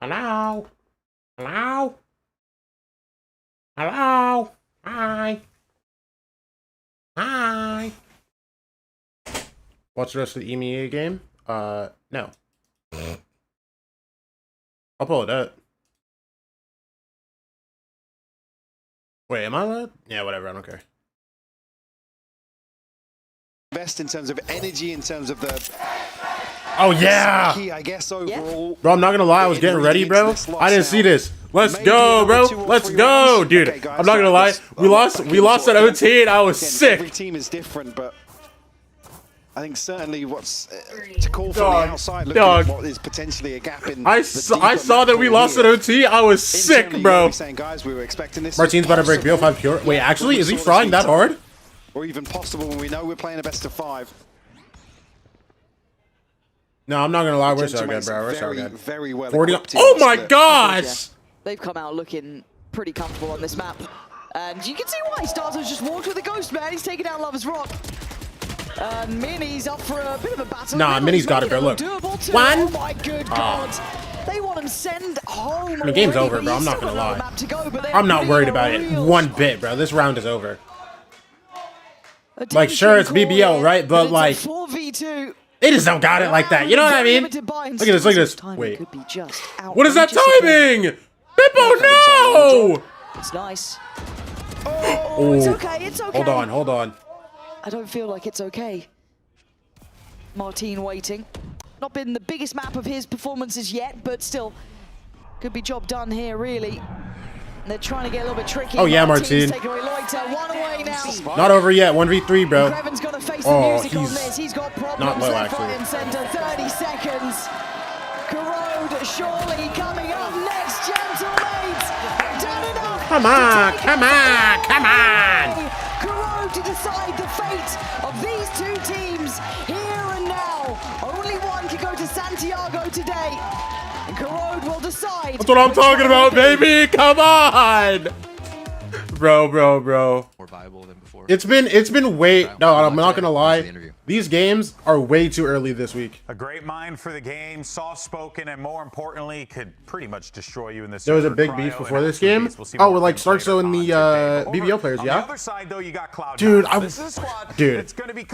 Hello? Hello? Hello? Hi. Hi. What's the rest of the EMEA game? No. I'll pull it up. Wait, am I allowed? Yeah, whatever, I don't care. Best in terms of energy, in terms of the... Oh, yeah! Key, I guess, overall. Bro, I'm not gonna lie, I was getting ready, bro. I didn't see this. Let's go, bro. Let's go, dude. Okay, guys, I'm not gonna lie. We lost at OT and I was Again, sick. Every team is different, but I think certainly what's to call from the outside, looking at what is potentially a gap in. I saw that we lost at OT. I was sick, bro. Saying, guys, we were expecting this. Martin's about to break BO5 pure. Wait, actually, is he frying that hard? Or even possible when we know we're playing a best of 5. No, I'm not gonna lie. We're so good, bro. We're so good. Very well. 40. Oh my gosh! They've come out looking pretty comfortable on this map. And you can see why. Starzo's just walked with a ghost, man. He's taking down Lover's Rock. Mini's up for a bit of a battle. Nah, Mini's got it, bro. Look. One. Oh my good God. They want him send home. The game's over, bro. I'm not gonna lie. I'm not worried about it one bit, bro. This round is over. Like, sure, it's BBL, right? But like, 4v2. they just don't got it like that. You know what I mean? Look at this. Look at this. Wait. What is that timing? Bippo, no! It's nice. Oh, it's okay. It's okay. Hold on. Hold on. I don't feel like it's okay. Martin waiting. Not been the biggest map of his performances yet, but still could be job done here, really. And they're trying to get a little bit tricky. Oh yeah, Martin. One away now. Not over yet. 1v3, bro. Greven's got to face the music on this. He's got problems not low, left, actually. right, and center. 30 seconds. Corrode surely coming up next, gentlemates. Done enough. Come on, come on, come on. Corrode to decide the fate of these two teams here and now. Only one can go to Santiago today. And Corrode will decide. That's what I'm talking about, baby. Come on. Bro. More viable than before. It's been way. No, I'm not gonna lie. These games are way too early this week. A great mind for the game, soft-spoken, and more importantly, could pretty much destroy you in this. There was a big beef before this game. Oh, with like Starkso and the BBL players, yeah. On the other side, though, you got Cloud9. Dude,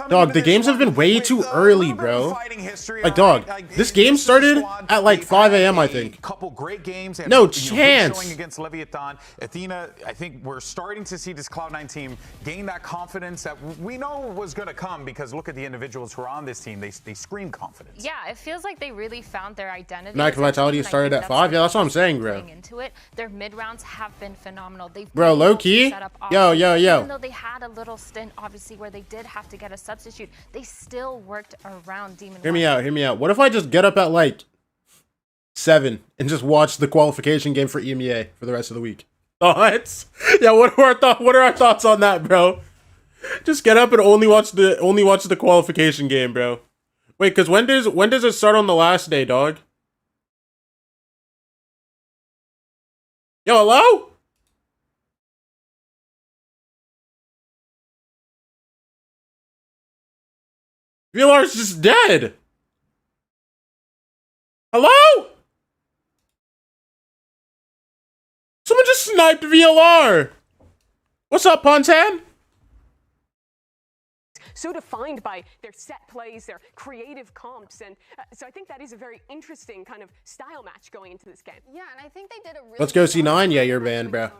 dog, the games have been way too early, bro. Like, dog, this game started at like 5 a.m. I think. Couple great games. And, no chance. Showing against Leviathan, Athena. I think we're starting to see this Cloud9 team gain that confidence that we know was going to come, because look at the individuals who are on this team. They scream confidence. Yeah, it feels like they really found their identity. Max Vitality started at 5. Yeah, that's what I'm saying, bro. Into it, their mid rounds have been phenomenal. They've low key. Yo. Even though they had a little stint, obviously, where they did have to get a substitute, they still worked around Demon. Hear me out. What if I just get up at like 7 and just watch the qualification game for EMEA for the rest of the week? Thoughts? Yeah. What are our thoughts on that, bro? Just get up and only watch the qualification game, bro. Wait, because when does it start on the last day, dog? Yo, hello? VLR's just dead. Hello? Someone just sniped VLR. What's up, Pontan? So defined by their set plays, their creative comps, and so I think that is a very interesting kind of style match going into this game. Yeah, and I think they did a really. Let's go C9. Yeah, you're banned, bro.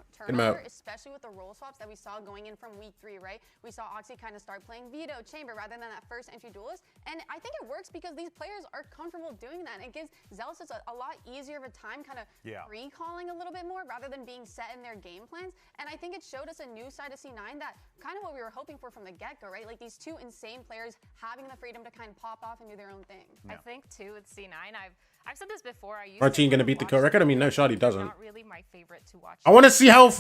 Especially with the role swaps that we saw going in from week 3, right? We saw Oxy kind of start playing Vito, Chamber, rather than that first entry duelist, and I think it works because these players are comfortable doing that. It gives Zealous a lot easier of a time, kind of recalling a little bit more rather than being set in their game plans. And I think it showed us a new side of C9 that kind of what we were hoping for from the get-go, right? Like these two insane players having the freedom to kind of pop off and do their own thing. I think too with C9, I've said this before. Martin gonna beat the co-record? I mean, no shot, he doesn't. Not really my favorite to watch. I want to see how,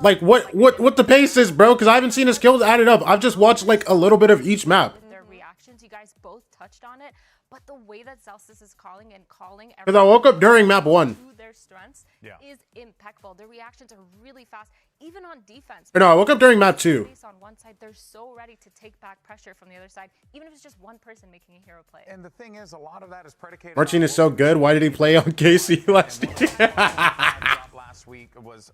like, what the pace is, bro, because I haven't seen his kills added up. I've just watched like a little bit of each map. Their reactions, you guys both touched on it, but the way that Celsius is calling because I woke up during map 1. Their strengths is impactful. powerful. Their reactions are really fast, even on defense. No, I woke up during map 2. On one side, they're so ready to take back pressure from the other side, even if it's just one person making a hero play. And the thing is, a lot of that is predicated. Martin is so good. Why did he play on Casey last year? Last week was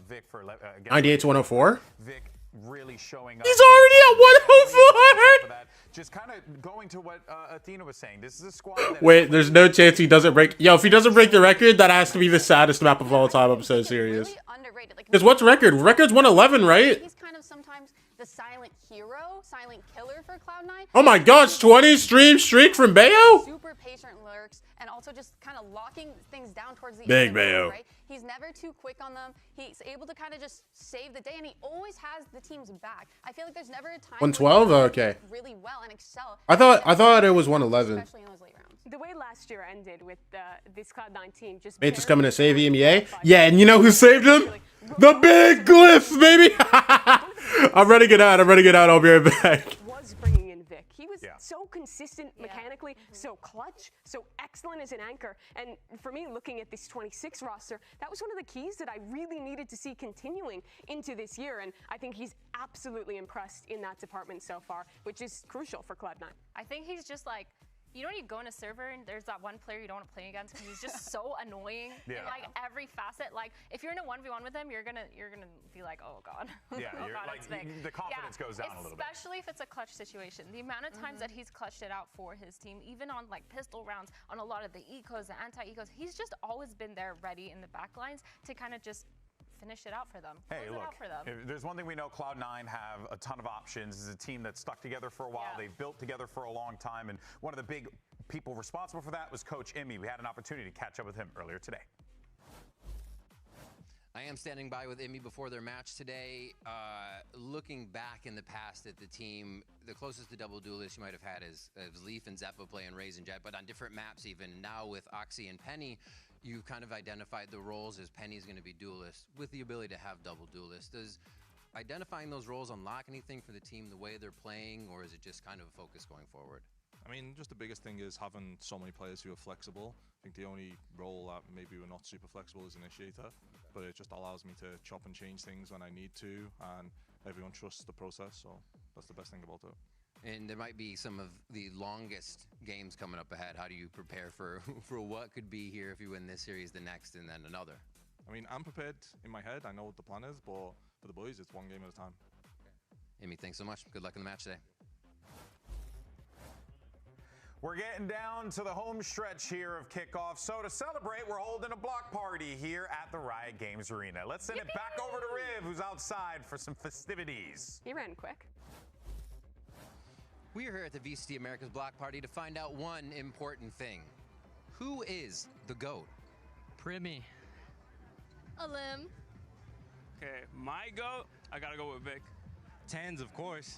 Vic for 98 to 104. Vic really showing up. He's already at 104. Just kind of going to what Athena was saying. This is a squad. That Wait, there's no chance he doesn't break. Yo, if he doesn't break the record, that has to be the saddest map of all time. I'm so serious. Really underrated. Because what's record? Record's 111, right? He's kind of sometimes the silent hero, silent killer for Cloud9. Oh my gosh, 20 stream streak from Bayo? Super patient lurks and also just kind of locking things down towards the Big end. Bayo. Right? He's never too quick on them. He's able to kind of just save the day, and he always has the team's back. I feel like there's never a time 112? where he Okay. really well and excel. I thought it was 111. Especially in those late rounds. The way last year ended with this Cloud9 team just Mate just coming to save EMEA? Yeah, and you know who saved him? The big glyph, baby! I'm running it out. I'll be right back. Was bringing in Vic. He was so consistent mechanically, so clutch, so excellent as an anchor. And for me, looking at this 26 roster, that was one of the keys that I really needed to see continuing into this year. And I think he's absolutely impressed in that department so far, which is crucial for Cloud9. I think he's just like, you know when you go in a server and there's that one player you don't want to play against because he's just so annoying in like every facet. Like if you're in a 1v1 with him, you're gonna be like, oh god. Yeah, oh god, like, it's Vic. the confidence goes down a little bit. Especially if it's a clutch situation. The amount of times that he's clutched it out for his team, even on like pistol rounds, on a lot of the ecos, the anti-ecos, he's just always been there ready in the back lines to kind of just finish it out for them. Hey, look, if there's one thing we know, Cloud9 have a ton of options. This is a team that's stuck together for a while. They've built together for a long time, and one of the big people responsible for that was Coach Emmy. We had an opportunity to catch up with him earlier today. I am standing by with Emmy before their match today. Looking back in the past at the team, the closest to double duelist you might have had is Leaf and Zeppa playing Raze and Jet, but on different maps even. Now with Oxy and Penny, you've kind of identified the roles as Penny's going to be duelist with the ability to have double duelist. Does identifying those roles unlock anything for the team the way they're playing, or is it just kind of a focus going forward? I mean, just the biggest thing is having so many players who are flexible. I think the only role that maybe we're not super flexible is initiator, but it just allows me to chop and change things when I need to, and everyone trusts the process, so that's the best thing about it. And there might be some of the longest games coming up ahead. How do you prepare for what could be here if you win this series, the next, and then another? I mean, I'm prepared in my head. I know what the plan is, but for the boys, it's one game at a time. Amy, thanks so much. Good luck in the match today. We're getting down to the home stretch here of Kickoff. So to celebrate, we're holding a block party here at the Riot Games Arena. Let's send it back over to Riv, who's outside for some festivities. He ran quick. We are here at the VCT America's Block Party to find out one important thing. Who is the GOAT? Primi. Alim. Okay, my GOAT, I gotta go with Vic. Tens, of course.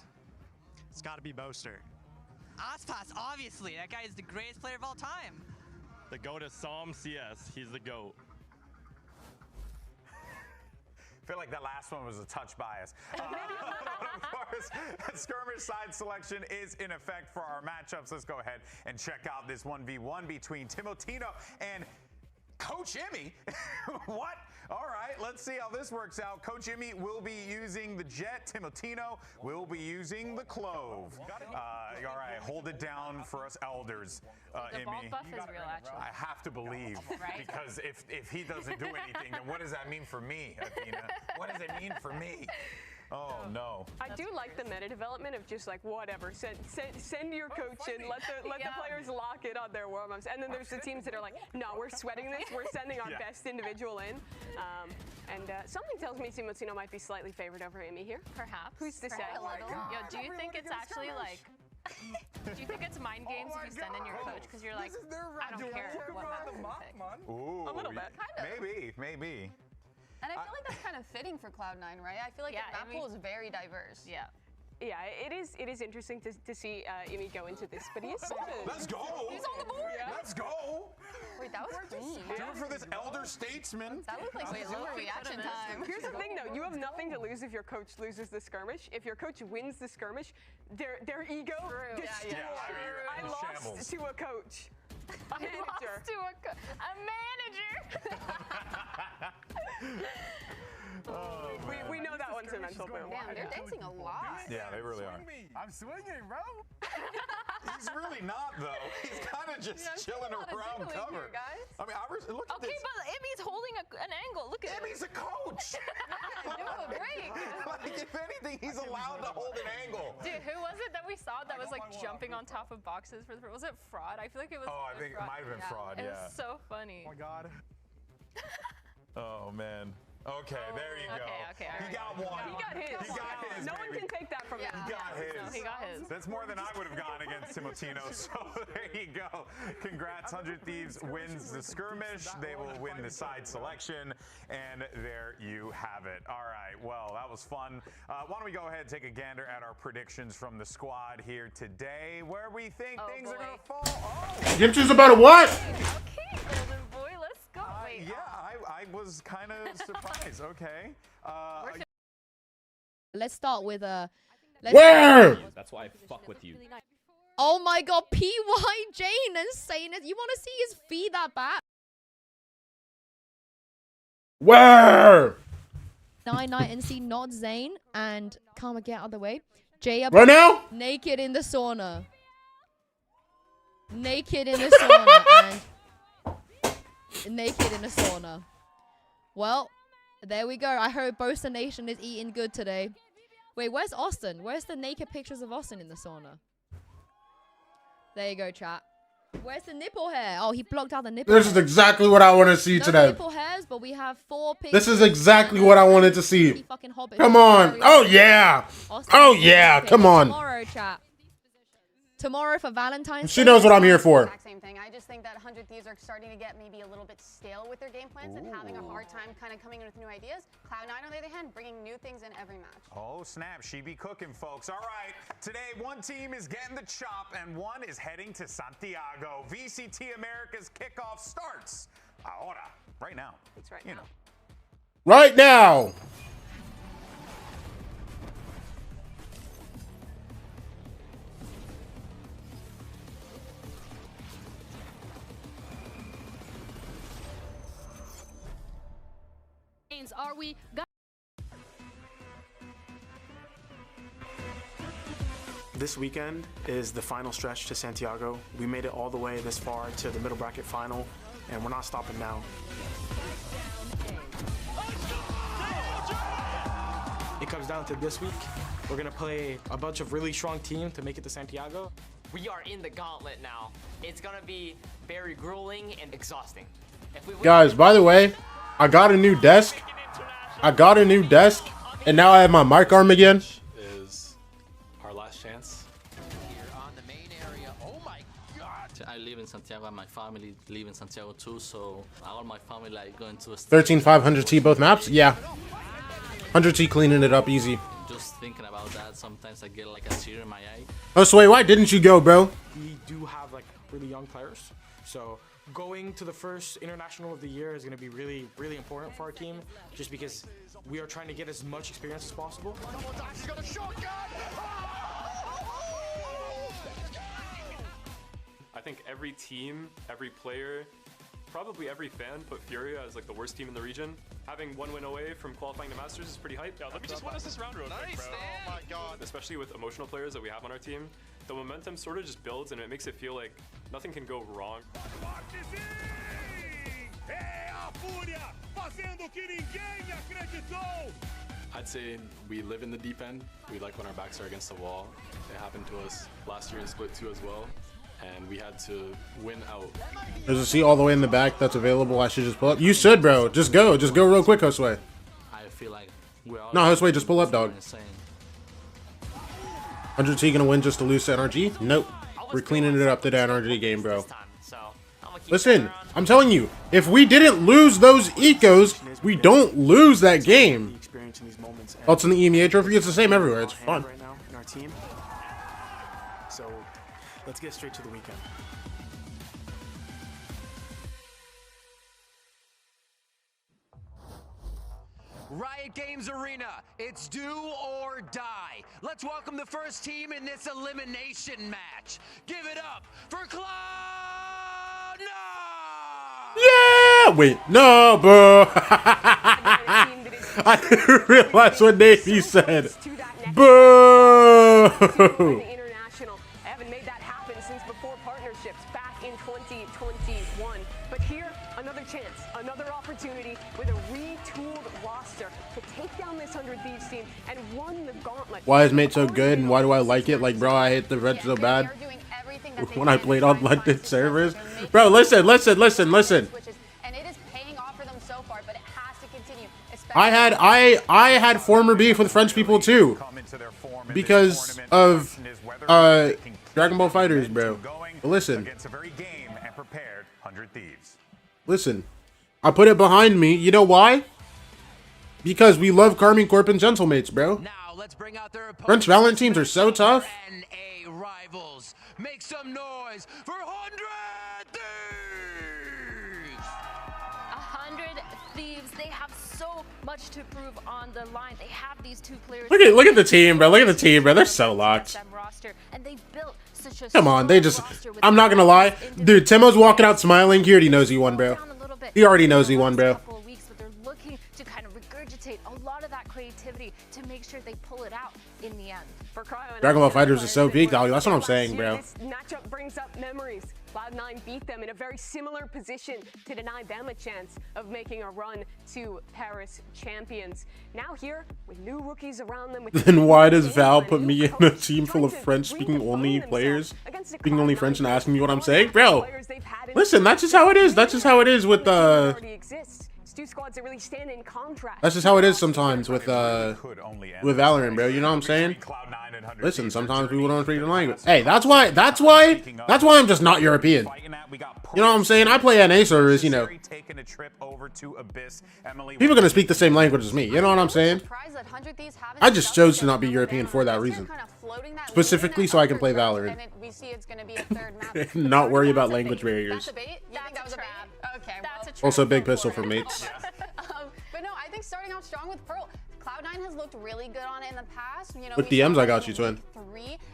It's gotta be Boaster. Aspas, obviously. That guy is the greatest player of all time. The GOAT is Psalm CS. He's the GOAT. I feel like that last one was a touch bias. Of course, skirmish side selection is in effect for our matchups. Let's go ahead and check out this 1v1 between Timotino and Coach Emmy. What? All right, let's see how this works out. Coach Emmy will be using the Jet. Timotino will be using the Clove. All right, hold it down for us elders, the Emmy. bulk buff is real, actually. I have to believe, Right? because if he doesn't do anything, then what does that mean for me, Athena? What does it mean for me? Oh no. I do like the meta development of just like whatever. Send your coach in, let the players lock it on their warm-ups. And then there's the teams that are like, no, we're sweating this. We're sending our best individual in. And something tells me Timotino might be slightly favored over Amy here. Perhaps. Who's to say? Yo, do you think it's actually like? Do you think it's mind games if you send in your coach because you're like, I don't care what map you pick? Ooh, a little bit. Maybe. And I feel like that's kind of fitting for Cloud9, right? I feel like the map pool is very diverse. Yeah, it is interesting to see Emi go into this, but he is solid. Let's go! He's on the board! Yeah. Let's go! Wait, that was clean. Do it for this elder statesman. That looked like low reaction time. Here's the thing, though. You have nothing to lose if your coach loses the skirmish. If your coach wins the skirmish, their ego destroyed. I lost to a coach. A manager. A manager. We know that one's a mental boom. Damn, they're dancing a lot. Yeah, they really are. I'm swinging, bro. He's really not, though. He's kind of just chilling around cover. I mean, look at this. Okay, but Emmy's holding an angle. Look at Emmy's a coach. Give him a break. Like, if anything, he's allowed to hold an angle. Dude, who was it that we saw that was like jumping on top of boxes for the? Was it Fraud? I feel like it was. Oh, I think it might have been Fraud. It Yeah. was so funny. Oh my God. Oh man. Okay, there you go. Okay. He got one. He got his. He got his. No one baby. can take that from him. He got his. No, he got his. That's more than I would have gone against Timotino. So there you go. Congrats, 100 Thieves wins the skirmish. They will win the side selection, and there you have it. All right. Well, that was fun. Why don't we go ahead and take a gander at our predictions from the squad here today, where we think things are gonna fall. Oh. Gimchu's about a what? Okay, Golden Boy, let's go. Wait, yeah, I was kind of surprised. Okay. Let's start with Where? That's why I fuck with you. Oh my God, PY Jane insane. You want to see his feed that back? Where? 99 NC, not Zane, and Karma, get out of the way. Jay Right now? naked in the sauna. Naked in the sauna and naked in the sauna. Well, there we go. I hope Boaster Nation is eating good today. Wait, where's Austin? Where's the naked pictures of Austin in the sauna? There you go, chat. Where's the nipple hair? Oh, he blocked out the nipple This is exactly what I want to see no today. nipple hairs, but we have 4 pictures. This is exactly what I wanted to see. Hobbit. Come on. Oh, yeah. Oh, yeah. Come on. Tomorrow, chat. Tomorrow for Valentine's She knows what I'm here for. Exact same thing. I just think that 100 Thieves are starting to get maybe a little bit stale with their game plans and having a hard time kind of coming in with new ideas. Cloud9, on the other hand, bringing new things in every match. Oh, snap. She be cooking, folks. All right. Today, one team is getting the chop, and one is heading to Santiago. VCT America's kickoff starts ahora. Right now. It's right now. Right now. Are we? This weekend is the final stretch to Santiago. We made it all the way this far to the middle bracket final, and we're not stopping now. It comes down to this week. We're gonna play a bunch of really strong teams to make it to Santiago. We are in the gauntlet now. It's gonna be very grueling and exhausting. Guys, by the way, I got a new desk. And now I have my mic arm again. Is our last chance. Here on the main area. Oh my God! I live in Santiago and my family live in Santiago too, so all my family like going to 13,500T both maps? Yeah. 100T cleaning it up easy. Just thinking about that, sometimes I get like a tear in my eye. Oh, Sway, why didn't you go, bro? We do have like really young players, so going to the first international of the year is going to be really, really important for our team, just because we are trying to get as much experience as possible. I think every team, every player, probably every fan put FURIA as like the worst team in the region. Having one win away from qualifying to Masters is pretty hype. Yeah, let me just win us this round real quick, bro. Oh my God. Especially with emotional players that we have on our team, the momentum sort of just builds and it makes it feel like nothing can go wrong. I'd say we live in the deep end. We like when our backs are against the wall. It happened to us last year in Split 2 as well, and we had to win out. There's a seat all the way in the back that's available. I should just pull up. You should, bro. Just go. Just go real quick, Josue. I feel like we're all... No, Josue, just pull up, dog. 100T gonna win just to lose to NRG? Nope. We're cleaning it up to the NRG game, bro. Listen, I'm telling you, if we didn't lose those ecos, we don't lose that game. Oh, it's in the EMEA trophy. It's the same everywhere. It's fun. Right now in our team. So let's get straight to the weekend. Riot Games Arena, it's do or die. Let's welcome the first team in this elimination match. Give it up for Cloud9! Yeah! Wait, no, bro. I didn't realize what Navy said. Boo! International. I haven't made that happen since before partnerships back in 2021. But here, another chance, another opportunity with a retooled roster to take down this 100 Thieves team and won the gauntlet. Why is Mate so good and why do I like it? Like, bro, I hate the red so bad when I played on London servers. Bro, listen. And it is paying off for them so far, but it has to continue. I had former beef with French people too because of Dragon Ball Fighters, bro. But listen, I put it behind me. You know why? Because we love Carmine Corp and Gentlemates, bro. Now let's bring out their French Valorant teams are so tough. NA rivals. Make some noise for 100 Thieves! 100 Thieves. They have so much to prove on the line. They have these two players. Look at the team, bro. Look at the team, bro. They're so locked. And they've built such a Come on, they just. I'm not gonna lie, dude. Timo's walking out smiling. He already knows he won, bro. He already knows he won, bro. To kind of regurgitate a lot of that creativity to make sure they pull it out in the end. For Cryo, Dragon Ball Fighters is so peak, dog. That's what I'm saying, bro. This matchup brings up memories. Cloud9 beat them in a very similar position to deny them a chance of making a run to Paris champions. Now here, with new rookies around them. Then why does Val put me in a team full of French-speaking only players, speaking only French, and asking me what I'm saying, bro? Listen, that's just how it is. That's just how it is with Two squads that really stand in contrast. That's just how it is sometimes with Valorant, bro. You know what I'm saying? Listen, sometimes people don't speak the language. Hey, that's why I'm just not European. You know what I'm saying? I play NA servers, you know. People are gonna speak the same language as me. You know what I'm saying? I just chose to not be European for that reason. Specifically so I can play Valorant. Not worry about language barriers. Also big pistol for mates. But no, I think starting out strong with Pearl. Cloud9 has looked really good on it in the past. You know, with DMs, I got you, twin.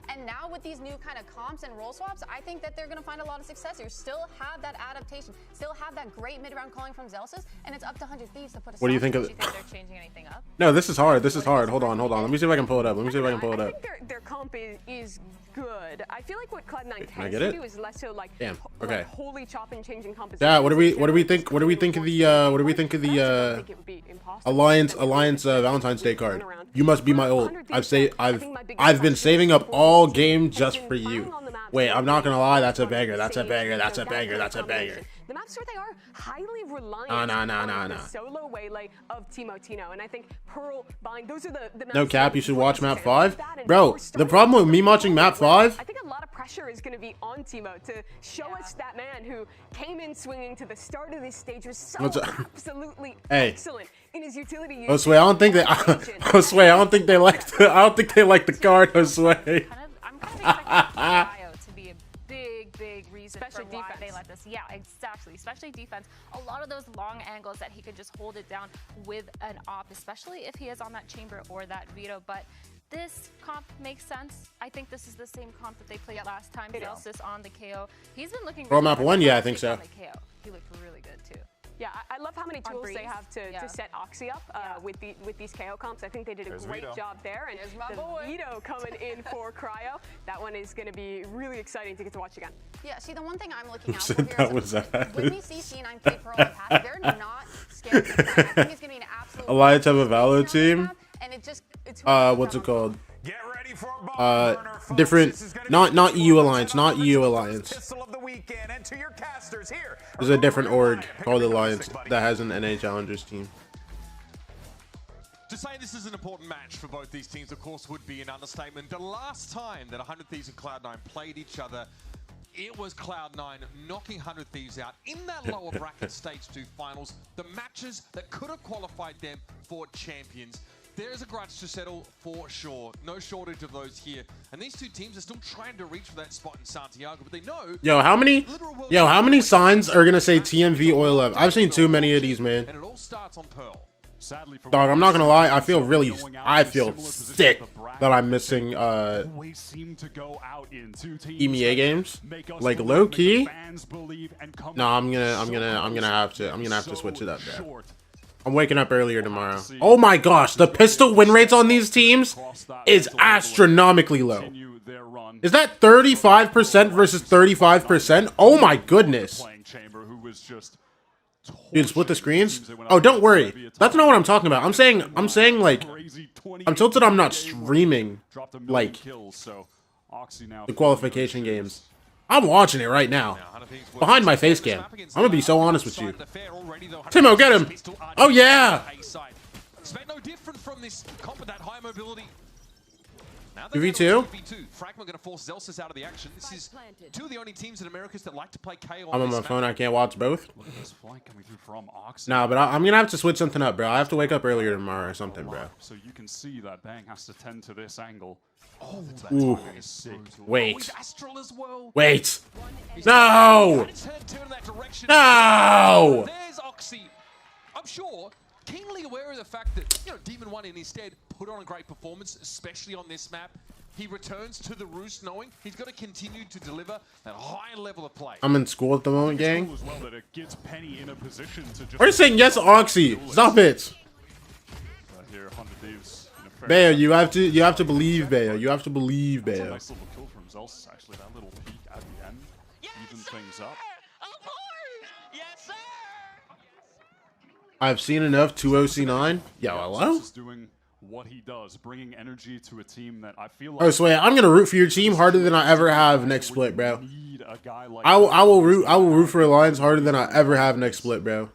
And now with these new kind of comps and role swaps, I think that they're going to find a lot of success here. Still have that adaptation, still have that great mid-round calling from Zelsis, and it's up to 100 Thieves to put a What do you think of it? Do you think they're changing anything up? No, this is hard. This is hard. Hold on. Let me see if I can pull it up. I think their comp is good. I feel like what Cloud9 tends to do is less so like wholly chop and changing composition. Yeah, what do we think of the Alliance Valentine's Day card? You must be my ult. I've been saving up all game just for you. Wait, I'm not gonna lie, that's a banger. That's a banger. The maps where they are highly reliant on the solo waylay of Timo, and I think Pearl buying those are the maps. No cap, you should watch map 5. Bro, the problem with me watching map 5, I think a lot of pressure is going to be on Timo to show us that man who came in swinging to the start of this stage was so absolutely excellent in his utility use. Josue, I don't think they like the card, Josue. I'm kind of expecting Cryo to be a big reason for why they let this. Yeah, exactly. Especially defense. A lot of those long angles that he could just hold it down with an op, especially if he is on that chamber or that veto. But this comp makes sense. I think this is the same comp that they played last time. Zelsis on the KO. He's been looking really map 1, yeah, I think so. On the KO. He looked really good too. Yeah, I love how many tools they have to set Oxy up with these KO comps. I think they did a great job there. And the veto coming in for Cryo. That one is going to be really exciting to get to watch again. Yeah, see, the one thing I'm looking out for here is when we see C9 play Pearl and Path, they're not scared of the I think it's going to be an absolute Alliance have a Valo team. And it's what's it called? Different, not EU Alliance, not EU Alliance. There's a different org called Alliance that has an NA Challengers team. To say this is an important match for both these teams, of course, would be an understatement. The last time that 100 Thieves and Cloud9 played each other, it was Cloud9 knocking 100 Thieves out in that lower bracket Stage 2 finals. The matches that could have qualified them for champions. There is a grudge to settle for sure. No shortage of those here. And these two teams are still trying to reach for that spot in Santiago, but they know... Yo, how many signs are gonna say TMV Oil Up? I've seen too many of these, man. And it all starts on Pearl. Dog, I'm not gonna lie, I feel sick that I'm missing EMEA games. Like low key. No, I'm gonna have to switch it up, bro. I'm waking up earlier tomorrow. Oh my gosh, the pistol win rates on these teams is astronomically low. Is that 35% versus 35%? Oh my goodness. Dude, split the screens? Oh, don't worry. That's not what I'm talking about. I'm saying like, I'm tilted I'm not streaming, like, the qualification games. I'm watching it right now. Behind my face cam. I'm gonna be so honest with you. Timo, get him! Oh yeah! UV2? Fragment gonna force Zelsis out of the action. This is two of the only teams in Americas that like to play KO. I'm on my phone, I can't watch both. Nah, but I'm gonna have to switch something up, bro. I have to wake up earlier tomorrow or something, bro. So you can see that Bang has to tend to this angle. Oh, ooh. Wait. Wait. No! No! There's Oxy. I'm sure keenly aware of the fact that, you know, Demon 1 instead put on a great performance, especially on this map. He returns to the roost knowing he's got to continue to deliver that high level of play. I'm in school at the moment, gang. Are you saying yes, Oxy? Stop it. Bayo, you have to believe, Bayo. You have to believe, Bayo. Nice little kill from Zelsis, actually. That little peek at the end, even things up. I've seen enough 2OC9. Yo, hello? Doing what he does, bringing energy to a team that I feel like. Oh, so wait, I'm gonna root for your team harder than I ever have next split, bro. I will root for Alliance harder than I ever have next split, bro.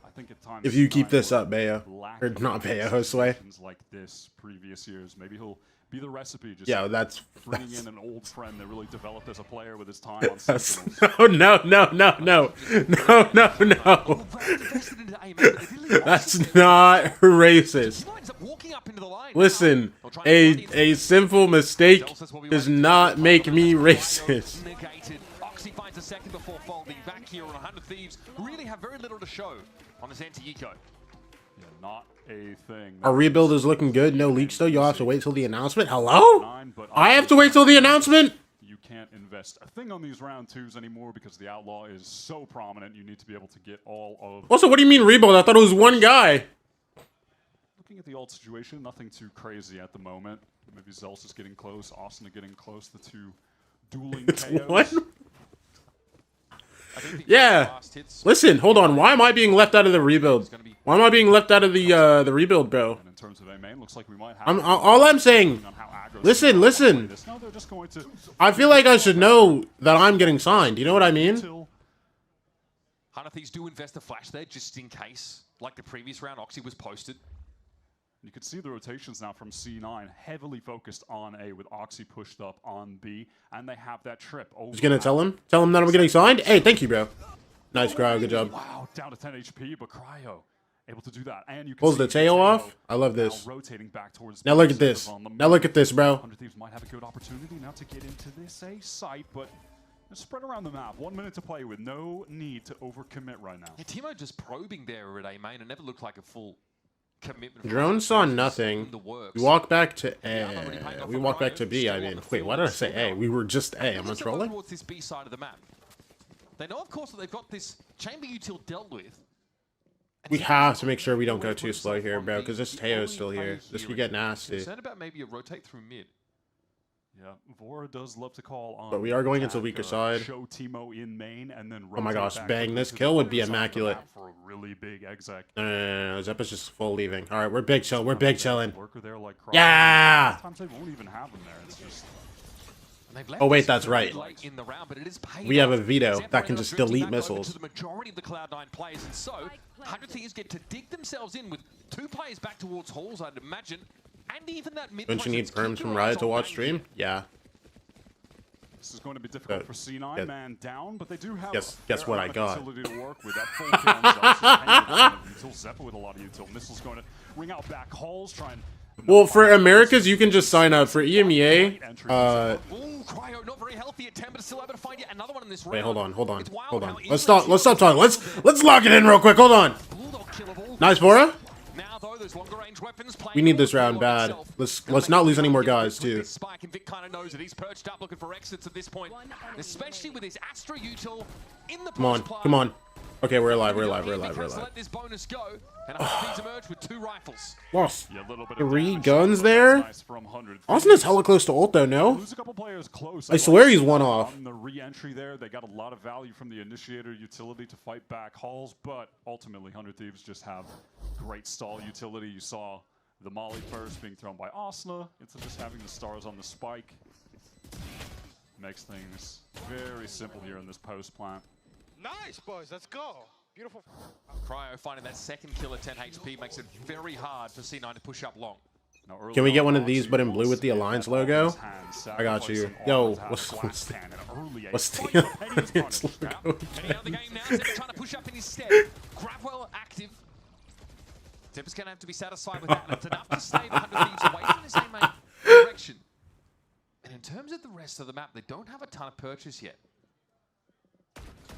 If you keep this up, Bayo, or not Bayo, Josue. Like this previous years, maybe he'll be the recipe. Just yeah, that's bringing in an old friend that really developed as a player with his time on no. That's not racist. Listen, a simple mistake does not make me racist. Oxy finds a second before folding back here on 100 Thieves. Really have very little to show on this anti-eco. Yeah, not a thing. Our rebuild is looking good. No leaks though. You'll have to wait till the announcement. Hello? I have to wait till the announcement? You can't invest a thing on these round twos anymore because the outlaw is so prominent. You need to be able to get all of. Also, what do you mean rebuild? I thought it was one guy. Looking at the ult situation, nothing too crazy at the moment. Maybe Zelsis is getting close. Austin getting close. The two dueling KOs. What? Yeah. Listen, hold on. Why am I being left out of the rebuild? Why am I being left out of the rebuild, bro? In terms of A main, looks like we might have all I'm saying. Listen. I feel like I should know that I'm getting signed. You know what I mean? Thieves do invest a flash there just in case, like the previous round, Oxy was posted. You can see the rotations now from C9 heavily focused on A with Oxy pushed up on B, and they have that trip over. He's gonna tell him that I'm getting signed. Hey, thank you, bro. Nice, Cryo. Good job. Wow, down to 10 HP, but Cryo able to do that, and you can pulls the tail off. I love this. Rotating back towards. Now look at this. Now look at this, bro. 100 Thieves might have a good opportunity now to get into this A site, but spread around the map. 1 minute to play with. No need to overcommit right now. Yeah, Timo just probing there at A main. It never looked like a full commitment. Drone saw nothing. We walk back to A. We walk back to B. I mean, wait, why did I say A? We were just A. Am I trolling? Towards this B side of the map. They know, of course, that they've got this chamber util dealt with. We have to make sure we don't go too slow here, bro, because this Teo's still here. This could get nasty. Concerned about maybe a rotate through mid. Yeah, Vora does love to call on. But we are going into weaker side. Show Timo in main and then oh my gosh, bang! This kill would be immaculate. For a really big exec. No. Zeppa's just full leaving. All right, we're big chill. We're big chilling. There like yeah. Sometimes they won't even have them there. It's just. Oh wait, that's right. We have a veto that can just delete missiles. The majority of the Cloud9 players, and so 100 Thieves get to dig themselves in with 2 players back towards halls, I'd imagine, and even that mid. Don't you need perms from Riot to watch stream? Yeah. This is going to be difficult for C9, man down, but they do have guess what I got. To work with that full kill until Zeppa with a lot of util. Missiles going to ring out back halls, trying. Well, for Americas, you can just sign up. For EMEA, wait, hold on. Let's stop talking. Let's lock it in real quick. Hold on. Nice, Vora. We need this round bad. Let's not lose any more guys too. Spike and Vic kind of knows it. He's perched up looking for exits at this point, especially with his Astra util in the Come on. Okay, we're alive. We're alive. We're alive. We're alive. Let this bonus go, and Thieves emerge with 2 rifles. Lost 3 guns there. Austin is hella close to ult though. No, I swear he's one off. On the re-entry there, they got a lot of value from the initiator utility to fight back halls, but ultimately 100 Thieves just have great stall utility. You saw the molly burst being thrown by Osna instead of just having the stars on the spike. Makes things very simple here in this post plant. Nice, boys. Let's go. Beautiful. Cryo finding that second kill at 10 HP makes it very hard for C9 to push up long. Can we get one of these but in blue with the Alliance logo? I got you. Yo, what's the Alliance logo? Getting out of the game now, Zeppa trying to push up in his stead. Gravwell active. Zeppa's going to have to be satisfied with that, and it's enough to stay 100 Thieves away from the same direction. And in terms of the rest of the map, they don't have a ton of purchase yet.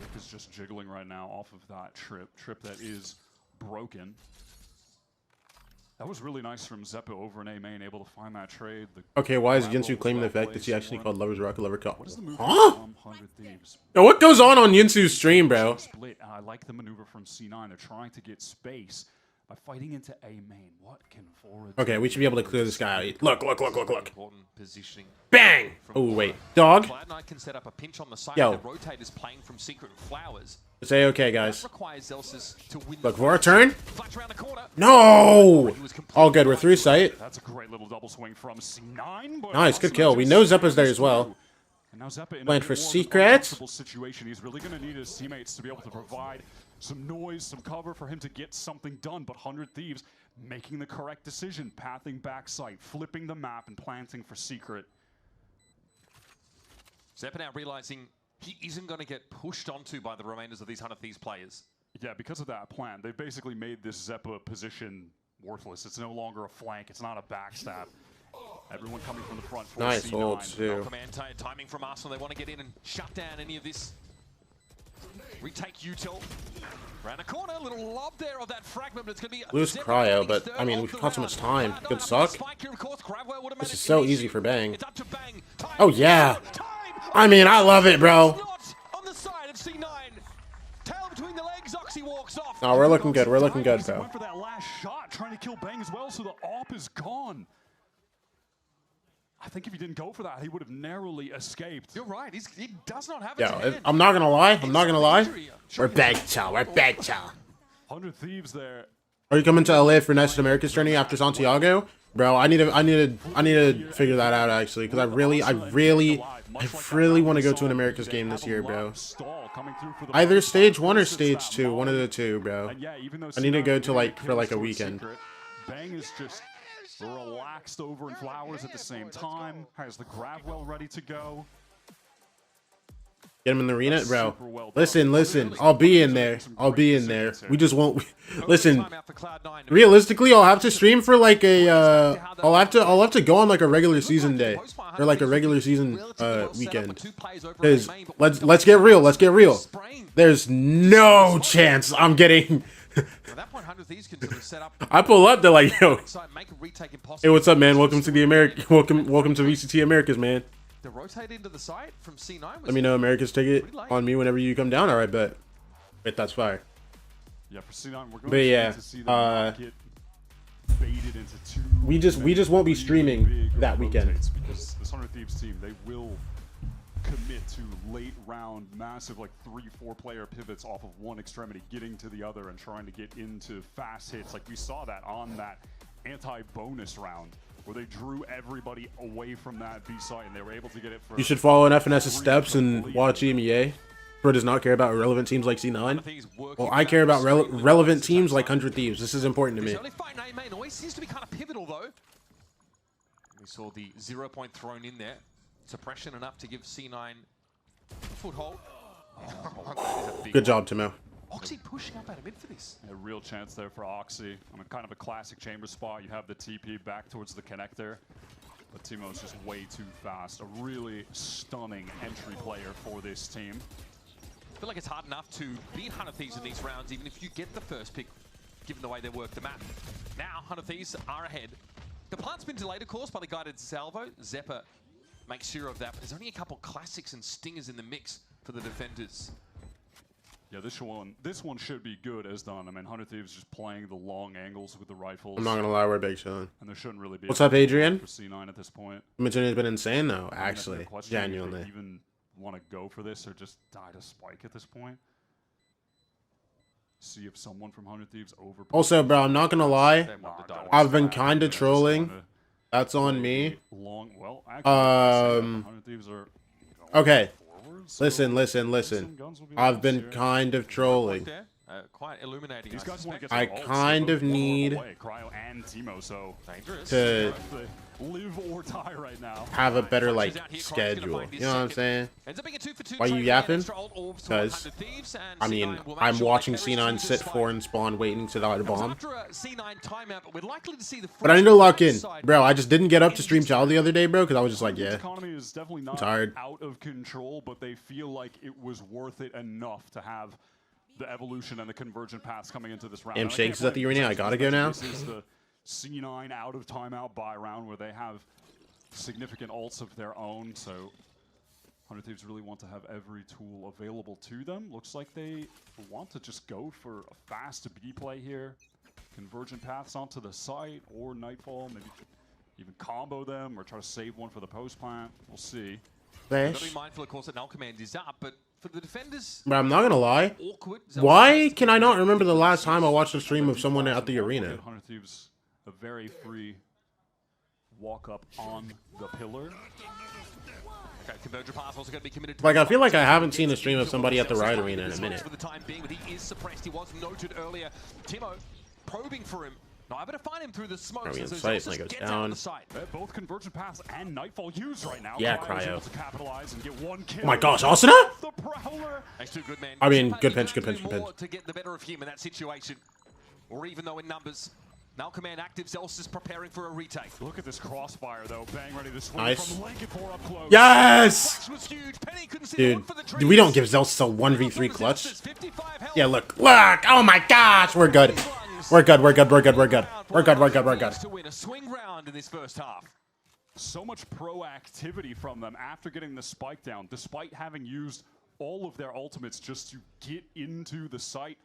Rick is just jiggling right now off of that trip that is broken. That was really nice from Zeppa over in A main, able to find that trade. Okay, why is Yinsu claiming the fact that she actually called Lover's Rock a Lover Cup? Huh? Now what goes on Yinsu's stream, bro? Split. I like the maneuver from C9. They're trying to get space by fighting into A main. What can forward? Okay, we should be able to clear this guy out. Look. Important positioning. Bang! Oh wait, dog. Cloud9 can set up a pinch on the side. Yo. The rotators playing from Secret and Flowers. It's A-okay, guys. That requires Zelsis to win. Look, for our turn. Flash around the corner. No! All good, we're through sight. That's a great little double swing from C9. But Nice, good kill. We know Zeppa's there as well. And now Zeppa in Playing a for more secrets. uncomfortable situation. He's really going to need his teammates to be able to provide some noise, some cover for him to get something done. But 100 Thieves making the correct decision, pathing backside, flipping the map, and planting for Secret. Zeppa now realizing he isn't going to get pushed onto by the remainders of these 100 Thieves players. Yeah, because of that plan, they've basically made this Zeppa position worthless. It's no longer a flank. It's not a backstab. Everyone coming from the front for Nice C9. ult too. Command timing from Arsenal. They want to get in and shut down any of this. Retake util. Around the corner, a little lob there of that fragment, but it's going to be Lose cryo, but I mean, we've got so much time. Good suck. This is so easy for Bang. Oh yeah. I mean, I love it, bro. On the side of C9. Tail between the legs, Oxy walks off. No, we're looking good. We're looking good, bro. Went for that last shot, trying to kill Bang as well, so the AWP is gone. I think if he didn't go for that, he would have narrowly escaped. You're right. He does not have it. Yo, I'm not gonna lie. We're bad, chow. We're bad, chow. 100 Thieves there. Are you coming to LA for Next America's journey after Santiago? Bro, I need to figure that out actually, because I really want to go to an America's game this year, bro. Either stage 1 or stage 2, one of the two, bro. I need to go to for a weekend. Bang is just relaxed over in Flowers at the same time. Has the Gravwell ready to go. Get him in the arena, bro. Listen. I'll be in there. We just won't. Listen. Realistically, I'll have to stream for I'll have to go on a regular season day or a regular season weekend. Because let's get real. There's no chance I'm getting. I pull up, they're like, yo. Hey, what's up, man? Welcome to welcome to VCT Americas, man. To rotate into the site from C9. Let me know America's ticket on me whenever you come down. All right, bet. Wait, that's fire. Yeah, for C9, we're going to see the market baited into two. We just won't be streaming that weekend. Because this 100 Thieves team, they will commit to late round, massive 3-4 player pivots off of one extremity, getting to the other and trying to get into fast hits. We saw that on that anti-bonus round, where they drew everybody away from that B site and they were able to get it for. You should follow in FNS's steps and watch EMEA. Bro does not care about relevant teams like C9. Well, I care about relevant teams like 100 Thieves. This is important to me. Always seems to be kind of pivotal though. We saw the 0 point thrown in there. Suppression enough to give C9 a foothold. Good job, Timo. Oxy pushing up out of mid for this. A real chance there for Oxy. On kind of a classic chamber spot, you have the TP back towards the connector. But Timo's just way too fast. A really stunning entry player for this team. I feel like it's hard enough to beat 100 Thieves in these rounds, even if you get the first pick, given the way they work the map. Now, 100 Thieves are ahead. The plant's been delayed, of course, by the guided salvo. Zeppa makes sure of that, but there's only a couple classics and stingers in the mix for the defenders. Yeah, this one should be good as done. I mean, 100 Thieves just playing the long angles with the rifles. I'm not gonna lie, we're big chilling. And there shouldn't really be. What's up, Adrian? For C9 at this point. Mitchell has been insane though, I mean, actually, genuinely. If they even want to go for this or just die to spike at this point. See if someone from 100 Thieves over. Also, bro, I'm not gonna lie. I've been kind of trolling. That's on me. Well, actually, 100 Thieves are okay. Listen. I've been kind of trolling. Quite illuminating. I kind of need to live or die right now. have a better like schedule. You know what I'm saying? Why you yapping? Because I mean, I'm watching C9 sit 4 and spawn, waiting to die to bomb. But I need to lock in, bro. I just didn't get up to stream Child the other day, bro, because I was just like, yeah, economy is definitely not tired. Out of control, but they feel like it was worth it enough to have the evolution and the convergent paths coming into this round. Shakes is at the arena. I gotta go now. This is the C9 out of timeout buy round where they have significant ults of their own. So 100 Thieves really want to have every tool available to them. Looks like they want to just go for a fast B play here. Convergent paths onto the site or Nightfall. Maybe even combo them or try to save one for the post plant. We'll see. Gotta be mindful, of course, that null command is up, but for the defenders, But I'm not gonna lie. Why can I not remember the last time I watched a stream of someone at the arena? 100 Thieves, a very free walk up on the pillar. Okay, convergent path also going to be committed. Like, I feel like I haven't seen a stream of somebody at the Riot Arena in a minute. For the time being, but he is suppressed. He was noted earlier. Timo probing for him. Not able to find him through the smoke. Probably in sight when it goes down. Both convergent paths and Nightfall used right now. Yeah, Cryo. To capitalize and get one kill. Oh my gosh, Asuna? I mean, good pinch. To get the better of him in that situation, or even though in numbers. Now command active, Zealous is preparing for a retake. Look at this crossfire though, bang ready to swing nice. From Lankenpor up close. Yes! Dude, we don't give Zealous a 1v3 clutch. Yeah, look. Oh my gosh, we're good. We're good. To win a swing round in this first half. So much proactivity from them after getting the spike down, despite having used all of their ultimates just to get into the site.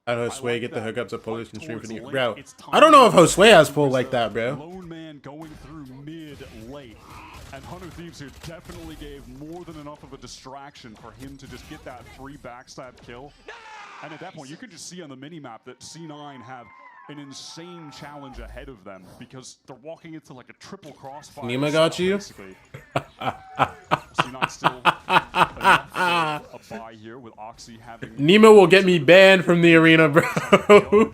How Josue get the hookups of police and stream for the bro? I don't know if Josue has pull like that, bro. Lone man going through mid late, and 100 Thieves here definitely gave more than enough of a distraction for him to just get that free backstab kill. And at that point, you can just see on the mini-map that C9 have an insane challenge ahead of them because they're walking into like a triple crossfire. Nima got you. C9 still a buy here with Oxy having. Nima will get me banned from the arena, bro.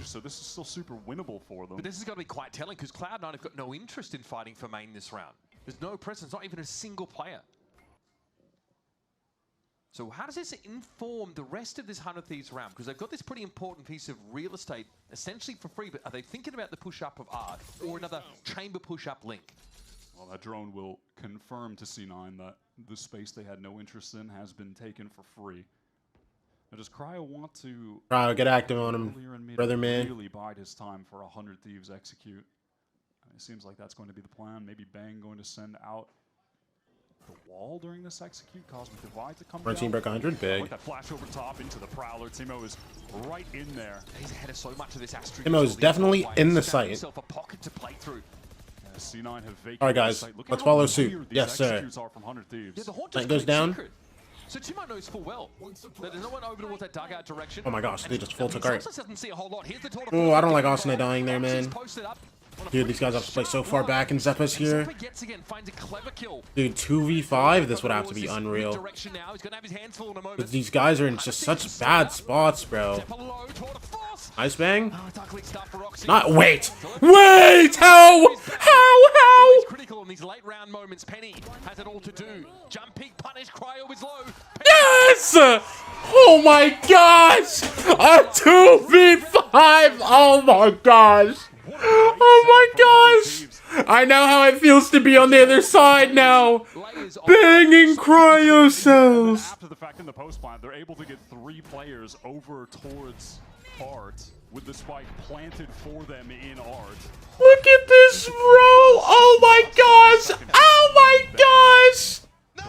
So this is still super winnable for them. But this is going to be quite telling because Cloud9 have got no interest in fighting for main this round. There's no presence, not even a single player. So how does this inform the rest of this 100 Thieves round? Because they've got this pretty important piece of real estate essentially for free, but are they thinking about the push-up of Art or another chamber push-up link? Well, that drone will confirm to C9 that the space they had no interest in has been taken for free. Now, does Cryo want to... Cryo, get active on him, brother man. Really bide his time for 100 Thieves execute. It seems like that's going to be the plan. Maybe Bang going to send out the wall during this execute. Cosmic Divide to come down. Team break 100, big. Like that flash over top into the Prowler. Timo is right in there. He's ahead of so much of this Astrid. Timo is definitely in the site. A pocket to play through. C9 have vacated. All right, guys, let's follow suit. Yes, sir. That goes down. So Timo knows full well that there's no one over towards that dugout direction. Oh my gosh, they just full took art. Doesn't see a whole lot. Oh, I don't like Asuna dying there, man. Dude, these guys have to play so far back, and Zeppa's here. Dude, 2v5, this would have to be unreal. But these guys are in just such bad spots, bro. Ice bang? Not wait! Wait! How? Critical in these late round moments. Penny has it all to do. Jump peak punish. Cryo is low. Yes! Oh my gosh! A 2v5! Oh my gosh! Oh my gosh! I know how it feels to be on the other side now. Banging cryo cells. After the fact in the post plant, they're able to get 3 players over towards Art with the spike planted for them in Art. Look at this, bro! Oh my gosh! Oh my gosh! Going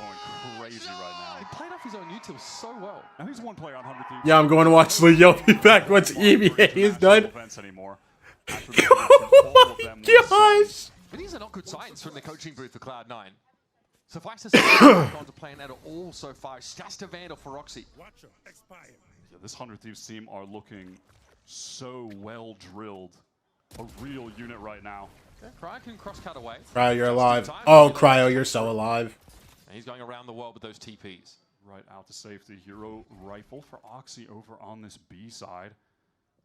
crazy right now. He played a his own util so well. Now he's one player on 100 Thieves. Yeah, I'm going to watch Lee. You'll be back once EMEA is done. Anymore. Oh my gosh! But these are not good signs from the coaching booth for Cloud9. Suffice to say, Cloud9 are playing at all so far. Shasta Vandal for Roxy. Yeah, this 100 Thieves team are looking so well drilled. A real unit right now. Okay, Cryo can cross-cut away. Cryo, you're alive. Oh, Cryo, you're so alive. And he's going around the world with those TPs. Right out to safety. Hero rifle for Oxy over on this B side.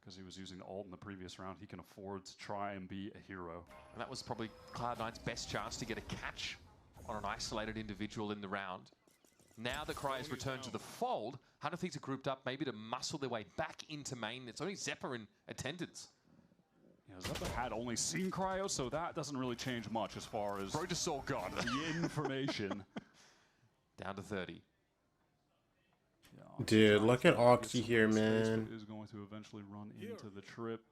Because he was using the ult in the previous round, he can afford to try and be a hero. And that was probably Cloud9's best chance to get a catch on an isolated individual in the round. Now the Cryos return to the fold. 100 Thieves are grouped up, maybe to muscle their way back into main. It's only Zeppa in attendance. You know, Zeppa had only seen Cryo, so that doesn't really change much as far as Bro just saw God. the information. Down to 30. Dude, look at Oxy here, man. Is going to eventually run into the trip.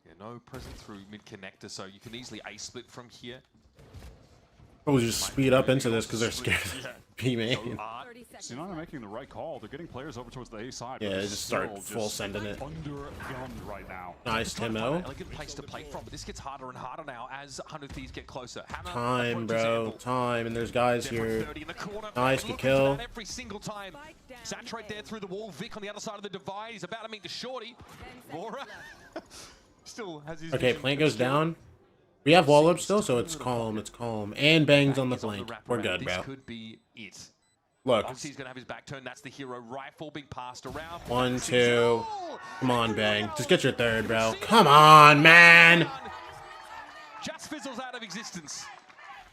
Yeah, no present through mid-connector, so you can easily A-split from here. Probably just speed up into this because they're scared of B-main. C9 are making the right call. They're getting players over towards the A side. Yeah, they just start full sending it. Undergunned right now. Nice, Timo. Elegant place to play from, but this gets harder and harder now as 100 Thieves get closer. Hammer Time, bro. Time. And there's guys here. Nice, good kill. Every single time. Saturate there through the wall. Vic on the other side of the divide. He's about to meet the shorty. Mora still has his Okay, plant goes down. We have wall up still, so it's calm. It's calm. And bangs on the flank. We're good, bro. This could be it. Look. Oxy's gonna have his back turned. That's the hero rifle being passed around. 1, 2. Come on, bang. Just get your third, bro. Come on, man. Just fizzles out of existence.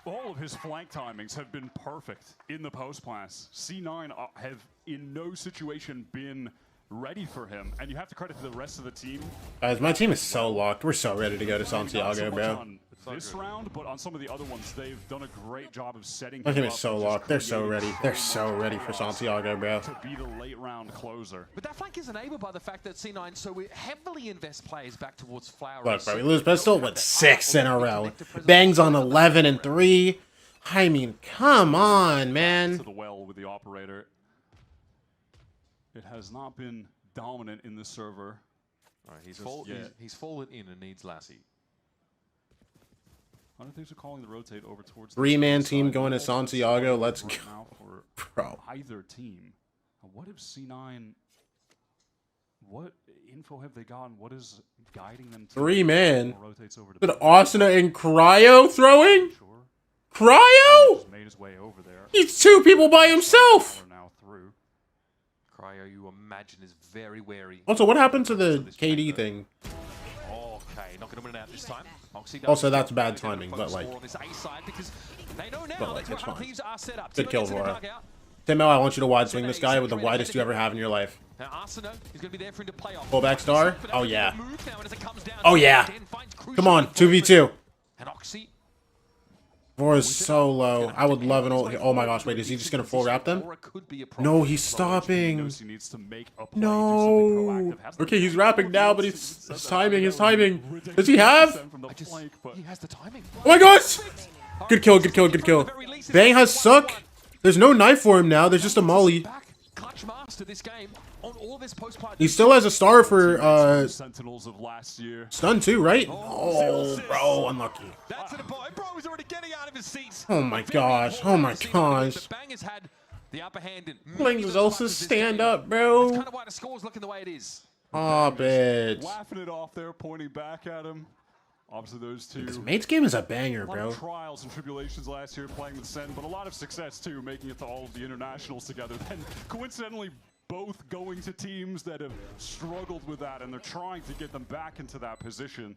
All of his flank timings have been perfect in the post class. C9 have in no situation been ready for him, and you have to credit the rest of the team. Guys, my team is so locked. We're so ready to go to Santiago, bro. On this round, but on some of the other ones, they've done a great job of setting. My team is so locked. They're so ready. They're so ready for Santiago, bro. To be the late round closer. But that flank is enabled by the fact that C9 so we heavily invest players back towards Flower. Look, bro, we lose pistol with 6 in a row. Bangs on 11 and 3. I mean, come on, man. To the well with the operator. It has not been dominant in the server. All right, he's fallen in and needs Lassie. 100 Thieves are calling the rotate over towards 3-man team going to Santiago. Let's go, bro. Either team. What if C9? What info have they gotten? What is guiding them to 3-man. Rotates over to But Asuna and Cryo throwing? Cryo? Made his way over there. He's 2 people by himself. Now through. Cryo, you imagine, is very wary. Also, what happened to the KD thing? Okay, not going to win it out this time. Also, that's bad timing, but like, it's fine. Good kill for her. Timo, I want you to wide swing this guy with the widest you ever have in your life. Now Arsenal is going to be there for him to play off. Pullback star? Oh yeah. Oh yeah. Come on, 2v2. And Oxy. Vor is so low. I would love an ult. Oh my gosh, wait, is he just going to full wrap them? No, he's stopping. No. Okay, he's wrapping now, but his timing, his timing. Does he have? He has the timing. Oh my gosh! Good kill, good kill, good kill. Bang has suck. There's no knife for him now. There's just a molly. Clutch master this game on all this post-part. He still has a star for Sentinels of last year. Stun too, right? Oh, bro, unlucky. That's it, boy. Bro is already getting out of his seat. Oh my gosh. Oh my gosh. Bang has had the upper hand in. Blings also stand up, bro. That's kind of why the score's looking the way it is. Oh, bitch. Laughing it off there, pointing back at him. Obviously, those two. This mate's game is a banger, bro. A lot of trials and tribulations last year playing with Sen, but a lot of success too, making it to all of the internationals together. Then, coincidentally, both going to teams that have struggled with that, and they're trying to get them back into that position.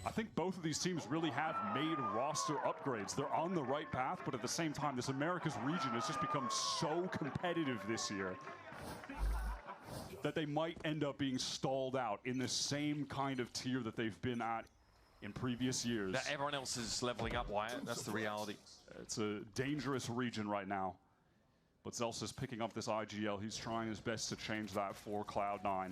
I think both of these teams really have made roster upgrades. They're on the right path, but at the same time, this Americas region has just become so competitive this year that they might end up being stalled out in the same kind of tier that they've been at in previous years. That everyone else is leveling up, Wyatt. That's the reality. It's a dangerous region right now. But Zelsa's picking up this IGL. He's trying his best to change that for Cloud9.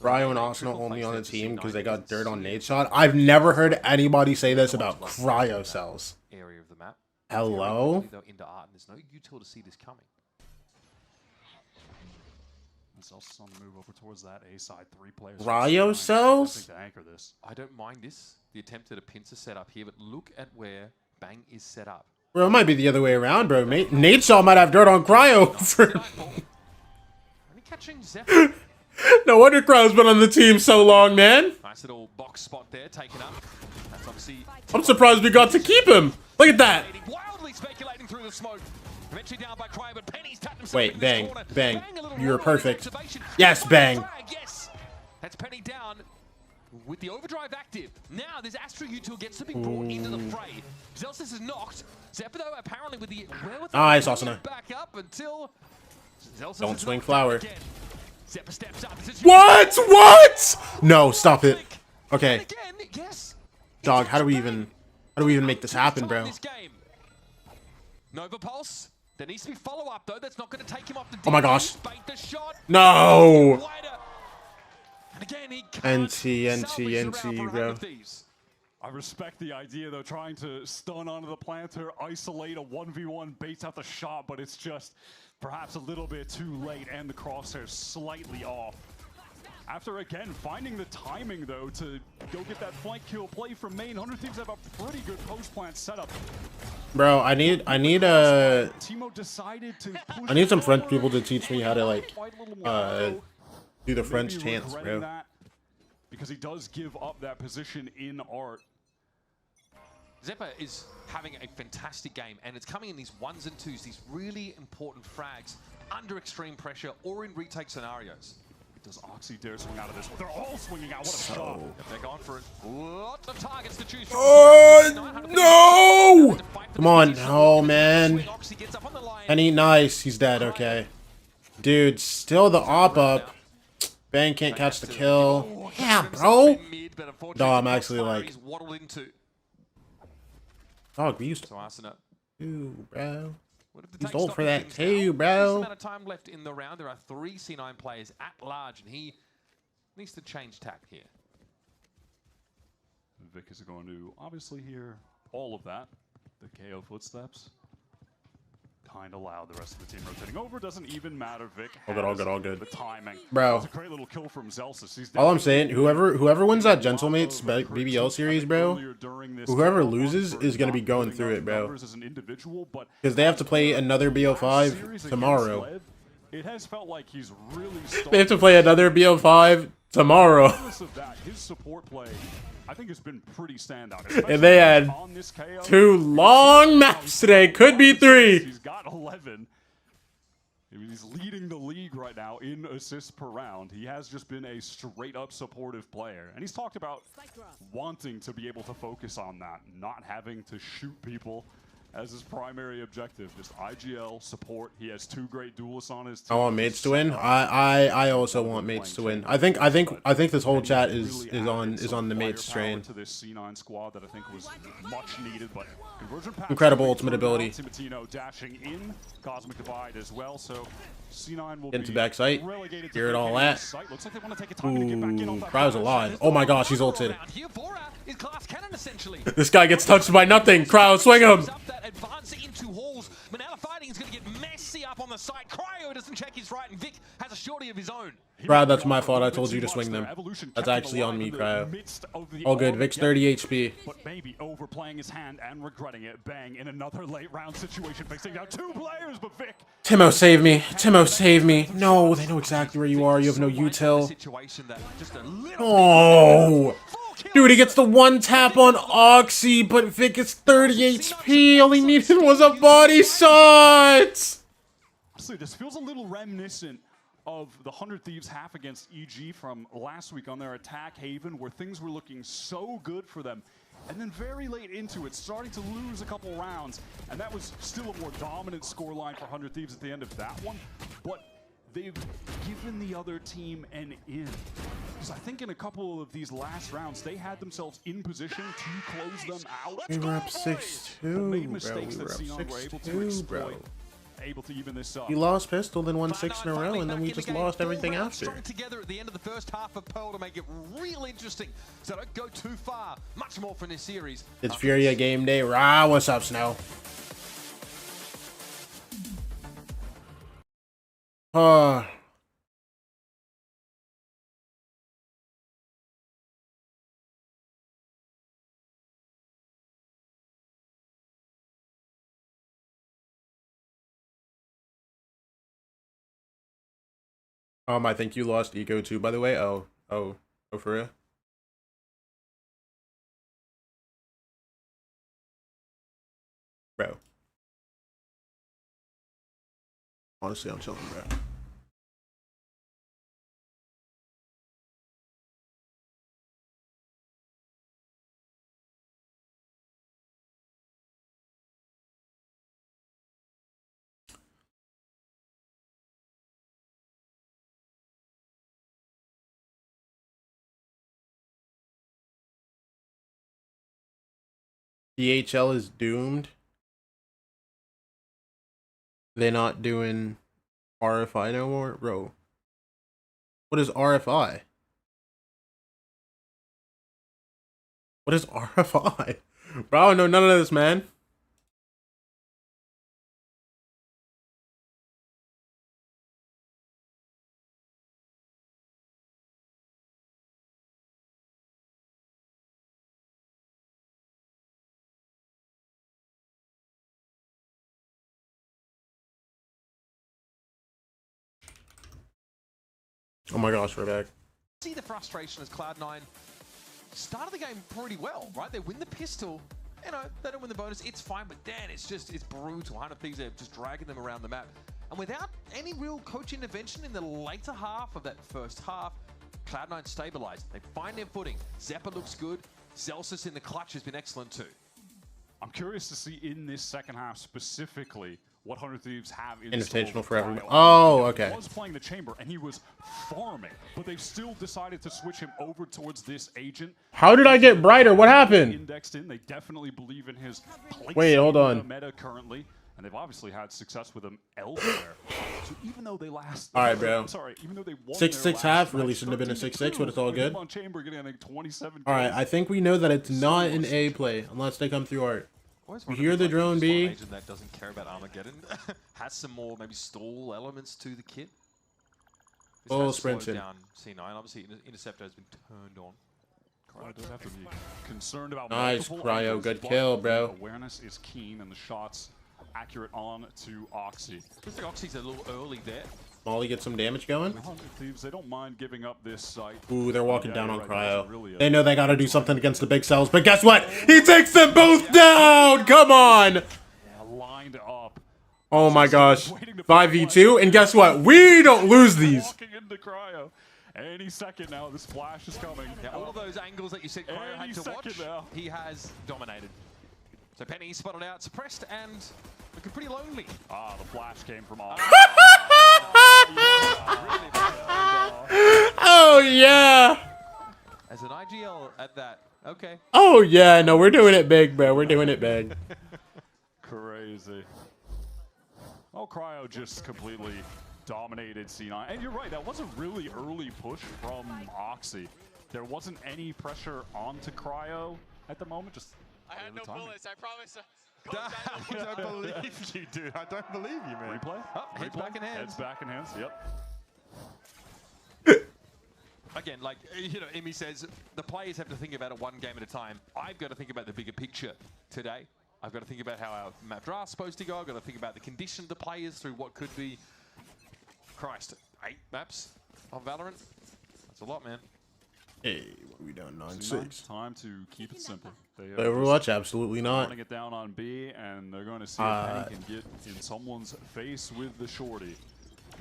Cryo and Arsenal only on the team because they got dirt on Nate shot. I've never heard anybody say this about Cryo cells. Area of the map. Hello? Into art, and there's no util to see this coming. It's also on the move over towards that A side. 3 players. Cryo cells? To anchor this. I don't mind this. The attempt at a pincer setup here, but look at where Bang is set up. Bro, it might be the other way around, bro. Nate shot might have dirt on Cryo. Only catching Zephyr. No wonder Cryo's been on the team so long, man. Nice little box spot there, taken up. That's obviously. I'm surprised we got to keep him. Look at that. Wildly speculating through the smoke. Eventually down by Cryo, but Penny's tapped himself. Wait, Bang, Bang. Bang, You're perfect. Yes, Bang. Yes. That's Penny down with the overdrive active. Now this Astro util gets to be brought into the fray. Zelsis is knocked. Zephyr though apparently with the Nice, Asuna. back up until Zelsis Don't is swing knocked flower. again. Zephyr steps up. What? What? No, stop it. Okay. Again, yes. Dog, how do we even make this happen, bro? Nova Pulse. There needs to be follow-up though. That's not going to take him off the Oh my gosh. Bait the shot. No. And again, he NT, bro. I respect the idea though, trying to stun onto the planter, isolate a 1v1, baits out the shot, but it's just perhaps a little bit too late and the crosshairs slightly off. After again finding the timing though to go get that flank kill play from main, 100 Thieves have a pretty good post plant setup. Bro, I need Timo decided to I need some French people to teach me how to like do the French chants, bro. Because he does give up that position in art. Zephyr is having a fantastic game, and it's coming in these 1s and 2s, these really important frags under extreme pressure or in retake scenarios. Does Oxy dare swing out of this? They're all swinging out. What a shot. They're going for it. Lots of targets to choose from. Oh, no! Come on. Oh, man. Penny, nice. He's dead. Okay. Dude, still the op up. Bang can't catch the kill. Yeah, bro. No, I'm actually like... Dog, we used to... Ooh, bro. He's old for that too, bro. Amount of time left in the round. There are 3 C9 players at large, and he needs to change tack here. Vic is going to obviously hear all of that. The KO footsteps. Kind of loud. The rest of the team rotating over. Doesn't even matter. Vic has all good. The timing. Bro. That's a great little kill from Zelsis. All I'm saying, whoever wins that Gentlemates BBL series, bro, whoever loses is going to be going through it, bro. Because they have to play another BO5 tomorrow. It has felt like he's really They have to play another BO5 tomorrow. His support play, I think, has been pretty standout. And they had 2 long maps today. Could be 3. He's got 11. He's leading the league right now in assists per round. He has just been a straight-up supportive player. And he's talked about wanting to be able to focus on that, not having to shoot people as his primary objective. Just IGL support. He has 2 great duelists on his team. I want mates to win. I also want mates to win. I think this whole chat is on the mates train. To this C9 squad that I think was much needed, but conversion pass incredible ultimate ability. Timatino dashing in, Cosmic Divide as well. So C9 will into be backside. Hear it all at. Looks like they want to take a time to get back in on that. Cryo's alive. Oh my gosh, he's ulted. Essentially. This guy gets touched by nothing. Cryo, swing him. Advance into halls. Manala fighting is going to get messy up on the side. Cryo doesn't check his right, and Vic has a shorty of his own. Cryo, that's my fault. I told you to swing them. That's actually on me, Cryo. All good. Vic's 30 HP. But maybe overplaying his hand and regretting it. Bang in another late round situation, facing down 2 players, but Vic. Timo, save me. Timo, save me. No, they know exactly where you are. You have no util. Oh. Dude, he gets the 1 tap on Oxy, but Vic is 30 HP. All he needed was a body shot. Honestly, this feels a little reminiscent of the 100 Thieves half against EG from last week on their attack haven, where things were looking so good for them. And then very late into it, starting to lose a couple rounds. And that was still a more dominant scoreline for 100 Thieves at the end of that one. But they've given the other team an in. Because I think in a couple of these last rounds, they had themselves in position to close them out. We were up 6-2, bro. We were up 6-2, bro. able to even this up. We lost pistol, then won 6 in a row, and then we just lost everything after. Strung together at the end of the first half of Pearl to make it real interesting. So don't go too far. Much more from this series. It's Furia game day. Rah, what's up, Snow? I think you lost Eco too, by the way. Oh, for real? Bro. Honestly, I'm chilling, bro. DHL is doomed. They're not doing RFI no more? Bro. What is RFI? What is RFI? Bro, I don't know none of this, man. Oh my gosh, we're back. See the frustration as Cloud9 started the game pretty well, right? They win the pistol, you know, they don't win the bonus, it's fine, but then it's brutal. 100 Thieves are just dragging them around the map. And without any real coach intervention in the later half of that first half, Cloud9 stabilized. They find their footing. Zeppa looks good. Celsius in the clutch has been excellent too. I'm curious to see in this second half specifically what 100 Thieves have in Invitational for everyone. Cryo. Oh, okay. He was playing the chamber and he was farming, but they've still decided to switch him over towards this agent. How did I get brighter? What happened? Indexed in. They definitely believe in his place. Wait, hold on. In the meta currently, and they've obviously had success with him elsewhere. So even though they last, all right, bro. Sorry, even though they won 6-6 half really shouldn't have been a 6-6, but it's all good. Chamber getting, I think, 27 all right, I think we know that it's not an A play unless they come through art. We hear the drone B. Agent that doesn't care about Armageddon has some more maybe stall elements to the kit. Oh, sprinting. Down C9. Obviously, Interceptor has been turned on. I don't have to be concerned about nice, multiple Cryo. angles, Good but kill, bro. Awareness is keen and the shots accurate on to Oxy. I think Oxy's a little early there. Molly gets some damage going. 100 Thieves, they don't mind giving up this site. Ooh, they're walking down on right, Cryo. really They know they gotta do something against the big cells, but guess what? He takes them both down! Come on! Yeah, lined up. Oh my gosh. 5v2, and guess what? We don't lose these. Walking into Cryo. Any second now, this flash is coming. Yeah, all of those angles that you said Cryo had to watch, he has dominated. So Penny spotted out, suppressed, and looking pretty lonely. Ah, the flash came from off. Oh yeah! As an IGL at that, okay. Oh yeah, no, we're doing it big, bro. We're doing it big. Crazy. Oh, Cryo just completely dominated C9. And you're right, that was a really early push from Oxy. There wasn't any pressure onto Cryo at the moment. Just I had no bullets, I promise. I don't believe you, dude. I don't believe you, man. Replay? Oh, heads back in hands. Heads back in hands, yep. Again, like, you know, Emmy says, the players have to think about it one game at a time. I've got to think about the bigger picture today. I've got to think about how our map draft's supposed to go. I've got to think about the condition of the players through what could be, Christ, 8 maps on Valorant. That's a lot, man. Hey, what are we doing? 9-6. Time to keep it simple. Overwatch? Absolutely not. Running it down on B, and they're going to see if Penny can get in someone's face with the shorty.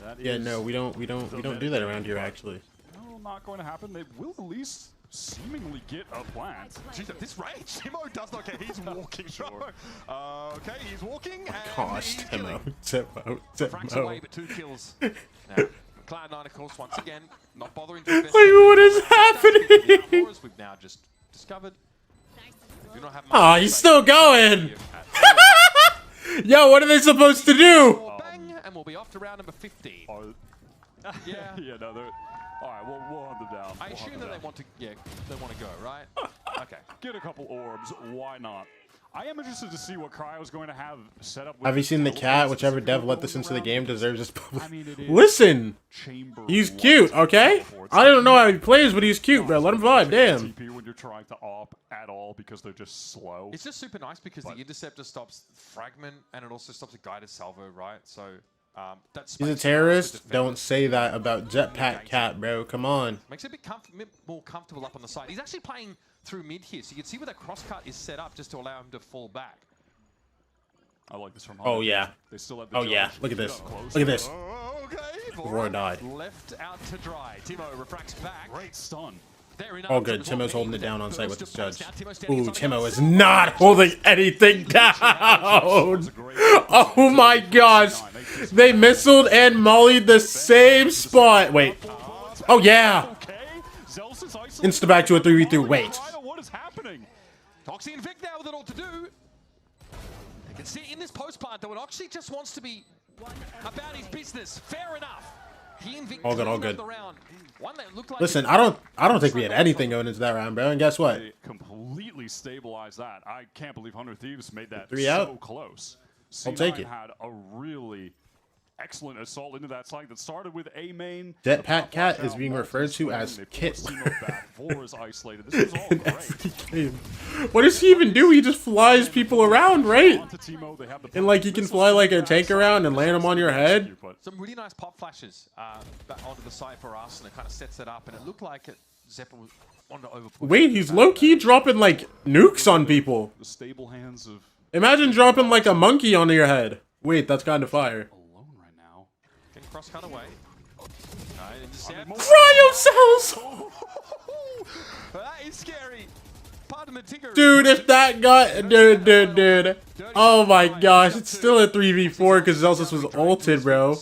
That yeah, is no, we don't do that around here, actually. No, not going to happen. They will at least seemingly get a plant. Jeez, at this range, Timo does not care. He's walking. Sure. Okay, he's walking. Gosh, Timo. Fracks away, but 2 kills. Now, Cloud9, of course, once again, not bothering to invest. Like, what is happening? We've now just discovered. We do not have oh, he's still going. Yo, what are they supposed to do? Oh be off to round number 15. Yeah. Yeah, no, they're... All right, we'll hunt them down. I assume that they want to go, right? Okay. Get a couple orbs. Why not? I am interested to see what Cryo's going to have set up. Have you seen the cat? Whichever dev let this into the game deserves this public. Listen, he's cute, okay? I don't know how he plays, but he's cute, bro. Let him vibe, damn. When you're trying to op at all because they're just slow. It's just super nice because the interceptor stops fragment and it also stops a guided salvo, right? So that's. He's a terrorist. Don't say that about Jetpack Cat, bro. Come on. Makes it a bit more comfortable up on the side. He's actually playing through mid here, so you can see where that crosscut is set up just to allow him to fall back. I like this from. Oh yeah. They still have the yeah. Look at this. Look at this. Okay. Roar died. Left out to dry. Timo refracts back. Great stun. All good. Timo's holding it down on site with his judge. Ooh, Timo is not holding anything down. Oh my gosh. They missiled and mollied the same spot. Wait. Oh yeah. Insta back to a 3v3. Wait. What is happening? Oxy and Vic now with it all to do. You can see in this post part though, it Oxy just wants to be about his business. Fair enough. He and Vic all good. The round. One that looked like listen, I don't think we had anything going into that round, bro. And guess what? They completely stabilized that. I can't believe 100 Thieves made that 3 so out. Close. I'll take it. Had a really excellent assault into that site that started with A main. Jetpack Cat is being referred to as Kit. What does he even do? He just flies people around, right? And like he can fly like a tank around and land them on your head. Some really nice pop flashes back onto the side for us, and it kind of sets it up, and it looked like Zeppa was on the overpush. Wait, he's low-key dropping like nukes on people. The stable hands of. Imagine dropping like a monkey onto your head. Wait, that's kind of fire. Cross cut away. Cryo cells! That is scary. Pardon the tinker. Dude, if that guy... Dude. Oh my gosh, it's still a 3v4 because Zelsus was ulted, bro.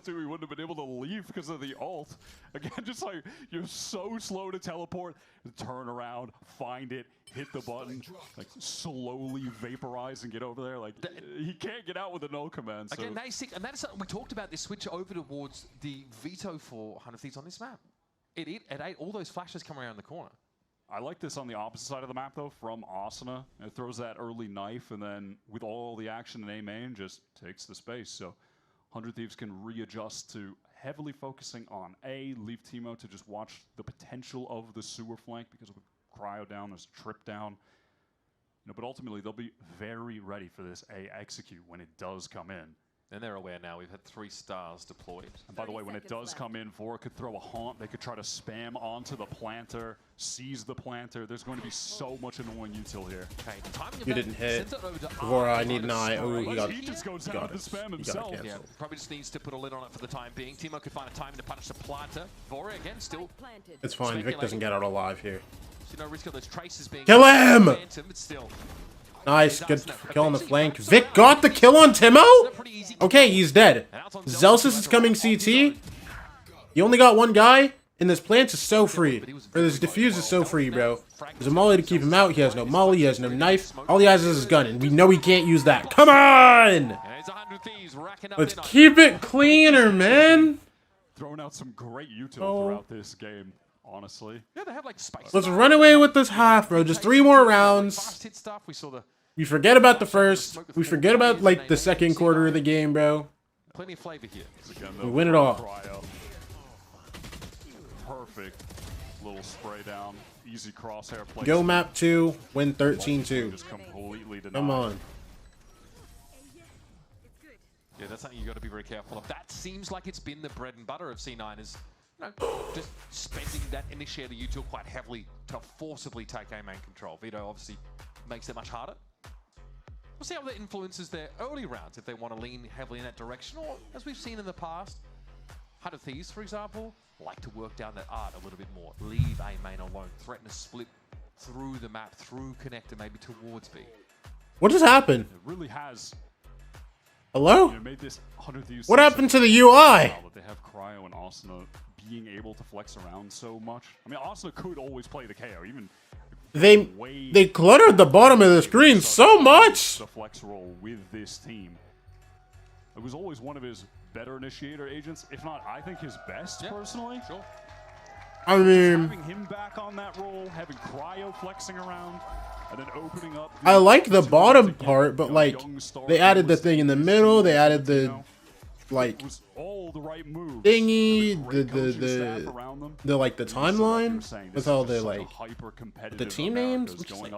We wouldn't have been able to leave because of the ult. Again, just like, you're so slow to teleport. Turn around, find it, hit the button, like slowly vaporize and get over there. Like he can't get out with a null command. So. Again, that is sick, and that is something we talked about. This switch over towards the veto for 100 Thieves on this map. It ate all those flashes come around the corner. I like this on the opposite side of the map though, from Asuna. It throws that early knife, and then with all the action in A main, just takes the space. So 100 Thieves can readjust to heavily focusing on A, leave Timo to just watch the potential of the sewer flank because of the cryo down, there's a trip down. You know, but ultimately they'll be very ready for this A execute when it does come in. And they're aware now. We've had 3 stars deployed. And by the way, when it does come in, Vora could throw a haunt. They could try to spam onto the planter, seize the planter. There's going to be so much annoying util here. Okay, you didn't hit. Vora, I need an eye. Oh, he just goes down to spam himself. Yeah, probably just needs to put a lid on it for the time being. Timo could find a time to punish the planter. Vora again still. It's fine. Vic doesn't get out alive here. So no risk of those traces being. Kill him! Phantom, but still. Nice, good kill on the flank. Vic got the kill on Timo? Okay, he's dead. Zelsus is coming CT. You only got one guy, and this plant is so free. Or this diffuse is so free, bro. There's a molly to keep him out. He has no molly, he has no knife. All he has is his gun, and we know he can't use that. Come on! Let's keep it cleaner, man. Throwing out some great util throughout this game. Honestly. Yeah, they have like spice. Let's run away with this half, bro. Just 3 more rounds. We forget about the first. We forget about like the second quarter of the game, bro. Plenty of flavor here. We win it all. Perfect little spray down. Easy crosshair play. Go map 2, win 13-2. Just completely denied. Come on. Yeah, that's something you got to be very careful of. That seems like it's been the bread and butter of C9 is just spending that initiator util quite heavily to forcibly take A main control. Vito obviously makes it much harder. We'll see how that influences their early rounds if they want to lean heavily in that direction, or as we've seen in the past, 100 Thieves, for example, like to work down that art a little bit more. Leave A main alone, threaten a split through the map, through connector, maybe towards B. What just happened? It really has. Hello? Made this 100 Thieves what happened to the UI? They have Cryo and Asuna being able to flex around so much. I mean, Asuna could always play the KO, even. They cluttered the bottom of the screen so much. The flex roll with this team. It was always one of his better initiator agents, if not, I think his best personally. Sure. I mean, having him back on that role, having Cryo flexing around, and then opening up. I like the bottom part, but like they added the thing in the middle. They added the like all the right moves. Thingy, the like the timeline with all the like the team names. Which is, like,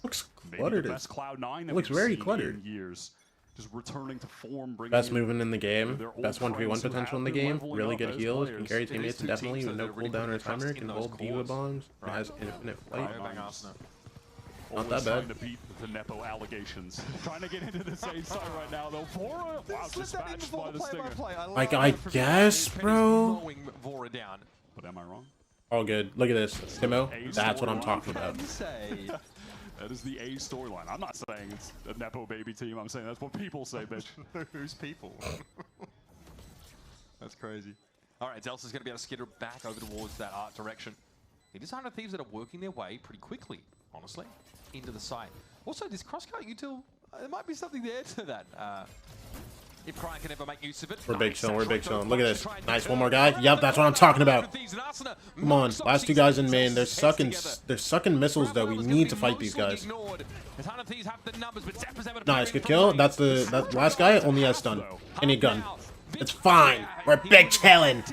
looks cluttered. It looks very cluttered. Just returning to form, best movement in the game, best 1v1 potential in the game, really good heals, can carry teammates indefinitely with no cooldown or timer, can hold diva bombs, has infinite flight. Not that bad. To beat the Nepo allegations. Trying to get into the same side right now, though. Vora, wow, dispatched by the Stinger. Like, I guess, bro. But am I wrong? All good. Look at this, Timo. That's what I'm talking about. That is the A storyline. I'm not saying it's a Nepo baby team. I'm saying that's what people say, bitch. Who's people? That's crazy. All right, Zelsa's going to be able to skitter back over towards that art direction. It is 100 Thieves that are working their way pretty quickly, honestly, into the site. Also, this crosscut util, there might be something there to that. If Cryo can ever make use of it. We're big chilling, we're big chilling. Look at this. Nice, one more guy. Yep, that's what I'm talking about. Come on, last two guys in main. They're sucking missiles though. We need to fight these guys. Nice, good kill. That's that last guy only has stun. Any gun. It's fine. We're big chilling.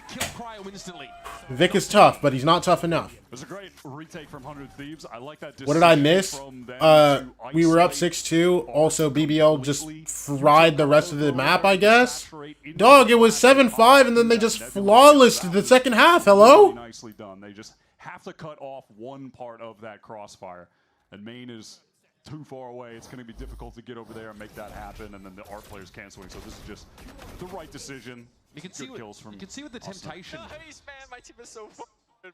Vic is tough, but he's not tough enough. It was a great retake from 100 Thieves. I like that. What did I miss? We were up 6-2. Also, BBL just fried the rest of the map, I guess. Dog, it was 7-5, and then they just flawlessed the second half. Hello? Nicely done. They just have to cut off one part of that crossfire, and main is too far away. It's going to be difficult to get over there and make that happen, and then the art players canceling. So this is just the right decision. You can see with the temptation. Nice, man. My team is so fun.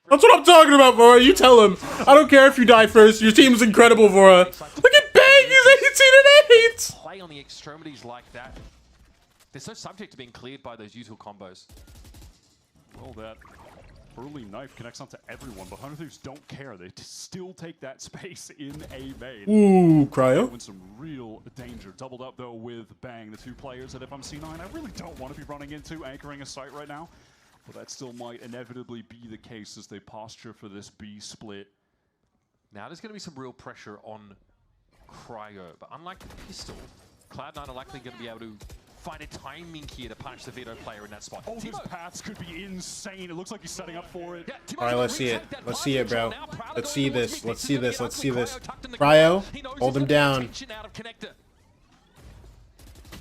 That's what I'm talking about, Vora. You tell him. I don't care if you die first. Your team's incredible, Vora. Look at Bang. He's 18-8. Play on the extremities like that. They're so subject to being cleared by those usual combos. Well, that early knife connects onto everyone, but 100 Thieves don't care. They still take that space in a main. Ooh, Cryo. In some real danger. Doubled up, though, with Bang, the two players that if I'm C9, I really don't want to be running into anchoring a site right now. But that still might inevitably be the case as they posture for this B split. Now there's going to be some real pressure on Cryo, but unlike the pistol, Cloud9 are likely going to be able to find a timing here to punish the Vito player in that spot. Oh, his paths could be insane. It looks like he's setting up for it. Yeah, all right, let's see it. Let's see it, bro. Let's see this. Let's see this. Let's see this. Cryo, hold him down.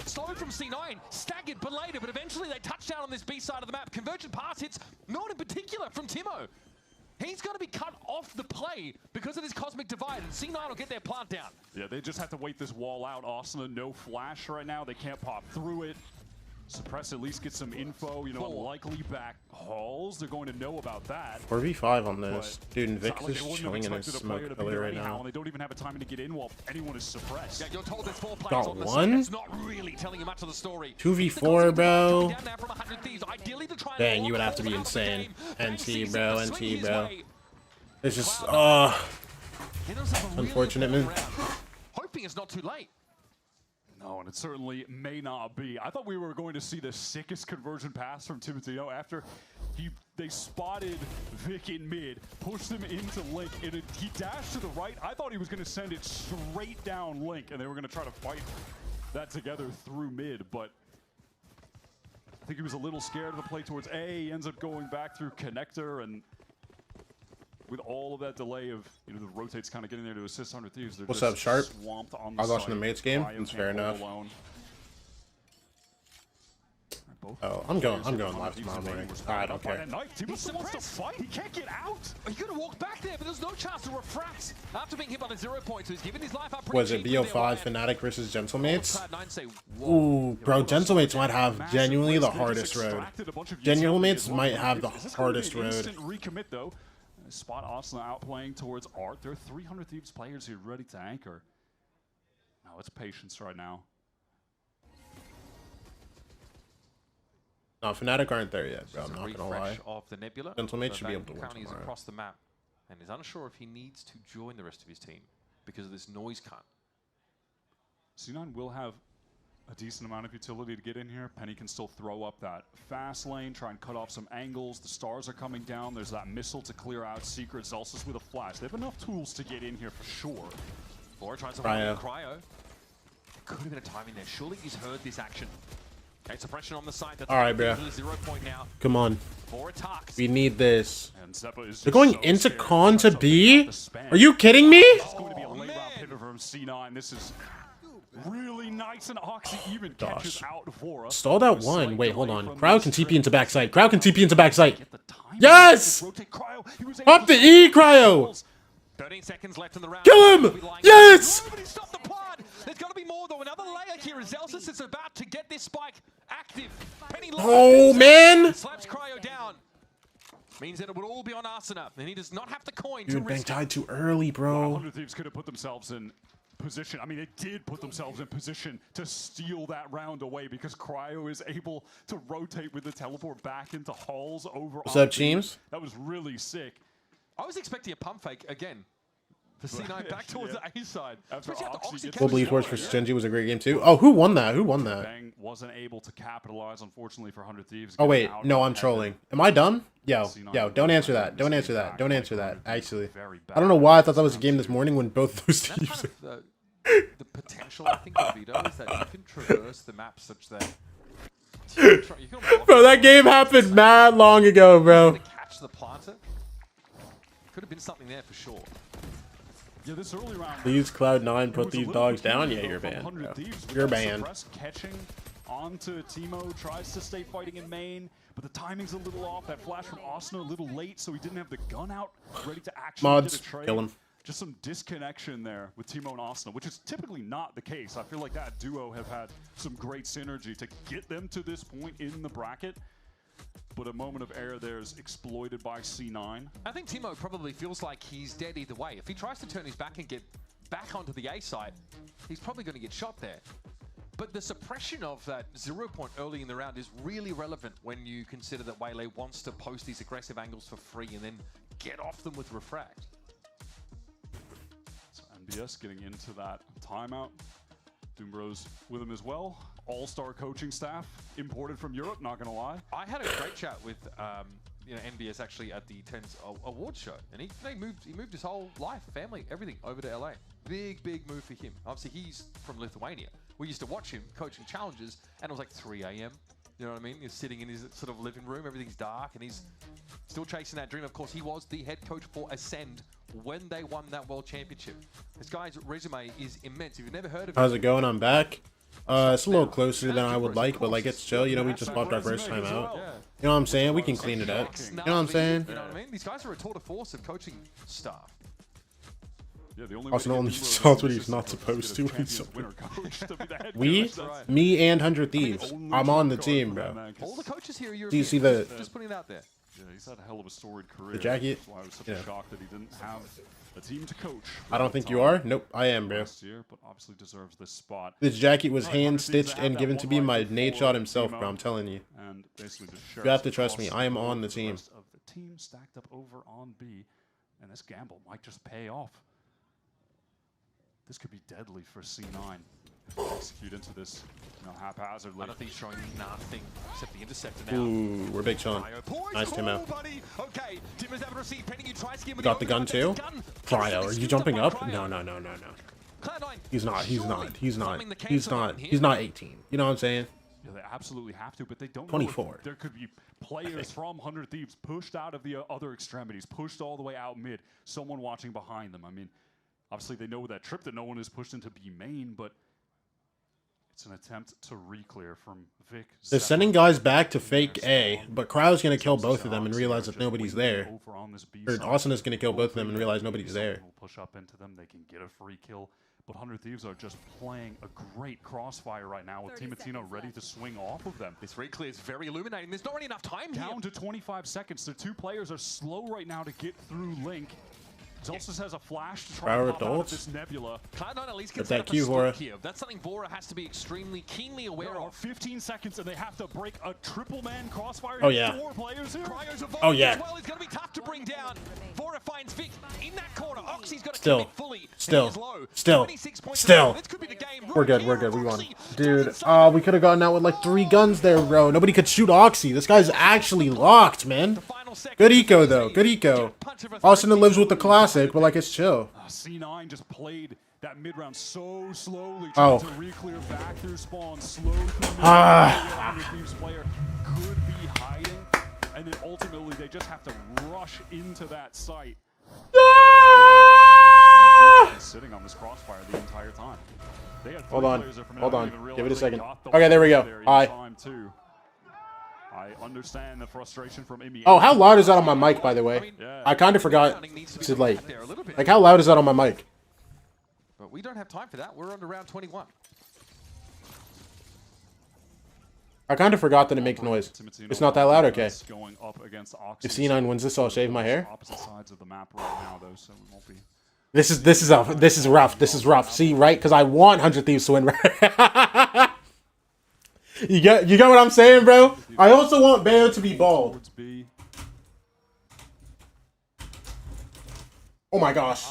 Slow from C9, staggered, belated, but eventually they touch down on this B side of the map. Convergent pass hits, not in particular from Timo. He's going to be cut off the play because of this cosmic divide, and C9 will get their plant down. Yeah, they just have to wait this wall out. Austin, no flash right now. They can't pop through it. Suppress, at least get some info, you know, likely back hauls. They're going to know about that. 4v5 on this. Dude, and Vic is chilling in his smoke color right now. And they don't even have a time to get in while anyone is suppressed. Yeah, you're told there's 4 players got on the one? side. It's not really telling you much of the story. 2v4, bro. Dang, you would have to be insane. NT, bro. NT, bro. It's just, unfortunate, man. Hoping it's not too late. No, and it certainly may not be. I thought we were going to see the sickest conversion pass from Timoteo after they spotted Vic in mid, pushed him into Link, and he dashed to the right. I thought he was going to send it straight down Link, and they were going to try to fight that together through mid, but I think he was a little scared of the play towards A. He ends up going back through connector, and with all of that delay of, you know, the rotates kind of getting there to assist 100 Thieves. They're What's just up, Sharp? Swamped on I was watching the mates game. It's fair enough. Oh, I'm going live tomorrow morning. I don't care. He's wants to fight. He can't get out. He could have walked back there, but there's no chance to refract after being hit by the 0 point. So he's given his life up. Was it BO5 Fnatic versus Gentlemates? Ooh, bro, Gentlemates might have genuinely the hardest road. Gentlemates might have the hardest road. Recommit though. Spot Austin outplaying towards Art. There are 300 Thieves players here ready to anchor. No, it's patience right now. No, Fnatic aren't there yet, bro. I'm not gonna lie. Of the Nebula. Gentlemate should be able to win currently is tomorrow. across the map and is unsure if he needs to join the rest of his team because of this noise cut. C9 will have a decent amount of utility to get in here. Penny can still throw up that fast lane, try and cut off some angles. The stars are coming down. There's that missile to clear out Secret. Zelsus with a flash. They have enough tools to get in here for sure. Bora tries to find Cryo. Could have been a timing there. Surely he's heard this action. Okay, suppression on the side. That's all right, bro. 0 point now. Come on. Bora talks. We need this. And Zeppa is They're going so into scared. con to B? Are you kidding me? It's going to be a late round pivot from C9. This is really nice, and Oxy even catches out Vora. Stalled out one. Wait, hold on. Crowd can TP into backside. Crowd can TP into backside. Yes! Pop the E, Cryo! 13 seconds left in the round. Kill him! Yes! Nobody stop the pod. There's got to be more though. Another layer here as Zelsus is about to get this spike active. Penny Oh, man! Slaps Cryo down. Means that it would all be on Arsena, and he does not have the coin Dude, to Bang risk tied too early, bro. 100 Thieves could have put themselves in position. I mean, they did put themselves in position to steal that round away because Cryo is able to rotate with the teleport back into halls over. What's up, teams? That was really sick. I was expecting a pump fake again. The C9 back towards the A side. Full Bleed Force versus Genji was a great game too. Oh, who won that? Who won that? Bang wasn't able to capitalize, unfortunately, for 100 Thieves. Oh wait, no, I'm trolling. Am I dumb? Yo, don't answer that. Don't answer that. Don't answer that. Actually, I don't know why I thought that was a game this morning when both those teams. The potential, I think, of Vito is that you can traverse the map such that. Bro, that game happened mad long ago, bro. Catch the planter. Could have been something there for sure. Yeah, this early round. Please, Cloud9, put these dogs down. Yeah, you're banned. You're banned. Catching onto Timo, tries to stay fighting in main, but the timing's a little off. That flash from Osno a little late, so he didn't have the gun out ready to actually Mods, get a trade. kill him. Just some disconnection there with Timo and Osno, which is typically not the case. I feel like that duo have had some great synergy to get them to this point in the bracket. But a moment of error there is exploited by C9. I think Timo probably feels like he's dead either way. If he tries to turn his back and get back onto the A side, he's probably going to get shot there. But the suppression of that 0 point early in the round is really relevant when you consider that Waylay wants to post these aggressive angles for free and then get off them with Refract. So NBS getting into that timeout. Doombros with him as well. All-star coaching staff, imported from Europe, not gonna lie. I had a great chat with NBS actually at the TENS awards show, and he moved his whole life, family, everything over to LA. Big move for him. Obviously, he's from Lithuania. We used to watch him coaching challenges, and it was like 3 a.m. You know what I mean? He's sitting in his sort of living room, everything's dark, and he's still chasing that dream. Of course, he was the head coach for Ascend when they won that world championship. This guy's resume is immense. If you've never heard of him. How's it going? I'm back. It's a little closer than I would like, but like it's chill. You know, we just popped our first time out. You know what I'm saying? We can clean it up. You know what I'm saying? You know what I mean? These guys are a tour de force of coaching staff. Yeah, the only also, no one tells what he's not supposed to. Me and 100 Thieves. I'm on the team, bro. All the coaches here are Do you see the? Just putting it out there. Yeah, he's had a hell of a storied career. The jacket. That's why I was such shocked that he didn't have a team to coach. I don't think you are. Nope, I am, bro. Year, but obviously deserves this spot. This jacket was hand stitched and given to me by Nate Shot himself, bro. I'm telling you. And basically just you have to trust me. I am on the team. Of the team stacked up over on B, and this gamble might just pay off. This could be deadly for C9. Execute into this, haphazardly. I don't think he's showing nothing except the interceptor now. Ooh, we're big Sean. Nice Timo. Okay, Timo's able to receive. Penny, you try scheme with got the gun too? Cryo, are you jumping up? No. Cloud9. He's not 18. You know what I'm saying? Yeah, they absolutely have to, but they don't 24. know if there could be players from 100 Thieves pushed out of the other extremities, pushed all the way out mid, someone watching behind them. I mean, obviously they know that trip that no one is pushed into B main, but it's an attempt to re-clear from Vic. They're sending guys back to fake A, but Cryo's going to kill both of them and realize that nobody's there. Or Austin is going to kill both of them and realize nobody's there. Push up into them, they can get a free kill. But 100 Thieves are just playing a great crossfire right now with Timatino ready to swing off of them. This re-clear is very illuminating. There's not really enough time here. Down to 25 seconds. The two players are slow right now to get through Link. Zelsus has a flash to try to pop out of this nebula. Cloud9 at least can set up a split here. That's something Vora has to be extremely keenly aware of. 15 seconds and they have to break a triple man crossfire. Oh yeah. 4 players here. Oh yeah. As well, it's going to be tough to bring down. Vora finds Vic in that corner. Oxy's got to still. commit fully. Still. Low. Still. 26 points. Still. This could be the game. We're good. We're good. We won. Dude, we could have gotten out with like 3 guns there, bro. Nobody could shoot Oxy. This guy's actually locked, man. Good eco, though. Good eco. Austin lives with the classic, but like, it's chill. C9 just played that mid-round so slowly, Oh. trying to re-clear back through spawn, slow through Thieves player could be hiding, and then ultimately they just have to rush into that site. Sitting on this crossfire the entire time. They had Hold on. players that from Hold now on. even Give it a realized they second. got the Okay, there we ball go. there in Hi. time, too. I understand the frustration from Emmy. Oh, how loud is that on my mic, by the way? I kind of forgot to, like how loud is that on my mic? But we don't have time for that. We're on to round 21. I kind of forgot that it makes noise. It's not that loud, okay. Going up against If C9 wins this, I'll shave my hair. Opposite sides of the map right now, though, so it won't be. This is rough. This is rough. See, right? Because I want 100 Thieves to win. Right? you get what I'm saying, bro? I also want Bayo to be bald. Oh my gosh.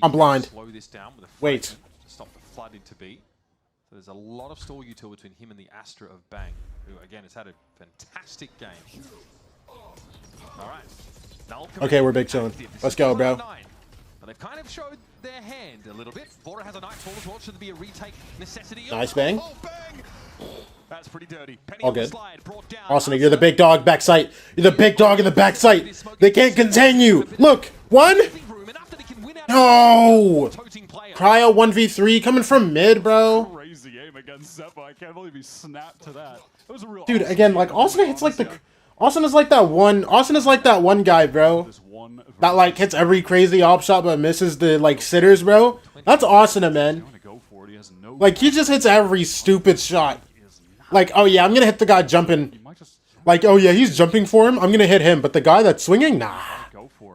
I'm blind. Slow this down with a Wait. to stop the flood into B. So there's a lot of stall util between him and the Astra of Bang, who again has had a fantastic game. All right. Okay, we're big chilling. Let's go, bro. But they've kind of showed their hand a little bit. Vora has a nice fall as well. Should there be a retake necessity? Nice bang. Oh, bang! That's pretty dirty. Penny All on the good. slide, brought down. Austin, you're the big dog back sight. You're the big dog in the back sight. They can't contain you. Look, 1. No! Cryo 1v3 coming from mid, bro. Crazy aim against Zeppa. I can't believe he snapped to that. It was a real Dude, again, like Austin hits like the Austin is like that one guy, bro. That like hits every crazy op shot but misses the like sitters, bro. That's Austin, man. Like he just hits every stupid shot. Like, oh yeah, I'm gonna hit the guy jumping. Like, oh yeah, he's jumping for him. I'm gonna hit him, but the guy that's swinging, nah.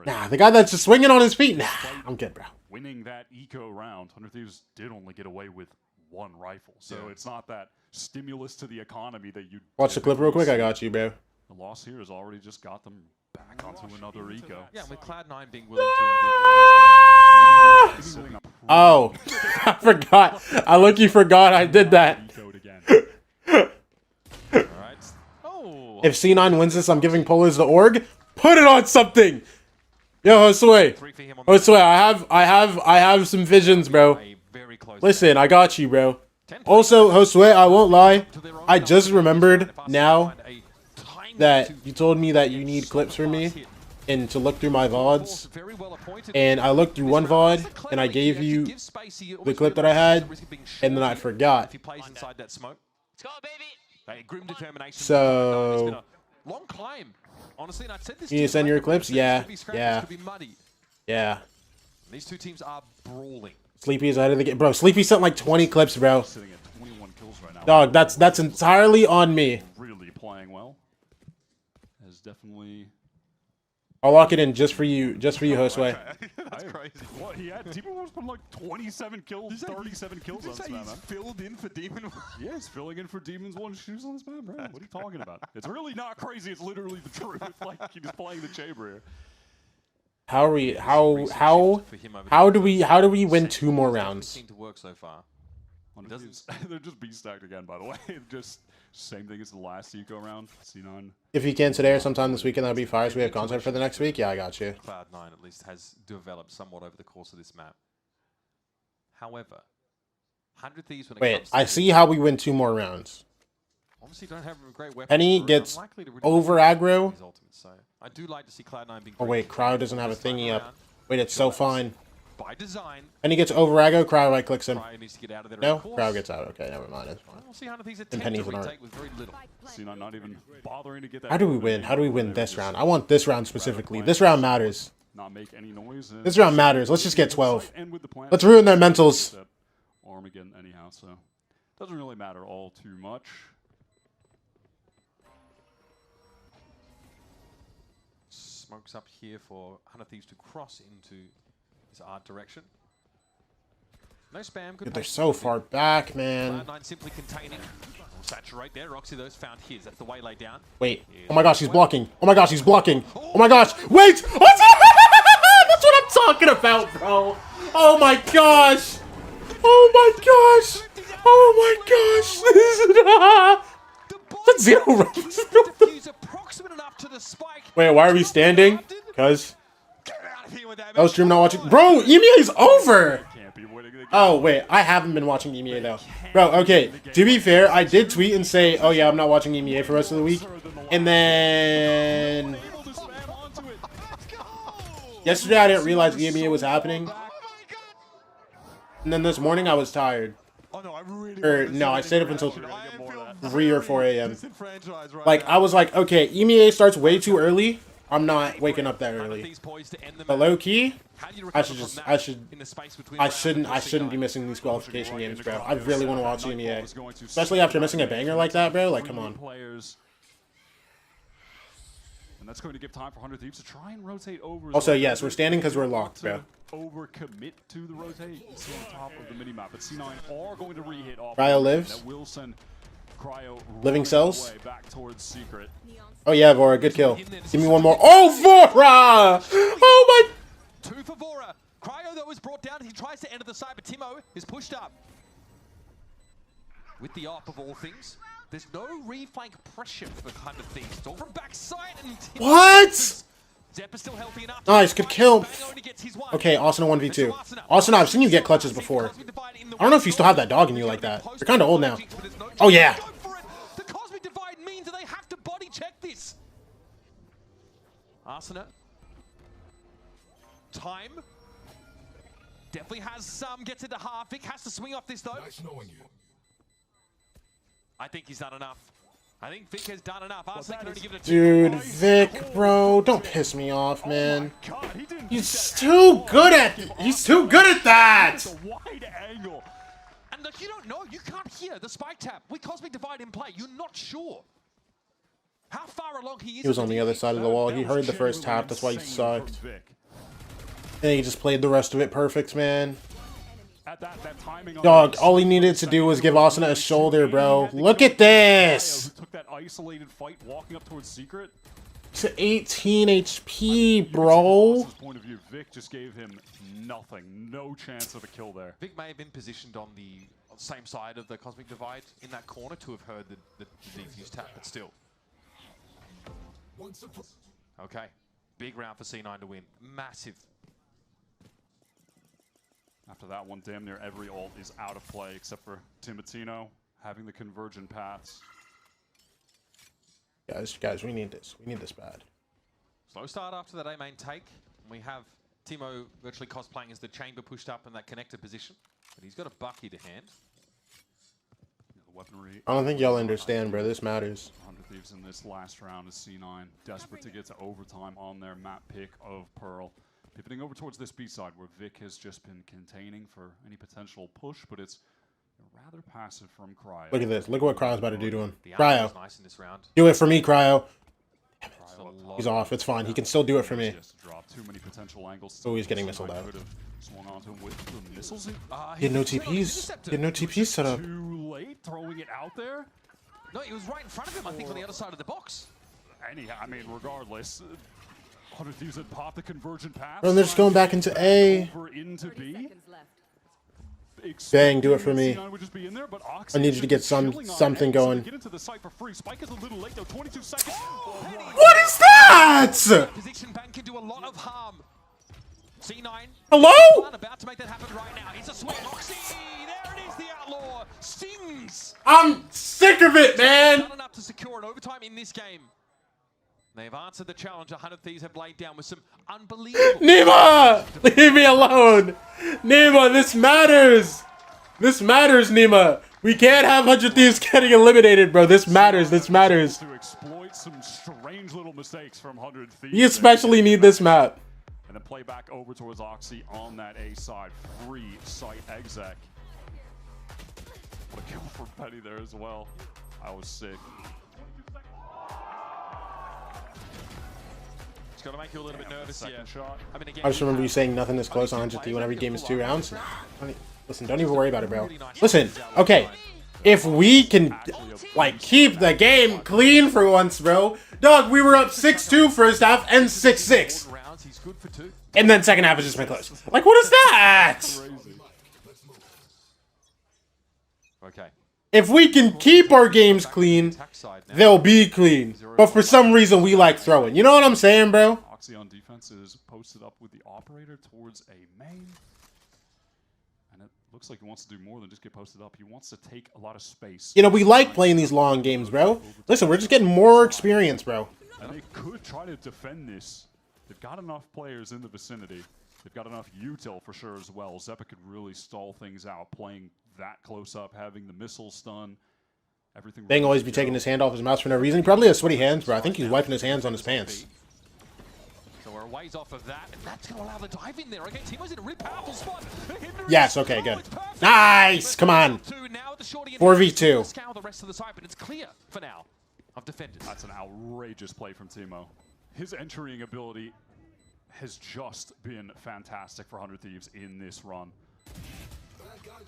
Nah, the guy that's just swinging on his feet, nah. I'm good, bro. Winning that eco round, 100 Thieves did only get away with 1 rifle, so it's not that stimulus to the economy that you. Watch the clip real quick. I got you, bro. The loss here has already just got them back onto another eco. Yeah, with Cloud9 being willing to Oh, I forgot. I look, you forgot I did that. If C9 wins this, I'm giving Polars the org. Put it on something. Yo, Josue, I have some visions, bro. Listen, I got you, bro. Also, Josue, I won't lie. I just remembered now that you told me that you need clips from me and to look through my VODs. And I looked through one VOD and I gave you the clip that I had and then I forgot. So, long climb. Honestly, and I said this you need to send your clips? Yeah, yeah, yeah. These two teams are brawling. Sleepy is ahead of the game. Bro, Sleepy sent like 20 clips, bro. Dog, that's entirely on me. Really playing well. Has definitely. I'll lock it in just for you, Josue. That's crazy. What he had? Demon was putting like 27 kills, 37 kills on this map. He's filled in for Demon. Yeah, he's filling in for Demons 1 shoes on this map, bro. What are you talking about? It's really not crazy. It's literally the truth. Like he's playing the chamber here. How are we? How do we win 2 more rounds? Seem to work so far. They're just beast stacked again, by the way. Just same thing as the last eco round. C9. If you can today or sometime this weekend, that'd be fire. So we have content for the next week. Yeah, I got you. Cloud9 at least has developed somewhat over the course of this map. However, 100 Thieves when it Wait, comes to I see how we win 2 more rounds. Obviously, don't have a great weapon. Penny gets over aggro. So I do like to see Cloud9 being. Oh wait, Cryo doesn't have a thingy up. Wait, it's so fine. By design. Penny gets over aggro. Cryo right clicks him. Cryo needs to get out of there. No, Cryo gets out. Okay, never mind. It's fine. We'll see how these And Penny's an art. with very little. C9 not even bothering to get that. How do we win? How do we win this round? I want this round specifically. This round matters. Not make any noise. This round matters. Let's just get 12. Let's ruin their mentals. Armageddon anyhow, so doesn't really matter all too much. Smokes up here for 100 Thieves to cross into his art direction. No spam. Dude, they're so far back, man. Cloud9 simply containing. We'll saturate there. Roxy, those found his. That's the way laid down. Wait. Oh my gosh, he's blocking. Oh my gosh, he's blocking. Oh my gosh. Wait. That's what I'm talking about, bro. Oh my gosh. Oh my gosh. Oh my gosh! That's 0 rounds. Wait, why are we standing? Because I was streaming, not watching. Bro, EMEA's over. Oh wait, I haven't been watching EMEA though, bro. Okay, to be fair, I did tweet and say, "Oh yeah, I'm not watching EMEA for the rest of the week," and then yesterday I didn't realize EMEA was happening, and then this morning I was tired. Or no, I stayed up until 3 or 4 a.m. Like I was like, okay, EMEA starts way too early. I'm not waking up that early. But low key, I shouldn't be missing these qualification games, bro. I really want to watch EMEA, especially after missing a banger like that, bro. Like, come on. And that's going to give time for 100 Thieves to try and rotate over. Also, yes, we're standing because we're locked, bro. Overcommit to the rotate. You see on top of the mini map, but C9 are going to re-hit off. Cryo lives. That will send Cryo living cells. Back towards Secret. Oh yeah, Vora, good kill. Give me one more. Oh, Vora! Oh my. 2 for Vora. Cryo though is brought down. He tries to enter the side, but Timo is pushed up. With the ARP of all things, there's no reflank pressure for the 100 Thieves. It's all from backside and what? Zepp is still healthy enough. Nice, good kill. Okay, Austin 1v2. Austin, I've seen you get clutches before. I don't know if you still have that dog in you like that. You're kind of old now. Oh yeah. The Cosmic Divide means that they have to body check this. Arsena. Time. Definitely has some. Gets into half. Vic has to swing off this though. Nice knowing you. I think he's done enough. I think Vic has done enough. Arsena can only give it a 2. Dude, Vic, bro, don't piss me off, man. He's too good at that. Wide angle. And look, you don't know. You can't hear the spike tap with Cosmic Divide in play. You're not sure how far along he is. He was on the other side of the wall. He heard the first tap. That's why he sucked. And he just played the rest of it perfect, man. Dog, all he needed to do was give Austin a shoulder, bro. Look at this. Took that isolated fight, walking up towards Secret. It's 18 HP, bro. Point of view, Vic just gave him nothing. No chance of a kill there. Vic may have been positioned on the same side of the Cosmic Divide in that corner to have heard the defuse tap, but still. Okay, big round for C9 to win. Massive. After that one, damn near every ult is out of play except for Timotino having the convergent paths. Guys, we need this. We need this bad. Slow start after that A main take. We have Timo virtually cosplaying as the chamber pushed up in that connector position. But he's got a Bucky to hand. The weaponry. I don't think y'all understand, bro. This matters. 100 Thieves in this last round is C9. Desperate to get to overtime on their map pick of Pearl. Pivoting over towards this B side where Vic has just been containing for any potential push, but it's rather passive from Cryo. Look at this. Look at what Cryo's about to do to him. The Cryo. Nice in this round. Do it for me, Cryo. He's off. It's fine. He can still do it for me. Too many potential angles. Oh, he's getting missiled out. Swung onto him with the missiles. He had no TPs. He had no TPs set up. Too late, throwing it out there. No, he was right in front of him, I think, on the other side of the box. Anyhow, I mean, regardless, 100 Thieves had popped the convergent path. Bro, they're just going back into A. Over into B. Bang, do it for me. I need you to get something going. Get into the site for free. Spike is a little late though. 22 seconds. What is that? Position bank can do a lot of harm. C9. Hello? About to make that happen right now. He's a swing. Oxy. There it is. The outlaw stings. I'm sick of it, man. Not enough to secure an overtime in this game. They've answered the challenge 100 Thieves have laid down with some unbelievable... Nima! Leave me alone! Nima, this matters! This matters, Nima! We can't have 100 Thieves getting eliminated, bro. This matters, this matters. To exploit some strange little mistakes from 100 Thieves. You especially need this map. And then play back over towards Oxy on that A side. Free site exec. What a kill for Petty there as well. I was sick. It's going to make you a little bit nervous, yeah. I mean, I just remember you saying nothing this close on 100 when every game is 2 rounds. Listen, don't even worry about it, bro. Listen, okay. If we can, like, keep the game clean for once, bro. Dog, we were up 6-2 first half and 6-6. And then second half has just been close. Like, what is that? Okay. If we can keep our games clean, they'll be clean. But for some reason, we like throwing. You know what I'm saying, bro? Oxy on defense is posted up with the operator towards a main. And it looks like he wants to do more than just get posted up. He wants to take a lot of space. You know, we like playing these long games, bro. Listen, we're just getting more experience, bro. And they could try to defend this. They've got enough players in the vicinity. They've got enough util for sure as well. Zeppa could really stall things out, playing that close up, having the missile stun. Everything. Bang always be taking his hand off his mouse for no reason. He probably has sweaty hands, bro. I think he's wiping his hands on his pants. So we're a ways off of that, and that's going to allow the dive in there. Okay, Timo's in a really powerful spot. Yes, okay, good. Nice! Come on. 4v2. Scour the rest of the side, but it's clear for now of defenders. That's an outrageous play from Timo. His entering ability has just been fantastic for 100 Thieves in this run.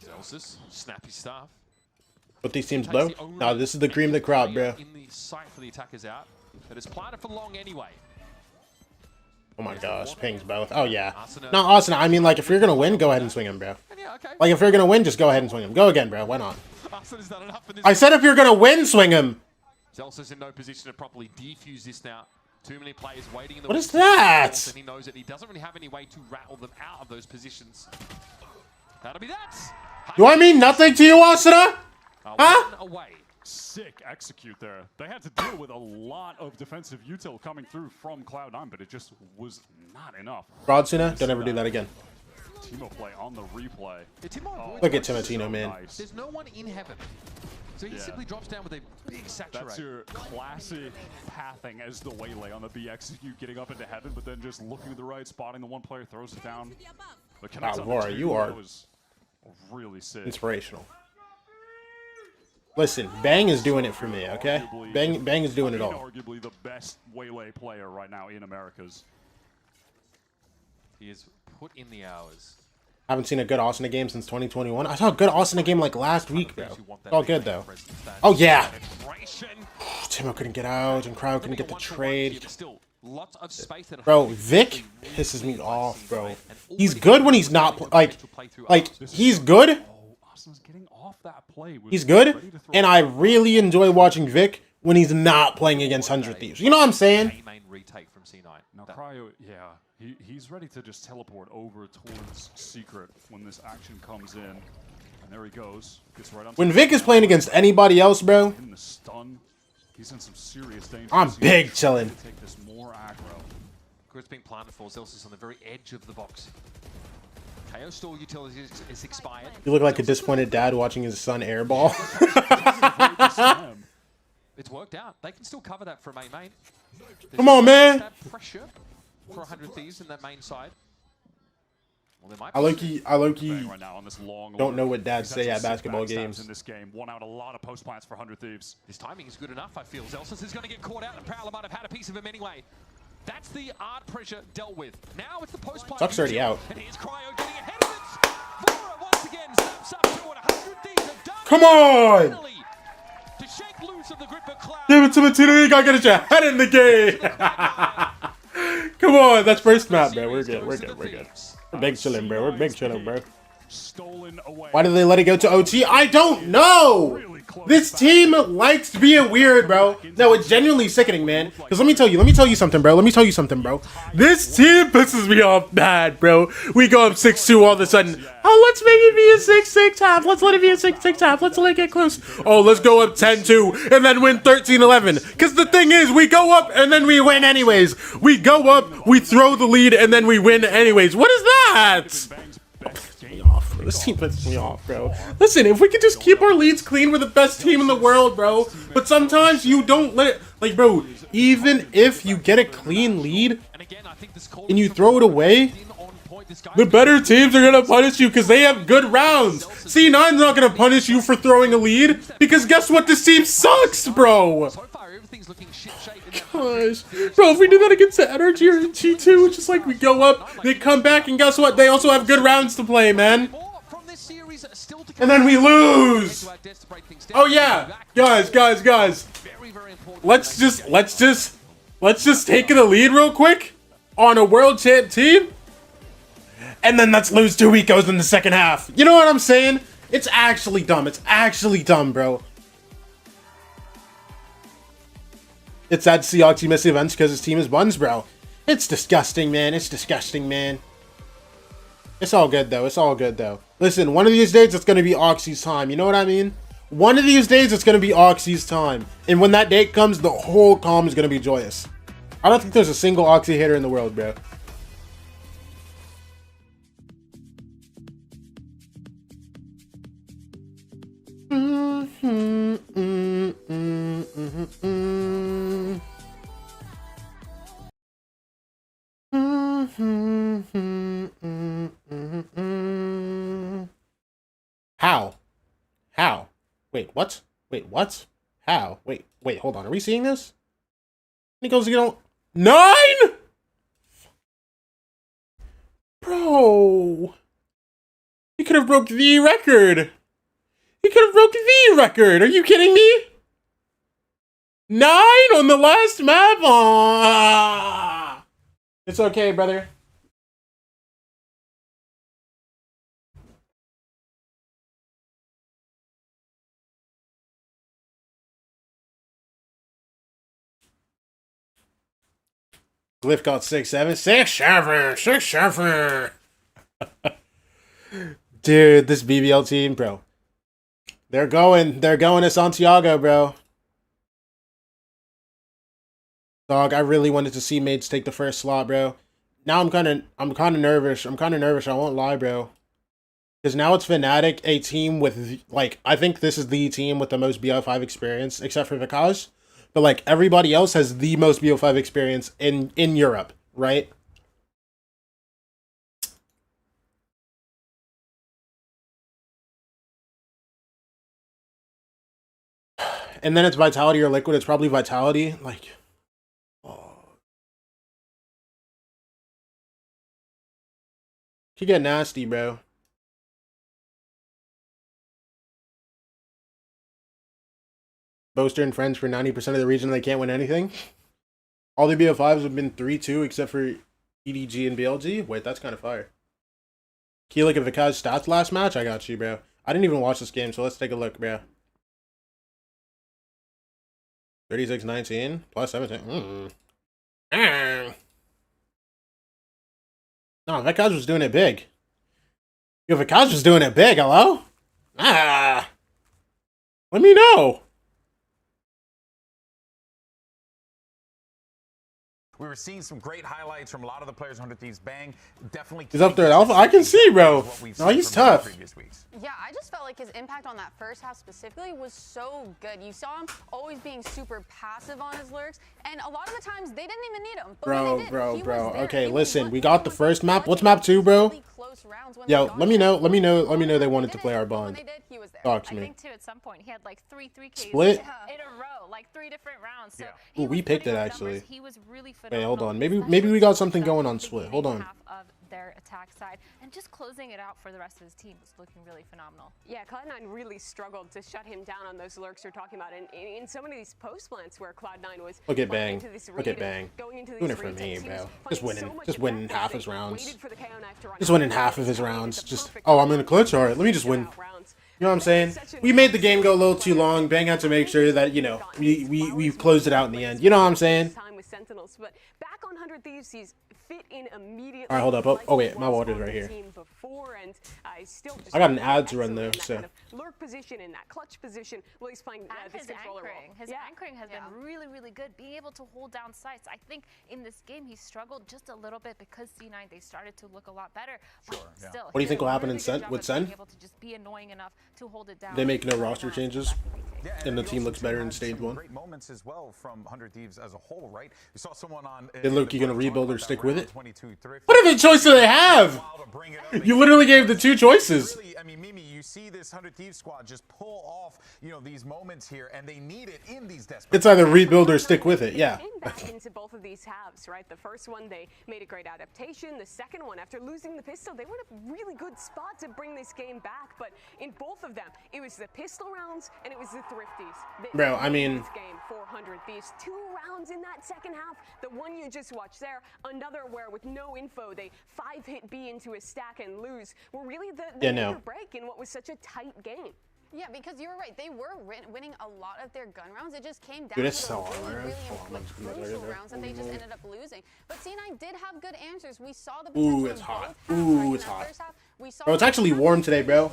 Zelsis, snappy stuff. What these teams blow? No, this is the cream of the crop, bro. In the sight for the attackers out. That is planted for long anyway. Oh my gosh, pings both. Oh yeah. No, Asuna, I mean, like, if you're gonna win, go ahead and swing him, bro. Like, if you're gonna win, just go ahead and swing him. Go again, bro. Why not? I said if you're gonna win, swing him. Zelsis in no position to properly defuse this now. Too many players waiting in the What is that? And he knows that he doesn't really have any way to rattle them out of those positions. That'll be that. Do I mean nothing to you, Asuna? Huh? Away. Sick execute there. They had to deal with a lot of defensive util coming through from Cloud9, but it just was not enough. Broadsuna, don't ever do that again. Timo play on the replay. Look at Timotino, man. Nice. There's no one in heaven. So he simply drops down with a big saturate. That's your classic pathing as the waylay on the B execute, getting up into heaven, but then just looking to the right, spotting the one player, throws it down. Wow, Laura, you are really sick. Inspirational. Listen, Bang is doing it for me, okay? Bang is doing it all. Arguably the best waylay player right now in Americas. He has put in the hours. Haven't seen a good Asuna game since 2021. I saw a good Asuna game like last week, bro. It's all good, though. Oh, yeah. Timo couldn't get out, and Crowd couldn't get the trade. Bro, Vic pisses me off, bro. He's good when he's not, like, he's good. He's good, and I really enjoy watching Vic when he's not playing against 100 Thieves. You know what I'm saying? Now, Cryo, yeah, he's ready to just teleport over towards Secret when this action comes in. And there he goes. Gets right on. When Vic is playing against anybody else, bro, in the stun, he's in some serious danger. I'm big chilling. Take this more aggro. It's being planted for. Zelsis on the very edge of the box. KO stall utility is expired. You look like a disappointed dad watching his son airball. It's worked out. They can still cover that for a main. Come on, man. Pressure for 100 Thieves in that main side. Well, I low-key right now on this long don't know what dads say at basketball games. In this game, won out a lot of post plants for 100 Thieves. His timing is good enough, I feel. Zelsis is going to get caught out, and Prowler might have had a piece of him anyway. That's the art pressure dealt with. Now it's the post plant. Suck's already out. And here's Cryo getting ahead of it. FURIA once again snaps up to it. 100 Thieves have done. Come on! To shake loose of the grip of Cloud. Give it to Matino. You gotta get your head in the game. Come on, that's first map, bro. We're good. We're big chilling, bro. We're big chilling, bro. Why did they let it go to OT? I don't know. This team likes being weird, bro. No, it's genuinely sickening, man. Because let me tell you something, bro. This team pisses me off bad, bro. We go up 6-2 all of a sudden. Oh, let's make it be a 6-6 half. Let's let it be a 6-6 half. Let's let it get close. Oh, let's go up 10-2 and then win 13-11. Because the thing is, we go up and then we win anyways. We go up, we throw the lead, and then we win anyways. What is that? This team pisses me off, bro. Listen, if we could just keep our leads clean, we're the best team in the world, bro. But sometimes you don't let it, like, bro, even if you get a clean lead and you throw it away, the better teams are going to punish you because they have good rounds. C9's not going to punish you for throwing a lead because guess what? This team sucks, bro. Gosh. Bro, if we do that against the Energy or G2, it's just like we go up, they come back, and guess what? They also have good rounds to play, man. And then we lose. Oh yeah, guys. Let's just take the lead real quick on a world champ team, and then let's lose 2 ecos in the second half. You know what I'm saying? It's actually dumb. It's actually dumb, bro. It's sad to see Oxy miss the events because his team is buns, bro. It's disgusting, man. It's disgusting, man. It's all good, though. It's all good, though. Listen, one of these days, it's going to be Oxy's time. You know what I mean? One of these days, it's going to be Oxy's time. And when that date comes, the whole calm is going to be joyous. I don't think there's a single Oxy hater in the world, bro. How? How? Wait, what? Wait, what? How? Wait, hold on. Are we seeing this? Nichols, you don't... 9?! Bro! He could have broke the record! He could have broke the record! Are you kidding me? 9 on the last map? Aww. It's okay, brother. Glyph got 6-7. 6-7. Dude, this BBL team, bro. They're going to Santiago, bro. Dog, I really wanted to see Mates take the first slot, bro. Now I'm kind of nervous. I won't lie, bro. Because now it's Fnatic, a team with, like, I think this is the team with the most BO5 experience, except for Vikaz. But, like, everybody else has the most BO5 experience in Europe, right? And then it's Vitality or Liquid. It's probably Vitality. Like, oh. Could get nasty, bro. Boaster and friends for 90% of the reason they can't win anything. All the BO5s have been 3-2 except for EDG and BLG. Wait, that's kind of fire. Keelik and Vikaz stats last match? I got you, bro. I didn't even watch this game, so let's take a look, bro. 36-19 plus 17. No, Vikaz was doing it big. Yo, Vikaz was doing it big. Hello? Let me know. We were seeing some great highlights from a lot of the players on 100 Thieves. Bang, definitely. He's up there at Alpha. I can see, bro. No, he's tough. Yeah, I just felt like his impact on that first half specifically was so good. You saw him always being super passive on his lurks, and a lot of the times they didn't even need him. But Bro. Okay, listen. We got the first map. What's map 2, bro? Yo, let me know they wanted to play our bond. Talk to me. I think too at some point he had like 3Ks Split? in a row, like 3 different rounds. So Ooh, we picked it actually. he was really Wait, hold on. Maybe we got something going on Split. Hold on. Of their attack side and just closing it out for the rest of his team was looking really phenomenal. Yeah, Cloud9 really struggled to shut him down on those lurks you're talking about, and in so many of these post plants where Cloud9 was look at Bang. Look at Bang. Doing it for me, bro. Just winning half his rounds. Just winning half of his rounds. Just, oh, I'm in a clutch? Alright, let me just win. You know what I'm saying? We made the game go a little too long. Bang had to make sure that, you know, we closed it out in the end. You know what I'm saying? But back on 100 Thieves, he's fit in immediately. All right, hold up. Oh wait, my water's right here. I got an ad to run though, so. Lurk position in that clutch position while he's playing his anchoring. His anchoring has been really, really good. Being able to hold down sites. I think in this game he struggled just a little bit because C9 they started to look a lot better. But still, what do you think will happen in Sen? With Sen? Able to just be annoying enough to hold it down. They make no roster changes, and the team looks better in stage 1. Great moments as well from 100 Thieves as a whole, right? We saw someone on. Is Loki gonna rebuild or stick with it? What other choice do they have? You literally gave the 2 choices. I mean, Mimi, you see this 100 Thieves squad just pull off, you know, these moments here, and they need it in these desperate. It's either rebuild or stick with it. Yeah. Back into both of these halves, right? The first one they made a great adaptation. The second one, after losing the pistol, they were in a really good spot to bring this game back. But in both of them, it was the pistol rounds and it was the thrifties. Bro, I mean, game 400 Thieves 2 rounds in that second half. The one you just watched there, another where with no info, they 5-hit B into a stack and lose, were really the make or break in what was such a tight game. Yeah, because you were right. They were winning a lot of their gun rounds. It just came down Dude, to it's so really crucial rounds that they just ended up losing. But C9 did have good answers. We saw the potential. Ooh, it's hot. Ooh, it's hot. Half, Bro, it's actually warm today, bro.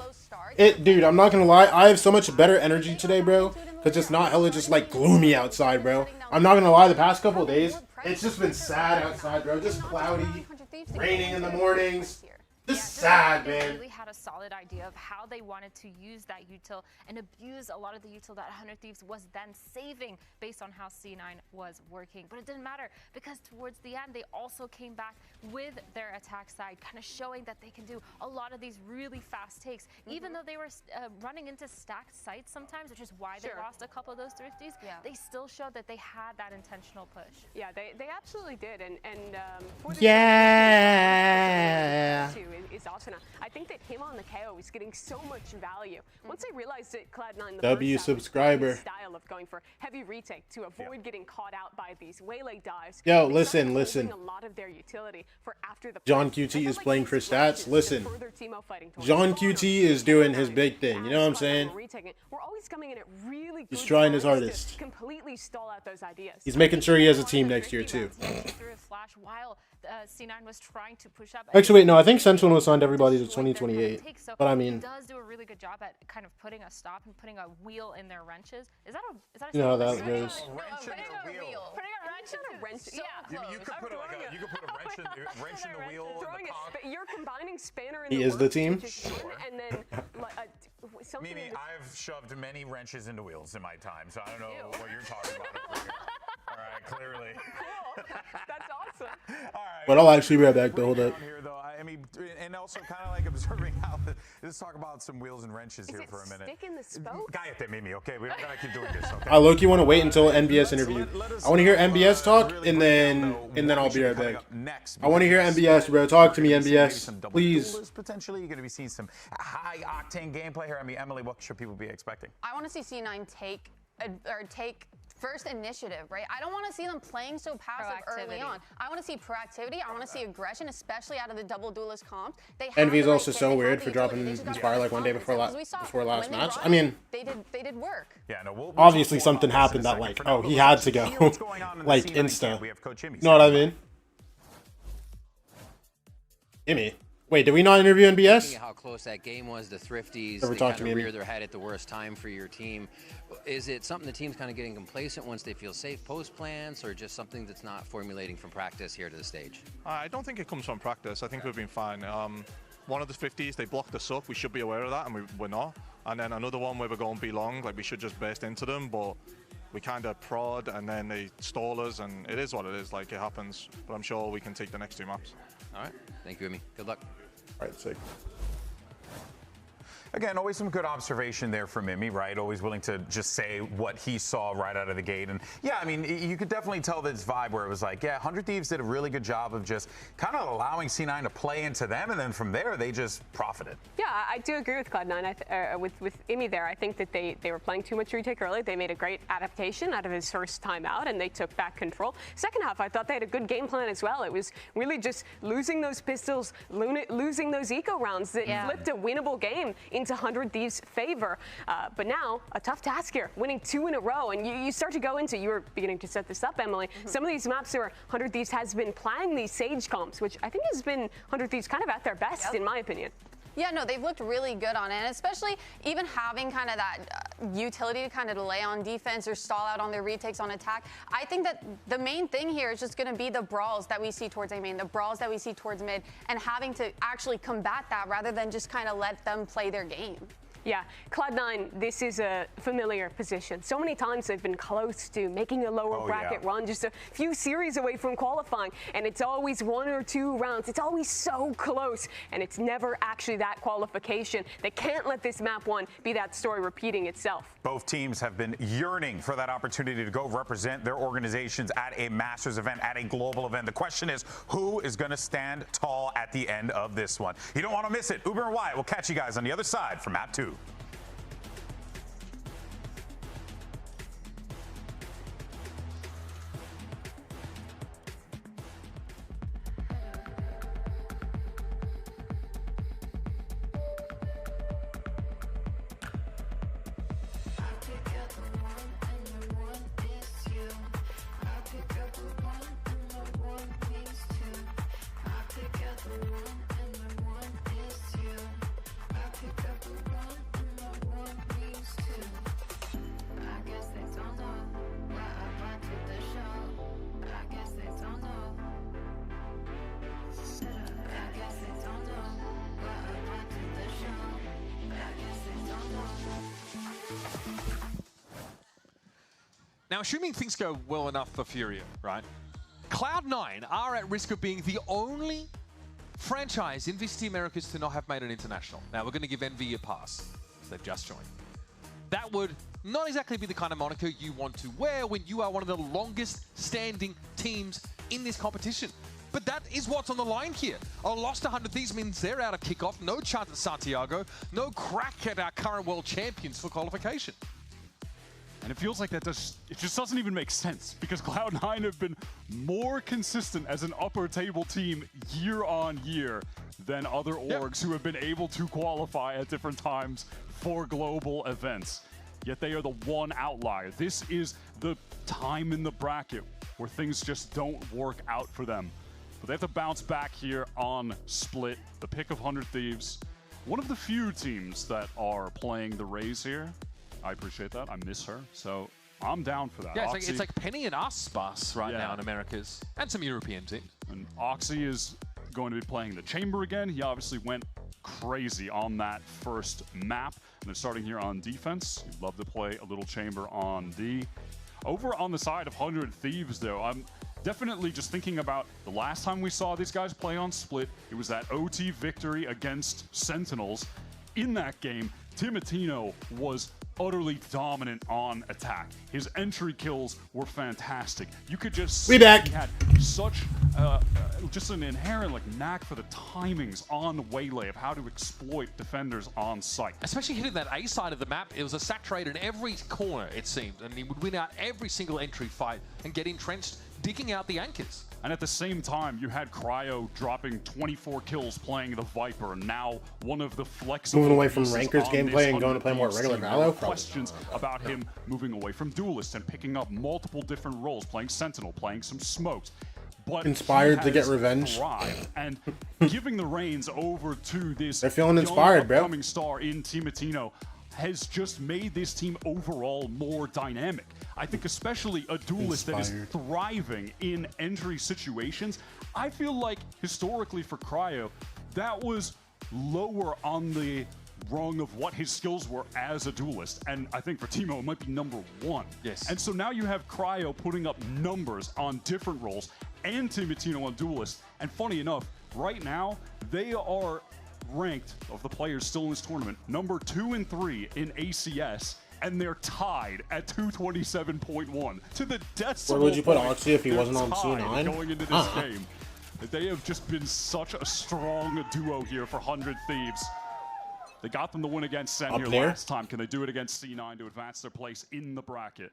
Dude, I'm not gonna lie. I have so much better energy today, bro. Because it's not hella just like gloomy outside, bro. I'm not gonna lie. The past couple of days, it's just been sad outside, bro. Just cloudy, raining in the mornings. Just sad, man. Really had a solid idea of how they wanted to use that util and abuse a lot of the util that 100 Thieves was then saving based on how C9 was working. But it didn't matter because towards the end, they also came back with their attack side, kind of showing that they can do a lot of these really fast takes. Even though they were running into stacked sites sometimes, which is why they lost a couple of those thrifties, they still showed that they had that intentional push. Yeah, they absolutely did. And for the is Asuna. I think that him on the KO is getting so much value. Once they realized that Cloud9 W subscriber style of going for heavy retake to avoid getting caught out by these waylay dives. Yo, listen. A lot of their utility for after the John QT is playing for stats. Listen. John QT is doing his big thing. You know what I'm saying? We're always coming in at really good He's trying his hardest. Completely stall out those ideas. He's making sure he has a team next year too. Through a flash while C9 was trying to push up. Actually, wait, no. I think Sentinel was signed everybody to 2028. But I mean, he does do a really good job at kind of putting a stop and putting a wheel in their wrenches. Is that a you know how that goes. Putting a wrench in a wrench. You could put a wrench in the wheel. You're combining spanner and he is the team. And then Mimi, I've shoved many wrenches into wheels in my time, so I don't know what you're talking about over here. All right, clearly. Cool. That's awesome. All right. But I'll actually be right back. Hold up. Here, though, I mean, and also kind of like observing how. Let's talk about some wheels and wrenches here for a minute. Stick in the spokes? Cállate, Mimi. Okay, we're not gonna keep doing this. Okay. I low-key want to wait until NBS interview. I want to hear NBS talk, and then I'll be right back. I want to hear NBS, bro. Talk to me, NBS, please. Potentially, you're going to be seeing some high-octane gameplay here. I mean, Emily, what should people be expecting? I want to see C9 take first initiative, right? I don't want to see them playing so passive early on. I want to see proactivity. I want to see aggression, especially out of the double duelist comps. Envy is also so weird for dropping Inspire like one day before last match. I mean, they did work. Yeah, no, obviously something happened that like, oh, he had to go, like insta. You know what I mean? Gimme. Wait, did we not interview NBS? How close that game was, the Thrifties, Never they talked kind to of me. rear their head at the worst time for your team. Is it something the team's kind of getting complacent once they feel safe post plans, or just something that's not formulating from practice here to the stage? I don't think it comes from practice. I think we've been fine. One of the 50s, they blocked us up. We should be aware of that, and we're not. And then another one where we're going B long, like we should just burst into them, but we kind of prod, and then they stall us, and it is what it is. Like, it happens. But I'm sure we can take the next two maps. All right. Thank you, Amy. Good luck. All right, sick. Again, always some good observation there from Mimi, right? Always willing to just say what he saw right out of the gate. And yeah, I mean, you could definitely tell this vibe where it was like, yeah, 100 Thieves did a really good job of just kind of allowing C9 to play into them. And then from there, they just profited. Yeah, I do agree with Cloud9. With Imi there, I think that they were playing too much retake early. They made a great adaptation out of his first time out, and they took back control. Second half, I thought they had a good game plan as well. It was really just losing those pistols, losing those eco rounds that flipped a winnable game into 100 Thieves' favor. But now, a tough task here, winning 2 in a row. And you start to go into, you were beginning to set this up, Emily, some of these maps where 100 Thieves has been playing these Sage comps, which I think has been 100 Thieves kind of at their best, in my opinion. Yeah, no, they've looked really good on it, and especially even having kind of that utility to kind of delay on defense or stall out on their retakes on attack. I think that the main thing here is just going to be the brawls that we see towards A main, the brawls that we see towards mid, and having to actually combat that rather than just kind of let them play their game. Yeah, Cloud9, this is a familiar position. So many times they've been close to making a lower bracket run, just a few series away from qualifying, and it's always 1 or 2 rounds. It's always so close, and it's never actually that qualification. They can't let this map 1 be that story repeating itself. Both teams have been yearning for that opportunity to go represent their organizations at a Masters event, at a global event. The question is, who is going to stand tall at the end of this one? You don't want to miss it. Uber and Wyatt will catch you guys on the other side from map 2. Now, assuming things go well enough for FURIA, right? Cloud9 are at risk of being the only franchise in VCT Americas to not have made an international. Now, we're going to give Envy a pass, because they've just joined. That would not exactly be the kind of moniker you want to wear when you are one of the longest standing teams in this competition. But that is what's on the line here. A loss to 100 Thieves means they're out of kickoff, no chance at Santiago, no crack at our current world champions for qualification. And it feels like it just doesn't even make sense, because Cloud9 have been more consistent as an upper table team year on year than other orgs who have been able to qualify at different times for global events. Yet they are the one outlier. This is the time in the bracket where things just don't work out for them. But they have to bounce back here on Split, the pick of 100 Thieves. One of the few teams that are playing the Raze here. I appreciate that. I miss her. So I'm down for that. Yeah, it's like Penny and us bus right now in Americas, and some European teams. And Oxy is going to be playing the Chamber again. He obviously went crazy on that first map. And they're starting here on defense. You'd love to play a little Chamber on D. Over on the side of 100 Thieves, though, I'm definitely just thinking about the last time we saw these guys play on Split. It was that OT victory against Sentinels. In that game, Timotino was utterly dominant on attack. His entry kills were fantastic. You could just see he had such just an inherent knack for the timings on Waylay of how to exploit defenders on site. Especially hitting that A side of the map, it was a saturated in every corner, it seemed, and he would win out every single entry fight and get entrenched, digging out the anchors. And at the same time, you had Cryo dropping 24 kills playing the Viper, and now one of the flexible moving away from Rankers gameplay and going to play more regular Valor. Questions about him moving away from Duelist and picking up multiple different roles, playing Sentinel, playing some smokes. But inspired to get revenge and giving the reins over to this they're feeling inspired, bro. Upcoming star in Timotino has just made this team overall more dynamic. I think especially a Duelist that is thriving in entry situations. I feel like historically for Cryo, that was lower on the rung of what his skills were as a Duelist. And I think for Timo, it might be #1. Yes. And so now you have Cryo putting up numbers on different roles and Timotino on Duelist. And funny enough, right now, they are ranked, of the players still in this tournament, #2 and 3 in ACS, and they're tied at 227.1 to the decimal. Where would you put point. Oxy if he They're wasn't on C9? Going into this game, they have just been such a strong duo here for 100 Thieves. They got them the win against Sen here last time. Can they do it against C9 to advance their place in the bracket?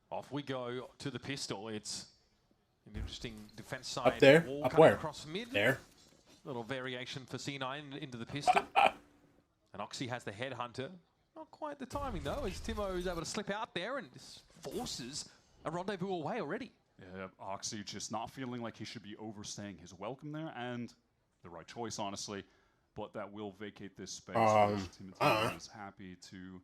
Off we go to the pistol. It's an interesting defense side. Up there? Wall Up coming where? Across mid. There. Little variation for C9 into the pistol. And Oxy has the headhunter. Not quite the timing though, as Timo is able to slip out there and just forces a rendezvous away already. Yeah, Oxy just not feeling like he should be overstaying his welcome there, and the right choice, honestly. But that will vacate this space. Timothy is happy to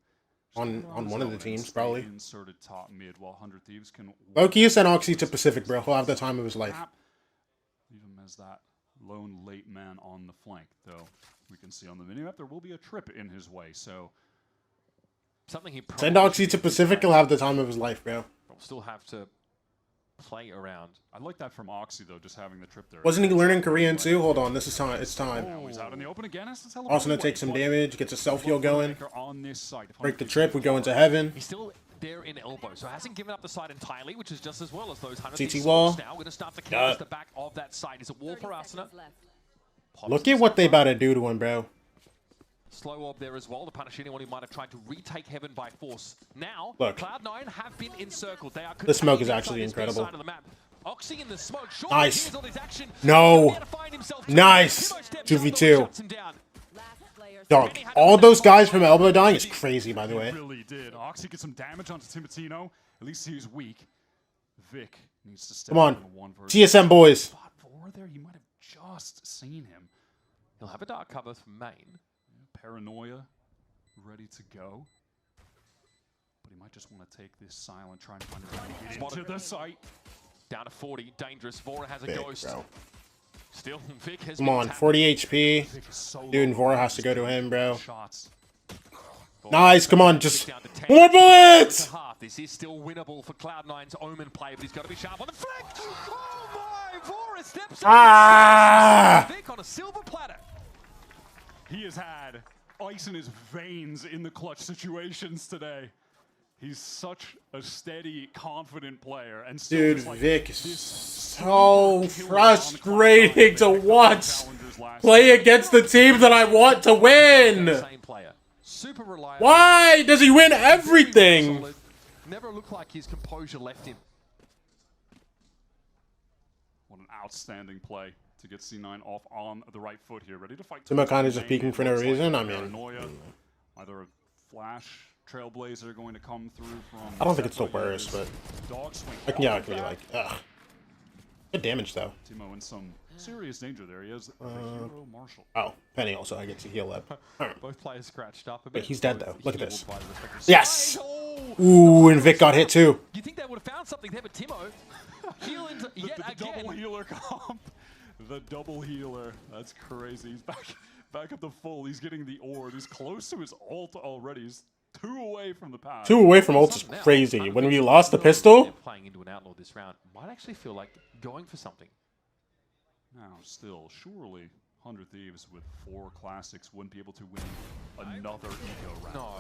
on one of the teams, probably. Inserted top mid while 100 Thieves can. Loki, you sent Oxy to Pacific, bro. He'll have the time of his life. Leave him as that lone late man on the flank, though. We can see on the minimap there will be a trip in his way, so. Something he send Oxy to Pacific, he'll have the time of his life, bro. We'll still have to play around. I like that from Oxy, though, just having the trip there. Wasn't he learning Korean too? Hold on, this is time. It's time. Oh, he's out in the open again. Also gonna take some damage, gets a self-heal going. On this side. Break the trip, we go into heaven. He's still there in elbow, so hasn't given up the side entirely, which is just as well as those 100 CT wall. Now we're going to start to close the back of that side. Is it wall for Asuna? Look at what they about to do to him, bro. Slow orb there as well to punish anyone who might have tried to retake heaven by force. Now, look, Cloud9 have been encircled. They are the smoke is actually incredible. Oxy in the smoke. Nice. No. Nice. 2v2. Dog, all those guys from elbow dying is crazy, by the way. He really did. Oxy gets some damage onto Timotino. At least he's weak. Vic needs to step Come on. one TSM boys. Spot 4 there. You might have just seen him. He'll have a dark cover from main. Paranoia, ready to go. But he might just want to take this silent, trying to find a way into the site. Down to 40, dangerous. Vora has a Vic, ghost. bro. Still, Vic has Come on, 40 HP. Dude, Vora has to go to him, bro. Nice, come on, just more bullets! This is still winnable for Cloud9's Omen play, but he's got to be sharp on the flick. Oh my! Vora steps up. Vic on a silver platter. He has had ice in his veins in the clutch situations today. He's such a steady, confident player, and still dude, like Vic is so frustrating to watch play against the team that I want to win. Super reliable. Why does he win everything? Never looked like his composure left him. What an outstanding play to get C9 off on the right foot here, ready to fight. Timo kind of just peeking for no reason. I mean, either a flash trailblazer going to come through from. I don't think it's the worst, but I can really like. Good damage though. Timo in some serious danger there. He has the hero Marshall. Oh, Penny also I get to heal up. Both players scratched up a bit. Wait, he's dead though. Look at this. Yes. Ooh, and Vic got hit too. You think they would have found something there, but Timo healing yet again. Double healer comp. The double healer. That's crazy. He's back up to full. He's getting the orb. He's close to his ult already. He's 2 away from the pass. 2 away from ult is crazy. When we lost the pistol. Playing into an outlaw this round might actually feel like going for something. Now, still, surely 100 Thieves with 4 classics wouldn't be able to win another eco round. No.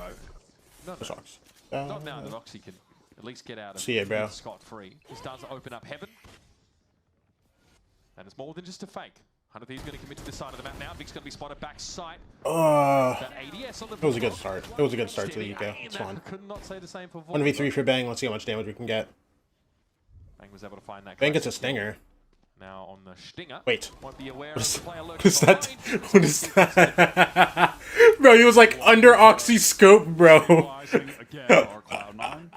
That sucks. Not now that Oxy can at least get out of See it, bro. scot-free. This does open up heaven. And it's more than just a fake. 100 Thieves going to commit to this side of the map now. Vic's going to be spotted back sight. That was a good start. It was a good start to the eco. It's fine. Could not say the same for 1v3 for Bang. Let's see how much damage we can get. Bang was able to find that. Bang gets a stinger. Now on the stinger. Wait. Won't be aware What of the player what is that? What is that? Bro, he was like under Oxy's scope, bro. Again, our Cloud9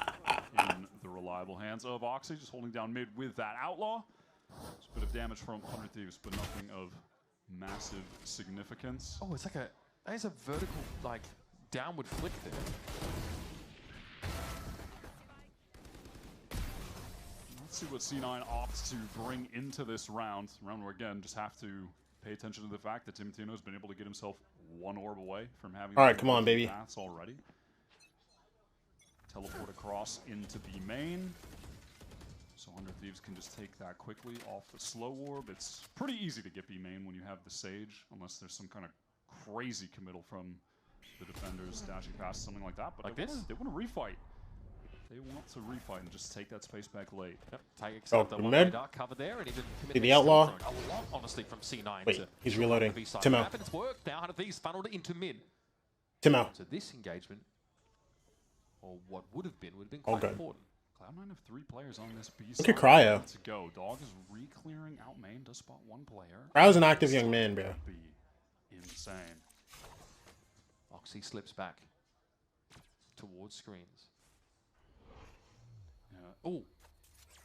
in the reliable hands of Oxy, just holding down mid with that outlaw. Just a bit of damage from 100 Thieves, but nothing of massive significance. Oh, it's like there's a vertical, like, downward flick there. Let's see what C9 opts to bring into this round. Round where, again, just have to pay attention to the fact that Timotino has been able to get himself 1 orb away from having. All right, come on, baby. Paths already. Teleport across into B main. So 100 Thieves can just take that quickly off the slow orb. It's pretty easy to get B main when you have the Sage, unless there's some kind of crazy committal from the defenders dashing past something like that. But like they want to refight. They want to refight and just take that space back late. Yep. Take the mid. Cover there and even The outlaw. a lot, honestly, from C9. Wait, he's reloading. Timo. And it's worked. Now 100 Thieves funneled it into mid. Timo. So this engagement, or what would have been quite important. Cloud9 have 3 players on this B Look at Cryo. To go. Dog is re-clearing out main. Does spot 1 player. Cryo's an active young man, bro. Be insane. Oxy slips back towards screens. Oh.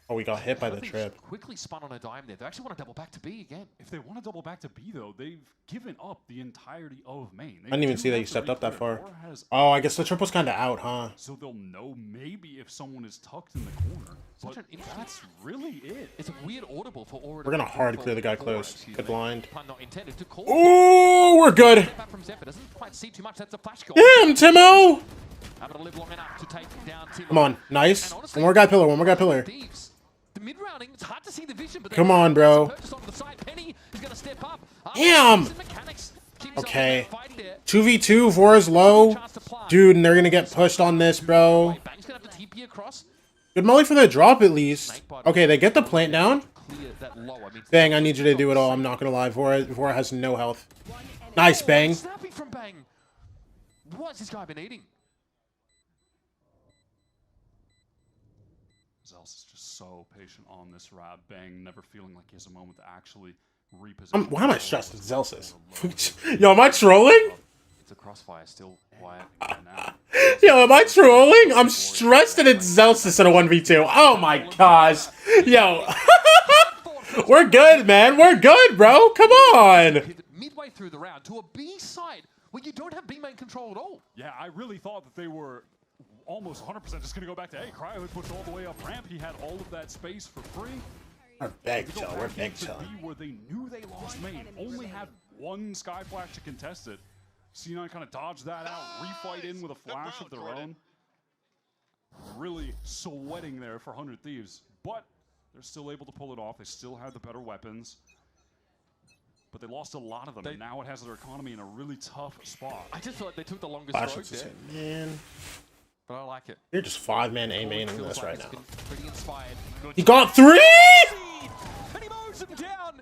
Oh, we got hit by the trip. Quickly spun on a dime there. They actually want to double back to B again. If they want to double back to B, though, they've given up the entirety of main. I didn't even see that you stepped up that far. Oh, I guess the triple's kind of out, huh? So they'll know maybe if someone is tucked in the corner. But that's really it. It's a weird audible for Aura. We're going to hard clear the guy close. Good blind. Not intended to call. Ooh, we're good. Doesn't quite see too much. That's a flash goal. Damn, Timo! Able to live long enough to take down Timo. Come on, nice. One more guy pillar, one more guy pillar. The mid-rounding, it's hard to see the vision, but come on, bro. Penny is gonna step up. Damn! Okay. 2v2, Vora's low. Dude, and they're gonna get pushed on this, bro. Good molly for the drop, at least. Okay, they get the plant down. Bang, I need you to do it all. I'm not gonna lie. Vora has no health. Nice, Bang. Snappy from Bang. What's this guy been eating? Zels is just so patient on this route. Bang, never feeling like he has a moment to actually reposition. Why am I stressed with Zelsis? Yo, am I trolling? It's a crossfire still quiet. Yo, am I trolling? I'm stressed that it's Zelsis in a 1v2. Oh my gosh. Yo. We're good, man. We're good, bro. Come on. Midway through the round to a B side where you don't have B main control at all. Yeah, I really thought that they were almost 100% just going to go back to, hey, Cryo had pushed all the way up ramp. He had all of that space for free. We're big chill. We're big chill. Where they knew they lost main, only had 1 Sky Flash to contest it. C9 kind of dodged that out, refight in with a flash of their own. Really sweating there for 100 Thieves, but they're still able to pull it off. They still have the better weapons, but they lost a lot of them, and now it has their economy in a really tough spot. I just feel like they took the longest Flash road hits there, man. but I like it. You're just 5-man A-main in this right It's now. been pretty inspired. He got 3! And he moves him down.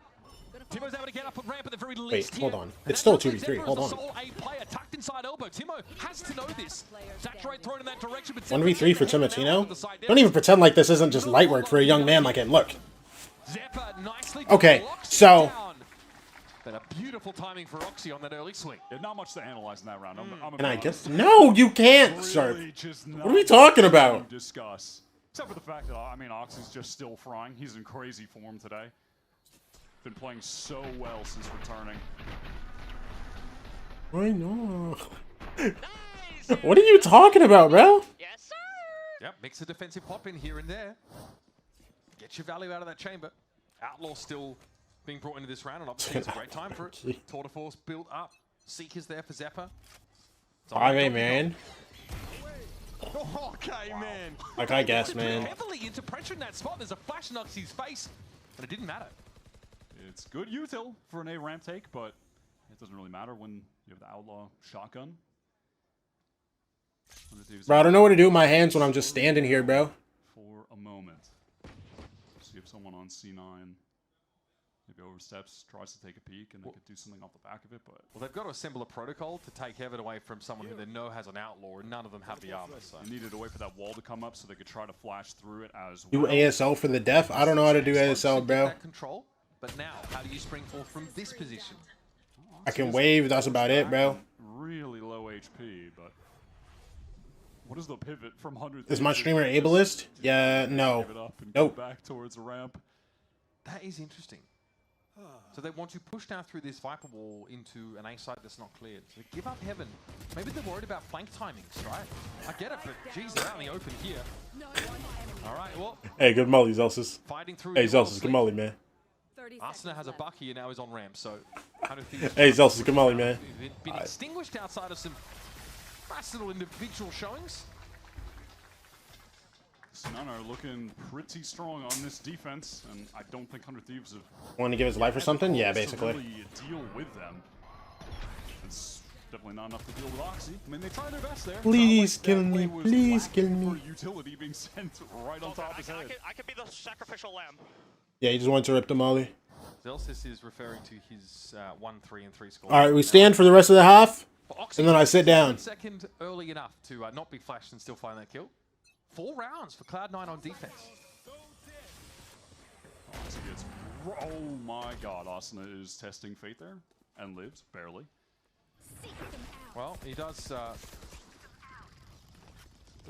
Timo's able to get up and ramp at the very Wait, least hold here. on. It's still 2v3. Hold on. Sole A player tucked inside elbow. Timo has to know this. Saturate thrown in that direction, but 1v3 for Timotino? Don't even pretend like this isn't just light work for a young man like him. Look. Okay, so... But a beautiful timing for Oxy on that early swing. Yeah, not much to analyze in that round. And I guess... No, you can't, Sharp. What are we talking about? Discuss. Except for the fact that, I mean, Oxy's just still frying. He's in crazy form today. Been playing so well since returning. I know. What are you talking about, bro? Yes, sir. Yep, mix a defensive pop in here and there. Get your value out of that chamber. Outlaw still being brought into this round, and obviously it's a great time for it. Tour de Force built up. Seekers there for Zeppa. 5A, man. Okay, man. Like, I guess, man. Heavily into pressure in that spot. There's a flash in Oxy's face, and it didn't matter. It's good util for an A ramp take, but it doesn't really matter when you have the Outlaw shotgun. Bro, I don't know what to do with my hands when I'm just standing here, bro. For a moment. See if someone on C9 maybe oversteps, tries to take a peek, and they could do something off the back of it, but... Well, they've got to assemble a protocol to take Heaven away from someone who they know has an Outlaw, and none of them have the armor, so... They needed to wait for that wall to come up so they could try to flash through it as Do well. ASL for the def? I don't know how to do ASL, bro. Control, but now, how do you spring forth from this position? I can wave, that's about it, bro. Really low HP, but... What is the pivot from 100? Is my streamer ableist? Yeah, no. Nope. Back towards the ramp. That is interesting. So they want to push down through this Viper wall into an A site that's not cleared. So give up Heaven. Maybe they're worried about flank timings, right? I get it, but geez, they're out in the open here. All right, well. Hey, good molly, Zelsus. Fighting through. Hey, Zelsus, good molly, man. Arsena has a buck here, now he's on ramp, so... Hey, Zelsus, good molly, man. Been extinguished outside of some nice little individual showings. None are looking pretty strong on this defense, and I don't think 100 Thieves have... Want to give his life or something? Yeah, basically. Really deal with them. It's definitely not enough to deal with Oxy. I mean, they try their best there. Please kill me. Please kill me. Utility being sent right on top of his head. I could be the sacrificial lamb. Yeah, he just wanted to rip the molly. Zelsis is referring to his 1-3 and 3 score. All right, we stand for the rest of the half, and then I sit down. Second early enough to not be flashed and still find that kill. 4 rounds for Cloud9 on defense. Oh my god, Arsena is testing fate there, and lives, barely. Well, he does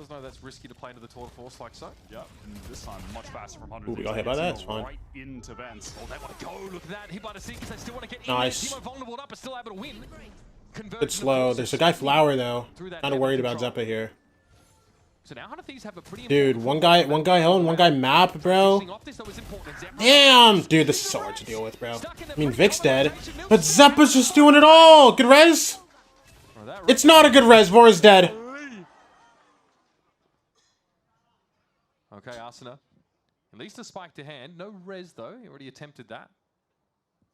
know that's risky to play into the Tour de Force like so. Yep, and this time much faster from 100. Ooh, we got hit by that, it's fine. Right into vents. Oh, they want to go, look at that, hit by the Seekers, they still want to get nice. in. Timo vulnerable up, but still able to win. Bit slow, there's a guy Flower though. Kind of worried about Zeppa here. So now 100 Thieves have a pretty dude, one guy home, one guy map, bro. Damn! Dude, this is so hard to deal with, bro. I mean, Vic's dead, but Zeppa's just doing it all! Good res? It's not a good res, Vor's dead. Okay, Arsena. At least a spike to hand. No res, though. He already attempted that.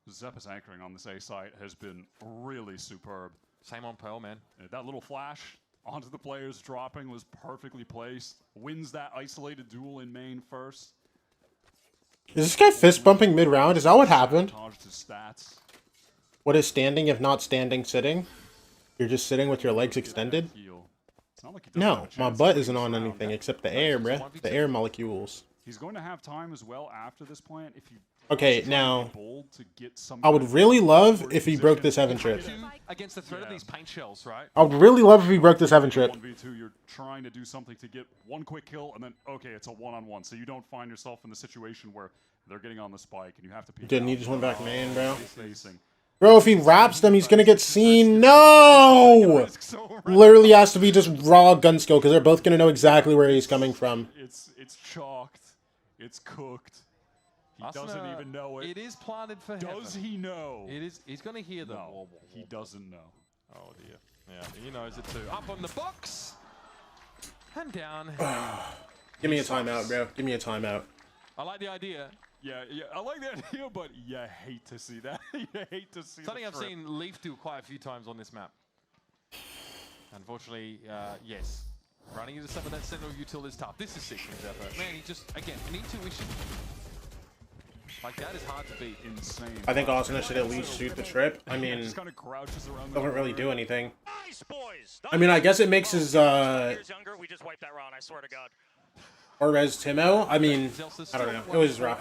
Zeppa's anchoring on this A site has been really superb. Same on Pearl, man. That little flash onto the players dropping was perfectly placed. Wins that isolated duel in main first. Is this guy fist bumping mid-round? Is that what happened? Stats. What is standing if not standing sitting? You're just sitting with your legs extended? No, my butt isn't on anything except the air, bruh. The air molecules. He's going to have time as well after this plant if you... Okay, now, I would really love if he broke this heaven trip. Against the threat of these paint shells, right? I would really love if he broke this heaven trip. 1v2, you're trying to do something to get one quick kill, and then, okay, it's a one-on-one, so you don't find yourself in the situation where they're getting on the spike, and you have to peek Didn't out. he just went back main, bro? Bro, if he wraps them, he's gonna get seen. No! Literally has to be just raw gun skill, because they're both gonna know exactly where he's coming from. It's chalked. It's cooked. He doesn't even know it. It is planted for Does he know? It is. He's going to hear the no, he doesn't know. Oh dear. Yeah, he knows it too. Up on the box and down. Give me a timeout, bro. Give me a timeout. I like the idea. Yeah, I like the idea, but you hate to see that. You hate to see Something the I've trip. seen Leaf do quite a few times on this map. Unfortunately, yes. Running into some of that Sentinel util is tough. This is sick from Zephyr. Man, he just, again, an intuition. Like, that is hard to beat. Insane. I think Austin should at least shoot the trip. I mean, just kind of crouches around doesn't really do anything. Nice, boys. I mean, I guess it makes his, Years younger, we just wiped that round, I swear to God. or Res Timo. I mean, I don't know. It was rough.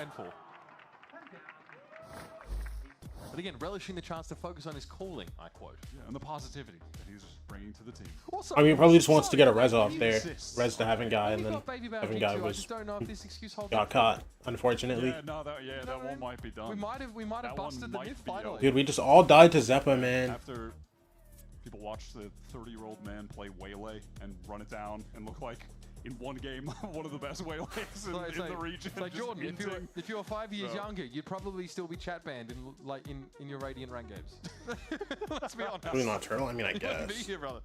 But again, relishing the chance to focus on his calling, I quote. Yeah, and the positivity that he's bringing to the team. Also, I mean, he probably just wants to get a res off there. Res to having guy, and then having guy I was just don't know if this excuse holds got up. caught, unfortunately. Yeah, no, that one might be done. We might have busted the myth finally. Dude, we just all died to Zeppa, man. After people watch the 30-year-old man play Waylay and run it down and look like, in one game, one of the best Waylays in the region. It's like just Jordan, if you were 5 years So- younger, you'd probably still be chat banned in your Radiant rank games. Let's be honest. Really not turtle? I mean, I You'd like to be guess. here, brother.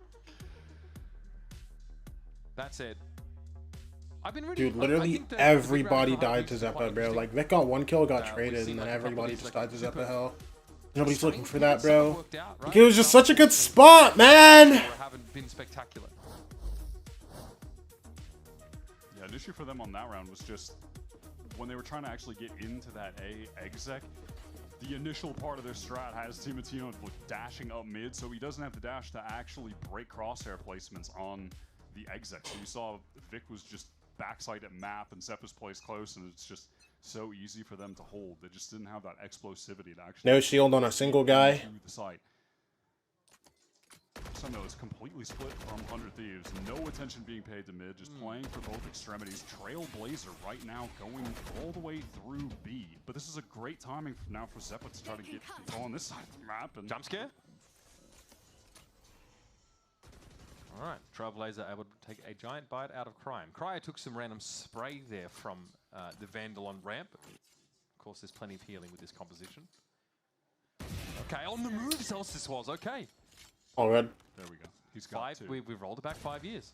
That said, I've been really, Dude, I literally think the everybody big round died to is quite Zeppa, bro. interesting. Like, Vic got one kill, got We've traded, seen, and then like, a couple everybody of just these, died to super- Zeppa hell. Nobody's looking for that, Some bro. worked out, right? Like, it was just Some such a good spot, man! haven't been spectacular. Yeah, an issue for them on that round was just when they were trying to actually get into that A exec, the initial part of their strat has Timatino dashing up mid, so he doesn't have the dash to actually break crosshair placements on the exec. So you saw Vic was just backside at map and Zeppa's placed close, and it's just so easy for them to hold. They just didn't have that explosivity to actually No shield on a single guy. to the site. Somehow is completely split from 100 Thieves. No attention being paid to mid, just playing for both extremities. Trailblazer right now going all the way through B. But this is a great timing now for Zeppa to try to get on this side of the map. And Jump scare? Alright, Trailblazer able to take a giant bite out of Crime. Cryo took some random spray there from the Vandal on ramp. Of course, there's plenty of healing with this composition. Okay, on the move, Celsius was, okay. All good. There we go. He's got two. We've rolled it back 5 years.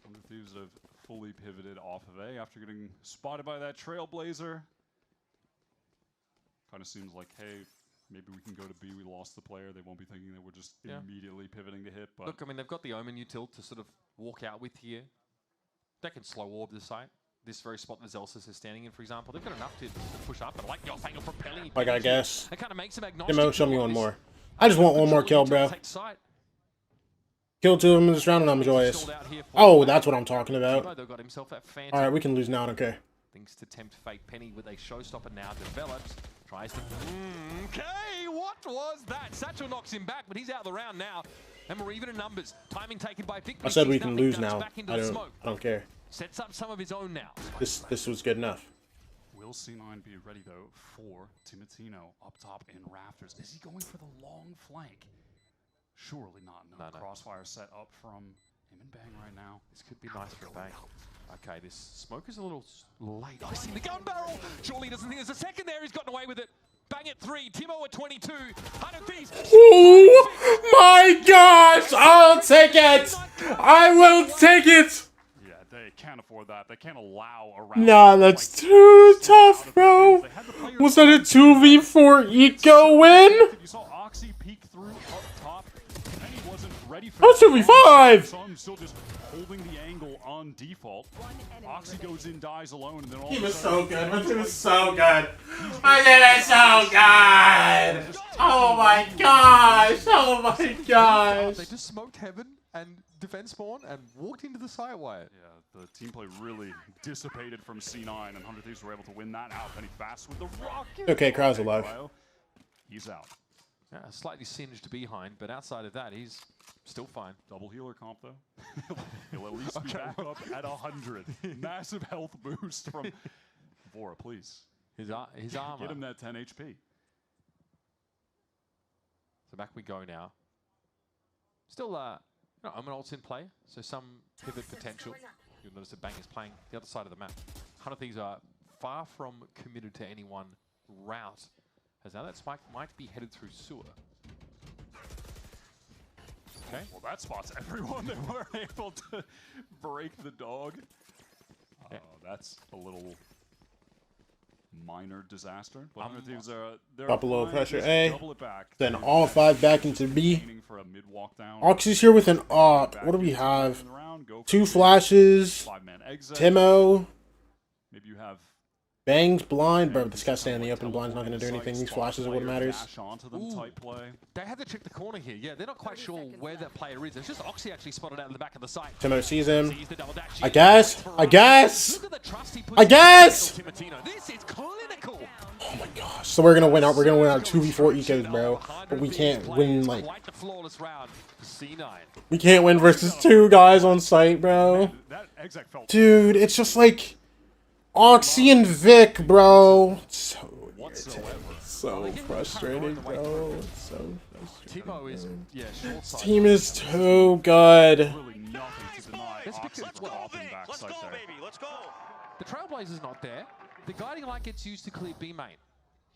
100 Thieves have fully pivoted off of A after getting spotted by that Trailblazer. Kind of seems like, hey, maybe we can go to B. We lost the player. They won't be thinking that we're just immediately pivoting to hit. But Look, I mean, they've got the Omen util to sort of walk out with here. They can slow orb the site. This very spot that Zelsis is standing in, for example. They've got enough to push up, but I like the off-angle propelling. Like, I guess. It kind of makes them agnostic. Demo, show me one more. I just want one more kill, bro. Take site. Kill two of them in this round and I'm joyous. Oh, that's what I'm talking about. They've got himself that phantom. Alright, we can lose now, I don't care. Things to tempt fate. Penny with a showstopper now develops. Tries to... Okay, what was that? Satchel knocks him back, but he's out of the round now. And we're even in numbers. Timing taken by Vic. I said we can lose now. I don't care. Sets up some of his own now. This was good enough. will C9 be ready, though, for Timatino up top in Rafters? Is he going for the long flank? Surely not. No. Crossfire set up from him and Bang right now. This could be nice for Bang. Okay, this smoke is a little late. I see the gun barrel. Surely doesn't think there's a second there. He's gotten away with it. Bang at 3. Timo at 22. 100 Thieves. Oh my gosh! I'll take it! I will take it! Yeah, they can't afford that. They can't allow a round. Nah, that's too tough, bro. Was that a 2v4 eco win? You saw Oxy peek through up top. And he wasn't ready for That's 2v5! Sun still just holding the angle on default. Oxy goes in, dies alone, and then all He of a was sudden, so good. He was so good. I did it so good! Oh my gosh! Oh my gosh! They just smoked heaven and defense spawn and walked into the site wire. Yeah, the team play really dissipated from C9, and 100 Thieves were able to win that out. Penny fast with the rocket. Okay, Crow's alive. He's out. Yeah, slightly singed behind, but outside of that, he's still fine. Double healer comp, though. He'll at least be back up at 100. Massive health boost from Vora, please. His armor. Get him that 10 HP. So back we go now. Still, Omen ult's in play, so some pivot potential. You'll notice that Bang is playing the other side of the map. 100 Thieves are far from committed to any one route as now that spike might be headed through sewer. Okay. Well, that spots everyone. They weren't able to break the dog. Oh, that's a little minor disaster. But they're Drop a little trying pressure to A. double it back. Then all 5 back into B. Aiming for a mid-walk down. Oxy's here with an AWP. What do we have? 2 flashes. 5-man exit. Timo. Maybe you have Bang's blind. Bro, this guy's staying in the open. Blind's not going to do anything. These flashes are what matters. They had to check the corner here. Yeah, they're not quite sure where that player is. It's just Oxy actually spotted out in the back of the site. Timo sees him. I guess. This is clinical. Oh my gosh. So we're going to win out. We're going to win out 2v4 ecos, bro. But we can't win, like... We can't win versus 2 guys on site, bro. Dude, it's just like... Oxy and Vic, bro. It's so irritating. So frustrating, bro. It's so frustrating. This team is too good. The Trailblazer's not there. The guiding light gets used to clear B main.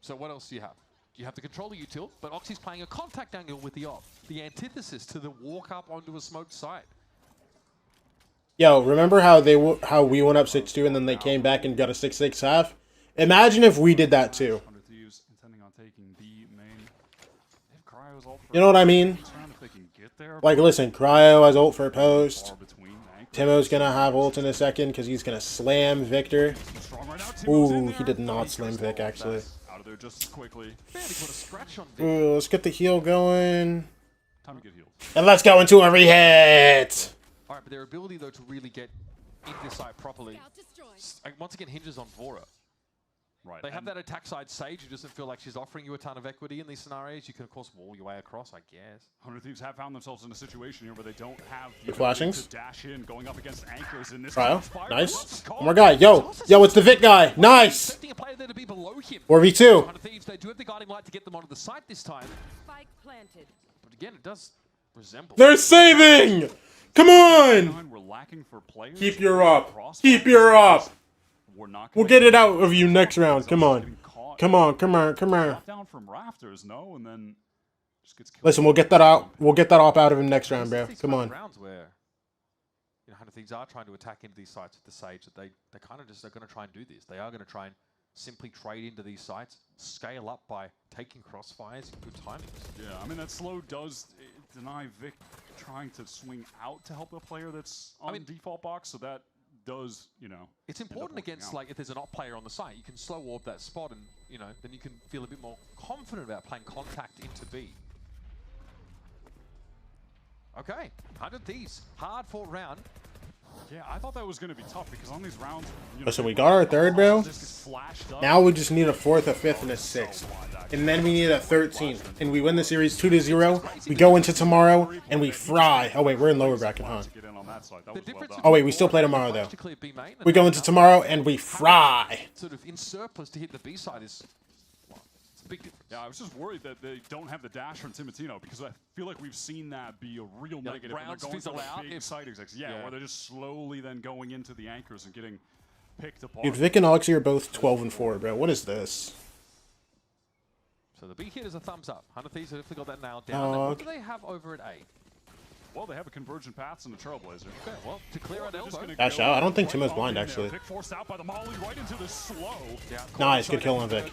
So what else do you have? You have the controller util, but Oxy's playing a contact angle with the op. The antithesis to the walk up onto a smoked site. Yo, remember how we went up 6-2 and then they came back and got a 6-6 half? Imagine if we did that too. You know what I mean? Like, listen, Cryo has ult for post. Timo's gonna have ult in a second because he's gonna slam Victor. Ooh, he did not slam Vic actually. Ooh, let's get the heal going. And let's go into a re-hit! Alright, but their ability, though, to really get into the site properly, once again, hinges on Vora. Right. They have that attack side Sage who doesn't feel like she's offering you a ton of equity in these scenarios. You can, of course, wall your way across, I guess. 100 Thieves have found themselves in a situation here where they don't have the flashings. To dash in, going up against anchors in this Cryo, nice. One more guy. Yo, it's the Vic guy. Nice. 4v2. 100 Thieves, they do have the guiding light to get them onto the site this time. Spike planted. But again, it does resemble. They're saving! Come on! Keep your up. Keep your up. We'll get it out of you next round. Come on. Come on. Down from rafters, no, and then just gets killed. Listen, we'll get that out. We'll get that op out of him next round, bro. Come on. Rounds where, 100 Thieves are trying to attack into these sites with the Sage. That they kind of just are going to try and do this. They are going to try and simply trade into these sites, scale up by taking crossfires and good timings. Yeah, I mean that slow does deny Vic trying to swing out to help a player that's on default box, so that does, It's important against, like, if there's an op player on the site, you can slow warp that spot and, then you can feel a bit more confident about playing contact into B. Okay, 100 Thieves, hard fought round. Yeah, I thought that was going to be tough because on these rounds... Listen, we got our 3rd, bro. Now we just need a 4th, a 5th, and a 6th. And then we need a 13th. And we win the series 2-0. We go into tomorrow, and we fry. Oh, wait, we're in lower bracket, huh? Oh, wait, we still play tomorrow, though. We go into tomorrow, and we fry. Sort of in surplus to hit the B side is... It's a big difference. Yeah, I was just worried that they don't have the dash from Timotino because I feel like we've seen that be a real negative when they're going to the big side execs. Yeah, where they're just slowly then going into the anchors and getting picked apart. Dude, Vic and Oxy are both 12-4, bro. What is this? So the B hit is a thumbs up. 100 Thieves have definitely got that nailed down. What do they have over at A? Well, they have a convergent paths and a Trailblazer. Okay, well, to clear out elbow. Dash out. I don't think Timo's blind, actually. Vic forced out by the molly right into the slow. Yeah, nice, good kill on Vic.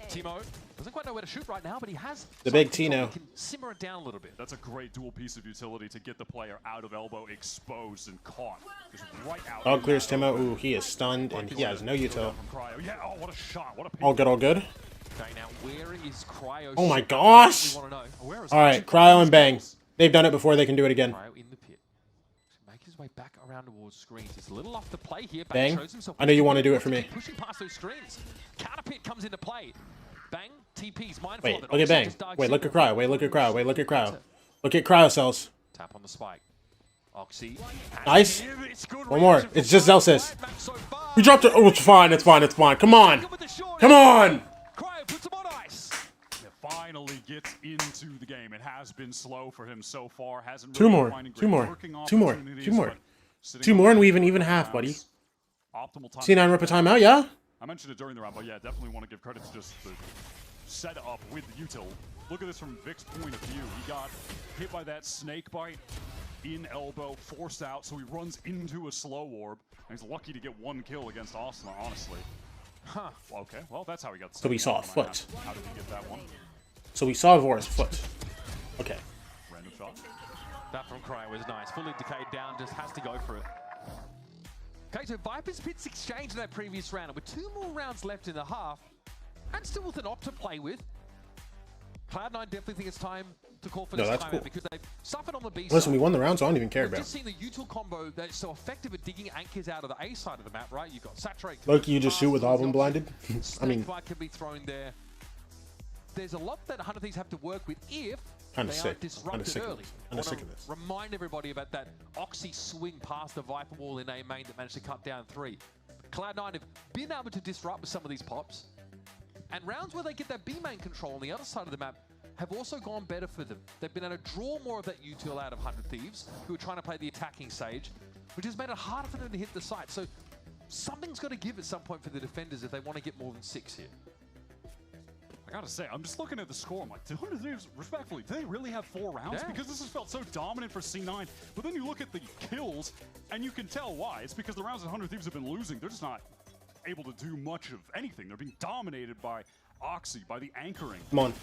Timo doesn't quite know where to shoot right now, but he has the big Tino. Can simmer it down a little bit. That's a great dual piece of utility to get the player out of elbow, exposed and caught. Just right out. Dog clears Timo. Ooh, he is stunned and he has no util. Yeah, oh, what a shot. What a all good, all good. Okay, now where is Cryo? Oh my gosh! Alright, Cryo and Bang. They've done it before, they can do it again. Cryo in the pit. Make his way back around towards screens. It's a little off the play here. Bang. Shows himself I know you want to do it for me. Pushing past those screens. Counter pit comes into play. Bang, TP's mindful wait, of it. Look at Bang. Wait, look at Cryo. Wait, look at Cryo. Wait, look at Cryo. Look at Cryo cells. Tap on the spike. Oxy. Nice. One more. It's just Zelsis. We dropped it. Oh, it's fine. It's fine. It's fine. Come on. Come on. Cryo puts him on ice. Finally gets into the game. It has been slow for him so far. Hasn't two more, and we even half, buddy. C9 rip a timeout, yeah? I mentioned it during the round, but yeah, definitely want to give credit to just the setup with util. Look at this from Vic's point of view. He got hit by that snake bite in elbow, forced out, so he runs into a slow orb, and he's lucky to get one kill against Asuna, honestly. Huh. Okay, well, that's how he got the So we saw a foot. How did he get that one? So we saw Vora's foot. Okay. Random shot. That from Cryo was nice. Fully decayed down, just has to go for it. Okay, so Viper's Pits exchanged in that previous round, and with 2 more rounds left in the half, and still with an op to play with, Cloud9 definitely think it's time to call for this timeout cool. because they've suffered on the B side. Listen, we won the round, so I don't even care, We've bro. just seen the util combo that's so effective at digging anchors out of the A side of the map, right? You've got Saturate. Loki, you just shoot with Oblin blinded? I mean, Snakebite can be thrown there. There's a lot that 100 Thieves have to work with if Kinda they sick. are disrupted early. Kinda sick of this. Remind everybody about that Oxy swing past the Viper wall in A main that managed to cut down 3. Cloud9 have been able to disrupt with some of these pops, and rounds where they get that B main control on the other side of the map have also gone better for them. They've been able to draw more of that util out of 100 Thieves, who are trying to play the attacking Sage, which has made it harder for them to hit the site. So something's got to give at some point for the defenders if they want to get more than 6 here. I gotta say, I'm just looking at the score. I'm like, 200 Thieves, respectfully, do they really have 4 rounds? Yeah. Because this has felt so dominant for C9. But then you look at the kills, and you can tell why. It's because the rounds that 100 Thieves have been losing, they're just not able to do much of anything. They're being dominated by Oxy, by the anchoring. Come on.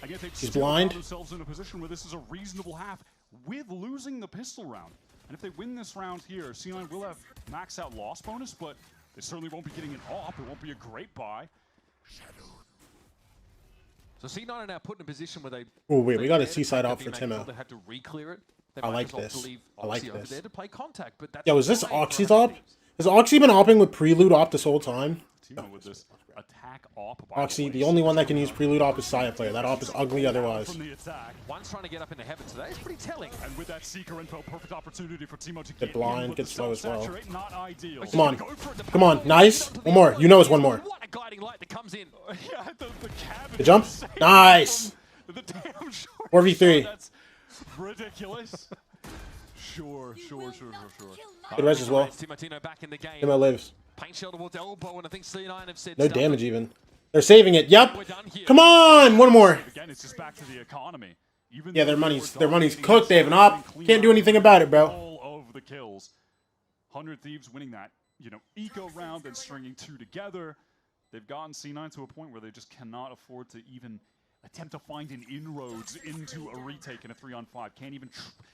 And yet they've He's still blind. found themselves in a position where this is a reasonable half with losing the pistol round. And if they win this round here, C9 will have max out loss bonus, but they certainly won't be getting an op. It won't be a great buy. So C9 are now put in a position where they... Oh, wait, we got a C-side op for Timo. They had to re-clear it. They I might like as well this. leave I like Oxy over this. there to play contact, but that's Yo, is this fine Oxy's for op? Has Oxy been opping with Prelude op this whole time? Timo with this attack op. Oxy, the only one that can use Prelude op is Saya player. That op is ugly otherwise. From the attack. One's trying to get up into heaven today. It's pretty telling. And with that Seeker info, perfect opportunity for Timo to Get blind, get slow as well. Not ideal. Come on. Come on. Nice. One more. You know it's one more. What a guiding light that comes in. Yeah, the cabin. The jump. Nice. The damn short 4v3. That's ridiculous. Sure. Good res as well. Timotino back in the game. Timo lives. Paint shell towards elbow, and I think C9 have said No damage even. They're saving it. Yep. Come on. One more. Again, it's just back to the economy. Even Yeah, their money's cooked. They have an op. Can't do anything about it, bro. All of the kills. 100 Thieves winning that, eco round and stringing 2 together. They've gotten C9 to a point where they just cannot afford to even attempt to find an inroads into a retake in a 3-on-5. Can't even.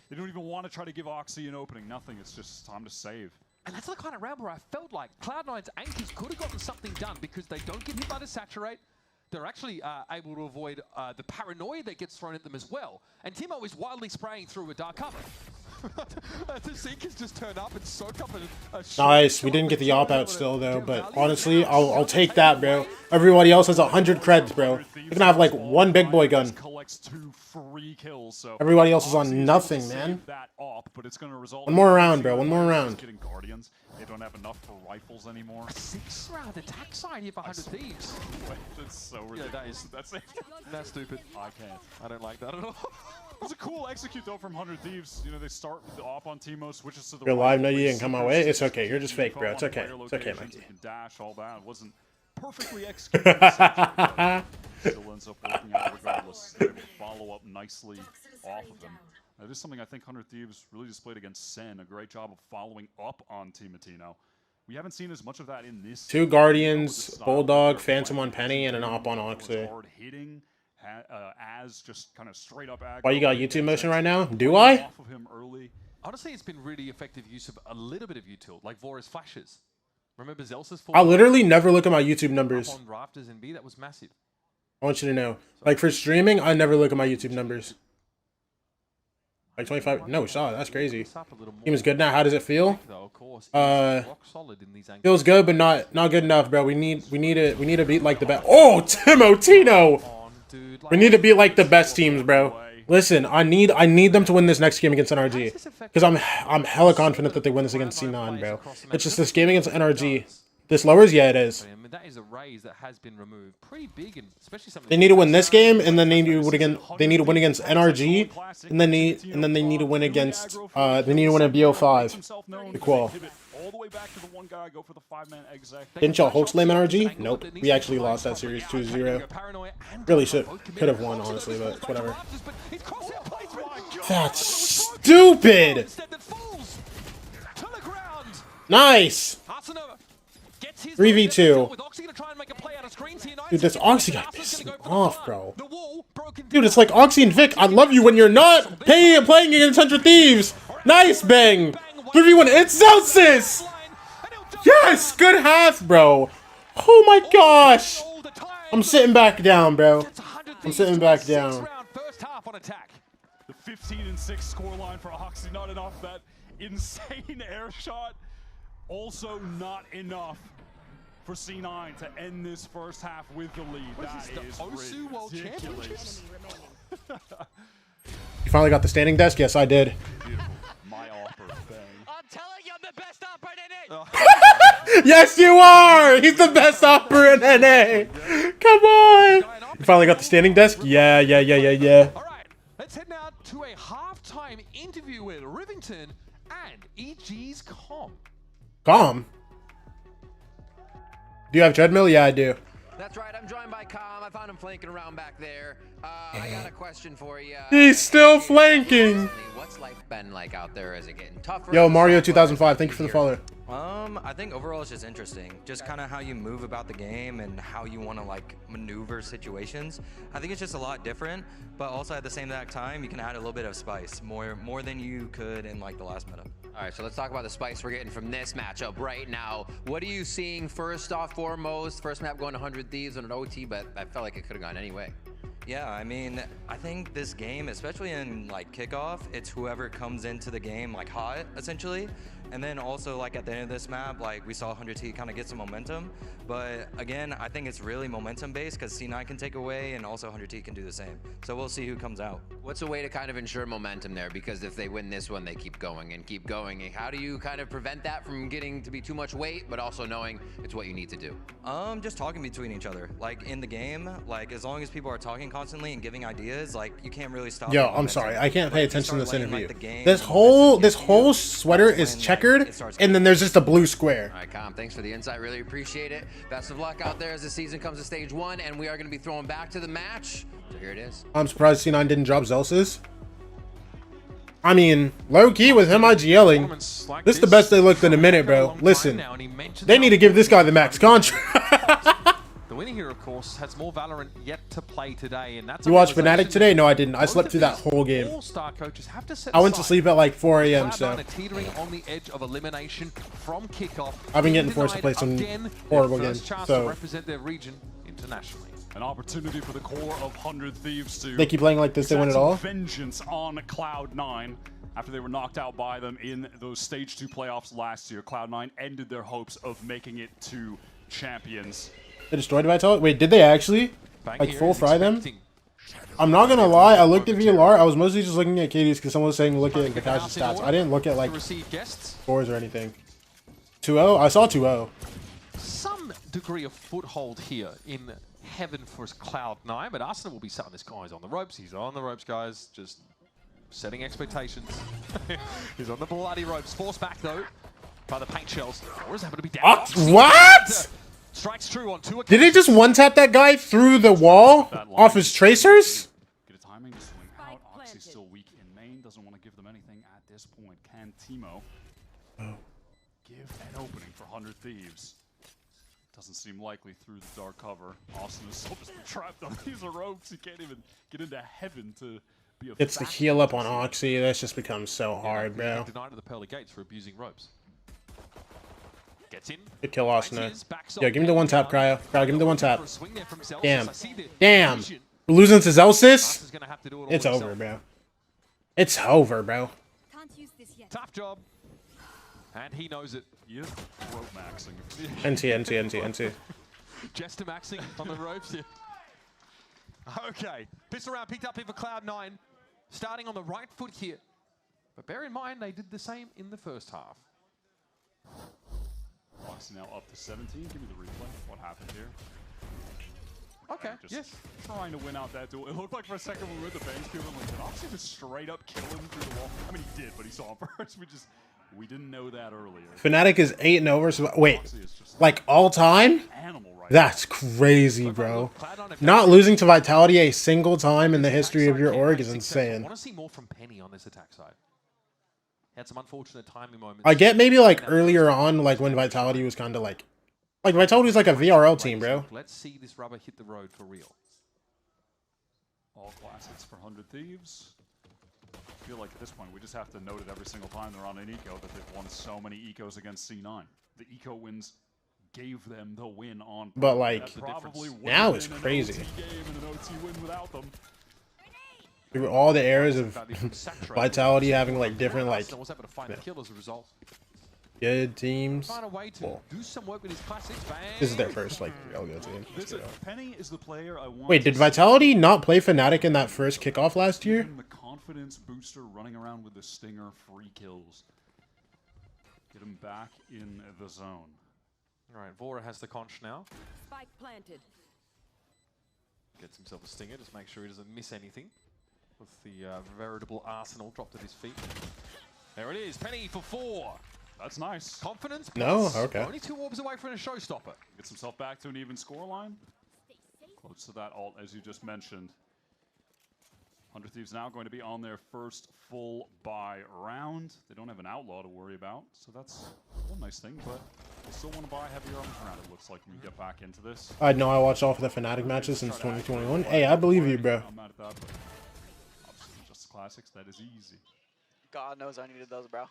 They don't even want to try to give Oxy an opening. Nothing. It's just time to save. And that's the kind of round where I felt like Cloud9's anchors could have gotten something done because they don't get hit by the saturate. They're actually able to avoid the paranoia that gets thrown at them as well. And Timo is wildly spraying through a dark cover. The Seekers just turned up and soaked up a Nice. We didn't get the op out still, though. But honestly, I'll take that, bro. Everybody else has 100 creds, bro. You're going to have, like, one big boy gun. Collects 2 free kills, so Everybody else is on nothing, man. That op, but it's going to result One more round, bro. One more round. Getting Guardians. They don't have enough for rifles anymore. 6-round attack side here for 100 Thieves. That's so ridiculous. Yeah, that's stupid. I can't. I don't like that at all. It was a cool execute, though, from 100 Thieves. They start with the op on Timo, switches to the You're live, no, you didn't come my way. It's okay. You're just fake, bro. It's okay. It's okay, Mikey. Mikey. Dash, all that. It wasn't perfectly executed. Still ends up working out regardless. They're able to follow up nicely off of him. That is something I think 100 Thieves really displayed against Sen. A great job of following up on Timotino. We haven't seen as much of that in this. 2 Guardians, Bulldog, Phantom on Penny, and an op on Oxy. Hard hitting, as just kind of straight up. Why you got YouTube motion right now? Do I? Off of him early. Honestly, it's been really effective use of a little bit of util, like Vora's flashes. Remember Zelsa's I literally never look at my YouTube numbers. on rafters in B, that was massive. I want you to know. Like, for streaming, I never look at my YouTube numbers. Like 25. No shot. That's crazy. Team is good now. How does it feel? Feels good, but not good enough, bro. We need to beat like the best. Oh, Timotino! We need to beat like the best teams, bro. Listen, I need them to win this next game against NRG because I'm hella confident that they win this against C9, bro. It's just this game against NRG. This lowers, yeah, it is. I mean, that is a raise that has been removed. Pretty big, and especially some. They need to win this game, and then they need to win against NRG, and then they need to win against. They need to win a BO5. The qual. all the way back to the one guy, go for the 5-man exec. Didn't y'all host lame NRG? Nope. We actually lost that series 2-0. Really could have won, honestly, but it's whatever. That's stupid! Nice! 3v2. Dude, this Oxy guy pissed me off, bro. Dude, it's like Oxy and Vic, I love you when you're not playing against 100 Thieves! Nice, bang! 3v1, it's Celsius! Yes! Good half, bro! Oh my gosh! I'm sitting back down, bro. I'm sitting back down. The 15-6 scoreline for Oxy, not enough. That insane air shot, also not enough for C9 to end this first half with the lead. That is Osu World ridiculous. You finally got the standing desk? Yes, I did. My offer, bang. I'm telling you, I'm the best operator in it. Yes, you are! He's the best opera in NA! Come on! You finally got the standing desk? Yeah. Alright, let's head now to a halftime interview with Rivington and EG's Com. Com? Do you have treadmill? Yeah, I do. That's right, I'm joined by Com. I found him flanking around back there. I got a question for you. He's still flanking! What's life been like out there? Is it getting tougher? Yo, Mario 2005, thank you for the follow. I think overall it's just interesting. Just kind of how you move about the game and how you want to like maneuver situations. I think it's just a lot different, but also at the same exact time, you can add a little bit of spice, more than you could in like the last meta. All right, so let's talk about the spice we're getting from this matchup right now. What are you seeing first off foremost? First map going 100 Thieves on an OT, but I felt like it could have gone anyway. Yeah, I mean, I think this game, especially in like kickoff, it's whoever comes into the game like hot, essentially. And then also like at the end of this map, like we saw 100T kind of get some momentum. But again, I think it's really momentum based because C9 can take away and also 100T can do the same. So we'll see who comes out. What's a way to kind of ensure momentum there? Because if they win this one, they keep going and keep going. And how do you kind of prevent that from getting to be too much weight, but also knowing it's what you need to do? Just talking between each other. Like in the game, like as long as people are talking constantly and giving ideas, like you can't really stop. Yo, I'm sorry, I can't pay attention to this interview. This whole sweater is checkered, and then there's just a blue square. All right, Com, thanks for the insight. Really appreciate it. Best of luck out there as the season comes to stage 1, and we are going to be throwing back to the match. So here it is. I'm surprised C9 didn't drop Zelsis. I mean, low-key with him IGLing. This is the best they looked in a minute, bro. Listen, they need to give this guy the max contract. The winner here, of course, has more Valorant yet to play today, and that's. You watched Fnatic today? No, I didn't. I slept through that whole game. All-star coaches have to set I went to sleep at like 4 a.m. Cloud9 so. are teetering on the edge of elimination from Kickoff. I've been getting forced to play some horrible games. To So represent their region internationally. An opportunity for the core of 100 Thieves to. They keep playing like this, they win it all. Vengeance on Cloud9 after they were knocked out by them in those Stage 2 playoffs last year. Cloud9 ended their hopes of making it to champions. They destroyed Vital? Wait, did they actually? Like full fry them? I'm not gonna lie, I looked at VLR, I was mostly just looking at KD's because someone was saying look at Vitash's stats. I didn't look at like scores or anything. 2-0? I saw 2-0. Some degree of foothold here in heaven for Cloud9, but Arsenal will be setting this guy's on the ropes. He's on the ropes, guys. Just setting expectations. He's on the bloody ropes. Forced back though by the paint shells. Or is happen to be down? What? Strikes true on 2 occasions. Did he just one-tap that guy through the wall off his tracers? Get a timing to swing out. Oxy's still weak in main. Doesn't want to give them anything at this point. Can Teemo give an opening for 100 Thieves? Doesn't seem likely through the dark cover. Austin is so just trapped on these ropes. He can't even get into heaven to be a. It's the heal up on Oxy. That's just becomes so hard, bro. Denied to the pearly gates for abusing ropes. Gets in. Good kill, Austin. Yo, give me the one tap, Cryo. Cryo, give me the one tap. Damn. Damn. We're losing to Zelsis? It's over, bro. It's over, bro. Tough job. And he knows it. Yep. Rope maxing. NT. Jester maxing on the ropes. Yeah. Okay. Pistol round picked up here for Cloud9. Starting on the right foot here. But bear in mind, they did the same in the first half. Oxy now up to 17. Give me the replay. What happened here? Okay, just trying to win out that duel. It looked like for a second when we were at the bench, like, did Oxy just straight up kill him through the wall? I mean, he did, but he saw him first. We We didn't know that earlier. Fnatic is 8-0 versus... Wait, like all time? That's crazy, bro. Not losing to Vitality a single time in the history of your org is insane. I want to see more from Penny on this attack side. Had some unfortunate timing moments. I get maybe like earlier on, like when Vitality was kind of like Vitality was like a VRL team, bro. Let's see this rubber hit the road for real. All classics for 100 Thieves. I feel like at this point we just have to note it every single time they're on an eco that they've won so many ecos against C9. The eco wins gave them the win on. But like now it's crazy. Through all the eras of Vitality having like different like good teams. Cool. This is their first like real good team. Penny is the player I want. Wait, did Vitality not play Fnatic in that first kickoff last year? The confidence booster running around with the stinger, free kills. Get him back in the zone. All right, Vora has the conch now. Spike planted. Gets himself a stinger, just make sure he doesn't miss anything. With the veritable arsenal dropped at his feet. There it is, Penny for 4. That's nice. Confidence. No, okay. Only 2 orbs away from a showstopper. Gets himself back to an even scoreline. Close to that ult, as you just mentioned. 100 Thieves now going to be on their first full buy round. They don't have an outlaw to worry about, so that's one nice thing, but they still want to buy heavy arms around, it looks like, when we get back into this. I know I watched all of the Fnatic matches since 2021. Hey, I believe you, bro. I'm mad at that, but obviously just the classics, that is easy. God knows I needed those, bro.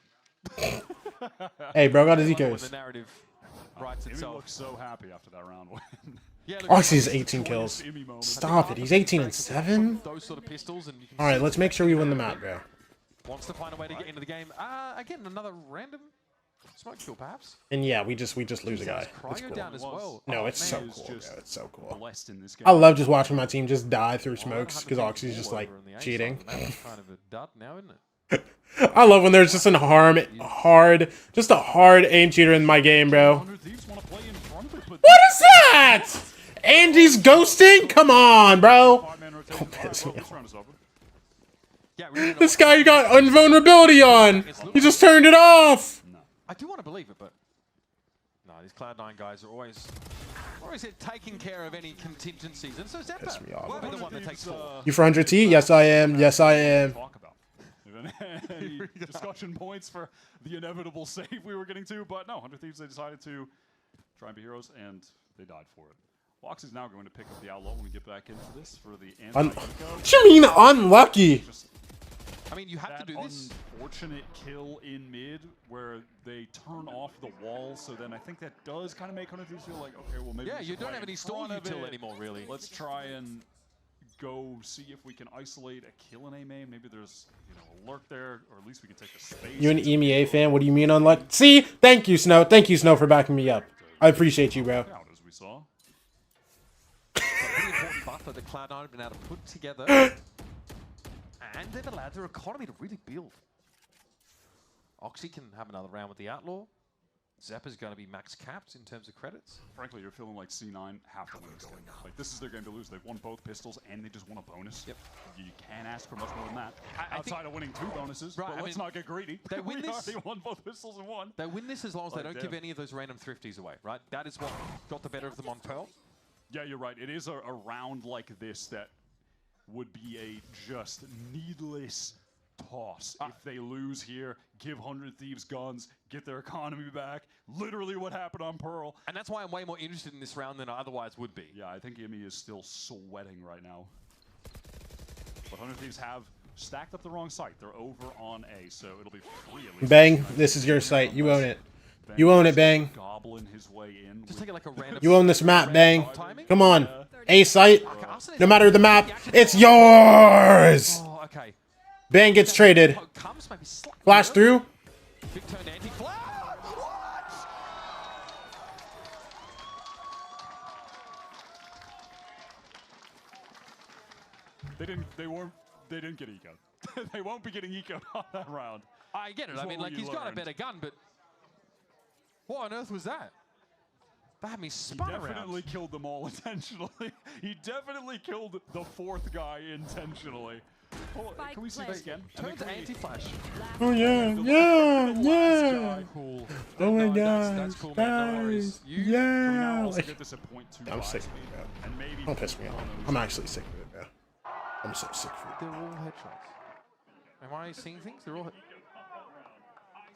Hey, bro, got his When the ecos. narrative writes Jimmy itself. looks so happy after that round win. Oxy's 18 kills. Stop it. He's 18-7. Those sort of pistols, and you can All right, let's make sure we win the map, bro. wants to find a way to get into the game. Again, another random smoke kill, perhaps. And yeah, we just lose a guy. It's Cryo cool. down as well. No, Oh, it's so man. cool, bro. It's so cool. Blessed in this game. I love just watching my team just die through smokes because Oxy's just like cheating. That's kind of a dud now, isn't it? I love when there's just a hard aim cheater in my game, bro. What is that? Andy's ghosting? Come on, bro. Don't piss me off. This guy you got invulnerability on. He just turned it off. I do want to believe it, but no, these Cloud9 guys are always taking care of any contingencies, and so Zeppa will be the one that takes 4. You for 100T? Yes, I am. Yes, I am. Any discussion points for the inevitable save we were getting to, but no, 100 Thieves, they decided to try and be heroes, and they died for it. Fox is now going to pick up the outlaw when we get back into this for the What you mean unlucky? I mean, you have to do this. Unfortunate kill in mid where they turn off the wall, so then I think that does kind of make 100 Thieves feel like, okay, well maybe you don't have any stall util anymore, really. Let's try and go see if we can isolate a kill in A-main. Maybe there's, a lurk there, or at least we can take the space. You an EMEA fan? What do you mean unlucky? See? Thank you, Snow. Thank you, Snow, for backing me up. I appreciate you, bro. As we saw. Pretty important buffer that Cloud9 have been able to put together. And they've allowed their economy to really build. Oxy can have another round with the Outlaw. Zeppa's going to be max capped in terms of credits. Frankly, you're feeling like C9 have to win this game. Like, this is their game to lose. They've won both pistols, and they just won a bonus. Yep. You can't ask for much more than that. Outside of winning 2 bonuses, right, but let's not get greedy. They win we this. already won both pistols and 1. They win this as long as they don't give any of those random thrifties away, right? That is what got the better of them on Pearl. Yeah, you're right. It is a round like this that would be a just needless toss. If they lose here, give 100 Thieves guns, get their economy back. Literally what happened on Pearl. And that's why I'm way more interested in this round than I otherwise would be. Yeah, I think Imi is still sweating right now. But 100 Thieves have stacked up the wrong site. They're over on A, so it'll be free at least. Bang, this is your site. You own it. You own it, Bang. Goblin his way in. Just take it like a random. You own this map, Bang. Come on. A site. No matter the map, it's yours. Oh, okay. Bang gets traded. Flash through. Big turn anti-flash. They didn't get eco. They won't be getting eco on that round. I get it. I mean, like, he's got a better gun, but what on earth was that? That had me spun around. He definitely killed them all intentionally. He definitely killed the fourth guy intentionally. Oh, can we see this again? Turn to anti-flash. Oh yeah, yeah. Cool. Oh my No, god, that's cool, man. No worries. guys, You- yeah. Also get this at 0.25. I'm sick of it, bro. Don't piss me off. I'm actually sick of it, bro. I'm so sick of it. They're all headshots. Am I seeing things? They're all.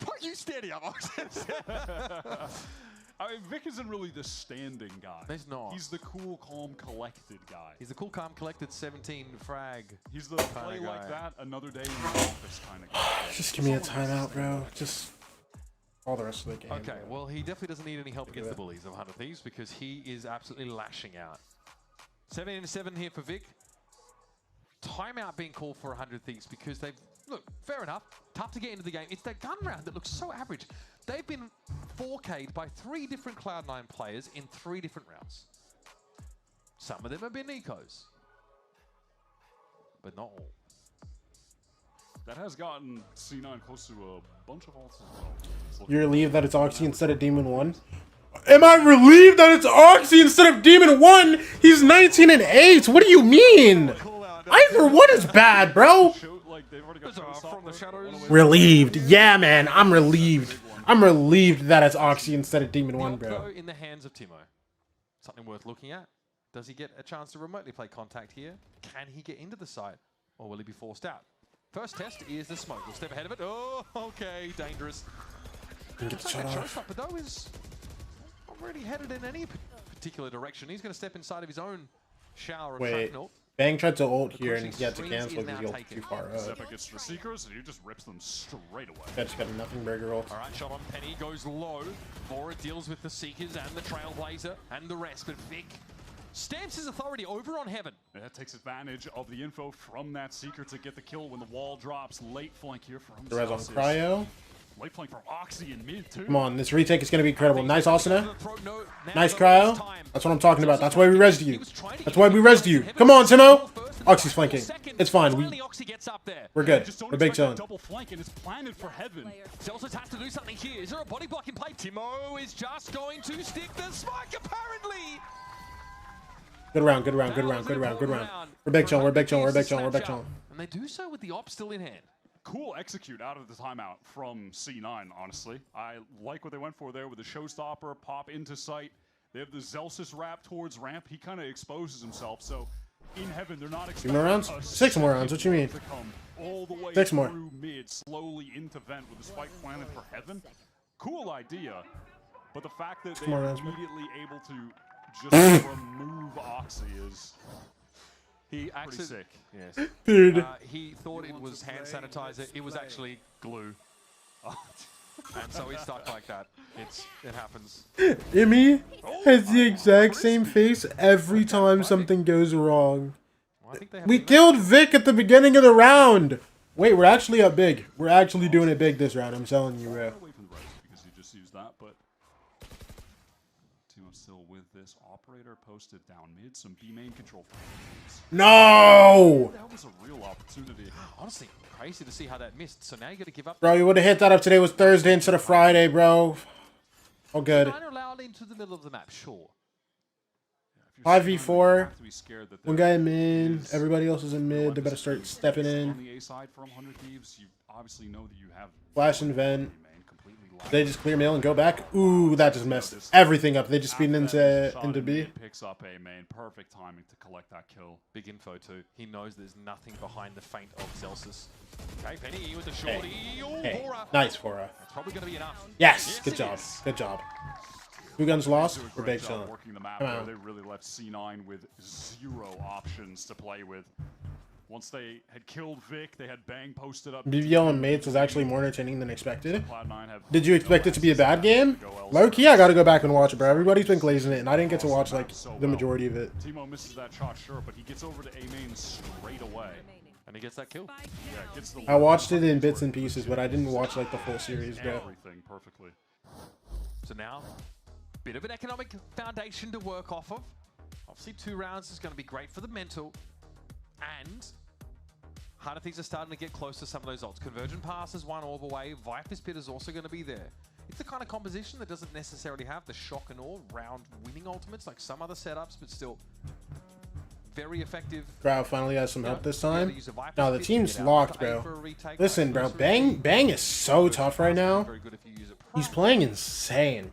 Fuck you, steady up. I mean, Vic isn't really the standing guy. He's not. He's the cool, calm, collected guy. He's the cool, calm, collected 17 frag. He's the kinda play like guy. that another day in the office kind of guy. Just give me a timeout, bro. Just all the rest of the game. Okay, bro. well, he definitely doesn't need any help against the bullies of 100 Thieves because he is absolutely lashing out. 17-7 here for Vic. Timeout being called for 100 Thieves because they've, look, fair enough, tough to get into the game. It's their gun round that looks so average. They've been 4K'd by 3 different Cloud9 players in 3 different rounds. Some of them have been ecos, but not all. That has gotten C9 close to a bunch of ults as well. You're relieved that it's Oxy instead of Demon 1? Am I relieved that it's Oxy instead of Demon 1? He's 19 and 8. What do you mean? Either one is bad, bro. From the shadows. Relieved. Yeah, man. I'm relieved. I'm relieved that it's Oxy instead of Demon 1, The bro. Oppo in the hands of Timo. Something worth looking at. Does he get a chance to remotely play contact here? Can he get into the site? Or will he be forced out? First test is the smoke. We'll step ahead of it. Oh, okay. Dangerous. Didn't get the shot off. Showstopper, though, is not really headed in any particular direction. He's going to step inside of his own shower and Wait. shrapnel. Bang tried to ult here and he had to cancel because he ulted too far up. Zeppa gets the Seekers and he just rips them straight away. That's got a nothing burger ult. All right, shot on Penny goes low. Vora deals with the Seekers and the Trailblazer and the rest, but Vic stamps his authority over on Heaven. That takes advantage of the info from that Seeker to get the kill when the wall drops. Late flank here from The res on Celsius. Cryo. Late flank from Oxy in mid too. Come on, this retake is going to be incredible. Nice Asuna. Nice Cryo. That's what I'm talking about. That's why we resed you. That's why we resed you. Come on, Timo. Oxy's flanking. It's fine. We're good. We're big zone. Double flank and it's planted for Heaven. Celsius has to do something here. Is there a body block in play? Timo is just going to stick the smoke, apparently. Good round, good round, good round, good round, good round. We're big zone, we're big zone, we're big zone, we're big zone. And they do so with the op still in hand. Cool execute out of the timeout from C9, honestly. I like what they went for there with the showstopper, pop into sight. They have the Celsius wrap towards ramp. He kind of exposes himself, so in Heaven, they're not expecting more rounds? 6 more rounds, what you mean? to come all the way 6 more. through mid, slowly into vent with the spike planted for Heaven. Cool idea, but the fact that they more are rounds, bro. immediately able to just remove Oxy is He pretty actually, sick. yes. Dude. He thought it was hand sanitizer. It was actually glue. And so he stuck like that. It happens. Imi has the exact same face every time something goes wrong. Well, I think they have We killed Vic at the beginning of the round. Wait, we're actually up big. We're actually doing it big this round. I'm telling you, bro. Away from the right because he just used that, but Timo still with this operator posted down mid. Some B main control. No! That was a real opportunity. Honestly, crazy to see how that missed. So now you got to give up. Bro, you would have hit that if today was Thursday instead of Friday, bro. Oh, good. Nine are allowed into the middle of the map, sure. 5v4. One guy in mid. Everybody else is in mid. They better start stepping On in. the A side from 100 Thieves, you obviously know that you have Flash and vent. They just clear mail and go back. Ooh, that just messed everything up. They just speed into B. Picks up A main. Perfect timing to collect that kill. Big info too. He knows there's nothing behind the feint of Celsius. Okay, Penny with the shorty. Oh, Hey, Vora. nice Fora. That's probably going to be enough. Yes, good it job. is. Good job. 2 guns lost. Do a We're great big job chilling. working the map Come there. on. They really left C9 with 0 options to play with. Once they had killed Vic, they had Bang posted up. BBL and Mates was actually more entertaining than expected. Cloud9 have Did you expect it to be a bad game? Low key, I gotta go back and watch it, bro. Everybody's been glazing it, and I didn't get to watch like the majority of it. Timo misses that shot, sure, but he gets over to A main straight away. And he gets that kill. Yeah, gets the I watched it in bits and pieces, but I didn't watch like the full series, bro. everything perfectly. So now, bit of an economic foundation to work off of. Obviously, 2 rounds is going to be great for the mental. And Harder Thieves are starting to get close to some of those ults. Convergent Pass is 1 orb away. Viper's Pit is also going to be there. It's the kind of composition that doesn't necessarily have the shock and awe round winning ultimates like some other setups, but still very effective. Crowd finally has some help this time. No, the team's locked, bro. Listen, bro, Bang is so tough right now. He's playing insane.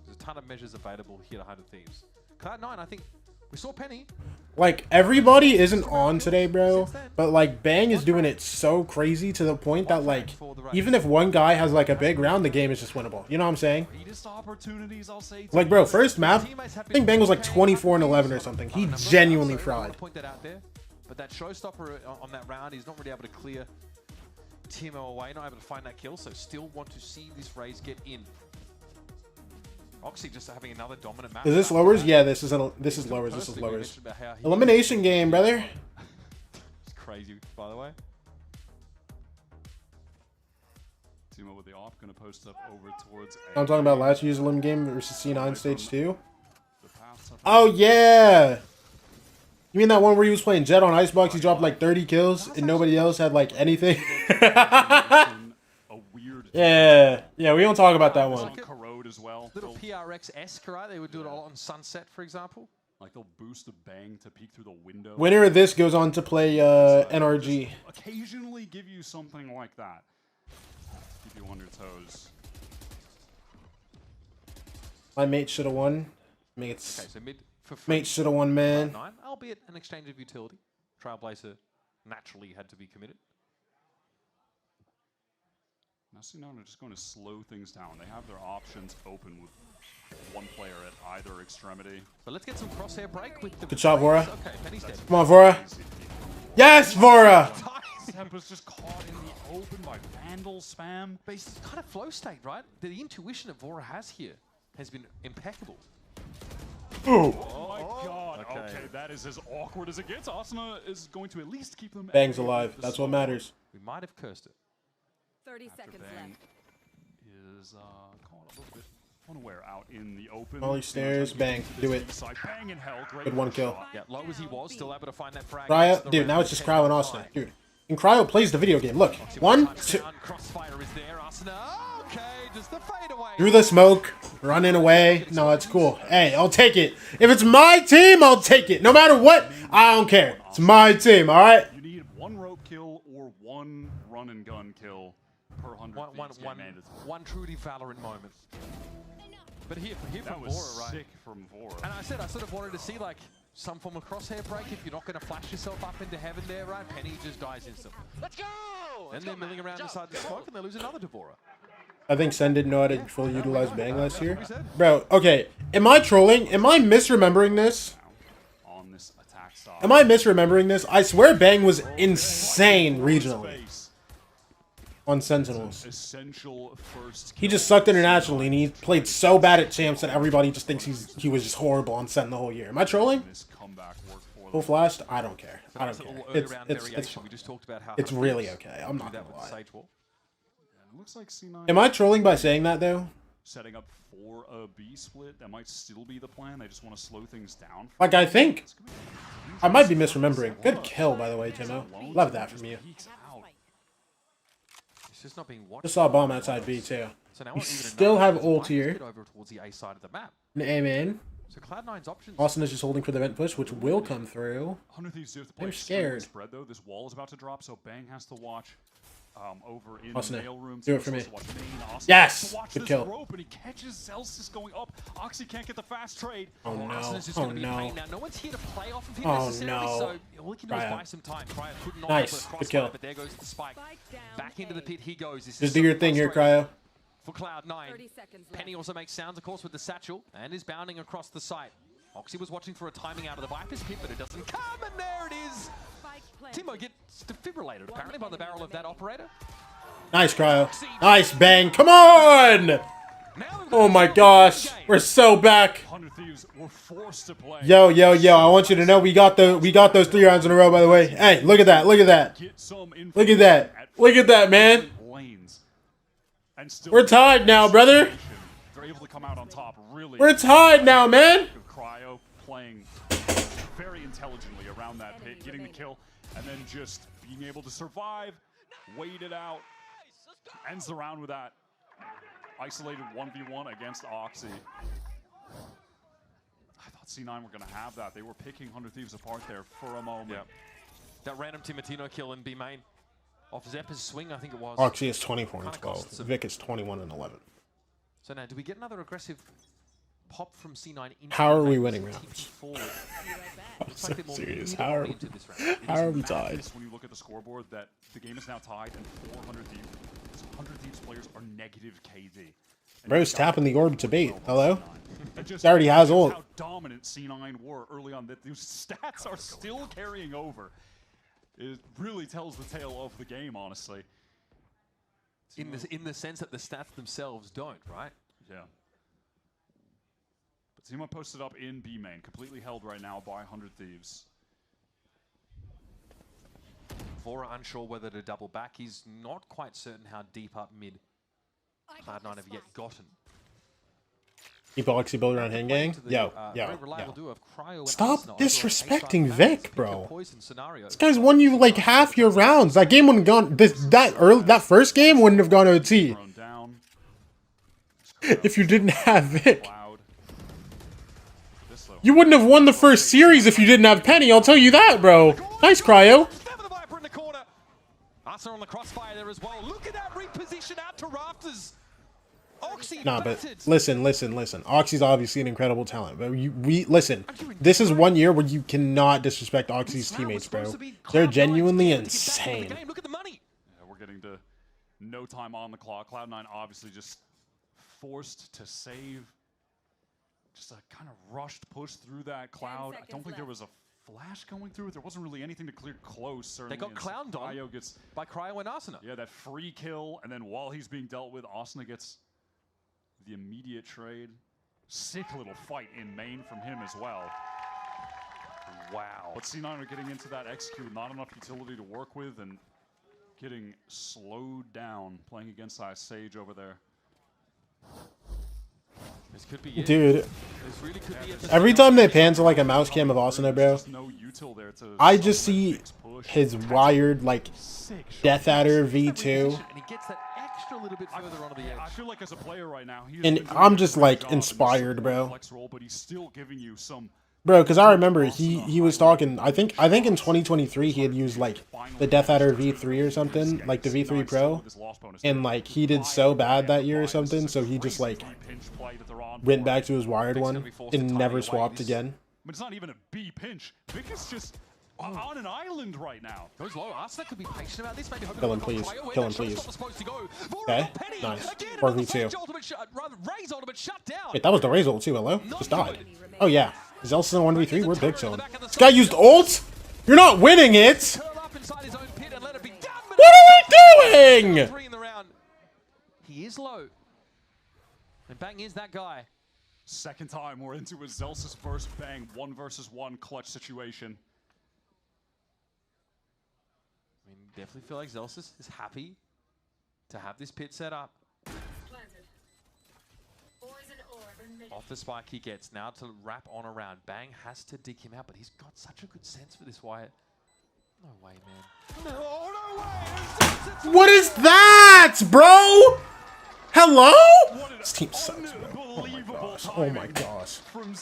There's a ton of measures available here to 100 Thieves. Cloud9, I think we saw Penny. Like, everybody isn't on today, bro. But, like, Bang is doing it so crazy to the point that, like, even if one guy has, like, a big round, the game is just winnable. You know what I'm saying? Like, bro, first map, I think Bang was, like, 24-11 or something. He genuinely fried. Point that out there. But that showstopper on that round, he's not really able to clear Timo away, not able to find that kill. So still want to see this raise get in. Oxy just having another dominant map. Is this lowers? Yeah, this is lowers. This is lowers. Elimination game, brother. It's crazy, by the way. Timo with the op gonna post up over towards. I'm talking about last year's Elim game versus C9 stage 2. Oh yeah. You mean that one where he was playing Jet on Icebox? He dropped like 30 kills and nobody else had like anything. Yeah, we don't talk about that one. As well. Little PRX-esque, right? They would do it all on Sunset, for example. Like they'll boost the Bang to peek through the window. Winner of this goes on to play NRG. Occasionally give you something like that. Keep you on your toes. My mate should have won. Okay, so mid for free. Mate should have won, man. Albeit an exchange of utility. Trailblazer naturally had to be committed. Now C9 are just going to slow things down. They have their options open with one player at either extremity. So let's get some crosshair break with the... Good shot, Vora. Okay, Penny's dead. Come on, Vora. Yes, Vora! Temper's just caught in the open by Vandal spam. But it's kind of flow state, right? The intuition that Vora has here has been impeccable. Ooh. Oh my god. Okay, that is as awkward as it gets. Asuna is going to at least keep them... Bang's alive. That's what matters. We might have cursed it. 30 seconds left. Is caught a little bit unaware out in the open. Molly stairs, Bang, do it. Bang in hell. Good one kill. Yeah, low as he was, still able to find that frag. Cryo, dude, now it's just Cryo and Asuna. Dude, and Cryo plays the video game. Look, 1, 2. Crossfire is there, Asuna. Okay, just the fade away. Through the smoke, running away. No, it's cool. Hey, I'll take it. If it's my team, I'll take it. No matter what, I don't care. It's my team, all right? You need one rope kill or one run and gun kill per 100. One truly Valorant moment. But here that from was Vora, right? Sick from Vora. And I said I sort of wanted to see like some form of crosshair break if you're not going to flash yourself up into heaven there, right? Penny just dies instantly. Let's go! And they're milling around inside the smoke and they lose another Devora. I think Sen didn't know how to fully utilize Bang last year. Bro, okay. Am I trolling? Am I misremembering this? On this attack side. Am I misremembering this? I swear Bang was insane regionally. On Sentinels. He just sucked internationally and he played so bad at champs that everybody just thinks he was just horrible on Sen the whole year. Am I trolling? Full flashed? I don't care. I don't care. It's fun. It's really okay. I'm not gonna lie. Looks like C9 Am I trolling by saying that though? Setting up for a B split, that might still be the plan. They just want to slow things down. Like I think I might be misremembering. Good kill, by the way, Timo. Love that from you. Just not being watched. Just saw a bomb outside B too. So now we still have ult here. Over towards the A side of the map. Amen. So Cloud9's options. Austin is just holding for the vent push, which will come through. I'm scared. Spread, though. This wall is about to drop, so Bang has to watch over in Austin, the mail room. do it for me. Yes! Good kill. Rope, and he catches Celsius going up. Oxy can't get the fast trade. Oh no. Oh no. Now no one's here to play off of him necessarily, so all he can do is buy some time. Cryo couldn't nice. Good kill. But there goes the spike. Back into the pit he goes. Just do your thing here, Cryo. For Cloud9. Penny also makes sounds, of course, with the satchel and is bounding across the site. Oxy was watching for a timing out of the Viper's pit, but it doesn't come, and there it is. Timo gets defibrillated, apparently, by the barrel of that operator. Nice, Cryo. Nice, Bang. Come on! Oh my gosh. We're so back. Yo, yo, yo. I want you to know we got those 3 rounds in a row, by the way. Hey, look at that. Look at that. Look at that. Look at that, man. We're tied now, brother. They're able to come out on top, really. We're tied now, man. Cryo playing very intelligently around that pit, getting the kill, and then just being able to survive, wait it out, ends the round with that. Isolated 1v1 against Oxy. I thought C9 were going to have that. They were picking 100 Thieves apart there for a moment. Yep. That random Timotino kill in B main. Off Zeppa's swing, I think it was. Oxy is 24 and 12. Vic is 21 and 11. So now, do we get another aggressive pop from C9? How are we winning rounds? I'm so like serious. How are we tied? When you look at the scoreboard, that the game is now tied and 400 Thieves. 100 Thieves players are negative KD. Bro's tapping the orb to bait. Hello? Just He already has ult. How dominant C9 were early on. That those stats are still carrying over. It really tells the tale of the game, honestly. In the sense that the stats themselves don't, right? Yeah. But Timo posted up in B main, completely held right now by 100 Thieves. Vora unsure whether to double back. He's not quite certain how deep up mid Cloud9 have yet gotten. Keep Oxy build around hand gang? Yo. Cryo Stop disrespecting Vic, bro. This guy's won you like half your rounds. That game wouldn't have gone. That first game wouldn't have gone OT. If you didn't have Vic. You wouldn't have won the first series if you didn't have Penny, I'll tell you that, bro. Nice, Cryo. Arsenal on the crossfire there as well. Look at that reposition out to rafters. Oxy Nah, but listen. Oxy's obviously an incredible talent, but listen. This is 1 year where you cannot disrespect Oxy's teammates, bro. They're genuinely insane. Look at the money. Yeah, we're getting to no time on the clock. Cloud9 obviously just forced to save. Just a kind of rushed push through that Cloud. I don't think there was a flash going through it. There wasn't really anything to clear close. Certainly. They got clowned on by Cryo and Asuna. Yeah, that free kill, and then while he's being dealt with, Asuna gets the immediate trade. Sick little fight in main from him as well. Wow. But C9 are getting into that execute, not enough utility to work with, and getting slowed down playing against Sage over there. This could be it. Dude, this really could be it. Every time they pan to like a mouse cam of Asuna, bro, I just see his wired like Death Adder V2. And he gets that extra little bit further onto the edge. I feel like as a player right now, And I'm just like inspired, bro. But he's still giving you some. Bro, because I remember he was talking. I think in 2023 he had used like the Death Adder V3 or something, like the V3 Pro, and like he did so bad that year or something, so he just like went back to his wired one and never swapped again. But it's not even a B pinch. Vic is just on an island right now. Goes low. Arsenal could be patient about this. Maybe Kill him, please. Kill him, please. Okay, nice. 4v2. Wait, that was the Raze ult too. Hello? Just died. Oh yeah. Zelson 1v3, we're big chilling. This guy used ult? You're not winning it! What are we doing? He is low. And Bang is that guy. Second time we're into a Zelsis versus Bang 1 versus 1 clutch situation. I mean, definitely feel like Zelsis is happy to have this pit set up. Off the spike he gets, now to wrap on around. Bang has to dig him out, but he's got such a good sense for this, Wyatt. No way, man. No way! What is that, bro? Hello? This team sucks, bro. Oh my gosh. Oh my gosh.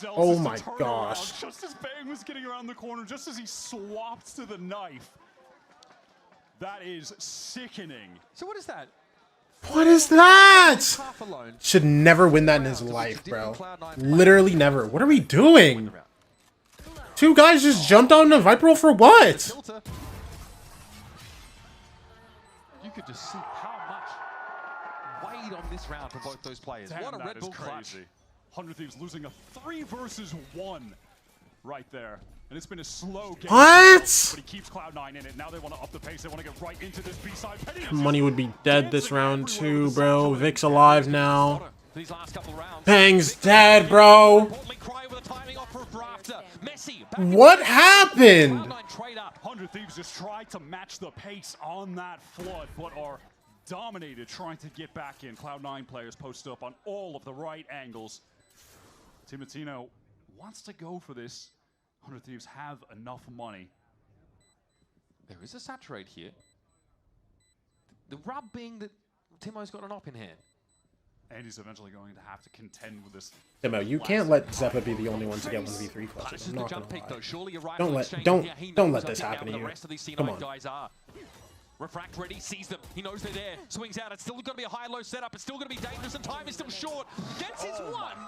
Oh my gosh. Just as Bang was getting around the corner, just as he swapped to the knife. That is sickening. So what is that? What is that? Should never win that in his life, bro. Literally never. What are we doing? Two guys just jumped on a Viper roll for what? You could just see how much weight on this round for both those players. Damn, what a Red Bull clutch. Crazy. 100 Thieves losing a 3 versus 1 right there. And it's been a slow game. What? But he keeps Cloud9 in it. Now they want to up the pace. They want to get right into this B-side. Money would be dead this round too, bro. Vic's alive now. Bang's dead, bro. What happened? 100 Thieves just tried to match the pace on that flood, but are dominated trying to get back in. Cloud9 players post up on all of the right angles. Timotino wants to go for this. 100 Thieves have enough money. There is a saturate here. The rub being that Timo's got an op in hand. and he's eventually going to have to contend with this. Timo, you can't let Zeppa be the only one to get 1v3 clutches. I'm not gonna lie. Don't let this happen to you. Come on. Refract ready, sees them. He knows they're there. Swings out. It's still going to be a high-low setup. It's still going to be dangerous, and time is still short. Gets his one.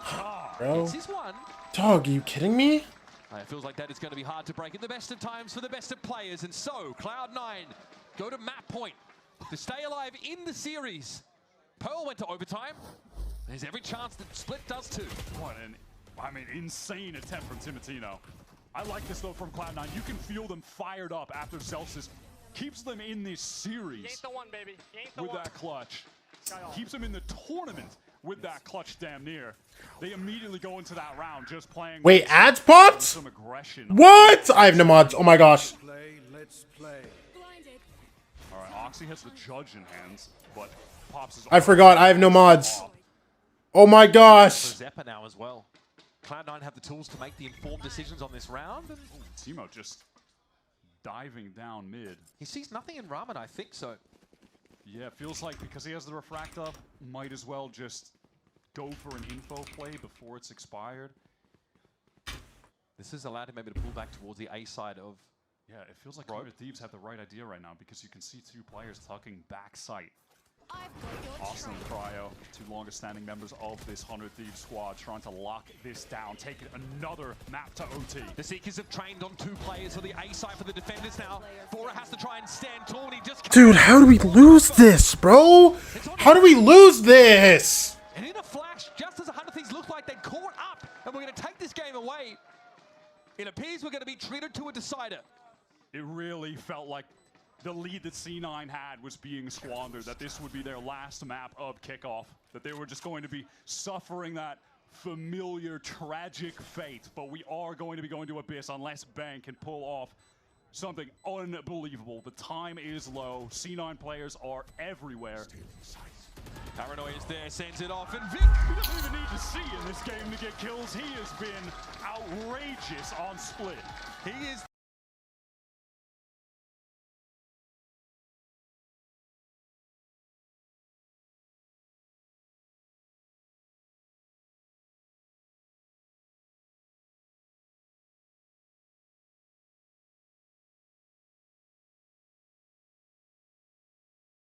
Bro. Gets his one. Dog, are you kidding me? It feels like that is going to be hard to break in the best of times for the best of players. And so, Cloud9 go to map point to stay alive in the series. Pearl went to overtime. There's every chance that Split does too. What an, insane attempt from Timotino. I like this though from Cloud9. You can feel them fired up after Celsius keeps them in this series. You ain't the one, baby. You ain't the with one. that clutch. Keeps them in the tournament with that clutch damn near. They immediately go into that round just playing. Wait, ads popped? Some aggression. What? I have no mods. Oh my gosh. Let's play. All right, Oxy has the judge in hands, but Pops is. I forgot. I have no mods. Oh my gosh. For Zeppa now as well. Cloud9 have the tools to make the informed decisions on this round. And Timo just diving down mid. He sees nothing in Ramen, I think so. Yeah, it feels like because he has the refract up, might as well just go for an info play before it's expired. This has allowed him maybe to pull back towards the A side of. Yeah, it feels like Thieves have the right idea right now because you can see two players tucking back sight. Austin and Cryo, two longest standing members of this 100 Thieves squad, trying to lock this down, taking another map to OT. The Seekers have trained on two players for the A side for the defenders now. FURIA has to try and stand tall, and he just. Dude, how do we lose this, bro? How do we lose this? And in a flash, just as 100 Thieves looked like they caught up, and we're going to take this game away, it appears we're going to be treated to a decider. It really felt like the lead that C9 had was being squandered, that this would be their last map of Kickoff, that they were just going to be suffering that familiar, tragic fate. But we are going to be going to Abyss unless Bang can pull off something unbelievable. The time is low. C9 players are everywhere. Paranoia is there, sends it off, and Vic. He doesn't even need to see in this game to get kills. He has been outrageous on Split. He is.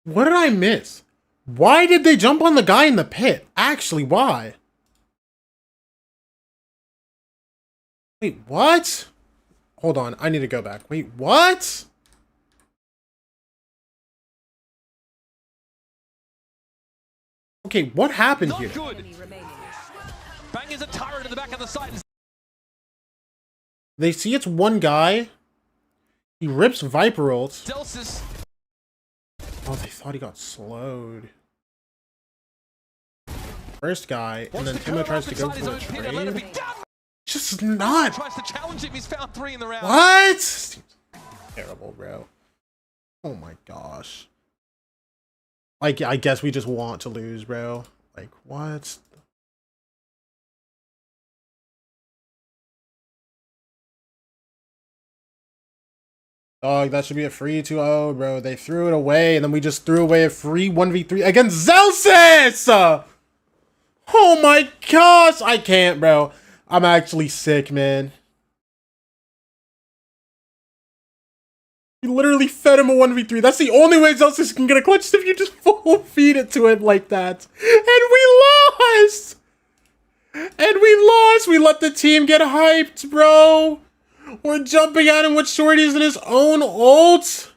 What did I miss? Why did they jump on the guy in the pit? Actually, why? Wait, what? Hold on, I need to go back. Wait, what? Okay, what happened here? Good. Bang is a turret in the back of the side. They see it's one guy. He rips Viper ult. Celsius. Oh, they thought he got slowed. First guy, and then Timo tries to go for the trade. Just not. Tries to challenge him. He's found 3 in the round. What? Terrible, bro. Oh my gosh. Like, I guess we just want to lose, bro. Like, what? Dog, that should be a free 2-0, bro. They threw it away, and then we just threw away a free 1v3 against Zelsis! Oh my gosh! I can't, bro. I'm actually sick, man. You literally fed him a 1v3. That's the only way Zelsis can get a clutch, if you just full feed it to him like that. And we lost! And we lost! We let the team get hyped, bro! We're jumping at him with shorties in his own ult.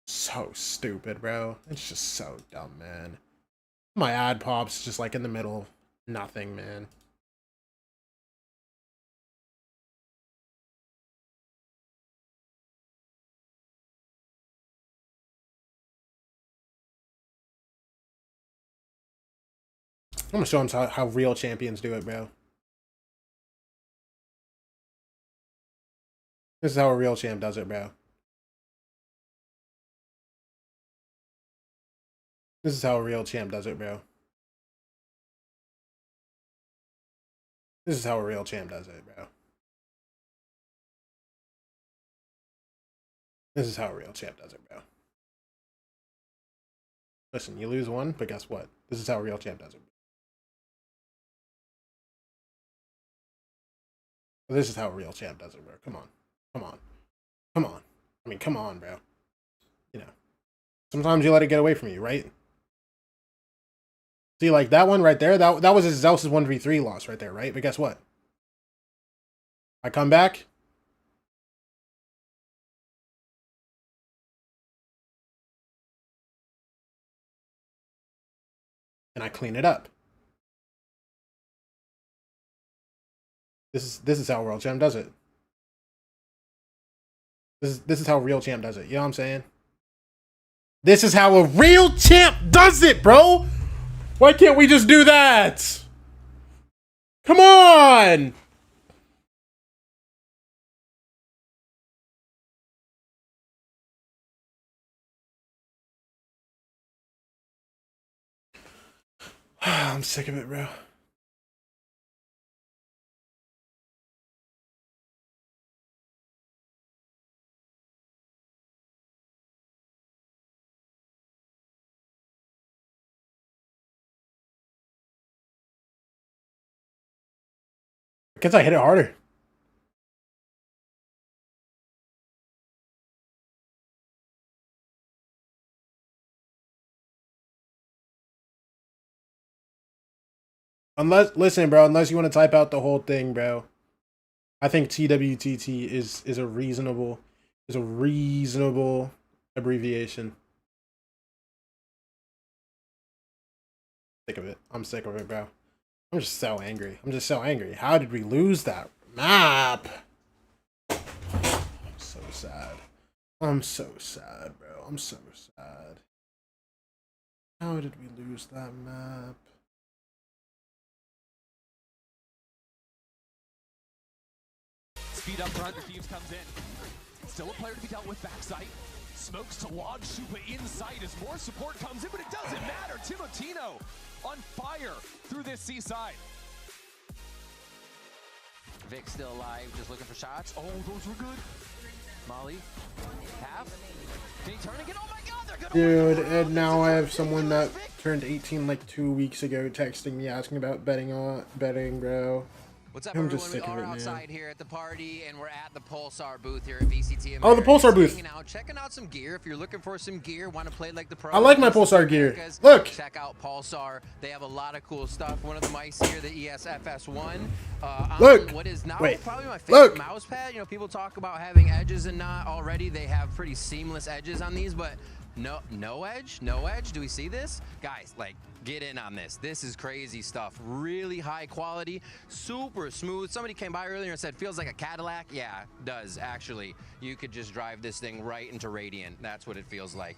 So stupid, bro. It's just so dumb, man. My ad pops just like in the middle. Nothing, man. I'm gonna show him how real champions do it, bro. This is how a real champ does it, bro. This is how a real champ does it, bro. This is how a real champ does it, bro. This is how a real champ does it, bro. Listen, you lose one, but guess what? This is how a real champ does it. This is how a real champ does it, bro. Come on. Come on. Come on. I mean, come on, bro. You know. Sometimes you let it get away from you, right? See, like that one right there, that was his Zeus's 1v3 loss right there, right? But guess what? I come back. And I clean it up. This is how World Champ does it. This is how real champ does it. You know what I'm saying? This is how a real champ does it, bro. Why can't we just do that? Come on. I'm sick of it, bro. Because I hit it harder. Listen, bro, unless you want to type out the whole thing, bro. I think TWTT is a reasonable abbreviation. Sick of it. I'm sick of it, bro. I'm just so angry. I'm just so angry. How did we lose that map? I'm so sad. I'm so sad, bro. I'm so sad. How did we lose that map? Speed up front, the Thieves comes in. Still a player to be dealt with backside. Smokes to launch Super inside as more support comes in, but it doesn't matter. Timotino on fire through this seaside. Vic still alive, just looking for shots. Oh, those were good. Molly, half. Can he turn again? Oh my God, they're gonna Dude, and now I have someone that turned 18 like 2 weeks ago texting me asking about betting, bro. What's up, I'm everyone? just sick We of are it, man. outside here at the party, and we're at the Pulsar booth here at VCT. Oh, the Pulsar booth. Hanging out, checking out some gear. If you're looking for some gear, want to play like the pro. I like my Pulsar gear. Look. Check out Pulsar. They have a lot of cool stuff. One of the mice here, the ESFS1. Look. What is now Wait. probably my favorite Look. mouse pad. You know, people talk about having edges and not already. They have pretty seamless edges on these, but no edge. Do we see this? Guys, like, get in on this. This is crazy stuff. Really high quality, super smooth. Somebody came by earlier and said, feels like a Cadillac. Yeah, it does, actually. You could just drive this thing right into Radiant. That's what it feels like.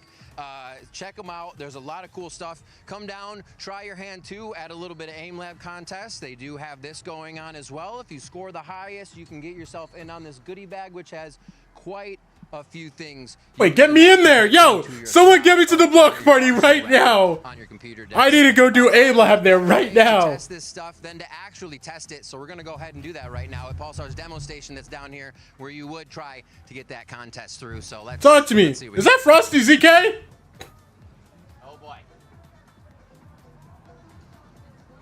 Check them out. There's a lot of cool stuff. Come down, try your hand too, add a little bit of aim lab contest. They do have this going on as well. If you score the highest, you can get yourself in on this goodie bag, which has quite a few things. Wait, get me in there. Yo, someone get me to the block party right now. On your computer. I need to go do aim lab there right now. Test this stuff, then to actually test it. So we're going to go ahead and do that right now at Pulsar's demo station that's down here where you would try to get that contest through. So let's Talk to me. let's see what Is that Frosty ZK? Oh boy.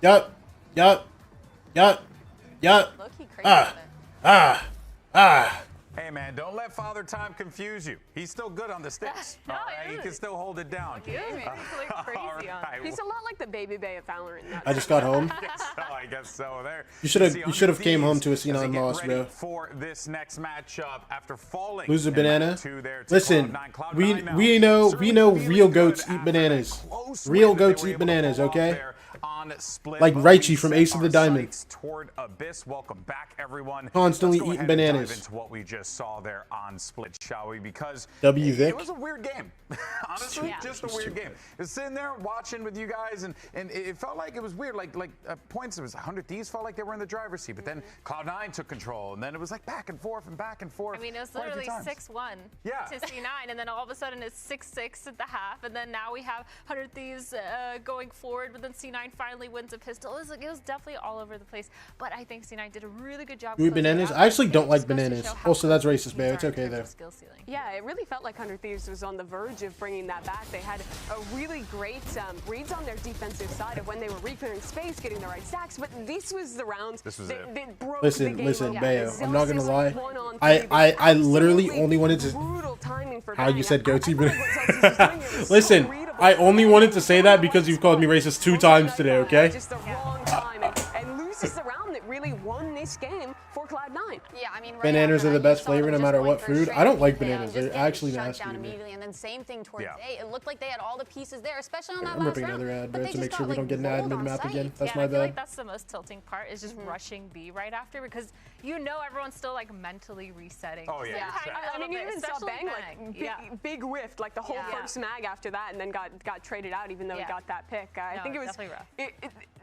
Yup. Hey man, don't let Father Time confuse you. He's still good on the sticks. No, all right? He can still hold it down. He's a lot like the Baby Bay of Valorant. I just got home. I guess so. There. You should have came home to a Xenon loss, bro. For this next matchup, after falling Lose a banana. to Listen, Cloud9 we know real goats eat bananas. Real goats eat bananas, okay? Like Raichi from Ace of the Diamond. Toward Abyss. Welcome back, everyone. Constantly Let's go eating ahead and dive bananas. into what we just saw there on Split, shall we? Because W Vic. it was a weird game. Honestly, just a weird game. I was sitting there watching with you guys, and it felt like it was weird. Like points, it was 100 Thieves felt like they were in the driver's seat, but then Cloud9 took control, and then it was like back and forth and back and forth. I mean, it was quite a few literally times. 6-1 to C9, and then all of a sudden it's 6-6 at the half, and then now we have 100 Thieves going forward, but then C9 C9 finally wins a pistol. It was definitely all over the place, but I think C9 did a really good job. Do we bananas? I actually don't like bananas. Also, that's racist, babe. It's okay though. Yeah, it really felt like 100 Thieves was on the verge of bringing that back. They had a really great reads on their defensive side of when they were reclearing space, getting the right stacks, but this was the round that broke the game. Listen, Bayo, open. I'm not gonna lie. One-on-three, I literally only wanted to. brutal timing for How you Bang. said goatee, but listen, I only wanted to say that because you've called me racist 2 times today, okay? Just the wrong time and loses the round that really won this game for Cloud9. Yeah, I mean, Bananas are the best flavor no matter what food. I don't like bananas. They're actually nasty to me. And then same thing towards A. It looked like they had all the pieces there, especially on that I'm last ripping round. another ad, But bro, they to just make sure got, we don't get an ad rolled on mid-map site. again. That's Yeah, my I feel like bad. that's the most tilting part is just rushing B right after because you know everyone's still like mentally resetting. Oh yeah. I mean, you even saw Bang like big whiff, like the whole first mag after that, and then got traded out even though he got that pick. I think it was definitely rough.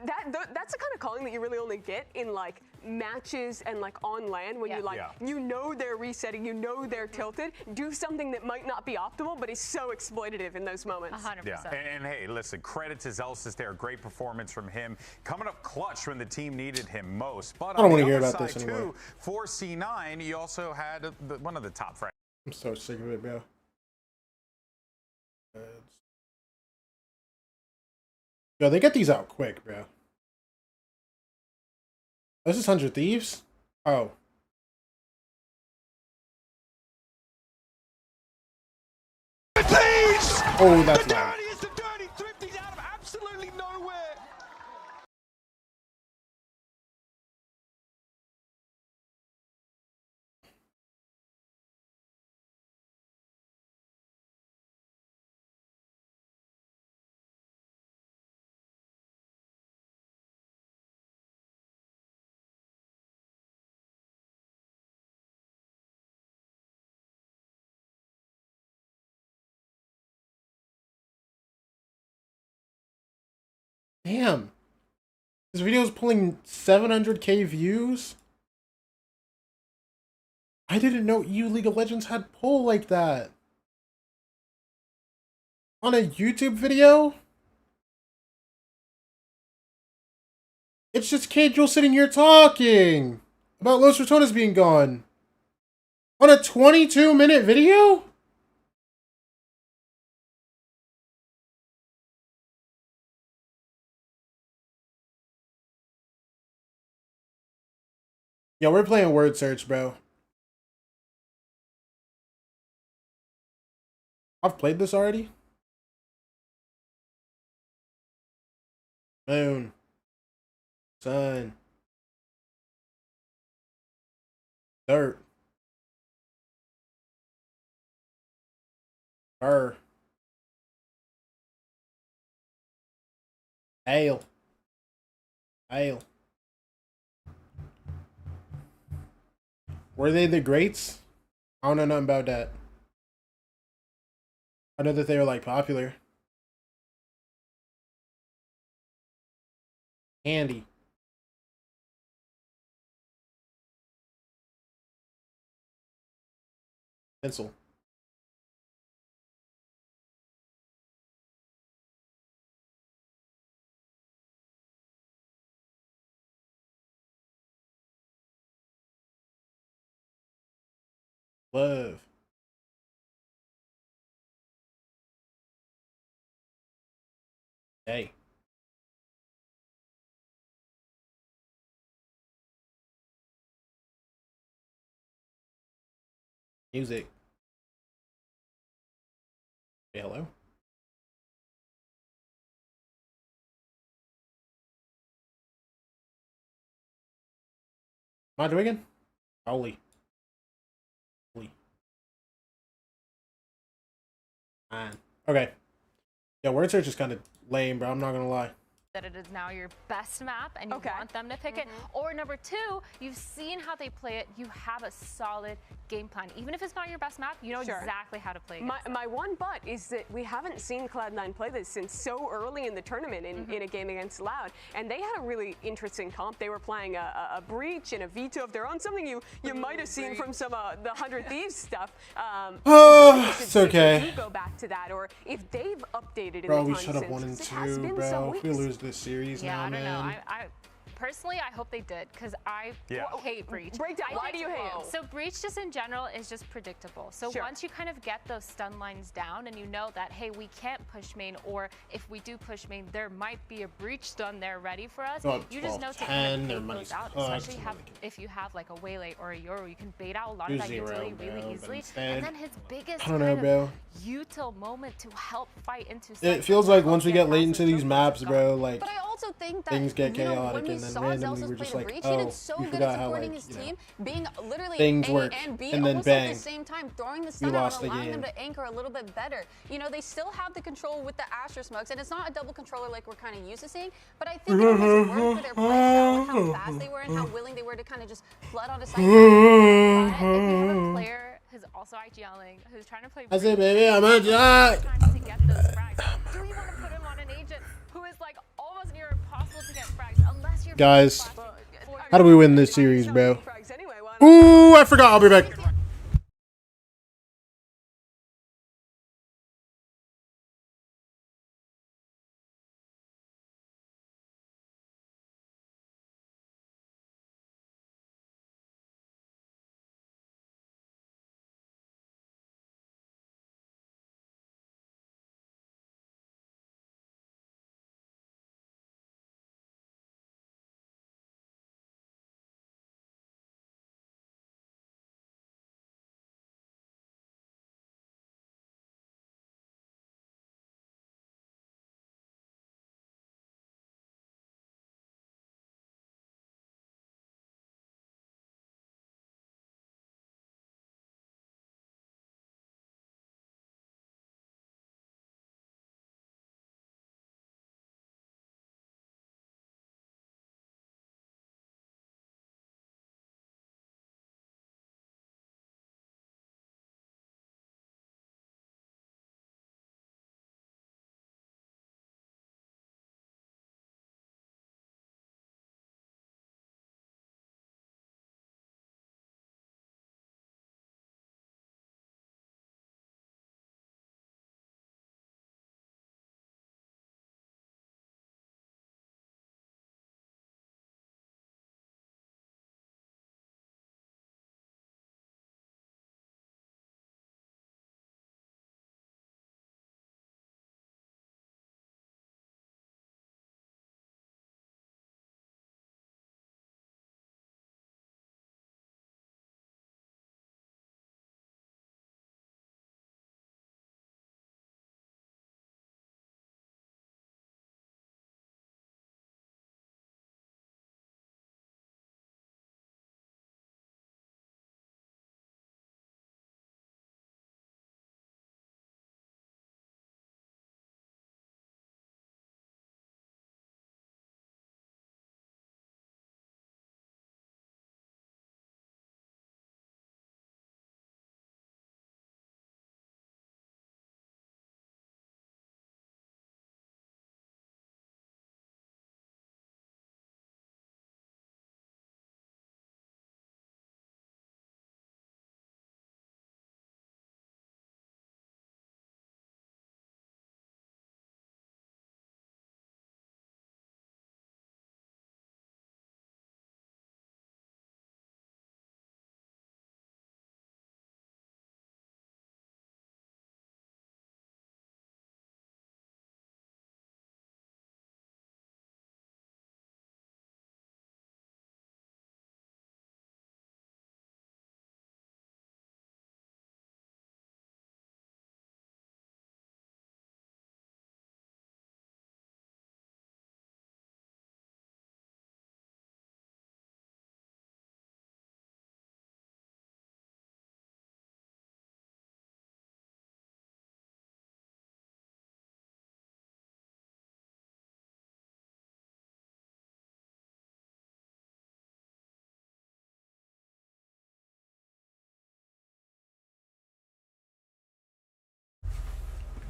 That's the kind of calling that you really only get in like matches and like on land when you like you know they're resetting, you know they're tilted. Do something that might not be optimal, but is so exploitative in those moments. 100%. Yeah, and hey, listen, credit to Zelsis there. Great performance from him. Coming up clutch when the team needed him most. But I don't on want the to hear other about this side, anymore. too, for C9, you also had one of the top friends. I'm so sick of it, bro. Yo, they get these out quick, bro. This is 100 Thieves? Oh. Oh, that's loud. Absolutely nowhere. Damn. This video is pulling 700k views? I didn't know EU League of Legends had pull like that. On a YouTube video? It's just Cajul sitting here talking about Los Ratones being gone. On a 22-minute video? Yeah, we're playing word search, bro. I've played this already. Moon. Sun. Dirt. Fur. Hail. Hail. Were they the greats? I don't know nothing about that. I know that they were like popular. Candy. Pencil. Love. Hey. Music. Hey, hello. Am I doing it? Holy. Man. Okay. Yeah, word search is kind of lame, bro. I'm not gonna lie. That it is now your best map and you want them to pick it. Or number two, you've seen how they play it. You have a solid game plan. Even if it's not your best map, you know exactly how to play it. My one but is that we haven't seen Cloud9 play this since so early in the tournament in a game against Loud. And they had a really interesting comp. They were playing a Breach and a Veto of their own, something you might have seen from some the 100 Thieves stuff. It's okay. If you go back to that, or if they've updated in Bro, the we time should have since, 1 and 'cause it has 2, been bro. some If we weeks. lose this series Yeah, now, I don't man. know. I personally, I hope they did because I hate Breach. Breakdown. Why do you hate him? So Breach just in general is just predictable. So once you kind of get those stun lines down and you know that, hey, we can't push main, or if we do push main, there might be a Breach stun there ready for us. You just know to kind of bait those out, especially if you have like a Waylay or a Yoru, you can bait out a lot of that utility really easily. And then his biggest kind of util moment to help fight into. It feels like once we get late into these maps, bro, like but I also think that, things get you know, chaotic, when we and then saw randomly Zelsus we're play just the like, Breach, oh, he did so you good forgot at how, supporting like, his team, being literally things A work, and B and then almost at bang. the same time, throwing the We stun out lost and the allowing game. them to anchor a little bit better. You know, they still have the control with the Asher smokes, and it's not a double controller like we're kind of used to seeing, but I think it almost worked for their playstyle, how fast they were and how willing they were to kind of just flood onto site. But if you have a player who's also IGLing, who's trying to play I said, baby, I'm a jack. to get those frags, do we want to put him on an agent who is like almost near impossible to get frags unless you're Guys, how do we win this series, bro? Ooh, I forgot. I'll be back.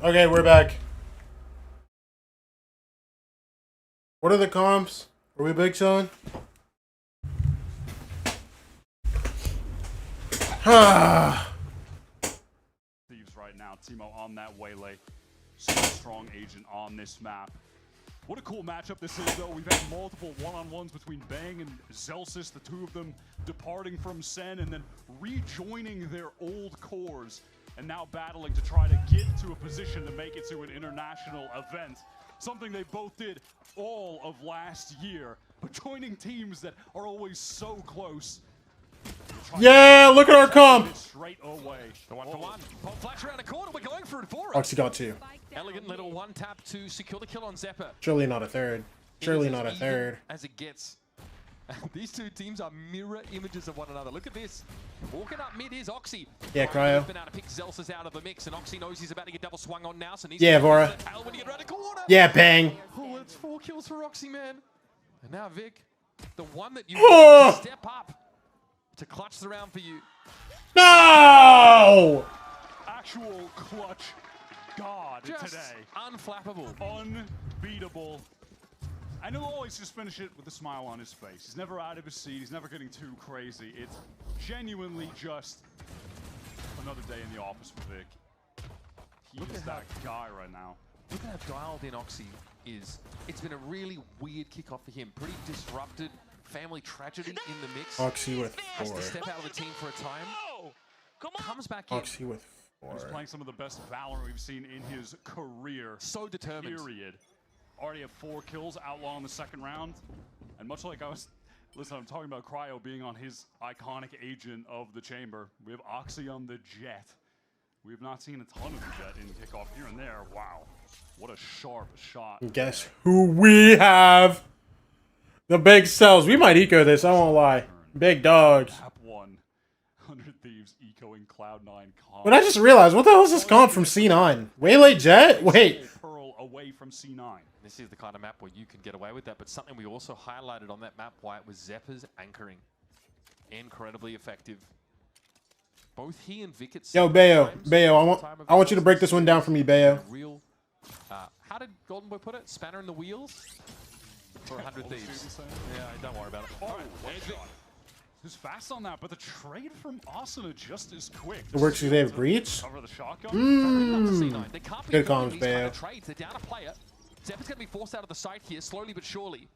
Okay, we're back. What are the comps? Are we big son? Thieves right now. Timo on that Waylay. Super strong agent on this map. What a cool matchup this is, though. We've had multiple one-on-ones between Bang and Zelsis, the two of them departing from Sen and then rejoining their old cores and now battling to try to get to a position to make it to an international event. Something they both did all of last year, but joining teams that are always so close. Yeah, look at our comp. Straight away. The 1-for-1. Pop flash around the corner. We're going for it for it. Oxy got 2. Elegant little one tap to secure the kill on Zephyr. Surely not a third. Surely not a third. As it gets. These two teams are mirror images of one another. Look at this. Walking up mid is Oxy. Yeah, Cryo. Been able to pick Zelsis out of the mix, and Oxy knows he's about to get double swung on now. So yeah, Vora. Yeah, Bang. Oh, it's 4 kills for Oxy, man. And now Vic, the one that you step up to clutch the round for you. No! Actual clutch god Just today. Unflappable. Unbeatable. And he'll always just finish it with a smile on his face. He's never out of his seat. He's never getting too crazy. It's genuinely just another day in the office for Vic. He's that guy right now. Look at how dialed in Oxy is. It's been a really weird kickoff for him. Pretty disrupted. Family tragedy in the mix. Oxy with 4. Has to step out of the team for a time. Comes back in. Oxy with 4. He's playing some of the best Valorant we've seen in his career. So determined. Period. Already have 4 kills, Outlaw in the second round. And much like I'm talking about Cryo being on his iconic agent of the chamber. We have Oxy on the Jet. We have not seen a ton of the Jet in Kickoff here and there. Wow. What a sharp shot. And guess who we have? The big cells. We might eco this, I won't lie. Big dogs. Map 1. 100 Thieves ecoing Cloud9 comp. But I just realized, what the hell is this comp from C9? Waylay Jet? Wait. Pearl away from C9. This is the kind of map where you can get away with that, but something we also highlighted on that map, Wyatt, was Zephyr's anchoring. Incredibly effective. Both he and Vic at Yo, Bayo, I want you to break this one down for me, Bayo. Real, how did Golden Boy put it? Spanner in the wheels? For 100 Thieves. Yeah, don't worry about it. Oh, who's fast on that, but the trade from Asuna just as quick. It works because they have breach? Cover the shotgun. Good comms, Bayo. They're down a player. Zephyr's going to be forced out of the site here, slowly but surely.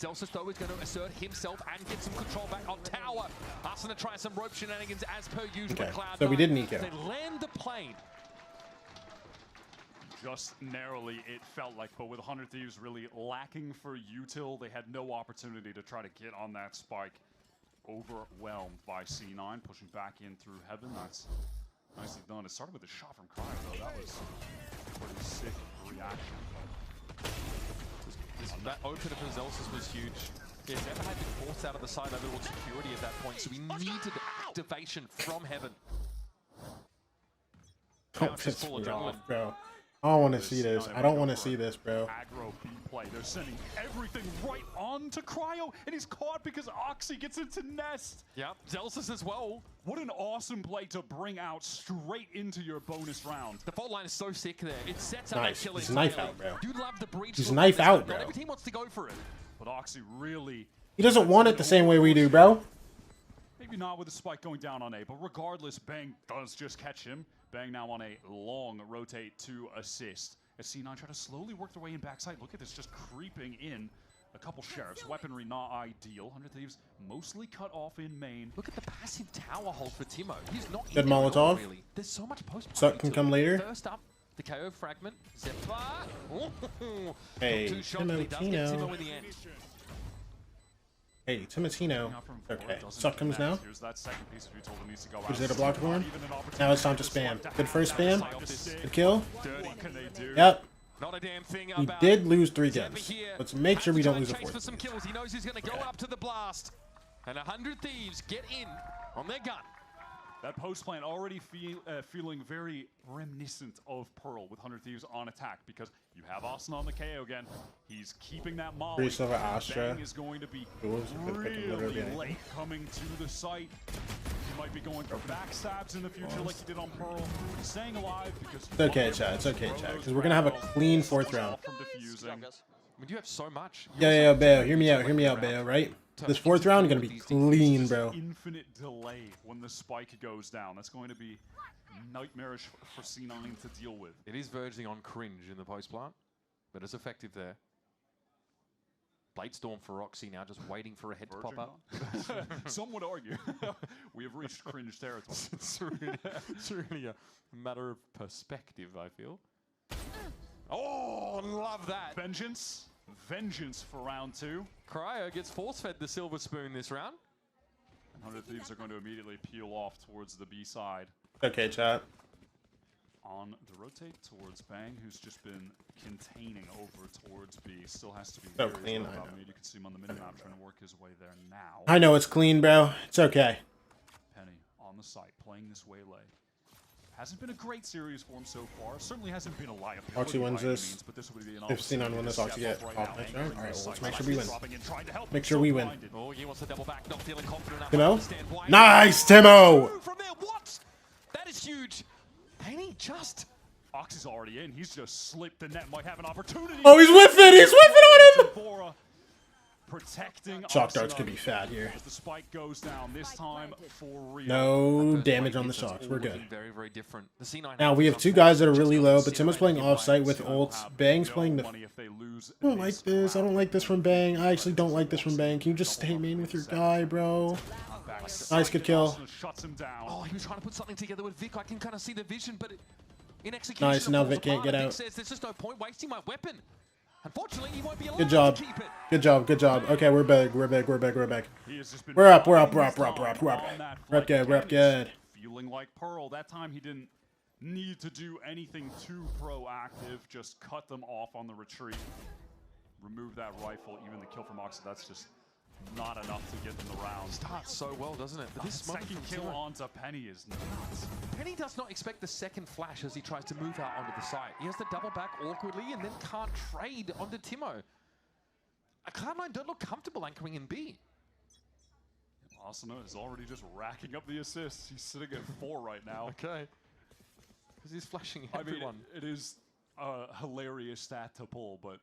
Zelsis, though, is going to assert himself and get some control back on tower. Asuna tries some rope shenanigans as per usual. Okay, Cloud9. so we did Nico. They land the plane. Just narrowly, it felt like, but with 100 Thieves really lacking for util, they had no opportunity to try to get on that spike. Overwhelmed by C9, pushing back in through heaven. That's nicely done. It started with a shot from Cryo, though. That was a pretty sick reaction. That opener for Zelsis was huge. Yeah, Zephyr had been forced out of the side overall security at that point, so we needed activation from heaven. Don't piss me off, bro. I don't want to see this. I don't want to see this, bro. Aggro B play. They're sending everything right on to Cryo, and he's caught because Oxy gets into Nest. Yep, Zelsis as well. What an awesome play to bring out straight into your bonus round. The fault line is so sick there. It sets up Nice. that kill. He's knife out, bro. You love the breach. He's knife out, bro. Not every team wants to go for it. But Oxy really... He doesn't want it the same way we do, bro. Maybe not with the spike going down on A, but regardless, Bang does just catch him. Bang now on a long rotate to assist. As C9 try to slowly work their way in backside. Look at this, just creeping in. A couple sheriffs. Weaponry not ideal. 100 Thieves mostly cut off in main. Look at the passive tower hold for Timo. He's not Good Molotov. Really. There's so much post. Suck can come later. First up, the KO fragment. Zephyr. Hey, Not too short, but he does get Timotino. Timo in the end. Hey, Timotino. Okay, Suck comes now. Here's that second piece of util that needs to go out. Who's there to block for him? Now it's time to spam. Good first spam. Good kill. What can they do? Yep. Not a damn thing We about did lose 3 Zephyr games. here. Let's make sure we don't lose a Chase for 4th. some kills. He knows he's going to go up to the blast. And 100 Thieves get in on their gun. That post plan already feeling very reminiscent of Pearl with 100 Thieves on attack because you have Austin on the KO again. He's keeping that molly. Priest over Astra. Bang is going to be literally really anything. late coming to the site. He might be going for backstabs in the future like he did on Pearl. Staying alive because... It's okay, chat. It's okay, chat. Because we're going to have a clean 4th round. From defusing. I mean, you have so much. Yeah, Bayo. Hear me out, Bayo, right? This 4th round is going to be clean, bro. Infinite delay when the spike goes down. That's going to be nightmarish for C9 to deal with. It is verging on cringe in the post plant, but it's effective there. Bladestorm for Roxy now, just waiting for a head to pop up. Some would argue. We have reached cringe territory. It's really a matter of perspective, I feel. Oh, love that. Vengeance. Vengeance for round 2. Cryo gets force-fed the silver spoon this round. 100 Thieves are going to immediately peel off towards the B side. Okay, chat. On the rotate towards Bang, who's just been containing over towards B. Still has to be So very clean, smart I about know. mid. You can see him on the minimap trying to work his way there now. I know it's clean, bro. It's okay. Penny on the site, playing this waylay. Hasn't been a great series for him so far. Certainly hasn't been a liability. Oxy wins by any this. means, but this would be an If C9 win this, Oxy get step up off right next now. round. Alright, well, let's Site make sure we win. dropping in, trying to help Make him, sure so we win. blinded. Oh, he wants to double back, not feeling confident enough. Timo? Understand why. Nice, Timo! From there, what? That is huge. Penny just... Ox is already in. He's just slipped the net. Might have an opportunity. Oh, he's whiffing! He's whiffing on him! Bora protecting Shock darts could be fat here. as the spike goes down. This time FURIA. No damage on the shocks. We're good. Very, very different. The C9 Now we have two guys that are really low, but Timo's playing offsite with ults. Bang's playing the... I don't like this. I don't like this from Bang. I actually don't like this from Bang. Can you just stay main with your guy, bro? Nice, good kill. Shuts him down. Oh, he was trying to put something together with Vic. I can kind of see the vision, but in execution, Nice, now Vic can't get out. Says, there's just no point wasting my weapon. Unfortunately, he won't be allowed Good job. to keep it. Good job, good job. Okay, we're big, we're big, we're big, we're big. We're up, we're up, we're up, we're up, we're up, we're up. We're up good, we're up good. Feeling like Pearl. That time he didn't need to do anything too proactive. Just cut them off on the retreat. Remove that rifle, even the kill from Ox. That's just not enough to get them the round. Starts so well, doesn't it? But this second kill onto Penny is nuts. Penny does not expect the second flash as he tries to move out onto the site. He has to double back awkwardly and then can't trade onto Timo. Cloud9 don't look comfortable anchoring in B. Asuna is already just racking up the assists. He's sitting at 4 right now. Okay. Because he's flashing I everyone. mean, it is a hilarious stat to pull, but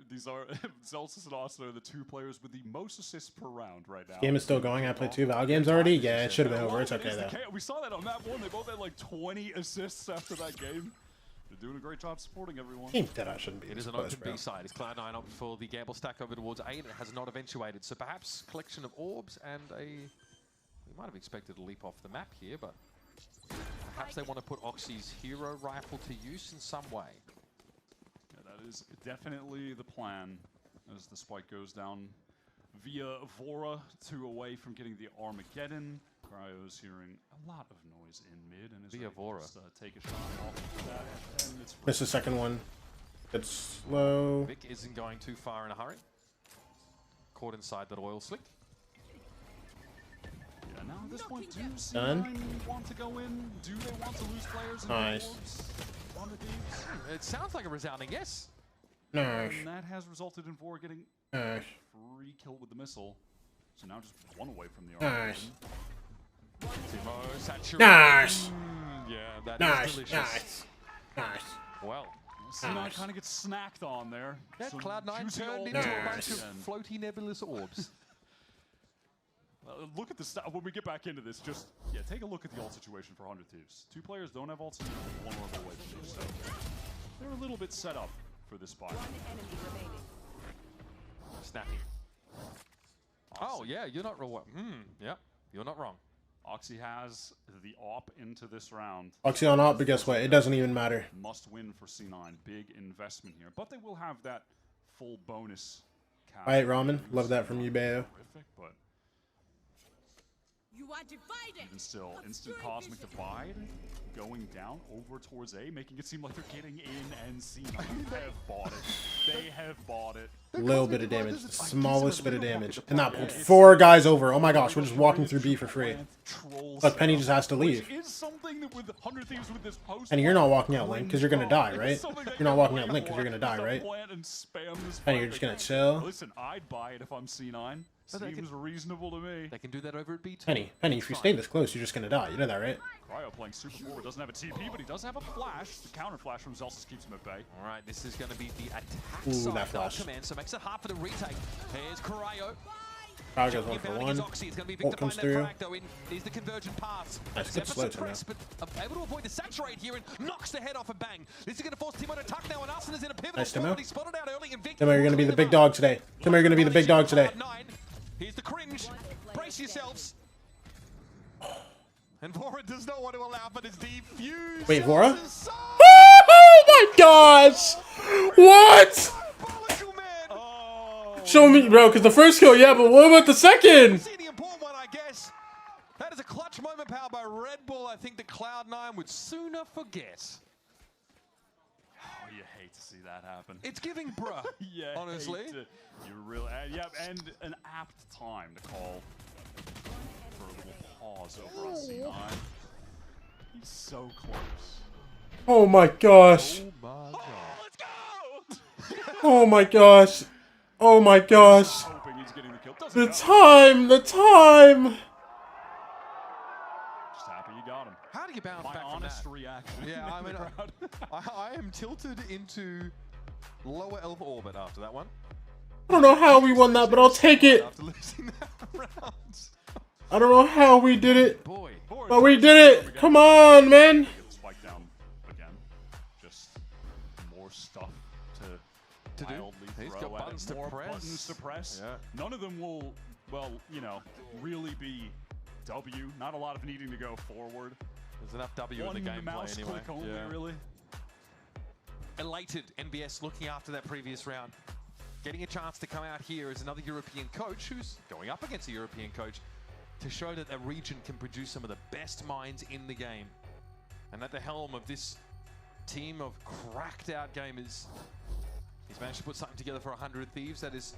these are Zelsis and Asuna are the two players with the most assists per round right now. Game is still going. I played 2 Val games already. Yeah, it should have been over. It's okay though. We saw that on map 1. They both had like 20 assists after that game. They're doing a great job supporting everyone. Team Deadeye shouldn't be. It is an open B side. It's Cloud9 up for the gamble stack over towards A. It has not eventuated. So perhaps collection of orbs and a... We might have expected a leap off the map here, but perhaps they want to put Oxy's hero rifle to use in some way. Yeah, that is definitely the plan as the spike goes down via Vora, 2 away from getting the Armageddon. Cryo's hearing a lot of noise in mid and is via Vora. Just, take a shot off of that. And it's Missed the second one. It's slow. Vic isn't going too far in a hurry. Caught inside that oil slick. Yeah, now at this point, do Done. C9 want to go in? Do they want to lose players? In Nice. On the Thieves? It sounds like a resounding yes. Nice. And that has resulted in Vora getting Nice. free kill with the missile. So now just 1 away from the Nice. Timo saturated. Nice. Yeah, that Nice. is delicious. Nice. Nice. Well, C9 kind of gets snacked on there. that Some Cloud9 juicy turned old into a bunch nice. of floaty nebulous orbs. Look at the stat when we get back into this. Just take a look at the ult situation for 100 Thieves. 2 players don't have ults, and 1 orb away from you, so they're a little bit set up for this spot. Snappy. Oh yeah, you're not wrong. Yep, you're not wrong. Oxy has the op into this round. Oxy on op, but guess what? It doesn't even matter. Must win for C9. Big investment here, but they will have that full bonus. Alright, Ramen. Love that from you, Bayo. Terrific, but You are divided. even still, instant cosmic divide going down over towards A, making it seem like they're getting in, and C9 have bought it. They have bought it. Little bit of damage. The smallest bit of damage. And that pulled 4 guys over. Oh my gosh, we're just walking through B for free. But Penny just has to leave. Which is something that with 100 Thieves with this post. Penny, you're not walking out Link because you're going to die, right? You're not walking out Link because you're going to die, right? Penny, you're just going to chill. Listen, I'd buy it if I'm C9. Seems reasonable to me. They can do that over at B2. Penny, if you stay this close, you're just going to die. You know that, right? Cryo playing super forward, doesn't have a TP, but he does have a flash. The counter flash from Zelsis keeps him at bay. All right, this is going to be the attack Ooh, side that flash. of command, so makes it hard for the retake. Here's Cryo. Power goes 1 for 1. Ult comes through. Is the conversion pass. Nice, good slow to Suppressed, but able to avoid the saturate here and knocks the head off a bang. This is going to force Timo to tuck now, and Arsenal is in a pivotal Nice, Timo. spot. He spotted out early, and Vic Timo, you're going to be the big dog today. Timo, you're going to be the big dog today. Here's the cringe. Brace yourselves. And Vora does not want to allow for this defuse. Wait, Vora? Oh my gosh! What? Show me, bro, because the first kill, yeah, but what about the second? See the important one, I guess. That is a clutch moment powered by Red Bull. I think the Cloud9 would sooner forget. Oh, you hate to see that happen. It's giving bruh, Yeah, honestly. You really, yeah, and an apt time to call for a little pause over on C9. He's so close. Oh my gosh. Oh my God. Let's go! Oh my gosh. Oh my gosh. Hoping he's getting the kill. The time, the time. Just happy you got him. How do you bounce back from honest that? reaction. Yeah, I mean, I am tilted into lower elf orbit after that one. I don't know how we won that, but I'll take it. After losing that round. I don't know how we did it, Boy. but we did it. Come on, man. Spike down again. Just more stuff to wildly He's throw got at buttons it. to More press. buttons to press. Yeah. None of them will, well, you know, really be W. Not a lot of needing to go forward. There's enough W One in the gameplay mouse anyway. click only, Yeah. really. Elated NBS looking after that previous round. Getting a chance to come out here as another European coach who's going up against a European coach to show that a region can produce some of the best minds in the game. And at the helm of this team of cracked out gamers, he's managed to put something together for 100 Thieves that is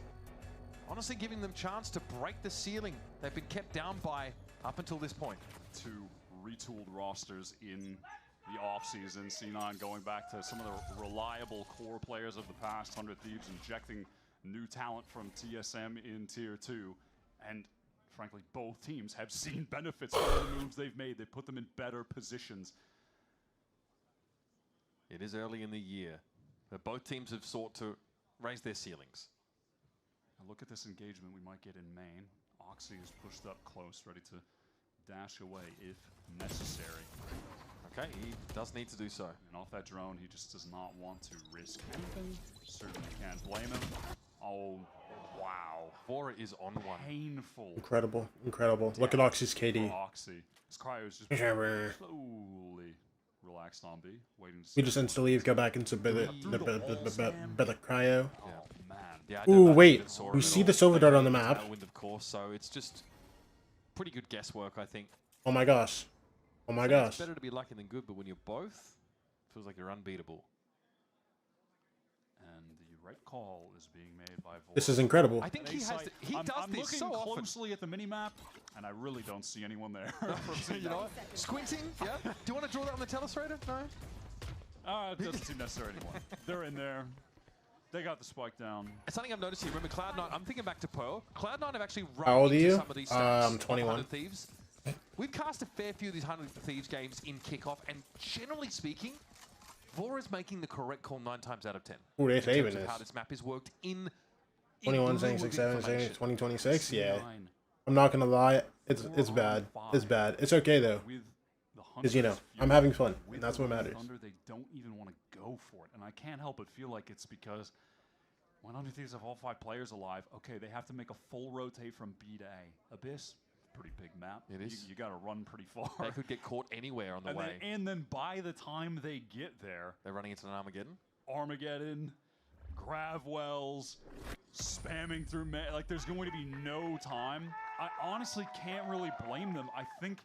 honestly giving them chance to break the ceiling they've been kept down by up until this point. Two retooled rosters in the offseason. C9 going back to some of the reliable core players of the past, 100 Thieves injecting new talent from TSM in Tier 2. And frankly, both teams have seen benefits from the moves they've made. They put them in better positions. It is early in the year, but both teams have sought to raise their ceilings. Now look at this engagement we might get in main. Oxy is pushed up close, ready to dash away if necessary. Okay, he does need to do so. And off that drone, he just does not want to risk anything. Certainly can't blame him. Oh, wow. Vora is on one. Painful. Incredible, incredible. Look at Oxy's KD. Oxy. His cryo is just slowly relaxed on B, waiting to see. We just instantly go back into the cryo. Oh, man. Yeah, Ooh, wait. We see the silver dart on the map. Tailwind, of course, so it's just pretty good guesswork, I think. Oh my gosh. Oh my gosh. It's better to be lucky than good, but when you're both, it feels like you're unbeatable. And the right call is being made by Vora. This is incredible. I think he has. He does I'm this looking so often. closely at the minimap, and I really don't see anyone there. You know what? Squinting. Yeah. Do you want to draw that on the telestrator? No. It doesn't seem necessary anymore. They're in there. They got the spike down. It's something I've noticed here. Remember, Cloud9. I'm thinking back to Pearl. Cloud9 have actually run How old are into you? some of these stats. I'm 21. 100 Thieves. We've cast a fair few of these 100 Thieves games in Kickoff, and generally speaking, Vora's making the correct call 9 times out of 10. Ooh, they're in saving terms of this. how this map is worked in 21 blue saying with 67 saying information. 2026. Yeah. I'm not gonna lie. It's bad. It's bad. It's okay though. Because you know, I'm having fun, and that's what matters. Thunder, they don't even want to go for it, and I can't help but feel like it's because 100 Thieves have all 5 players alive. Okay, they have to make a full rotate from B to A. Abyss, pretty big map. It is. You got to run pretty far. They could get caught anywhere on the way. And then by the time they get there, they're running into an Armageddon. Armageddon, Gravwells, spamming through like there's going to be no time. I honestly can't really blame them. I think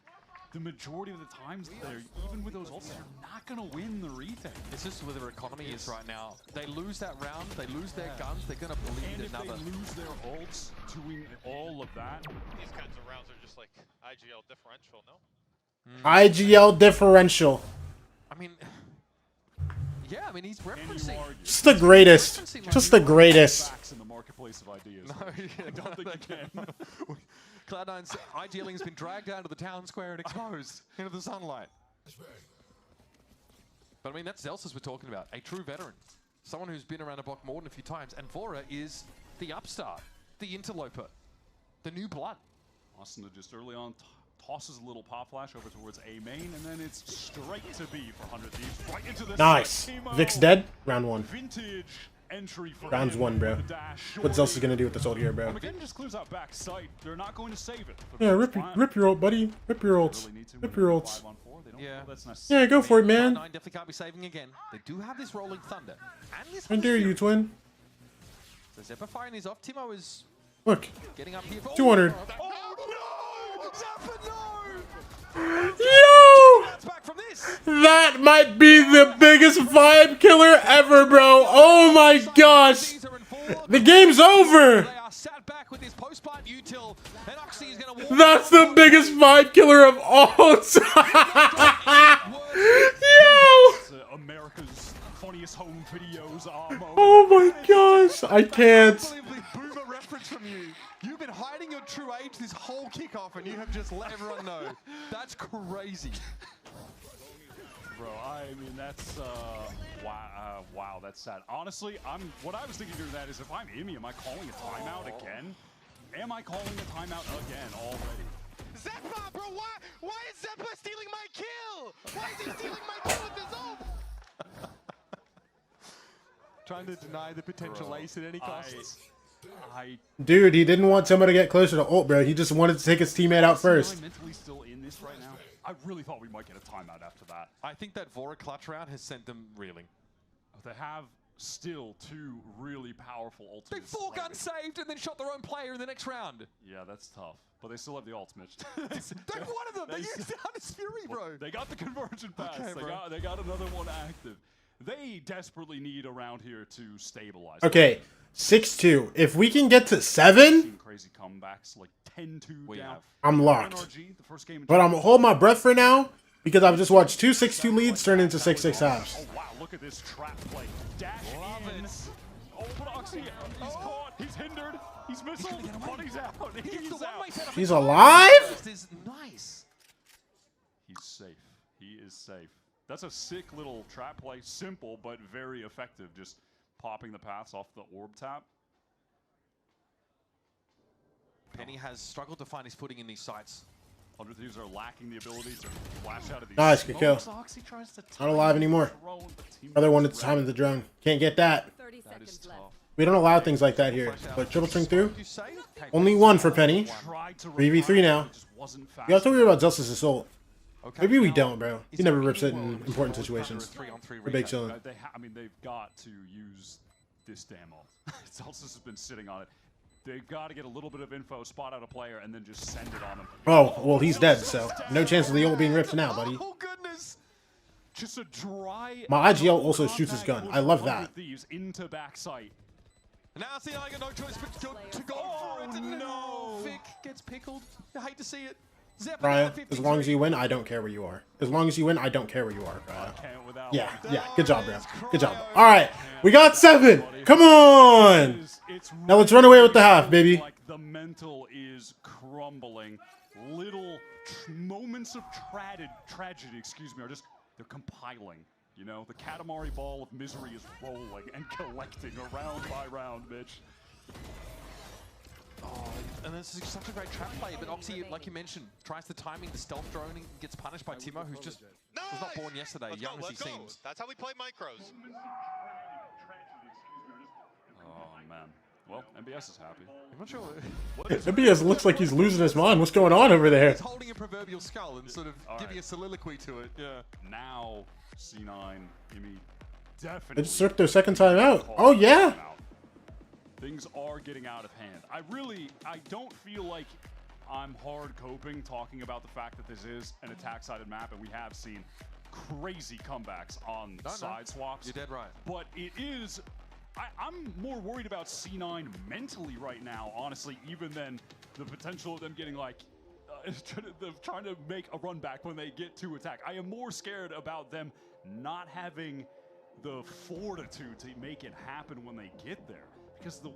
the majority of the times they're even with those ults, they're not gonna win the retake. It's just where their economy is right now. They lose that round, they lose their guns, they're gonna bleed And if another. they lose their ults doing all of that, These kinds of rounds are just like IGL differential, no? IGL differential. I mean, yeah, I mean he's referencing. Just the greatest. Just the greatest. facts in the marketplace of ideas. No, I don't think you can. Cloud9's IGLing has been dragged down to the town square and exposed into the sunlight. But I mean, that's Zelsus we're talking about, a true veteran. Someone who's been around the block more than a few times. And Vora is the upstart, the interloper. the new blood. Austin just early on tosses a little pop flash over towards A main, and then it's straight to B for 100 Thieves. Right into the Nice. Vic's dead. Round 1. Vintage entry for Rounds 1, bro. What else is gonna do with this ult here, bro? Again, just clears out back sight. They're not going to save it. Yeah, rip your ult, buddy. Rip your ults. Rip your ults. Yeah, Yeah, go for it, man. Cloud9 definitely can't be saving again. They do have this rolling thunder. And this I dare you, twin. So Zephyr firing is off. Timo is Look. getting up here. 200. Oh no! Zephyr, no! Yo! That might be the biggest vibe killer ever, bro. Oh my gosh. The game's over. That's the biggest vibe killer of all time. Yo! America's funniest home videos. Oh my gosh. I can't. Boomer reference from you. You've been hiding your true age this whole kickoff, and you have just let everyone know. That's crazy. Bro, I mean, that's, wow, that's sad. Honestly, what I was thinking during that is, if I'm Imi, am I calling a timeout again? Am I calling a timeout again already? Zephyr, bro, why is Zephyr stealing my kill? Why is he stealing my kill with his ult? Trying to deny the potential ace at any cost. Dude, he didn't want someone to get closer to ult, bro. He just wanted to take his teammate out first. Am I mentally still in this right now? I really thought we might get a timeout after that. I think that Vora clutch round has sent them reeling. They have still 2 really powerful ultimates. They 4-gun saved and then shot their own player in the next round. Yeah, that's tough. But they still have the ults, Mitch. They're one of them. They used it on his Fury, bro. They got the conversion pass. Okay, they got another one active. They desperately need around here to stabilize. Okay, 6-2. If we can get to 7, crazy comebacks like 10-2 down. I'm locked. But I'm holding my breath for now because I've just watched 2 6-2 leads turn into 6-6 halves. Oh wow, look at this trap play. Dash in. Oh, but Oxy, he's caught. He's hindered. He's missiled. But he's out. He's out. He's alive? This is nice. He's safe. He is safe. That's a sick little trap play. Simple, but very effective. Just popping the paths off the orb tap. Penny has struggled to find his footing in these sites. 100 Thieves are lacking the ability to flash out of these. Nice, good kill. Not alive anymore. Other one at the time of the drone. Can't get that. We don't allow things like that here. But triple string through. Only 1 for Penny. 3v3 now. You have to worry about Justice Assault. Maybe we don't, bro. He never rips it in important situations. We're big chilling. I mean, they've got to use this demo. Celsius has been sitting on it. They've got to get a little bit of info, spot out a player, and then just send it on him. Oh, well, he's dead, so no chance of the ult being ripped now, buddy. Oh, goodness. Just a dry... My IGL also shoots his gun. I love that. Thieves into backside. Now see, I got no choice but to go for it. No! Vic gets pickled. I hate to see it. Raya, as long as you win, I don't care where you are. As long as you win, I don't care where you are, Raya. Yeah, good job, bro. Good job. All right, we got 7. Come on! Now let's run away with the half, baby. Like the mental is crumbling. Little moments of tragedy, excuse me, are just, they're compiling. You know, the Katamari ball of misery is rolling and collecting round by round, Mitch. Oh, and this is such a great trap play, but Oxy, like you mentioned, tries the timing, the stealth drone, and gets punished by Timo, who's just was not born yesterday, young as he seems. That's how we play micros. Oh, man. Well, MBS is happy. I'm not sure. MBS looks like he's losing his mind. What's going on over there? He's holding a proverbial skull and sort of giving a soliloquy to it. Yeah. Now, C9, Imi, definitely. They just ripped their second time out. Oh, yeah. Things are getting out of hand. I don't feel like I'm hard coping talking about the fact that this is an attack-sided map, and we have seen crazy comebacks on side swaps. You're dead right. But it is... I'm more worried about C9 mentally right now, honestly, even than the potential of them getting, like, trying to make a run back when they get to attack. I am more scared about them not having the fortitude to make it happen when they get there. Because the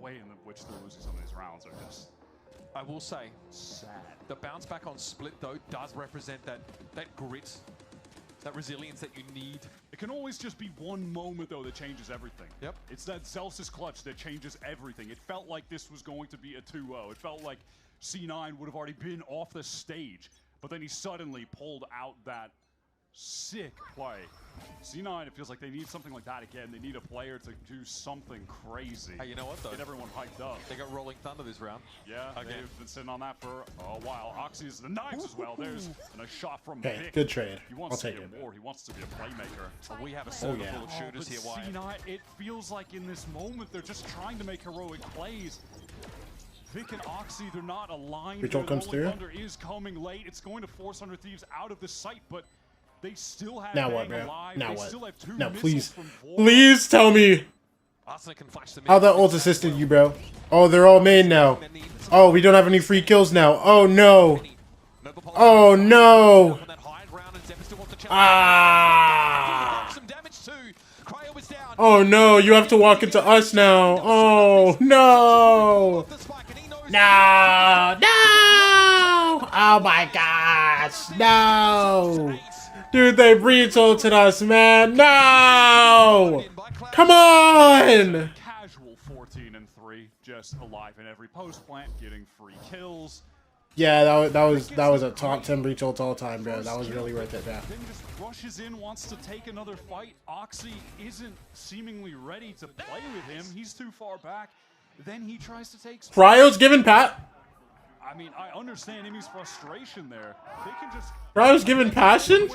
way in which they're losing some of these rounds are just... I will say, sad. The bounce back on split, though, does represent that grit, that resilience that you need. It can always just be one moment, though, that changes everything. Yep. It's that Zelsis clutch that changes everything. It felt like this was going to be a 2-0. It felt like C9 would have already been off the stage, but then he suddenly pulled out that sick play. C9, it feels like they need something like that again. They need a player to do something crazy. Hey, you know what, though? Get everyone hyped up. They got Rolling Thunder this round. Yeah, again. they've been sitting on that for a while. Oxy is the knives as well. There's a shot from Okay, Vic. good trade. He wants I'll to take be it. a war. He wants to be a playmaker. But we have a Oh, soda yeah. full of shooters here, Wyatt. C9, it feels like in this moment they're just trying to make heroic plays. Vic and Oxy, they're not aligned. Ritual The comes Rolling through. Thunder is coming late. It's going to force 100 Thieves out of the sight, but they still have Now what, Bang bro? alive. Now They what? still have 2 Now, missiles please. from Vor. Please tell me Arsenic can flash the how that ult assisted you, bro. Oh, they're all main now. Oh, we don't have any free kills now. Oh, no. Oh, no. Ah. Oh, no. You have to walk into us now. Oh, no. No. No. Oh, my gosh. No. Dude, they breach-ulted us, man. No. Come on. Casual 14-3, just alive in every post plant, getting free kills. Yeah, that was a top 10 breach ult all time, bro. That was really worth it, bro. Then just rushes in, wants to take another fight. Oxy isn't seemingly ready to play with him. He's too far back. Then he tries to take. Cryo's giving Pat. I mean, I understand Imi's frustration there. They can just. Cryo's giving passion.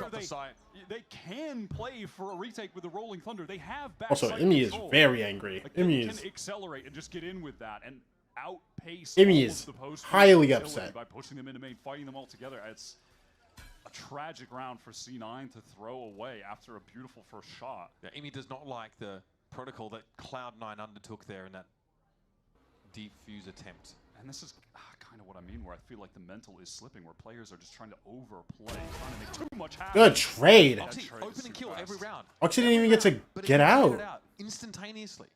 They can play for a retake with the Rolling Thunder. They have back. Also, Imi is very angry. Like, Imi they is can accelerate and just get in with that and outpace. Imi all is of the post highly utility upset. by pushing them into main, fighting them all together. It's a tragic round for C9 to throw away after a beautiful first shot. Yeah, Amy does not like the protocol that Cloud9 undertook there in that deep fuse attempt. And this is kind of what I mean, where I feel like the mental is slipping, where players are just trying to overplay, trying to make too much happen. Good trade. Oxy, open and kill every round. Oxy didn't even get to get out. Instantaneously.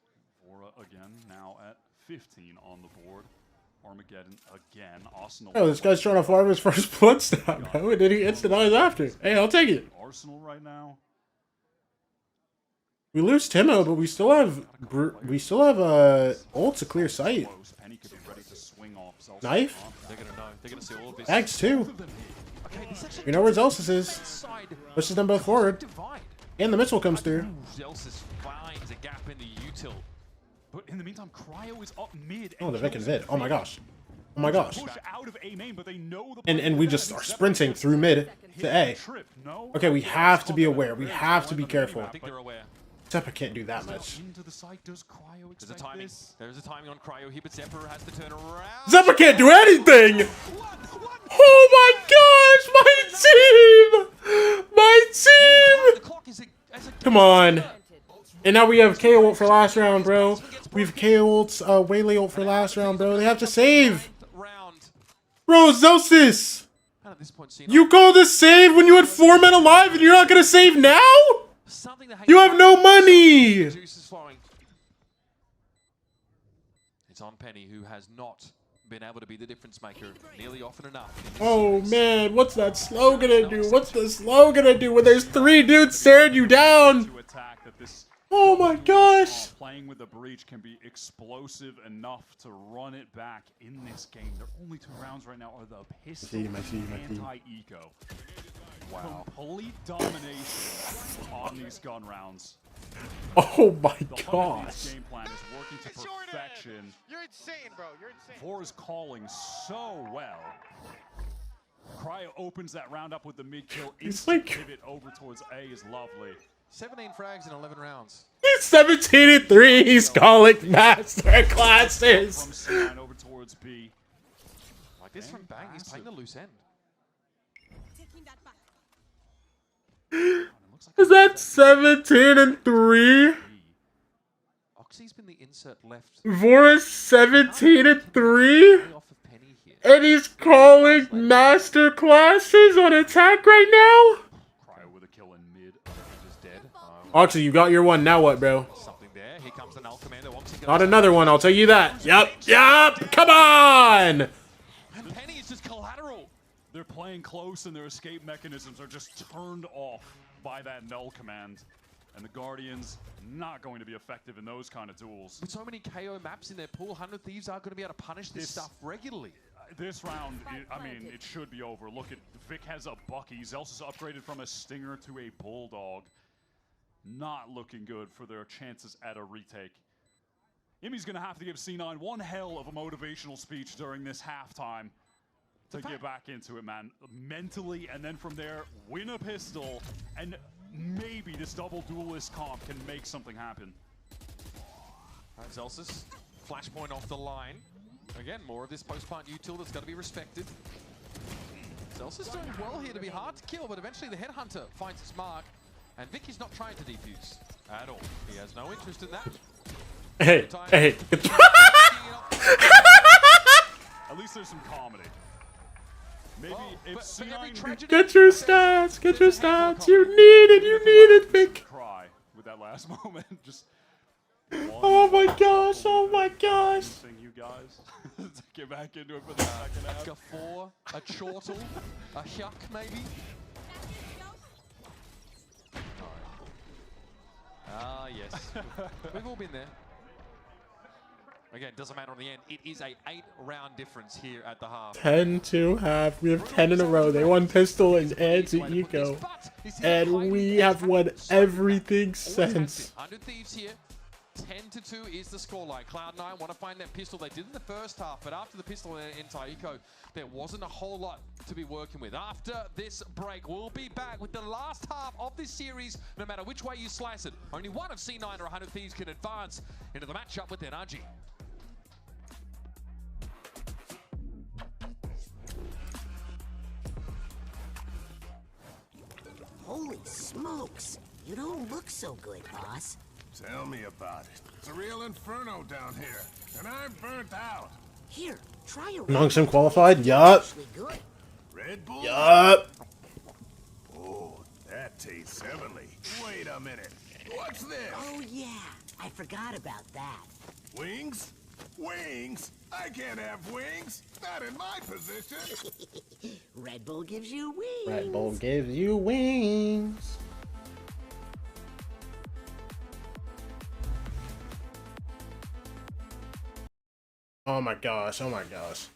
Vora again, now at 15 on the board. Armageddon again. Arsenal. Oh, this guy's trying to farm his first blood stat, bro. And then he insta-dies after. Hey, I'll take it. Arsenal right now. We lose Timo, but we still have ult to clear sight. Penny could be ready to swing off. Knife? They're gonna know. They're gonna see all of this. Bags too. Okay, We know where Zelsis is. Pushes them both forward. And the missile comes through. Zelsis finds a gap in the util. But in the meantime, Cryo is up mid. Oh, the Vic and Vid. Oh my gosh. Oh my gosh. Push out of A main, but they know the And we just are sprinting through mid to A. Okay, we have to be aware. We have to be careful. I think they're aware. Zeppa can't do that much. Into the site, does Cryo There's a timing. There's a timing on Cryo here, but Zephyr has to turn around. Zeppa can't do anything! Oh my gosh, my team! My team! Come on. And now we have KO ult for last round, bro. We have KO ult, Waylay ult for last round, bro. They have to save. Bro, Zelsis! You call this save when you had 4 men alive and you're not gonna save now? You have no money! It's on Penny, who has not been able to be the difference maker nearly often enough. Oh man, what's that slow gonna do? What's the slow gonna do when there's 3 dudes staring you down? Oh my gosh! Playing with the breach can be explosive enough to run it back in this game. Their only 2 rounds right now are the pistol and anti-eco. Wow. Complete domination on these gun rounds. Oh my The gosh. game plan is working to perfection. You're insane, bro. You're insane. Vor is calling so well. Cryo opens that round up with the mid kill. Instant pivot over towards A is lovely. 17 frags in 11 rounds. He's 17-3. He's calling master classes. From C9 over towards B. Like this from Bang, he's playing the loose end. Is that 17-3? Oxy's been the insert left. Vora's 17-3? And he's calling master classes on attack right now? Cryo with a kill in mid. Just dead. Oxy, you got your one. Now what, bro? Something there. Here comes the null commander. Not another one, I'll tell you that. Yep. Come on! And Penny is just collateral. They're playing close and their escape mechanisms are just turned off by that null command. And the Guardians not going to be effective in those kind of duels. With so many KO maps in their pool, 100 Thieves are going to be able to punish this stuff regularly. This round, I mean, it should be over. Look at Vic has a Bucky. Zelsa's upgraded from a Stinger to a Bulldog. Not looking good for their chances at a retake. Imi's going to have to give C9 one hell of a motivational speech during this halftime to get back into it, man. Mentally, and then from there, win a pistol, and maybe this double duelist comp can make something happen. Zelsis, flashpoint off the line. Again, more of this post-plant util that's got to be respected. Zelsis doing well here to be hard to kill, but eventually the Headhunter finds his mark, and Vicky's not trying to defuse at all. He has no interest in that. Hey, hey. At least there's some comedy. Maybe if C9... Get your stats, get your stats. You need it, Vic. Cry with that last moment. Just... Oh my gosh, oh my gosh. You guys to get back into it for the second half. A four, a chortle, a shuck maybe. Ah, yes. We've all been there. Again, doesn't matter on the end. It is a 8-round difference here at the half. 10 to half. We have 10 in a row. They won pistol and to eco. And we have won everything since. 100 Thieves here. 10-2 is the scoreline. Cloud9 want to find that pistol. They did in the first half, but after the pistol in Taiko, there wasn't a whole lot to be working with. After this break, we'll be back with the last half of this series, no matter which way you slice it. Only one of C9 or 100 Thieves can advance into the matchup with NRG. Holy smokes! You don't look so good, boss. Tell me about it. It's a real inferno down here, and I'm burnt out. Here, try a Youngson qualified? Yup. Red Bull? Yup. Oh, that tastes heavenly. Wait a minute. What's this? Oh, yeah. I forgot about that. Wings? Wings? I can't have wings. Not in my position. Red Bull gives you wings. Red Bull gives you wings. Oh my gosh, oh my gosh.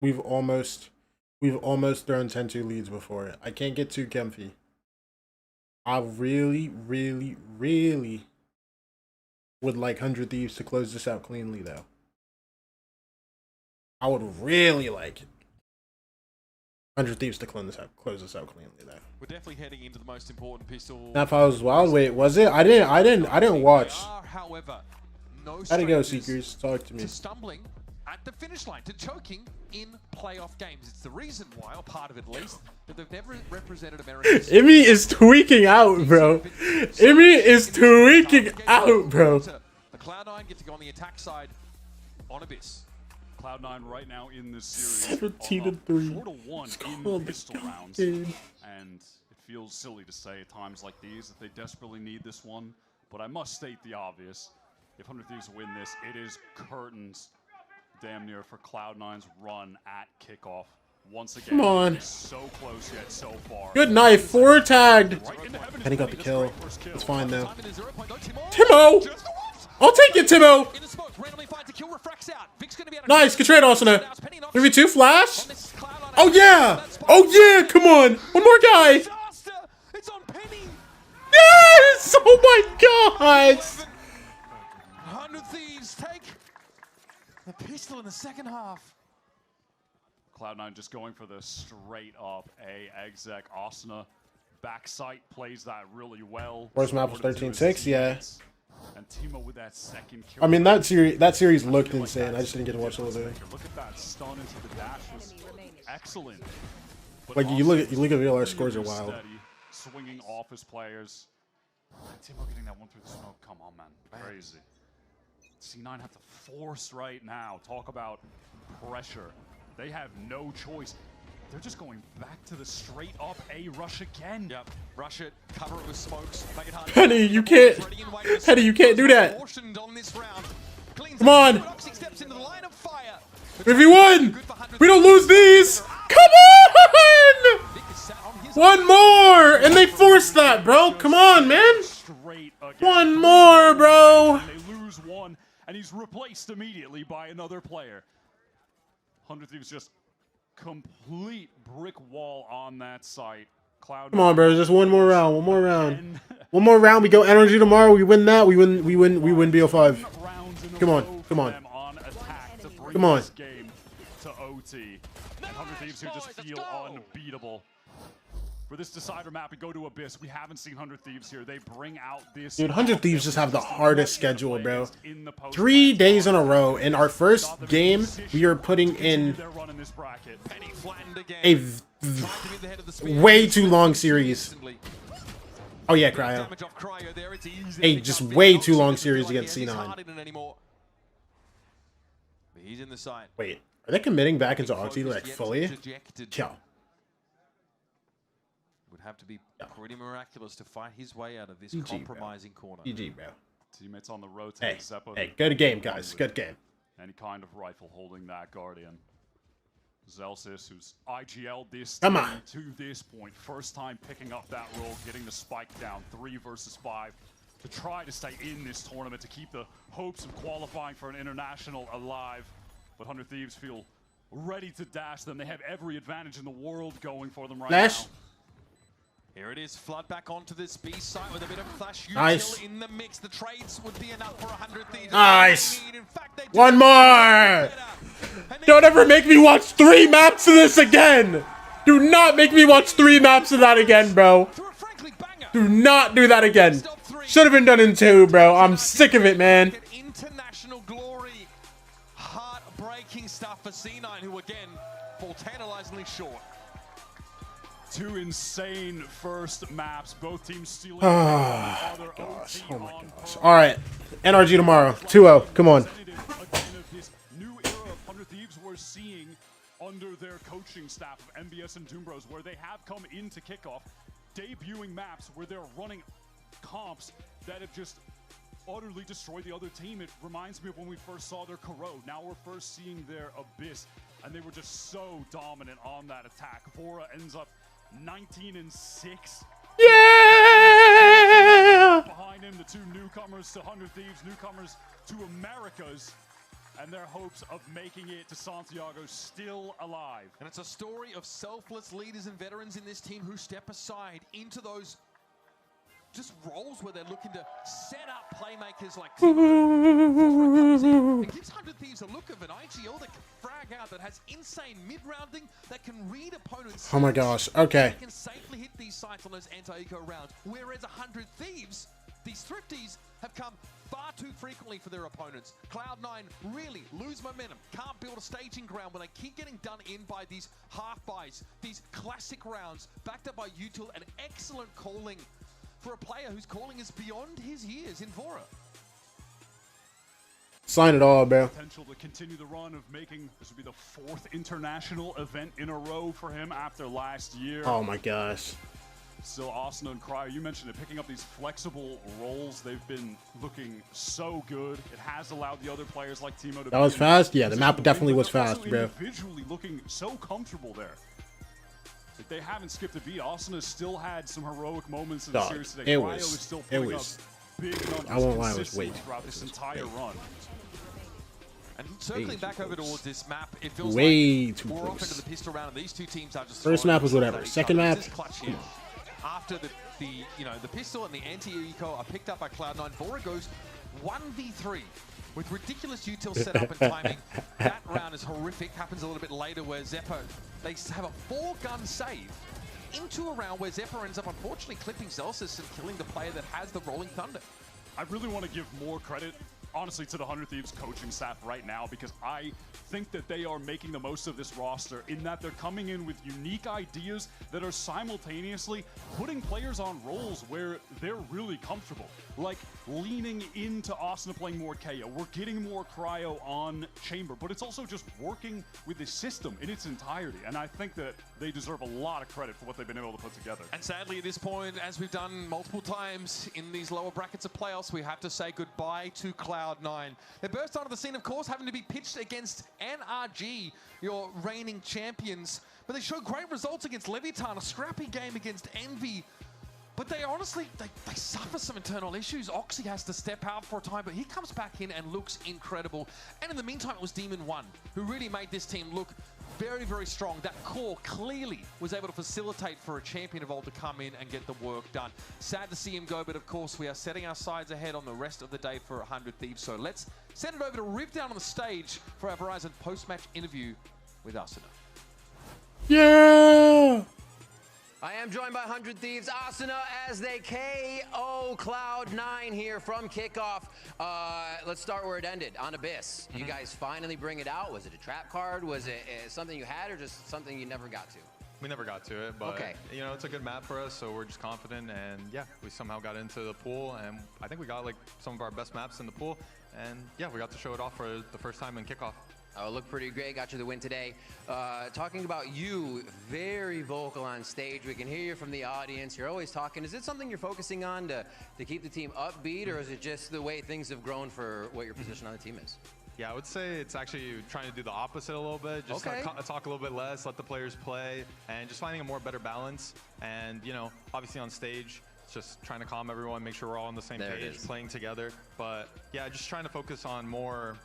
We've almost thrown 10-2 leads before. I can't get too comfy. I really would like 100 Thieves to close this out cleanly, though. I would really like it. 100 Thieves to close this out cleanly, though. We're definitely heading into the most important pistol. That was wild. Wait, was it? I didn't watch. However, no How'd it go, Seekers? Talk to me. To stumbling at the finish line, to choking in playoff games. It's the reason why, or part of it at least, that they've never represented America. Imi is tweaking out, bro. Imi is tweaking out, bro. The Cloud9 get to go on the attack side on Abyss. Cloud9 right now in this series 17-3. 4-1 in pistol rounds. And it feels silly to say at times like these that they desperately need this one, but I must state the obvious. If 100 Thieves win this, it is curtains damn near for Cloud9's run at kickoff. Once again, come on. So close yet so far. Good knife, 4 tagged. Penny got the kill. It's fine though. Timo! I'll take it, Timo! Nice, good trade, Asuna. 3v2 flash? Oh yeah! Oh yeah, come on! One more guy! Yes! Oh my gosh! 100 Thieves take the pistol in the second half. Cloud9 just going for the straight up A exec. Asuna backside plays that really well. First map was 13-6, yeah. Timo with that second kill. I mean, that series looked insane. I just didn't get to watch the whole thing. Look at that stun into the dash was excellent. But Like you look at VLR scores are wild. steady, swinging off his players. Timo getting that one through the smoke. Come on, man. Crazy. C9 have to force right now. Talk about pressure. They have no choice. They're just going back to the straight up A rush again. Yep. Rush it, cover it with smokes, make it hard. Penny, you can't. Penny, you can't do that. Come on. 3v1. We don't lose these. Come on. One more, and they forced that, bro. Come on, man. One more, bro. They lose one, and he's replaced immediately by another player. 100 Thieves just complete brick wall on that site. Cloud9. Come on, bro. Just one more round. One more round. One more round. We go energy tomorrow. We win that. We win BO5. Come on. Come on. Come on. Game to OT. And 100 Thieves who just feel unbeatable. For this decider map, we go to Abyss. We haven't seen 100 Thieves here. They bring out this. Dude, 100 Thieves just have the hardest schedule, bro. 3 days in a row. In our first game, we are putting in a way too long series. Oh yeah, Cryo. A just way too long series against C9. He's in the side. Wait, are they committing back into Oxy like fully? Yo. Would have to be pretty miraculous to fight his way out of this GG, compromising corner. GG, bro. Teammates on the rotate. Hey, Zeppo, hey, good game, guys. Good game. Any kind of rifle holding that Guardian. Zelsis, who's IGL this Come team on. to this point. First time picking up that role, getting the spike down. 3 versus 5 to try to stay in this tournament, to keep the hopes of qualifying for an international alive. But 100 Thieves feel ready to dash them. They have every advantage in the world going for them right now. Here it is, flood back onto this B site with a bit of flash Nice. in the mix. The trades would be enough for 100 Thieves. Nice. One more. Don't ever make me watch 3 maps of this again. Do not make me watch 3 maps of that again, bro. Do not do that again. Should have been done in 2, bro. I'm sick of it, man. International glory. Heartbreaking stuff for C9, who again fall tantalizingly short. 2 insane first maps. Both teams stealing. Oh my gosh. Oh my gosh. All right. NRG tomorrow. 2-0. Come on. This new era of 100 Thieves we're seeing under their coaching staff of MBS and Doombros, where they have come into Kickoff, debuting maps where they're running comps that have just utterly destroyed the other team. It reminds me of when we first saw their Corrode. Now we're first seeing their Abyss, and they were just so dominant on that attack. VORA ends up 19-6. Yeah! Behind him, the 2 newcomers to 100 Thieves, newcomers to Americas, and their hopes of making it to Santiago still alive. And it's a story of selfless leaders and veterans in this team who step aside into those just roles where they're looking to set up playmakers like it gives 100 Thieves a look of an IGL that can frag out, that has insane mid-rounding, that can read opponents. Oh my gosh. Okay. They can safely hit these sites on those anti-eco rounds, whereas 100 Thieves, these thrifties, have come far too frequently for their opponents. Cloud9 really lose momentum, can't build a staging ground when they keep getting done in by these half-buys, these classic rounds, backed up by util and excellent calling for a player whose calling is beyond his years in VORA. Sign it all, bro. Potential to continue the run of making this would be the 4th international event in a row for him after last year. Oh my gosh. Still, Austin and Cryer, you mentioned it, picking up these flexible roles. They've been looking so good. It has allowed the other players like Timo to. That was fast? Yeah, the map definitely was fast, bro. Individually looking so comfortable there. Like, they haven't skipped a beat. Austin has still had some heroic moments in the series today. It Cryo was. is still It putting was. up big numbers I won't lie, it was consistently way. throughout this entire run. And circling back over towards this map, it feels Way like too we're off close. into the pistol round, and these 2 teams are just First map was whatever. Second map. This is clutch here. After the pistol and the anti-eco are picked up by Cloud9, VORA goes 1v3 with ridiculous util setup and timing. That round is horrific. Happens a little bit later where Zeppo, they have a 4-gun save into a round where Zeppo ends up unfortunately clipping Zelsis and killing the player that has the Rolling Thunder. I really want to give more credit, honestly, to the 100 Thieves coaching staff right now, because I think that they are making the most of this roster in that they're coming in with unique ideas that are simultaneously putting players on roles where they're really comfortable. Like leaning into Asuna playing more KO. We're getting more cryo on Chamber, but it's also just working with the system in its entirety. And I think that they deserve a lot of credit for what they've been able to put together. And sadly, at this point, as we've done multiple times in these lower brackets of playoffs, we have to say goodbye to Cloud9. They burst onto the scene, of course, having to be pitched against NRG, your reigning champions. But they showed great results against Leviathan, a scrappy game against Envy. But they honestly, they suffer some internal issues. Oxy has to step out for a time, but he comes back in and looks incredible. And in the meantime, it was Demon 1 who really made this team look very, very strong. That core clearly was able to facilitate for a champion of old to come in and get the work done. Sad to see him go, but of course we are setting our sides ahead on the rest of the day for 100 Thieves. So let's send it over to Riv down on the stage for our Verizon post-match interview with Asuna. Yeah! I am joined by 100 Thieves, Asuna, as they KO Cloud9 here from Kickoff. Let's start where it ended, on Abyss. You guys finally bring it out. Was it a trap card? Was it something you had or just something you never got to? We never got to it, but you know, it's a good map for us, so we're just confident, and yeah, we somehow got into the pool, and I think we got like some of our best maps in the pool, and yeah, we got to show it off for the first time in Kickoff. Oh, looked pretty great. Got you the win today. Talking about you, very vocal on stage. We can hear you from the audience. You're always talking. Is it something you're focusing on to keep the team upbeat, or is it just the way things have grown for what your position on the team is? Yeah, I would say it's actually trying to do the opposite a little bit. Just talk a little bit less, let the players play, and just finding a more better balance. And, you know, obviously on stage, it's just trying to calm everyone, make sure we're all on the same page, playing together. But, yeah, just trying to focus on more,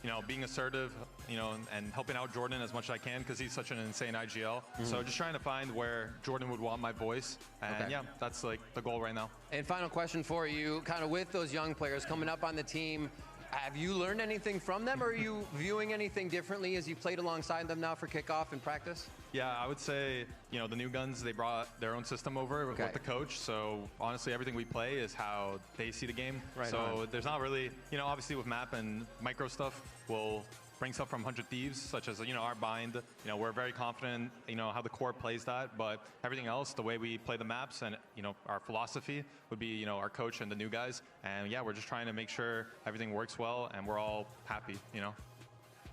you know, being assertive, you know, and helping out Jordan as much as I can because he's such an insane IGL. So just trying to find where Jordan would want my voice. And yeah, that's like the goal right now. And final question for you, kind of with those young players coming up on the team, have you learned anything from them, or are you viewing anything differently as you played alongside them now for Kickoff and practice? Yeah, I would say, you know, the new guns, they brought their own system over with the coach. So honestly, everything we play is how they see the game. So there's not really, you know, obviously with map and micro stuff, we'll bring stuff from 100 Thieves, such as, you know, our bind. You know, we're very confident, you know, how the core plays that. But everything else, the way we play the maps and, you know, our philosophy would be, you know, our coach and the new guys. And yeah, we're just trying to make sure everything works well and we're all happy, you know.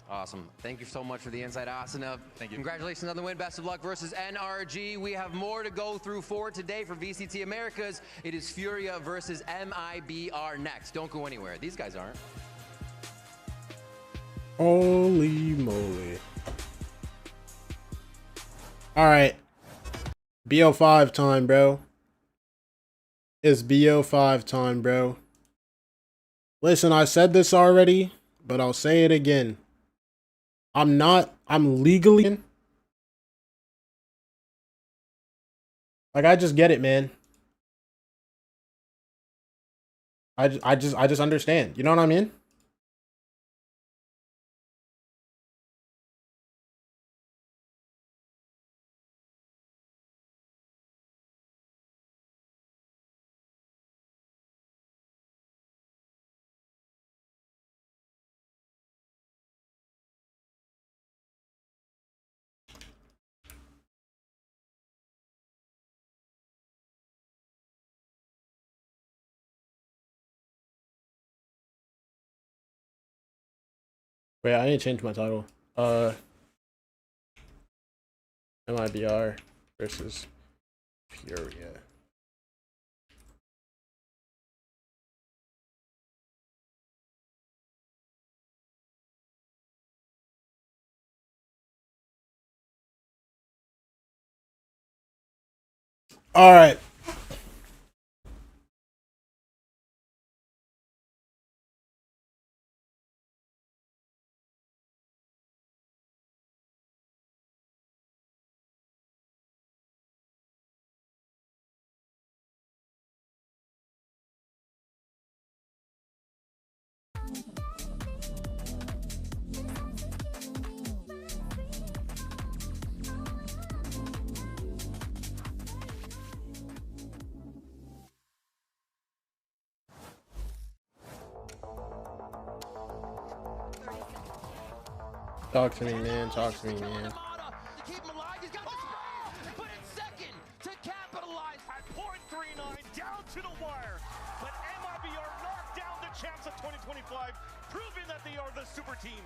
Awesome. Thank you so much for the insight, Asuna. Thank you. Congratulations on the win. Best of luck versus NRG. We have more to go through for today for VCT Americas. It is FURIA versus MIBR next. Don't go anywhere. These guys aren't. Holy moly. Alright. BO5 time, bro. It's BO5 time, bro. Listen, I said this already, but I'll say it again. I'm legally, like, I just get it, man. I just understand. You know what I mean? Wait, I need to change my title. MIBR versus FURIA. All right. Talk to me, man. Talk to me, man. Keep him alive. He's got the spray, but it's second to capitalize at .39 down to the wire. But MIBR knocked down the champs of 2025, proving that they are the super team.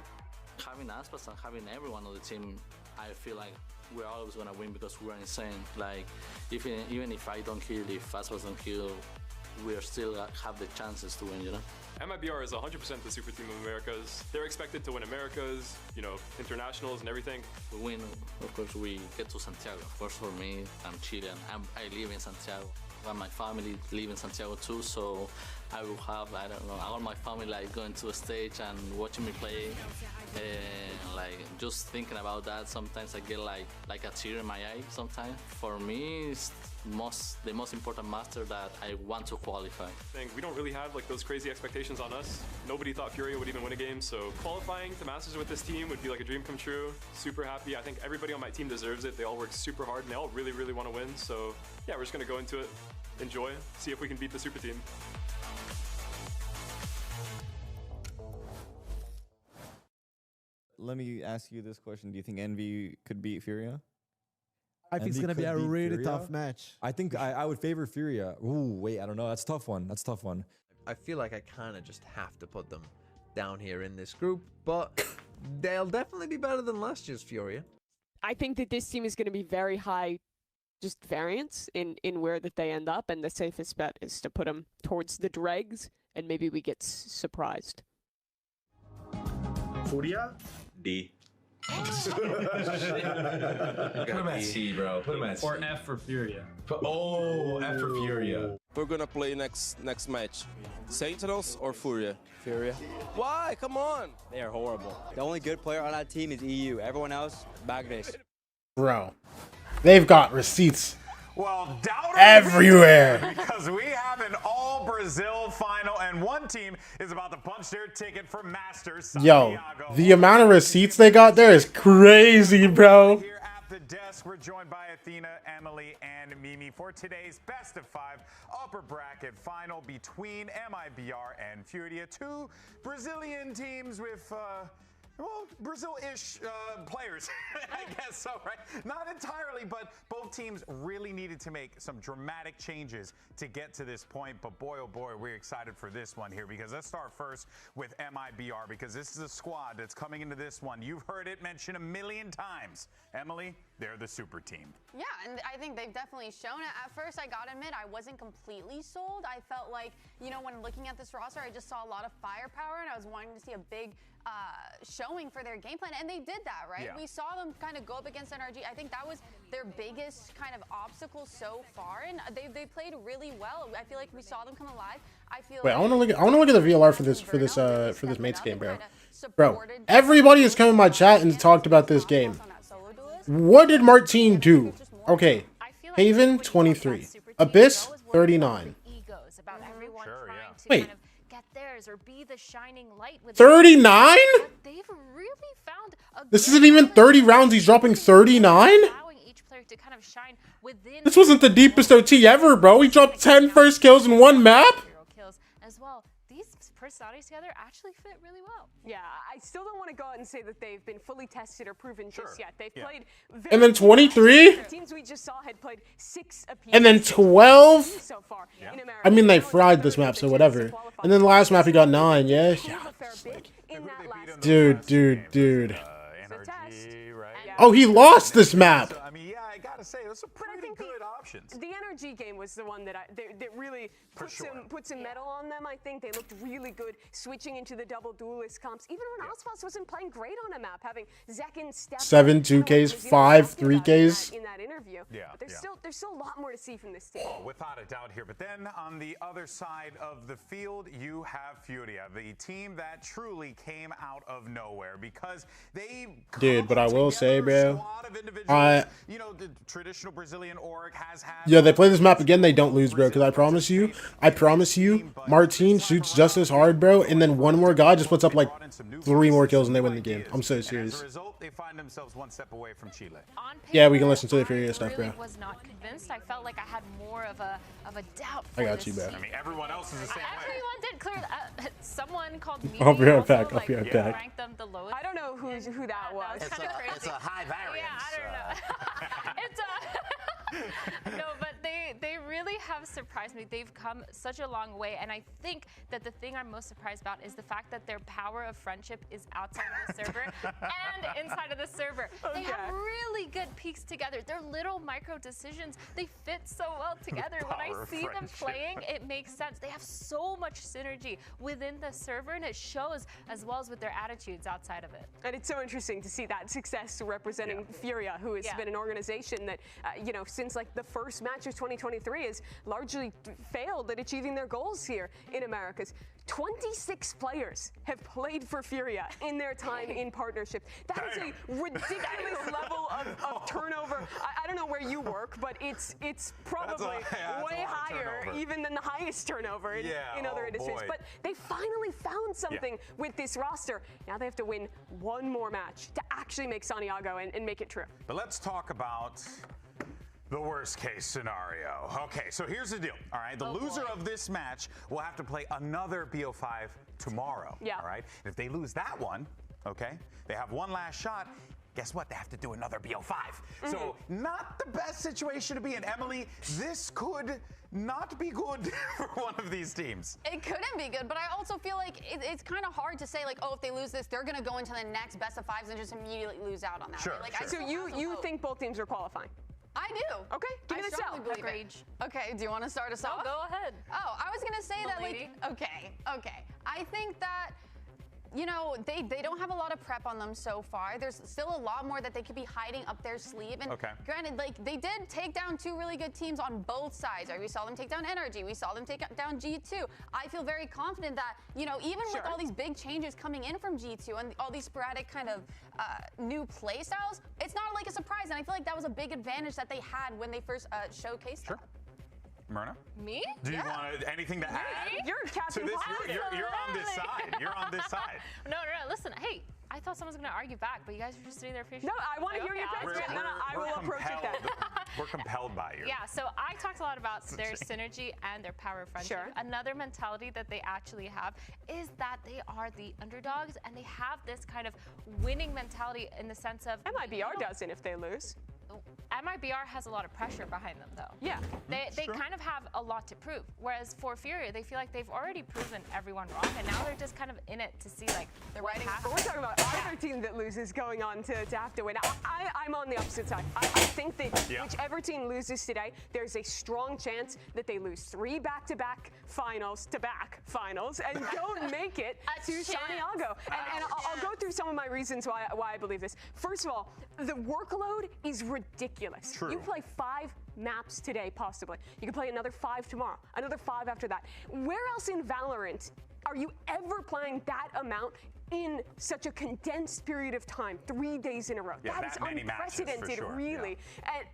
Having Aspas and having everyone on the team, I feel like we're always gonna win because we're insane. Like, even if I don't kill, if Aspas don't kill, we're still have the chances to win, you know? MIBR is 100% the super team of Americas. They're expected to win Americas, you know, internationals and everything. We win, of course, we get to Santiago. Of course, for me, I'm Chilean. I live in Santiago. And my family live in Santiago too, so I will have, I don't know, all my family like going to the stage and watching me play. And like just thinking about that, sometimes I get like a tear in my eye sometimes. For me, it's the most important master that I want to qualify. I think we don't really have like those crazy expectations on us. Nobody thought FURIA would even win a game, so qualifying to Masters with this team would be like a dream come true. Super happy. I think everybody on my team deserves it. They all work super hard and they all really, really want to win. So yeah, we're just gonna go into it, enjoy, see if we can beat the super team. Let me ask you this question. Do you think Envy could beat FURIA? I think it's going to be a really tough match. I think I would favor FURIA. Ooh, wait, I don't know. That's a tough one. That's a tough one. I feel like I kind of just have to put them down here in this group, but they'll definitely be better than last year's FURIA. I think that this team is going to be very high just variance in where that they end up, and the safest bet is to put them towards the dregs, and maybe we get surprised. FURIA? D. Put him at C, bro. Put him at C. Or F for FURIA. F for FURIA. We're gonna play next match. Sentinels or FURIA? FURIA. Why? Come on. They are horrible. The only good player on that team is EU. Everyone else, backdays. Bro, they've got receipts. Well, doubt everywhere. Because we have an all Brazil final, and one team is about to punch their ticket for Masters. Yo, the amount of receipts they got there is crazy, bro. Here at the desk, we're joined by Athena, Emily, and Mimi for today's best of 5 upper bracket final between MIBR and FURIA, two Brazilian teams with well, Brazil-ish players, I guess so, right? Not entirely, but both teams really needed to make some dramatic changes to get to this point. But boy, oh boy, we're excited for this one here, because let's start first with MIBR, because this is a squad that's coming into this one. You've heard it mentioned a million times. Emily, they're the super team. Yeah, and I think they've definitely shown it. At first, I gotta admit, I wasn't completely sold. I felt like, you know, when looking at this roster, I just saw a lot of firepower, and I was wanting to see a big showing for their game plan, and they did that, right? Yeah. We saw them kind of go up against NRG. I think that was their biggest kind of obstacle so far, and they played really well. I feel like we saw them come alive. I feel Wait, like I want to look at the VLR for this mates game, bro. Bro, everybody has come in my chat and talked about this game. What did Martine do? Okay, Haven 23, Abyss 39. Wait. Or be the shining light with 39? They've really found a This isn't even 30 rounds. He's dropping 39? each player to kind of shine within. This wasn't the deepest OT ever, bro. He dropped 10 first kills in one map. Kills as well. These personalities together actually fit really well. Yeah, I still don't want to go out and say that they've been fully tested or proven just yet. They've played very And then 23? The teams we just saw had played 6 apiece. And then 12? So far in America. I mean, they fried this map, so whatever. And then the last map, he got 9, yeah? Dude. Oh, he lost this map. I mean, yeah, I gotta say, those are pretty good options. The NRG game was the one that that really put some metal on them. I think they looked really good switching into the double duelist comps. Even when Ospas wasn't playing great on a map, having Zekin step 7 2Ks, 5 3Ks. in that interview. Yeah, but there's still a lot more to see from this team. Oh, without a doubt here. But then on the other side of the field, you have FURIA, the team that truly came out of nowhere, because they Dude, but I will say, bro, you know, the traditional Brazilian org has had. Yeah, they play this map again, they don't lose, bro. Because I promise you, Martine shoots just as hard, bro. And then one more guy just puts up like 3 more kills and they win the game. I'm so serious. As a result, they find themselves one step away from Chile. Yeah, we can listen to the FURIA stuff, bro. I was not convinced. I felt like I had more of a doubt. I got you, bro. I mean, everyone else is the same way. Everyone did clear that. Someone called me. I'll be right back. Rank them the lowest. I don't know who who that was. It's kind of crazy. It's a high variance. Yeah, I don't know. It's no, but they really have surprised me. They've come such a long way, and I think that the thing I'm most surprised about is the fact that their power of friendship is outside of the server and inside of the server. They have really good peaks together. Their little micro decisions, they fit so well together. When I see them playing, it makes sense. They have so much synergy within the server, and it shows as well as with their attitudes outside of it. And it's so interesting to see that success representing FURIA, who has been an organization that, you know, since like the first match of 2023 has largely failed at achieving their goals here in Americas. 26 players have played for FURIA in their time in partnership. That is a ridiculous level of turnover. I don't know where you work, but it's probably way higher even than the highest turnover in other industries. But they finally found something with this roster. Now they have to win one more match to actually make Santiago and make it true. But let's talk about the worst case scenario. Okay, so here's the deal. All right, the loser of this match will have to play another BO5 tomorrow. Yeah. All right, and if they lose that one, okay, they have one last shot. Guess what? They have to do another BO5. So not the best situation to be in. Emily, this could not be good for one of these teams. It couldn't be good, but I also feel like it's kind of hard to say, like, oh, if they lose this, they're going to go into the next best of fives and just immediately lose out on that. Sure, Like, So you think both teams are qualifying? I do. Okay, give me the sell. Okay, do you want to start us off? Go ahead. Oh, I was gonna say that, like, okay. I think that, you know, they don't have a lot of prep on them so far. There's still a lot more that they could be hiding up their sleeve. And granted, like, they did take down two really good teams on both sides. Right? We saw them take down Energy. We saw them take down G2. I feel very confident that, you know, even with all these big changes coming in from G2 and all these sporadic kind of new play styles, it's not like a surprise. And I feel like that was a big advantage that they had when they first showcased that. Myrna? Me? Do you want anything to add? You're Captain to this? You're on this side. You're on this side. No, listen, hey, I thought someone was going to argue back, but you guys are just sitting there patiently. No, I want to hear your question. I will approach it then. We're compelled by you. Yeah, so I talked a lot about their synergy and their power of friendship. Another mentality that they actually have is that they are the underdogs, and they have this kind of winning mentality in the sense of... MIBR doesn't if they lose. MIBR has a lot of pressure behind them, though. Yeah. They kind of have a lot to prove, whereas for FURIA, they feel like they've already proven everyone wrong, and now they're just kind of in it to see, like, they're writing. We're talking about either team that loses going on to have to win. I'm on the opposite side. I think that whichever team loses today, there's a strong chance that they lose 3 back-to-back finals and don't make it to Santiago. And I'll go through some of my reasons why I believe this. First of all, the workload is ridiculous. You play 5 maps today, possibly. You can play another 5 tomorrow, another 5 after that. Where else in Valorant are you ever playing that amount in such a condensed period of time, 3 days in a row? Yeah, that is unprecedented, really.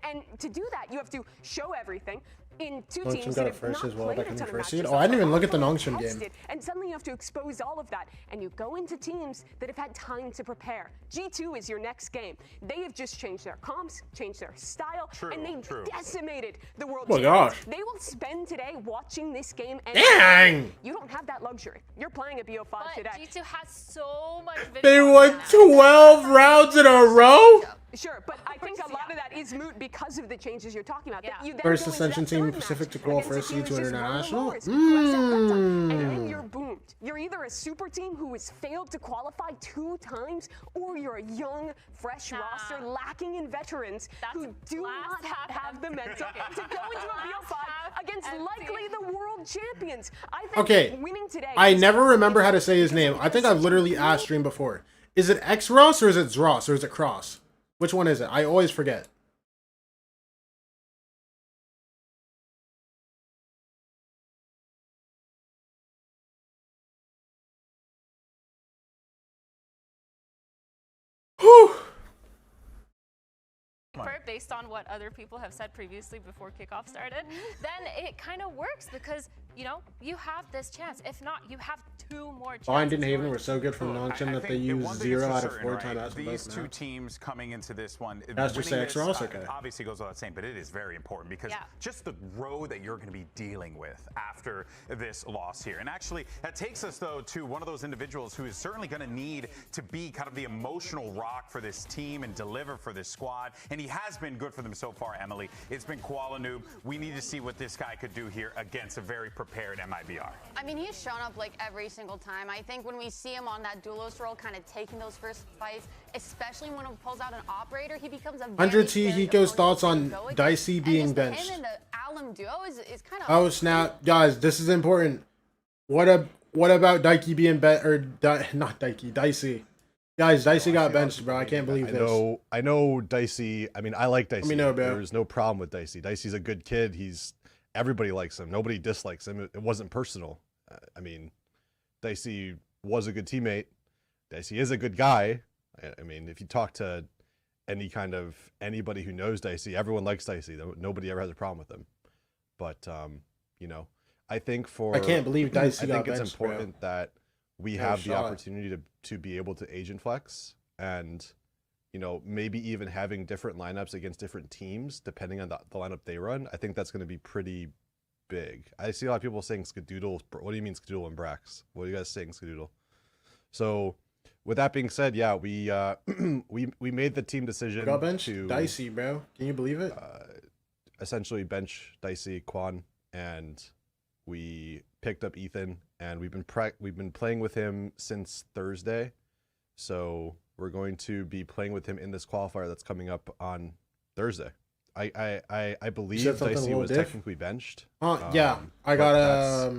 And to do that, you have to show everything in 2 teams that have not played a ton of matches. Oh, I didn't even look at the Nongshim game. And suddenly you have to expose all of that, and you go into teams that have had time to prepare. G2 is your next game. They have just changed their comps, changed their style, and they decimated the world champions. They will spend today watching this game, and you don't have that luxury. You're playing a BO5 today. G2 has so much video. They won 12 rounds in a row? Sure, but I think a lot of that is moot because of the changes you're talking about. First Ascension team Pacific to qualify for SC2 International? And then you're boomed. You're either a super team who has failed to qualify 2 times, or you're a young, fresh roster lacking in veterans who do not have the mental to go into a BO5 against likely the world champions. I think winning today... I never remember how to say his name. I think I've literally asked stream before. Is it X-Ross or is it Zross or is it Cross? Which one is it? I always forget. Whew. Based on what other people have said previously before kickoff started, then it kind of works because you know, you have this chance. If not, you have 2 more chances. Bind and Haven were so good from Nongshim that they used 0 out of 4 right? timeouts. These two teams coming into this one. That's just winning extra this, also okay. Obviously goes without saying, but it is very important because just the road that you're going to be dealing with after this loss here. And actually, that takes us, though, to one of those individuals who is certainly going to need to be kind of the emotional rock for this team and deliver for this squad. And he has been good for them so far, Emily. It's been Koala Noob. We need to see what this guy could do here against a very prepared MIBR. I mean, he's shown up like every single time. I think when we see him on that duelist role, kind of taking those first fights, especially when he pulls out an operator, he becomes a 100 T Hiko's thoughts on Dicey being benched. Him and the Alum duo is kind of. Oh snap, guys! This is important. What about Dicey being not Dicey? Guys, Dicey got benched, bro. I can't believe this. I know Dicey. I mean, I like Dicey. Let me know, bro. There's no problem with Dicey. Dicey's a good kid. Everybody likes him. Nobody dislikes him. It wasn't personal. I mean, Dicey was a good teammate. Dicey is a good guy. I mean, if you talk to anybody who knows Dicey, everyone likes Dicey. Nobody ever has a problem with him. But you know, I think I can't believe Dicey got benched, it's important that we have the opportunity to be able to agent flex and, you know, maybe even having different lineups against different teams depending on the lineup they run. I think that's going to be pretty big. I see a lot of people saying Skadoodle. What do you mean Skadoodle and Brax? What are you guys saying Skadoodle? So with that being said, yeah, we made the team decision got benched? Dicey, bro. Can you believe it? Essentially bench Dicey, Quan, and we picked up Ethan, and we've been playing with him since Thursday. So we're going to be playing with him in this qualifier that's coming up on Thursday. I believe Dicey was technically benched. Yeah, I got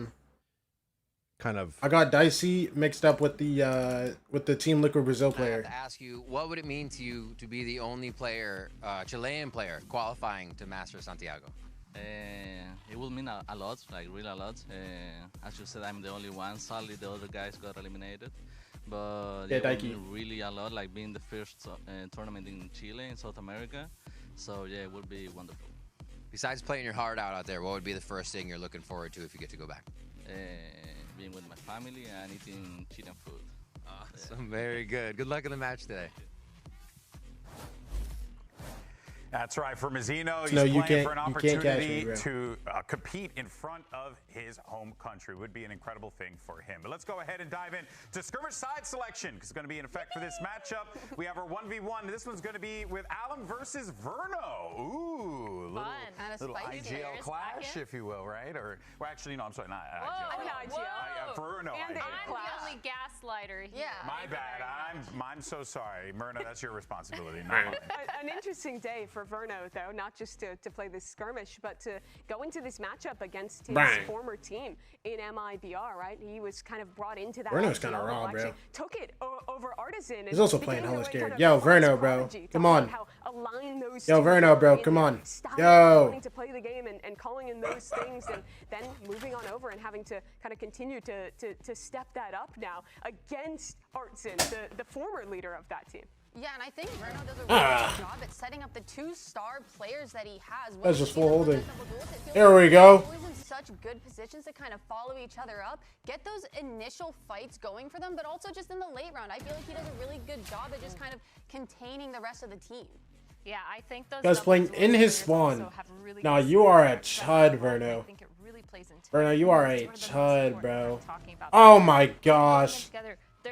I got Dicey mixed up with the Team Liquid Brazil player. I have to ask you, what would it mean to you to be the only player, Chilean player, qualifying to Master Santiago? It will mean a lot, like really a lot. As you said, I'm the only one. Sadly, the other guys got eliminated. But it will mean really a lot, like being the first tournament in Chile, in South America. So yeah, it would be wonderful. Besides playing your heart out there, what would be the first thing you're looking forward to if you get to go back? Being with my family and eating Chilean food. Awesome, very good. Good luck in the match today. That's right. For Mazzino, he's you playing for an can't catch opportunity me, to compete in front of his home country. Would be an incredible thing for him. But let's go ahead and dive in to skirmish side selection, because it's going to be in effect for this matchup. We have our 1v1. This one's going to be with Alum versus Verno. Ooh, little IGL clash, if you will, right? Or, well, actually, no, I'm sorry, not IGL. Verno. Immediately gaslighter here. Yeah. My bad. I'm so sorry. Myrna, that's your responsibility. An interesting day for Verno, though, not just to play this skirmish, but to go into this matchup against his former team in MIBR, right? He was kind of brought into that. Verno's kind of raw, bro. Took it over Artisan. He's also playing hella scared. Yo, Verno, bro. Come on. Yo, Verno, bro. Come on. Yo. Wanting to play the game and calling in those things, and then moving on over and having to kind of continue to step that up now against Artisan, the former leader of that team. Yeah, and I think Verno does a really good job at setting up the 2-star players that he has. That's just full holding. There we go. Always in such good positions to kind of follow each other up, get those initial fights going for them, but also just in the late round. I feel like he does a really good job at just kind of containing the rest of the team. Yeah, I think those guys playing in his spawn. Nah, you are a chud, Verno. Verno, you are a chud, bro. Oh my gosh.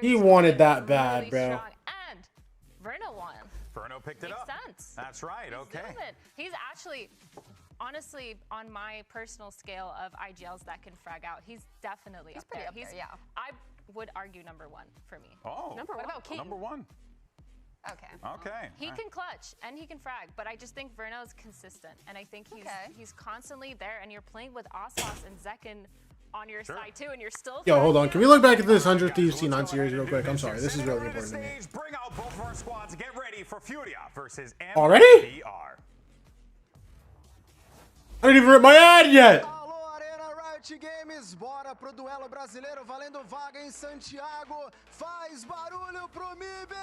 He wanted that bad, bro. Verno won. Verno picked it up. Makes sense. That's right. Okay. He's actually, honestly, on my personal scale of IGLs that can frag out, he's definitely up there. Yeah. I would argue #1 for me. Oh. What about King? #1. Okay. Okay. He can clutch and he can frag, but I just think Verno is consistent, and I think he's constantly there. And you're playing with Asos and Zekin on your side too, and you're still. Yo, hold on. Can we look back at this 100 Thieves T9 series real quick? I'm sorry. This is really important to me. Bring out both of our squads. Get ready for FURIA versus MIBR. Already? I didn't even rip my ad yet. Alô, Arena Riot Games, bora pro duelo brasileiro valendo vaga em Santiago. Faz barulho pro MIBR.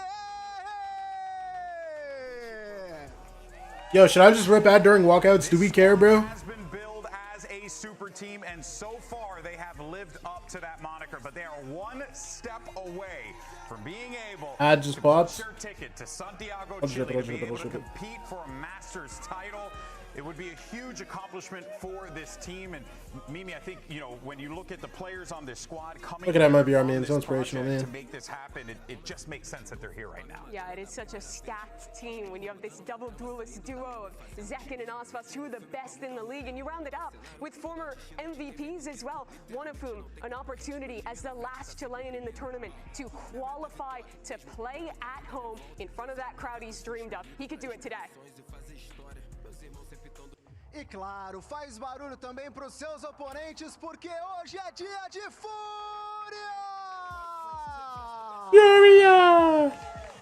Yo, should I just rip ad during walkouts? Do we care, bro? Has been billed as a a super team, and so far they have lived up to that moniker, but they are one step away from being able just to pops. get their ticket to Santiago, Chile, to be able to compete for a Masters title. It would be a huge accomplishment for this team. And Mimi, I think, you know, when you look at the players on this squad coming Look at that MIBR, man. So inspirational, man. to make this happen, it just makes sense that they're here right now. Yeah, it is such a stacked team when you have this double duelist duo of Zekin and Aspas, two of the best in the league, and you round it up with former MVPs as well, one of whom an opportunity as the last Chilean in the tournament to qualify to play at home in front of that crowd he's dreamed of. He could do it today. E claro, faz barulho também para os seus oponentes, porque hoje é dia de FURIA! FURIA!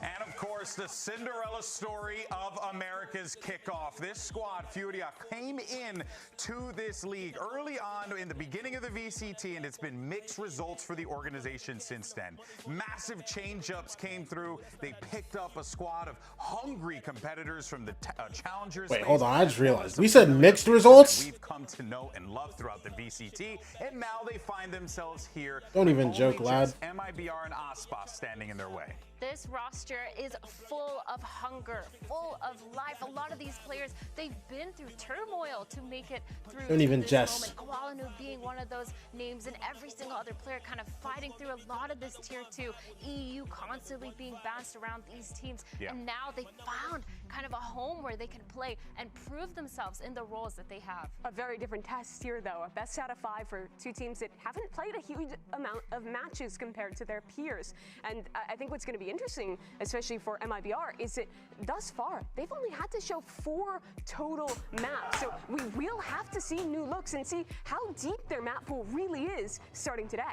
And of course, the Cinderella story of America's kickoff. This squad, FURIA, came in to this league early on in the beginning of the VCT, and it's been mixed results for the organization since then. Massive change-ups came through. They picked up a squad of hungry competitors from the challengers. Wait, hold on. I just realized. We said mixed results? We've come to know and love throughout the VCT, and now they find themselves here. Don't even joke, lad. MIBR and Aspas standing in their way. This roster is full of hunger, full of life. A lot of these players, they've been through turmoil to make it through. Don't even this jest. moment. Kowalinu being one of those names, and every single other player kind of fighting through a lot of this tier 2. EU constantly being bounced around these teams, and now they found kind of a home where they can play and prove themselves in the roles that they have. A very different test here, though. A best out of 5 for two teams that haven't played a huge amount of matches compared to their peers. And I think what's going to be interesting, especially for MIBR, is that thus far, they've only had to show 4 total maps. So we will have to see new looks and see how deep their map pool really is starting today.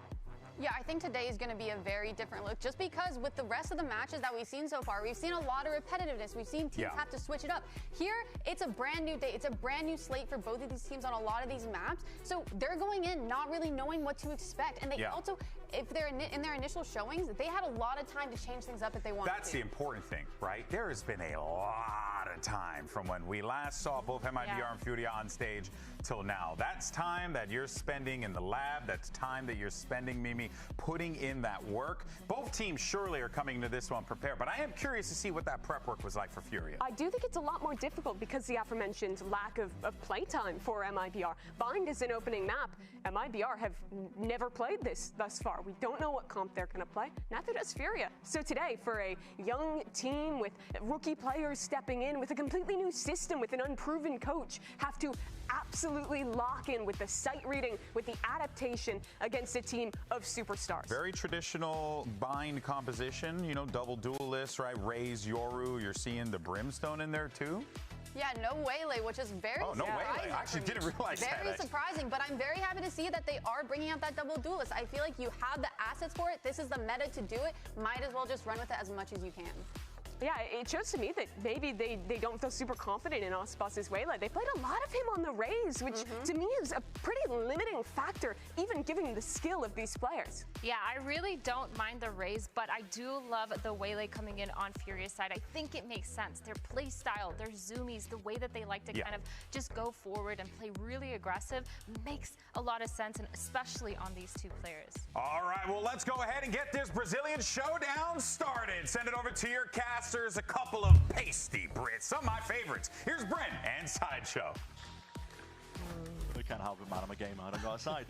Yeah, I think today is going to be a very different look, just because with the rest of the matches that we've seen so far, we've seen a lot of repetitiveness. We've seen teams have to switch it up. Here, it's a brand new day. It's a brand new slate for both of these teams on a lot of these maps. So they're going in not really knowing what to expect. And they also, if they're in their initial showings, they had a lot of time to change things up if they wanted That's the important thing, right? There has been a lot of time from when we last saw both MIBR and FURIA on stage till now. That's time that you're spending in the lab. That's time that you're spending, Mimi, putting in that work. Both teams surely are coming to this one prepared, but I am curious to see what that prep work was like for FURIA. I do think it's a lot more difficult because the aforementioned lack of playtime for MIBR. Bind is an opening map. MIBR have never played this thus far. We don't know what comp they're going to play. Neither does FURIA. So today, for a young team with rookie players stepping in with a completely new system, with an unproven coach, have to absolutely lock in with the sight reading, with the adaptation against a team of superstars. Very traditional Bind composition, you know, double duelist, right? Raze, Yoru, you're seeing the Brimstone in there too? Yeah, no Waylay, which is very no Waylay. I actually didn't realize that. Very surprising, but I'm very happy to see that they are bringing out that double duelist. I feel like you have the assets for it. This is the meta to do it. Might as well just run with it as much as you can. Yeah, it shows to me that maybe they don't feel super confident in Aspas's Waylay. They played a lot of him on the Raze, which to me is a pretty limiting factor, even given the skill of these players. Yeah, I really don't mind the Raze, but I do love the Waylay coming in on FURIA's side. I think it makes sense. Their play style, their zoomies, the way that they like to kind of just go forward and play really aggressive makes a lot of sense, and especially on these two players. All right, well, let's go ahead and get this Brazilian showdown started. Send it over to your casters, a couple of pasty Brits, some of my favorites. Here's Brent and Sideshow. We can't help it, man. I'm a gamer. I don't go outside.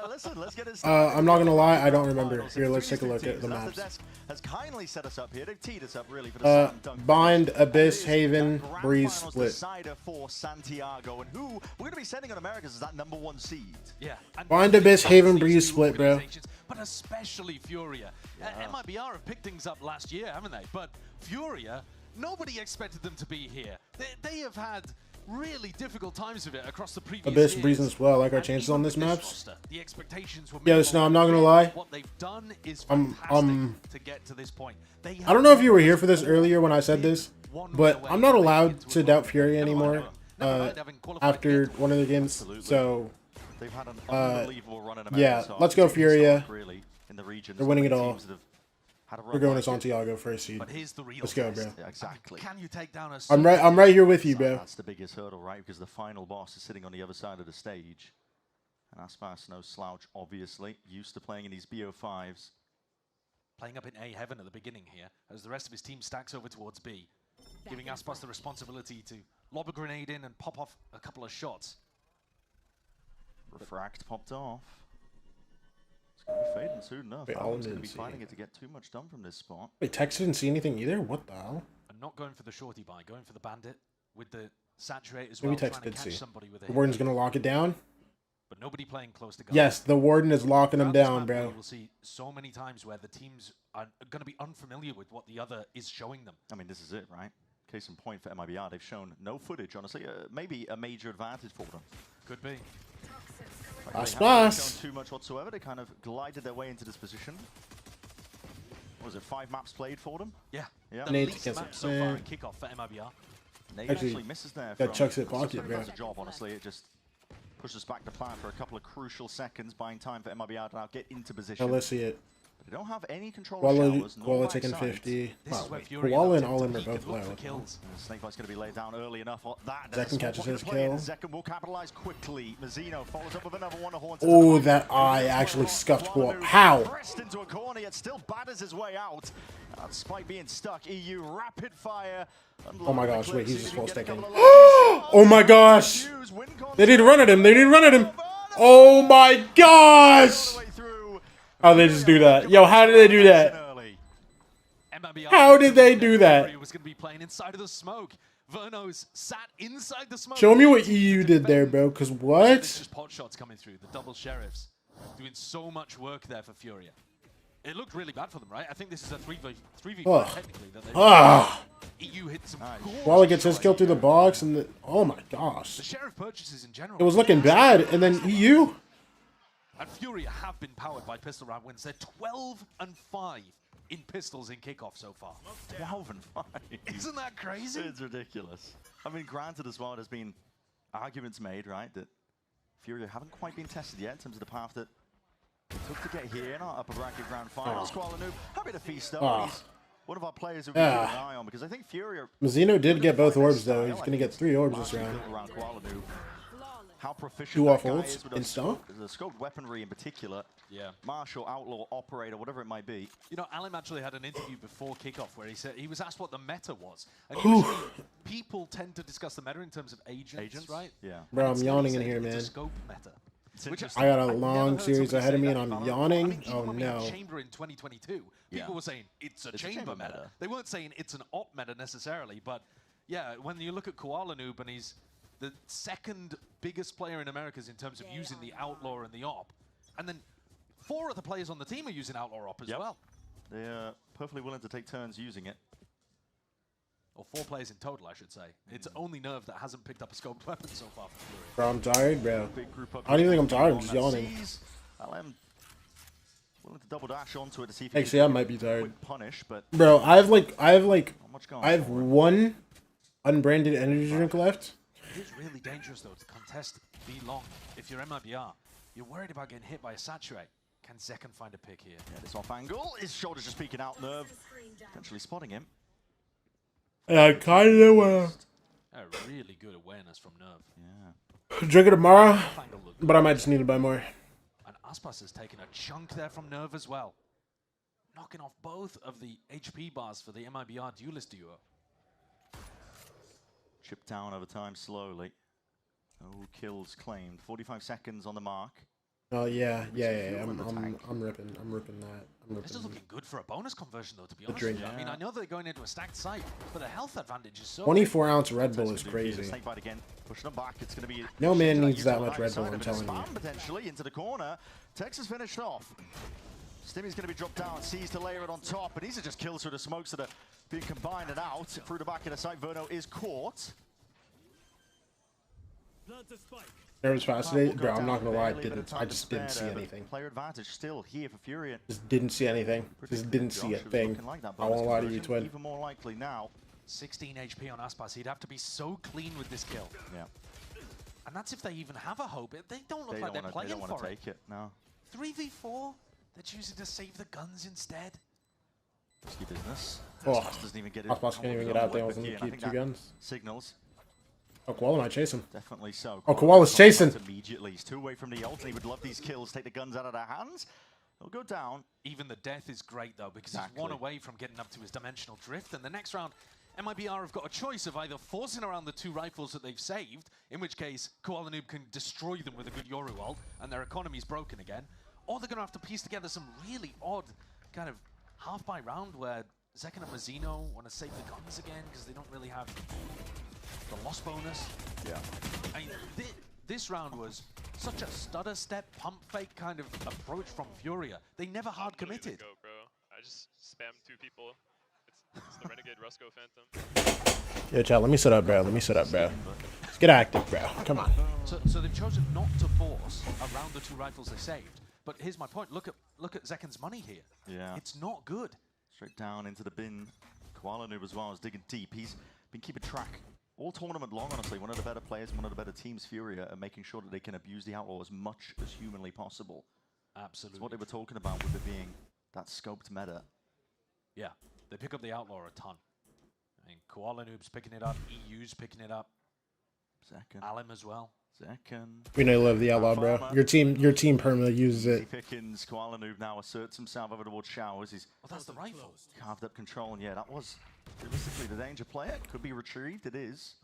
Listen, let's get it I'm not gonna lie, I don't remember. Here, let's take a look at the maps. Has kindly set us up here. They've teed us up really for the Bind, Abyss, Haven, Breeze, Split. Decider for Santiago, and who we're going to be sending on Americas as that #1 seed. Yeah. Bind, Abyss, Haven, Breeze, Split, bro. But especially FURIA. MIBR have picked things up last year, haven't they? But FURIA, nobody expected them to be here. They have had really difficult times with it across the previous Abyss, years. Breeze, and Split. I like our chances on this maps. Roster, the expectations were Yes, no, I'm not gonna lie. What they've done is fantastic to get to this point. I don't know if you were here for this earlier when I said this, but I'm not allowed to doubt FURIA anymore after one of the games. So, they've had an unbelievable run in America, yeah, so let's go FURIA. really in the region. They're winning it all. We're going to Santiago first seed. But here's the real Let's go, test. bro. Yeah, exactly. Can you take down a I'm right here with you, bro. That's the biggest hurdle, right? Because the final boss is sitting on the other side of the stage. And Aspas, no slouch, obviously. Used to playing in these BO5s. Playing up in A heaven at the beginning here, as the rest of his team stacks over towards B. Giving Aspas the responsibility to lob a grenade in and pop off a couple of shots. Refract popped off. It's going to be fading soon enough. Alan's going to be finding it to get too much done from this spot. Wait, Tex didn't see anything either? What the hell? And not going for the shorty buy, going for the bandit with the saturate as well. Maybe Tex trying did to catch see. somebody with a The Warden's going to lock it down? But nobody playing close to goal. Yes, the Warden is locking him down, bro. We'll see so many times where the teams are going to be unfamiliar with what the other is showing them. I mean, this is it, right? Case in point for MIBR, they've shown no footage, honestly. Maybe a major advantage for them. Could be. They haven't shown too much whatsoever. They kind of glided their way into this position. What was it, 5 maps played for them? Yeah. Yeah. The least map so far in Kickoff for MIBR. Nate actually misses there. That chucks it pocket, bro. That's a job, honestly. It just pushes back the plan for a couple of crucial seconds, buying time for MIBR to now get into position. Now let's see it. They don't have any control of showers. Koala taking 50. Koala and All-In were both low. Snakebite's going to be laid down early enough. Zekken catches his kill. Zekken will capitalize quickly. Mazzino follows up with another one. Oh, that eye actually scuffed Koala. How? Pressed into a corner, yet still batters his way out. Despite being stuck, EU rapid fire. Oh my gosh, wait, he's just full sticking. Oh my gosh! They didn't run at him, they didn't run at him! Oh my gosh! How did they just do that? Yo, how did they do that? How did they do that? Was going to be playing inside of the smoke. Verno's sat inside the smoke. Show me what EU did there, bro, because what? It's just pot shots coming through. The double sheriffs doing so much work there for FURIA. It looked really bad for them, right? I think this is a 3v4 technically. That EU hit some. Walla gets his kill through the box, and oh my gosh. The sheriff purchases in general. It was looking bad, and then EU. And FURIA have been powered by pistol round wins. They're 12-5 in pistols in Kickoff so far. 12-5. Isn't that crazy? It's ridiculous. I mean, granted as well, there's been arguments made, right, that FURIA haven't quite been tested yet in terms of the path that it took to get here in our upper bracket grand finals. Koala happy to feast up. He's one of our players who we keep an eye on because I think FURIA. Mazzino did get both orbs though. He's gonna get 3 orbs this round. How proficient 2 that off guy ults is with in stone. the scoped weaponry in particular. Yeah. Marshal, outlaw, operator, whatever it might be. You know, Alim actually had an interview before Kickoff where he said he was asked what the meta was. And usually people tend to discuss the meta in terms of agents, right? Yeah. Bro, I'm yawning in here, man. It's a scope meta. I got a long series ahead of me, and I'm yawning. Oh no! Chamber in 2022, people were saying it's a chamber meta. They weren't saying it's an op meta necessarily, but yeah, when you look at Koala Noob and he's the second biggest player in Americas in terms of using the outlaw and the op, and then 4 other players on the team are using outlaw op as well. They're perfectly willing to take turns using it. Or 4 players in total, I should say. It's only Nerve that hasn't picked up a scoped weapon so far for FURIA. Bro, I'm tired, bro. I don't even think I'm tired. I'm just yawning. LM willing to double dash onto it to see if Actually, I might be tired. Punish, but bro, I have 1 unbranded energy drink left. It is really dangerous though to contest B long. If you're MIBR, you're worried about getting hit by a saturate. Can Zekken find a pick here? Yeah, this off angle. His shoulders just peeking out. Nerve potentially spotting him. Yeah, kind of. A really good awareness from Nerve. Yeah. Drink it tomorrow, but I might just need to buy more. And Aspas has taken a chunk there from Nerve as well. Knocking off both of the HP bars for the MIBR duelist duo. Chip down over time slowly. No kills claimed. 45 seconds on the mark. Oh yeah. I'm ripping that. This is looking good for a bonus conversion though, to be honest with you. I mean, I know they're going into a stacked site, but the health advantage is so 24-ounce Red Bull is crazy. Snakebite again, pushing them back. It's going to be no man needs that much Red Bull, I'm telling you. Potentially into the corner. Texas finished off. Stimmy's going to be dropped down, sees to layer it on top, and these are just kills through the smokes that are being combined and out. Through the back of the site, Verno is caught. There was fast today, bro. I'm not gonna lie, I just didn't see anything. Player advantage still here for FURIA. Just didn't see anything. Just didn't see a thing. I won't lie to you, Twin. Even more likely now. 16 HP on Aspas. He'd have to be so clean with this kill. Yeah. And that's if they even have a hope. They don't look like they're playing for it. They don't want to take it. No. 3v4. They're choosing to save the guns instead. Risky business. Oh, Doesn't even get it. Ospas can't even get out there. I was going to keep 2 guns. Signals. Oh, Koala might chase him. Definitely so. Oh, Koala's chasing. Immediately. He's 2 away from the ult. He would love these kills. Take the guns out of their hands. They'll go down. Even the death is great, though, because he's 1 away from getting up to his dimensional drift. And the next round, MIBR have got a choice of either forcing around the 2 rifles that they've saved, in which case Koala Noob can destroy them with a good Yoru ult, and their economy's broken again, or they're going to have to piece together some really odd kind of half by round where Zekken and Mazzino want to save the guns again because they don't really have the loss bonus. Yeah. I mean, this round was such a stutter step, pump fake kind of approach from Furia. They never hard committed. Go, bro. I just spammed 2 people. It's the Renegade Rusco Phantom. Yo, chat, let me sit up, bro. Let me sit up, bro. Let's get active, bro. Come on. So they've chosen not to force around the 2 rifles they saved. But here's my point. Look at Zekken's money here. Yeah. It's not good. Straight down into the bin. Koala Noob as well is digging deep. He's been keeping track all tournament long, honestly. One of the better players, one of the better teams, Furia, are making sure that they can abuse the Outlaw as much as humanly possible. Absolutely. It's what they were talking about with it being that scoped meta. Yeah, they pick up the Outlaw a ton. I mean, Koala Noob's picking it up, EU's picking it up. Zekken. Alim as well. Zekken. We know you love the Outlaw, bro. Your team permanently uses it. Pickens, Koala Noob now asserts himself over towards Showers. He's that's the rifle. Carved up control, and yeah, that was realistically the danger play. It could be retrieved. It is.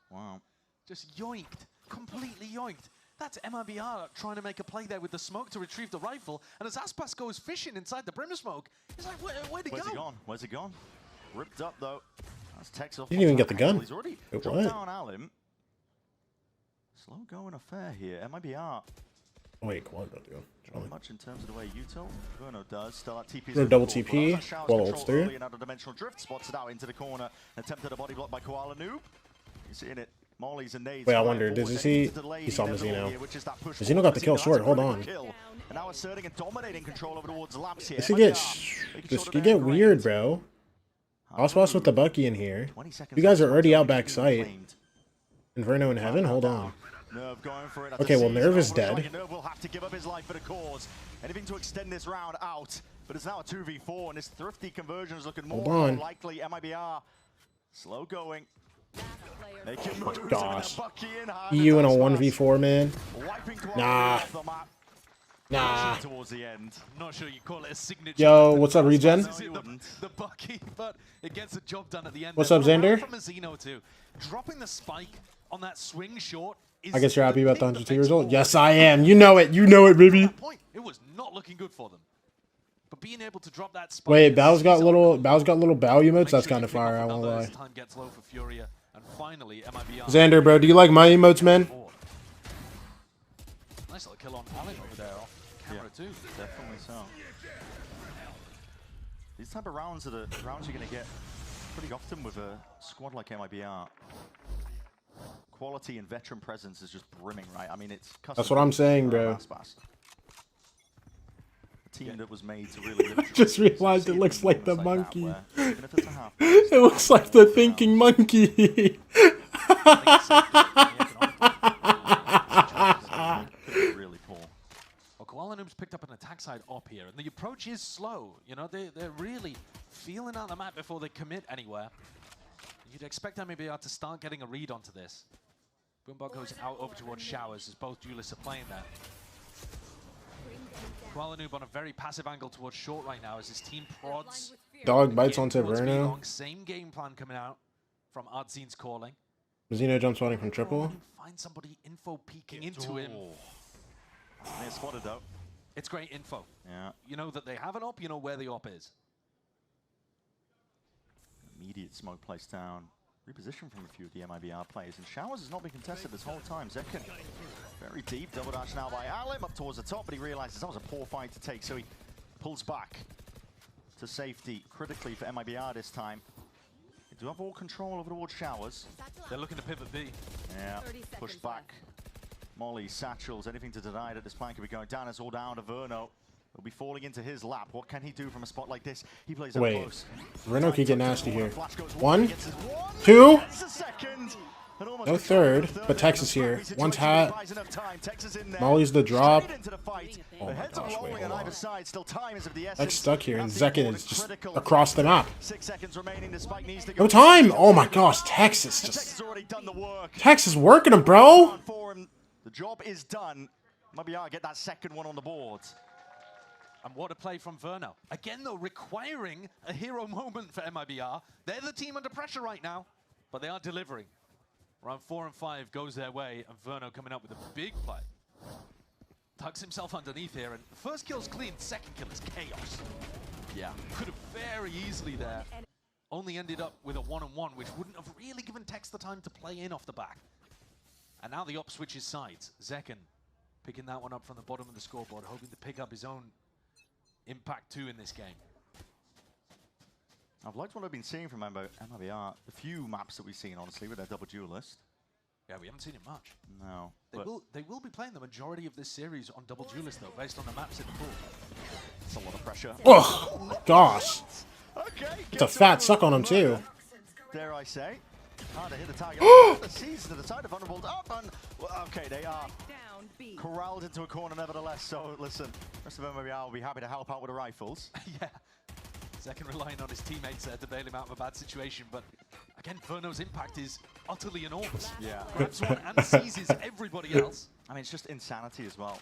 Wow. Just yoinked. Completely yoinked. That's MIBR trying to make a play there with the smoke to retrieve the rifle. And as Aspas goes fishing inside the brim smoke, he's like, where'd he go? Where's he gone? Where's he gone? Ripped up, though. That's Tex off. Didn't even get the gun. He's already It dropped what? down Alim. Slow going affair here. MIBR. Wait, Koala don't do Not much in terms of the way Util. Verno does. Still at TP. We're double TP. Koala ults through. Out of dimensional drift. Spots it out into the corner. Attempted a body block by Koala Noob. He's seeing it. Molly's and nades. Wait, I wonder, he saw Mazzino. Mazzino got the kill short, hold on. And now asserting and dominating control over towards Labs here. This could get weird, bro. Ospas with the Bucky in here. You guys are already out back sight. Inferno in heaven? Hold on. Okay, well, Nerve is dead. Nerve will have to give up his life for the cause. Anything to extend this round out. But it's now a 2v4, and this thrifty conversion is looking more likely. MIBR slow going. Oh my gosh. EU in a 1v4, man. Nah. Nah. Towards the end. Not sure you call it a signature. Yo, what's up, Regen? The Bucky, but it gets the job done at the end. What's up, Xander? From Mazzino too. Dropping the spike on that swing short. I guess you're happy about the 102 years old? Yes, I am. You know it. You know it, baby. It was not looking good for them. But being able to drop that spike. Wait, Bao's got little bow emotes. That's kind of fire. I won't lie. Time gets low for Furia, and finally MIBR. Xander, bro, do you like my emotes, man? Nice little kill on Alan over there off camera too. Definitely so. These type of rounds are the rounds you're going to get pretty often with a squad like MIBR. Quality and veteran presence is just brimming, right? I mean, it's that's what I'm saying, bro. A team that was made to really. I just realized it looks like the monkey. It looks like the thinking monkey. Really poor. Well, Koala Noob's picked up an attack side op here, and the approach is slow. You know, they're really feeling out the map before they commit anywhere. You'd expect MIBR to start getting a read onto this. Boombot goes out over towards Showers as both duelists are playing there. Koala Noob on a very passive angle towards short right now as his team prods. Dog bites onto Verno. Same game plan coming out from Ardzine's calling. Mazzino jump spotting from triple. Find somebody info peeking into him. They're spotted though. It's great info. Yeah. You know that they have an op, you know where the op is. Immediate smoke placed down. Reposition from a few of the MIBR players. And Showers has not been contested this whole time. Zekken very deep. Double dash now by Alim up towards the top, but he realizes that was a poor fight to take, so he pulls back to safety critically for MIBR this time. They do have all control over towards Showers. They're looking to pivot B. Yeah, pushed back. Molly, Satchels, anything to deny that this plan could be going down. It's all down to Verno. Will be falling into his lap. What can he do from a spot like this? He plays up close. Verno can get nasty here. 1, 2. No third, but Texas here. One tap. Molly's the drop. Oh my gosh, wait, hold on. X stuck here, and Zekin is just across the map. No time! Oh my gosh, Texas just... Texas working him, bro! The job is done. MIBR get that second one on the board. And what a play from Verno. Again, though, requiring a hero moment for MIBR. They're the team under pressure right now, but they are delivering. Round 4 and 5 goes their way, and Verno coming up with a big play. Tucks himself underneath here, and first kill's clean, second kill is chaos. Yeah, could have very easily there. Only ended up with a 1-on-1, which wouldn't have really given Tex the time to play in off the back. And now the op switches sides. Zekin picking that one up from the bottom of the scoreboard, hoping to pick up his own impact too in this game. I've liked what I've been seeing from MIBR. The few maps that we've seen, honestly, with their double duelist. Yeah, we haven't seen it much. No. They will be playing the majority of this series on double duelist though, based on the maps in the pool. It's a lot of pressure. Oh gosh. It's a fat suck on him too. Dare I say? Hard to hit the target. The season to the side of vulnerable up and okay, they are corralled into a corner nevertheless. So listen, rest of MIBR will be happy to help out with the rifles. Yeah. Zekin relying on his teammates there to bail him out of a bad situation, but again, Verno's impact is utterly enormous. Yeah. Grabs one and seizes everybody else. I mean, it's just insanity as well.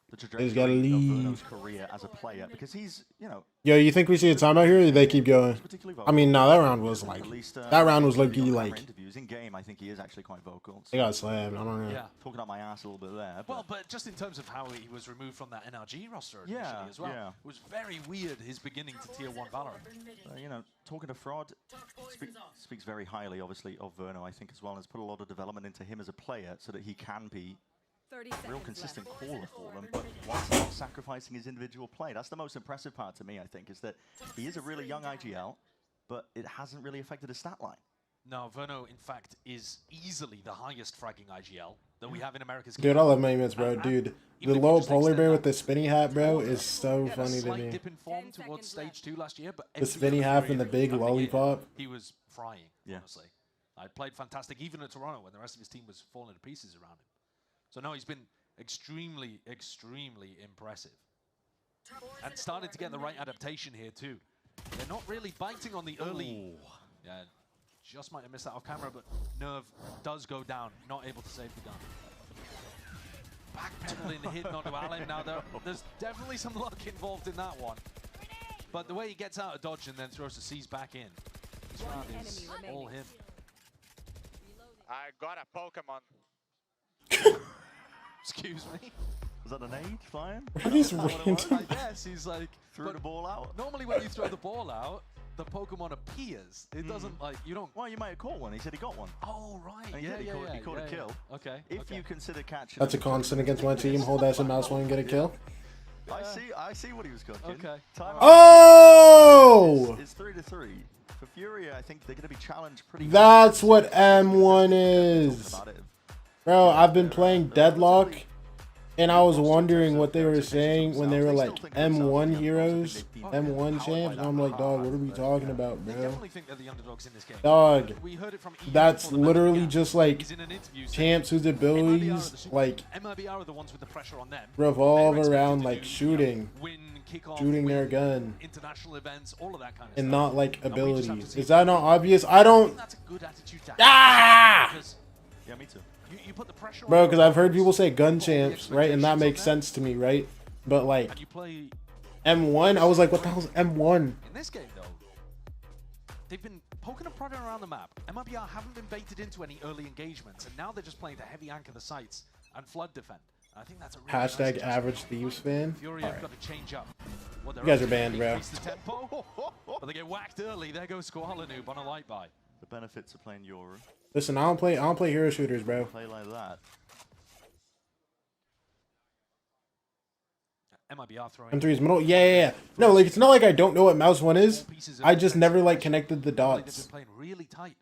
The He's trajectory gotta of leave. Verno's career as a player, because he's, you know... Yo, you think we see a timeout here, or do they keep going? I mean, no, that round was like... That round was low-key, like... Interviews in game, I think he is actually quite vocal. They got slammed, I don't know. Yeah. Talking out my ass a little bit there. Well, but just in terms of how he was removed from that NRG roster initially as well. Yeah. It was very weird, his beginning to Tier 1 Valorant. You know, talking to Fraud speaks very highly, obviously, of Verno, I think, as well, and has put a lot of development into him as a player so that he can be a real consistent caller for them, but whilst not sacrificing his individual play. That's the most impressive part to me, I think, is that he is a really young IGL, but it hasn't really affected his stat line. No, Verno, in fact, is easily the highest fragging IGL that we have in America's Dude, I love Maymans, bro. Dude, the little polar bear with the spinny hat, bro, is so funny to me. Dip in form towards stage 2 last year, but The spinny hat and the big lollipop. He was frying, honestly. I played fantastic, even at Toronto, when the rest of his team was falling to pieces around him. So no, he's been extremely, extremely impressive. And started to get the right adaptation here too. They're not really biting on the early... Yeah, just might have missed that off camera, but Nerve does go down, not able to save the gun. Backpedaling, hidden onto Allen. Now there's definitely some luck involved in that one. But the way he gets out of dodge and then throws the C's back in, this round is all him. I got a Pokemon. Excuse me? Was that an nade flying? He's I guess he's like... Threw the ball out? Normally when you throw the ball out, the Pokemon appears. It doesn't like, you don't... Well, you might have caught one. He said he got one. Oh, right. And he caught a kill. Okay. If you consider catching... That's a constant against my team. Hold S and mouse one and get a kill. I see what he was cooking. Okay. Oh! It's 3-3. For Furia, I think they're going to be challenged pretty... That's what M1 is. Bro, I've been playing Deadlock, and I was wondering what they were saying when they were like M1 heroes, M1 champs, and I'm like, dog, what are we talking about, bro? Dog, that's literally just like champs whose abilities like revolve around like shooting their gun, and not like abilities. Is that not obvious? I don't. Ah! Yeah, me too. You put the pressure Bro, because I've heard people say gun champs, right? And that makes sense to me, right? But like M1, I was like, what the hell's M1? In this game, though, they've been poking and prodding around the map. MIBR haven't been baited into any early engagements, and now they're just playing to heavy anchor the sites and flood defend. I think that's a really Hashtag nice average Thieves fan. Fury have got to change up. You guys are banned, bro. The tempo, but they get whacked early. There goes Koala Noob on a light buy. The benefits of playing Yoru. Listen, I don't play hero shooters, bro. Play like that. MIBR throwing M3 is middle. Yeah. No, like it's not like I don't know what mouse one is. I just never like connected the dots. They've been playing really tight.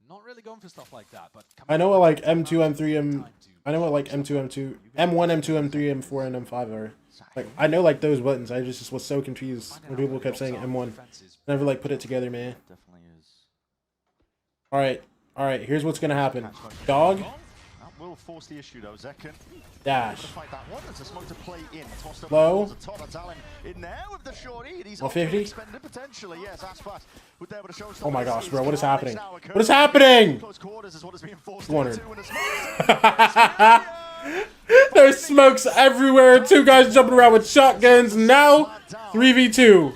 Not really going for stuff like that, but I know what like M2, M3, I know what like M2, M2, M1, M2, M3, M4, and M5 are. Like I know like those buttons. I just was so confused when people kept saying M1. Never like put it together, man. Definitely is. All right, All right, here's what's gonna happen. Dog. That will force the issue though. Zekin. Dash. Fight that one. There's a smoke to play in. Tossed up Low. towards the top. That's Allen in there with the shorty. He's 150. expended potentially. Yes, Aspas would be able to show. Oh my gosh, bro, what is happening? What is happening? Close quarters is what is being forced Wondered. into, and the There's smokes everywhere. Two guys jumping around with shotguns. Now 3v2.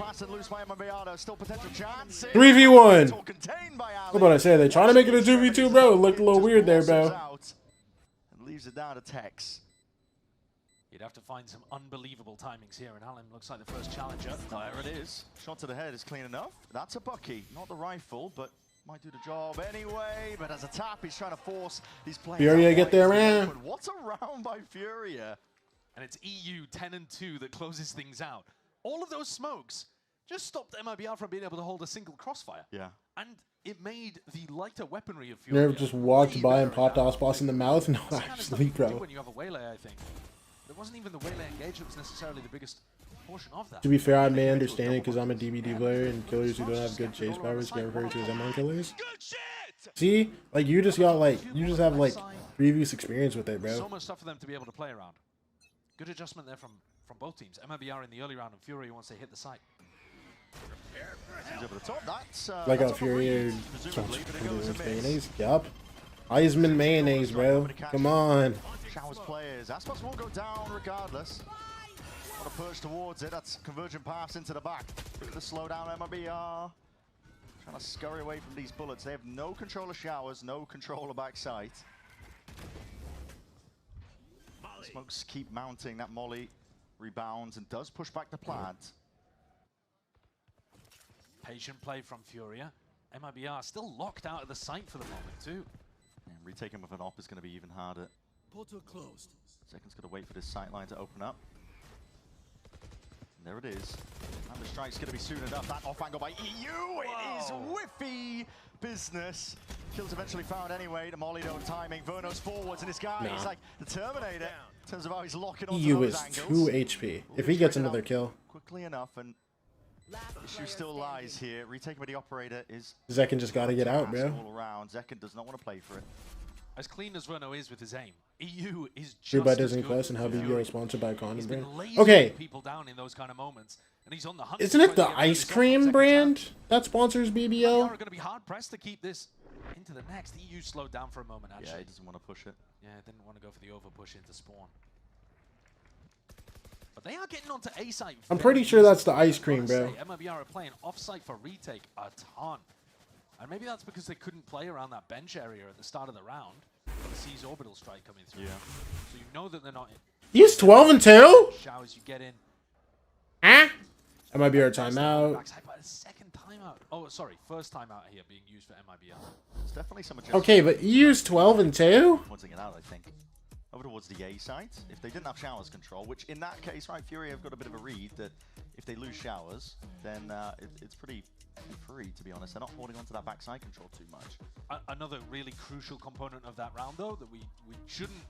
3v1. What about I say? Are they trying to make it a 2v2, bro? It looked a little weird there, bro. Leaves it down to Tex. You'd have to find some unbelievable timings here, and Allen looks like the first challenger. There it is. Shot to the head is clean enough. That's a Bucky, not the rifle, but might do the job anyway. But as a tap, he's trying to force these players. Furia get their round. What a round by Furia. And it's EU 10-2 that closes things out. All of those smokes just stopped MIBR from being able to hold a single crossfire. Yeah. And it made the lighter weaponry of Furia. Nerve just walked by and popped Aspas in the mouth. No, That's the kind of stuff actually, you can do bro. when you have a waylay, I think. It wasn't even the waylay engage that was necessarily the biggest portion of that. To be fair, I may understand it because I'm a DBD player and killers who don't have good chase powers get referred to as M1 killers. See, like you just have like previous experience with it, bro. So much stuff for them to be able to play around. Good adjustment there from both teams. MIBR in the early round and Furia once they hit the site. Over the top. That's, Like that's how Furia presumably, but it goes a miss. mayonnaise. Yup. Heisman mayonnaise, bro. Come on. Showers players. Aspas will go down regardless. Want to push towards it. That's convergent pass into the back. Look at the slowdown MIBR. Trying to scurry away from these bullets. They have no control of showers, no control of backside. Smokes keep mounting. That molly rebounds and does push back the plant. Patient play from Furia. MIBR still locked out of the site for the moment too. And retaking with an op is going to be even harder. Portal closed. Second's got to wait for this sight line to open up. And there it is. And the strike's going to be soon enough. That off angle by EU. It is whiffy business. Kills eventually found anyway. The molly no timing. Verno's forwards, and this guy is like the Terminator in terms of how he's locking onto EU those is angles. 2 HP. If he gets another kill, Quickly enough, and issue still lies here. Retaking by the operator is Zekin just gotta get out, bro. all around. Zekin does not want to play for it. As clean as Verno is with his aim, EU is True just by as Disney good Plus and how with BBO Furia. is sponsored by Condom He's brand. been lasering Okay, people down in those kind of moments, and he's on the hunt. isn't it the ice cream brand that sponsors BBO? Are going to be hard pressed to keep this into the next. EU slowed down for a moment. Actually, Yeah, he doesn't want to push it. Yeah, didn't want to go for the over push into spawn. But they are getting onto A site. I'm pretty sure that's the ice cream, bro. MIBR are playing off site for retake a ton. And maybe that's because they couldn't play around that bench area at the start of the round. The C's orbital strike coming through. Yeah. So you know that they're not in. He's 12 and 2? Showers you get in. That might be our timeout. Backside, but a second timeout. Oh, sorry. First timeout here being used for MIBR. There's definitely some adjustment. Okay, but EU's 12 and 2? Pointing it out, I think. Over towards the A site. If they didn't have showers control, which in that case, right, Fury have got a bit of a read that if they lose showers, then it's pretty free, to be honest. They're not holding onto that backside control too much. Another really crucial component of that round, though, that we shouldn't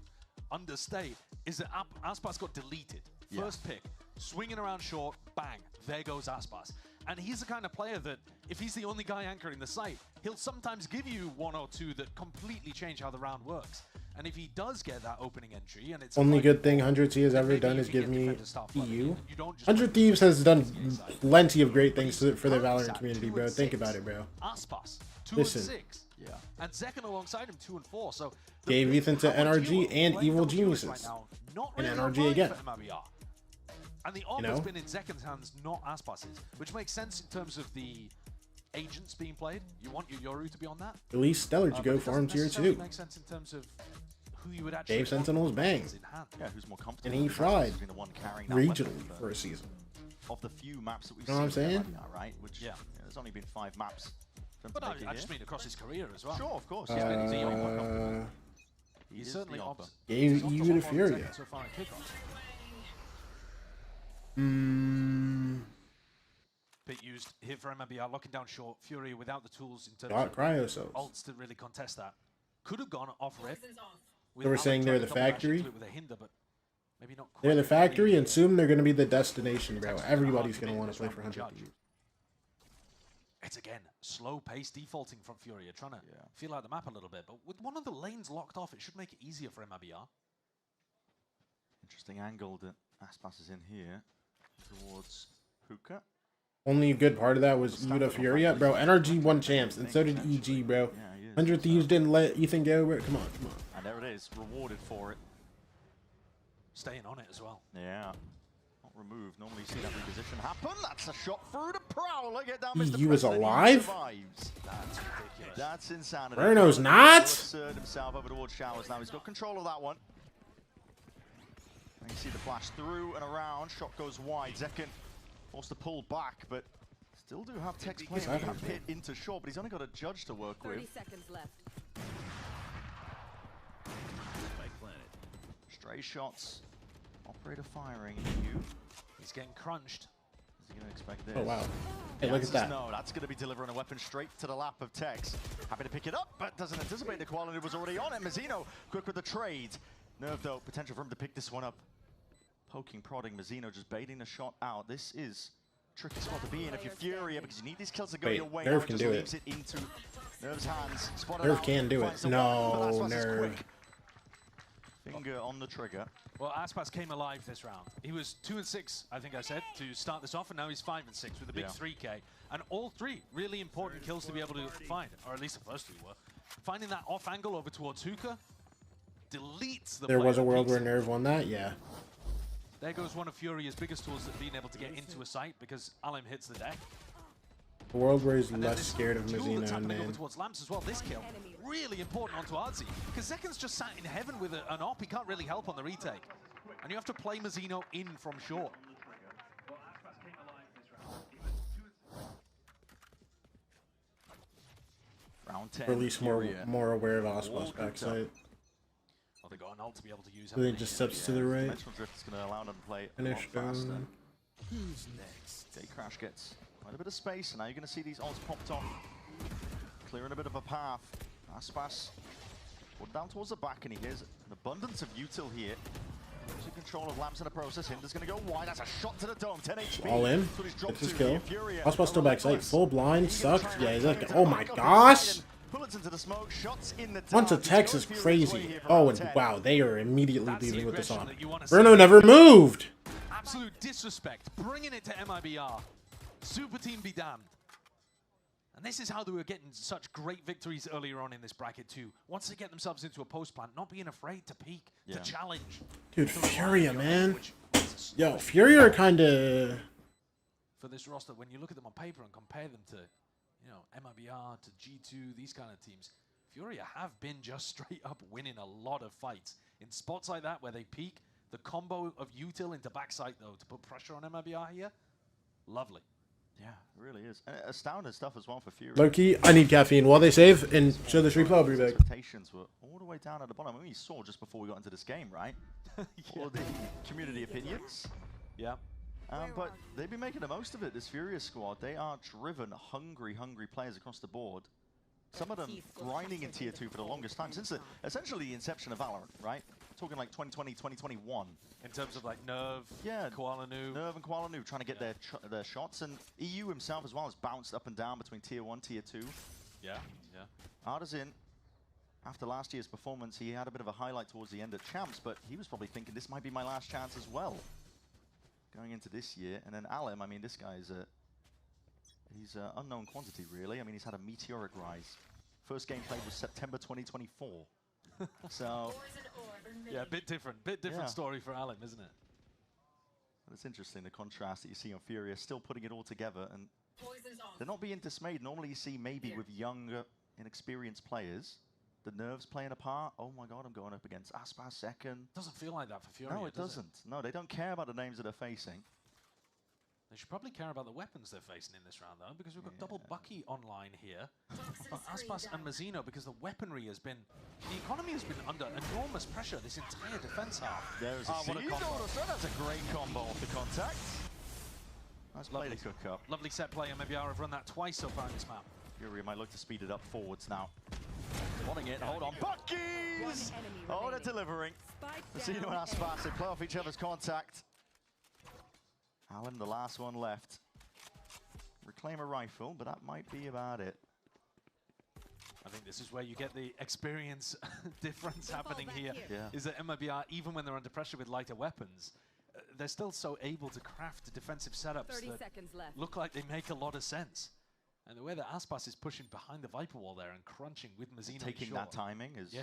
understate, is that Aspas got deleted. First pick, swinging around short, bang, there goes Aspas. And he's the kind of player that, if he's the only guy anchoring the site, he'll sometimes give you one or two that completely change how the round works. And if he does get that opening entry, and it's Only good thing 100 T has ever done is give me EU. 100 Thieves has done plenty of great things for the Valorant community, bro. Think about it, bro. Aspas, 2 Listen. and 6. Yeah. And Zekin alongside him, 2 and 4. So Gave Ethan to NRG and Evil Geniuses. And NRG again. And the op has been in Zekin's hands, not Aspas's, which makes sense in terms of the agents being played. You want your Yoru to be on that. At least Stellar to go farm tier 2. Makes sense in terms of who you would actually Dave Sentinels bang. Yeah, who's more comfortable? And he fried The one carrying that regionally weapon for a season. Of the few maps that we've You know what I'm seen, saying? right? Which there's only been 5 maps. But I just mean across his career as well. Sure, of course. He's certainly gave EU to Furia. So far in Kickoff. Bit used here for MIBR, locking down short. Fury without the tools in terms of Cryocells. ults to really contest that. Could have gone off rip. They were saying they're the factory. With a hinder, but maybe not They're the factory, and soon they're going to be the destination, bro. Everybody's going to want to play for 100 Thieves. It's again slow pace defaulting from FURIA, trying to feel out the map a little bit. But with one of the lanes locked off, it should make it easier for MIBR. Interesting angle that Aspas is in here towards Hookah. Only good part of that was Yuta FURIA. Bro, NRG won champs, and so did EG, bro. 100 Thieves didn't let Ethan go. Come on, come on. And there it is, rewarded for it. Staying on it as well. Yeah. Not removed. Normally you see that reposition happen. That's a shot through the Prowler. Get down, Mr. He was alive? Survives. That's ridiculous. That's insanity. Bruno's not? Assert himself over towards Showers now. He's got control of that one. And you see the flash through and around. Shot goes wide. Zekken forced to pull back, but still do have Tex playing that pit into short, but he's only got a judge to work 30 with. seconds left. Stray shots. Operator firing at you. He's getting crunched. Is he going to expect this? Oh, wow. Hey, look at that. No, that's going to be delivering a weapon straight to the lap of Tex. Happy to pick it up, but doesn't anticipate the quality was already on it. Mazzino quick with the trade. Nerve, though, potential for him to pick this one up. Poking, prodding, Mazzino just baiting the shot out. This is a tricky spot to be in if you're FURIA, because you need these kills to go your way. Nerve can do it. Into Nerve's hands. Nerve can do it. No, Nerve. Finger on the trigger. Well, Aspas came alive this round. He was 2-6, I think I said, to start this off, and now he's 5-6 with a big 3K. And all three really important kills to be able to find, or at least the first two were. Finding that off angle over towards Hookah deletes the There was a world where Nerve won that, yeah. There goes one of FURIA's biggest tools at being able to get into a site because Alim hits the deck. A world where he's less scared of Mazzino and over towards Lamps as well. This kill really important onto Artsy because Zekken's just sat in heaven with an op. He can't really help on the retake, and you have to play Mazzino in from short. Round 10. Or at least more aware of Aspas backside. Well, they got an ult to be able to use. So he just steps to the right. Dimensional Drift is going to allow them to play Finish faster. down. Who's next? Crash gets quite a bit of space, and now you're going to see these ults popped off. Clearing a bit of a path. Aspas put down towards the back, and he hears an abundance of util here. Losing control of Lamps in the process. Hinder's going to go wide. That's a shot to the dome. 10 HP. All in. Gets his kill. Aspas still backside. Full blind. Sucked. Yeah, he's like, oh my gosh. Bullets into the smoke. Shots in the Once attacks is crazy. Oh, and wow, they are immediately leaving with this on. Bruno never moved. Absolute disrespect. Bringing it to MIBR. Super team be damned. And this is how they were getting such great victories earlier on in this bracket too. Once they get themselves into a post plant, not being afraid to peek, to challenge. Dude, FURIA, man. Yo, FURIA are kind of... For this roster, when you look at them on paper and compare them to, you know, MIBR, to G2, these kind of teams, FURIA have been just straight up winning a lot of fights. In spots like that where they peak, the combo of util into backside though, to put pressure on MIBR here, lovely. Yeah, it really is. And astounding stuff as well for FURIA. Low-key, I need caffeine. While they save and show this replay, I'll be back. Expectations were all the way down at the bottom. I mean, we saw just before we got into this game, right? All the community opinions. Yeah. But they've been making the most of it, this FURIA squad. They are driven, hungry players across the board. Some of them grinding in Tier 2 for the longest time, since essentially the inception of Valorant, right? We're talking like 2020, 2021. In terms of like Nerve, Kuala Nu. Nerve and Kuala Nu trying to get their shots, and EU himself as well has bounced up and down between Tier 1, Tier 2. Yeah. Artisan, after last year's performance, he had a bit of a highlight towards the end of Champs, but he was probably thinking this might be my last chance as well. Going into this year, and then Alim, I mean, this guy's he's an unknown quantity, really. I mean, he's had a meteoric rise. First game played was September 2024. So, yeah, bit different story for Alim, isn't it? But it's interesting, the contrast that you see on FURIA, still putting it all together, and they're not being dismayed. Normally you see maybe with younger, inexperienced players, the nerves playing a part. Oh my god, I'm going up against Aspas second. Doesn't feel like that for FURIA, No, it doesn't. No, they don't care about the names that they're facing. They should probably care about the weapons they're facing in this round, though, because we've got double Bucky online here. Aspas and Mazzino, because the weaponry has been... The economy has been under enormous pressure this entire defense half. There's a combo. That's a great combo off the contact. Nice play to cook up. Lovely set play, and maybe I've run that twice so far in this map. FURIA might look to speed it up forwards now. Wanting it, hold on. Buckies! Oh, they're delivering. Mazzino and Aspas, they play off each other's contact. Alan, the last one left. claim a rifle, but that might be about it. I think this is where you get the experience difference happening here. Yeah. Is that MIBR, even when they're under pressure with lighter weapons, they're still so able to craft defensive setups that look like they make a lot of sense. And the way that Aspas is pushing behind the Viper wall there and crunching with Mazzino Taking that timing is... Yeah,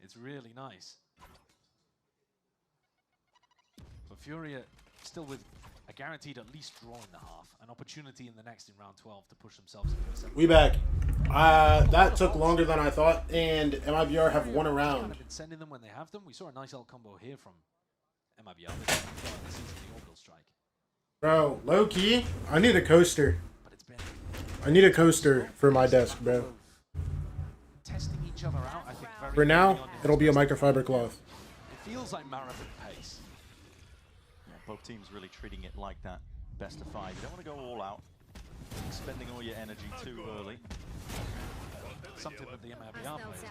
it's really nice. But FURIA still with a guaranteed at least draw in the half, an opportunity in the next in round 12 to push themselves into a second. We back. That took longer than I thought, and MIBR have won a round. Been sending them when they have them. We saw a nice L combo here from MIBR. This is the orbital strike. Bro, low key, I need a coaster. I need a coaster for my desk, bro. Testing each other out, I think. Very For now, it'll be a microfiber cloth. It feels like marathon pace. Yeah, both teams really treating it like that best of 5. You don't want to go all out, spending all your energy too early. Something that the MIBR plays.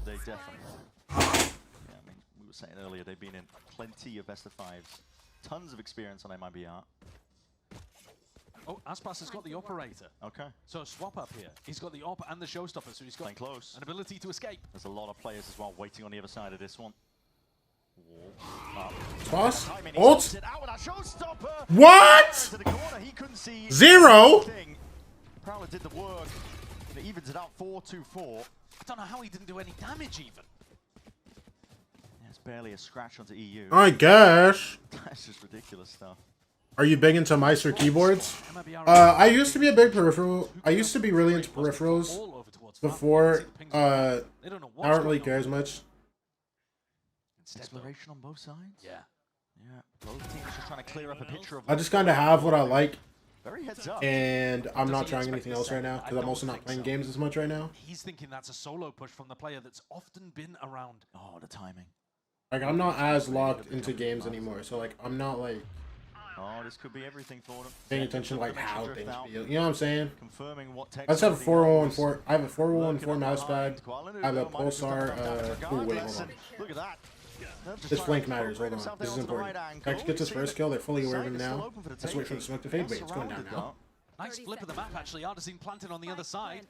They definitely. Yeah, I mean, we were saying earlier, they've been in plenty of best of 5s. Tons of experience on MIBR. Oh, Aspas has got the operator. Okay. So a swap up here. He's got the op and the showstopper, so he's got close. An ability to escape. There's a lot of players as well waiting on the other side of this one. Toss? Ult? What? 0? Prowler did the work. It evens it out 4-2-4. I don't know how he didn't do any damage even. Yeah, it's barely a scratch onto EU. I guess. That's just ridiculous stuff. Are you big into mice or keyboards? I used to be a big peripheral. I used to be really into peripherals before. I don't really care as much. Exploration on both sides? Yeah. Yeah. Both teams just trying to clear up a picture of... I just kind of have what I like. Very heads up. And I'm not trying anything else right now because I'm also not playing games as much right now. He's thinking that's a solo push from the player that's often been around. Oh, the timing. Like, I'm not as locked into games anymore. So, like, I'm not, like... Oh, this could be everything for them. Paying attention to, like, how things feel. You know what I'm saying? Confirming what I just have a 4114. I have a 4114 mouse pad. I have a Pulsar. Oh, wait, hold on. Look at that. This flank matters. Hold on. This is important. Hex gets his first kill. They're fully aware of him now. Let's wait for the smoke to fade. Wait, it's going down now. Nice flip of the map, actually. Artisine planted on the other side.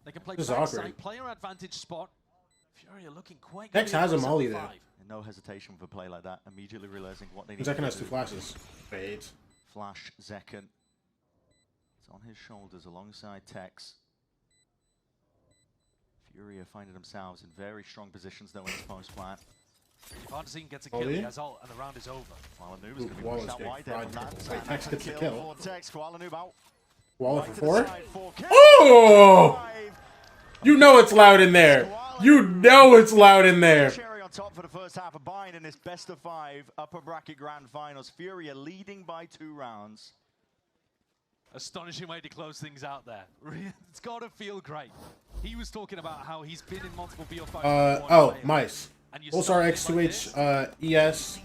They can play This is awkward. backside, player advantage spot. FURIA looking quite Hex has a molly there. And no hesitation for a play like that. Immediately realizing what they need. Zekken has 2 flashes. Wait. Flash Zekken. It's on his shoulders alongside Tex. FURIA finding themselves in very strong positions though in this post plant. Artisine gets a kill, he has ult, and the round is over. Kuala Noob is going to be pushed out wide there on that. Wait, Tex gets the kill. Tex, Kuala Noob out. Walla for 4? Oh! You know it's loud in there. You know it's loud in there. Cherry on top for the first half of buying in this best of 5 upper bracket grand finals. FURIA leading by 2 rounds. Astonishing way to close things out there. It's got to feel great. He was talking about how he's been in multiple BO5. Oh, mice. Pulsar X2H, ES,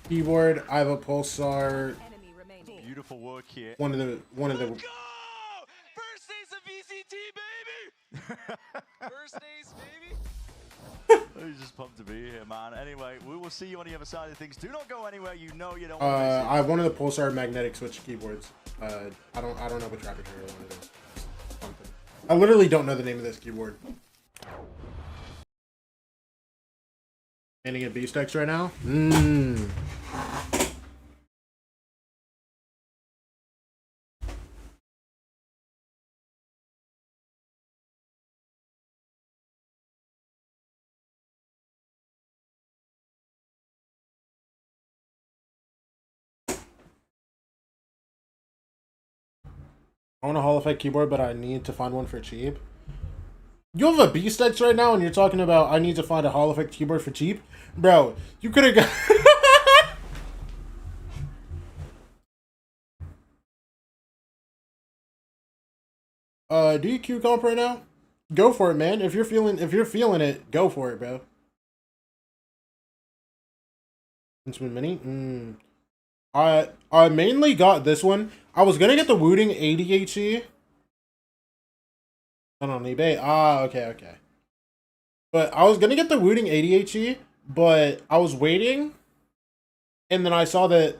keyboard. I have a Pulsar. Beautiful work here. One of the. First days of VCT, baby! First days, baby! He's just pumped to be here, man. Anyway, we will see you on the other side of things. Do not go anywhere. You know you don't. I have one of the Pulsar magnetic switch keyboards. I don't know which rapid trigger one it is. Something. I literally don't know the name of this keyboard. Handing a B-Stacks right now? I want a Hall Effect keyboard, but I need to find one for cheap. You have a B-Stacks right now, and you're talking about I need to find a Hall Effect keyboard for cheap? Bro, you could have got... Do you Q comp right now? Go for it, man. If you're feeling it, go for it, bro. Instrument Mini? I mainly got this one. I was gonna get the Wooting ADHD. On eBay. Okay. But I was gonna get the Wooting ADHD, but I was waiting, and then I saw that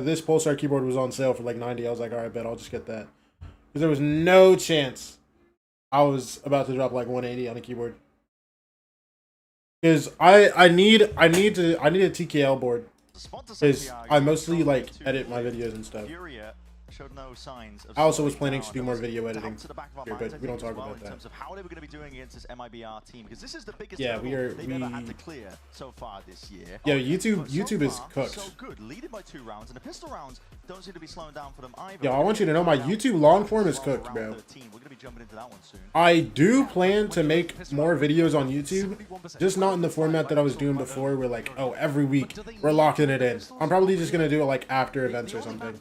this Pulsar keyboard was on sale for like 90. I was like, all right, bet I'll just get that. Because there was no chance I was about to drop like 180 on a keyboard. Because I need a TKL board. Because I mostly like edit my videos and stuff. Showed no signs of I also was planning to do more video editing here, but we don't talk about in that. terms of how they were going to be doing against this MIBR team, because this is the biggest Yeah, they've ever had to clear so far this year. Yeah, YouTube is cooked. So good, leading by 2 rounds, and the pistol rounds don't seem to be slowing down for them either. Yo, I want you to know my YouTube long form is cooked, bro. We're going to be jumping into that one soon. I do plan to make more videos on YouTube, just not in the format that I was doing before, where like, oh, every week we're locking it in. I'm probably just gonna do it like after events or something.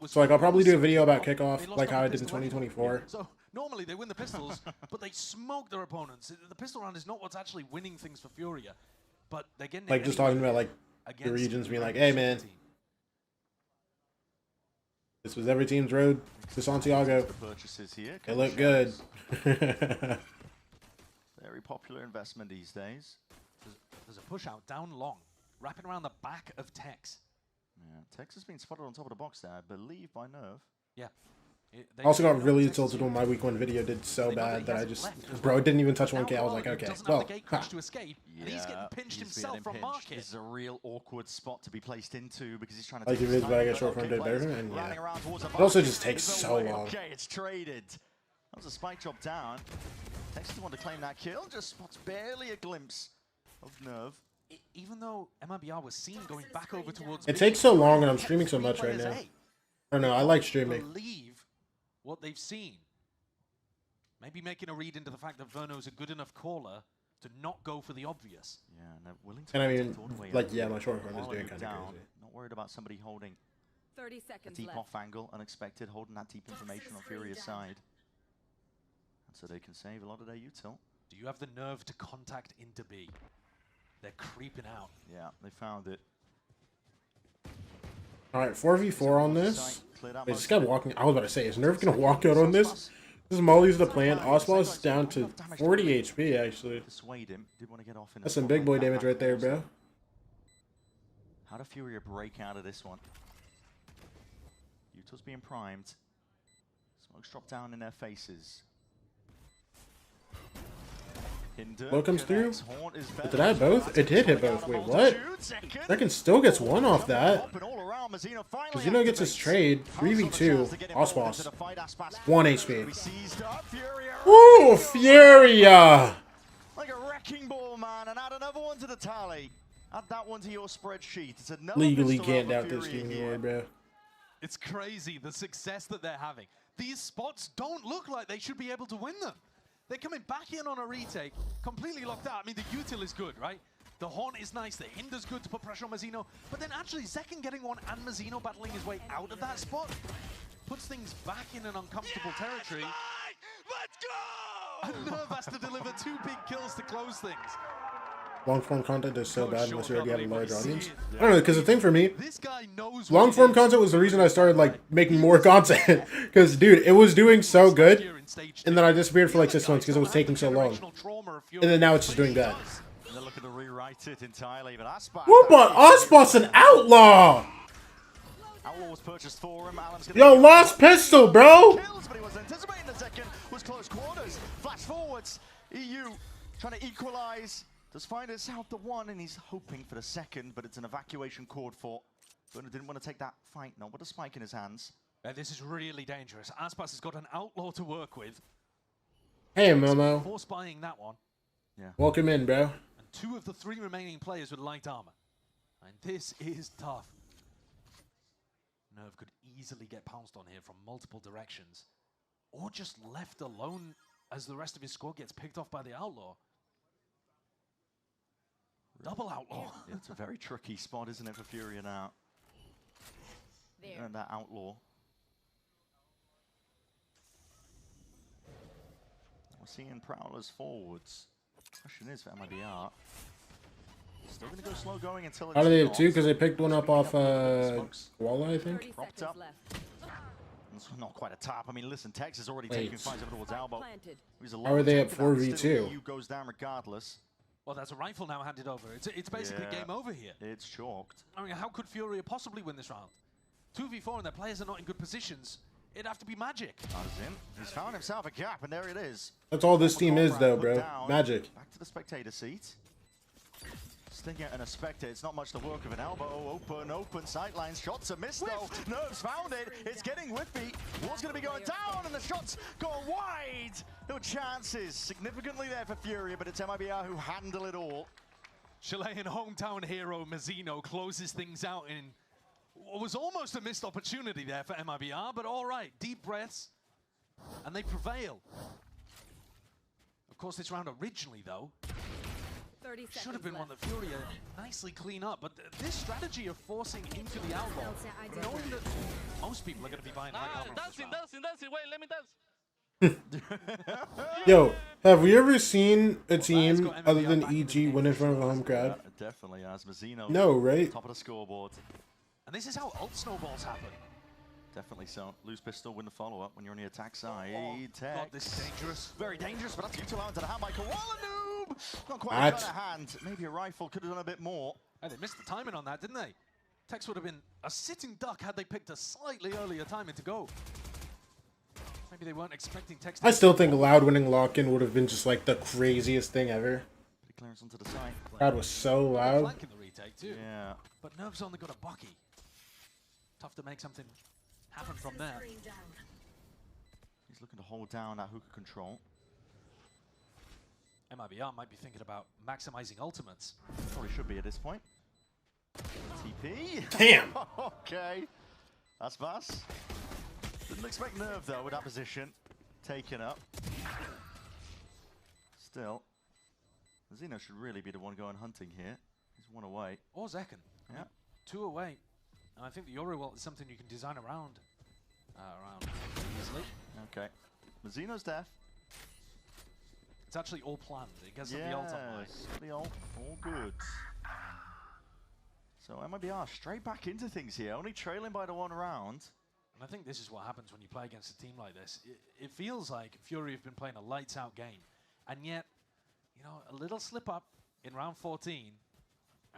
So like, I'll probably do a video about Kickoff, like how I did in 2024. So normally they win the pistols, but they smoke their opponents. The pistol round is not what's actually winning things for FURIA, but they're getting like just talking about like the regions, being like, hey man, this was every team's road to Santiago. It looked good. Very popular investment these days. There's a push out down long, wrapping around the back of Tex. Yeah, Tex has been spotted on top of the box there, I believe, by Nerve. Yeah. I also got really tilted when my week 1 video did so bad that I just, bro, it didn't even touch 1K. I was like, okay, well, to escape, and he's getting pinched himself from market. This is a real awkward spot to be placed into because he's trying to like take your vids, but I get short form did better, and yeah. It also just takes so long. Okay, it's traded. That was a spike drop down. Tex doesn't want to claim that kill, just spots barely a glimpse of Nerve. Even though MIBR was seen going back over towards It takes so long, and I'm streaming so much right now. I don't know, I like streaming. Believe what they've seen. Maybe making a read into the fact that Verno's a good enough caller to not go for the obvious. Yeah, and they're willing to. And I mean, like, yeah, my short form is doing kind of crazy. Not worried about somebody holding 30 seconds a deep left. off angle, unexpected, holding that deep information on Furia's side. And so they can save a lot of their util. Do you have the nerve to contact into B? They're creeping out. Yeah, they found it. Alright, 4v4 on this. Wait, this guy walking. I was about to say, is Nerve gonna walk out on this? This is Molly's the plan. Oswald's down to 40 HP actually. That's some big boy damage right there, bro. How do Furia break out of this one? Util's being primed. Smokes drop down in their faces. What comes through? But did I have both? It did hit both. Wait, what? Second still gets 1 off that. Mazino gets his trade. 3v2. Oswald. 1 HP. Woo! Furia! Like a wrecking ball, man. And add another one to the tally. Add that one to your spreadsheet. It's another legally can't doubt this team anymore, bro. It's crazy, the success that they're having. These spots don't look like they should be able to win them. They're coming back in on a retake, completely locked out. I mean, the util is good, right? The Horn is nice, the Hinder's good to put pressure on Mazino, but then actually Zekken getting one and Mazino battling his way out of that spot puts things back in an uncomfortable territory. Let's go! And Nerve has to deliver 2 big kills to close things. Long form content is so bad unless you already have a large audience. I don't know, because the thing for me, long form content was the reason I started like making more content. Because dude, it was doing so good, and then I disappeared for like 6 months because it was taking so long, and then now it's just doing bad. They're looking to rewrite it entirely, but Aspas. What about Ospot's an outlaw? Outlaw was purchased for him. Yo, lost pistol, bro. Kills, but he was anticipating the second. Was close quarters. Flash forwards. EU trying to equalize. Does find himself the 1, and he's hoping for the second, but it's an evacuation cord for. Verno didn't want to take that fight, no, with a spike in his hands. This is really dangerous. Aspas has got an outlaw to work with. Hey, Momo. Force buying that one. Yeah. Welcome in, bro. And 2 of the 3 remaining players with light armor. And this is tough. Nerve could easily get pounced on here from multiple directions. Or just left alone as the rest of his squad gets picked off by the outlaw. Double outlaw. Yeah, it's a very tricky spot, isn't it, for Furia now? There. And that outlaw. We're seeing Prowlers forwards. Question is for MIBR. Still going to go slow going until it's. How do they have 2? Because they picked one up off Koala, I think. Propped up. It's not quite a tap. I mean, listen, Tex is already taking fights over towards elbow. How are they at 4v2? EU goes down regardless. Well, there's a rifle now handed over. It's basically game over here. It's chalked. I mean, how could FURIA possibly win this round? 2v4 and their players are not in good positions. It'd have to be Magic. He's found himself a gap, and there it is. That's all this team is, though, bro. Magic. Back to the spectator seat. Sticking out in a spectator, it's not much the work of an elbow. Open, sidelines, shots are missed though. Nerves found it, it's getting whippy. Wall's gonna be going down and the shots go wide. No chances, significantly there for FURIA, but it's MIBR who handle it all. Chilean hometown hero Mazzino closes things out in what was almost a missed opportunity there for MIBR, but all right, deep breaths, and they prevail. Of course, this round originally, though, should have been one that FURIA nicely clean up, but this strategy of forcing into the outlaw, knowing that most people are going to be buying light armor. Dancing, wait, let me dance. Yo, have we ever seen a team other than EG win in front of a home crowd? Definitely, as Mazzino. No, right? Top of the scoreboard. And this is how ult snowballs happen. Definitely so. Lose pistol, win the follow-up when you're on the attack side. God, this is dangerous. Very dangerous, but that's utilized to the hand by Koala Noob. Not quite got a hand. Maybe a rifle could have done a bit more. Hey, they missed the timing on that, didn't they? Tex would have been a sitting duck had they picked a slightly earlier timing to go. Maybe they weren't expecting Tex. I still think Loud winning lock-in would have been just like the craziest thing ever. Clearance onto the side. Crowd was so loud. Flanking the retake too. Yeah. But Nerve's only got a Bucky. Tough to make something happen from there. He's looking to hold down that hookah control. MIBR might be thinking about maximizing ultimates. Probably should be at this point. TP. Damn. Okay. That's fast. Didn't expect Nerve though with that position. Taken up. Still. Zeno should really be the one going hunting here. He's one away. Or Zekken. Yeah. 2 away. And I think the Yori Welt is something you can design around. Easily. Okay. Mazzino's death. It's actually all planned. It gets the ult online. The ult, all good. So MIBR straight back into things here, only trailing by the 1 round. And I think this is what happens when you play against a team like this. It feels like FURIA have been playing a lights out game. And yet, you know, a little slip up in round 14.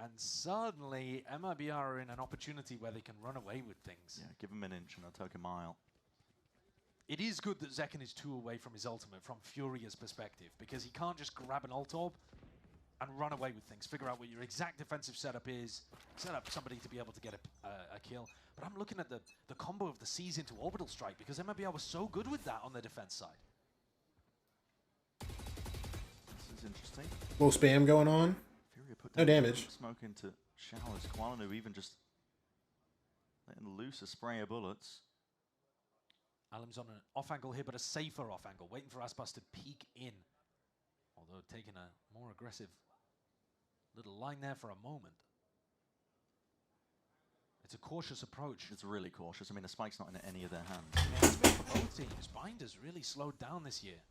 And suddenly, MIBR are in an opportunity where they can run away with things. Yeah, give him an inch and they'll take a mile. It is good that Zekken is 2 away from his ultimate, from FURIA's perspective, because he can't just grab an ult orb and run away with things. Figure out what your exact defensive setup is, set up somebody to be able to get a kill. But I'm looking at the combo of the C's into orbital strike, because MIBR was so good with that on the defense side. This is interesting. Little spam going on. No damage. Smoke into showers. Koalanu even just letting loose a spray of bullets. Alim's on an off angle here, but a safer off angle, waiting for Aspas to peek in. Although taking a more aggressive little line there for a moment. It's a cautious approach. It's really cautious. I mean, the spike's not in any of their hands. Yeah, it's been for both teams. Bind has really slowed down this year.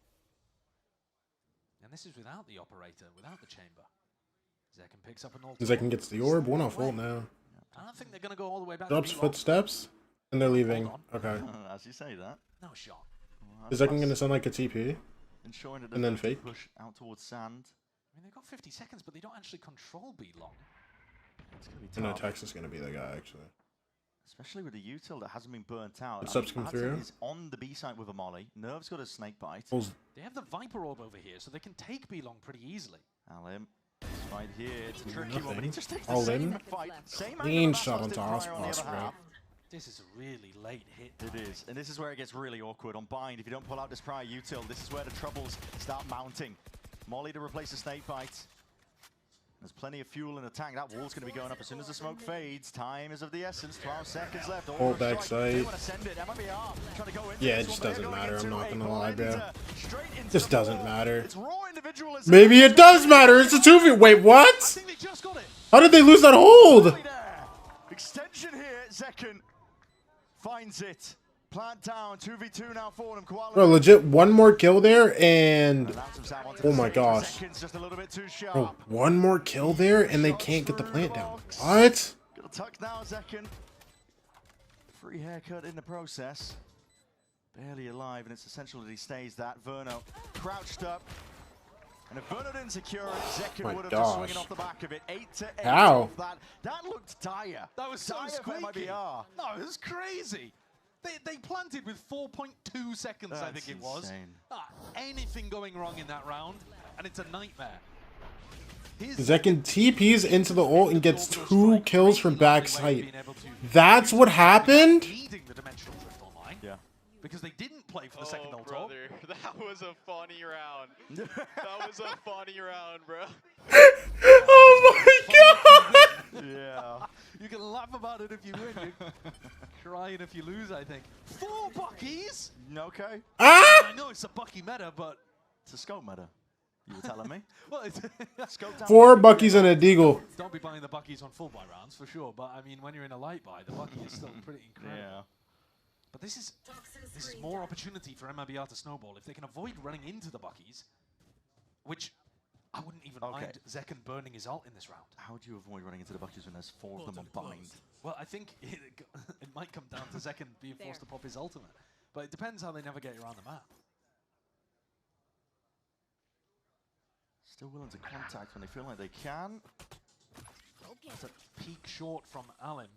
And this is without the operator, without the chamber. Zekken picks up an ult. Zekken gets the orb, 1 off ult now. I don't think they're going to go all the way back. Drops footsteps, and they're leaving. Okay. As you say that. No shot. Is Zekken going to sound like a TP? Ensuring that and then fake? Push out towards sand. I mean, they've got 50 seconds, but they don't actually control B long. It's going to be I tough. know Tex is going to be the guy, actually. Especially with the util that hasn't been burnt out. Subs come through. Is on the B side with a molly. Nerve's got a snake bite. They have the Viper orb over here, so they can take B long pretty easily. Alim. Right here, it's a tricky one, but he just takes the All same in. fight. Same Clean angle shot that onto Aspas did prior on the Aspas, other bro. half. This is a really late hit. It is, and this is where it gets really awkward. On Bind, if you don't pull out this prior util, this is where the troubles start mounting. Molly to replace the snake bite. There's plenty of fuel in the tank. That wall's going to be going up as soon as the smoke fades. Time is of the essence. 12 seconds left. Hold back They sight. want to send it. MIBR trying to go into Yeah, this it just one, but doesn't they're matter. going I'm not into gonna a lie, bro. straight into Just the doesn't wall. matter. It's raw individualism. Maybe it does matter. It's a 2v. Wait, what? I think they just got it. How did they lose that hold? Extension here. Zekken finds it. Plant down. 2v2 now for them. Koala. Bro, legit, 1 more kill there, and oh my gosh. Zekken's just a little bit too sharp. Bro, 1 more kill there, and they can't get the plant down. What? Got a tuck now, Zekken. Free haircut in the process. Barely alive, and it's essential that he stays that. Verno crouched up. And if Bernard insecure, Zekin My would have just swinging gosh. off the back of it. 8-8. How? Off that. That looked dire. That was so dire for squeaky. MIBR. No, it was crazy. They planted with 4.2 seconds, I think it was. insane. Anything going wrong in that round, and it's a nightmare. Zekin TPs into the ult and gets 2 kills from backside. That's what happened? Leading the dimensional drift online. Yeah. Because they didn't play for the second ult. Brother, that was a funny round. That was a funny round, bro. Oh my god! Yeah. You can laugh about it if you win. You're crying if you lose, I think. 4 Buckies? Okay. Ah! I know it's a Bucky meta, but... It's a scope meta. You were telling me? Well, it's 4 Buckies and a Deagle. Don't be buying the Buckies on full buy rounds, for sure. But, I mean, when you're in a light buy, the Bucky is still pretty incredible. Yeah. But this is more opportunity for MIBR to snowball. If they can avoid running into the Buckies, which I wouldn't even mind Zekin burning his ult in this round. How do you avoid running into the Buckies when there's 4 of them on bind? Well, I think it might come down to Zekin being forced to pop his ultimate. But it depends how they navigate around the map. Still willing to contact when they feel like they can. It's a peak short from Alim.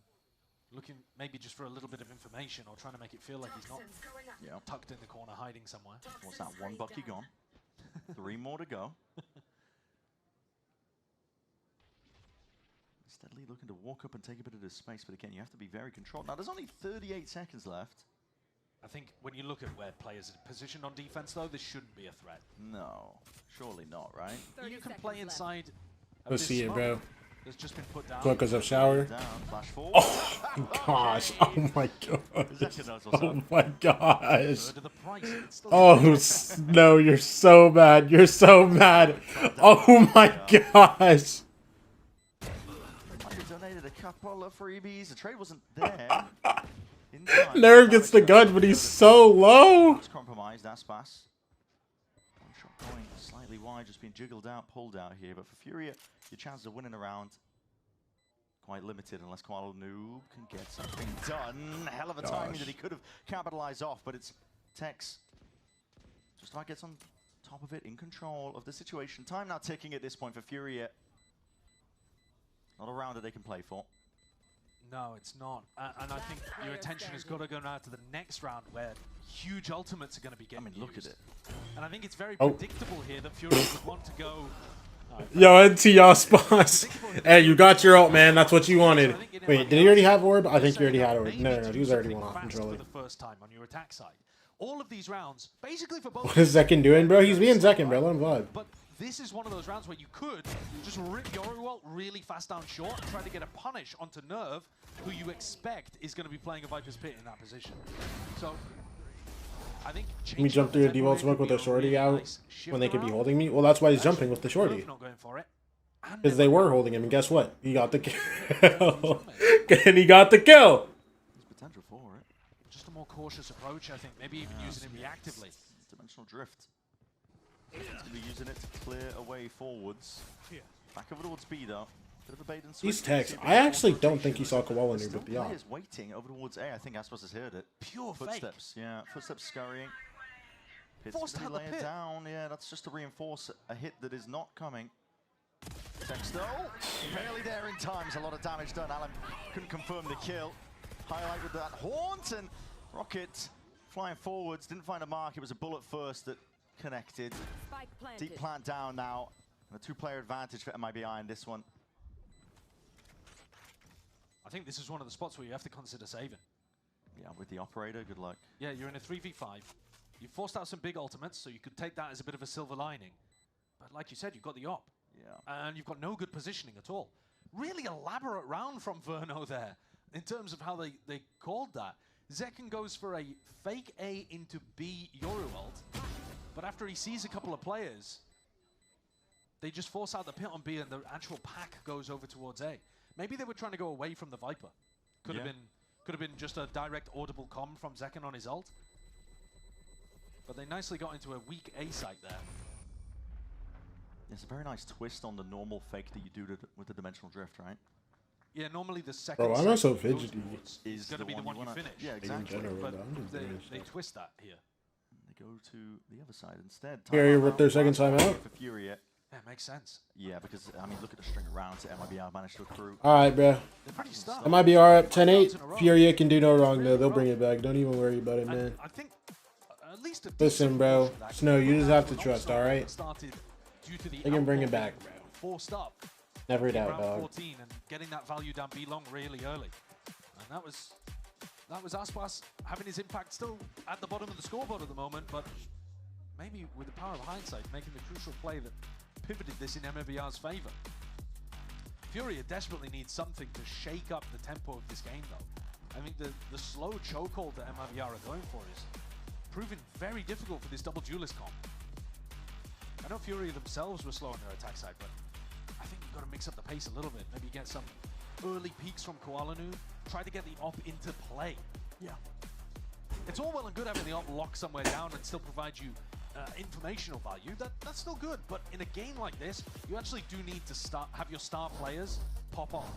Looking maybe just for a little bit of information or trying to make it feel like he's not tucked in the corner hiding somewhere. What's that? 1 Bucky gone. 3 more to go. Steadily looking to walk up and take a bit of this space, but again, you have to be very controlled. Now, there's only 38 seconds left. I think when you look at where players are positioned on defense, though, this shouldn't be a threat. No, surely not, right? You can play inside. Go see it, bro. That's just been put down. Quick as a shower. Oh my gosh. Oh my gosh. Oh my gosh. Oh no, you're so mad. You're so mad. Oh my gosh. I donated a couple of freebies. The trade wasn't there. Nerve gets the gun, but he's so low. It's compromised. That's pass. One shot going slightly wide, just being jiggled out, pulled out here. But for FURIA, your chances of winning a round quite limited unless Koala Noob can get something done. Hell of a timing that he could have capitalized off, but it's Tex just about gets on top of it, in control of the situation. Time now ticking at this point for FURIA. Not a round that they can play for. No, it's not. And I think your attention has got to go now to the next round where huge ultimates are going to be getting look at it. And I think it's very predictable here that FURIA would want to go... Yo, NT y'all spots. Hey, you got your ult, man. That's what you wanted. Wait, did he already have orb? I think he already had orb. No, he was already one off controller. For the first time on your attack side. All of these rounds, basically for both... What is Zekin doing, bro? He's being Zekin, bro. Let him vibe. But this is one of those rounds where you could just rip Yoru ult really fast down short and try to get a punish onto Nerve, who you expect is going to be playing a Viper's Pit in that position. So, I think... Let me jump through a default smoke with the shorty out when they could be holding me. Well, that's why he's jumping with the shorty. Because they were holding him, and guess what? He got the kill. And he got the kill. There's potential for it. Just a more cautious approach, I think. Maybe even using it reactively. Dimensional drift. He's going to be using it to clear away forwards. Back over towards B though. Bit of a bait and switch. These techs. I actually don't think he saw Koala Noob with the op. Players waiting over towards A. I think Aspas has heard it. Pure footsteps. Yeah, footsteps scurrying. Forced out the pit. Down. Yeah, that's just to reinforce a hit that is not coming. Texto, barely there in time. There's a lot of damage done. Alan couldn't confirm the kill. Highlight with that haunt and Rocket flying forwards. Didn't find a mark. It was a bullet first that connected. Deep plant down now. And a 2-player advantage for MIBR in this one. I think this is one of the spots where you have to consider saving. Yeah, with the operator, good luck. Yeah, you're in a 3v5. You forced out some big ultimates, so you could take that as a bit of a silver lining. But like you said, you've got the op. Yeah. And you've got no good positioning at all. Really elaborate round from Verno there, in terms of how they called that. Zekin goes for a fake A into B Yoru ult, but after he sees a couple of players, they just force out the pit on B and the actual pack goes over towards A. Maybe they were trying to go away from the Viper. Could have been just a direct audible comm from Zekin on his ult. But they nicely got into a weak A site there. It's a very nice twist on the normal fake that you do with the dimensional drift, right? Yeah, normally the second. Bro, I'm not so fidgety. Is going to be the one you finish. Yeah, exactly. But they twist that here. They go to the other side instead. Furia ripped their second time out. For Furia. Yeah, makes sense. Yeah, because, I mean, look at the string of rounds that MIBR managed to accrue. All right, bro. MIBR up 10-8. Furia can do no wrong, though. They'll bring it back. Don't even worry about it, man. I think at least Listen, bro. Snow, you just have to trust, all right? They can bring it back, bro. Forced up. Never doubt, round dog. 14 and getting that value down B long really early. And that was Aspas having his impact still at the bottom of the scoreboard at the moment, but maybe with the power of hindsight, making the crucial play that pivoted this in MIBR's favor. Furia desperately needs something to shake up the tempo of this game, though. I think the slow chokehold that MIBR are going for is proving very difficult for this double duelist comp. I know Furia themselves were slow on their attack side, but I think you've got to mix up the pace a little bit. Maybe get some early peaks from Koala Noob. Try to get the op into play. Yeah. It's all well and good having the op lock somewhere down and still provide you informational value. That's still good, but in a game like this, you actually do need to have your star players pop off.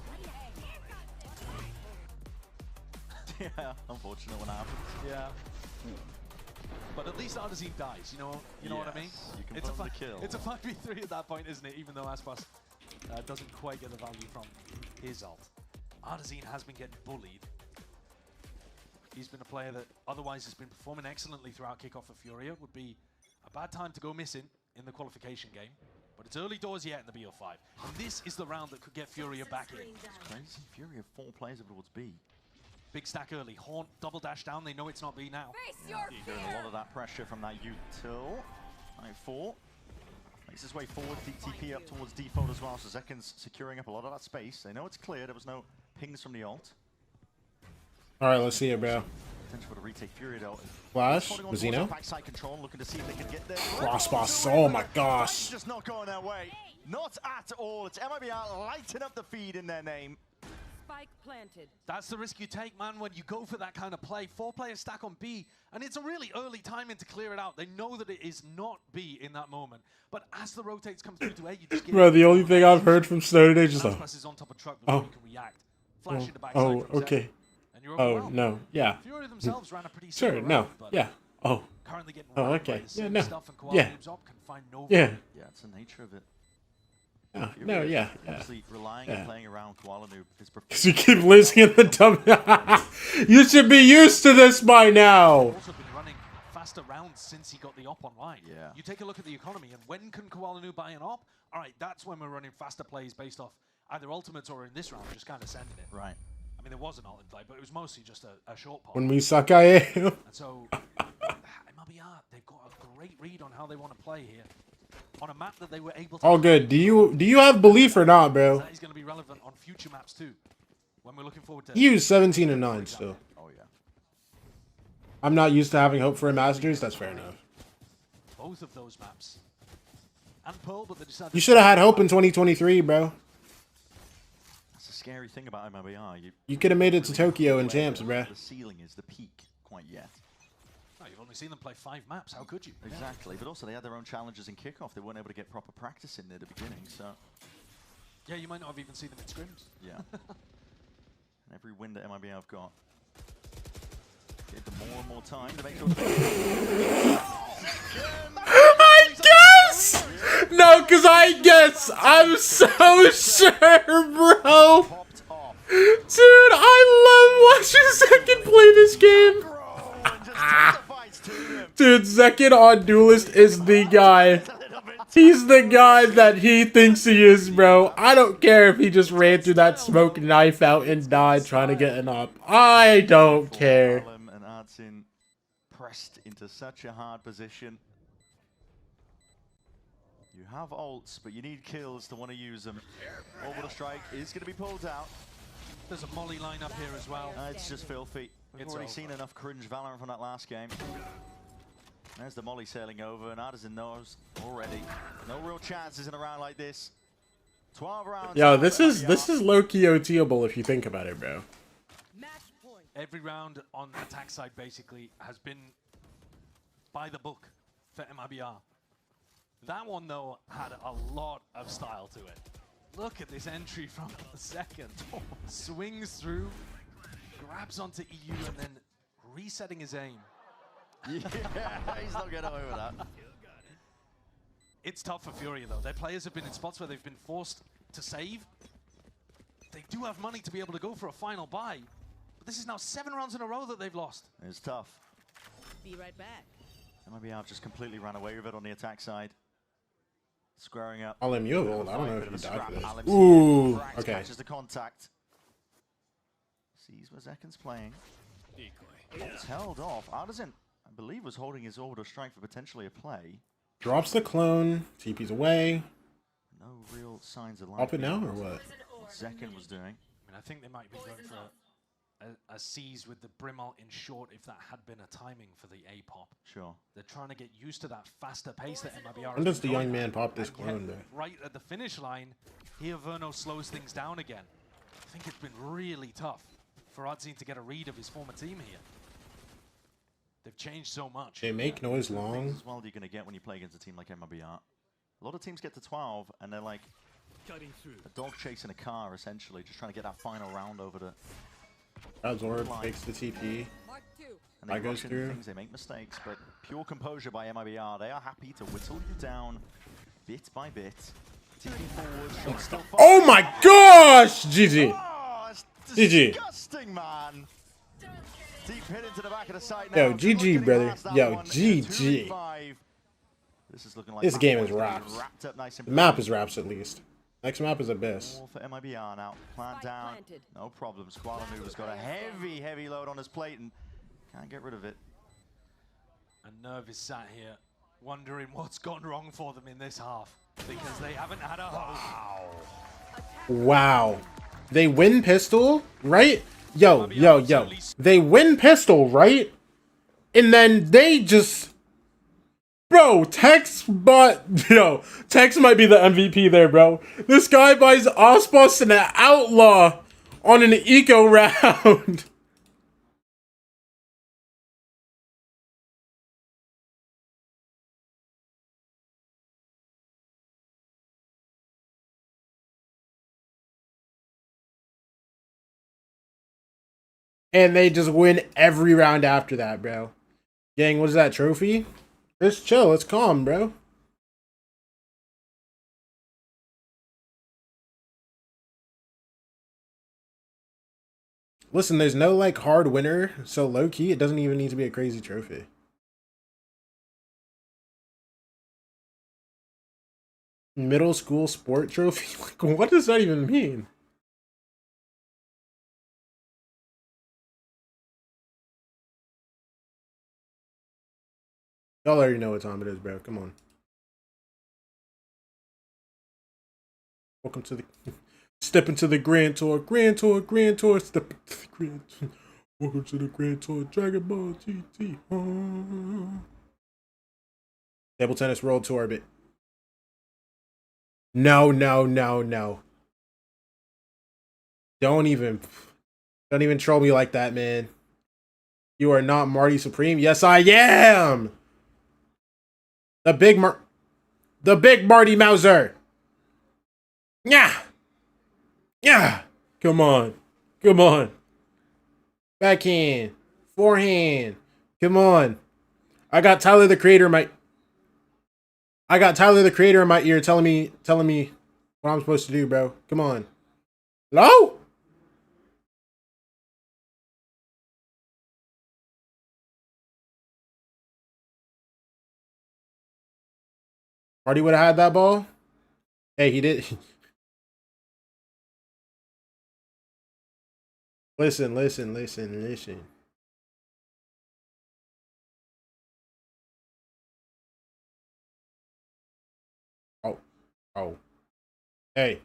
Yeah, unfortunate when it happens. Yeah. But at least Artazine dies, you know what I mean? You can It's the kill. It's a 5v3 at that point, isn't it? Even though Aspas doesn't quite get the value from his ult. Artazine has been getting bullied. He's been a player that otherwise has been performing excellently throughout Kickoff for Furia. Would be a bad time to go missing in the qualification game. But it's early doors yet in the BO5. And this is the round that could get Furia back in. It's crazy. Furia have 4 players over towards B. Big stack early. Haunt, double dash down. They know it's not B now. Yeah, you're getting a lot of that pressure from that util. 9-4. Makes his way forward. TP up towards default as well. So Zekin's securing up a lot of that space. They know it's clear. There was no pings from the ult. All right, let's see it, bro. Potential to retake Furia though. Flash, Bazino. Backside control, looking to see if they can get there. Crossboss, oh my gosh. Just not going their way. Not at all. It's MIBR lighting up the feed in their name. Spike planted. That's the risk you take, man, when you go for that kind of play. 4-player stack on B, and it's a really early timing to clear it out. They know that it is not B in that moment. But as the rotates come through to A, you just get Bro, the only thing I've heard from Snow today is just like, is on top of truck before you can react. Flash in the backside oh, from okay. Zek, and you're Oh, overwhelmed. no, yeah. Furia themselves ran a pretty Sure, similar no, round, but yeah. Oh. currently getting Oh, whacked by okay. the same Yeah, no. stuff, and Koala Yeah. Noob's op can find no Yeah. value. Yeah, it's the nature of it. No, yeah. Obviously relying and playing around Koala Noob is Because you keep losing in the dumb. You should be used to this by now. Also been running faster rounds since he got the op online. Yeah. You take a look at the economy, and when can Koala Noob buy an op? All right, that's when we're running faster plays based off either ultimates or in this round, just kind of sending it. Right. I mean, there was an ult in play, but it was mostly just a short pop. When we suck, I am. And so, MIBR, they've got a great read on how they want to play here. On a map that they were able to... All good. Do you have belief or not, bro? That is going to be relevant on future maps too. When we're looking forward to... He used 17 and 9 still. Oh, yeah. I'm not used to having hope for a Masters. That's fair enough. Both of those maps. And Pearl, but they decided... You should have had hope in 2023, bro. That's the scary thing about MIBR. You could have made it to Tokyo and champs, bro. The ceiling is the peak quite yet. No, you've only seen them play 5 maps. How could you? Exactly, but also they had their own challenges in Kickoff. They weren't able to get proper practice in there at the beginning, so... Yeah, you might not have even seen them in scrims. Yeah. And every win that MIBR have got gave them more and more time to make sure I guess! No, because I guess. I'm so sure, bro. Dude, I love watching Zekin play this game. Dude, Zekin on Duelist is the guy. He's the guy that he thinks he is, bro. I don't care if he just ran through that smoke knife out and died trying to get an up. I don't care. And Artsin pressed into such a hard position. You have ults, but you need kills to want to use them. Orbital Strike is going to be pulled out. There's a molly line up here as well. It's just filthy. We've already seen enough cringe Valorant from that last game. There's the molly sailing over, and Artisan knows already. No real chances in a round like this. 12 rounds. Yo, this is low-key OTable if you think about it, bro. Every round on the attack side basically has been by the book for MIBR. That one, though, had a lot of style to it. Look at this entry from the second. Swings through, grabs onto EU, and then resetting his aim. Yeah, he's not getting away with that. It's tough for Furia, though. Their players have been in spots where they've been forced to save. They do have money to be able to go for a final buy. But this is now 7 rounds in a row that they've lost. It's tough. Be right back. MIBR just completely ran away with it on the attack side. Squaring up. Alim, you have old. I don't know if you died for this. Alim's Ooh, here. okay. Catches the contact. Sees where Zekken's playing. It's held off. Artisan, I believe, was holding his orbital strike for potentially a play. Drops the clone. TP's away. No real signs of life. Pop it now or what? Zekken was doing. I mean, I think they might be going for a seize with the Brimalt in short if that had been a timing for the A-pop. Sure. They're trying to get used to that faster pace that MIBR When does the young man pop this and yet, clone, man? right at the finish line, here Verno slows things down again. I think it's been really tough for Odzine to get a read of his former team here. They've changed so much. They make noise Things long. as well you're going to get when you play against a team like MIBR. A lot of teams get to 12 and they're like a dog chasing a car, essentially, just trying to get that final round over the Absorb takes the TP. and they That goes rush into through. things, they make mistakes, but pure composure by MIBR. They are happy to whittle you down bit by bit. TP forward, shot still Oh my gosh! GG. Oh, it's GG. disgusting, man. Deep hit into the back of the side now. Yo, GG, brother. Yo, GG. This is looking like This game is Backwards wraps. getting wrapped up nice and The map is wraps at least. Next map is Abyss. All for MIBR now. Plant down. No problems. Kuala-Lumpur's got a heavy, heavy load on his plate and can't get rid of it. And Nerve is sat here wondering what's gone wrong for them in this half because they haven't had a hope. Wow. They win pistol, right? Yo. They win pistol, right? And then they just... Bro, Tex Tex might be the MVP there, bro. This guy buys Ospos and an Outlaw on an eco round. And they just win every round after that, bro. Gang, what is that, trophy? Just chill, it's calm, bro. Listen, there's no, like, hard winner, so low-key, it doesn't even need to be a crazy trophy. Middle school sport trophy? Like, what does that even mean? Y'all already know what time it is, bro. Come on. Welcome to the... Step into the Grand Tour. Grand Tour. Step into the Grand Tour. Welcome to the Grand Tour. Dragon Ball GT. Table tennis roll to orbit. No. Don't even troll me like that, man. You are not Marty Supreme. Yes, I am. The big Marty Mauser. Yeah. Come on. Backhand. Forehand. Come on. I got Tyler the Creator in my ear telling me what I'm supposed to do, bro. Come on. Hello? Marty would have had that ball. Hey, he did. Listen. Oh. Hey.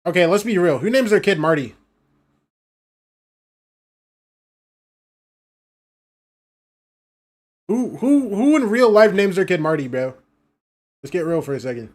Okay, let's be real. Who names their kid Marty? Who in real life names their kid Marty, bro? Let's get real for a second.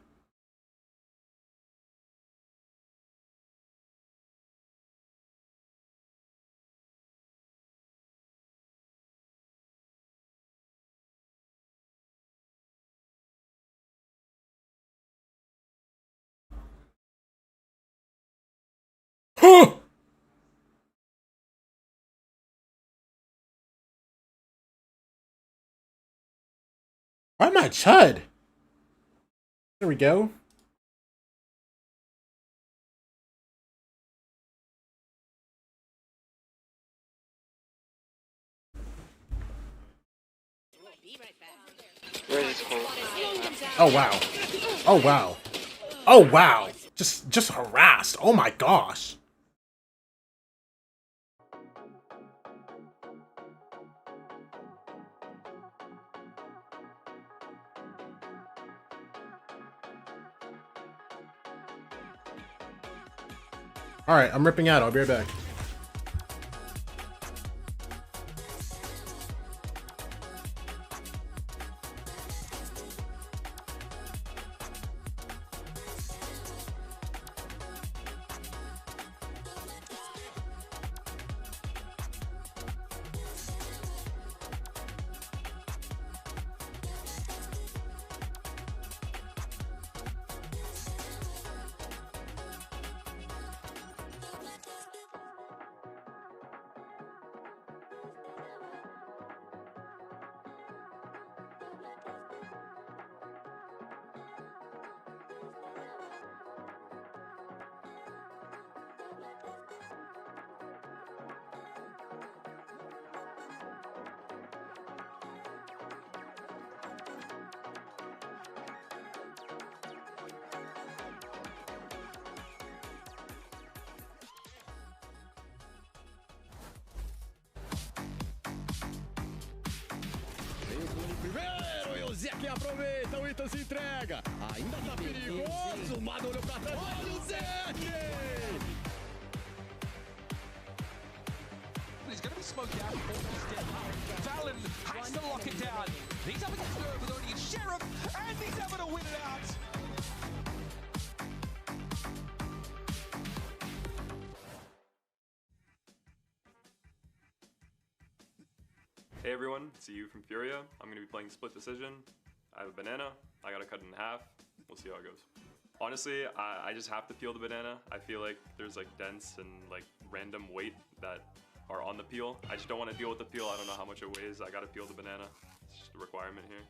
Why am I Chud? There we go. Oh wow. Oh wow. Oh wow. Just harassed. Oh my gosh. Alright, I'm ripping out. I'll be right back. Primeiro, e o Zé que aproveita, o Ita se entrega. Ainda tá perigoso, o Mado olhou pra trás. Olha o Zé! He's going to be smoked out. Valen has to lock it down. He's up against Nerve with only a Sheriff, and he's able to win it out. Hey everyone, it's you from FURIA. I'm going to be playing Split Decision. I have a banana. I gotta cut it in half. We'll see how it goes. Honestly, I just have to peel the banana. I feel like there's like dents and like random weight that are on the peel. I just don't want to deal with the peel. I don't know how much it weighs. I gotta peel the banana. It's just a requirement here.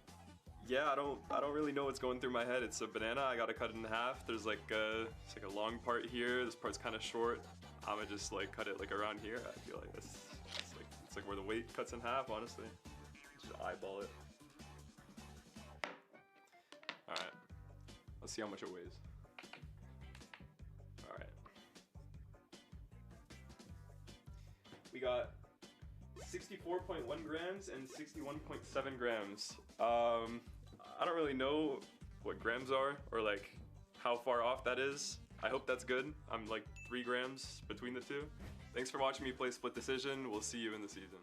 Yeah, I don't really know what's going through my head. It's a banana. I gotta cut it in half. There's like it's like a long part here. This part's kind of short. I'm gonna just like cut it like around here. I feel like it's like where the weight cuts in half. Honestly, just eyeball it. All right, let's see how much it weighs. All right, we got 64.1 grams and 61.7 grams. I don't really know what grams are or like how far off that is. I hope that's good. I'm like 3 grams between the two. Thanks for watching me play Split Decision. We'll see you in the season.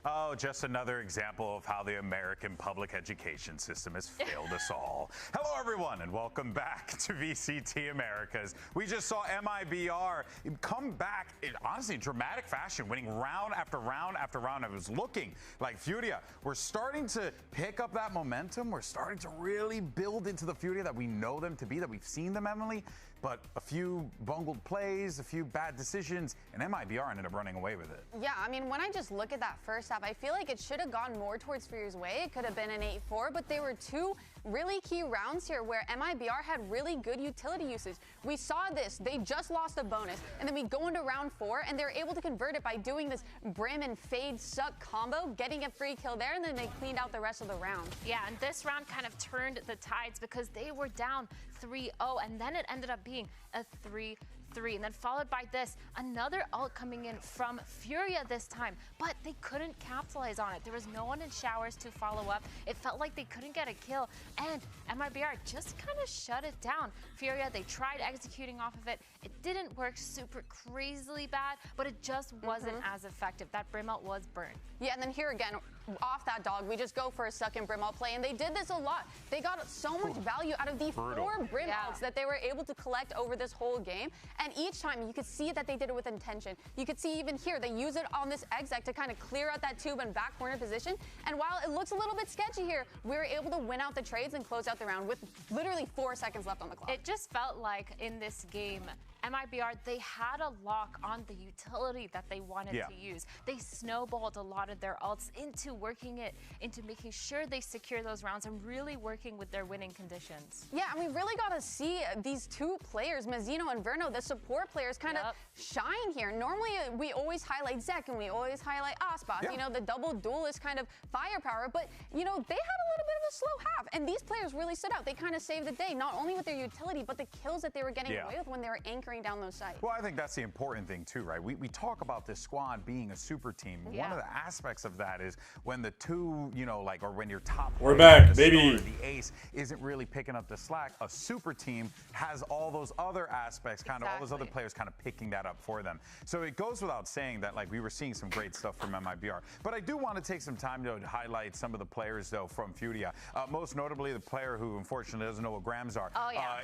Oh, just another example of how the American public education system has failed us all. Hello, everyone, and welcome back to VCT Americas. We just saw MIBR come back in, honestly, dramatic fashion, winning round after round after round. It was looking like FURIA. We're starting to pick up that momentum. We're starting to really build into the FURIA that we know them to be, that we've seen them, Emily. But a few bungled plays, a few bad decisions, and MIBR ended up running away with it. Yeah, I mean, when I just look at that first half, I feel like it should have gone more towards FURIA's way. It could have been an 8-4, but there were 2 really key rounds here where MIBR had really good utility usage. We saw this. They just lost a bonus, and then we go into round 4, and they're able to convert it by doing this Brim and Fade suck combo, getting a free kill there, and then they cleaned out the rest of the round. Yeah, and this round kind of turned the tides because they were down 3-0, and then it ended up being a 3-3, and then followed by this, another ult coming in from FURIA this time, but they couldn't capitalize on it. There was no one in showers to follow up. It felt like they couldn't get a kill, and MIBR just kind of shut it down. FURIA, they tried executing off of it. It didn't work super crazily bad, but it just wasn't as effective. That Brim ult was burned. Yeah, and then here again, off that dog, we just go for a suck and Brim ult play, and they did this a lot. They got so much value out of the 4 Brim ults that they were able to collect over this whole game, and each time you could see that they did it with intention. You could see even here, they use it on this exec to kind of clear out that tube and back corner position, and while it looks a little bit sketchy here, we were able to win out the trades and close out the round with literally 4 seconds left on the clock. It just felt like in this game, MIBR, they had a lock on the utility that they wanted to use. They snowballed a lot of their ults into working it, into making sure they secure those rounds and really working with their winning conditions. Yeah, and we really got to see these two players, Mazzino and Verno, the support players, kind of shine here. Normally, we always highlight Zek and we always highlight Aspas, you know, the double duelist kind of firepower, but, you know, they had a little bit of a slow half, and these players really stood out. They kind of saved the day, not only with their utility, but the kills that they were getting away with when they were anchoring down those sites. Well, I think that's the important thing too, right? We talk about this squad being a super team. One of the aspects of that is when the two, you know, like, or when your top we're back, the baby. Star, the ace isn't really picking up the slack. A super team has all those other aspects, kind of all those other players kind of picking that up for them. So it goes without saying that, like, we were seeing some great stuff from MIBR. But I do want to take some time to highlight some of the players though from FURIA. Most notably the player who unfortunately doesn't know what grams are.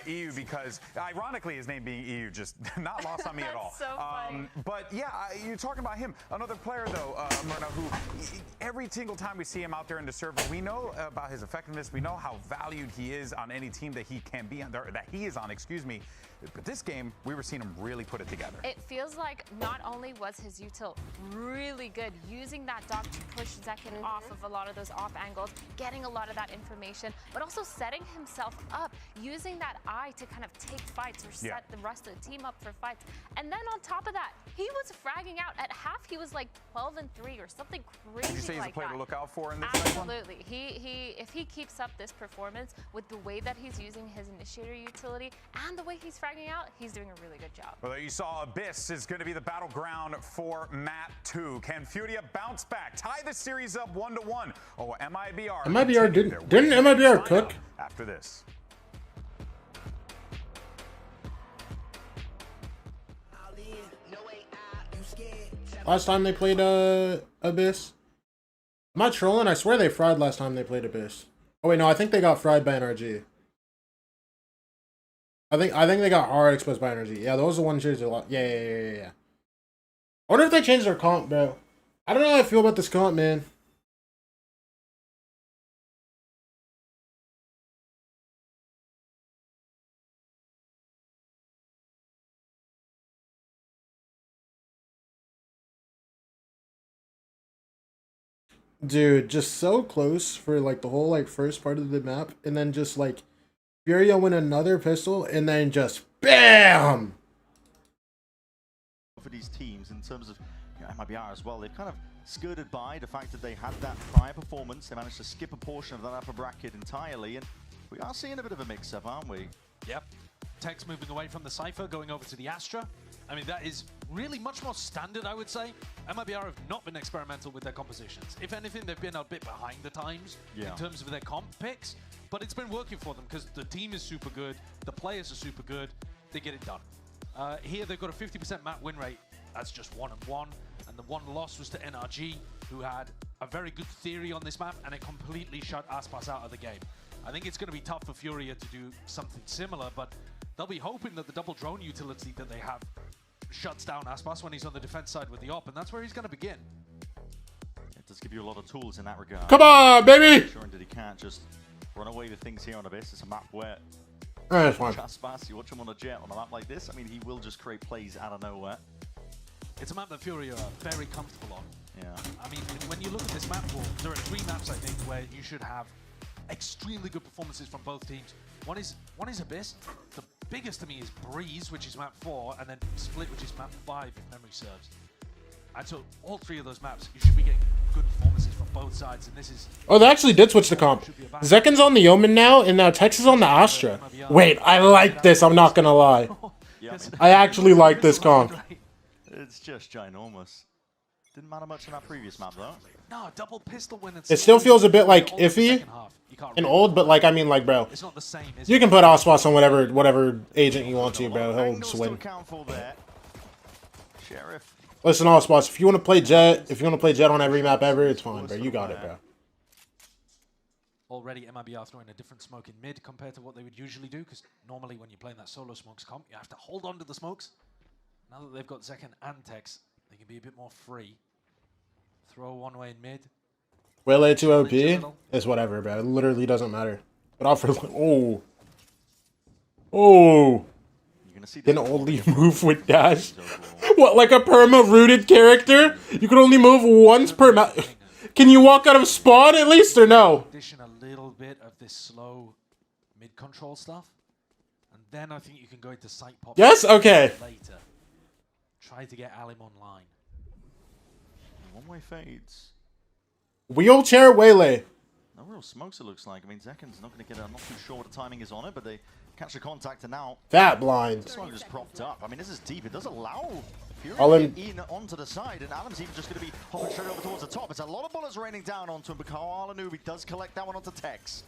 EU, because ironically his name being EU just not lost on me at all. So funny. But yeah, you're talking about him. Another player though, Myrna, who every single time we see him out there in the server, we know about his effectiveness. We know how valued he is on any team that he can be on, that he is on, excuse me. But this game, we were seeing him really put it together. It feels like not only was his util really good, using that dog to push Zekin off of a lot of those off angles, getting a lot of that information, but also setting himself up, using that eye to kind of take fights or set the rest of the team up for fights. And then on top of that, he was fragging out. At half, he was like 12-3 or something crazy. Would you say he's like a player that. to look out for in this Absolutely. If he keeps up this performance with the way that he's using his initiator utility and the way he's fragging out, he's doing a really good job. Well, there you saw Abyss is going to be the battleground for map 2. Can FURIA bounce back, tie the series up 1-1? Oh, MIBR. MIBR didn't MIBR cook after this? last time they played Abyss? Am I trolling? I swear they fried last time they played Abyss. Oh wait, no, I think they got fried by NRG. I think they got hard exposed by NRG. Yeah, those are the ones changed a lot. Yeah. I wonder if they changed their comp, bro. I don't know how I feel about this comp, man. Dude, just so close for like the whole like first part of the map, and then just like FURIA win another pistol, and then just BAM! For these teams in terms of MIBR as well, they've kind of skirted by the fact that they had that prior performance. They managed to skip a portion of that upper bracket entirely, and we are seeing a bit of a mix-up, aren't we? Yep. Tex moving away from the Cypher, going over to the Astra. I mean, that is really much more standard, I would say. MIBR have not been experimental with their compositions. If anything, they've been a bit behind the times in terms of their comp picks, but it's been working for them because the team is super good, the players are super good, they get it done. Here, they've got a 50% map win rate. That's just 1-1, and the one loss was to NRG, who had a very good theory on this map, and it completely shut Aspas out of the game. I think it's going to be tough for FURIA to do something similar, but they'll be hoping that the double drone utility that they have shuts down Aspas when he's on the defense side with the op, and that's where he's going to begin. It does give you a lot of tools in that regard. Come on, baby! Ensuring that he can't just run away with things here on Abyss. It's a map where that's fine. Aspas, you watch him on a jet on a map like this, I mean, he will just create plays out of nowhere. It's a map that FURIA are very comfortable on. Yeah. I mean, when you look at this map pool, there are 3 maps, I think, where you should have extremely good performances from both teams. One is Abyss. The biggest to me is Breeze, which is map 4, and then Split, which is map 5, if memory serves. And so all 3 of those maps, you should be getting good performances from both sides, and this is... Oh, they actually did switch the comp. Zekin's on the Omen now, and now Tex is on the Astra. Wait, I like this, I'm not gonna lie. I actually like this comp. It's just ginormous. Didn't matter much in that previous map, though. No, double pistol win. It still feels a bit like iffy and old, but like, I mean, like, bro, it's not the same, you can put Aspas on whatever agent you want to, bro. He'll just win. Sheriff. Listen, Aspas, if you want to play Jet on every map ever, it's fine, bro. You got it, bro. Already, MIBR throwing a different smoke in mid compared to what they would usually do, because normally when you're playing that solo smokes comp, you have to hold on to the smokes. Now that they've got Zekin and Tex, they can be a bit more free. Throw one way in mid. Will A to OP is whatever, bro. It literally doesn't matter. But off for Can only move with dash. What, like a perma-rooted character? You can only move once per... Can you walk out of spawn at least, or no? Addition a little bit of this slow mid-control stuff. And then I think you can go into sight pop. Yes? Okay. Later. Try to get Alim online. One-way fades. Wheelchair Waylay. No real smokes, it looks like. I mean, Zekken's not going to get it. I'm not too sure what the timing is on it, but they catch the contact and now. That blind. This one just propped up. I mean, this is deep. It does allow Fury All to in. get in onto the side, and Adam's even just going to be hopping straight over towards the top. It's a lot of bullets raining down onto him, but Koala Noob does collect that one onto Tex.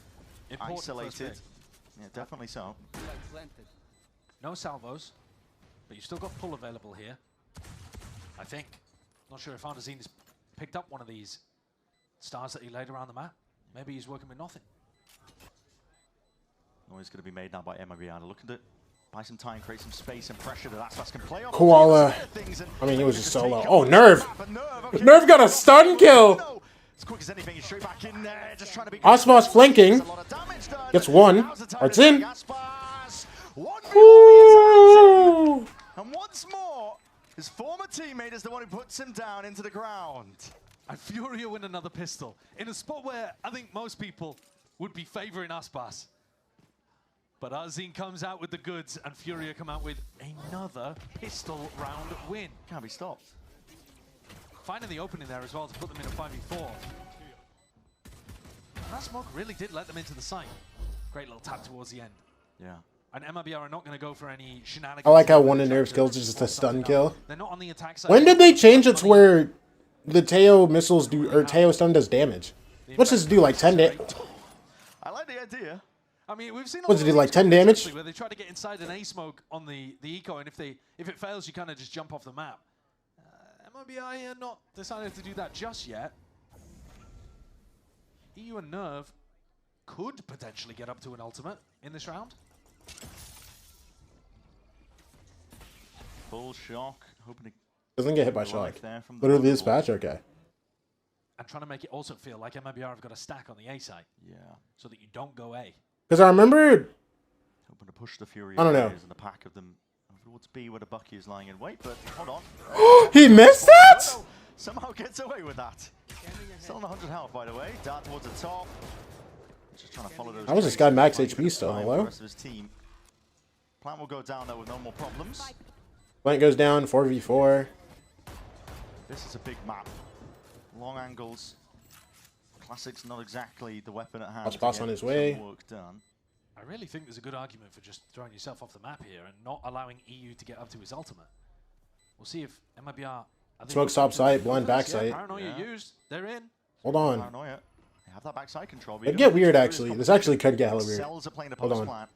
Important Isolated. Yeah, definitely so. No salvos, but you've still got pull available here. I think. Not sure if Andazine has picked up one of these stars that he laid around the map. Maybe he's working with nothing. Noise going to be made now by MIBR. Looking to buy some time, create some space and pressure that Aspas can play off. Koala. I mean, he was just solo. Oh, Nerve. Nerve got a stun kill. As quick as anything, he's straight back in there, just trying to be. Aspas flanking. Gets one. Art's in. Ooh. And once more, his former teammate is the one who puts him down into the ground. And Furia win another pistol in a spot where I think most people would be favoring Aspas. But Arzine comes out with the goods and Furia come out with another pistol round win. Can't be stopped. Finding the opening there as well to put them in a 5v4. And that smoke really did let them into the site. Great little tap towards the end. Yeah. And MIBR are not going to go for any shenanigans. I like how one of Nerve's kills is just a stun kill. They're not on the attack side. When did they change it to where the Teo missiles do, or Teo stun does damage? What's this do, like 10 damage? I like the idea. I mean, we've seen. What does it do, like 10 damage? Where they try to get inside an A smoke on the eco, and if it fails, you kind of just jump off the map. MIBR are not decided to do that just yet. EU and Nerve could potentially get up to an ultimate in this round. Full shock, hoping to Doesn't get hit by shock. Literally this patch, okay. And trying to make it also feel like MIBR have got a stack on the A side. Yeah. So that you don't go A. Because I remember... Hoping to push the Fury I don't know. in the pack of them towards B where the Bucky is lying in wait, but hold on. He missed that? Somehow gets away with that. Still on 100 health, by the way. Dart towards the top. Just trying to follow those. How was this guy max HP still? Hello? The rest of his team. Plant will go down there with no more problems. Plant goes down, 4v4. This is a big map. Long angles. Classic's not exactly the weapon at hand. Pass on his way. Work done. I really think there's a good argument for just throwing yourself off the map here and not allowing EU to get up to his ultimate. We'll see if MIBR... Smoke top site, blind back site. Paranoia used. They're in. Hold on. Paranoia. They have that backside control. It'd get weird, actually. This actually could get hella weird. Cells are playing a Hold post on. plant.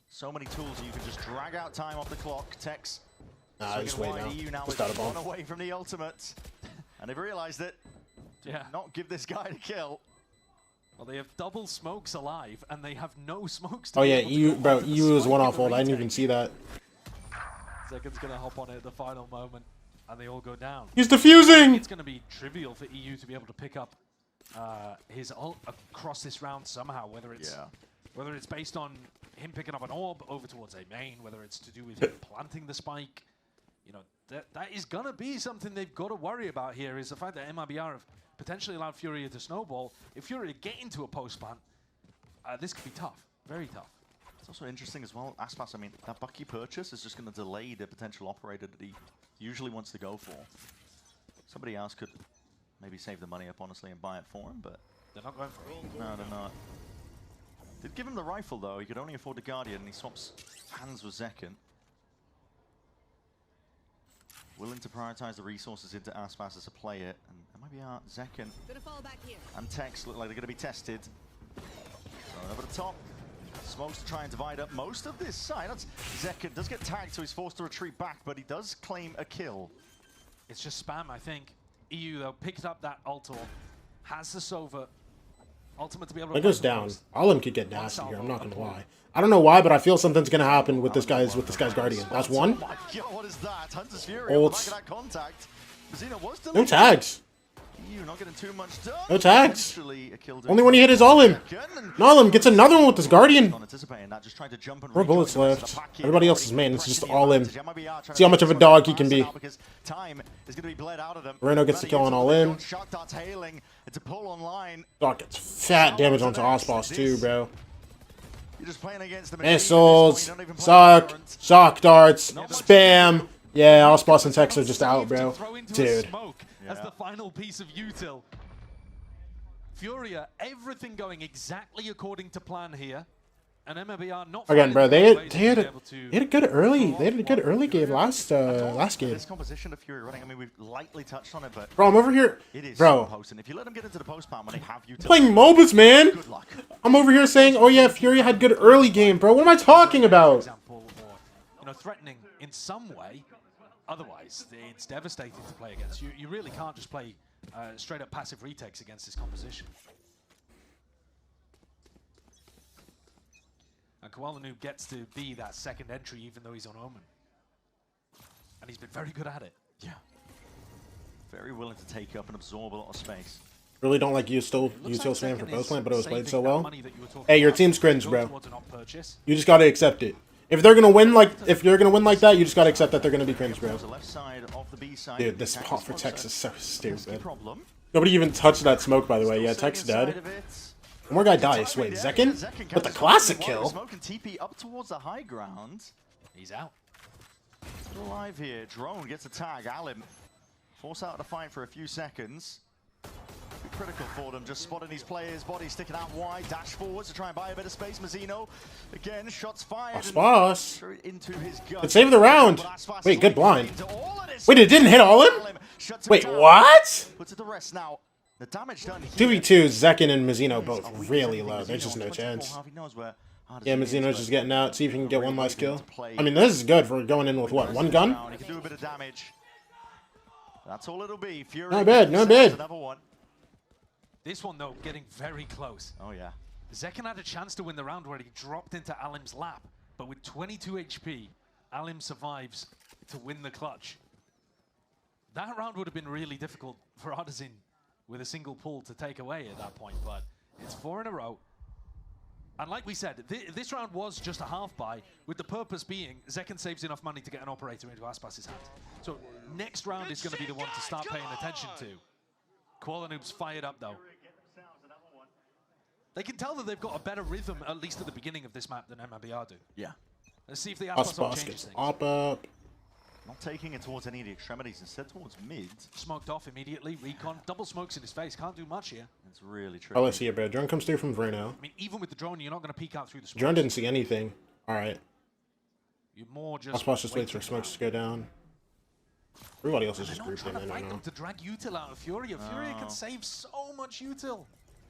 So many tools you can just drag out time off the clock. Tex. Nah, just wait now. EU now Just with out of bomb. one away from the ultimate. And they've realized it. Yeah. Not give this guy the kill. Well, they have double smokes alive, and they have no smokes. Oh yeah, EU, bro, EU was one off hold. I didn't even see that. Zekken's gonna hop on it at the final moment, and they all go down. He's defusing! It's gonna be trivial for EU to be able to pick up his ult across this round somehow, whether it's based on him picking up an orb over towards A main, whether it's to do with him planting the spike. You know, that is gonna be something they've got to worry about here, is the fact that MIBR have potentially allowed Furia to snowball. If Furia get into a post plant, this could be tough, very tough. It's also interesting as well, Aspas, I mean, that Bucky purchase is just going to delay the potential operator that he usually wants to go for. Somebody else could maybe save the money up, honestly, and buy it for him, but... They're not going for it. No, they're not. Did give him the rifle, though. He could only afford the Guardian, and he swaps hands with Zekken. Willing to prioritize the resources into Aspas as a player, and maybe Zekken and Tex look like they're going to be tested. Thrown over the top. Smokes to try and divide up most of this side. That's Zekken does get tagged, so he's forced to retreat back, but he does claim a kill. It's just spam, I think. EU, though, picked up that ult, has the Sova ultimate to be able to... It goes down. Alim could get nasty here, I'm not going to lie. I don't know why, but I feel something's going to happen with this guy's Guardian. That's one. Oh my god, what is that? Hunter's Fury Ults. on the back of that contact. Zeno was No tags. EU not getting too much done. No tags. Eventually, a kill Only when he hit his all-in. All-in gets another one with his Guardian. Anticipating that, just trying to jump and 4 bullets left. Everybody else is main. It's just all-in. MIBR See how much of a dog he can be. because time is going to be bled out of them. Reno gets the kill on all-in. Shock darts hailing. It's a pull online. Doc gets fat damage onto Osboss too, bro. You're just playing against the Missiles, suck, shock darts, spam. Yeah, Osboss and Tex are just out, bro. Dude. As the final piece of util. FURIA, everything going exactly according to plan here. And MIBR not Again, bro, they had a good early game last game. This composition of FURIA running, I mean, we've lightly touched on it, but Bro, I'm over here, it is bro. so potent. If you let them get into the post pan when they have you Playing MOBAs, man. I'm over here saying, oh yeah, FURIA had good early game, bro. What am I talking about? Or, you know, threatening in some way. Otherwise, it's devastating to play against. You really can't just play straight up passive retakes against this composition. And Koala Noob gets to be that second entry even though he's on Omen. And he's been very good at it. Yeah. Very willing to take up and absorb a lot of space. Really don't like util spam for post lane, but it was played so well. Hey, your team's cringe, bro. You just gotta accept it. If they're gonna win like that, you just gotta accept that they're gonna be cringe, bro. Dude, this pot for Tex is so stupid. Nobody even touched that smoke, by the way. Yeah, Tex dead. One more guy dies. Wait, Zekin? With the classic kill. Smoke and TP up towards the high ground. He's out. Still alive here. Drone gets a tag. Alim forced out of the fight for a few seconds. Be critical for them. Just spotting these players. Body sticking out wide. Dash forwards to try and buy a bit of space. Mazzino again. Shots fired. Boss. Into his gut. It saved the round. Wait, good blind. Wait, it didn't hit all in? Wait, what? Puts it to rest now. The damage done 2v2, Zekin and Mazzino both really low. There's just no chance. Yeah, Mazzino's just getting out. See if he can get one last kill. I mean, this is good for going in with what, one gun? He can do a bit of damage. That's all it'll be. FURIA not bad, not bad. This one, though, getting very close. Oh, yeah. Zekin had a chance to win the round where he dropped into Alim's lap. But with 22 HP, Alim survives to win the clutch. That round would have been really difficult for Artisan with a single pull to take away at that point, but it's 4 in a row. And like we said, this round was just a half buy, with the purpose being Zekin saves enough money to get an operator into Aspas' hand. So next round is going to be the one to start paying attention to. Koala Noob's fired up though. They can tell that they've got a better rhythm, at least at the beginning of this map, than MIBR do. Yeah. Let's see if the Aspas changes things. Up. Not taking it towards any of the extremities, instead towards mid. Smoked off immediately. Recon. Double smokes in his face. Can't do much here. It's really true. Oh, let's see it, bro. Drone comes through from Vreno. I mean, even with the drone, you're not going to peek out through the smoke. Drone didn't see anything. All right. You're more just. Osboss just waits for smokes to go down. Everybody else is just grouped in. I know. To drag util out of FURIA. FURIA can save so much util.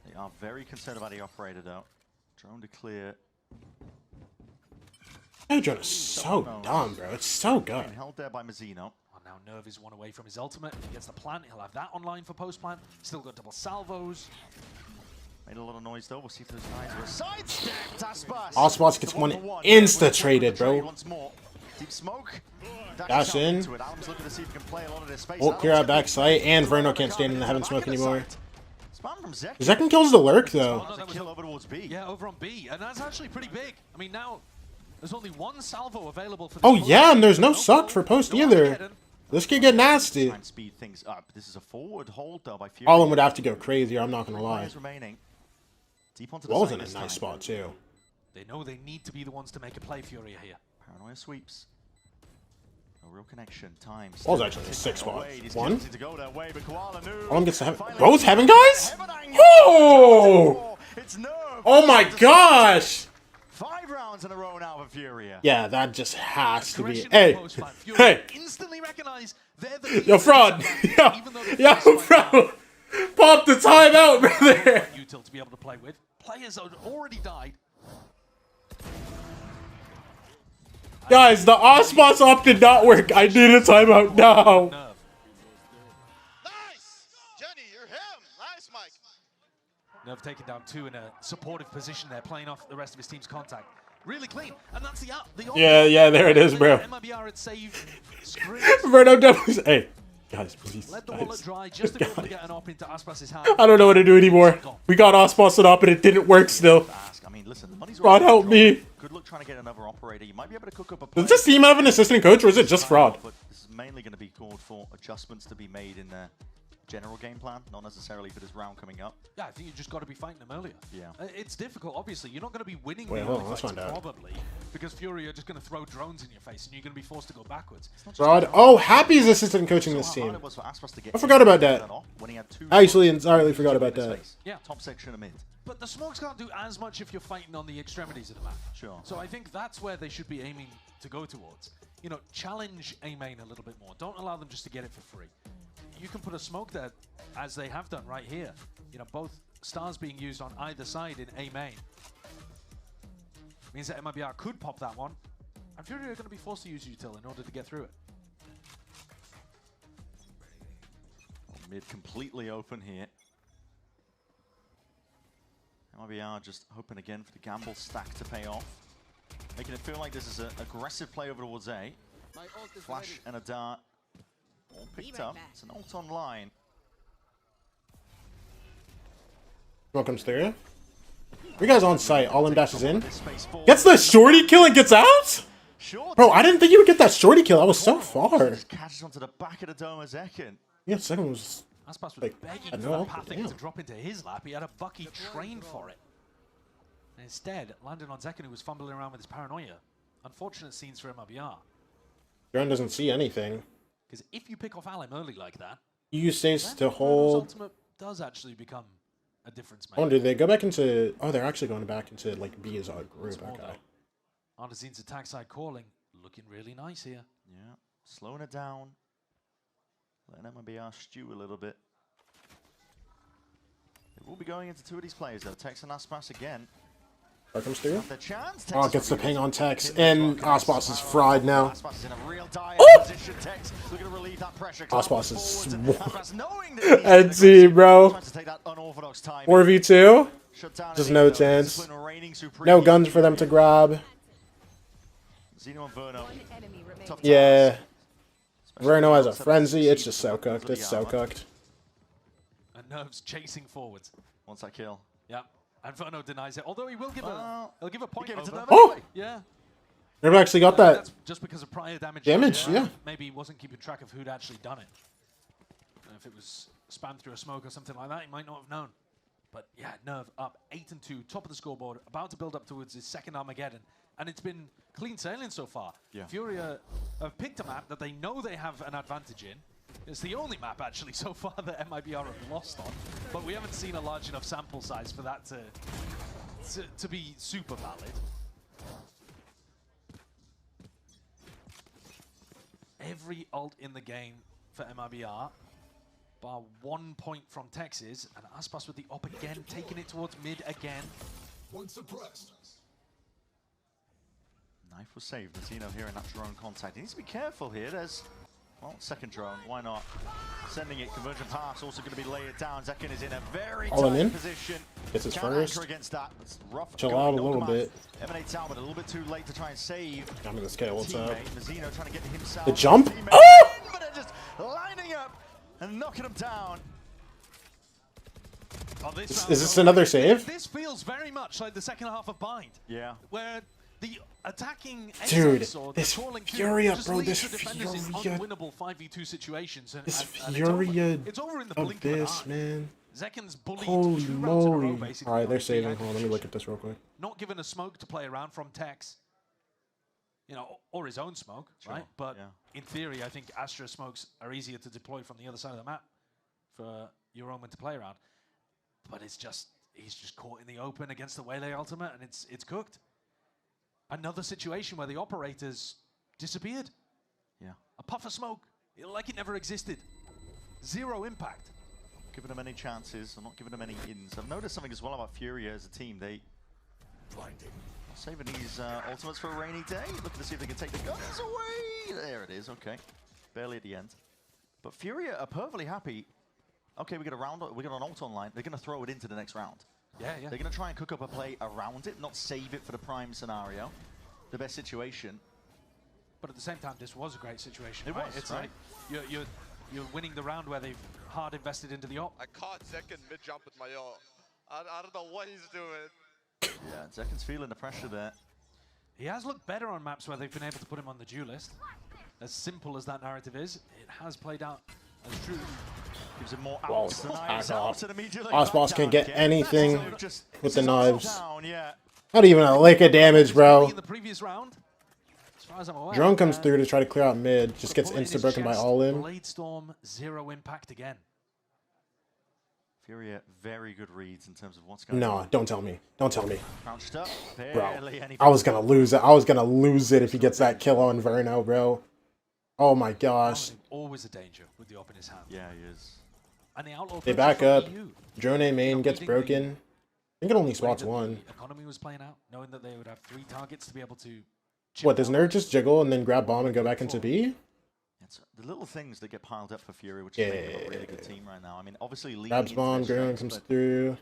They are very concerned about the operator though. Drone to clear. Drone is so dumb, bro. It's so good. Held there by Mazzino. Oh, now Nerve is one away from his ultimate. If he gets the plant, he'll have that online for post-plant. Still got double salvos. Made a lot of noise though. We'll see if those guys were sidestepped. Osboss gets one insta-traded, bro. Once more. Deep smoke. Dash in. Won't clear out backside, and Vreno can't stand in the heaven smoke anymore. Zekin kills the lurk though. Oh, no, kill over towards B. Yeah, over on B, and that's actually pretty big. I mean, now there's only one salvo available for. Oh yeah, and there's no suck for post either. This could get nasty. Try and speed things up. This is a forward hold though by FURIA. All of them would have to go crazier. I'm not gonna lie. Deep onto the Wall's in a nice spot too. They know they need to be the ones to make a play. FURIA here. Paranoia sweeps. A real connection. Time. Wall's actually in a 6 spot. One. One gets to heaven. Both heaven guys? Oh! Oh my gosh! 5 rounds in a row now for FURIA. Yeah, that just has to be. Hey, hey! Instantly recognize they're the yo, fraud! Yo, bro! Pop the timeout, brother! Util to be able to play with. Players have already died. Guys, the Osboss op did not work. I need a timeout now. Nice! Jenny, you're him. Nice, Mike. Nerve taken down 2 in a supportive position there, playing off the rest of his team's contact. Really clean, and that's the yeah, there it is, bro. MIBR had saved Vreno doubles. Hey, Guys, please. Let the guys. wallet dry just to be able to get an op into Aspas's hand. I don't know what to do anymore. We got Osmos it up and it didn't work still. I mean, listen, the money's Fraud, help me. Good luck trying to get another operator. You might be able to cook up a play. Does this team have an assistant coach or is it just Fraud? But this is mainly going to be called for adjustments to be made in their general game plan, not necessarily for this round coming up. Yeah, I think you just got to be fighting them earlier. Yeah. It's difficult, obviously. You're not going to be winning Wait, the hold on, early let's fights, find out. probably, because Fury are just going to throw drones in your face and you're going to be forced to go backwards. Fraud. Oh, Happy's assistant coaching this team. I forgot about that. I actually entirely forgot about that. Yeah. Top section of mid. But the smokes can't do as much if you're fighting on the extremities of the map. Sure. So I think that's where they should be aiming to go towards. You know, challenge A main a little bit more. Don't allow them just to get it for free. You can put a smoke there, as they have done right here. You know, both stars being used on either side in A main. Means that MIBR could pop that one. And Fury are going to be forced to use util in order to get through it. Mid completely open here. MIBR just hoping again for the gamble stack to pay off. Making it feel like this is an aggressive play over towards A. Flash and a dart. All picked up. It's an ult online. Welcome, Stereo. You guys on site. All in dashes in. Gets the shorty kill and gets out? Bro, I didn't think you would get that shorty kill. I was so far. Just catches onto the back of the dome a second. Yeah, second was Aspas was like, begging I for know, that pathing damn. to drop into his lap. He had a Bucky trained for it. And instead, landed on Zekken, who was fumbling around with his paranoia. Unfortunate scenes for MIBR. Drone doesn't see anything. Because if you pick off Alem early like that, You use saves to Bruno's hold. ultimate does actually become a difference I maker. wonder, do they go back into... Oh, they're actually going back into, like, B as a group. More Okay. though. Ardezine's attack side calling, looking really nice here. Yeah, slowing it down. Letting MIBR stew a little bit. They will be going into two of these players though. Tex and Aspas again. Welcome, Stereo. Have the chance. Oh, gets the ping on Tex, and Osmos is fried now. Aspas is in a real dire Oh! position. Tex looking to relieve that pressure. Osmos is Aspas knowing that he's NT, bro. trying to take that unorthodox time. 4v2? Shut down Just in no the chance. discipline reigning supreme. No guns for them to grab. Zeno and Verno. Tough Yeah. times. Verno has a frenzy. It's just so cooked. It's so cooked. And Nerves chasing forwards. Wants that kill. Yeah. And Verno denies it, although he will give he'll give a point gave it to over. Nerve Oh! anyway. Yeah. Never actually got that. That's just because of prior damage. Yeah. Maybe he wasn't keeping track of who'd actually done it. And if it was spammed through a smoke or something like that, he might not have known. But yeah, Nerve up 8-2, top of the scoreboard, about to build up towards his second Armageddon. And it's been clean sailing so far. Yeah. FURIA have picked a map that they know they have an advantage in. It's the only map actually so far that MIBR have lost on, but we haven't seen a large enough sample size for that to be super valid. Every ult in the game for MIBR, bar 1 point from Texas, and Aspas with the op again, taking it towards mid again. Point suppressed. Knife was saved. Zeno here in that drone contact. He needs to be careful here. There's, well, second drone. Why not? Sending it. Conversion pass also going to be layered down. Zekken is in a very tight position. Gets his Can't first. anchor against that. It's rough. Chill going. out a No little command. bit. Emanates out, but a little bit too late to try and save. I'm gonna scale what's up. Teammate. Zeno trying to get himself. The jump? Teammate. Oh! But they're just lining up and knocking him down. Oh, Is this another save? This feels very much like the second half of Bind. Yeah. Where the attacking Dude, Exos or this the crawling Furia, just bro, leaves this the defenders in Furia. unwinnable 5v2 situations. And, This and Furia it's over in the blink of an Abyss, eye. man. Zekken's bullied Holy 2 rounds in a row, moly. basically. Alright, they're on the saving. anchor Hold on, let me look at this real quick. Not given a smoke to play around from Tex. You know, or his own smoke, right? But in theory, I think Astra smokes are easier to deploy from the other side of the map for your omen to play around. But it's just, he's just caught in the open against the Waylay ultimate, and it's cooked. Another situation where the operators disappeared. Yeah. A puff of smoke, like it never existed. Zero impact. Giving them any chances, I'm not giving them any ins. I've noticed something as well about Furia as a team. They are saving these ultimates for a rainy day, looking to see if they can take the guns away. There it is, okay. Barely at the end. But Furia are perfectly happy. Okay, we got a round, we got an ult online. They're going to throw it into the next round. Yeah. They're going to try and cook up a play around it, not save it for the prime scenario. The best situation. But at the same time, this was a great situation. It right? was, It's right? like you're winning the round where they've hard invested into the op. I caught Zekken mid-jump with my ult. I don't know what he's doing. Yeah, Zekken's feeling the pressure there. He has looked better on maps where they've been able to put him on the duelist. As simple as that narrative is, it has played out as true. Gives him more Whoa, outs than Osboss can't get anything with the knives. Down, yeah. Not even a lick of damage, bro. In the previous round, as far as I'm aware, Drone comes through to try to clear out mid. Just gets insta-broken by all in. Blade Storm, 0 impact again. FURIA, very good reads in terms of what's going on. No, don't tell me. Don't tell me. Crouched up, Bro, I was gonna lose it. I was gonna lose it if he gets that kill on Verno, bro. Oh my gosh. Always a danger with the op in his hand. Yeah, he is. And the outlaw They back up. Drone A main gets broken. I think it only spots one. Economy was playing out, knowing that they would have 3 targets to be able to. What, does Nerd just jiggle and then grab bomb and go back into B? It's the little things that get piled up for FURIA, which is making them a really good team right now. I mean, obviously, Grabs bomb, Drone comes through.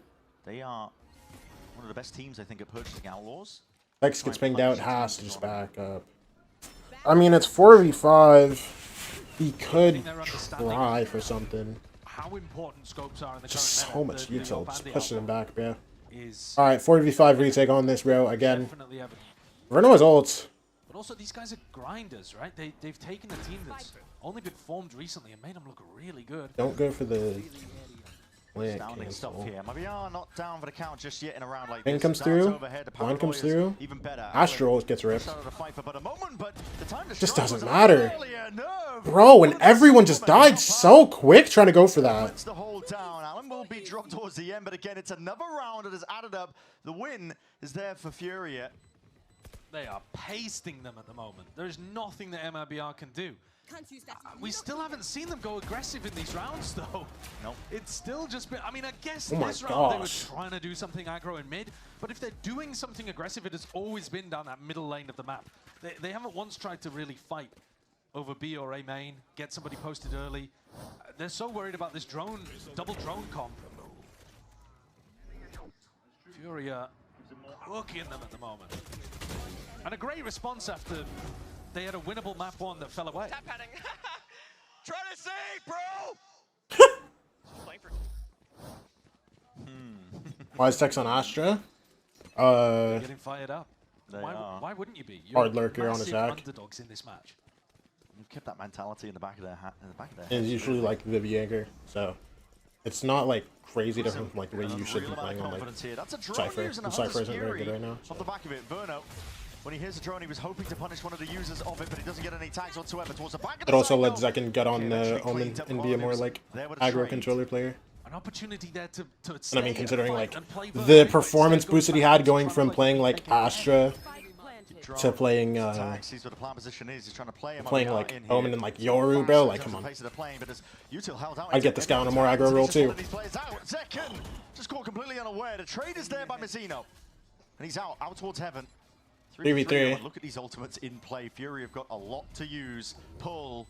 They are one of the best teams, I think, at purchasing outlaws. Vex gets pinged out, has to just back up. I mean, it's 4v5. He could try for something. How important scopes are in the Just current so meta, much the util, op just and the pushing him outlaw back, bro. is Alright, 4v5 retake on this, bro, again. definitely evident. Verno has ult. But also, these guys are grinders, right? They've taken a team that's only been formed recently and made them look really good. Don't go for the plant Astounding stuff cancel. here. MIBR not down for the count just yet in a round like Ping this. comes Darts through. overhead, the Line comes paranoia is through. Even better. Astral gets ripped. Started to fight for but a moment, but the time to Just strike doesn't was matter. earlier. Nerve. Bro, and everyone just died so quick trying to go for that. Wants to hold down. Allen will be dropped towards the end, but again, it's another round that has added up. The win is there for FURIA. They are pasting them at the moment. There's nothing that MIBR can do. We still haven't seen them go aggressive in these rounds, though. Nope. It's still just been... I mean, I guess Oh my this round they were gosh. trying to do something aggro in mid, but if they're doing something aggressive, it has always been down that middle lane of the map. They haven't once tried to really fight over B or A main, get somebody posted early. They're so worried about this drone, double drone comp. FURIA hooking them at the moment. And a great response after they had a winnable map 1 that fell away. Tap padding. Try to save, bro! Wise text on Astra. Getting fired up. They Why, are. why wouldn't you be? You're Hard lurker on massive attack. underdogs in this match. They've kept that mentality in the back of their head. And it's usually like the Jaeger, so it's not like crazy different from like the way you should be playing on like Here. That's a drone Cypher. using The a Cypher Hunter's isn't very good Fury. right now. Off the back of it, Verno, when he hears the drone, he was hoping to punish one of the users of it, but he doesn't get any tags whatsoever towards the back of It the also side, lets though. Zekken get on Okay, Omen eventually and be a more cleaned up like there with a aggro trade. controller player. An opportunity there to And I mean, stay considering and like fight and play the Verno, performance go boost that he back had to going try from to playing play like Astra to playing Tags sees what the plan position is. He's trying to play him like in Omen here. and like Yoru, bro. Like, come on. Pace of the plane, but as Util held out, I'd get this guy on a more aggro roll too. Zekken just caught completely unaware. The trade is there by Mizzino, and he's out towards heaven. 3v3. Look at these ultimates in play. FURIA have got a lot to use. Pull,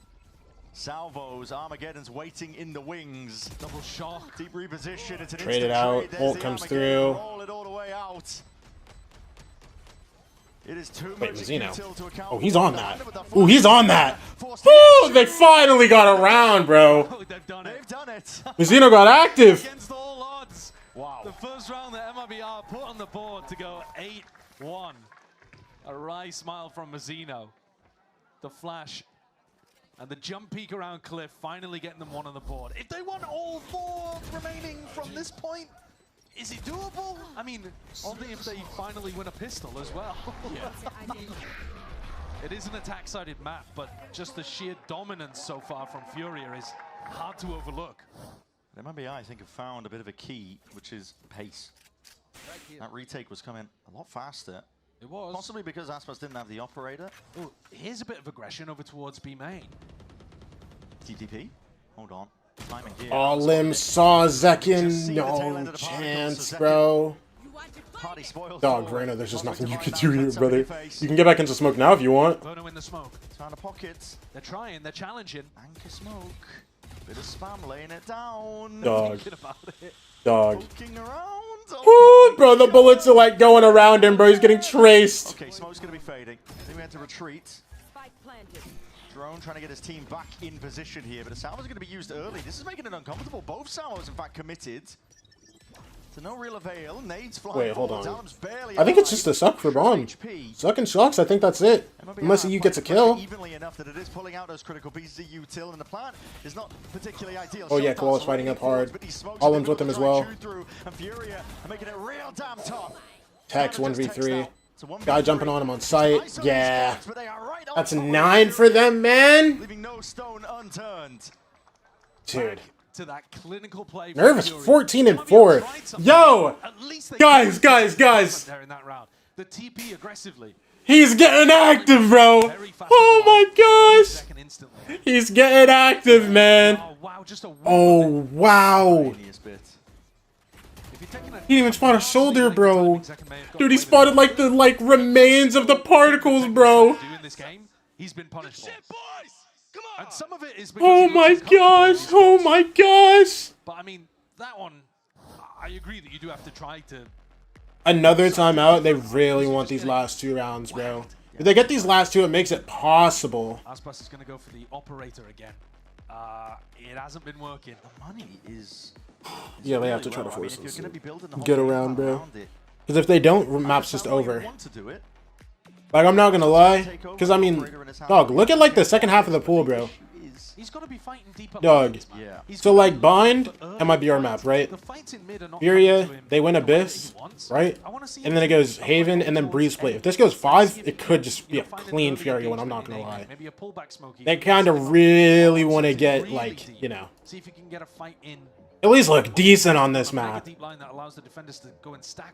salvos, Armageddon's waiting in the wings. Double shock. Deep reposition. It's an Trade it instant out. trade. There's Ult the comes Armageddon. through. Roll it all the way out. It is too Wait, much Mizzino. Util to account Oh, he's for. on that. Oh, he's on that. Woo! They finally got around, bro. They've done it. They've done it. Mizzino got active. Against all odds. Wow. The first round that MIBR put on the board to go 8-1. A wry smile from Mizzino. The flash and the jump peek around Cliff finally getting them 1 on the board. If they want all 4 remaining from this point, is it doable? I mean, only if they finally win a pistol as well. It is an attack-sided map, but just the sheer dominance so far from FURIA is hard to overlook. MIBR, I think, have found a bit of a key, which is pace. That retake was coming a lot faster. It was. Possibly because Aspas didn't have the operator. Oh, here's a bit of aggression over towards B main. TTP? Hold on. Timing here. Oh, Lim saw Zekken. No chance, bro. Party spoiled. Dog, Verno, there's just nothing you can do here, brother. You can get back into smoke now if you want. Verno in the smoke. Trying to pockets. They're trying, they're challenging. Anchor smoke. Bit of spam laying it down. Dog. Thinking about it. Dog. Poking around. Ooh, bro, the bullets are like going around him, bro. He's getting traced. Okay, smoke's gonna be fading. I think we had to retreat. Drone trying to get his team back in position here, but the salvos are going to be used early. This is making it uncomfortable. Both salvos, in fact, committed. To no real avail. Nades flying. Wait, hold forwards. on. Alam's barely I think it's alive. just a suck for bomb. Suck and shocks, I think that's it. Unless you get a kill. Evenly enough that it is pulling out those critical pieces of util, and the plan is not particularly ideal. Oh yeah, Koala's fighting up hard. Alam's with him as well. And FURIA are making it real damn tough. Tex 1v3. Guy jumping on him on site. Yeah. That's 9 for them, man. Leaving no stone unturned. Dude. To that clinical play. Nervous 14 and 4. Yo! Guys. There in that round. The TP aggressively. He's getting active, bro. Oh my gosh. He's getting active, man. Oh, wow. He didn't even spot a shoulder, bro. Dude, he spotted like the remains of the particles, bro. He's been punished for. And some of it is Oh my gosh. Oh my gosh. But I mean, that one, I agree that you do have to try to. Another timeout. They really want these last 2 rounds, bro. If they get these last 2, it makes it possible. Aspas is going to go for the operator again. It hasn't been working. The money is Yeah, they have to try to force this. Get around, bro. Because if they don't, map's just over. Like, I'm not gonna lie. Because, I mean, dog, look at, like, the second half of the pool, bro. He's got to be fighting deep up. Dog. So, like, Bind, MIBR map, right? FURIA, they win Abyss, right? And then it goes Haven, and then Breeze Split. If this goes 5, it could just be a clean FURIA one, I'm not gonna lie. They kind of really want to get, like, you know, See if you can get a fight in. at least look decent on this map.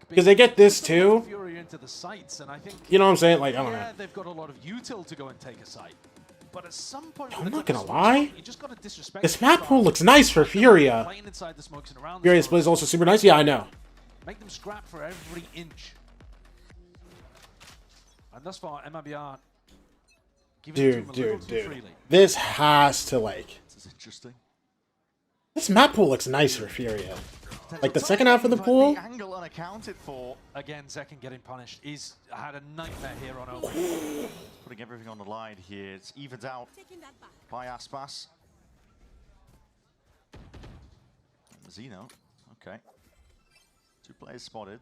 Because they get this too. You know what I'm saying? Like, I don't know. They've got a lot of util to go and take a site. But at some point, I'm not gonna lie. you just got to disrespect This map pool looks nice for FURIA. playing inside the smokes and around the FURIA smokes. split is also super nice. Yeah, I know. Make them scrap for every inch. And thus far, MIBR giving it to them a little too freely. This has to, like... This is interesting. This map pool looks nice for FURIA. Like, the second half of the pool... The angle unaccounted for. Again, Zekin getting punished. He's had a nightmare here on open. Putting everything on the line here. It's evened out by Aspas. Zeno. Okay. 2 players spotted.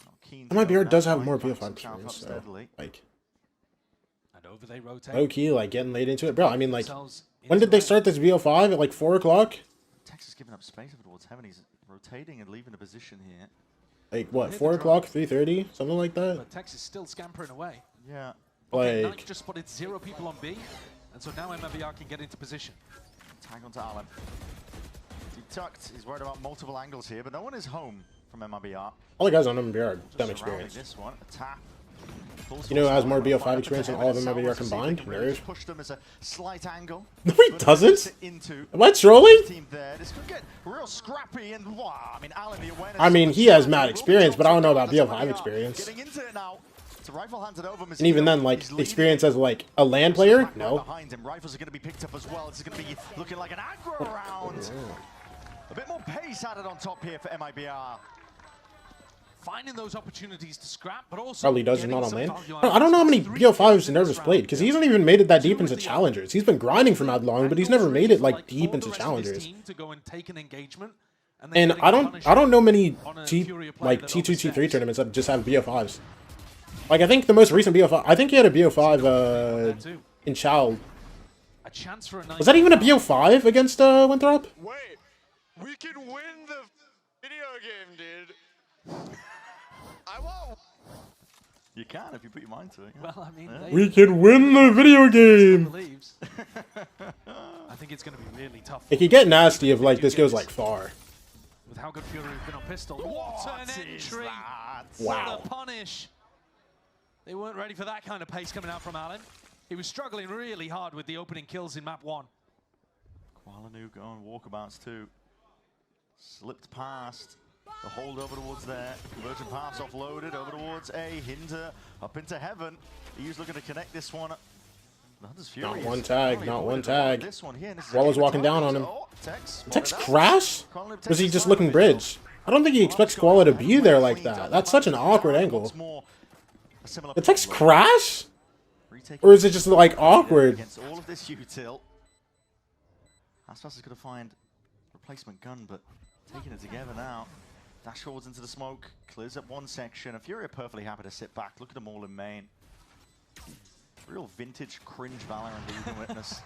Not keen to MIBR go does that have way, more finds BO5 himself up experience, so, steadily. like... And over they rotate. Low key, like, getting late into it. Bro, I mean, like... When did they start this BO5? At, like, 4 o'clock? Texas giving up space over towards heaven. He's rotating and leaving the position here. Like, what, 4 o'clock? 3:30? Something like that? But Texas still scampering away. Yeah. Okay, Like... Knight just spotted 0 people on B. And so now MIBR can get into position. Tag onto Alan. Deep tucked. He's worried about multiple angles here, but no one is home from MIBR. All the guys on MIBR are dumb Surrounding experience. This one, a tap. You know who has more BO5 experience than all of MIBR combined? Nerve. Push them as a slight angle. No, he doesn't. Into Am I trolling? team there. This could get real scrappy and wow. I mean, Alan, the awareness. I mean, he has mad experience, but I don't know about BO5 experience. Getting into it now. It's a rifle handed over. And even then, like, experience as, like, a LAN player? No. Behind him, rifles are going to be picked up as well. This is going to be looking like an aggro round. A bit more pace added on top here for MIBR. Finding those opportunities to scrap, but also Probably does, not on lane. I don't know how many BO5s Nervous played, because he hasn't even made it that deep into challengers. He's been grinding for mad long, but he's never made it, like, deep into challengers. And I don't know many T2, T3 tournaments that just have BO5s. Like, I think the most recent BO5, I think he had a BO5 in Chow. Was that even a BO5 against Winthrop? Wait, we can win the video game, dude. I won't. You can if you put your mind to it. Yeah. Well, I mean, We can win the video game. I think it's going to be really tough. It could get nasty if, like, this goes, like, far. With how good FURIA has been on pistol. What an entry! Wow. What a punish! They weren't ready for that kind of pace coming out from Alan. He was struggling really hard with the opening kills in map 1. Koala9 going walkabouts too. Slipped past. The hold over towards there. Convergent pass offloaded over towards A. Hinder up into heaven. He's looking to connect this one. Not one tag, not one tag. This one here. Wall was walking down on him. Tex crash? Was he just looking bridge? I don't think he expects Koala to be there like that. That's such an awkward angle. The Tex crash? Or is it just like awkward? Against all of this util. Aspas is going to find replacement gun, but taking it together now. Dash forwards into the smoke, clears up one section. FURIA perfectly happy to sit back. Look at them all in main. Real vintage cringe Valorant that you can witness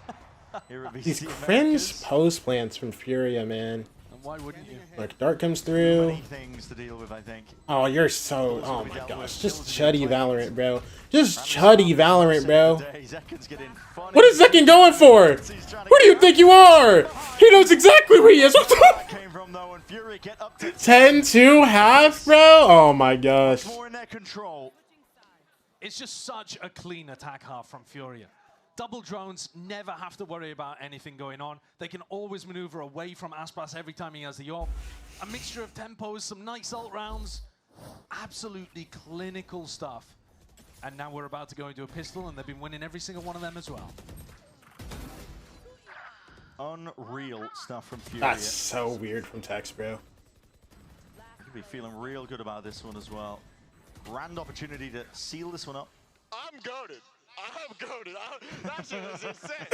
here at VCT. These cringe post plants from FURIA, man. And why wouldn't you? Like Dart comes through. Many things to deal with, I think. Oh, you're so. Oh my gosh. Just chuddy Valorant, bro. Just chuddy Valorant, bro. What is Zekin going for? Who do you think you are? He knows exactly where he is. What the? 10-2 half, bro? Oh my gosh. It's just such a clean attack half from FURIA. Double drones never have to worry about anything going on. They can always maneuver away from Aspas every time he has the AWP. A mixture of tempos, some nice ult rounds. Absolutely clinical stuff. And now we're about to go into a pistol, and they've been winning every single one of them as well. Unreal stuff from FURIA. That's so weird from Tex, bro. You'll be feeling real good about this one as well. Grand opportunity to seal this one up. I'm goated. I'm goated. That shit was insane.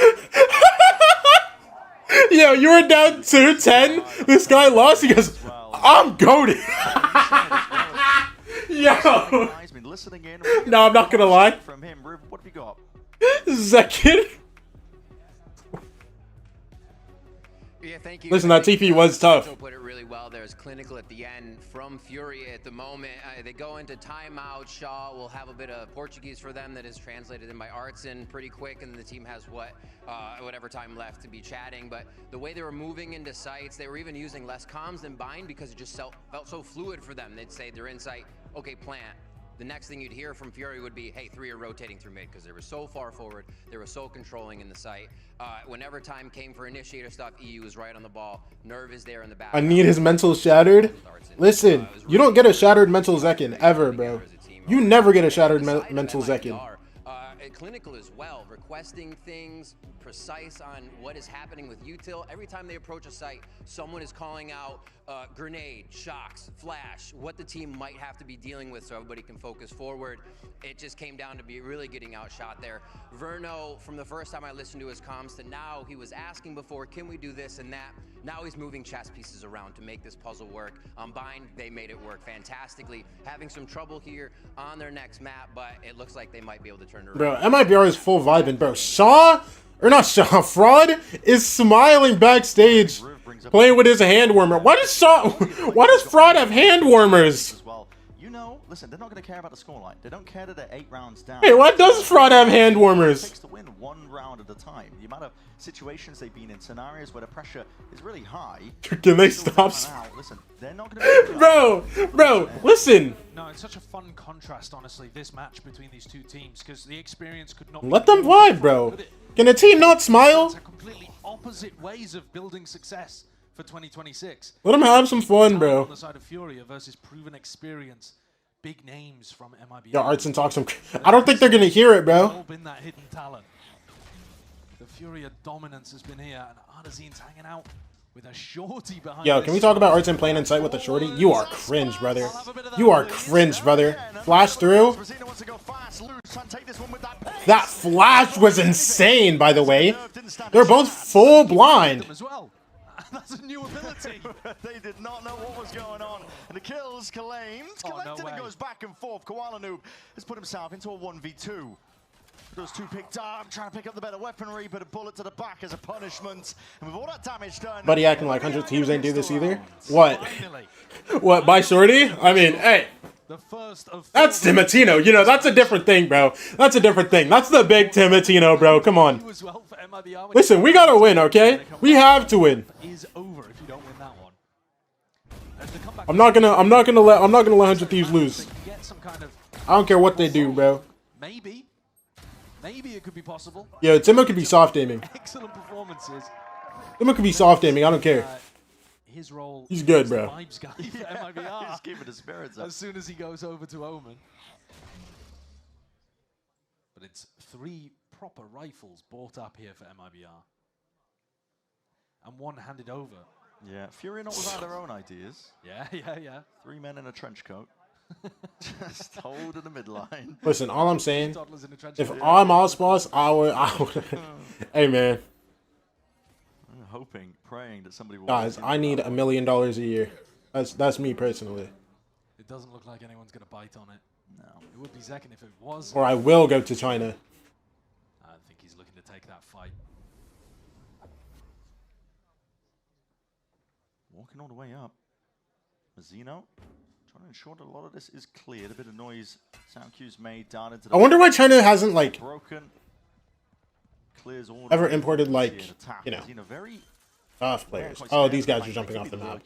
Yo, you were down 2-10. This guy lost. He goes, I'm goated. Yo. No, I'm not gonna lie. From him, what have you got? Zekin. Yeah, thank you. Listen, that TP was tough. Put it really well. There's clinical at the end from FURIA at the moment. They go into timeout. Shaw will have a bit of Portuguese for them that is translated in by Artson pretty quick, and the team has whatever time left to be chatting. But the way they were moving into sites, they were even using less comms than bind because it just felt so fluid for them. They'd say they're in sight, okay, plant. The next thing you'd hear from FURIA would be, hey, 3 are rotating through mid, because they were so far forward, they were so controlling in the site. Whenever time came for initiator stuff, EU was right on the ball. Nerve is there in the back. I need his mental shattered. Listen, you don't get a shattered mental Zekin ever, bro. You never get a shattered mental Zekin. Clinical as well, requesting things precise on what is happening with util. Every time they approach a site, someone is calling out grenade, shocks, flash, what the team might have to be dealing with so everybody can focus forward. It just came down to be really getting outshot there. Verno, from the first time I listened to his comms to now, he was asking before, can we do this and that? Now he's moving chess pieces around to make this puzzle work. On Bind, they made it work fantastically. Having some trouble here on their next map, but it looks like they might be able to turn it around. Bro, MIBR is full vibing, bro. Fraud is smiling backstage, playing with his hand warmer. Why does Fraud have hand warmers? You know, listen, they're not going to care about the scoreline. They don't care that they're 8 rounds down. Hey, why does Fraud have hand warmers? It takes to win 1 round at a time. The amount of situations they've been in, scenarios where the pressure is really high. Can they stop? Listen, they're not going to Bro, listen. No, it's such a fun contrast, honestly, this match between these two teams, because the experience could not Let them vibe, bro. Can a team not smile? Completely opposite ways of building success for 2026. Let them have some fun, bro. On the side of FURIA versus proven experience, big names from MIBR. Yo, Artson talks some. I don't think they're gonna hear it, bro. All been that hidden talent. The FURIA dominance has been here, and Ardazine's hanging out with a shorty behind. Yo, can we talk about Artson playing in sight with a shorty? You are cringe, brother. You are cringe, brother. Flash through. That flash was insane, by the way. They're both full blind. That's a new ability. They did not know what was going on. And the kills claimed. Collected and goes back and forth. Koala Noob has put himself into a 1v2. Those two picked up, trying to pick up the better weaponry, but a bullet to the back as a punishment. And with all that damage done... Buddy acting like 100 Thieves ain't do this either? What? What, by shorty? I mean, hey. That's Timatino. You know, that's a different thing, bro. That's a different thing. That's the big Timatino, bro. Come on. Listen, we gotta win, okay? We have to win. I'm not gonna let 100 Thieves lose. I don't care what they do, bro. Maybe it could be possible. Yo, Timo could be soft aiming. Excellent performances. Timo could be soft aiming. I don't care. His role. He's good, bro. Vibes guy for MIBR. He's keeping his spirits up. As soon as he goes over to Omen. But it's 3 proper rifles bought up here for MIBR. And 1 handed over. Yeah, FURIA not without their own ideas. Yeah. 3 men in a trench coat. Just hold in the midline. Listen, all I'm saying, if I'm Osboss, I would. Hey, man. I'm hoping, praying that somebody will. Guys, I need $1 million a year. That's me personally. It doesn't look like anyone's going to bite on it. No. It would be Zekken if it was. Or I will go to China. I think he's looking to take that fight. Walking all the way up. Mazzino trying to ensure that a lot of this is cleared. A bit of noise. Sound cues made down into the. I wonder why China hasn't like broken. Clears all ever imported like very off players. Oh, these guys are jumping off the map.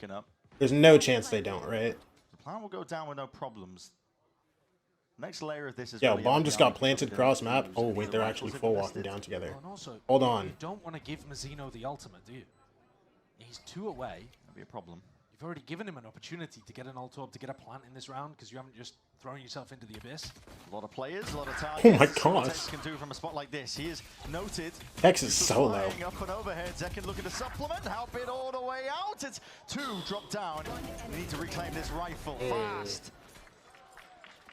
There's no chance they don't, right? The plan will go down with no problems. Next layer of this is. Yo, bomb just got planted cross map. Oh wait, they're actually full walking down together. Hold on. You don't want to give Mazzino the ultimate, do you? He's 2 away. That'd be a problem. You've already given him an opportunity to get an ult orb, to get a plant in this round, because you haven't just thrown yourself into the abyss. A lot of players, a lot of targets. Oh my gosh. Tex can do from a spot like this. He is noted. Tex is so low. Up and overhead. Zekken looking to supplement. Help it all the way out. It's 2 drop down. We need to reclaim this rifle fast.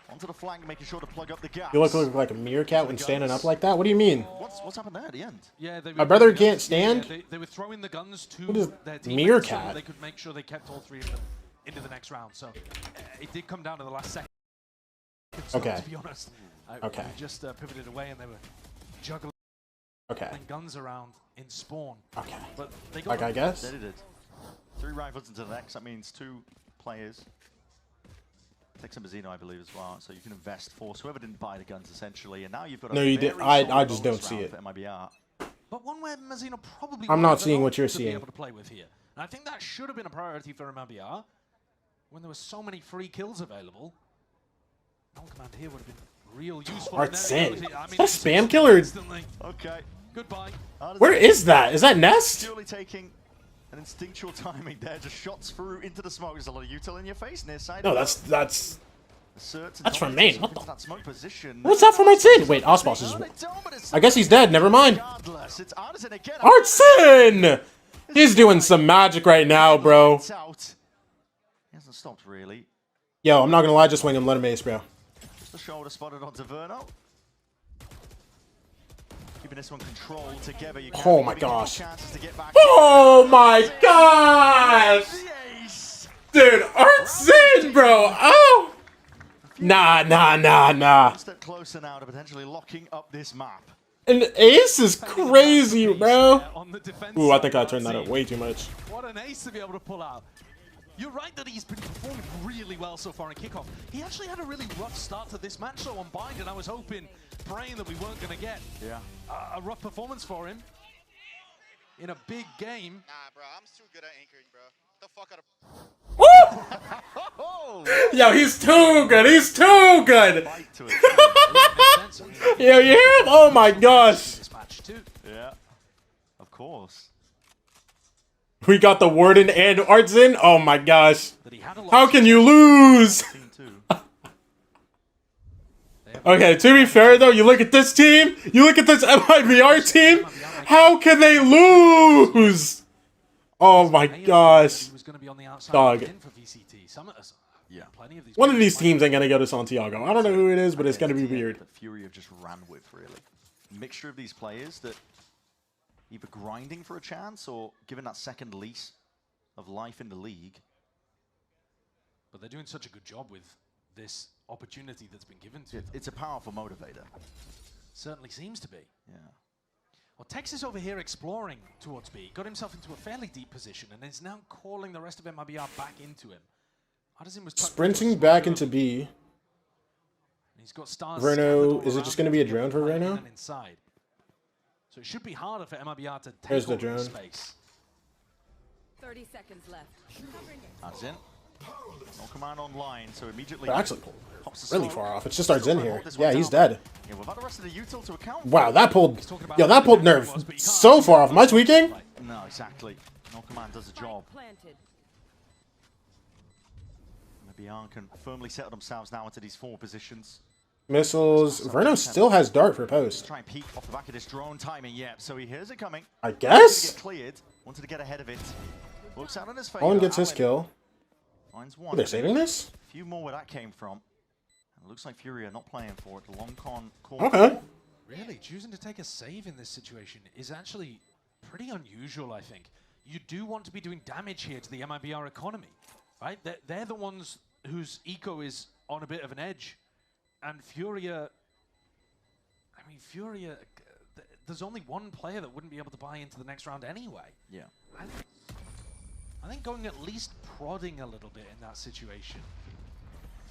Onto the flank, making sure to plug up the gap. You look like a meerkat when standing up like that? What do you mean? What's happened there at the end? Yeah, my brother can't stand? Yeah, they were throwing the guns to their teammates meerkat? so they could make sure they kept all 3 of them into the next round. So it did come down to the last second. Okay. To be honest. Okay. We just pivoted away and they were juggling guns around in spawn. Okay. But they got I guess. They did. 3 rifles into the next. That means 2 players. Tex and Mazzino, I believe, as well. So you can invest, force whoever didn't buy the guns, essentially. And now you've got. No, you did. I just don't see it. MIBR. But one where Mazzino probably. I'm not seeing what you're to seeing. Be able to play with here. And I think that should have been a priority for MIBR when there were so many free kills available. Non-command here would have been real useful. Arsene. Is that a spam killer? Okay. Goodbye. Where is that? Is that Nest? Surely taking an instinctual timing there, just shots through into the smoke. There's a lot of util in your face near side. No, that's from main. What the? That smoke position. What's that for my team? Wait, Osboss is. I guess he's dead. Never mind. Arsene! He's doing some magic right now, bro. He hasn't stopped really. Yo, I'm not gonna lie. Just swing him. Let him ace, bro. Just a shoulder spotted onto Verno. Keeping this one controlled together. You oh my gosh. Oh my gosh. Dude, Arsene, bro. Oh. Nah. Step closer now to potentially locking up this map. And ace is crazy, bro. Ooh, I think I turned that up way too much. What an ace to be able to pull out. You're right that he's been performing really well so far in Kickoff. He actually had a really rough start to this match though on Bind, and I was hoping, praying that we weren't going to get a rough performance for him in a big game. Nah, bro, I'm too good at anchoring, bro. Get the fuck out of... Yo, he's too good. He's too good. Yo, you hear him? Oh my gosh. Yeah, of course. We got the Warden and Arsene. Oh my gosh. How can you lose? Okay, to be fair though, you look at this team, you look at this MIBR team, how can they lose? Oh my gosh. Dog. One of these teams ain't gonna go to Santiago. I don't know who it is, but it's gonna be weird. That FURIA just ran with, really. Mixture of these players that either grinding for a chance or given that second lease of life in the league. But they're doing such a good job with this opportunity that's been given to them. It's a powerful motivator. Certainly seems to be. Yeah. Well, Tex is over here exploring towards B. Got himself into a fairly deep position and is now calling the rest of MIBR back into him. Arsene was sprinting back into B. He's got stars. Verno, is it just going to be a drone for Verno? Inside. So it should be harder for MIBR to take There's the over drone. Space. 30 seconds left. Arsene. No command online, so immediately. They're actually really far off. It's just Arsene here. Yeah, he's dead. Yeah, without the rest of the util to account. Wow, that pulled. Yo, that pulled nerve so far off. Am I tweaking? No, exactly. No command does the job. MIBR can firmly settle themselves now into these 4 positions. Missiles. Verno still has dart for post. Try and peek off the back of this drone timing. Yeah, so he hears it coming. I guess. Get cleared. Wanted to get ahead of it. Works out on his favor. Colin gets his kill. Finds Oh, one. they're saving this? few more where that came from. It looks like FURIA not playing for it. The long con call. Okay. Really, choosing to take a save in this situation is actually pretty unusual, I think. You do want to be doing damage here to the MIBR economy, right? They're the ones whose eco is on a bit of an edge. And FURIA, I mean, FURIA, there's only one player that wouldn't be able to buy into the next round anyway. Yeah. I think going at least prodding a little bit in that situation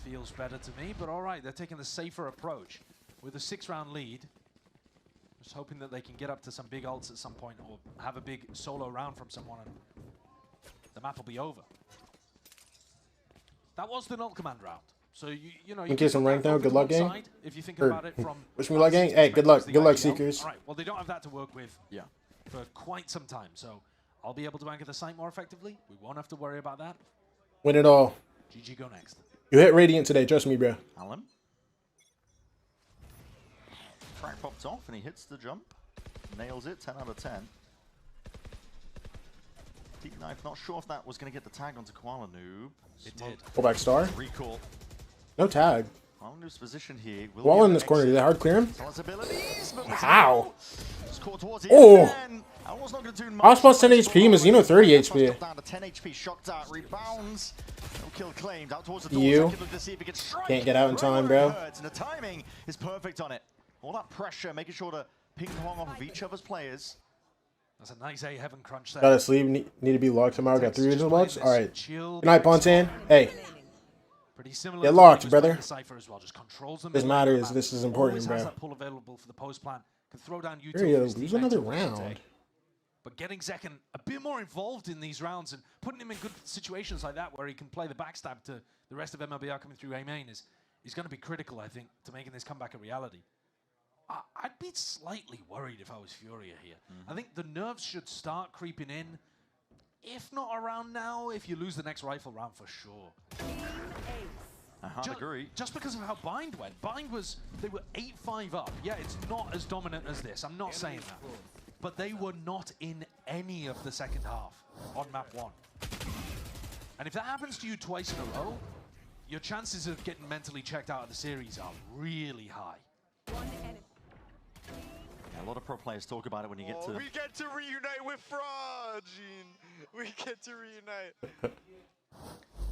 feels better to me, but all right, they're taking the safer approach. With a 6-round lead, just hoping that they can get up to some big ults at some point or have a big solo round from someone and the map will be over. That was the null command round. So, you know, In case I'm ranked now, good luck, gang. If you think about it from wish me luck, gang. Hey, good luck, Seekers. All right, well, they don't have that to work with yeah. for quite some time, so I'll be able to anchor the site more effectively. We won't have to worry about that. Win it all. GG, go next. You hit Radiant today, trust me, bro. Alan. Frag popped off and he hits the jump. Nails it, 10 out of 10. Deep Knife, not sure if that was going to get the tag onto Koala Noob. It did. Pull back star. Recall. No tag. Koala Noob's position here. Wall in this corner, did they hard clear him? How? Oh! Osmos 10 HP, Mazino 30 HP. Down to 10 HP, shocked out, rebounds. No kill claimed. Out towards the You can't get out in time, bro. And the timing is perfect on it. All that pressure, making sure to ping pong off of each other's players. That's a nice A heaven crunch there. Gotta sleep, need to be locked tomorrow. Got 3 regional blocks. Alright. Good night, Pontan. Hey. Pretty similar. Get locked, brother. As well. Just controls them. This matters. This is important, bro. Has that pull available for the post plan. Can throw down lose another round. But getting Zekken a bit more involved in these rounds and putting him in good situations like that where he can play the backstab to the rest of MIBR coming through A main is going to be critical, I think, to making this comeback a reality. I'd be slightly worried if I was FURIA here. I think the nerves should start creeping in. If not around now, if you lose the next rifle round for sure. I agree. Just because of how Bind went. Bind was, they were 8-5 up. Yeah, it's not as dominant as this. I'm not saying that. But they were not in any of the second half on map 1. And if that happens to you twice in a row, your chances of getting mentally checked out of the series are really high. Yeah, a lot of pro players talk about it when you get to... We get to reunite with Fraud, Gene. We get to reunite.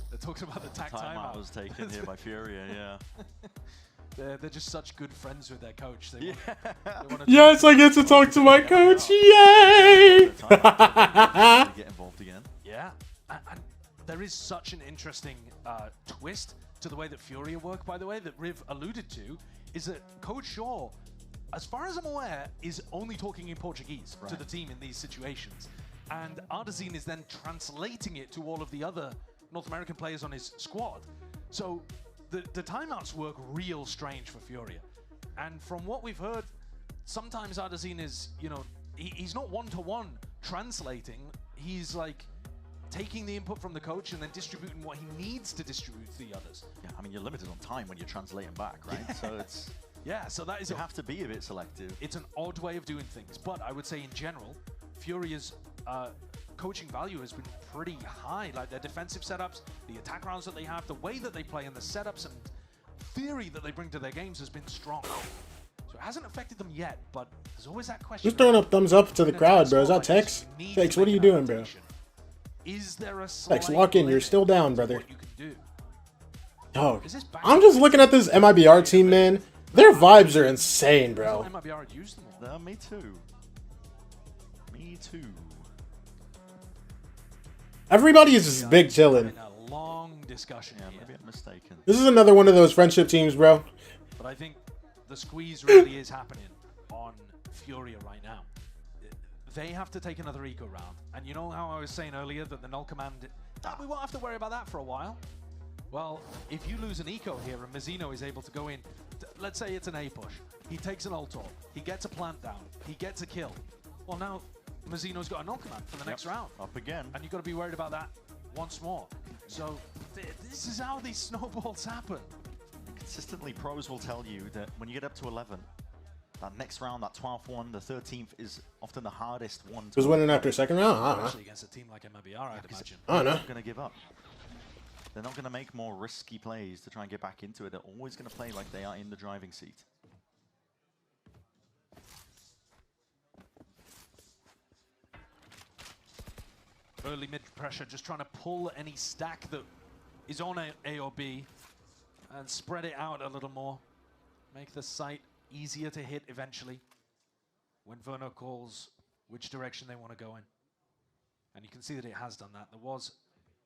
They're talking about the timeout was taken here by FURIA, yeah. They're just such good friends with their coach. They Yes, I get to talk to my coach. Yay! Get involved again. Yeah, and there is such an interesting twist to the way that FURIA work, by the way, that Riv alluded to, is that Coach Shaw, as far as I'm aware, is only talking in Portuguese to the team in these situations. And Ardazine is then translating it to all of the other North American players on his squad. So the timeouts work real strange for FURIA. And from what we've heard, sometimes Ardazine is, you know, he's not one-to-one translating. He's like taking the input from the coach and then distributing what he needs to distribute to the others. Yeah, I mean, you're limited on time when you're translating back, right? So it's... Yeah, so that is... You have to be a bit selective. It's an odd way of doing things, but I would say in general, FURIA's coaching value has been pretty high. Like their defensive setups, the attack rounds that they have, the way that they play, and the setups and theory that they bring to their games has been strong. So it hasn't affected them yet, but there's always that question. Who's throwing up thumbs up to the crowd, bro? Is that Tex? Tex, what are you doing, bro? Is there a Tex, lock in. You're still down, brother. What you can do? Dog, I'm just looking at this MIBR team, man. Their vibes are insane, bro. MIBR used them all. Me too. Me too. Everybody is just big chilling. A long discussion. Yeah, maybe I'm mistaken. This is another one of those friendship teams, bro. But I think the squeeze really is happening on FURIA right now. They have to take another eco round. And you know how I was saying earlier that the null command, we won't have to worry about that for a while. Well, if you lose an eco here and Mazino is able to go in, let's say it's an A push. He takes an ult, he gets a plant down, he gets a kill. Well, now Mazino's got a null command for the next round. Up again. And you've got to be worried about that once more. So this is how these snowballs happen. Consistently, pros will tell you that when you get up to 11, that next round, that 12th one, the 13th is often the hardest one. Who's winning after second round? Especially against a team like MIBR, I'd imagine. I don't know. Going to give up. They're not going to make more risky plays to try and get back into it. They're always going to play like they are in the driving seat. Early mid pressure, just trying to pull any stack that is on A or B and spread it out a little more. Make the site easier to hit eventually when Verno calls which direction they want to go in. And you can see that it has done that. There was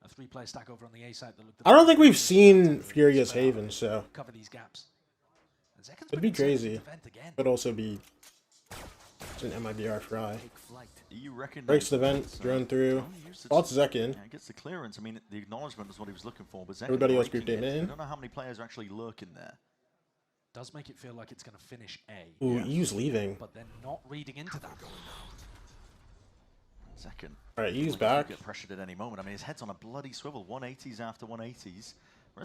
a 3-player stack over on the A side that looked... I don't think we've seen Furia's Haven, so... Cover these gaps. It'd be crazy. Could also be... It's an MIBR fry. Breaks the vent, drone through. Spots Zekin. Yeah, gets the clearance. I mean, the acknowledgement is what he was looking for, but Zekin Everybody else grouped breaking in. I don't know how many players are actually lurking there. Does make it feel like it's going to finish A. Ooh, EU's leaving. But they're not reading into that. Zekin. Alright, EU's back. Get pressured at any moment. I mean, his head's on a bloody swivel. 180s after 180s.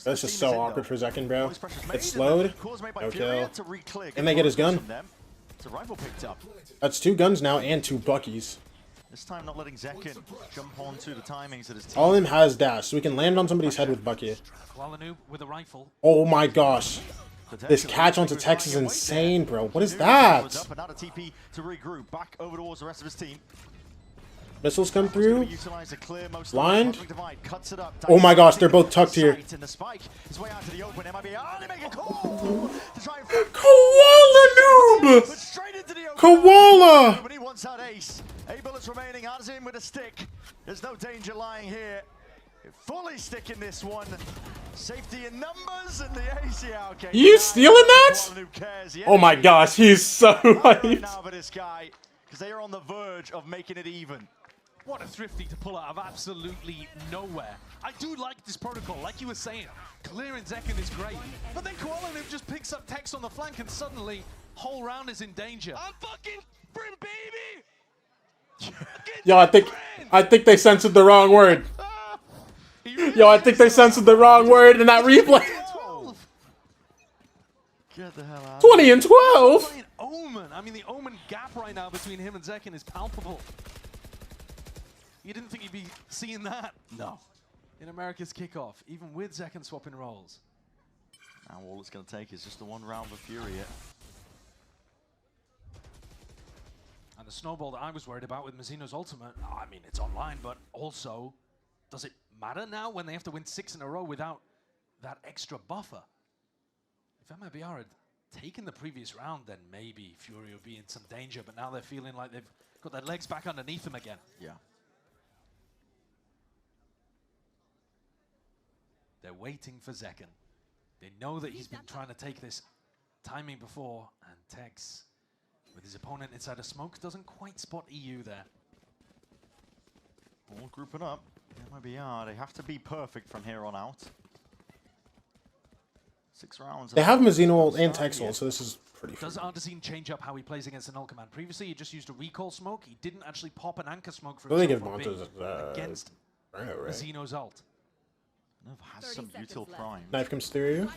That's just so awkward for Zekin, bro. It's slowed. No kill. And they get his gun. It's a rifle picked up. That's 2 guns now and 2 Buckies. This time not letting Zekin jump onto the timings of his team. All of them has dash, so we can land on somebody's head with Bucky. With a rifle. Oh my gosh. This catch onto Tex is insane, bro. What is that? Another TP to regroup back over towards the rest of his team. Missiles come through. Blind. Oh my gosh, they're both tucked here. Koala noob! Koala! But he wants that ace. 8 bullets remaining. Adds in with a stick. There's no danger lying here. Fully sticking this one. Safety in numbers and the ace. Yeah, okay. You stealing that? Oh my gosh, he's so hyped. Now for this guy, because they are on the verge of making it even. What a thrifty to pull out of absolutely nowhere. I do like this protocol, like you were saying. Clearing Zekin is great. But then Koala just picks up Tex on the flank and suddenly whole round is in danger. I'm fucking Brim, baby! Yo, I think they censored the wrong word. Yo, I think they censored the wrong word in that replay. Get the hell out. 20 and 12. Omen. I mean, the Omen gap right now between him and Zekin is palpable. You didn't think you'd be seeing that? No. In America's kickoff, even with Zekin swapping roles. Now all it's going to take is just the 1 round of Furia. And the snowball that I was worried about with Mazzino's ultimate, I mean, it's online, but also, does it matter now when they have to win 6 in a row without that extra buffer? If MIBR had taken the previous round, then maybe Furia would be in some danger, but now they're feeling like they've got their legs back underneath them again. Yeah. They're waiting for Zekin. They know that he's been trying to take this timing before, and Tex, with his opponent inside a smoke, doesn't quite spot EU there. All grouping up. MIBR, they have to be perfect from here on out. 6 rounds. They have Mazzino and Tex ult, so this is pretty Does Artesine change up how he plays against an Null Command? Previously, he just used a recall smoke. He didn't actually pop an anchor smoke for They give himself Montes against Mazzino's ult. Nov has some util prime. Knife comes through.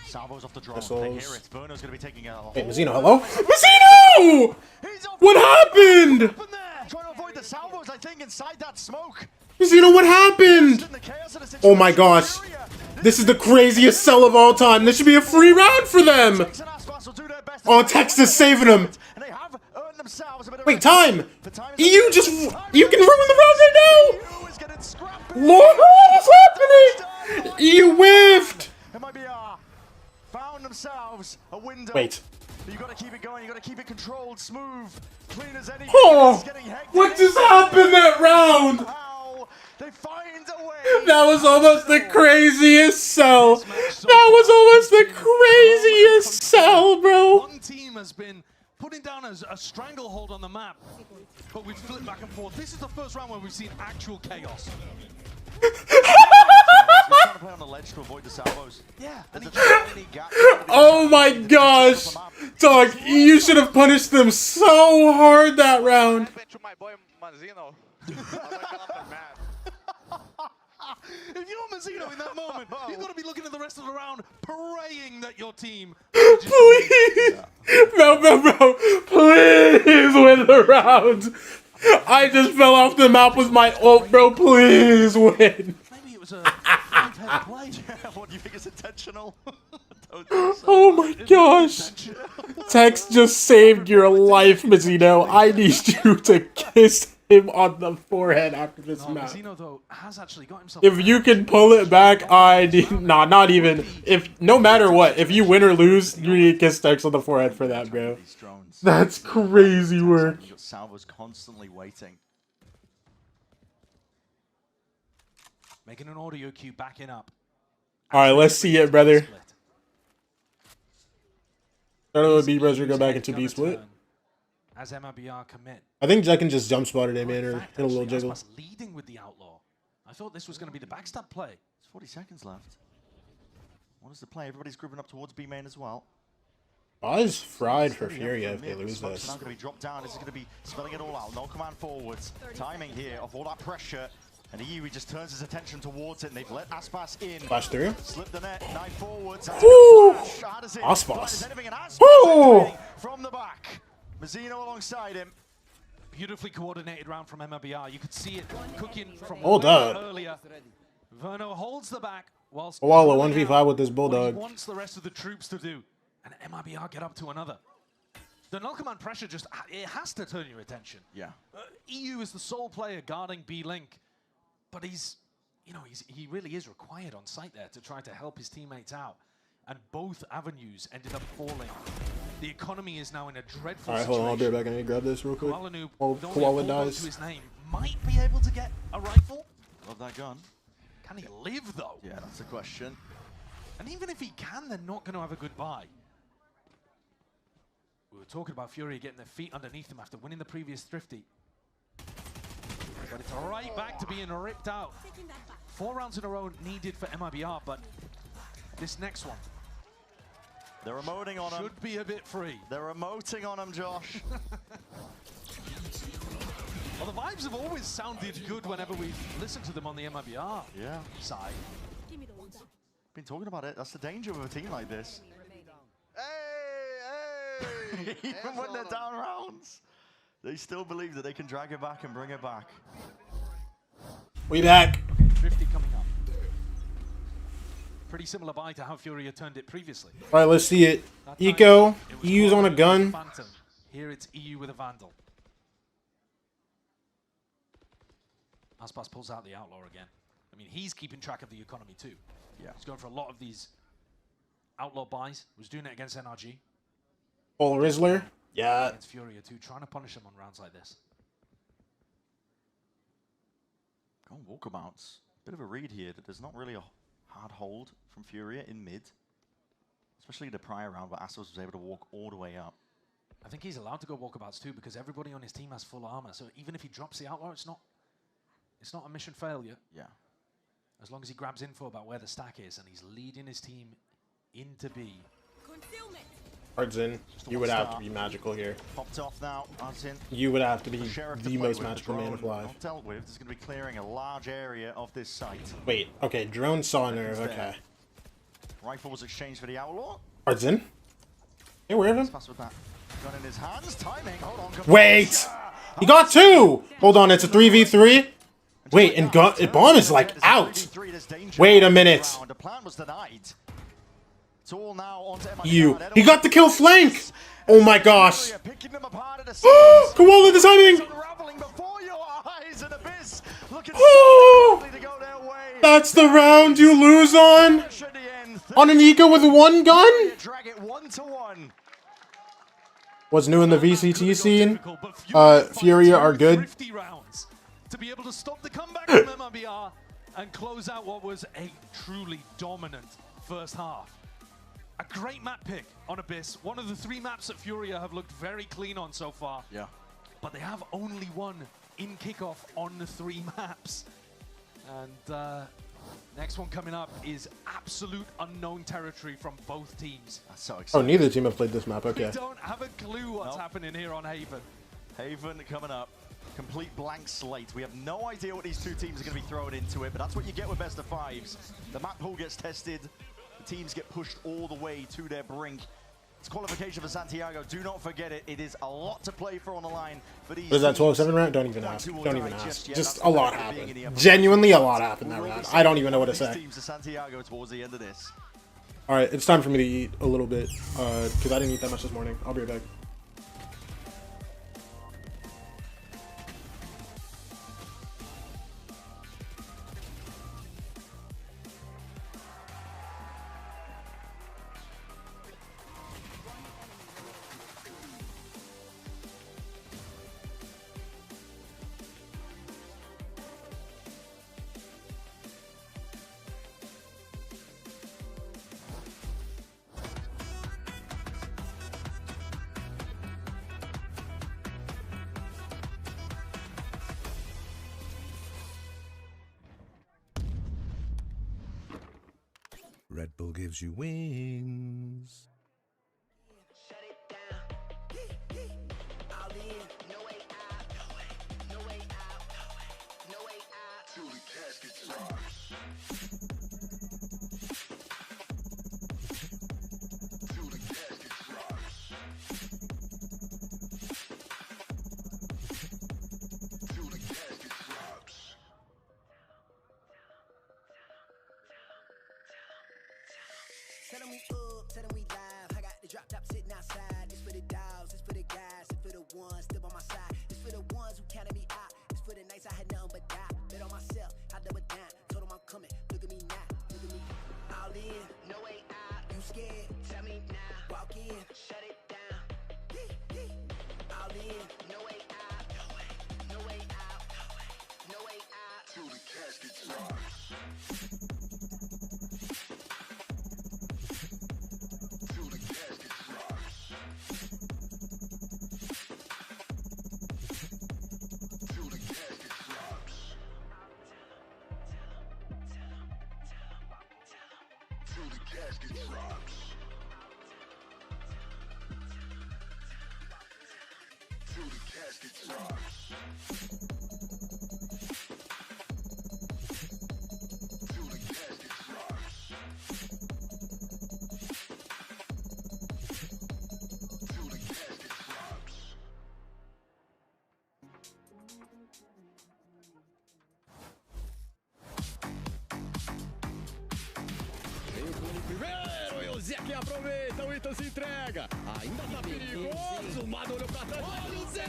Salvos off the drone. Missiles. They hear it. Verno's going to be taking a Hey, Mazzino, hello? Mazzino! What happened? Trying to avoid the salvos, I think, inside that smoke. Mazzino, what happened? Oh my gosh. This is the craziest sell of all time. This should be a free round for them. Oh, Tex is saving him. Wait, time. You can ruin the round right now. Lord, what is happening? You whiffed. MIBR found themselves a window. Wait. But you got to keep it going. You got to keep it controlled, smooth, clean as anything. Oh, what just happened that round? They find a way. That was almost the craziest sell. That was almost the craziest sell, bro. One team has been putting down a stranglehold on the map, but we've flipped back and forth. This is the first round where we've seen actual chaos. Trying to play on the ledge to avoid the salvos. Yeah. Oh my gosh. Dog, you should have punished them so hard that round. If you're Mazzino in that moment, you've got to be looking at the rest of the round, praying that your team... Please! Bro, please win the round! I just fell off the map with my ult, bro, please win! Maybe it was a Play. What do you think is intentional? Oh my gosh. Tex just saved your life, Mazzino. I need you to kiss him on the forehead after this match. Mazzino, though, has actually got himself If you can pull it back, I need... Nah, not even. If no matter what, if you win or lose, you need to kiss Tex on the forehead for that, bro. That's crazy work. Salvo's constantly waiting. Making an audio cue, backing up. Alright, let's see it, brother. Started with B Bros, go back into B split. As MIBR commit. I think Jack can just jump spotted him in or hit a little jiggle. Leading with the outlaw. I thought this was going to be the backstab play. There's 40 seconds left. What is the play? Everybody's grouping up towards B main as well. Oz fried for Furia if they lose this. Now going to be dropped down. This is going to be spelling it all out. No command forwards. Timing here of all that pressure. And he just turns his attention towards it, and they've let Aspas in. Flash through. Slip the net, knife forwards. Woo! Aspas. Woo! From the back. Mazzino alongside him. Beautifully coordinated round from MIBR. You could see it cooking from Hold up. earlier. Verno holds the back whilst Walla 1v5 with this bulldog. What he wants the rest of the troops to do. And MIBR get up to another. The no command pressure just, it has to turn your attention. Yeah. EU is the sole player guarding B-Link. But he's, you know, he really is required on site there to try to help his teammates out. And both avenues ended up falling. The economy is now in a dreadful situation. Alright, hold on, I'll be right back. I need to grab this real quick. While Koala dies. To his name, might be able to get a rifle. Love that gun. Can he live, though? Yeah, that's the question. And even if he can, they're not going to have a good buy. We were talking about Furia getting their feet underneath them after winning the previous Thrifty. But it's right back to being ripped out. 4 rounds in a row needed for MIBR, but this next one. They're emoting on him. Should be a bit free. They're emoting on him, Josh. Well, the vibes have always sounded good whenever we've listened to them on the MIBR side. Been talking about it. That's the danger of a team like this. Hey! Even when they're down rounds. They still believe that they can drag it back and bring it back. We back. Okay, Thrifty coming up. Pretty similar buy to how Furia turned it previously. All right, let's see it. Eco, EU's on a gun. Phantom. Here it's EU with a Vandal. Aspas pulls out the Outlaw again. I mean, he's keeping track of the economy too. Yeah. He's going for a lot of these Outlaw buys. Was doing it against NRG. Paul Rizzler. Yeah. Against Furia too, trying to punish them on rounds like this. Go on walkabouts. Bit of a read here that there's not really a hard hold from Furia in mid. Especially the prior round where Astos was able to walk all the way up. I think he's allowed to go walkabouts too because everybody on his team has full armor. So even if he drops the Outlaw, it's not a mission failure. Yeah. As long as he grabs info about where the stack is and he's leading his team into B. Ardzin, you would have to be magical here. Popped off now, Ardzin. You would have to be the most magical man alive. Not dealt with. This is going to be clearing a large area of this site. Wait, okay, drone saw nerve, okay. Rifle was exchanged for the Outlaw. Ardzin? Hey, where him? With that gun in his hands. Timing. Hold on. Wait! He got 2! Hold on, it's a 3v3? Wait, and bomb is like out. Wait a minute. The plan was denied. It's all now onto He got the kill flank! Oh my gosh. Koala, the timing! That's the round you lose on? On an eco with 1 gun? What's new in the VCT scene? Furia are good. To be able to stop the comeback from MIBR and close out what was a truly dominant first half. A great map pick on Abyss. One of the 3 maps that Furia have looked very clean on so far. Yeah. But they have only one in Kickoff on the 3 maps. And next one coming up is absolute unknown territory from both teams. That's so exciting. Oh, neither team have played this map, okay. We don't have a clue what's happening here on Haven. Haven coming up. Complete blank slate. We have no idea what these 2 teams are going to be throwing into it, but that's what you get with best of 5s. The map pool gets tested. The teams get pushed all the way to their brink. It's qualification for Santiago. Do not forget it. It is a lot to play for on the line for these. What is that 12-7 round? Don't even ask. Don't even ask. Just a lot happened. Genuinely a lot happened that round. I don't even know what to say. Teams to Santiago towards the end of this. All right, it's time for me to eat a little bit because I didn't eat that much this morning. I'll be right back. Red Bull gives you wings. Tell them we up, tell them we live. I got the drop top sitting outside. This for the dogs, this for the guys, this for the ones still by my side. This for the ones who counted me out. This for the nights I had nothing but doubt. Bet on myself, I double down. Told them I'm coming. Look at me now, look at me. All in, no way out. You scared? Tell me now. Walk in, shut it down. All in, no way out. No way out. No way out. Till the casket drops. Zé que aproveita, o Ita se entrega. Ainda tá perigoso, o Mado olhou pra trás. Olha o Zé!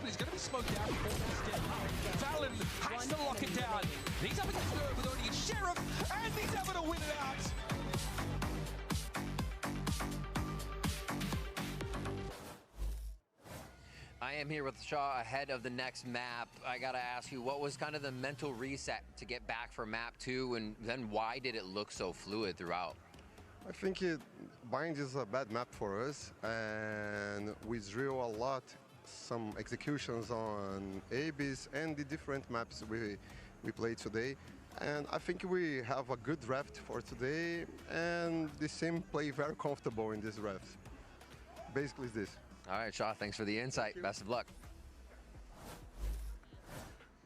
He's going to be smoked out before this game. Fallon has to lock it down. He's up against Nerve with only a Sheriff, and he's able to win it out. I am here with Shaw ahead of the next map. I gotta ask you, what was kind of the mental reset to get back for map 2, and then why did it look so fluid throughout? I think Bind is a bad map for us, and we drill a lot, some executions on ABs and the different maps we played today. And I think we have a good draft for today, and the team play very comfortable in this draft. Basically, it's this. All right, Shaw, thanks for the insight. Best of luck.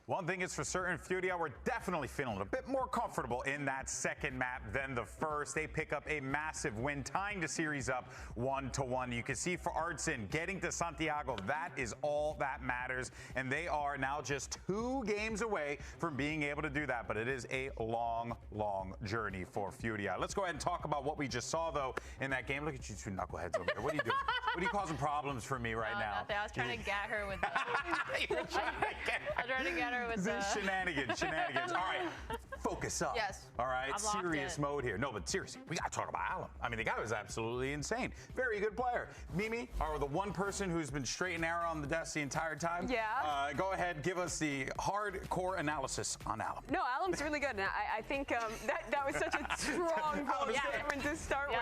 One thing is for certain, FURIA were definitely feeling a bit more comfortable in that second map than the first. They pick up a massive win, tying the series up 1-1. You can see for Artson getting to Santiago, that is all that matters. And they are now just 2 games away from being able to do that. But it is a long, long journey for FURIA. Let's go ahead and talk about what we just saw, though, in that game. Look at you 2 knuckleheads over there. What are you doing? What are you causing problems for me right now? Nothing. I was trying to get her with the... I'm trying to get her with the... Shenanigans. All right, focus up. Yes. All right, I'm locked serious in. mode here. No, but seriously, we got to talk about Alum. I mean, the guy was absolutely insane. Very good player. Mimi, are the one person who's been straight and narrow on the desk the entire time? Yeah. Go ahead, give us the hardcore analysis on Alum. No, Alum's really good. And I think that was such a strong goal statement to start with.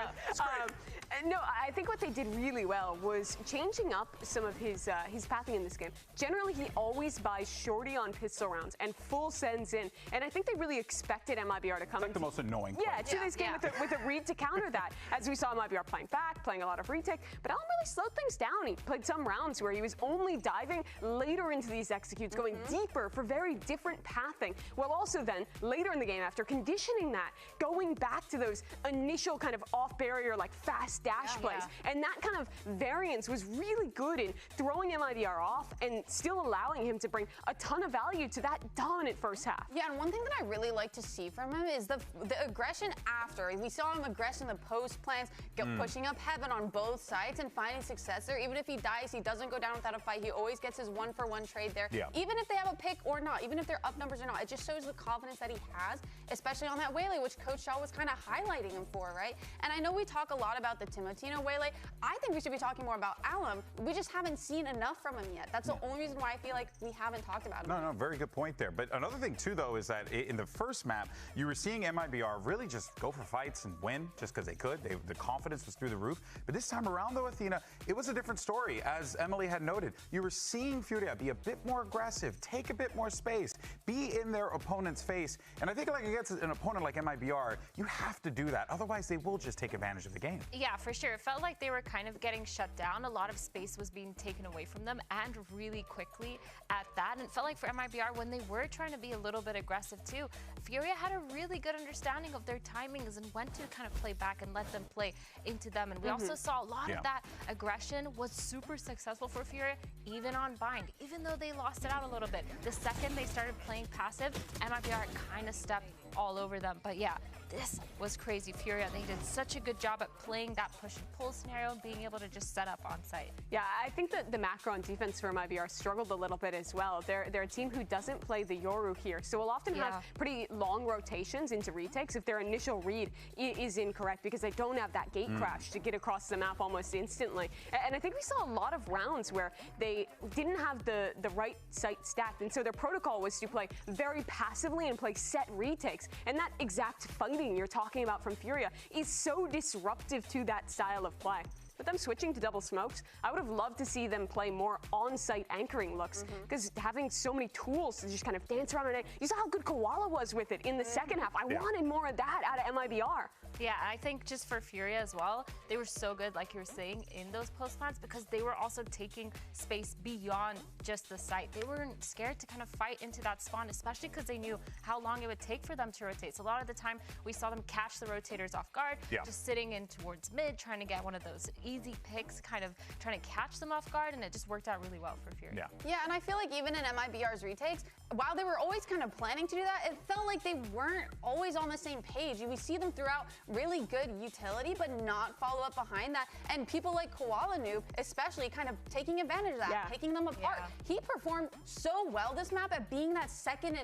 And no, I think what they did really well was changing up some of his pathing in this game. Generally, he always buys shorty on pistol rounds and full sends in, and I think they really expected MIBR to come. It's like the most annoying play. Yeah, to this game with a read to counter that. As we saw MIBR playing back, playing a lot of retake, but Allen really slowed things down. He played some rounds where he was only diving later into these executes, going deeper for very different pathing, while also then later in the game, after conditioning that, going back to those initial kind of off barrier, like fast dash plays. And that kind of variance was really good in throwing MIBR off and still allowing him to bring a ton of value to that dominant first half. Yeah, and one thing that I really like to see from him is the aggression after. We saw him aggression the post plants, pushing up heaven on both sides and finding success there. Even if he dies, he doesn't go down without a fight. He always gets his 1-for-1 trade there. Yeah. Even if they have a pick or not, even if they're up numbers or not, it just shows the confidence that he has, especially on that Waylay, which Coach Shaw was kind of highlighting him for, right? And I know we talk a lot about the Timotino Waylay. I think we should be talking more about Alum. We just haven't seen enough from him yet. That's the only reason why I feel like we haven't talked about him. No, very good point there. But another thing, too, though, is that in the first map, you were seeing MIBR really just go for fights and win just because they could. The confidence was through the roof. But this time around, though, Athena, it was a different story. As Emily had noted, you were seeing FURIA be a bit more aggressive, take a bit more space, be in their opponent's face. And I think like against an opponent like MIBR, you have to do that. Otherwise, they will just take advantage of the game. Yeah, for sure. It felt like they were kind of getting shut down. A lot of space was being taken away from them, and really quickly at that. And it felt like for MIBR, when they were trying to be a little bit aggressive too, FURIA had a really good understanding of their timings and when to kind of play back and let them play into them. And we also saw a lot of that aggression was super successful for FURIA, even on bind, even though they lost it out a little bit. The second they started playing passive, MIBR kind of stepped all over them. But yeah, this was crazy. FURIA, they did such a good job at playing that push and pull scenario and being able to just set up on site. Yeah, I think that the macro on defense for MIBR struggled a little bit as well. They're a team who doesn't play the Yoru here, so will often have pretty long rotations into retakes if their initial read is incorrect because they don't have that gate crash to get across the map almost instantly. And I think we saw a lot of rounds where they didn't have the right site stacked, and so their protocol was to play very passively and play set retakes. And that exact fighting you're talking about from FURIA is so disruptive to that style of play. With them switching to double smokes, I would have loved to see them play more on-site anchoring looks because having so many tools to just kind of dance around it. You saw how good Koala was with it in the second half. I wanted more of that out of MIBR. Yeah, I think just for FURIA as well, they were so good, like you were saying, in those post plants because they were also taking space beyond just the site. They weren't scared to kind of fight into that spawn, especially because they knew how long it would take for them to rotate. So a lot of the time, we saw them catch the rotators off guard, just sitting in towards mid, trying to get one of those easy picks, kind of trying to catch them off guard, and it just worked out really well for FURIA. Yeah, and I feel like even in MIBR's retakes, while they were always kind of planning to do that, it felt like they weren't always on the same page. We see them throughout really good utility, but not follow up behind that. And people like Koala Noob, especially, kind of taking advantage of that, taking them apart. He performed so well this map at being that second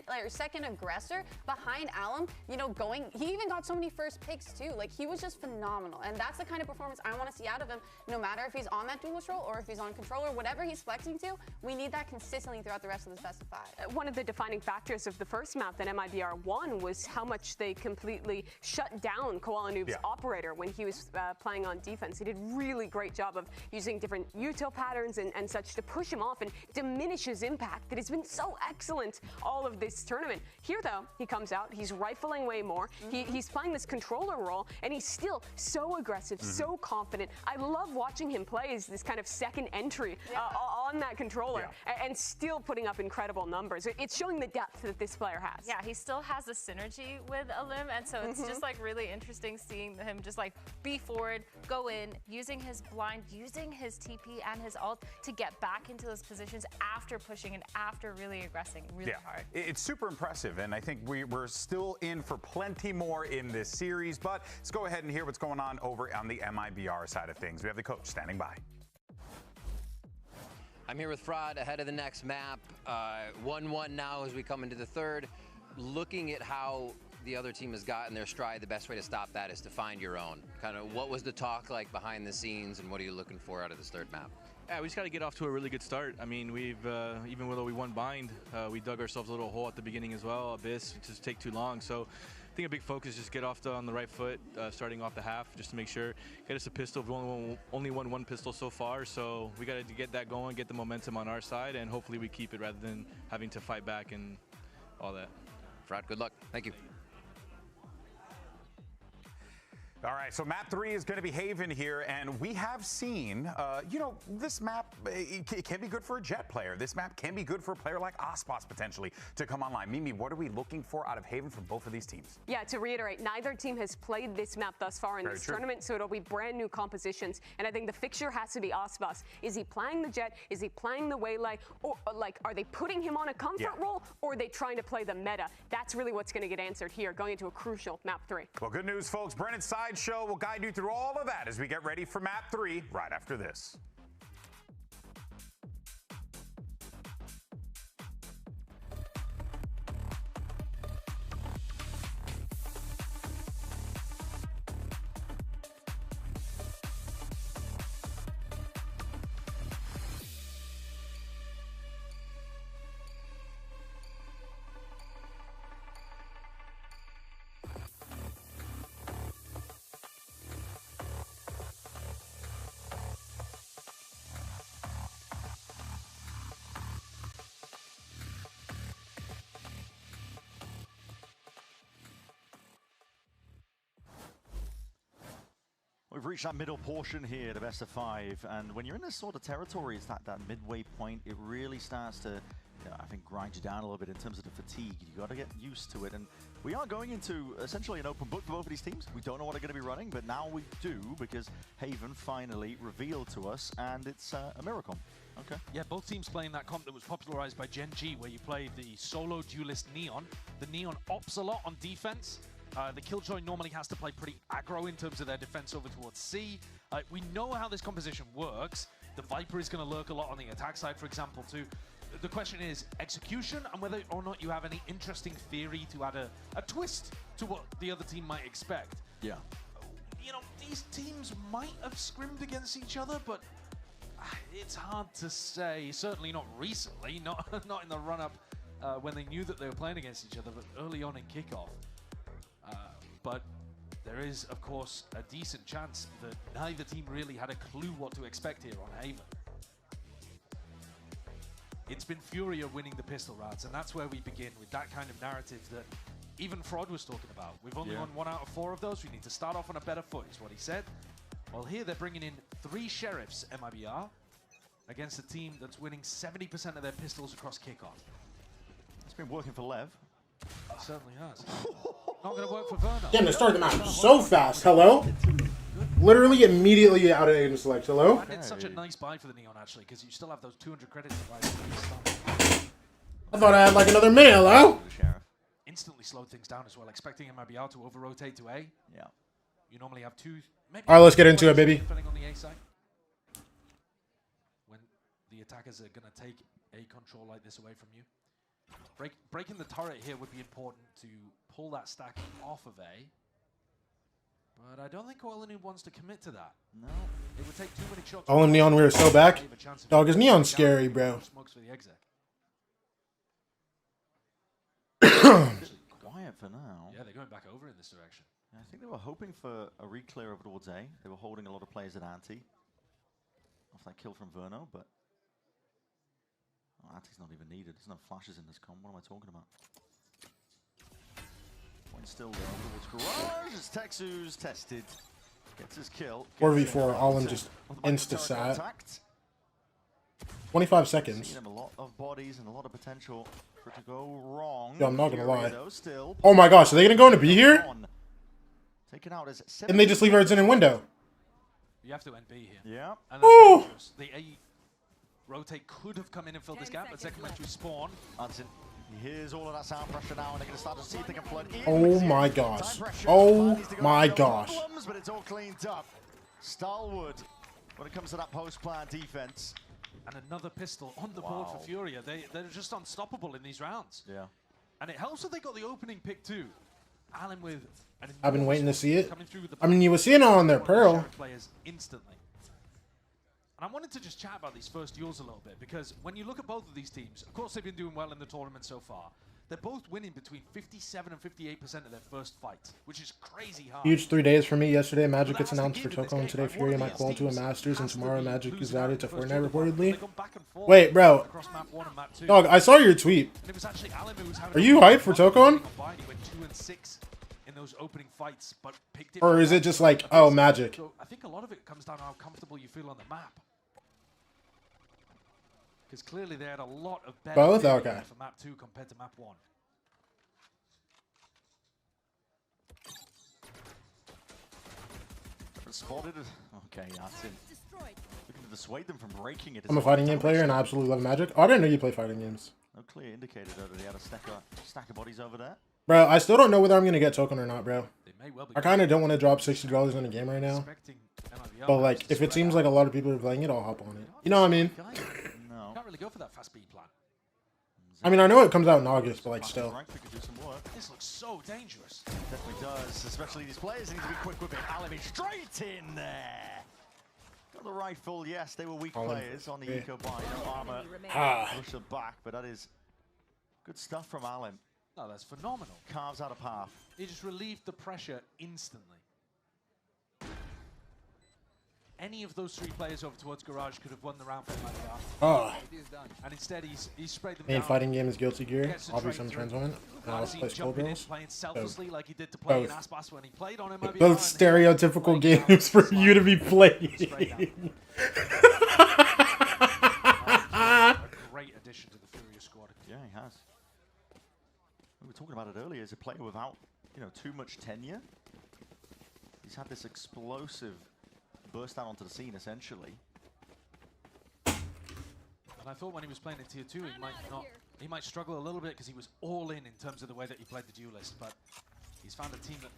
aggressor behind Alum. You know, he even got so many first picks too. Like, he was just phenomenal, and that's the kind of performance I want to see out of him. No matter if he's on that duelist role or if he's on controller, whatever he's flexing to, we need that consistently throughout the rest of this best of 5. One of the defining factors of the first map that MIBR won was how much they completely shut down Koala Noob's operator when he was playing on defense. He did really great job of using different util patterns and such to push him off and diminish his impact that has been so excellent all of this tournament. Here, though, he comes out, he's rifling way more, he's playing this controller role, and he's still so aggressive, so confident. I love watching him play as this kind of second entry on that controller and still putting up incredible numbers. It's showing the depth that this player has. Yeah, he still has the synergy with Alim, and so it's just like really interesting seeing him just like be forward, go in, using his blind, using his TP and his ult to get back into those positions after pushing and after really aggressing really hard. It's super impressive, and I think we're still in for plenty more in this series, but let's go ahead and hear what's going on over on the MIBR side of things. We have the coach standing by. I'm here with Fraud ahead of the next map. 1-1 now as we come into the third. Looking at how the other team has gotten their stride, the best way to stop that is to find your own. Kind of what was the talk like behind the scenes, and what are you looking for out of this third map? Yeah, we just got to get off to a really good start. I mean, we've, even though we won bind, we dug ourselves a little hole at the beginning as well. Abyss, just take too long. So I think a big focus is just get off on the right foot, starting off the half, just to make sure, get us a pistol. We've only won one pistol so far, so we got to get that going, get the momentum on our side, and hopefully we keep it rather than having to fight back and all that. Fraud, good luck. Thank you. All right, so map 3 is going to be Haven here, and we have seen, you know, this map, it can be good for a Jet player. This map can be good for a player like Ospas potentially to come online. Mimi, what are we looking for out of Haven from both of these teams? Yeah, to reiterate, neither team has played this map thus far in this tournament, so it'll be brand new compositions. And I think the fixture has to be Ospas. Is he playing the Jet? Is he playing the Waylay? Or, like, are they putting him on a comfort role, or are they trying to play the meta? That's really what's going to get answered here, going into a crucial map 3. Well, good news, folks. Brennan's Sideshow will guide you through all of that as we get ready for map 3 right after this. We've reached that middle portion here, the best of 5, and when you're in this sort of territory, it's that midway point, it really starts to, I think, grind you down a little bit in terms of the fatigue. You got to get used to it, and we are going into essentially an open book for both of these teams. We don't know what they're going to be running, but now we do, because Haven finally revealed to us, and it's a Miracom. Okay. Yeah, both teams playing that comp that was popularized by Gen G, where you play the solo duelist Neon. The Neon ops a lot on defense. The Killjoy normally has to play pretty aggro in terms of their defense over towards C. We know how this composition works. The Viper is going to lurk a lot on the attack side, for example, too. The question is execution and whether or not you have any interesting theory to add a twist to what the other team might expect. Yeah. You know, these teams might have scrimmed against each other, but it's hard to say. Certainly not recently, not in the run-up when they knew that they were playing against each other, but early on in Kickoff. But there is, of course, a decent chance that neither team really had a clue what to expect here on Haven. It's been FURIA winning the pistol rounds, and that's where we begin with that kind of narrative that even Fraud was talking about. We've only won 1 out of 4 of those. We need to start off on a better foot, is what he said. Well, here they're bringing in 3 Sheriffs MIBR against a team that's winning 70% of their pistols across Kickoff. It's been working for Lev. It certainly has. Not going to work for Verno. Damn, they started the match so fast. Hello? Literally immediately out of agent select. Hello? And it's such a nice buy for the Neon, actually, because you still have those 200 credits to buy. I thought I had like another minute. Hello? Instantly slowed things down as well, expecting MIBR to over-rotate to A. Yeah. You normally have 2, maybe. All right, let's get into it, baby. Depending on the A side. When the attackers are going to take A control like this away from you. Breaking the turret here would be important to pull that stack off of A. But I don't think Koalanu wants to commit to that. No. It would take too many shots. Oh, and Neon, we are so back. Dog, is Neon scary, bro? Smokes for the exec. Quiet for now. Yeah, they're going back over in this direction. I think they were hoping for a re-clear over towards A. They were holding a lot of players at Anti. Off that kill from Verno, but Anti's not even needed. There's no flashes in this comp. What am I talking about? Point still there towards Garage. As Texu's tested. Gets his kill. 4v4, all in just insta-sat. 25 seconds. Seen him a lot of bodies and a lot of potential for it to go wrong. Yo, I'm not gonna lie. Still, oh my gosh, are they gonna go into B here? Taken out as And they just leave Erds in and window. You have to end B here. Yeah. And that's dangerous. The A rotate could have come in and filled this gap, but second match we spawn. He hears all of that sound pressure now, and they're going to start to see if they can flood in. Oh my gosh. Oh my gosh. But it's all cleaned up. Stalwood, when it comes to that post-plan defense. And another pistol on the board for FURIA. They're just unstoppable in these rounds. Yeah. And it helps that they got the opening pick too. Allen with an I've been waiting to see it. I mean, you were seeing it on their Pearl. Players instantly. And I wanted to just chat about these first duels a little bit, because when you look at both of these teams, of course they've been doing well in the tournament so far. They're both winning between 57 and 58% of their first fights, which is crazy hard. Huge 3 days for me. Yesterday, Magic gets announced for Toko, and today FURIA might qual to a Masters, and tomorrow Magic is added to Fortnite reportedly. Wait, bro. Dog, I saw your tweet. Are you hyped for Tokon? those opening fights, but picked it. Or is it just like, oh, magic? So I think a lot of it comes down to how comfortable you feel on the map. Because clearly they had a lot of better Both? Okay. for map 2 compared to map 1. Spotted it. Okay, that's it. Looking to dissuade them from breaking it. I'm a fighting game player and I absolutely love magic. Oh, I didn't know you play fighting games. No clear indicator though that he had a stack of bodies over there. Bro, I still don't know whether I'm going to get token or not, bro. They may well be. I kind of don't want to drop $60 on a game right now. But, like, if it seems like a lot of people are playing it, I'll hop on it. You know what I mean? No. Can't really go for that fast speed plan. I mean, I know it comes out in August, but, like, still. This looks so dangerous. Definitely does, especially these players need to be quick with it. Alimi straight in there. Got the rifle, yes, they were weak players on the eco buy. No armor. Push them back, but that is good stuff from Alim. No, that's phenomenal. Carves out a path. He just relieved the pressure instantly. Any of those 3 players over towards Garage could have won the round for MIBR. Oh. And instead he's sprayed them Main down. fighting game is Guilty Gear. Obviously, I'm trans woman. And I also play Skull Girls. Playing selflessly like he did to play in Aspas when he played on MIBR. Both stereotypical games for you to be playing. A great addition to the FURIA squad. Yeah, he has. We were talking about it earlier as a player without, you know, too much tenure. He's had this explosive burst out onto the scene, essentially. And I thought when he was playing in Tier 2, he might struggle a little bit because he was all in terms of the way that he played the duelist. But he's found a team that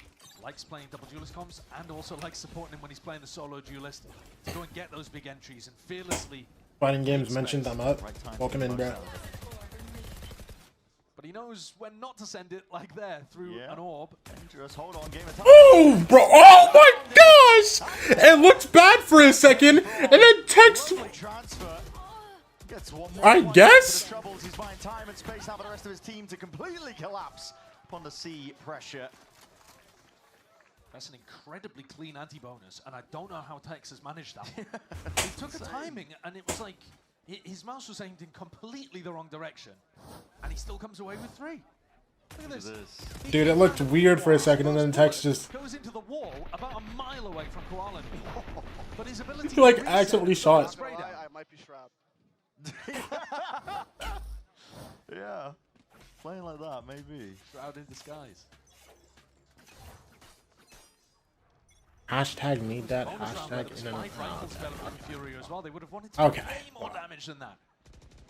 likes playing double duelist comps and also likes supporting him when he's playing the solo duelist to go and get those big entries and fearlessly. Fighting games mentioned, I'm up. Welcome in, bro. But he knows when not to send it like there through an orb. Dangerous. Hold on, game of time. Oh, bro! Oh my gosh! It looked bad for a second, and then text. I guess. He's buying time and space now for the rest of his team to completely collapse upon the sea pressure. That's an incredibly clean anti-bonus, and I don't know how Tex has managed that. He took a timing, and it was like his mouse was aimed in completely the wrong direction, and he still comes away with 3. Look at this. Dude, it looked weird for a second, and then Tex just goes into the wall about a mile away from Koala. But his ability he like accidentally shot. I might be strapped. Yeah, playing like that, maybe. Shroud in disguise. Hashtag need that. Hashtag in and FURIA as well. They would have wanted to do way more damage than that.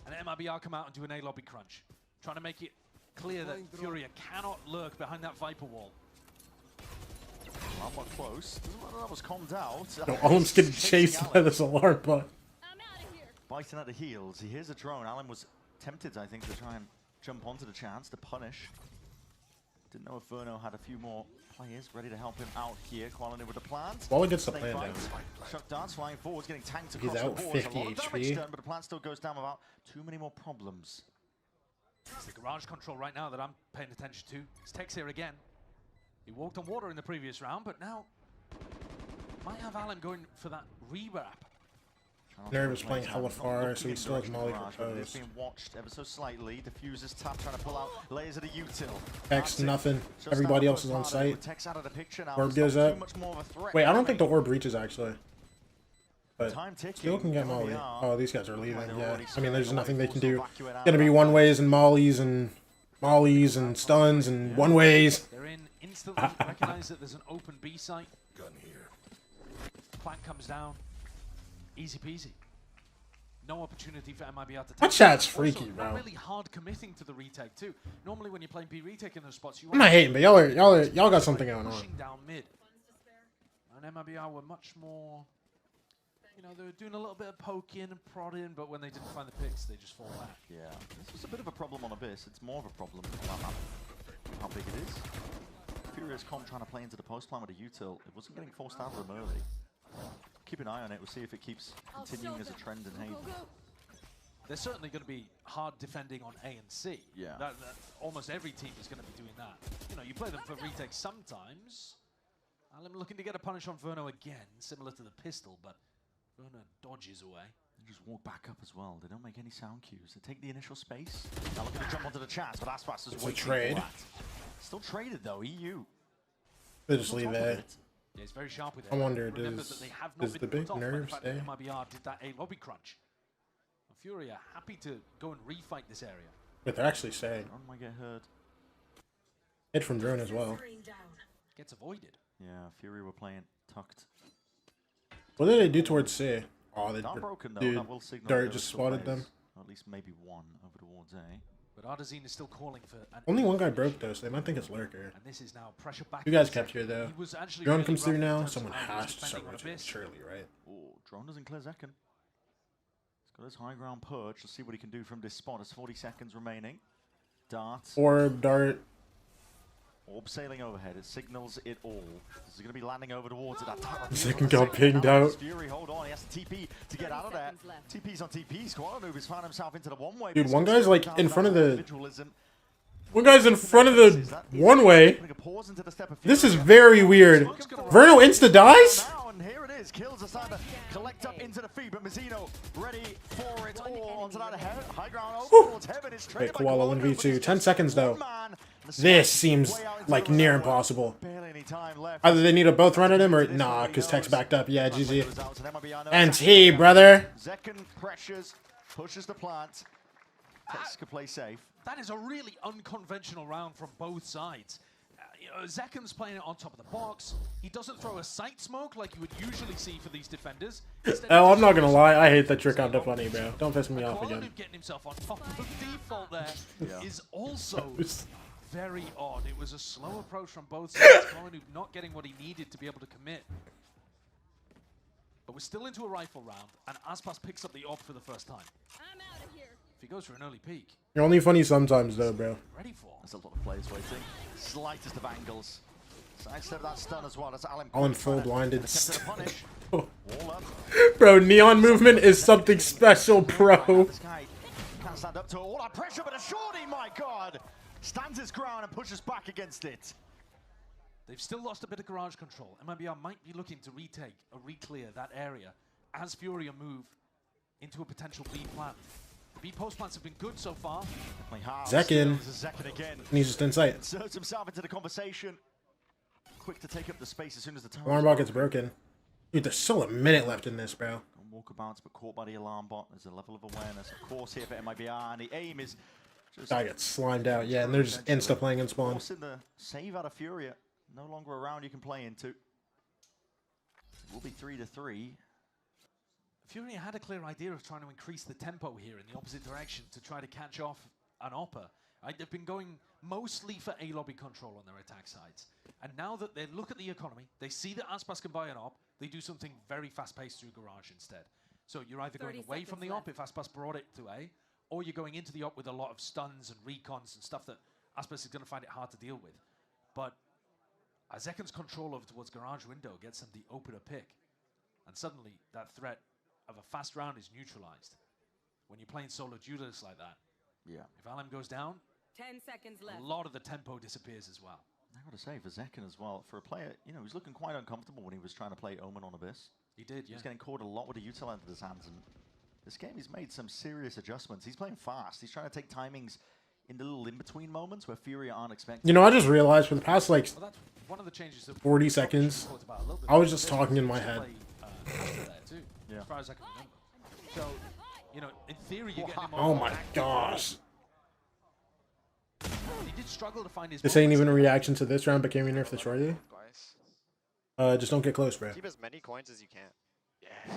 And MIBR come out and do an A lobby crunch, trying to make it clear that FURIA cannot lurk behind that Viper wall. Not close. That was calmed out. No, Alim's getting chased by this alarm bot. Biting at the heels. He hears a drone. Alim was tempted, I think, to try and jump onto the chance to punish. Didn't know if Verno had a few more players ready to help him out here. Quality with the plant. Wally gets the plan down. Chuck Dance flying forwards, getting tanked He's across out the board. 50 a lot of damage HP. done, but the plant still goes down without too many more problems. It's the garage control right now that I'm paying attention to. It's Tex here again. He walked on water in the previous round, but now might have Alan going for that re-wrap. Nerve is playing hella far, so he still has Molly proposed. He's being watched ever so slightly. Diffuses tap, trying to pull out layers of the util. Tex, nothing. Everybody else is on site. Tex out of the picture now. Orb goes up. Wait, I don't think the orb reaches actually. But still can get Molly. Oh, these guys are leaving, yeah. I mean, there's nothing they can do. Gonna be one-ways and mollies and stuns and one-ways. They're in instantly. Recognize that there's an open B site. Gun here. Plank comes down. Easy peasy. No opportunity for MIBR to take. That chat's freaky, also, bro. Really hard committing to the retake too. Normally when you're playing B retake in those spots, you I'm not hating, but y'all got something going on. Pushing down mid. And MIBR were much more, you know, they were doing a little bit of poking and prodding, but when they didn't find the picks, they just fall back. Yeah, this was a bit of a problem on Abyss. It's more of a problem how big it is. Furious comp trying to play into the post plan with a util. It wasn't getting forced out of them early. Keep an eye on it. We'll see if it keeps continuing as a trend in Haven. They're certainly going to be hard defending on A and C. Yeah. Almost every team is going to be doing that. You know, you play them for retakes sometimes. I'm looking to get a punish on Verno again, similar to the pistol, but Verno dodges away. They just walk back up as well. They don't make any sound cues. They take the initial space. Now looking to jump onto the chance, but Aspas is waiting for that. Still traded though, EU. They just leave A. Yeah, he's very sharp with it. I wonder, Remembers that they have not does been the big put off by the nerves fact that stay? MIBR did that A lobby crunch. FURIA happy to go and refight this area. But they're actually staying. Drone might get hurt. Hit from drone as well. Gets avoided. Yeah, Fury were playing tucked. What did they do towards C? Oh, they Not broken though. dude, That will signal Dart there just are still spotted players, them. or at least maybe one over towards A. But Ardazine is still calling for an Only one guy broke though, so they might think it's Lurker. and this is now pressure back. You guys kept here though. He was actually Drone really comes through rough in now. terms of Someone how he was has to start defending rotating Abyss. surely, right? Oh, drone doesn't clear Zekken. He's got his high ground perch. Let's see what he can do from this spot. It's 40 seconds remaining. Dart. Orb, Dart. Orb sailing overhead. It signals it all. This is going to be landing over towards it. Zekken got pinged out. Fury, hold on. He has to TP to get out of there. TP's on TP's. Koala has found himself into the one-way. Dude, one guy's like in front of the... One guy's in front of the one-way. This is very weird. Verno insta-dies? And here it is. Kills are starting to collect up into the feed, but Mizzino ready for it all onto that high ground. Over towards heaven. It's Okay, Koala 1v2. 10 seconds though. This seems like near impossible. Either they need to both run at him or nah, because Tech's backed up. Yeah, GG. NT, brother. Zekken pressures, pushes the plant. Tex could play safe. That is a really unconventional round from both sides. You know, Zekken's playing it on top of the box. He doesn't throw a sight smoke like you would usually see for these defenders. Oh, I'm not gonna lie. I hate that trick on Deflunny, bro. Don't piss me off again. Getting himself on top of the default there is also very odd. It was a slow approach from both sides. Cloud9 not getting what he needed to be able to commit. But we're still into a rifle round, and Aspas picks up the op for the first time. I'm out of here. If he goes for an early peek. You're only funny sometimes, though, bro. Ready for. There's a lot of players waiting. Slightest of angles. Sidestep that stun as well. That's Alan full blinded. All up. Bro, neon movement is something special, bro. This guy can't stand up to all that pressure, but a shorty, my god! Stands his ground and pushes back against it. They've still lost a bit of garage control. MIBR might be looking to retake or re-clear that area as FURIA move into a potential B plant. The B post plants have been good so far. Zekken. He's just in sight. Inserts himself into the conversation. Quick to take up the space as soon as the tower. Alarm bot gets broken. Dude, there's still a minute left in this, bro. Walkabouts, but caught by the alarm bot. There's a level of awareness, of course, here for MIBR, and the aim is just... Guy gets slimed out, yeah, and they're just insta-playing in spawn. Forcing the save out of Furia. No longer a round you can play into. It will be 3-3. FURIA had a clear idea of trying to increase the tempo here in the opposite direction to try to catch off an Oppa. They've been going mostly for A lobby control on their attack sides. And now that they look at the economy, they see that Aspas can buy an op, they do something very fast-paced through Garage instead. So you're either going away from the op if Aspas brought it to A, or you're going into the op with a lot of stuns and recons and stuff that Aspas is going to find it hard to deal with. But Zekken's control over towards Garage window gets them the opener pick. And suddenly that threat of a fast round is neutralized. When you're playing solo duelists like that, if Alam goes down, 10 seconds left. A lot of the tempo disappears as well. I got to say, for Zekken as well, for a player, you know, he was looking quite uncomfortable when he was trying to play Omen on Abyss. He did, He was getting caught a lot with the util out of his hands, and this game he's made some serious adjustments. He's playing fast. He's trying to take timings in the little in-between moments where FURIA aren't expecting. You know, I just realized for the past, like, Well, that's one of the changes that 40 seconds, I was just talking in my head. As far as I can remember. So, you know, in theory, you're getting him Oh on my gosh. He did struggle to find his This ain't even a reaction to this round, but can we nerf the shorty? Just don't get close, bro. Keep as many coins as you can. Yeah.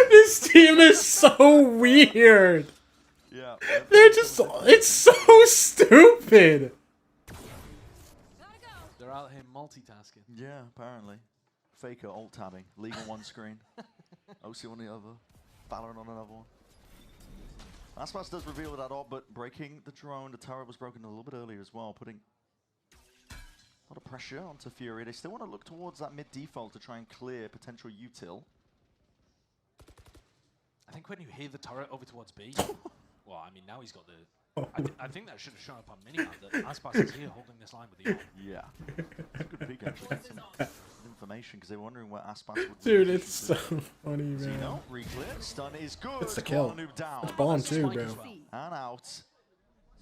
This team is so weird. Yeah. They're just, it's so stupid. They're out here multitasking. Yeah, apparently. Faker alt-tabbing. League on one screen. OC on the other. Valorant on another one. Aspas does reveal that op, but breaking the drone. The turret was broken a little bit earlier as well, putting a lot of pressure onto FURIA. They still want to look towards that mid-default to try and clear potential util. I think when you hear the turret over towards B, well, I mean, now he's got the... I think that should have shown up on minimap that Aspas is here holding this line with the op. Yeah. It's a good peek, actually. Get some information, because they were wondering where Aspas would... Dude, it's so funny, man. Zeno, re-clear. Stun is good. It's the kill. Down. It's bomb too, bro. And out.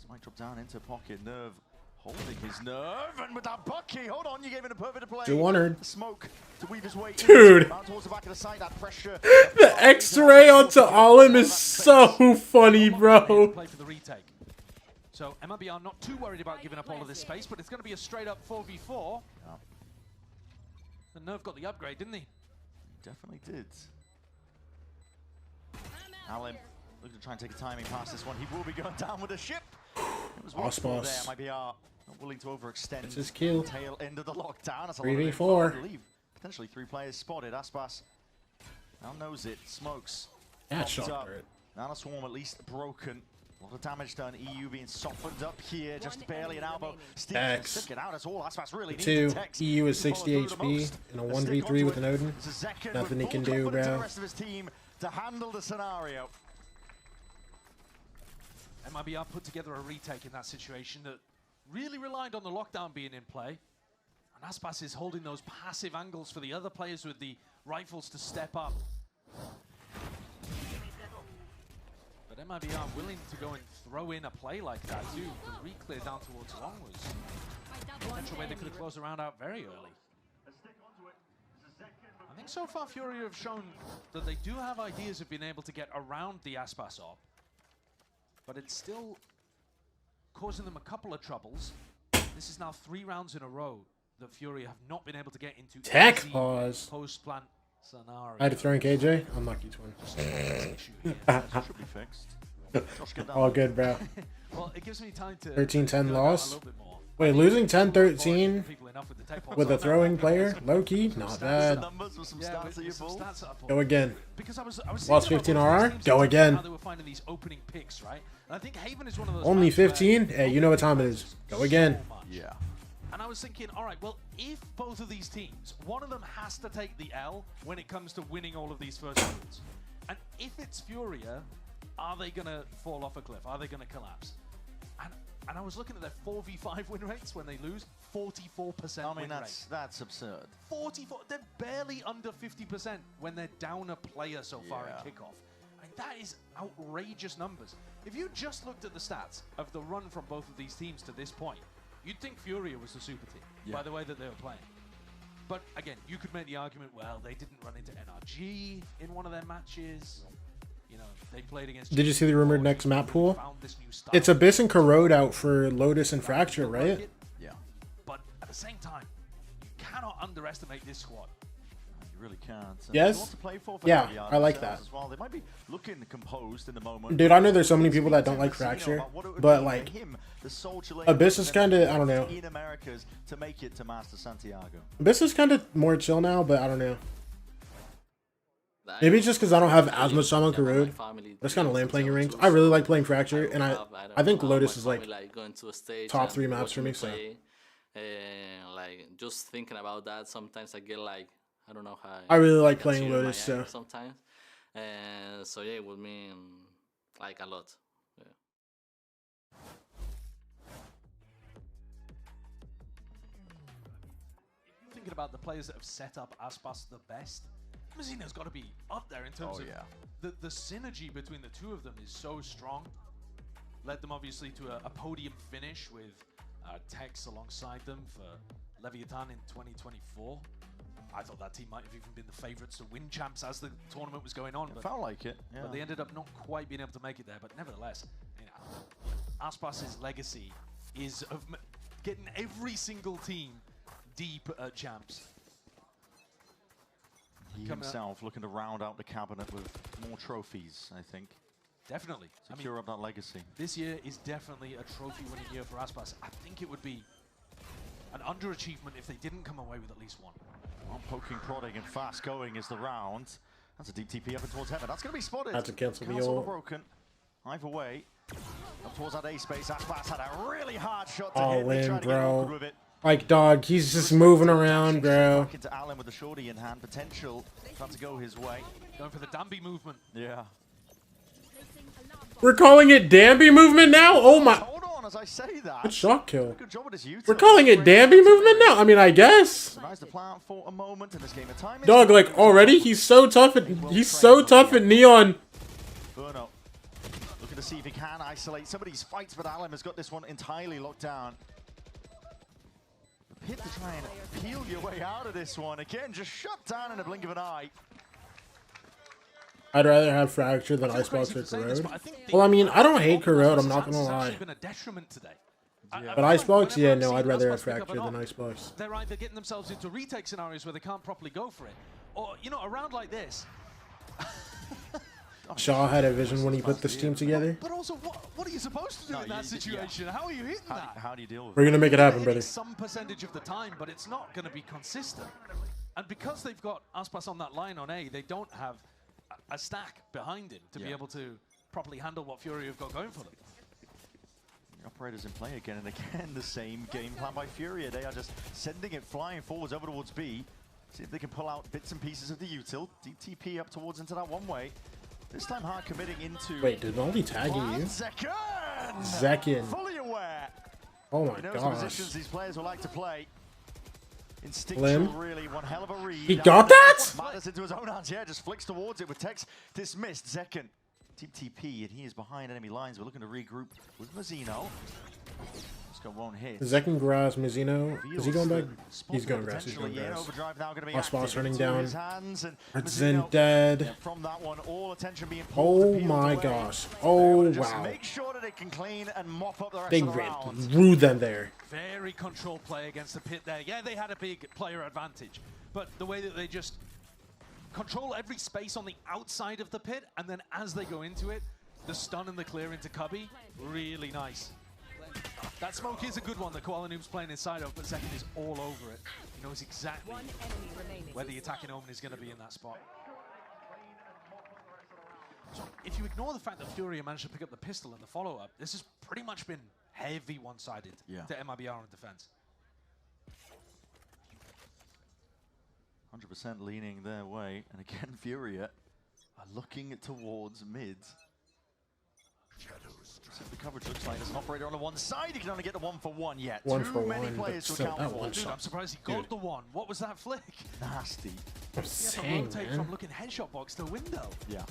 Smite drop down into pocket. Nerve Holding his nerve, and with that bucky, hold on, you gave it a perfect play. 200. Smoke to weave his way Dude. towards the back of the side, that pressure. The X-ray onto Alim is so funny, bro. Play for the retake. So MIBR not too worried about giving up all of this space, but it's going to be a straight up 4v4. Yeah. The Nerve got the upgrade, didn't he? Definitely did. Alim looking to try and take a timing past this one. He will be going down with a ship. It was watchful there. MIBR not willing to overextend. That's his kill. Tail end of the lockdown. That's a 3v4. I believe potentially 3 players spotted. Aspas now knows it. Smokes. Yeah, shot it. Nano Swarm at least broken. A lot of damage done. EU being softened up here. Just barely an elbow. Steve can stick it out. That's all Aspas really needs. 2. EU is 60 HP in a 1v3 with an Odin. Nothing he can do, bro. The rest of his team to handle the scenario. MIBR put together a retake in that situation that really relied on the lockdown being in play. And Aspas is holding those passive angles for the other players with the rifles to step up. But MIBR willing to go and throw in a play like that too. The re-clear down towards long was a potential way they could have closed the round out very early. I think so far FURIA have shown that they do have ideas of being able to get around the Aspas op. But it's still causing them a couple of troubles. This is now 3 rounds in a row that FURIA have not been able to get into Tech pause. Post-plant scenario. I had to throw in KJ. Unlucky twin. Should be fixed. All good, bro. Well, it gives me time to 13-10 loss. Wait, losing 10-13 with a throwing player? Low key? Not bad. Go again. Lost 15 RR? Go again. Only 15? Hey, you know what time it is. Go again. Yeah. And I was thinking, all right, well, if both of these teams, one of them has to take the L when it comes to winning all of these first rounds. And if it's FURIA, are they going to fall off a cliff? Are they going to collapse? And I was looking at their 4v5 win rates when they lose, 44% I mean, that's absurd. 44, they're barely under 50% when they're down a player so far in Kickoff. I mean, that is outrageous numbers. If you just looked at the stats of the run from both of these teams to this point, you'd think FURIA was the super team by the way that they were playing. But again, you could make the argument, well, they didn't run into NRG in one of their matches. You know, they played against. Did you see the rumored next map pool? It's Abyss and Corrode out for Lotus and Fracture, right? Yeah. But at the same time, you cannot underestimate this squad. You really can't. Yes. Yeah, I like that. As well. They might be looking composed in the moment. Dude, I know there's so many people that don't like Fracture, but like Abyss is kind of, I don't know. In Americas to make it to Master Santiago. Abyss is kind of more chill now, but I don't know. Maybe it's just because I don't have as much time on Corrode. It's kind of lame playing your rings. I really like playing Fracture, and I think Lotus is like top 3 maps for me. So. And like just thinking about that, sometimes I get like I don't know how. I really like playing Lotus, so sometimes, and so yeah, it would mean like a lot. Yeah. Thinking about the players that have set up Aspas the best. Mazina's got to be up there in terms of the synergy between the two of them is so strong. Led them obviously to a podium finish with Tex alongside them for Leviathan in 2024. I thought that team might have even been the favourites to win champs as the tournament was going on. It felt like it, yeah. But they ended up not quite being able to make it there. But nevertheless, you know, Aspas's legacy is of getting every single team deep at champs. He himself looking to round out the cabinet with more trophies, I think. Definitely. Secure up that legacy. This year is definitely a trophy-winning year for Aspas. I think it would be an underachievement if they didn't come away with at least one. Well, poking, prodding, and fast going is the round. That's a deep TP up and towards heaven. That's going to be spotted. That's a cancel the Castle ult. broken. Either way, up towards that A space. Aspas had a really hard shot to all hit. in, bro. Like, dog, he's just moving around, bro. Back into Allen with the shorty in hand. Potential trying to go his way. Going for the Dambi movement. Yeah. We're calling it Dambi movement now? Oh my. Hold on as I say that. Good shot kill. Good job with his util. We're calling it Dambi movement now? I mean, I guess. Surprised the plan for a moment in this game of time. Dog, like, already? He's so tough at Neon. Burno looking to see if he can isolate some of these fights, but Allen has got this one entirely locked down. pit to try and peel your way out of this one. Again, just shut down in a blink of an eye. I'd rather have Fracture than Icebox or Corrode. Well, I mean, I don't hate Corrode, I'm not gonna lie. But Icebox, yeah, no, I'd rather have Fracture than Icebox. They're either getting themselves into retake scenarios where they can't properly go for it, or, you know, a round like this. Shaw had a vision when he put this team together. But also, what are you supposed to do in that situation? How are you hitting that? How do you deal with it? We're gonna make it happen, brother. Some percentage of the time, but it's not going to be consistent. And because they've got Aspas on that line on A, they don't have a stack behind him to be able to properly handle what Furia have got going for them. The operators in play again and again. The same game plan by Furia. They are just sending it flying forwards over towards B. See if they can pull out bits and pieces of the util. DTP up towards into that one way. This time hard committing into... Wait, did Nolly tagging you? Zekin. Fully aware. Oh my He knows gosh. the positions these players will like to play. Instinctual, Lim? really. One hell of a read. He got that? Matters into his own hands. Yeah, just flicks towards it with Tex dismissed. Zekin. Team TP, and he is behind enemy lines. We're looking to regroup with Mazzino. This guy won't hit. Zekin, Grass, Mizzino. Is he going back? He's going Grass. He's going Grass. Ospas running down. Zen dead. From that one, all attention being oh my gosh. Oh wow. Make sure that they can clean and mop up the rest They of the round. threw them there. Very controlled play against the pit there. Yeah, they had a big player advantage, but the way that they just control every space on the outside of the pit, and then as they go into it, the stun and the clear into Cubby, really nice. That smoke is a good one that Koala Noob's playing inside of, but Zekin is all over it. He knows exactly where the attacking omen is going to be in that spot. So if you ignore the fact that Furia managed to pick up the pistol in the follow-up, this has pretty much been heavy one-sided to MIBR in defense. 100% leaning their way, and again, Furia are looking towards mids. So the coverage looks like there's an operator on the one side. He can only get the 1-for-1 yet. Too many players to account for. Dude, I'm surprised he got the one. What was that flick? Nasty. I'm saying, rotate man. from looking headshot box to window. Yeah.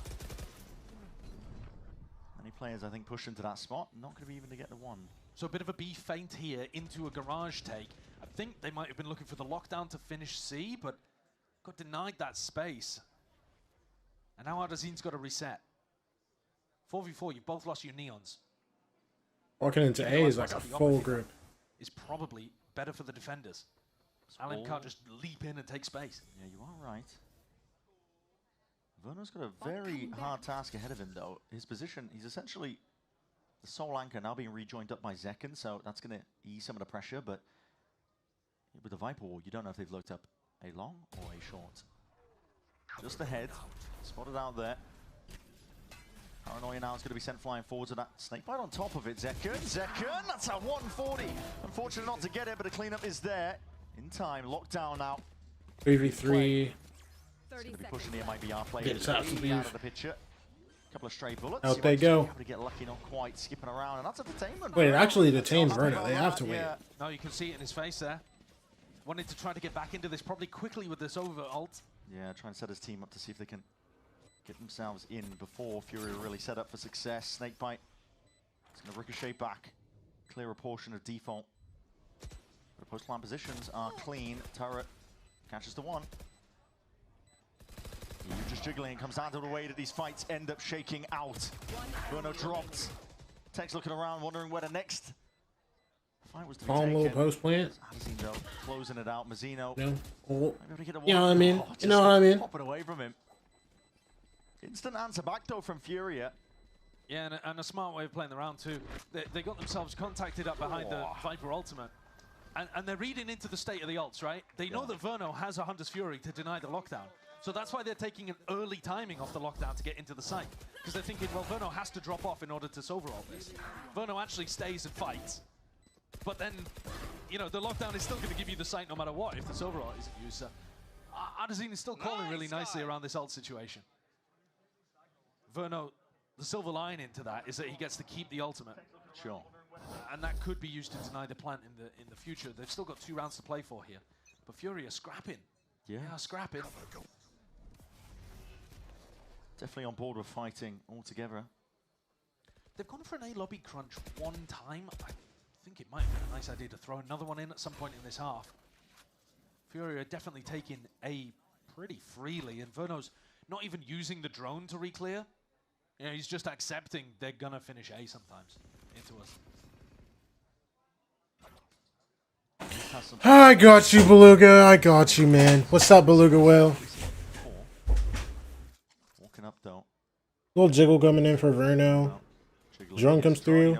Many players, I think, push into that spot. Not going to be even to get the one. So a bit of a B feint here into a garage take. I think they might have been looking for the lockdown to finish C, but got denied that space. And now Ardazine's got to reset. 4v4, you both lost your neons. Walking into A is like a full group. Is probably better for the defenders. Alan can't just leap in and take space. Yeah, you are right. Verno's got a very hard task ahead of him, though. His position, he's essentially the sole anchor now being rejoined up by Zekin, so that's going to ease some of the pressure, but with the Viper Wall, you don't know if they've looked up a long or a short. Just ahead, spotted out there. Paranoia now is going to be sent flying forwards with that snakebite on top of it. Zekin, that's a 140. Unfortunate not to get it, but a cleanup is there. In time, lockdown now. 3v3. It's going to be pushing the MIBR players out of the picture. Couple of stray bullets. Out they go. Able to get lucky, not quite skipping around, and that's a detainment. Wait, it actually detained Verno. They have to wait. No, you can see it in his face there. Wanted to try to get back into this probably quickly with this over ult. Yeah, try and set his team up to see if they can get themselves in before Furia really set up for success. Snakebite. It's going to ricochet back. Clear a portion of default. The post-plant positions are clean. Turret catches the one. You're just jiggling. It comes down to the way that these fights end up shaking out. Verno dropped. Tex looking around, wondering where the next fight was to be taken. Little post plant. Mazzino closing it out. Mazzino. No. Oh. You know what I mean? You know what I mean? Pop it away from him. Instant answer back though from Furia. Yeah, and a smart way of playing the round too. They got themselves contacted up behind the Viper ultimate. And they're reading into the state of the ults, right? They know that Verno has a Hunter's Fury to deny the lockdown. So that's why they're taking an early timing off the lockdown to get into the site. Because they're thinking, well, Verno has to drop off in order to overall this. Verno actually stays and fights. But then, you know, the lockdown is still going to give you the site no matter what if this overall isn't used. So Adazine is still calling really nicely around this ult situation. Verno, the silver line into that is that he gets to keep the ultimate. Sure. And that could be used to deny the plant in the future. They've still got 2 rounds to play for here. But Furia scrapping. Yeah, scrapping. Definitely on board with fighting altogether. They've gone for an A lobby crunch one time. I think it might have been a nice idea to throw another one in at some point in this half. FURIA are definitely taking A pretty freely, and Verno's not even using the drone to re-clear. You know, he's just accepting they're gonna finish A sometimes into us. I got you, Beluga. I got you, man. What's up, Beluga Whale? Walking up though. Little jiggle coming in for Verno. Drone comes through.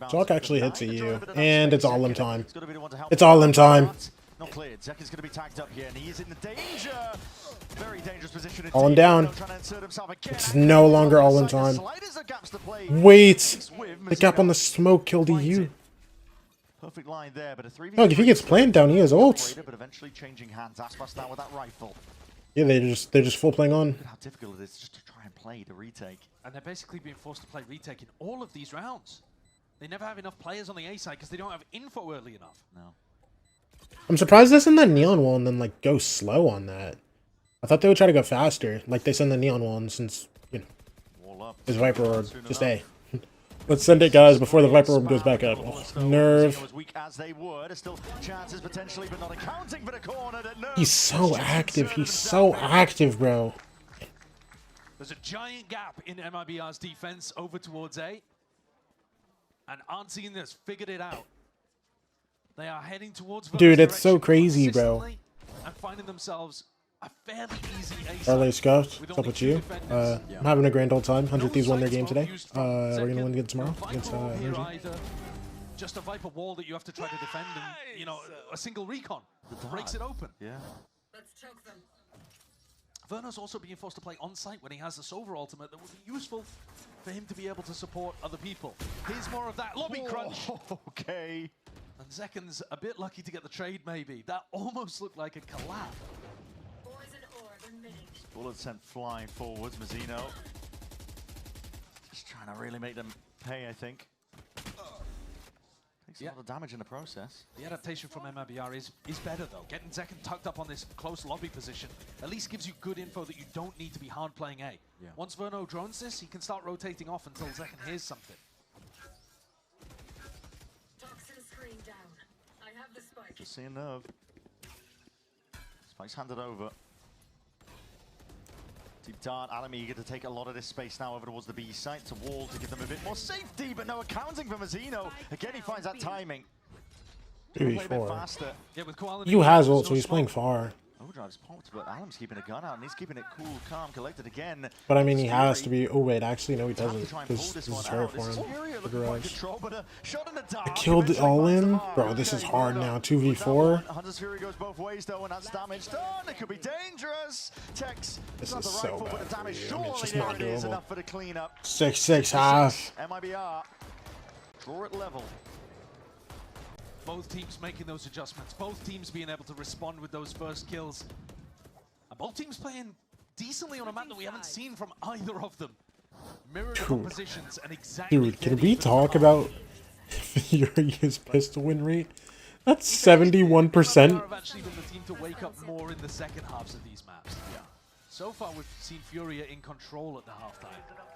Chalk actually hits at you, and it's all in time. It's all in time. Not cleared. Zekin's going to be tagged up here, and he is in the danger. Very dangerous position. All in down. It's no longer all in time. Wait, the gap on the smoke killed EU. Perfect line there, but a 3v3. Oh, if he gets planned down, he has ults. But eventually changing hands. Aspas now with that rifle. Yeah, they're just full playing on. Look at how difficult it is just to try and play the retake. And they're basically being forced to play retake in all of these rounds. They never have enough players on the A side because they don't have info early enough. No. I'm surprised they send that neon wall and then like go slow on that. I thought they would try to go faster, like they send the neon one since, you know, it's Viper Orb. Just A. Let's send it, guys, before the Viper Orb goes back up. Oh, nerve. He's so active. He's so active, bro. There's a giant gap in MIBR's defense over towards A. And Arnsien has figured it out. They are heading towards Dude, it's so crazy, bro. And finding themselves a fairly easy A Parlay side. Scuffed, what's up with you? I'm having a grand old time. 100 Thieves won their game today. We're going to win again tomorrow against Energy. Just a Viper wall that you have to try to defend, and, you know, a single recon breaks it open. Yeah. Let's choke them. Verno's also being forced to play on-site when he has a Solver ultimate that would be useful for him to be able to support other people. Here's more of that lobby crunch. Okay. And Zekin's a bit lucky to get the trade, maybe. That almost looked like a collab. Bullet sent flying forwards. Mazzino just trying to really make them pay, I think. Takes a lot of damage in the process. The adaptation from MIBR is better, though. Getting Zekin tucked up on this close lobby position at least gives you good info that you don't need to be hard playing A. Yeah. Once Verno drones this, he can start rotating off until Zekin hears something. Toxin screen down. I have the spike. Just seeing nerve. Spike's handed over. Deep dart, Alam eager to take a lot of this space now over towards the B site to wall to give them a bit more safety, but no accounting for Mazzino. Again, he finds that timing. 3v4. Yeah, with Koala You has ult, so he's playing far. Overdrive's popped, but Alam's keeping a gun out, and he's keeping it cool, calm, collected again. But I mean, he has to be. Oh wait, actually no, he doesn't. Because this is hard for him. The garage. I killed it all in, bro. This is hard now. 2v4. Hunter's Fury goes both ways though, and that's damage done. It could be dangerous. Tex. This is so bad. But the damage I mean, it's just not doable. enough for the cleanup. 6-6 half. MIBR. Draw it level. Both teams making those adjustments, both teams being able to respond with those first kills. And both teams playing decently on a map that we haven't seen from either of them. Mirrored compositions and exactly. Dude, can we talk about Furia's pistol win rate? That's 71%. Have actually been the team to wake up more in the second halves of these maps. Yeah. So far, we've seen Furia in control at the halftime.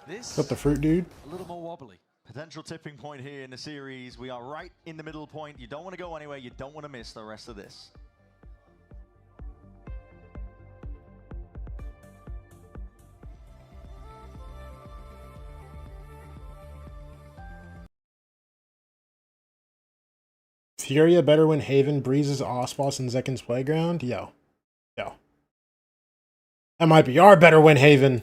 This Got the fruit, dude. A little more wobbly. Potential tipping point here in the series. We are right in the middle point. You don't want to go anywhere. You don't want to miss the rest of this. Furia better win Haven, Breeze's Osboss, and Zekin's Playground? Yo. MIBR better win Haven.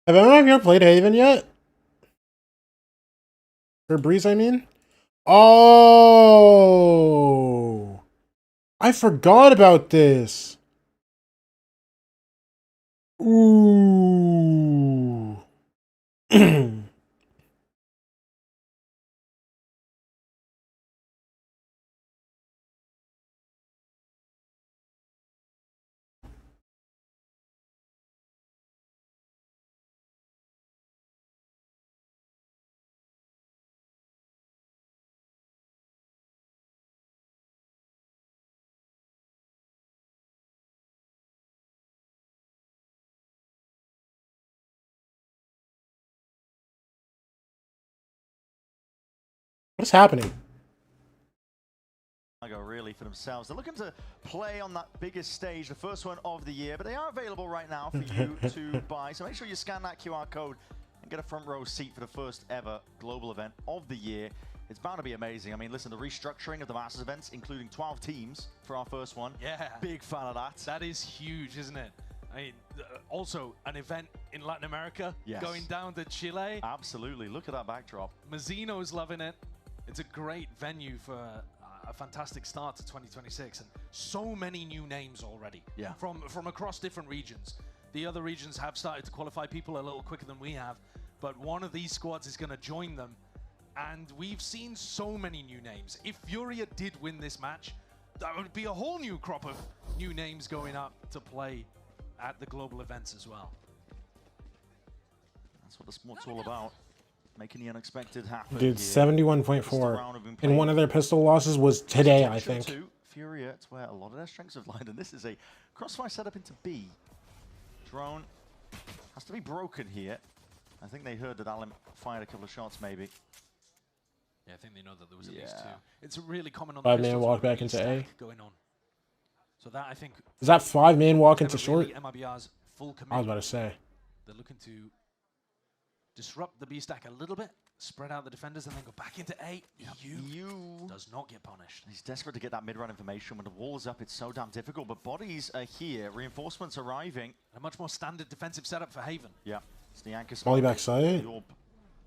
Have MIBR played Haven yet? Or Breeze, I mean? Oh! I forgot about this. Ooh. What's happening? Go really for themselves. They're looking to play on that biggest stage, the first one of the year, but they are available right now for you to buy. So make sure you scan that QR code and get a front row seat for the first ever global event of the year. It's bound to be amazing. I mean, listen, the restructuring of the Masters events, including 12 teams for our first one. Yeah. Big fan of that. That is huge, isn't it? I mean, also an event in Latin America, going down to Chile. Absolutely. Look at that backdrop. Mazzino's loving it. It's a great venue for a fantastic start to 2026, and so many new names already from across different regions. The other regions have started to qualify people a little quicker than we have, but one of these squads is going to join them, and we've seen so many new names. If FURIA did win this match, that would be a whole new crop of new names going up to play at the global events as well. That's what the sport's all about. Making the unexpected happen. Dude, 71.4. And one of their pistol losses was today, I think. FURIA, it's where a lot of their strengths have lied, and this is a crossfire setup into B. Drone has to be broken here. I think they heard that Alim fired a couple of shots, maybe. Yeah, I think they know that there was at least two. It's really common on 5-man walk back into A. Going on. So that, I think, is that 5-man walk into short? Really MIBR's full I was about to say. They're looking to disrupt the B stack a little bit, spread out the defenders, and then go back into A. EU does not get punished. He's desperate to get that mid-run information. When the wall is up, it's so damn difficult. But bodies are here, reinforcements arriving. A much more standard defensive setup for Haven. Yeah, it's the anchor. Molly backside.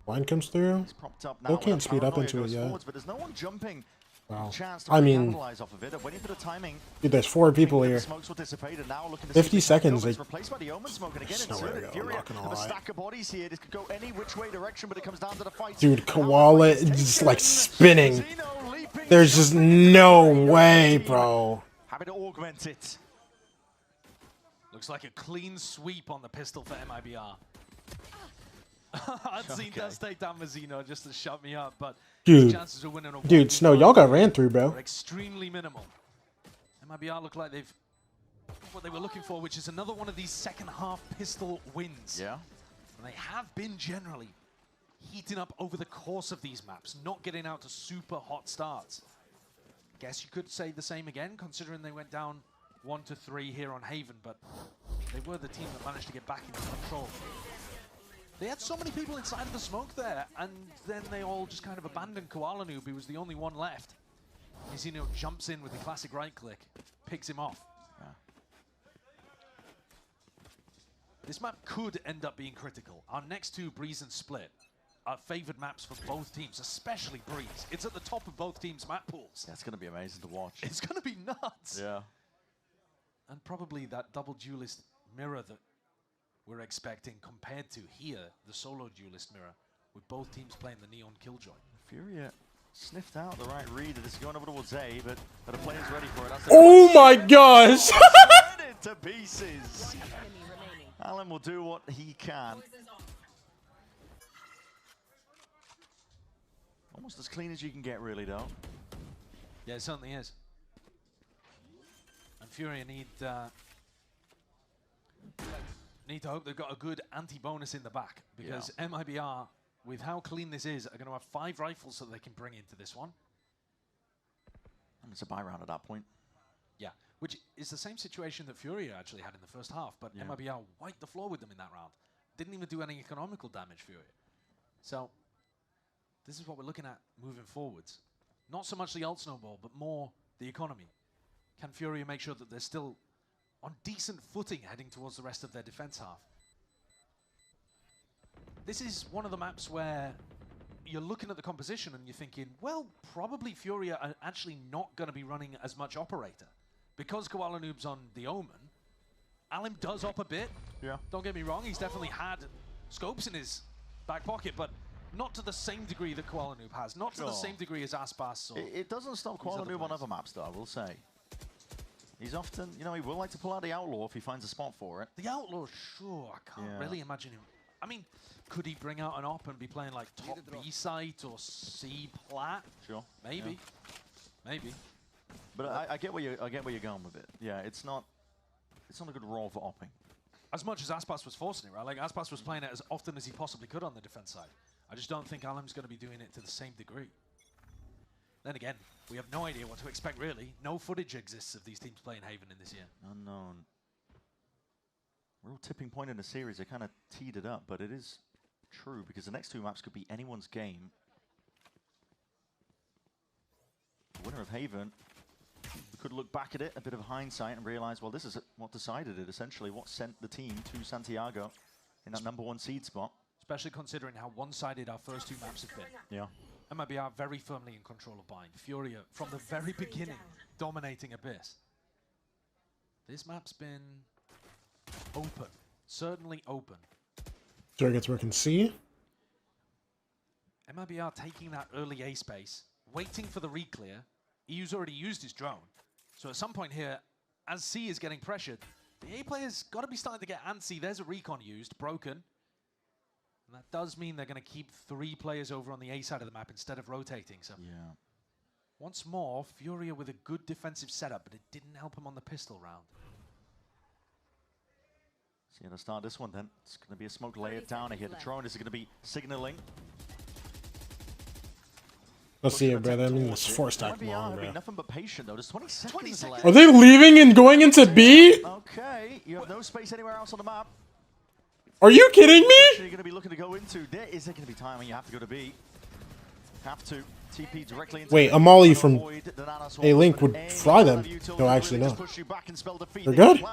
Line comes through. He's propped up now. Still can't speed up into it yet. Forwards, but there's no one jumping. Wow. Chance to I mean, capitalize off of it. Waiting for the timing. Dude, there's 4 people here. Smokes will dissipate, and now looking to 50 seconds. It's replaced by the Omen smoke, and again, it's FURIA have a stack of bodies here. This could go any which way direction, but it comes down to the fight. Dude, Koala is just like spinning. There's just no way, bro. Happy to augment it. Looks like a clean sweep on the pistol for MIBR. Unseen does take down Mazzino just to shut me up, but chances of winning a Snow, y'all got ran through, bro. Extremely minimal. MIBR look like they've what they were looking for, which is another one of these second half pistol wins. Yeah. And they have been generally heating up over the course of these maps, not getting out to super hot starts. Guess you could say the same again, considering they went down 1-3 here on Haven, but they were the team that managed to get back into control. They had so many people inside of the smoke there, and then they all just kind of abandoned Koala Noob. He was the only one left. Mazzino jumps in with the classic right click, picks him off. Yeah. This map could end up being critical. Our next two, Breeze and Split, are favored maps for both teams, especially Breeze. It's at the top of both teams' map pools. That's going to be amazing to watch. It's going to be nuts. Yeah. And probably that double duelist mirror that we're expecting compared to here, the solo duelist mirror, with both teams playing the Neon Killjoy. FURIA sniffed out the right read. This is going over towards A, but are the players ready for it? Oh my gosh! Shredded to pieces. Alan will do what he can. Almost as clean as you can get, really, though. Yeah, it certainly is. And FURIA need to hope they've got a good anti-bonus in the back, because MIBR, with how clean this is, are going to have 5 rifles that they can bring into this one. And it's a buy round at that point. Yeah, which is the same situation that FURIA actually had in the first half, but MIBR wiped the floor with them in that round. Didn't even do any economical damage, FURIA. So this is what we're looking at moving forwards. Not so much the ult snowball, but more the economy. Can FURIA make sure that they're still on decent footing heading towards the rest of their defense half? This is one of the maps where you're looking at the composition and you're thinking, well, probably FURIA are actually not going to be running as much operator. Because Koala Noob's on the Omen, Alim does op a bit. Yeah. Don't get me wrong, he's definitely had scopes in his back pocket, but not to the same degree that Koala Noob has. Not to the same degree as Aspas. Or it doesn't stop Koala Noob on other maps, though, I will say. He's often, you know, he will like to pull out the Outlaw if he finds a spot for it. The Outlaw, sure. I can't really imagine him. I mean, could he bring out an op and be playing like top B site or C plat? Sure. Maybe. Yeah. Maybe. But I get where you're going with it. Yeah, it's not a good role for opping. As much as Aspas was forcing it, right? Like Aspas was playing it as often as he possibly could on the defense side. I just don't think Alim's going to be doing it to the same degree. Then again, we have no idea what to expect, really. No footage exists of these teams playing Haven in this year. Unknown. Real tipping point in the series. They kind of teed it up, but it is true because the next two maps could be anyone's game. The winner of Haven could look back at it, a bit of hindsight, and realize, well, this is what decided it, essentially, what sent the team to Santiago in that #1 seed spot. Especially considering how one-sided our first two maps have been. Yeah. MIBR very firmly in control of Bind. FURIA, from the very beginning, dominating Abyss. This map's been open. Certainly open. Targets working C. MIBR taking that early A space, waiting for the re-clear. EU's already used his drone. So at some point here, as C is getting pressured, the A player's got to be starting to get antsy. There's a recon used, broken. And that does mean they're going to keep 3 players over on the A side of the map instead of rotating. So yeah. Once more, FURIA with a good defensive setup, but it didn't help him on the pistol round. So yeah, to start this one then, it's going to be a smoke layered down here. The drone is going to be signaling. Let's see it, brother. I mean, this 4-stack long, bro. Nothing but patient, though. There's 20 seconds left. Are they leaving and going into B? Okay, you have no space anywhere else on the map. Are you kidding me? You're going to be looking to go into. Is there going to be time when you have to go to B? Have to. TP directly into Wait, a Molly from a Link would fry them. No, actually, no. They're good.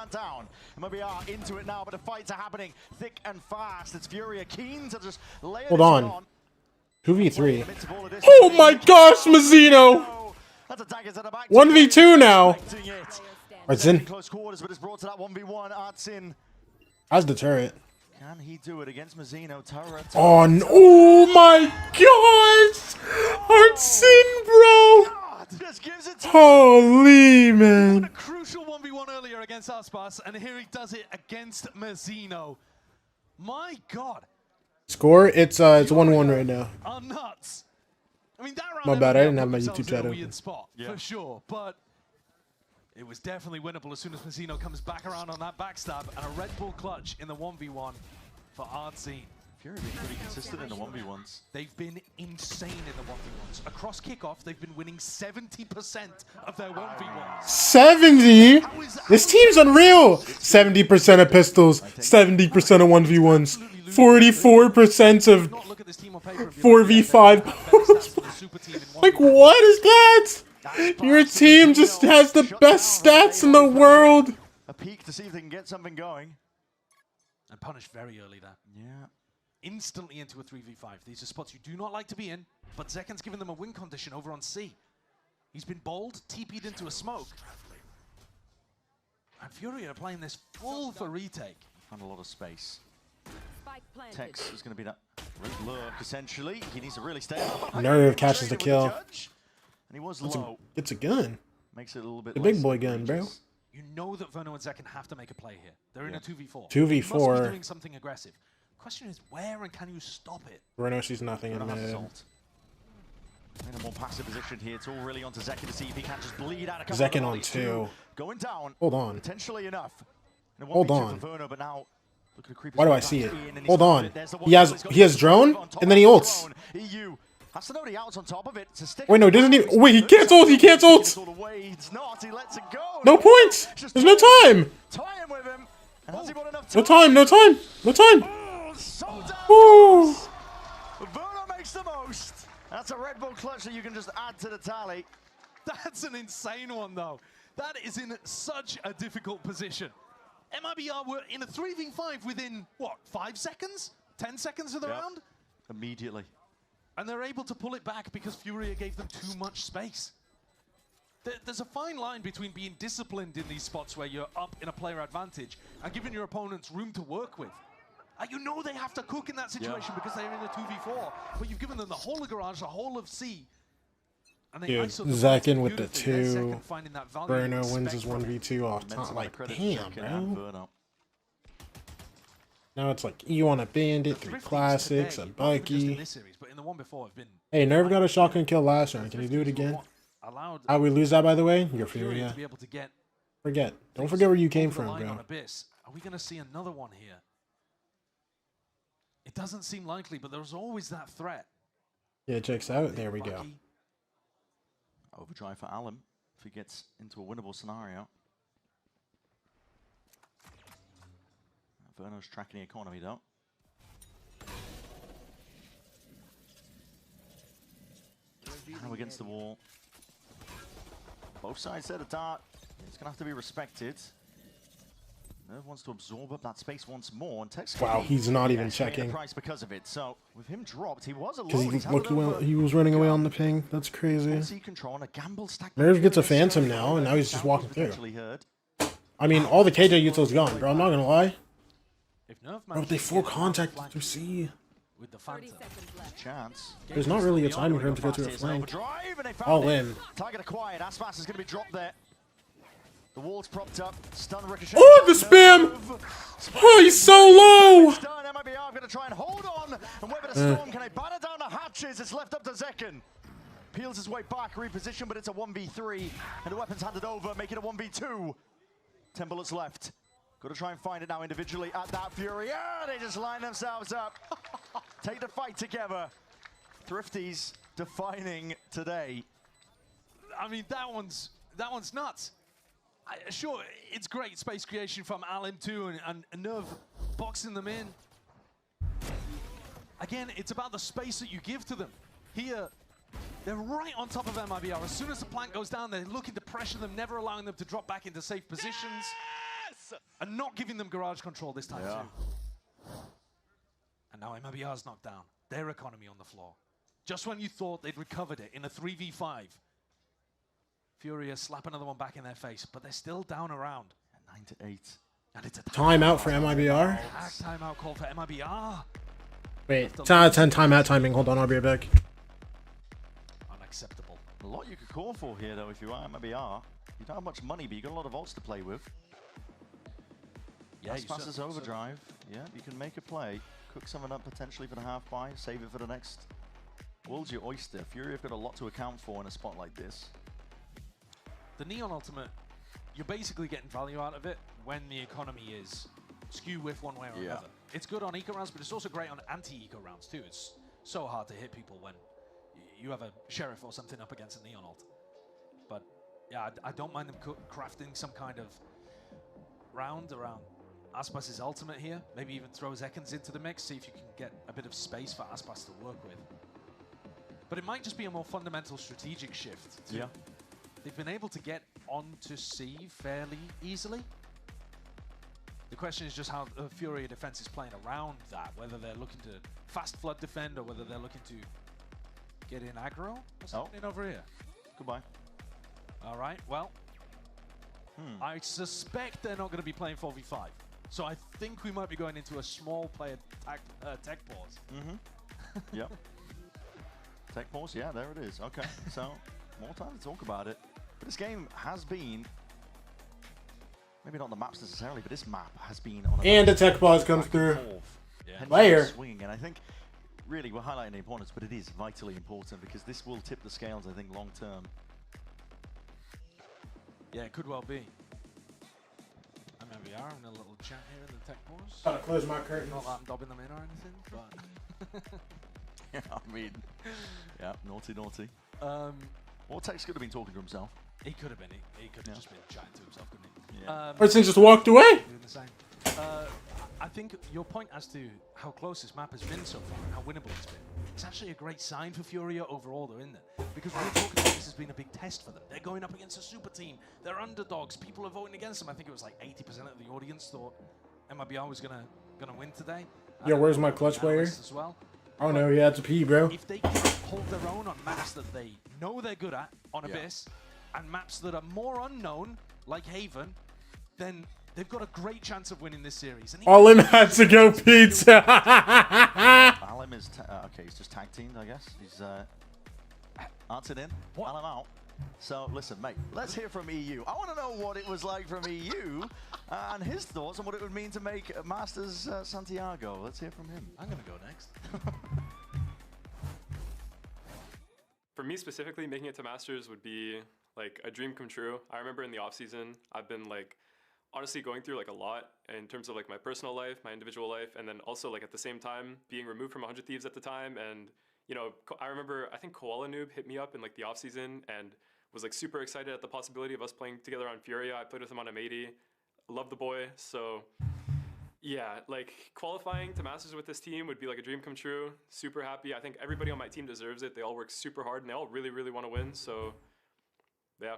MIBR into it now, but the fights are happening thick and fast. It's FURIA keen to just lay Hold on. 2v3. Oh my gosh, Mazzino! 1v2 now. Artsin. Close quarters, but it's brought to that 1v1. Artsin. How's the turret? Can he do it against Mazzino? Oh, no. Oh my gosh! Artsin, bro! Just gives it to Holy man. a crucial 1v1 earlier against Aspas, and here he does it against Mazzino. My God. Score? It's 1-1 right now. Are nuts. I mean, that round My bad, I didn't have put my themselves YouTube in a chat weird open. spot, for sure, but it was definitely winnable as soon as Mazzino comes back around on that backstab, and a Red Bull clutch in the 1v1 for Artsy. FURIA have been pretty consistent in the 1v1s. They've been insane in the 1v1s. Across Kickoff, they've been winning 70% of their 1v1s. 70? This team's unreal. 70% of pistols, 70% of 1v1s, 44% of 4v5. Like, what is that? Your team just has the best stats in the world. A peek to see if they can get something going. And punished very early there. Yeah. Instantly into a 3v5. These are spots you do not like to be in, but Zekan's given them a win condition over on C. He's been bold, TP'd into a smoke. And FURIA are playing this full for retake. Found a lot of space. Tex is going to be that red lurk, essentially. He needs to really stay up. Nerve catches the kill. And he was low. It's a gun. Makes it a little bit The big boy gun, bro. You know that Verno and Zekan have to make a play here. They're in a 2v4. 2v4. They must be doing something aggressive. Question is, where and can you stop it? Verno sees nothing in mid. In a more passive position here. It's all really onto Zekan to see if he can just bleed out a couple Zekan of on 2. Going down. Hold on. Potentially enough. Hold on. For Verno, but now look at the creep. Why do I see it? Hold on. He has drone, and then he ults. EU has to know the outs on top of it to stick. Wait, no, he doesn't even. Wait, he can't ult. He can't ult. It's not. He lets it go. No points. There's no time. Tie him with him. And has he got enough No time. No time. No time. Ooh. Verno makes the most. That's a Red Bull clutch that you can just add to the tally. That's an insane one, though. That is in such a difficult position. MIBR were in a 3v5 within, what, 5 seconds? 10 seconds of the round? Immediately. And they're able to pull it back because FURIA gave them too much space. There's a fine line between being disciplined in these spots where you're up in a player advantage and giving your opponents room to work with. You know they have to cook in that situation because they're in a 2v4, but you've given them the whole of Garage, the whole of C. And they Dude, Zekan with the 2. Verno wins his 1v2 off top. Like, damn, bro. Now it's like, you want a Bandit, 3 classics, a Bucky. Hey, Nerve got a shotgun kill last round. Can you do it again? How we lose that, by the way? You're FURIA. Forget. Don't forget where you came from, bro. Are we going to see another one here? It doesn't seem likely, but there's always that threat. Yeah, it checks out. There we go. Overdrive for Allen if he gets into a winnable scenario. Verno's tracking the economy though. Now against the wall. Both sides set a dart. It's going to have to be respected. Nerve wants to absorb up that space once more. And Tex Wow, he's not even paying checking. the price because of it. So with him dropped, he was Because alone. he was running away on the ping. That's crazy. Control and a gamble stack. Nerve gets a phantom now, and now he's just walking through. I mean, all the KJ util's gone, bro. I'm not gonna lie. Bro, they full contact through C. With the Phantom. Chance. There's not really a timing for him to go to a flank. All in. Target acquired. Aspas is going to be dropped there. The wall's propped up. Stun ricochet. Oh, the spam! Oh, he's so low! Stun. MIBR going to try and hold on. And Weber the Storm, can they batter down the hatches? It's left up to Zekken. Peels his way back, reposition, but it's a 1v3. And the weapon's handed over, making a 1v2. 10 bullets left. Got to try and find it now individually at that Fury. Ah, they just line themselves up. Take the fight together. Thrifties defining today. I mean, that one's nuts. Sure, it's great space creation from Allen too, and Nerve boxing them in. Again, it's about the space that you give to them. Here, they're right on top of MIBR. As soon as the plant goes down, they're looking to pressure them, never allowing them to drop back into safe positions. Yes! And not giving them garage control this time too. And now MIBR's knocked down. Their economy on the floor. Just when you thought they'd recovered it in a 3v5. FURIA slap another one back in their face, but they're still down around. 9-8. And it's a Timeout for MIBR. Timeout call for MIBR. Wait, 10 out of 10 timeout timing. Hold on, I'll be right back. Unacceptable. A lot you could call for here, though, if you are MIBR. You don't have much money, but you got a lot of ults to play with. Yeah, passes overdrive. Yeah, you can make a play. Cook someone up potentially for the half buy. Save it for the next. World's your oyster. FURIA have got a lot to account for in a spot like this. The Neon Ultimate, you're basically getting value out of it when the economy is skew with one way or another. It's good on eco rounds, but it's also great on anti-eco rounds too. It's so hard to hit people when you have a Sheriff or something up against a Neon ult. But yeah, I don't mind them crafting some kind of round around Aspas' ultimate here. Maybe even throw Zekens into the mix, see if you can get a bit of space for Aspas to work with. But it might just be a more fundamental strategic shift too. Yeah. They've been able to get onto C fairly easily. The question is just how the FURIA defense is playing around that, whether they're looking to fast flood defend or whether they're looking to get in aggro. What's happening over here? Goodbye. All right, well, I suspect they're not going to be playing 4v5. So I think we might be going into a small player tech pause. Yep. Tech pause, yeah, there it is. Okay, so more time to talk about it. But this game has been, maybe not the maps necessarily, but this map has been on a And a tech pause comes through. Player. Swinging, and I think really we're highlighting the importance, but it is vitally important because this will tip the scales, I think, long term. Yeah, it could well be. I mean, we are in a little chat here in the tech pause. Gotta close my curtains. Not that I'm dobbing them in or anything, but... Yeah, I mean, yeah, naughty. Or Tex could have been talking to himself. He could have been. He could have just been chatting to himself, couldn't he? Yeah. Person just walked away. Doing the same. I think your point as to how close this map has been so far and how winnable it's been, it's actually a great sign for FURIA overall, though, isn't it? Because we're talking about this has been a big test for them. They're going up against a super team. They're underdogs. People are voting against them. I think it was like 80% of the audience thought MIBR was gonna win today. Yo, where's my clutch player? As well. Oh no, yeah, it's a P, bro. If they can hold their own on maps that they know they're good at, on Abyss, and maps that are more unknown, like Haven, then they've got a great chance of winning this series. All in had to go pizza. Alim is, okay, he's just tag teamed, I guess. He's answered in, Alim out. So listen, mate, let's hear from EU. I want to know what it was like from EU and his thoughts on what it would mean to make Masters Santiago. Let's hear from him. I'm going to go next. For me specifically, making it to Masters would be like a dream come true. I remember in the off season, I've been like honestly going through like a lot in terms of like my personal life, my individual life, and then also like at the same time being removed from 100 Thieves at the time. And you know, I remember I think Koala Noob hit me up in like the off season and was like super excited at the possibility of us playing together on Furia. I played with him on M80. Love the boy. So yeah, like qualifying to Masters with this team would be like a dream come true. Super happy. I think everybody on my team deserves it. They all work super hard and they all really, really want to win. So yeah.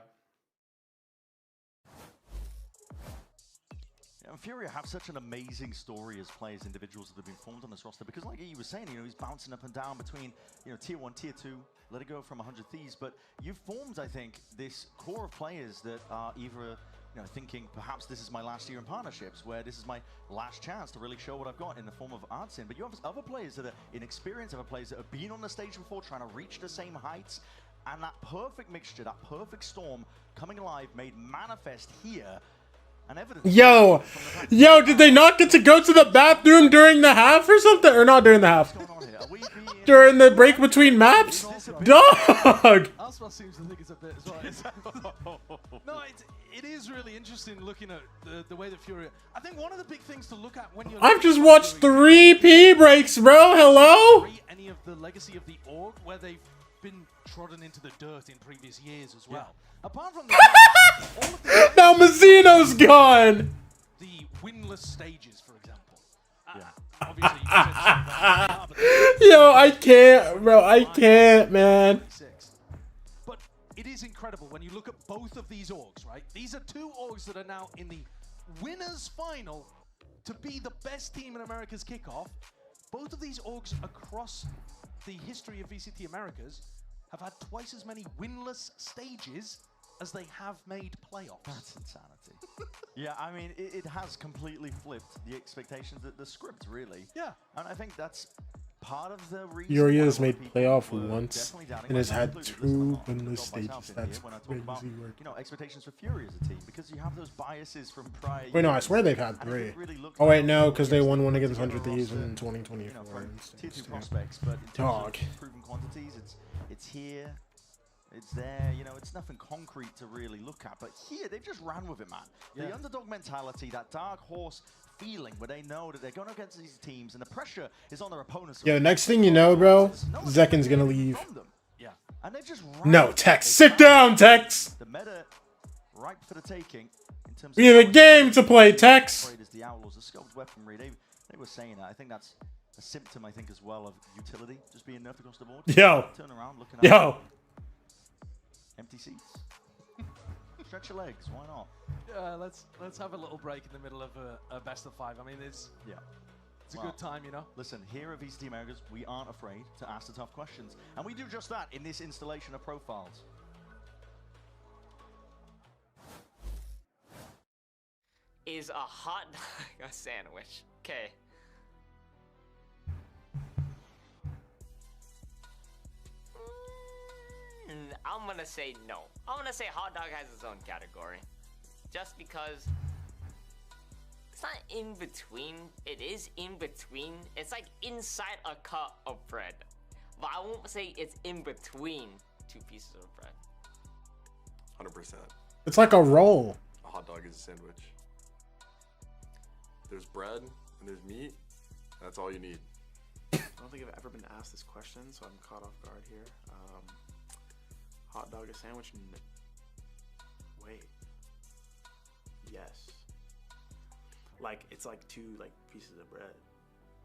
And FURIA have such an amazing story as players, individuals that have been formed on this roster, because like he was saying, you know, he's bouncing up and down between, you know, tier 1, tier 2, let it go from 100 Thieves, but you've formed, I think, this core of players that are either, you know, thinking perhaps this is my last year in partnerships, where this is my last chance to really show what I've got in the form of Artsin, but you have other players that are inexperienced, other players that have been on the stage before, trying to reach the same heights, and that perfect mixture, that perfect storm coming alive, made manifest here. Yo, did they not get to go to the bathroom during the half or something? Or not during the half? During the break between maps? Dog! Asma seems to think it's a bit as well. No, it is really interesting looking at the way that FURIA... I think one of the big things to look at when you're... I've just watched 3 P breaks, bro. Hello? Any of the legacy of the org where they've been trodden into the dirt in previous years as well. Apart from the now Mazzino's gone. The winless stages, for example. Yo, I can't, bro. I can't, man. But it is incredible when you look at both of these orgs, right? These are 2 orgs that are now in the winners final to be the best team in America's Kickoff. Both of these orgs across the history of VCT Americas have had twice as many winless stages as they have made playoffs. That's insanity. Yeah, I mean, it has completely flipped the expectations, the script, really. Yeah. And I think that's part of the reason. FURIA has made playoff once and has had 2 winless stages. That's crazy work. You know, expectations for FURIA as a team, because you have those biases from prior Wait, no, I years, swear they've had 3. really Oh wait, no, because they won one against 100 Thieves in 2024. You know, tier 2 prospects, but in terms of proven quantities, it's here. It's there, you know, it's nothing concrete to really look at. But here, they've just ran with it, man. The underdog mentality, that dark horse feeling where they know that they're going against these teams and the pressure is on their opponents. Yeah, the next thing you know, bro, Zekken's gonna leave. Yeah. And they've just no, Tex. Sit down, Tex. The meta ripe for the taking. In terms we have a game to play, Tex. The Outlaws, the Scope's weaponry, they were saying that. I think that's a symptom, I think, as well of utility, just being nerfed across the board. Yo. Turn around, looking at Yo. Empty seats. Stretch your legs. Why not? Let's have a little break in the middle of a best of 5. I mean, it's a good time, you know. Listen, here at VCT Americas, we aren't afraid to ask the tough questions, and we do just that in this installation of profiles. Is a hot dog a sandwich? Okay. I'm gonna say no. I'm gonna say hot dog has its own category. Just because it's not in between. It is in between. It's like inside a cup of bread. But I won't say it's in between 2 pieces of bread. 100%. It's like a roll. A hot dog is a sandwich. There's bread and there's meat. That's all you need. I don't think I've ever been asked this question, so I'm caught off guard here. Hot dog, a sandwich? Wait. Yes. Like, it's like 2 pieces of bread.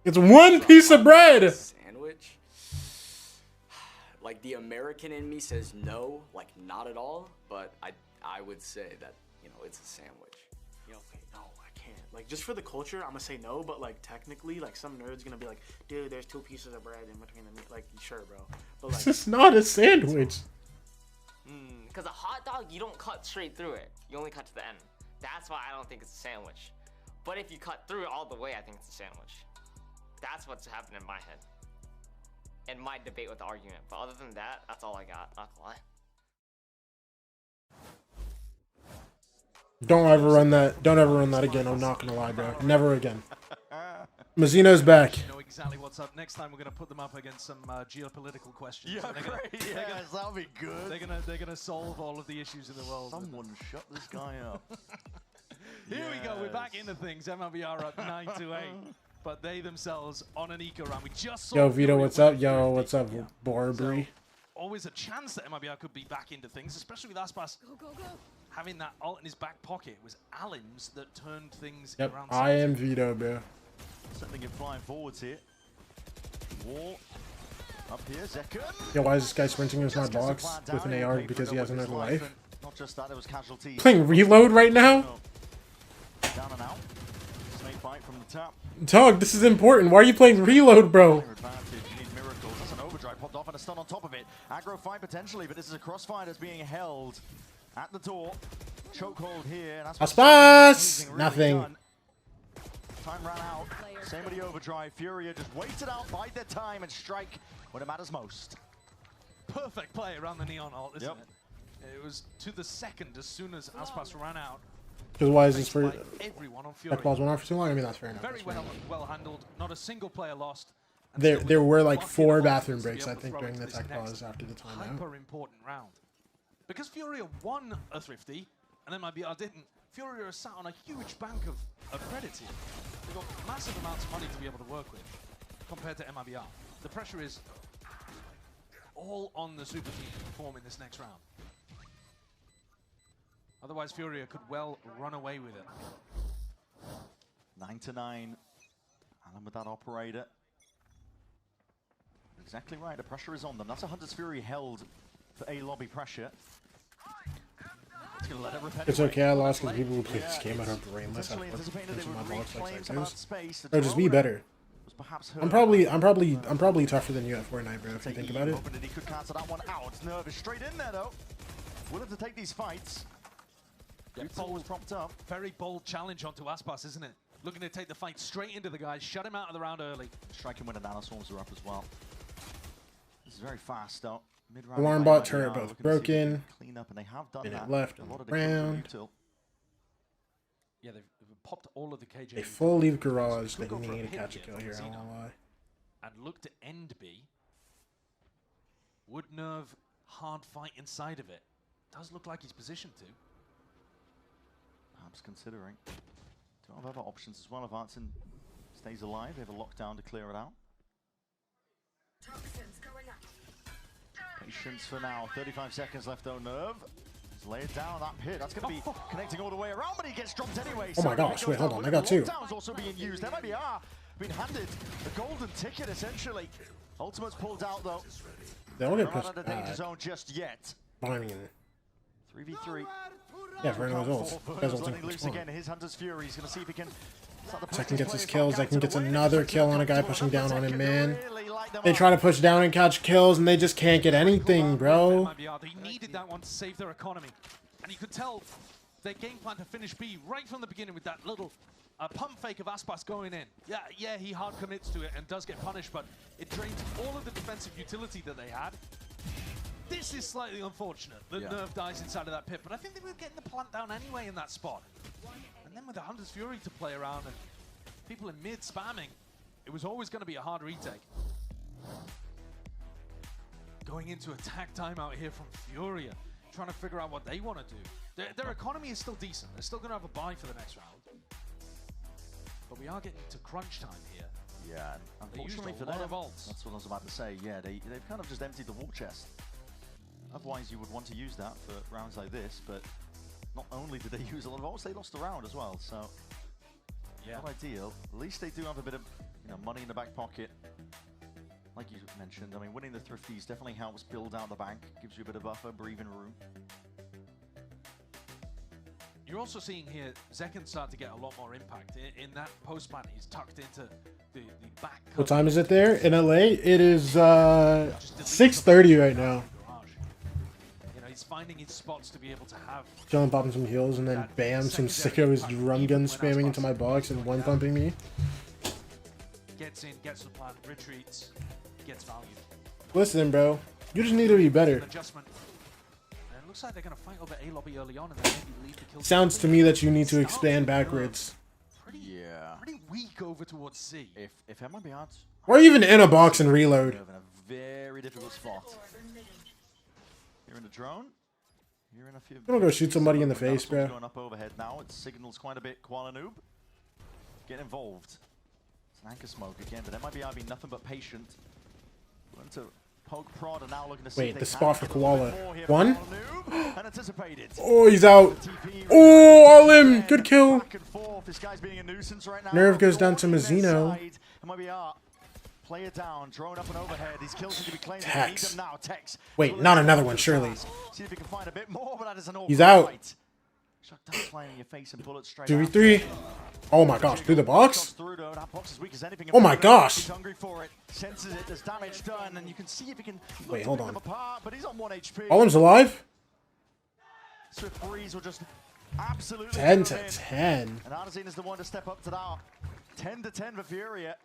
It's 1 piece of bread. Sandwich? Like, the American in me says no, like not at all, but I would say that, you know, it's a sandwich. Yeah, okay, no, I can't. Like, just for the culture, I'm gonna say no, but like technically, like some nerd's gonna be like, dude, there's 2 pieces of bread in between the meat. Like, sure, bro. But like, This is not a sandwich. Because a hot dog, you don't cut straight through it. You only cut to the end. That's why I don't think it's a sandwich. But if you cut through it all the way, I think it's a sandwich. That's what's happening in my head. And my debate with the argument. But other than that, that's all I got. Not gonna lie. Don't ever run that. Don't ever run that again. I'm not gonna lie, bro. Never again. Mazzino's back. You know exactly what's up. Next time we're gonna put them up against some geopolitical questions. Yeah, great. Yes, that'll be good. They're gonna solve all of the issues in the world. Someone shut this guy up. Here we go. We're back into things. MIBR up 9-8, but they themselves on an eco round. We just saw. Yo, Vito, what's up? Yo, what's up, Barbary? always a chance that MIBR could be back into things, especially with Aspas having that ult in his back pocket. It was Alims that turned things around. I am Vito, bro. Sending it flying forwards here. Wall up here, Zekken. Yo, why is this guy sprinting into my box with an AR because he has another life? Not just that, it was casualties. Playing reload right now? Down and out. Snake bite from the top. Dog, this is important. Why are you playing reload, bro? That's an overdrive popped off and a stun on top of it. Aggro fight potentially, but this is a crossfire that's being held at the door. Chokehold here. Aspas! Nothing. Time ran out. Same with the overdrive. Furia just waited out, bide their time, and strike when it matters most. Perfect play around the Neon ult, isn't it? It was to the second as soon as Aspas ran out. Because why is this for... Everyone on Furia. That balls went on for too long? I mean, that's fair enough. Very well handled. Not a single player lost. There were like 4 bathroom breaks, I think, during the tech pause after the timeout. Hyper important round. Because Furia won a Thrifty, and then MIBR didn't, Furia is sat on a huge bank of credits here. They've got massive amounts of money to be able to work with, compared to MIBR. The pressure is all on the super team to perform in this next round. Otherwise, Furia could well run away with it. 9-9. Alan with that operator. Exactly right, the pressure is on them. That's a Hunter's Fury held for A lobby pressure. It's gonna let it repent. It's okay, I lost because people who play this game are brainless. I put my box like this. Or just be better. I'm probably tougher than you at Fortnite, bro, if you think about it. He could cancel that one out. Nerve is straight in there though. Willing to take these fights. Yeah, was propped up. Very bold challenge onto Aspas, isn't it? Looking to take the fight straight into the guy, shut him out of the round early. Striking when the nanoswarms are up as well. This is very fast though. Alarm bot turret both broken. Clean up, and they have done Minute that. left in the round. Yeah, they've popped all of the KJ. A full leave garage. They need to catch a kill here, I won't lie. And look to end B. Would Nerve hard fight inside of it. Does look like he's positioned to. Perhaps considering. Don't have other options as well. If Artson stays alive, they have a lockdown to clear it out. Patience for now. 35 seconds left though, Nerve. Just lay it down, that pit. That's going to be connecting all the way around, but he gets dropped anyway. Oh my gosh, wait, hold on. I got 2. Lockdown's also being used. MIBR been handed the golden ticket, essentially. Ultimate's pulled out though. They'll get not pushed out of the danger zone just yet. I mean... 3v3. Yeah, very nice ult. Letting loose again. His Hunter's Fury. He's going to see if he can... Zekken gets his kills. Zekken gets another kill on a guy pushing down on him, man. They try to push down and catch kills, and they just can't get anything, bro. They needed that one to save their economy. And you could tell their game plan to finish B right from the beginning with that little pump fake of Aspas going in. Yeah, he hard commits to it and does get punished, but it drains all of the defensive utility that they had. This is slightly unfortunate that Nerve dies inside of that pit, but I think they were getting the plant down anyway in that spot. And then with the Hunter's Fury to play around and people in mid spamming, it was always going to be a hard retake. Going into attack timeout here from Furia, trying to figure out what they want to do. Their economy is still decent. They're still going to have a buy for the next round. But we are getting to crunch time here. Yeah, unfortunately for them, that's what I was about to say. Yeah, they've kind of just emptied the war chest. Otherwise, you would want to use that for rounds like this, but not only did they use a lot of ults, they lost a round as well, so not ideal. At least they do have a bit of money in the back pocket. Like you mentioned, I mean, winning the Thrifties definitely helps build out the bank, gives you a bit of buffer, breathing room. You're also seeing here Zekken start to get a lot more impact. In that post-man, he's tucked into the back. What time is it there in LA? It is 6:30 right now. He's finding his spots to be able to have. Chilling, popping some heals, and then bam, some sicko is drum gun spamming into my box and one pumping me. Gets in, gets the plant, retreats, gets value. Listen, bro, you just need to be better. Adjustment. And it looks like they're going to fight over A lobby early on, and then maybe leave the kill. Sounds to me that you need to expand backwards. Pretty weak over towards C. If MIBR or even in a box and reload. In a very difficult spot. You're in a drone. You're in a few. I'm gonna go shoot somebody in the face, bro. Going up overhead now. It signals quite a bit. Koala Noob, get involved. It's an anchor smoke again, but MIBR being nothing but patient. Willing to Poke prod, and now looking to see Wait, if the they spot for can get a little bit Koala. more here One? from Noob. Unanticipated. Oh, he's out. Oh, all in. Good kill. Back and forth. This guy's being a nuisance right now. Nerve goes down to Thorn in their Mazzino. side. MIBR. Player down, drone up and overhead. These kills need to be claimed. Tex. They need them now. Tex. Wait, not another one, surely. See if he can find a bit more, but that is an awful He's out. fight. Shotgun flying in your face and bullets straight 2v3. Oh my gosh, through the box? through though. That box is weak as anything. Oh my gosh. He's hungry for it. Senses it. There's damage done, and you can see if he can. Wait, hold pick on. them apart, but he's on 1 HP. Olim's alive? Swift Breeze will just absolutely 10 kill to him. 10. And Arzine is the one to step up to that. 10 to 10 for Furia.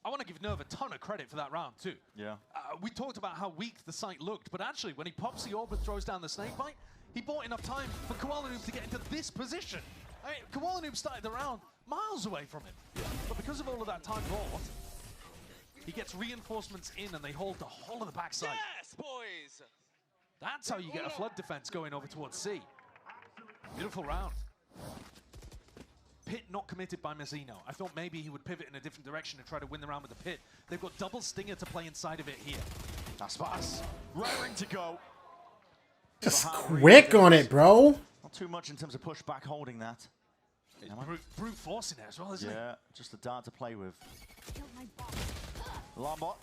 I want to give Nerve a ton of credit for that round too. Yeah. We talked about how weak the site looked, but actually when he pops the orb and throws down the snake bite, he bought enough time for Koala Noob to get into this position. I mean, Koala Noob started the round miles away from him. But because of all of that time bought, he gets reinforcements in and they hold the whole of the backside. Yes, boys! That's how you get a flood defense going over towards C. Beautiful round. Pit not committed by Mazzino. I thought maybe he would pivot in a different direction and try to win the round with the Pit. They've got double Stinger to play inside of it here. That's fast. Raring to go. Just quick on it, bro. Not too much in terms of pushback holding that. It's brute force in there as well, isn't it? Yeah, just a dart to play with. Lombot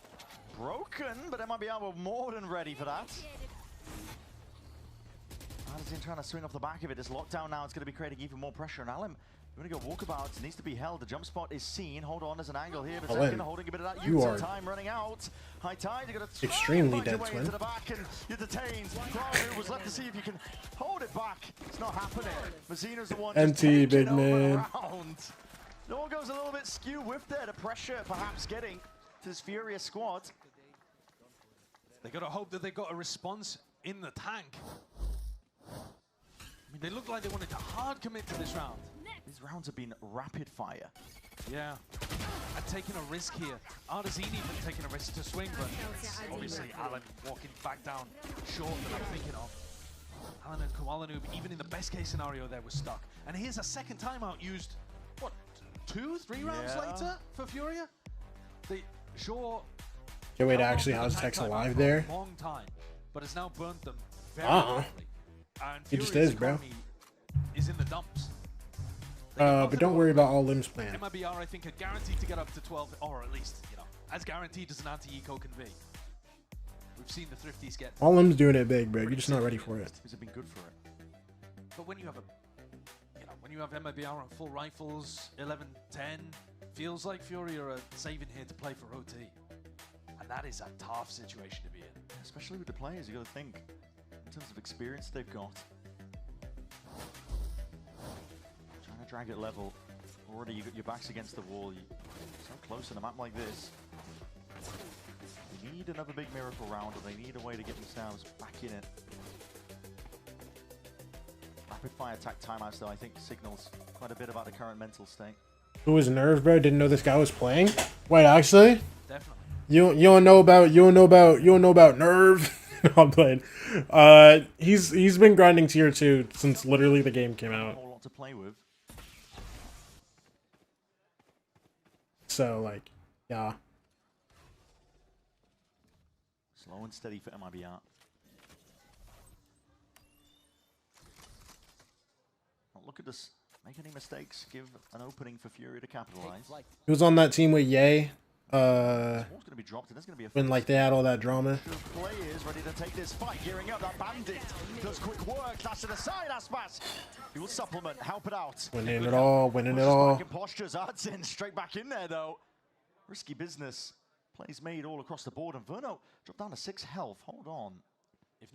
broken, but MIBR were more than ready for that. Arzine trying to swing off the back of it. This lockdown now, it's going to be creating even more pressure on Alim. We're going to go walkabout. It needs to be held. The jump spot is seen. Hold on, there's an angle here. But second, holding a bit of that You are time running out. High tide, you're going to extremely dead, way twin. into the back, and you're detained. Cloud9 was left to see if you can hold it back. It's not happening. Mazzino's the one just NT, taking big over man. around. It all goes a little bit skew with there. The pressure perhaps getting to this Furia squad. They got to hope that they got a response in the tank. I mean, they looked like they wanted to hard commit to this round. These rounds have been rapid fire. Yeah, and taking a risk here. Artesini even taking a risk to swing, but obviously Alan walking back down short that I'm thinking of. Alan and Koala Noob, even in the best case scenario, they were stuck. And here's a second timeout used, what, 2-3 rounds later for Furia? They sure. Can't wait to actually house Tex alive there. Long time, but has now burnt them very quickly. And It just Furia's is, bro. economy is in the dumps. But don't worry about all limbs plan. MIBR, I think, are guaranteed to get up to 12, or at least, you know, as guaranteed as an anti-eco can be. We've seen the Thrifties get. All limbs doing it big, bro. You're just not ready for it. These have been good for it. But when you have when you have MIBR on full rifles, 11-10, feels like Furia are saving here to play for OT. And that is a tough situation to be in. Especially with the players, you got to think in terms of experience they've got. Trying to drag it level. Already you got your backs against the wall. You're so close in a map like this. They need another big miracle round, or they need a way to get themselves back in it. Rapid fire attack timeouts, though, I think signals quite a bit about the current mental state. Who was Nerve, bro? Didn't know this guy was playing. Wait, actually, definitely. You don't know about Nerve. No, I'm playing. He's been grinding tier 2 since literally the game came out. A whole lot to play with. So like, yeah. Slow and steady for MIBR. Don't look at this. Make any mistakes. Give an opening for Furia to capitalize. He was on that team with Ye. Gonna be dropped, and there's gonna be a When like they had all that drama. players ready to take this fight, gearing up. That bandit does quick work. Clash to the side. Aspas. He will supplement, help it out. Winning it all. Postures, Arzine straight back in there though. Risky business. Plays made all across the board, and Verno dropped down to 6 health. Hold on. If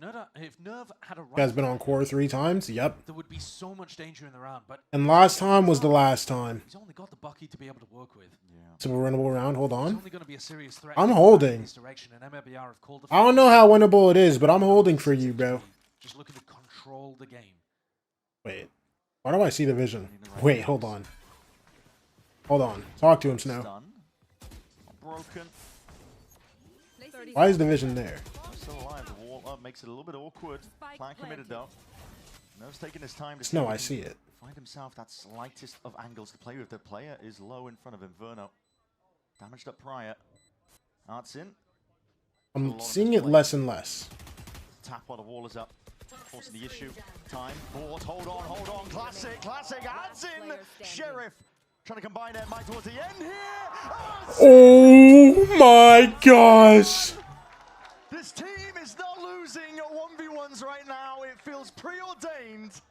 Nerve had a You guys been on core 3 times? Yep. there would be so much danger in the round, but And last time was the last time. he's only got the Bucky to be able to work with. It's a winnable round. Hold It's on. only going to be a serious threat. I'm in holding. this direction, and MIBR have called I don't know how winnable it is, but I'm holding for you, bro. just looking to control the game. Wait. Why do I see the vision? Wait, hold on. Hold on. Talk to him, Snow. Broken. Why is the vision there? Still alive. The wall up makes it a little bit awkward. Plan committed though. Nerve's taking his time to Snow, I see it. find himself that slightest of angles to play with. The player is low in front of him. Verno. Damaged up prior. Artsin. I'm seeing it less and less. Tap while the wall is up. Forcing the issue. Time. Board. Hold on. Classic. Adds in. Sheriff. Trying to combine their might towards the end here. Oh my gosh. This team is not losing at 1v1s right now. It feels preordained.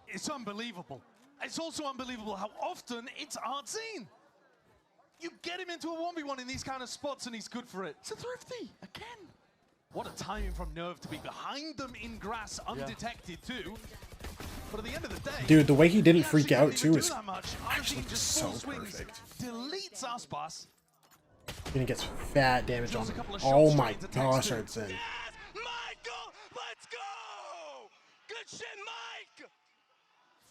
It's unbelievable. It's also unbelievable how often it's Artsine. You get him into a 1v1 in these kind of spots and he's good for it. It's a Thrifty again. What a timing from Nerve to be behind them in grass undetected too. But at the end of the day, Dude, the way he didn't freak out too is actually just so perfect. Deletes Aspas. And he gets fat damage on him. Oh my gosh, Artsin. Michael, let's go! Good shit, Mike!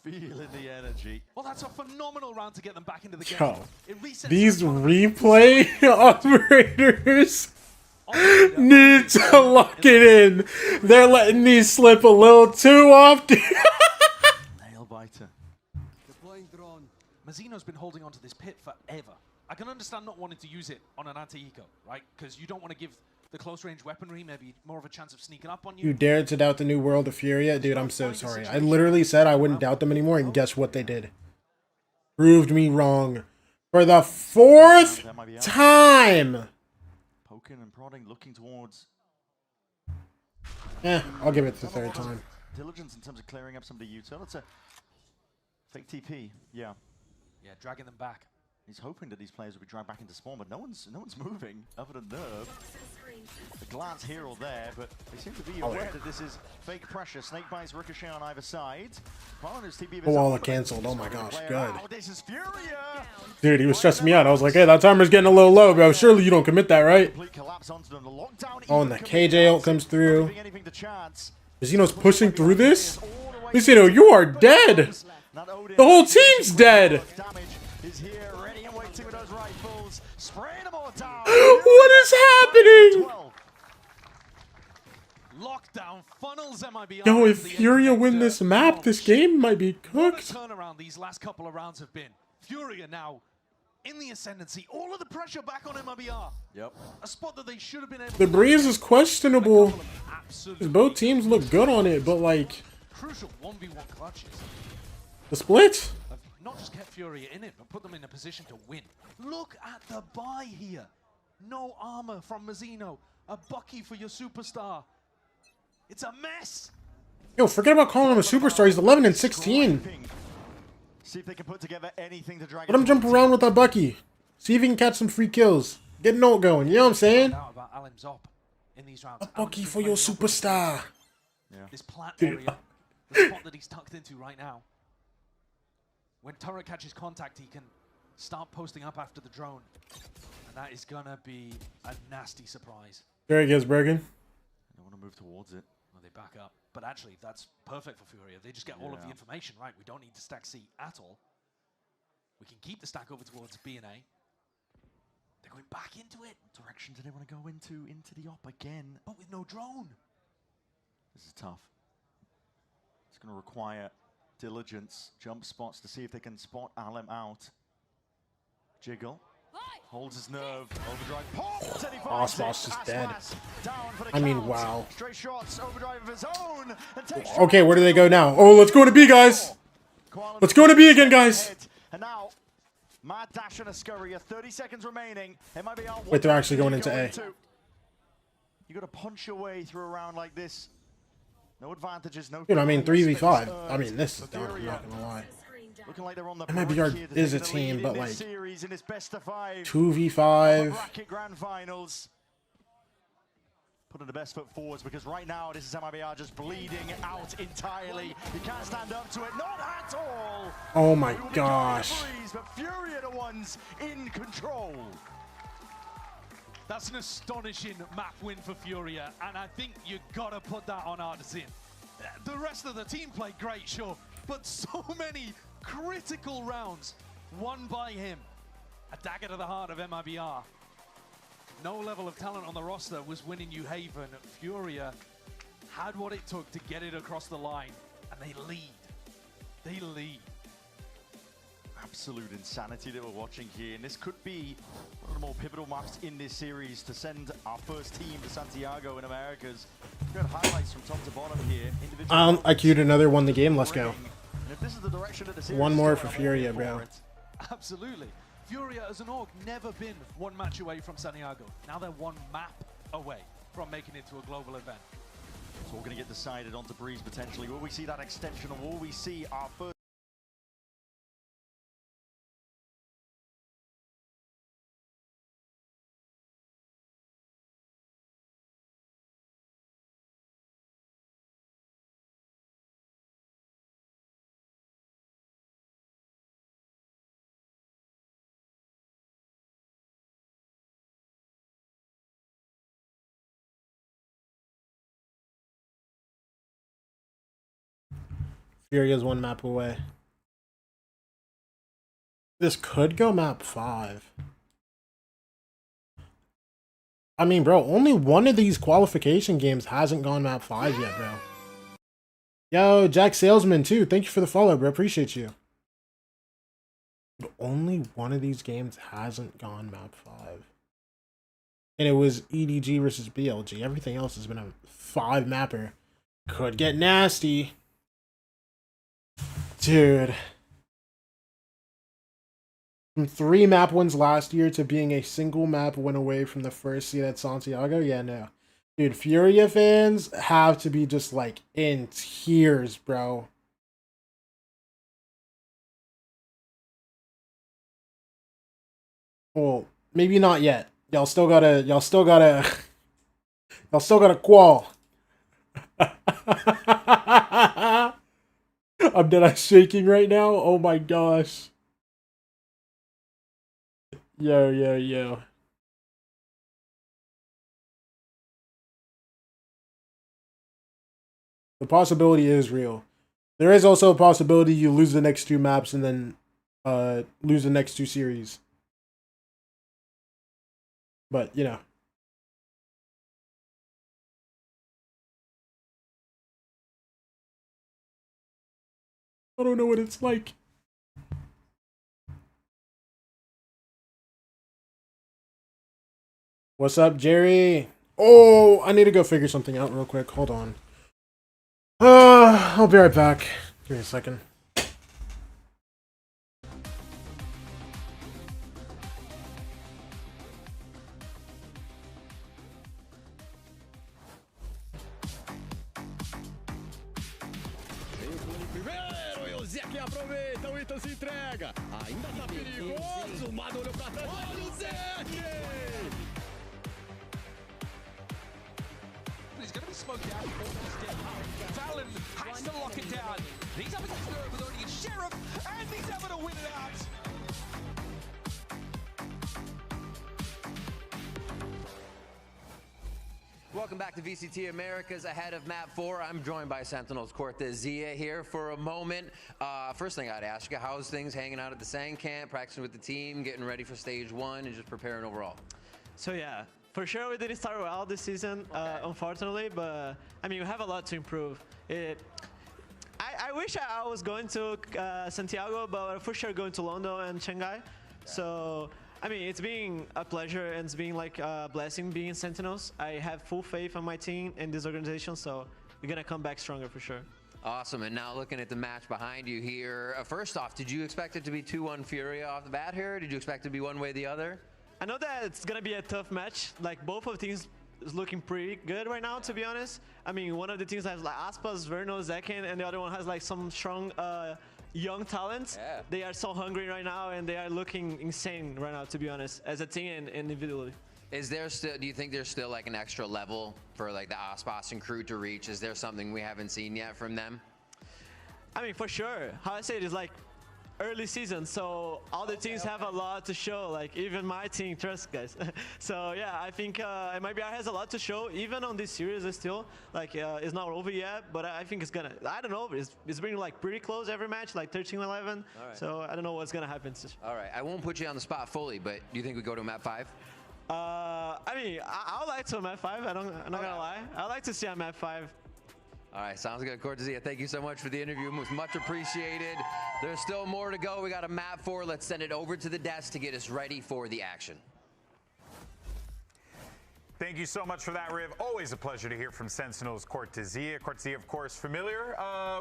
Feeling the energy. Well, that's a phenomenal round to get them back into the game. Yo, It resets these replay operators need to lock it in. They're letting these slip a little too often. Nail biter. Mazzino's been holding onto this pit forever. I can understand not wanting to use it on an anti-eco, right? Because you don't want to give the close-range weaponry maybe more of a chance of sneaking up on you. You dared to doubt the new world of Furia? Dude, I'm so sorry. I literally said I wouldn't doubt them anymore, and guess what they did? Proved me wrong. For the 4th time! Poking and prodding, looking towards... I'll give it the 3rd time. Diligence in terms of clearing up some of the util. It's a fake TP, yeah. Yeah, dragging them back. He's hoping that these players will be dragged back into spawn, but no one's moving other than Nerve. A glance here or there, but they seem to be aware that this is fake pressure. Snake bites ricochet on either side. Koala canceled. Oh my gosh, good. This is Furia. Dude, he was stressing me out. I was like, hey, that timer's getting a little low, bro. Surely you don't commit that, right? Oh, and the KJ ult comes through. Mazzino's pushing through this? Mazzino, you are dead. The whole team's dead. What is happening? Lockdown funnels MIBR. Yo, if Furia win this map, this game might be cooked. What a turnaround these last couple of rounds have been. Furia now in the ascendancy. All of the pressure back on MIBR. Yep. A spot that they should have been able The to breeze is questionable. Both teams look good on it, but like crucial 1v1 clutches. the split? Not just kept Furia in it, but put them in a position to win. Look at the buy here. No armor from Mazzino. A Bucky for your superstar. It's a mess. Yo, forget about calling him a superstar. He's 11 and 16. See if they can put together anything to drag. Let him jump around with that Bucky. See if he can catch some free kills. Get an ult going. You know what I'm saying? A Bucky for your superstar. Yeah. This plant area, the spot that he's tucked into right now. When turret catches contact, he can start posting up after the drone. And that is gonna be a nasty surprise. There he is, Bergen. I want to move towards it. Well, they back up. But actually, that's perfect for Furia. They just get all of the information right. We don't need to stack C at all. We can keep the stack over towards B and A. They're going back into it. What direction do they want to go into? Into the op again. But with no drone. This is tough. It's going to require diligence, jump spots to see if they can spot Alem out. Jiggle. Holds his nerve. Overdrive. Pops, and he finds Osmos is dead. Down for the I mean, Clouds. wow. Straight shots. Overdrive of his own. And takes Okay, where do they go now? Oh, let's go to B, guys. Let's go to B again, guys. And now, Mad Dash and a Scurrier. 30 seconds remaining. It might be out. Wait, they're actually going into A. You got to punch your way through a round like this. No advantages, no. Dude, I mean, 3v5. I mean, this is done. I'm not gonna lie. Looking like they're on the MIBR is a team, but like series in this best of 5 2v5. bracket grand finals. Putting the best foot forwards because right now this is MIBR just bleeding out entirely. You can't stand up to it, not at all. Oh my gosh. But Furia the ones in control. That's an astonishing map win for Furia, and I think you gotta put that on Artisan. The rest of the team played great, sure, but so many critical rounds won by him. A dagger to the heart of MIBR. No level of talent on the roster was winning New Haven. Furia had what it took to get it across the line, and they lead. They lead. absolute insanity that we're watching here, and this could be one of the more pivotal maps in this series to send our first team to Santiago in Americas. Good highlights from top to bottom here. I queued another one the game. Let's go. And if this is the direction of the series, One more for FURIA, bro. Absolutely. FURIA as an org never been one match away from Santiago. Now they're one map away from making it to a global event. It's all going to get decided onto Breeze potentially. Will we see that extension, or will we see our first? FURIA's one map away. This could go map 5. I mean, bro, only one of these qualification games hasn't gone map 5 yet, bro. Yo, Jack Salesman, too. Thank you for the follow, bro. Appreciate you. But only one of these games hasn't gone map 5. And it was EDG versus BLG. Everything else has been a 5 mapper. Could get nasty. Dude. From 3 map wins last year to being a single map win away from the first seed at Santiago? Yeah, no. Dude, FURIA fans have to be just, like, in tears, bro. Well, maybe not yet. Y'all still gotta qual. I'm dead shaking right now. Oh my gosh. Yo. The possibility is real. There is also a possibility you lose the next 2 maps and then lose the next 2 series. But, you know. I don't know what it's like. What's up, Jerry? Oh, I need to go figure something out real quick. Hold on. I'll be right back. Give me a second. Aproveita, o Ita se entrega. Ainda tá perigoso. O Mado olhou pra trás. Olha o Zeke! He's going to be smoked out. Valen has to lock it down. He's up against Nerve with only a Sheriff, and he's able to win it out. Welcome back to VCT Americas ahead of map 4. I'm joined by Sentinel's Cortezia here for a moment. First thing I'd ask you, how's things hanging out at the sand camp, practicing with the team, getting ready for stage 1, and just preparing overall? So yeah, for sure we didn't start well this season, unfortunately, but I mean, we have a lot to improve. I wish I was going to Santiago, but for sure going to London and Shanghai. Yeah. So, I mean, it's been a pleasure and it's been like a blessing being Sentinels. I have full faith on my team and this organization, so we're gonna come back stronger for sure. Awesome, and now looking at the match behind you here, first off, did you expect it to be 2-1 FURIA off the bat here? Did you expect it to be one way or the other? I know that it's gonna be a tough match. Like both of the teams is looking pretty good right now, to be honest. I mean, one of the teams has like Aspas, Verno, Zekin, and the other one has like some strong young talents. Yeah. They are so hungry right now, and they are looking insane right now, to be honest, as a team and individually. Is there still? Do you think there's still like an extra level for like the Aspas and crew to reach? Is there something we haven't seen yet from them? I mean, for sure. How I say it is like early season, so all the teams have a lot to show, like even my team, trust guys. So yeah, I think MIBR has a lot to show, even on this series still, like it's not over yet, but I think it's gonna, I don't know, it's been like pretty close every match, like 13-11, right. So I don't know what's gonna happen. All right, I won't put you on the spot fully, but do you think we go to map 5? I mean, I would like to map 5, I'm not gonna lie. I'd like to see a map 5. All right, sounds good. Cortezia, thank you so much for the interview. It was much appreciated. There's still more to go. We got a map for. Let's send it over to the desk to get us ready for the action. Thank you so much for that, Riv. Always a pleasure to hear from Sentinel's Cortezia. Cortezia, of course, familiar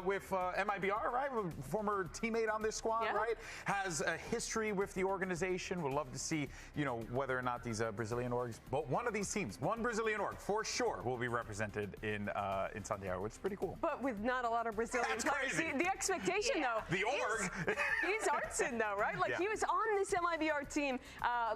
with MIBR, right? Former teammate on this squad, right? Has a history with the organization. Would love to see, you know, whether or not these Brazilian orgs, but one of these teams, one Brazilian org, for sure, will be represented in Santiago, which is pretty cool. But with not a lot of Brazilian players. The expectation, though, the org. He's Artson, though, right? Like, he was on this MIBR team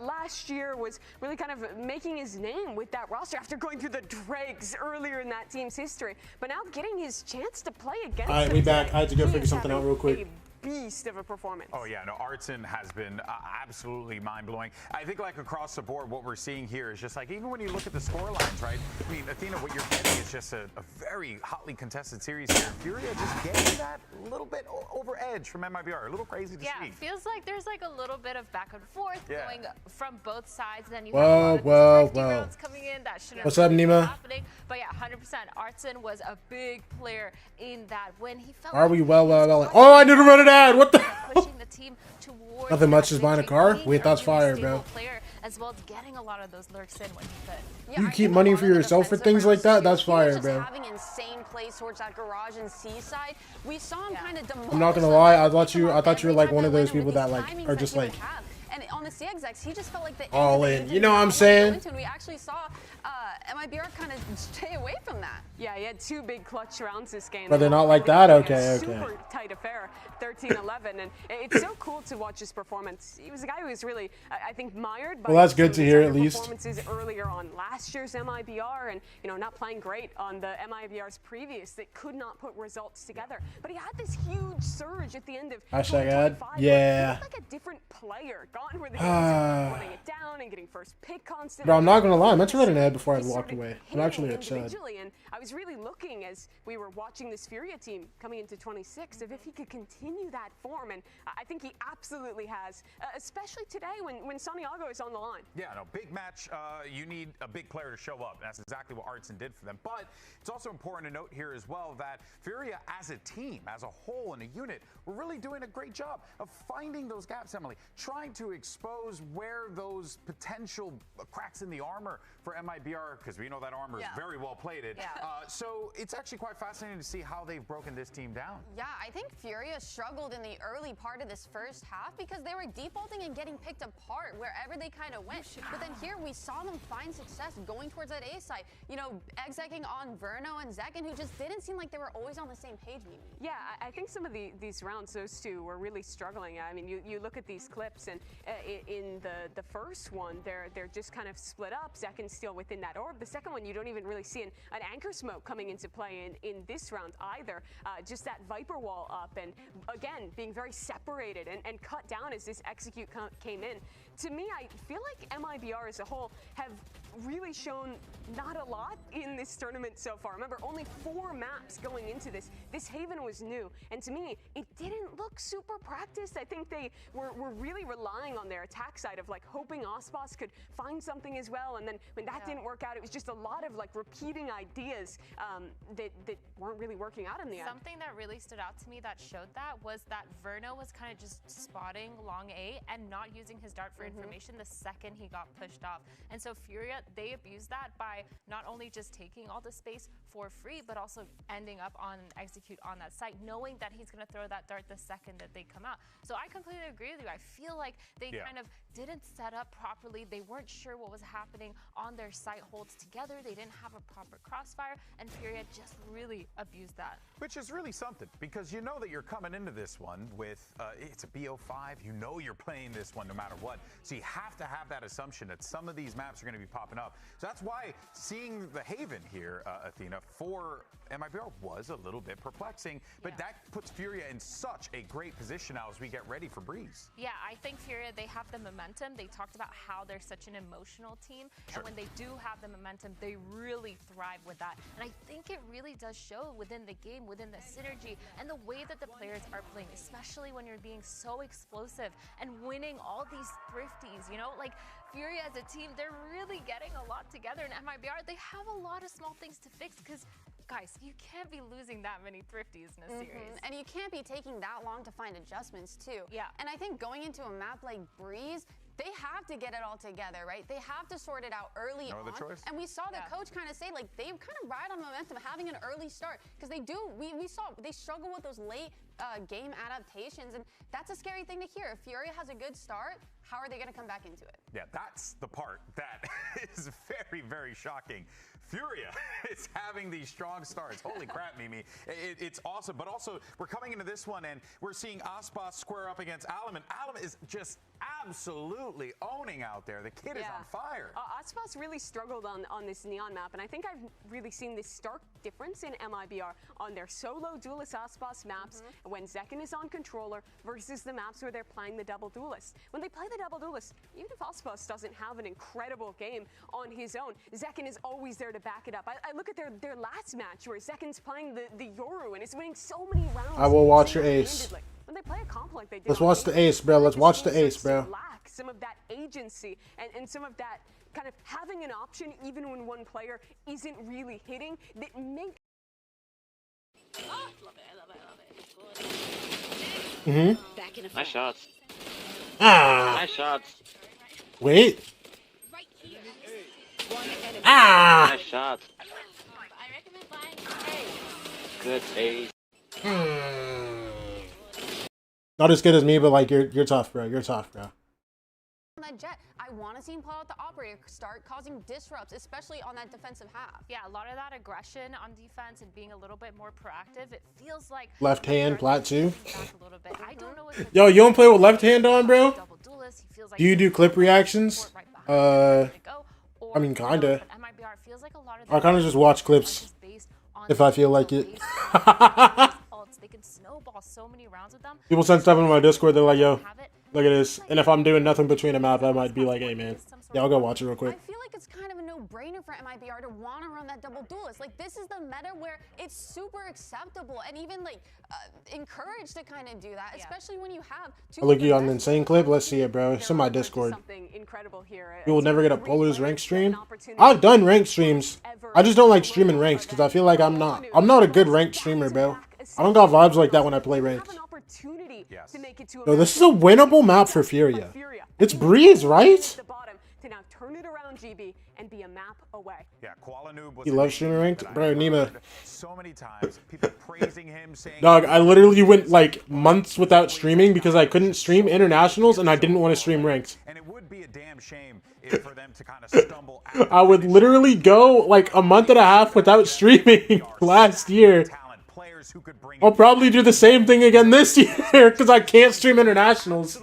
last year, was really kind of making his name with that roster after going through the dregs earlier in that team's history. But now getting his chance to play against All right, we back. I had to go figure something out real quick. Beast of a performance. Oh yeah, no, Artson has been absolutely mind-blowing. I think like across the board, what we're seeing here is just like, even when you look at the score lines, right? I mean, Athena, what you're getting is just a very hotly contested series here. FURIA just getting that little bit over edge from MIBR. A little crazy to see. Yeah, feels like there's like a little bit of back and forth going from both sides. Then you Whoa, have a lot of these rounds coming in that shouldn't What's up, really be Nima? happening. But yeah, 100%. Artson was a big player in that when he felt Are we well? Oh, I need to run an ad. What the? pushing the team towards Nothing much, that just buying a victory, car? being Wait, that's a fire, really bro. stable player, as well as getting a lot of those lurks in when he could. Yeah, You keep money for yourself for things like that? That's fire, bro. Having insane plays towards that garage and seaside. We saw him kind of demolish. I'm not gonna lie. I thought you were like one of those people that like are just like And on the CXX, he just felt like the all in. You know what I'm saying? We actually saw MIBR kind of stay away from that. Yeah, he had 2 big clutch rounds this game. But they're not like that? Okay, okay. Super tight affair, 13-11, and it's so cool to watch his performance. He was a guy who was really, I think, mired by Well, that's good some to hear, of at his least. performances earlier on last year's MIBR, and not playing great on the MIBR's previous that could not put results together. But he had this huge surge at the end of Hashtag ad. 2025. Yeah. He looked like a different player, gone where the games are running it down and getting first pick constantly. Bro, I'm not gonna lie. I meant to run an ad before I walked away. I'm actually upset. Individually, and I was really looking as we were watching this FURIA team coming into 26 of if he could continue that form, and I think he absolutely has, especially today when Santiago is on the line. Yeah, no, big match. You need a big player to show up. And that's exactly what Artson did for them. But it's also important to note here as well that FURIA as a team, as a whole, in a unit, we're really doing a great job of finding those gaps, Emily, trying to expose where those potential cracks in the armor for MIBR, because we know that armor is very well plated. Yeah. So it's actually quite fascinating to see how they've broken this team down. Yeah, I think FURIA struggled in the early part of this first half because they were defaulting and getting picked apart wherever they kind of went. But then here we saw them find success going towards that A side. Execing on Verno and Zekin, who just didn't seem like they were always on the same page, Mimi. Yeah, I think some of these rounds, those two were really struggling. I mean, you look at these clips, and in the first one, they're just kind of split up. Zekin's still within that orb. The second one, you don't even really see an anchor smoke coming into play in this round either. Just that Viper wall up, and again, being very separated and cut down as this execute came in. To me, I feel like MIBR as a whole have really shown not a lot in this tournament so far. Remember, only 4 maps going into this. This Haven was new, and to me, it didn't look super practiced. I think they were really relying on their attack side of like hoping Ospas could find something as well, and then when that didn't work out, it was just a lot of like repeating ideas that weren't really working out in the end. Something that really stood out to me that showed that was that Verno was kind of just spotting long A and not using his dart for information the second he got pushed off. And so FURIA, they abused that by not only just taking all the space for free, but also ending up on execute on that site, knowing that he's going to throw that dart the second that they come out. So I completely agree with you. I feel like they kind of didn't set up properly. They weren't sure what was happening on their site holds together. They didn't have a proper crossfire, and FURIA just really abused that. Which is really something, because you know that you're coming into this one with, it's a BO5, you know you're playing this one no matter what. So you have to have that assumption that some of these maps are going to be popping up. So that's why seeing the Haven here, Athena, for MIBR was a little bit perplexing, but that puts FURIA in such a great position now as we get ready for Breeze. Yeah, I think FURIA, they have the momentum. They talked about how they're such an emotional team, and when they do have the momentum, they really thrive with that. And I think it really does show within the game, within the synergy, and the way that the players are playing, especially when you're being so explosive and winning all these thrifties, like FURIA as a team, they're really getting a lot together. In MIBR, they have a lot of small things to fix because guys, you can't be losing that many thrifties in a series. And you can't be taking that long to find adjustments too. Yeah. And I think going into a map like Breeze, they have to get it all together, right? They have to sort it out early on. And we saw the coach kind of say, like, they kind of ride on momentum, having an early start. Because they do, we saw, they struggle with those late game adaptations. And that's a scary thing to hear. If Furia has a good start, how are they going to come back into it? Yeah, that's the part that is very, very shocking. Furia is having these strong starts. Holy crap, Mimi. It's awesome. But also, we're coming into this one, and we're seeing Aspas square up against Alum, and Alum is just absolutely owning out there. The kid is on fire. Aspas really struggled on this Neon map, and I think I've really seen this stark difference in MIBR on their solo duelist Aspas maps when Zekken is on controller versus the maps where they're playing the double duelist. When they play the double duelist, even if Aspas doesn't have an incredible game on his own, Zekken is always there to back it up. I look at their last match where Zekken's playing the Yoru and is winning so many rounds. I will watch your ace. When they play a comp like they did, Let's watch the ace, bro. Let's watch the ace, bro. Lack some of that agency and some of that kind of having an option even when one player isn't really hitting that make. Oh, love it, I love it. Back in a Nice shots. Ah. Nice shots. Wait. Ah. Nice shots. Good ace. Not as good as me, but like you're tough, bro. You're tough, bro. On that Jet, I want to see him pull out the operator, start causing disrupts, especially on that defensive half. Yeah, a lot of that aggression on defense and being a little bit more proactive. It feels like Left hand, plat 2. I don't know Yo, you don't play with left hand on, bro? Do you do clip reactions? I mean, kinda. I kind of just watch clips if I feel like it. They can snowball so many rounds with them. People send stuff in my Discord. They're like, "Yo, look at this." And if I'm doing nothing between a map, I might be like, "Hey, man, yeah, I'll go watch it real quick." I feel like it's kind of a no-brainer for MIBR to want to run that double duelist. Like, this is the meta where it's super acceptable and even like encouraged to kind of do that, especially when you have two. I look you on the insane clip. Let's see it, bro. It's in my Discord. Something incredible here. You will never get a Polu's rank stream. I've done rank streams. I just don't like streaming ranks because I feel like I'm not a good ranked streamer, bro. I don't got vibes like that when I play ranked. No, this is a winnable map for Furia. It's Breeze, right? To now turn it around, GB, and be a map away. Yeah, Kuala Noob was You love streaming ranked? Bro, Nima. so many times. People praising him, saying, Dog, I literally went like months without streaming because I couldn't stream internationals and I didn't want to stream ranked. And it would be a damn shame for them to kind of stumble out. I would literally go like a month and a half without streaming last year. I'll probably do the same thing again this year because I can't stream internationals.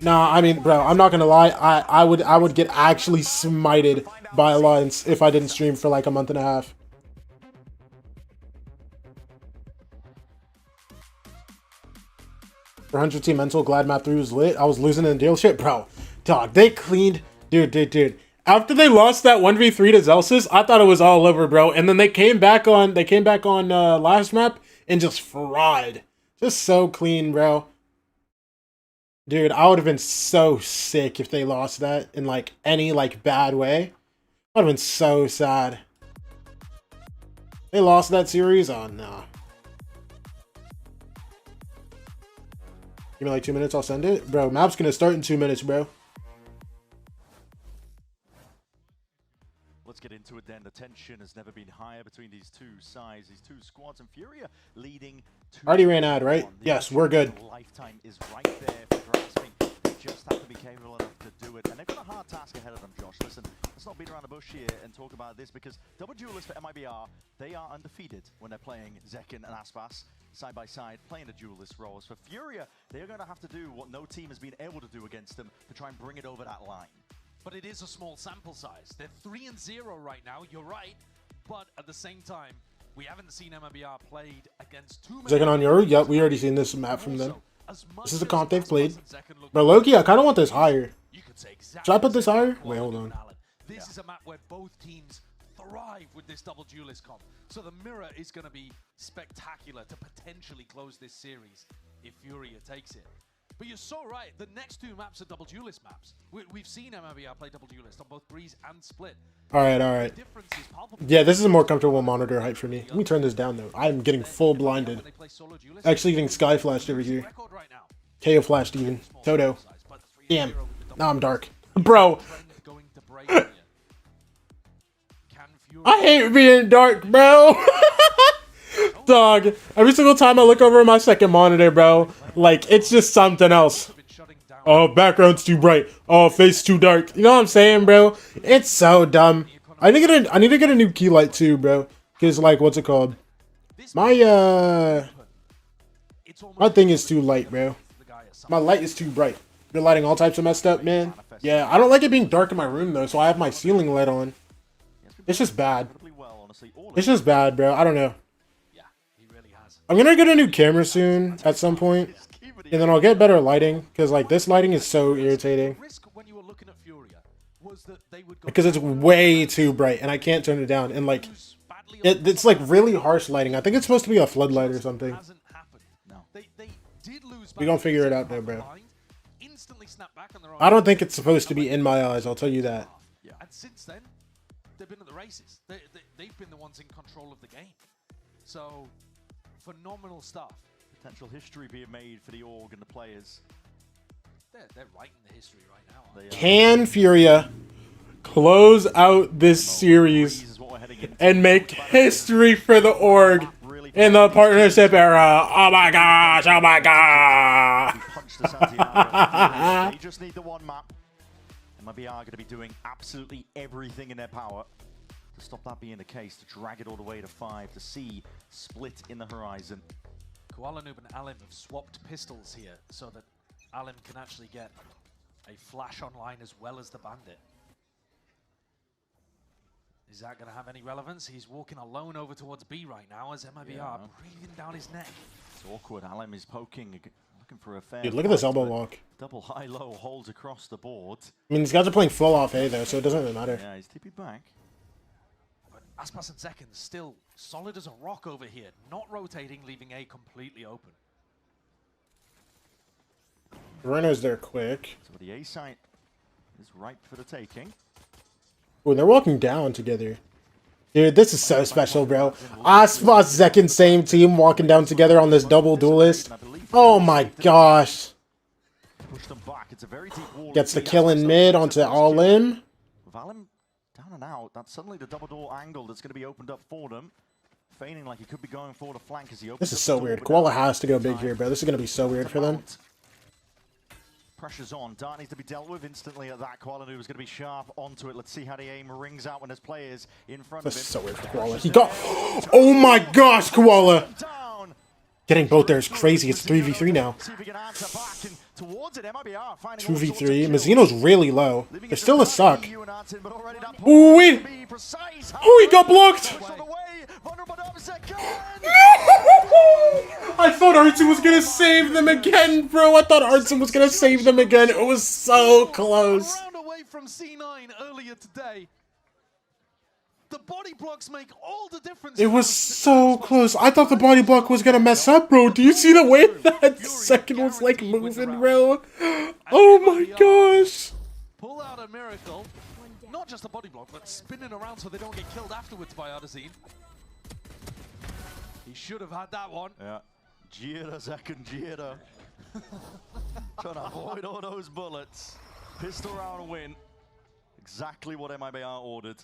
Nah, I mean, bro, I'm not gonna lie. I would get actually smited by Alliance if I didn't stream for like a month and a half. For 100 team mental, glad map 3 was lit. I was losing in the dealership, bro. Dog, they cleaned, dude. After they lost that 1v3 to Zelsis, I thought it was all over, bro. And then they came back on last map and just fried. Just so clean, bro. Dude, I would have been so sick if they lost that in like any like bad way. I would have been so sad. They lost that series? Oh no. Give me like 2 minutes, I'll send it. Bro, map's gonna start in 2 minutes, bro. Let's get into it then. The tension has never been higher between these two sides, these two squads, and Furia leading. Already ran ad, right? Yes, we're good. Lifetime is right there for grasping. They just have to be capable enough to do it, and they've got a hard task ahead of them, Josh. Listen, let's not beat around the bush here and talk about this because double duelists for MIBR, they are undefeated when they're playing Zekken and Aspas side by side, playing the duelist roles. For Furia, they are going to have to do what no team has been able to do against them to try and bring it over that line. But it is a small sample size. They're 3-0 right now, you're right. But at the same time, we haven't seen MIBR played against too many. Zekken on Yoru? Yep, we already seen this map from them. This is the comp they've played. But Loki, I kind of want this higher. Should I put this higher? Wait, hold on. This is a map where both teams thrive with this double duelist comp. So the mirror is going to be spectacular to potentially close this series if Furia takes it. But you're so right. The next two maps are double duelist maps. We've seen MIBR play double duelist on both Breeze and Split. All right. Yeah, this is a more comfortable monitor height for me. Let me turn this down though. I'm getting full blinded. Actually getting sky flashed over here. KO flashed even. Toto. Damn. Now I'm dark. Bro. I hate being dark, bro. Dog. Every single time I look over my second monitor, bro, like, it's just something else. Oh, background's too bright. Oh, face too dark. You know what I'm saying, bro? It's so dumb. I need to get a new key light too, bro. Cause like, what's it called? My thing is too light, bro. My light is too bright. Your lighting all types of messed up, man. Yeah, I don't like it being dark in my room though, so I have my ceiling light on. It's just bad. It's just bad, bro. I don't know. I'm gonna get a new camera soon at some point, and then I'll get better lighting because like this lighting is so irritating. Because it's way too bright and I can't turn it down, and like it's like really harsh lighting. I think it's supposed to be a floodlight or something. We gonna figure it out though, bro. I don't think it's supposed to be in my eyes. I'll tell you that. And since then, they've been at the races. They've been the ones in control of the game. So. Phenomenal stuff. Potential history being made for the org and the players. They're writing the history right now. Can FURIA close out this series and make history for the org in the partnership era? Oh my gosh! Oh my god! They just need the one map. MIBR are going to be doing absolutely everything in their power to stop that being the case, to drag it all the way to 5, to see Split in the horizon. Kuala Noob and Alim have swapped pistols here so that Alim can actually get a flash online as well as the bandit. Is that going to have any relevance? He's walking alone over towards B right now as MIBR breathing down his neck. It's awkward. Alim is poking, looking for a fair. Dude, look at this elbow walk. Double high-low holds across the board. I mean, these guys are playing full off A though, so it doesn't really matter. Yeah, he's TP back. Aspas and Zekken still solid as a rock over here, not rotating, leaving A completely open. Rena's there quick. So the A site is ripe for the taking. Oh, they're walking down together. Dude, this is so special, bro. Aspas, Zekken, same team walking down together on this double duelist. Oh my gosh. Push them back. It's a very deep wall. Gets the kill in mid onto Alim. Alim down and out. That's suddenly the double door angle that's going to be opened up for them. Feigning like he could be going for the flank as he opens. This is so weird. Koala has to go big here, bro. This is going to be so weird for them. Pressure's on. Dart needs to be dealt with instantly at that. Koala Noob is going to be sharp onto it. Let's see how the aim rings out when there's players in front of him. This is so weird for Koala. He got... Oh my gosh, Koala! Getting both there is crazy. It's 3v3 now. 2v3. Mazzino's really low. They're still a suck. Ooh, wait! Oh, he got blocked! I thought Artson was gonna save them again, bro. I thought Artson was gonna save them again. It was so close. Round away from C9 earlier today. The body blocks make all the difference. It was so close. I thought the body block was gonna mess up, bro. Do you see the way that second was like moving, bro? Oh my gosh. Pull out a miracle. Not just a body block, but spinning around so they don't get killed afterwards by Ardazine. He should have had that one. Yeah. Jira, second Jira. Trying to avoid all those bullets. Pistol round win. Exactly what MIBR ordered.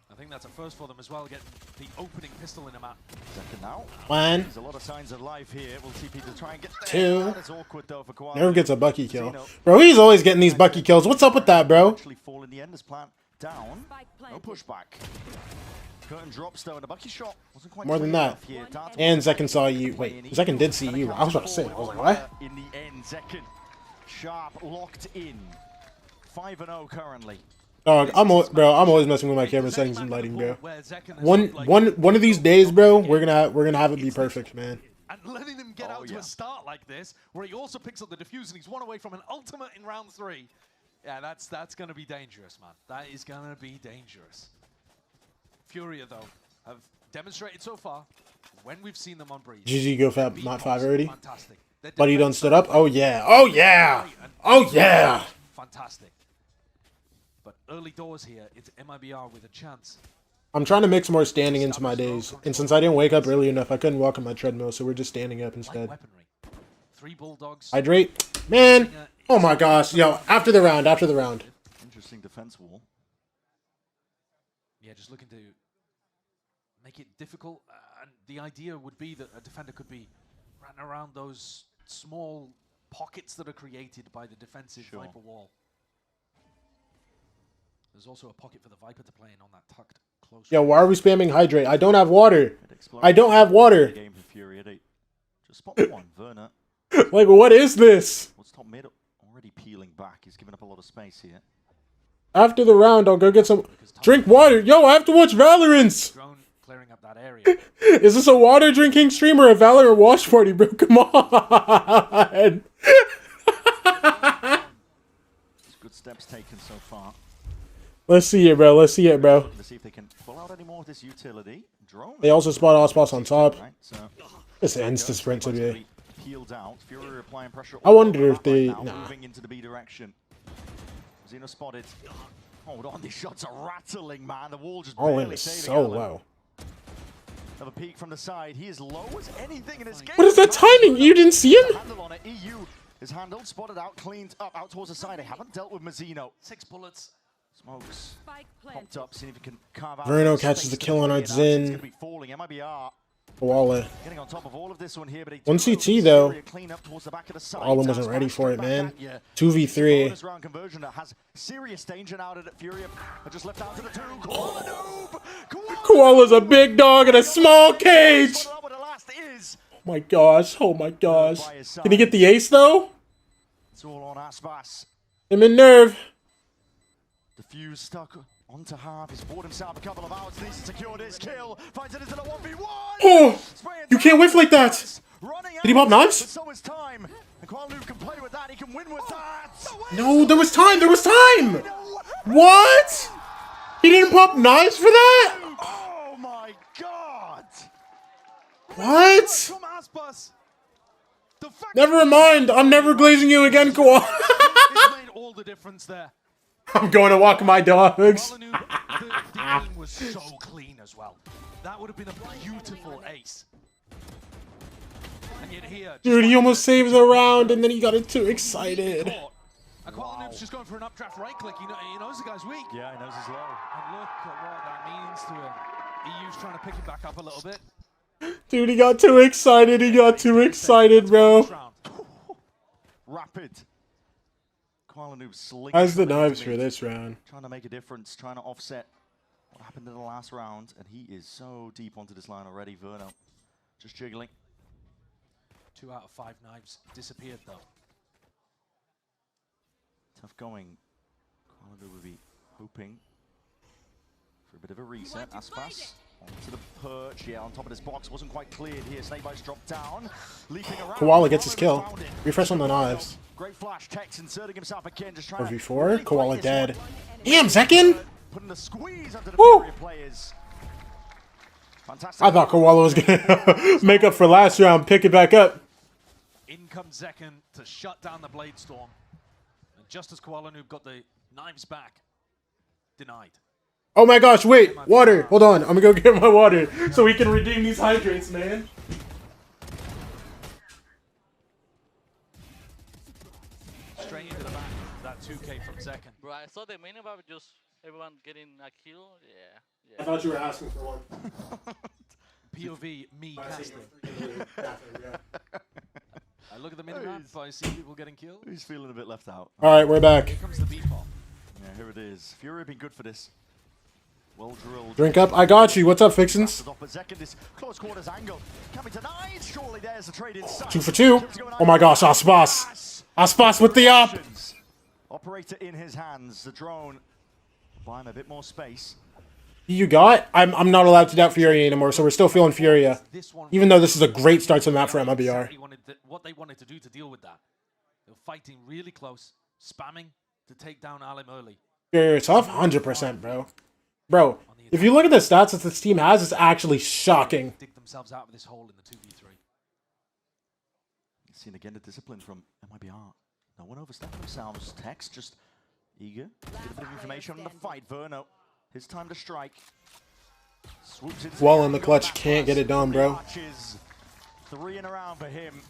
I think that's a first for them as well, getting the opening pistol in a map. Second now. One. There's a lot of signs of life here. Will TP to try and get there. Two. That is awkward though for Koala. Nerve gets a Bucky kill. Bro, he's always getting these Bucky kills. What's up with that, bro? Actually fall in the end as plant down. No pushback. Curtain drops though, and a Bucky shot wasn't quite More than that. And Zekken saw you. Wait, Zekken did see you. I was about to say, I was like, what? In the end, Zekken sharp locked in. 5-0 currently. Dog, I'm always messing with my camera settings and lighting, bro. One of these days, bro, we're gonna have it be perfect, man. And letting him get out to a start like this, where he also picks up the defuse and he's one away from an ultimate in round 3. Yeah, that's gonna be dangerous, man. That is gonna be dangerous. FURIA though have demonstrated so far when we've seen them on Breeze. GG go fab, not 5 already. Fantastic. Buddy done stood up. Oh yeah. Oh yeah. Oh yeah. Fantastic. But early doors here, it's MIBR with a chance. I'm trying to mix more standing into my days. And since I didn't wake up early enough, I couldn't walk on my treadmill, so we're just standing up instead. Three Bulldogs. Hydrate. Man. Oh my gosh. Yo, after the round. Interesting defense wall. Yeah, just looking to make it difficult. And the idea would be that a defender could be running around those small pockets that are created by the defensive Viper wall. There's also a pocket for the Viper to play in on that tucked close. Yo, why are we spamming hydrate? I don't have water. I don't have water. Game for FURIA. They just spot one. Werner. Like, what is this? What's top mid already peeling back? He's giving up a lot of space here. After the round, I'll go get some... Drink water. Yo, I have to watch Valorant. Drone clearing up that area. Is this a water drinking stream or a Valorant watch party, bro? Come on. Good steps taken so far. Let's see it, bro. Let's see it, bro. Let's see if they can pull out any more of this utility. Drone. They also spot all spots on top. Right, so This ends the sprint today. Peeled out. FURIA applying pressure. I wonder if they... Right now, Nah. moving into the B direction. Xeno spotted. Hold on, these shots are rattling, man. The wall just All in barely is saving so Alan. low. Another peek from the side. He is low as anything in his game. What is that timing? You didn't see him? Handle on it. EU is handled, spotted out, cleaned up, out towards the side. They haven't dealt with Mazzino. 6 bullets. Smokes. Popped up, see if he can carve out. Verno catches the kill on our It's going Zin. to be falling. MIBR Koala. getting on top of all of this one here, but One CT though. clean up towards the back of the side. Koala wasn't ready for it, man. 2v3. Bonus round conversion that has serious danger now that FURIA are just left out to the two. Koala noob. Koala's a big dog in a small cage. Oh my gosh. Oh my gosh. Can he get the ace though? It's all on Aspas. Him and Nerve. Defuse stuck onto half. He's bought himself a couple of hours. Needs to secure this kill. Finds it into the 1v1. Oh! You can't whiff like that. Did he pop knives? But so is time. And Koala can play with that. He can win with that. No, there was time. There was time. What? He didn't pop knives for that? Oh my god. What? From Aspas. Never mind. I'm never glazing you again, Koala. It made all the difference there. I'm going to walk my dogs. The aim was so clean as well. That would have been a beautiful ace. And yet here, Dude, he almost saved the round and then he got it too excited. And Koala just going for an updraft right click. He knows the guy's weak. Yeah, he knows he's low. And look at what that means to him. EU's trying to pick him back up a little bit. Dude, he got too excited. He got too excited, bro. Rapid. Koala Noob slinging. How's the knives for this round? Trying to make a difference, trying to offset what happened in the last round, and he is so deep onto this line already. Verno just jiggling. 2 out of 5 knives disappeared though. Tough going. Koala Noob would be hoping for a bit of a reset. Aspas onto the perch. Yeah, on top of this box. Wasn't quite cleared here. Snakebite's dropped down. Leaping around. Koala gets his kill. Refresh on the knives. Great flash. Tex inserting himself again. Just trying 4v4. Koala dead. Damn, Zekin! Putting the squeeze under the Woo! FURIA players. Fantastic. I thought Koala was gonna make up for last round, pick it back up. In comes Zekin to shut down the Blade Storm. And just as Koala Noob got the knives back, denied. Oh my gosh, wait, water. Hold on, I'm gonna go get my water so we can redeem these hydrates, man. Straight into the back. That 2K from Zekin. Bro, I saw the minimap, just everyone getting a kill. Yeah. I thought you were asking for one. POV, me casting. I look at the minimap, I see people getting killed. He's feeling a bit left out. Alright, we're back. Here comes the B-pop. Yeah, here it is. FURIA been good for this. Well drilled. Drink up. I got you. What's up, Fixins? This close quarters angle coming tonight. Surely there's the trade inside. 2 for 2. Oh my gosh, Aspas. Aspas with the up. Operator in his hands. The drone buying a bit more space. You got? I'm not allowed to doubt FURIA anymore, so we're still feeling FURIA. Even though this is a great start to the map for MIBR. What they wanted to do to deal with that. They were fighting really close, spamming to take down Alim early. FURIA tough? 100%, bro. Bro, if you look at the stats that this team has, it's actually shocking. Dig themselves out of this hole in the 2v3. Seeing again the discipline from MIBR. No one overstepping themselves. Tex just eager. Get a bit of information on the fight. Verno, his time to strike. Swoops in. Well in the clutch, can't get it done, bro. 3 in a round for him.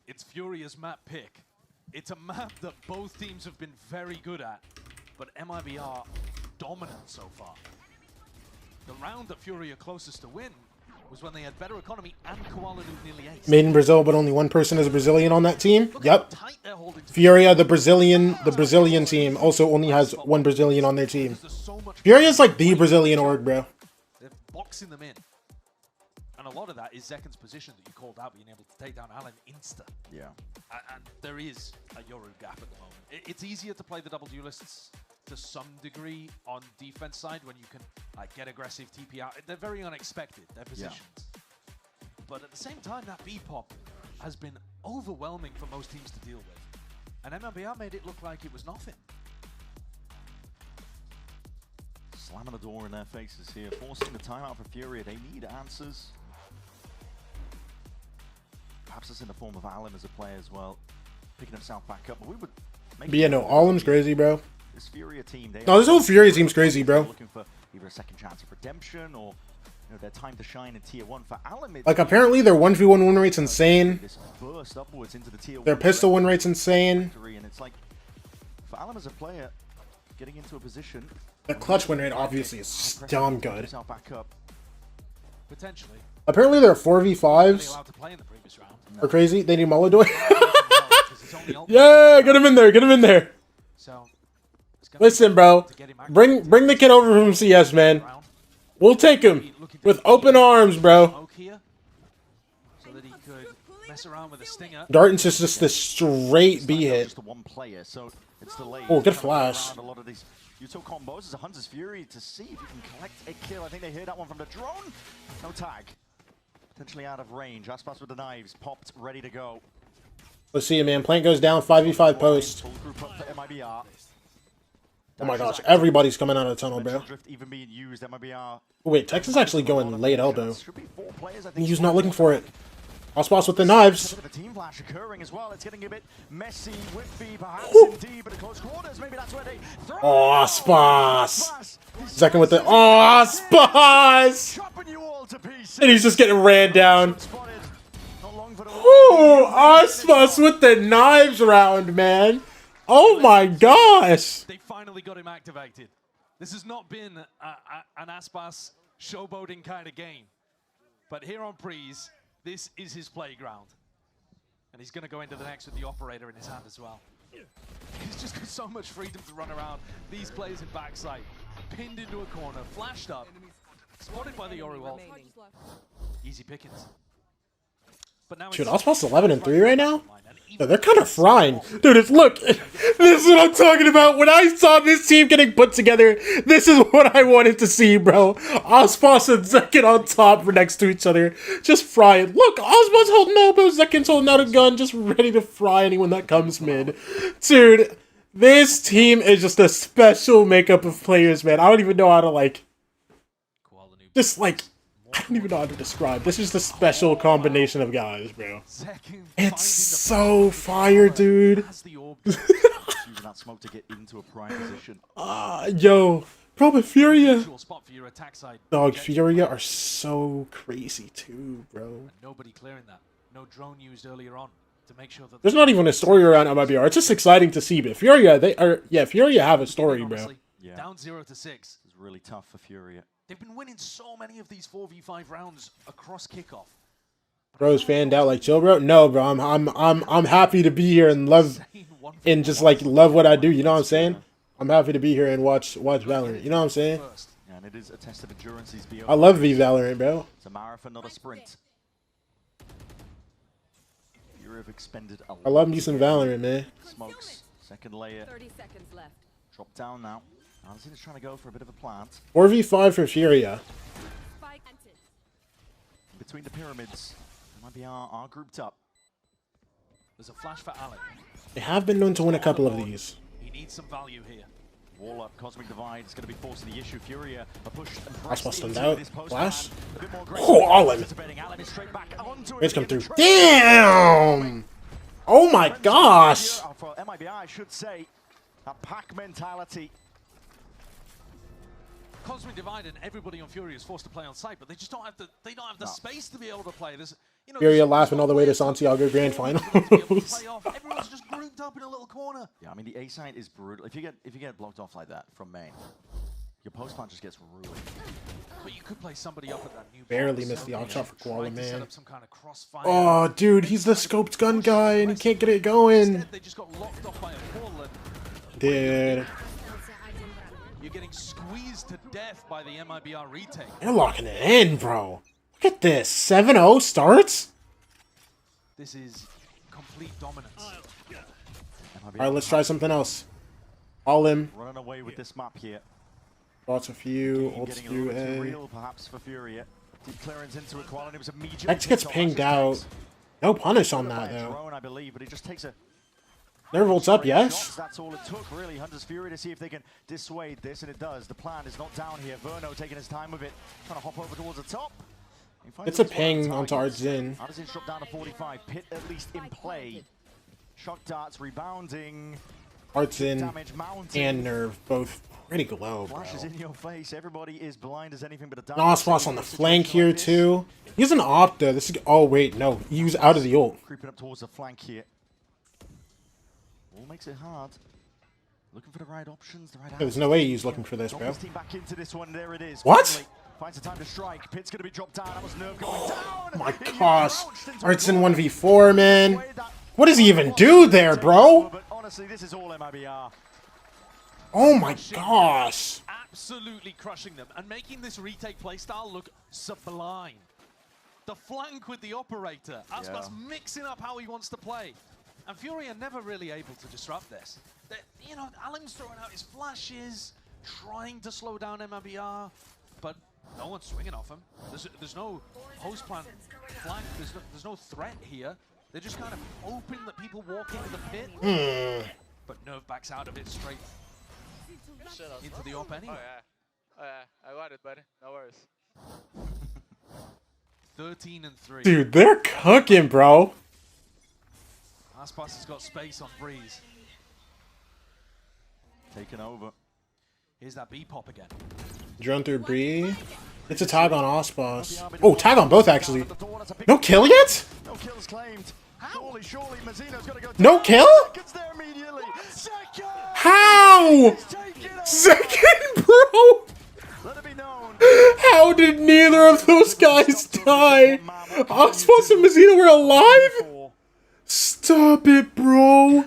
It's Furia's map pick. It's a map that both teams have been very good at, but MIBR dominant so far. The round that Furia closest to win was when they had better economy and Koala nearly ace. Made in Brazil, but only one person is a Brazilian on that team. Yep. Furia, the Brazilian team, also only has one Brazilian on their team. Furia's like the Brazilian org, bro. They're boxing them in. And a lot of that is Zekin's position that you called out, being able to take down Alan insta. Yeah. And there is a Yoru gap at the moment. It's easier to play the double duelists to some degree on defense side when you can get aggressive TP out. They're very unexpected, their positions. Yeah. But at the same time, that B-pop has been overwhelming for most teams to deal with. And MIBR made it look like it was nothing. Slamming the door in their faces here, forcing the timeout for Furia. They need answers. Perhaps it's in the form of Alan as a player as well, picking himself back up. But we would make. But yeah, no, Alan's crazy, bro. This Furia team. No, this whole Furia team's crazy, bro. Looking for either a second chance of redemption or their time to shine in Tier 1 for Alan. Like apparently their 1v1 win rate's insane. This burst upwards into the Tier 1. Their pistol win rate's insane. And it's like for Alan as a player, getting into a position. The clutch win rate obviously is damn good. Potentially. Apparently their 4v5s are crazy. They need Molodoy. Yeah, get him in there. Get him in there. Listen, bro. Bring the kid over from CS, man. We'll take him with open arms, bro. Darton's just the straight B hit. Oh, good flash. Util combos as a Hunter's Fury to see if you can collect a kill. I think they heard that one from the drone. No tag. Potentially out of range. Aspas with the knives. Popped, ready to go. Let's see it, man. Plant goes down. 5v5 post. Oh my gosh. Everybody's coming out of the tunnel, bro. Oh, wait, Tex is actually going late elbow. He's not looking for it. Aspas with the knives. The team flash occurring as well. It's getting a bit messy, whiffy, perhaps indeed, but at close quarters, maybe that's where they throw. Oh, Aspas. Second with the Aspas. And he's just getting ran down. Oh, Aspas with the knives round, man. Oh my gosh. They finally got him activated. This has not been an Aspas showboating kind of game. But here on Prees, this is his playground. And he's going to go into the next with the operator in his hand as well. He's just got so much freedom to run around. These players in backside, pinned into a corner, flashed up, spotted by the Yoru ult. Easy pickings. Dude, Aspas 11 and 3 right now? No, they're kind of frying. Dude, look, this is what I'm talking about. When I saw this team getting put together, this is what I wanted to see, bro. Aspas and Zekin on top next to each other. Just frying. Look, Aspas holding elbows, Zekin's holding out a gun, just ready to fry anyone that comes mid. Dude, this team is just a special makeup of players, man. I don't even know how to, like, just, like, I don't even know how to describe. This is the special combination of guys, bro. It's so fire, dude. That smoke to get into a prime position. Yo, bro, Furia. Dog, Furia are so crazy too, bro. Nobody clearing that. No drone used earlier on to make sure that. There's not even a story around MIBR. It's just exciting to see, but Furia, Furia have a story, bro. Yeah. Down 0-6. It's really tough for Furia. They've been winning so many of these 4v5 rounds across Kickoff. Bro's fanned out like chill, bro. No, bro, I'm happy to be here and love and just like love what I do. You know what I'm saying? I'm happy to be here and watch Valorant. You know what I'm saying? Yeah, and it is a test of endurance. I love V Valorant, bro. It's a marathon, not a sprint. Furia have expended a lot. I love me some Valorant, man. Smokes, second layer. 30 seconds left. Drop down now. Alcine is trying to go for a bit of a plant. 4v5 for Furia. Between the pyramids, MIBR are grouped up. There's a flash for Alec. They have been known to win a couple of these. He needs some value here. Wall up, Cosmic Divide is going to be forcing the issue. Furia a push and That's press busted into out. this post Flash. man. A bit more Oh, all in. Alan is straight back onto it. It's come through. Damn! Oh my gosh! For MIBR, I should say, a pack mentality. Cosmic Divide and everybody on Furia is forced to play on site, but they just don't have the space to be able to play. There's, you know, Furia laughing all the way to Santiago Grand Finals. Everyone's just grouped up in a little corner. Yeah, I mean the A side is brutal. If you get blocked off like that from main, your post plant just gets ruined. But you could play somebody up at that new Barely missed the off shot for Koala, to set man. up some kind of crossfire. Oh, dude, he's the scoped gun guy and he can't get it going. Instead, they just got locked off by a pull and Dude. you're getting squeezed to death by the MIBR retake. They're locking it in, bro. Look at this. 7-0 starts? This is complete dominance. Alright, let's try something else. All in. Running away with this map here. Lots a few. Ults Getting a few little bit too A. real, perhaps, for Furia. Deep clearance into Equality was immediate. X gets pinged out. No punish on that, though. Drone, I believe, but it just takes a Nerve ults up, yes? That's all it took, really. Hunter's Fury to see if they can dissuade this, and it does. The plan is not down here. Verno taking his time with it, trying to hop over towards the top. It's a ping onto Artzin. Artzin's dropped down to 45. Pit at least in play. Shock darts rebounding. Artzin and Nerve both pretty low, bro. Flashes in your face. Everybody is blind as anything but a Nosfos on the flank here, too. He's an Opta. This is... Oh, wait, no. He's out of the ult. Creeping up towards the flank here. All makes it hard. Looking for the right options, the right There's no way he's looking for this, bro. Team back into this one. There it is. What? Finally finds the time to strike. Pit's going to be dropped down. That was Nerve going down. Oh my gosh. Artzin 1v4, man. What does he even do there, bro? But honestly, this is all MIBR. Oh my gosh. Absolutely crushing them and making this retake playstyle look sublime. The flank with the operator. Aspas mixing up how he wants to play. And Fury are never really able to disrupt this. You know, Alan's throwing out his flashes, trying to slow down MIBR, but no one's swinging off him. There's no post plant flank. There's no threat here. They're just kind of hoping that people walk into the pit. But Nerve backs out of it straight into the op anyway. Oh yeah, I got it, buddy. No worries. 13-3. Dude, they're cooking, bro. Aspas has got space on Breeze. Taking over. Here's that B-pop again. Drone through Bree. It's a tag on Aspas. Oh, tag on both, actually. No kill yet? No kills claimed. Surely, Mazzino's got to go. No kill? How? Second, bro? How did neither of those guys die? Aspas and Mazzino were alive? Stop it, bro.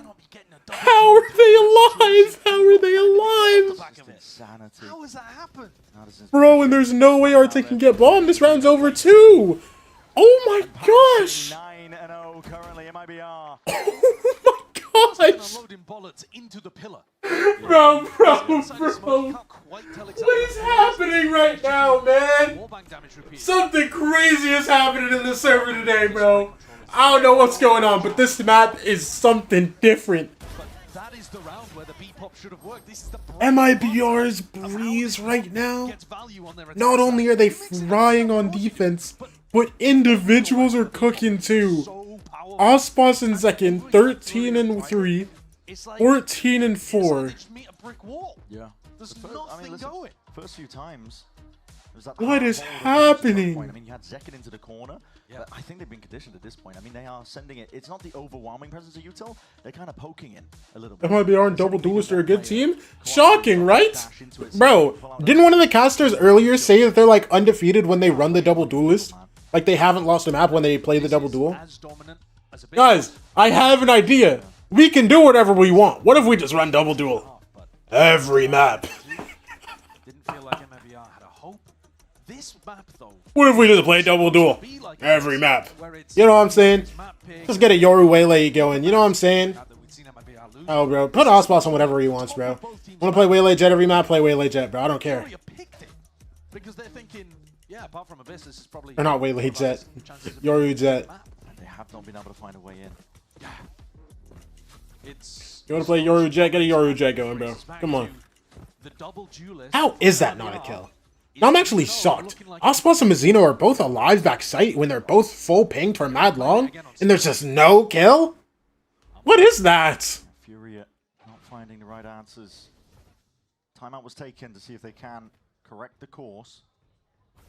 How are they alive? How are they alive? How has that happened? Bro, and there's no way Arte can get bombed. This round's over too. Oh my gosh. 9-0 currently, MIBR. Oh my gosh. Loading bullets into the pillar. Bro. What is happening right now, man? Something crazy is happening in the server today, bro. I don't know what's going on, but this map is something different. That is the round where the B-pop should have worked. This is the MIBR's Breeze right now. Not only are they frying on defense, but individuals are cooking too. Aspas in second, 13-3, 14-4. Yeah. There's nothing going. First few times. What is happening? I mean, you had Zekin into the corner, but I think they've been conditioned at this point. I mean, they are sending it. It's not the overwhelming presence of Util. They're kind of poking in a little bit. MIBR and Double Duelist are a good team? Shocking, right? Bro, didn't one of the casters earlier say that they're like undefeated when they run the Double Duelist? Like they haven't lost a map when they play the Double Duel? Guys, I have an idea. We can do whatever we want. What if we just run Double Duel? Every map. Didn't feel like MIBR had a hope. This map, though. What if we just play Double Duel? Every map. You know what I'm saying? Just get a Yoru Waylay going. You know what I'm saying? Oh, bro. Put Aspas on whatever he wants, bro. Want to play Waylay Jet every map? Play Waylay Jet, bro. I don't care. Because they're thinking, yeah, apart from Abyss, this is probably... Or not Waylay Jet. Yoru Jet. And they have not been able to find a way in. It's... You want to play Yoru Jet? Get a Yoru Jet going, bro. Come on. the double duelist. How is that not a kill? No, I'm actually shocked. Ospas and Mazzino are both alive back site when they're both full pinged for mad long, and there's just no kill? What is that? FURIA not finding the right answers. Timeout was taken to see if they can correct the course.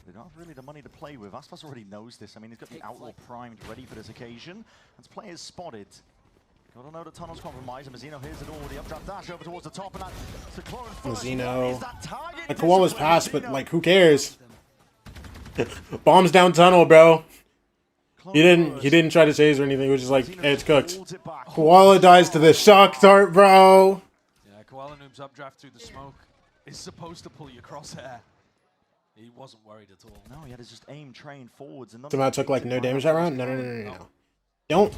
They don't have really the money to play with. Aspas already knows this. I mean, he's got the Outlaw primed ready for this occasion. As players spotted. Gotta know the tunnel's compromised, and Mazzino hears it all. The updraft dash over towards the top, and that's the clone first. Mazzino. The Koala's passed, but like, who cares? Bombs down tunnel, bro. He didn't try to chase or anything. He was just like, hey, it's cooked. Koala dies to the shock dart, bro. Yeah, Koala Noob's updraft through the smoke is supposed to pull your crosshair. He wasn't worried at all. No, he had his just aim train forwards. And Somehow took like no damage that round? No. Don't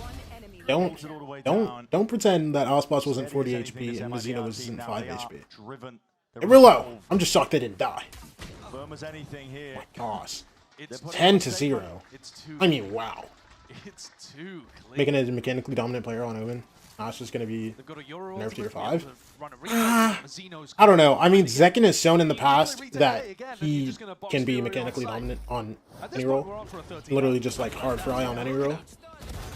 pretend that Ospas wasn't 40 HP and Mazzino was in 5 HP. Hey, real low. I'm just shocked they didn't die. Firm as anything here. My gosh. 10-0. I mean, wow. It's too clean. Making a mechanically dominant player on Omen. That's just going to be nerfed to your 5. I don't know. I mean, Zekin has shown in the past that he can be mechanically dominant on any role. Literally just like hard fry on any role.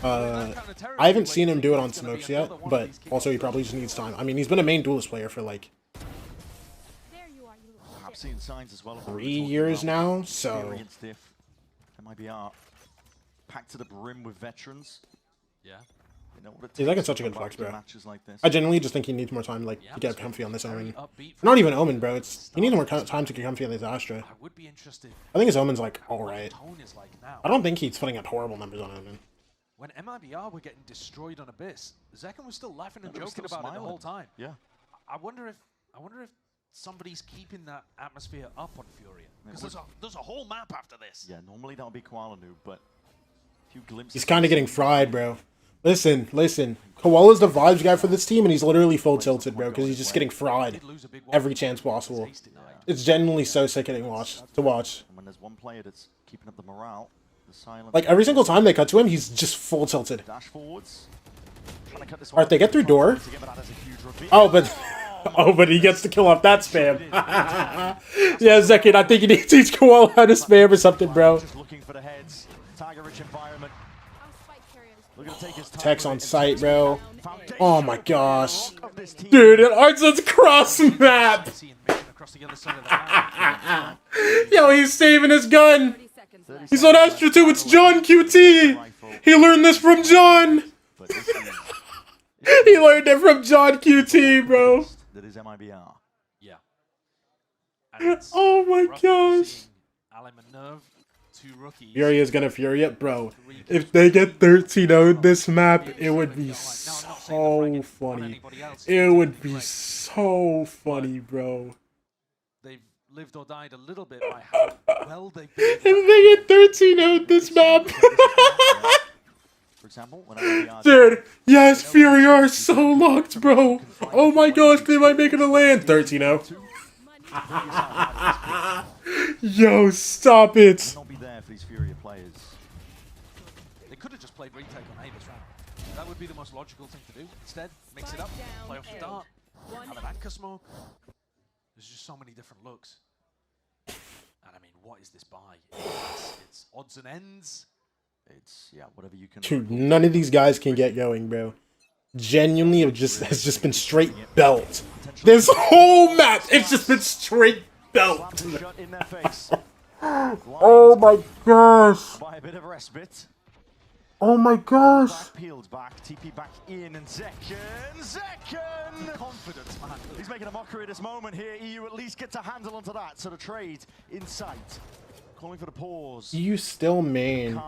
I haven't seen him do it on smokes yet, but also he probably just needs time. I mean, he's been a main duelist player for like 3 years now, so MIBR packed to the brim with veterans. Yeah. He's like such a good flex, bro. I genuinely just think he needs more time, like, to get comfy on this Omen. Not even Omen, bro. He needs more time to get comfy on this Astra. I think his Omen's like alright. I don't think he's putting up horrible numbers on Omen. When MIBR were getting destroyed on Abyss, Zekin was still laughing and joking about it the whole time. Yeah. I wonder if somebody's keeping that atmosphere up on FURIA. Because there's a whole map after this. Yeah, normally that would be Koala Noob, but a few glimpses. He's kind of getting fried, bro. Listen. Koala's the vibes guy for this team, and he's literally full tilted, bro, because he's just getting fried every chance possible. It's genuinely so sickening to watch. And when there's one player that's keeping up the morale, the silence. Like, every single time they cut to him, he's just full tilted. Dash forwards. Alright, they get through door. Oh, but he gets to kill off that spam. Yeah, Zekin, I think he needs to teach Koala how to spam or something, bro. Just looking for the heads. Tiger-rich environment. Tech's on site, bro. Oh my gosh. Dude, it Art's cross map. Yo, he's saving his gun. He's on Astra 2. It's John QT. He learned this from John. He learned it from John QT, bro. That is MIBR. Yeah. Oh my gosh. Rookies. FURIA's gonna FURIA, bro. If they get 13-0 this map, it would be so funny. It would be so funny, bro. They've lived or died a little bit by how well they've been. If they get 13-0 this map. For example, dude, yes, FURIA are so locked, bro. Oh my gosh, they might make it a land. 13-0. Yo, stop it. Not be there for these FURIA players. They could have just played retake on Avis round. That would be the most logical thing to do. Instead, mix it up, play off the dart, have an anchor smoke. There's just so many different looks. And I mean, what is this buy? It's odds and ends. It's, yeah, whatever you can. Dude, none of these guys can get going, bro. Genuinely, it has just been straight belt. This whole map, it's just been straight belt. Oh my gosh. By a bit of respite. Oh my gosh. Peeled back, TP back in, and Zekin! Confidence, man. He's making a mockery of this moment here. EU at least gets a handle onto that, so the trade in sight. Calling for the pause. You still main.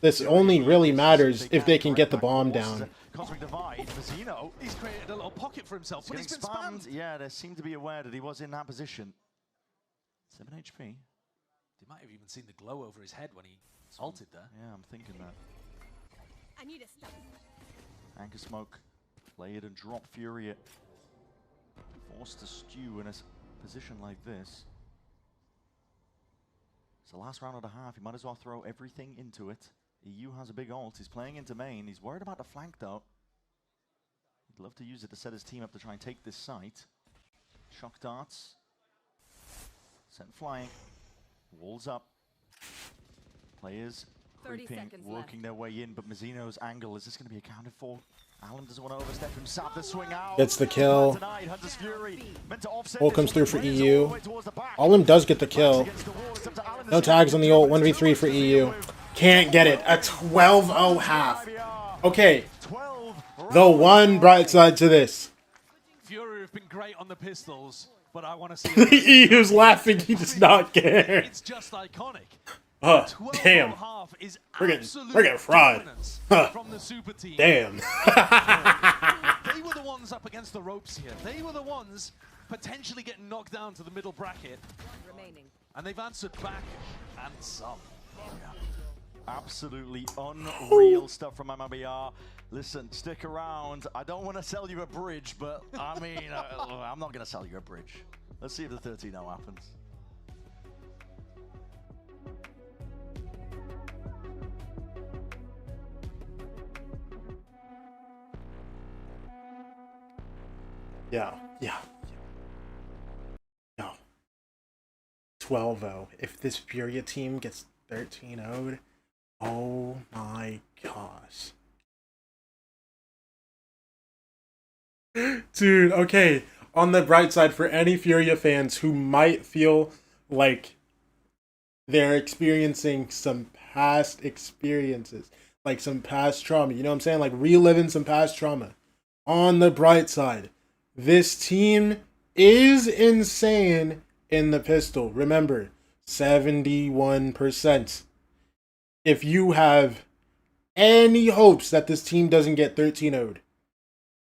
This only really matters if they can get the bomb down. Cosmic Divide, Mazzino. He's created a little pocket for himself, but he's been spammed. Yeah, they seem to be aware that he was in that position. 7 HP. They might have even seen the glow over his head when he ulted there. Yeah, I'm thinking that. I need a stop. Anchor smoke. Play it and drop FURIA. Forced to stew in a position like this. It's the last round of the half. He might as well throw everything into it. EU has a big ult. He's playing into main. He's worried about the flank though. He'd love to use it to set his team up to try and take this site. Shock darts. Sent flying. Walls up. Players 30 creeping, seconds working their way in, but Mazzino's angle, is this going to be accounted for? Allen doesn't want to overstep himself. The swing out. Gets the kill. Tonight, Hunter's Fury meant to offset Ult comes through for EU. Allen does get the kill. No tags on the ult. 1v3 for EU. Can't get it. A 12-0 half. Okay. The one bright side to this. Fury have been great on the pistols, but I want to see EU's laughing. He does not care. It's just iconic. Damn. We're getting fried. From the super team. Damn. They were the ones up against the ropes here. They were the ones potentially getting knocked down to the middle bracket. And they've answered back and some. Absolutely unreal stuff from MIBR. Listen, stick around. I don't want to sell you a bridge, but I mean, I'm not going to sell you a bridge. Let's see if the 13-0 happens. Yeah. 12-0. If this Furia team gets 13-0'd, oh my gosh. Dude, okay. On the bright side, for any Furia fans who might feel like they're experiencing some past experiences, like some past trauma, you know what I'm saying? Like reliving some past trauma. On the bright side, this team is insane in the pistol. Remember, 71%. If you have any hopes that this team doesn't get 13-0'd,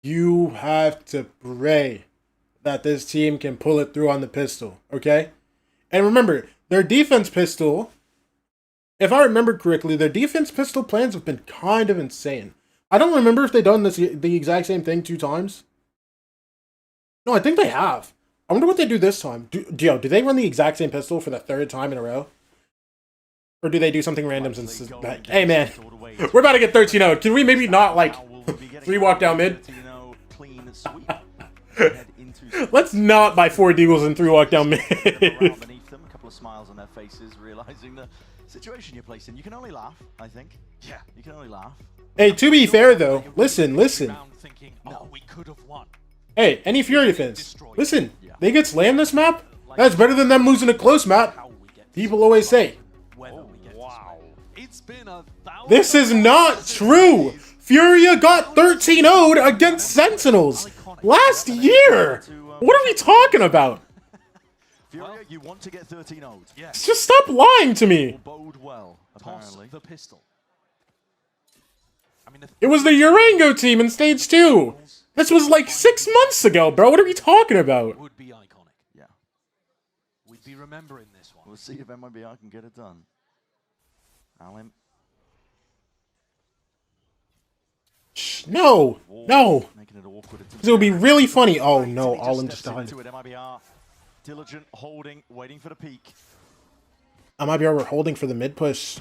you have to pray that this team can pull it through on the pistol, okay? And remember, their defense pistol, if I remember correctly, their defense pistol plans have been kind of insane. I don't remember if they've done the exact same thing 2 times. No, I think they have. I wonder what they do this time. Do they run the exact same pistol for the 3rd time in a row? Or do they do something random since... Hey, man. We're about to get 13-0. Can we maybe not, like, 3 walk down mid? Let's not buy 4 deagles and 3 walk down mid. A couple of smiles on their faces, realizing the situation you're placed in. You can only laugh, I think. Yeah, you can only laugh. Hey, to be fair, though, listen. Thinking, oh, we could have won. Hey, any Furia fans, listen. They get slammed this map? That's better than them losing a close map. People always say. This is not true. Furia got 13-0'd against Sentinels last year. What are we talking about? Furia, you want to get 13-0'd. Yes. Just stop lying to me. Bode well, apparently. The pistol. I mean, it was the Urango team in stage 2. This was like 6 months ago, bro. What are we talking about? Would be iconic. Yeah. We'd be remembering this one. We'll see if MIBR can get it done. Allen. No. Making it awkward. It would be really funny. Oh no, Allen just died. MIBR, diligent, holding, waiting for the peak. MIBR were holding for the mid push.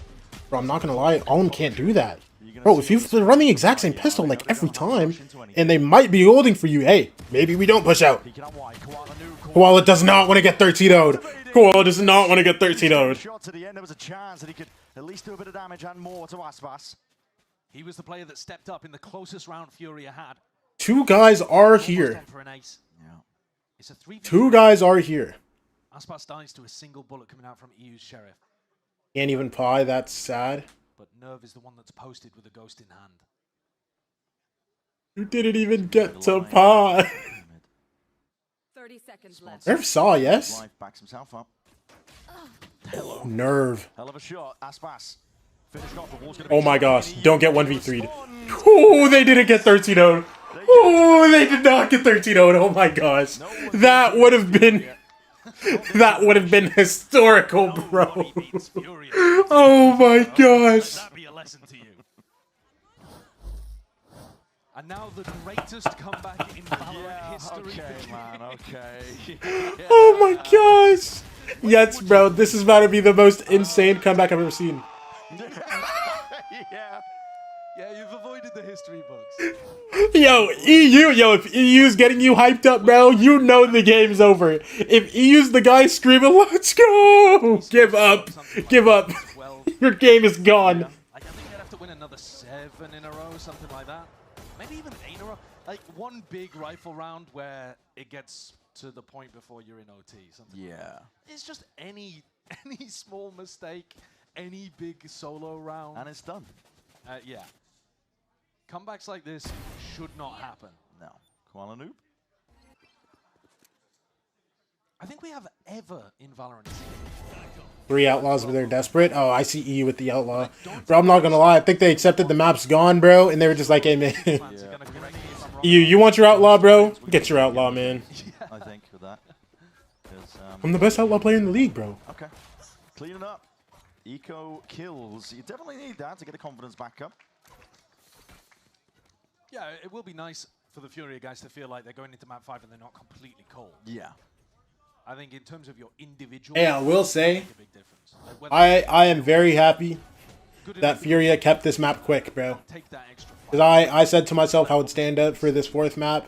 Bro, I'm not gonna lie, Allen can't do that. Bro, if you run the exact same pistol like every time, and they might be holding for you, hey, maybe we don't push out. Koala does not want to get 13-0'd. Koala does not want to get 13-0'd. Shot to the end, there was a chance that he could at least do a bit of damage and more to Aspas. He was the player that stepped up in the closest round Furia had. 2 guys are here. It's a 3v3. 2 guys are here. Aspas dies to a single bullet coming out from EU's Sheriff. Can't even pie, that's sad. But Nerve is the one that's posted with a ghost in hand. You didn't even get to pie. 30 seconds left. Nerve saw, yes? Life backs himself up. Oh, Nerve. Hell of a shot. Aspas. Oh my gosh, don't get 1v3'd. Oh, they didn't get 13-0'd. Oh, they did not get 13-0'd. Oh my gosh. That would have been historical, bro. Oh my gosh. That'd be a lesson to you. And now the greatest comeback in Valorant history. Okay, man, okay. Oh my gosh. Yes, bro, this is about to be the most insane comeback I've ever seen. Yeah. Yeah, you've avoided the history books. Yo, if EU's getting you hyped up, bro, you know the game's over. If EU's the guy screaming, let's go! Give up. Give up. Your game is gone. I think they'd have to win another 7 in a row, something like that. Maybe even 8 in a row. Like one big rifle round where it gets to the point before you're in OT. Something like that. It's just any small mistake, any big solo round. And it's done. Yeah. Comebacks like this should not happen. No. Kuala Noob? I think we have ever in Valorant. 3 outlaws, but they're desperate. Oh, I see EU with the outlaw. Bro, I'm not gonna lie. I think they accepted the map's gone, bro, and they were just like, hey, man. EU, you want your outlaw, bro? Get your outlaw, man. I think with that. I'm the best outlaw player in the league, bro. Okay. Cleaning up. Eco kills. You definitely need that to get the confidence back up. Yeah, it will be nice for the FURIA guys to feel like they're going into map 5 and they're not completely cold. Yeah. I think in terms of your individual... Hey, I will say, a big difference. Like I am very happy that FURIA kept this map quick, bro. Because I said to myself I would stand up for this 4th map.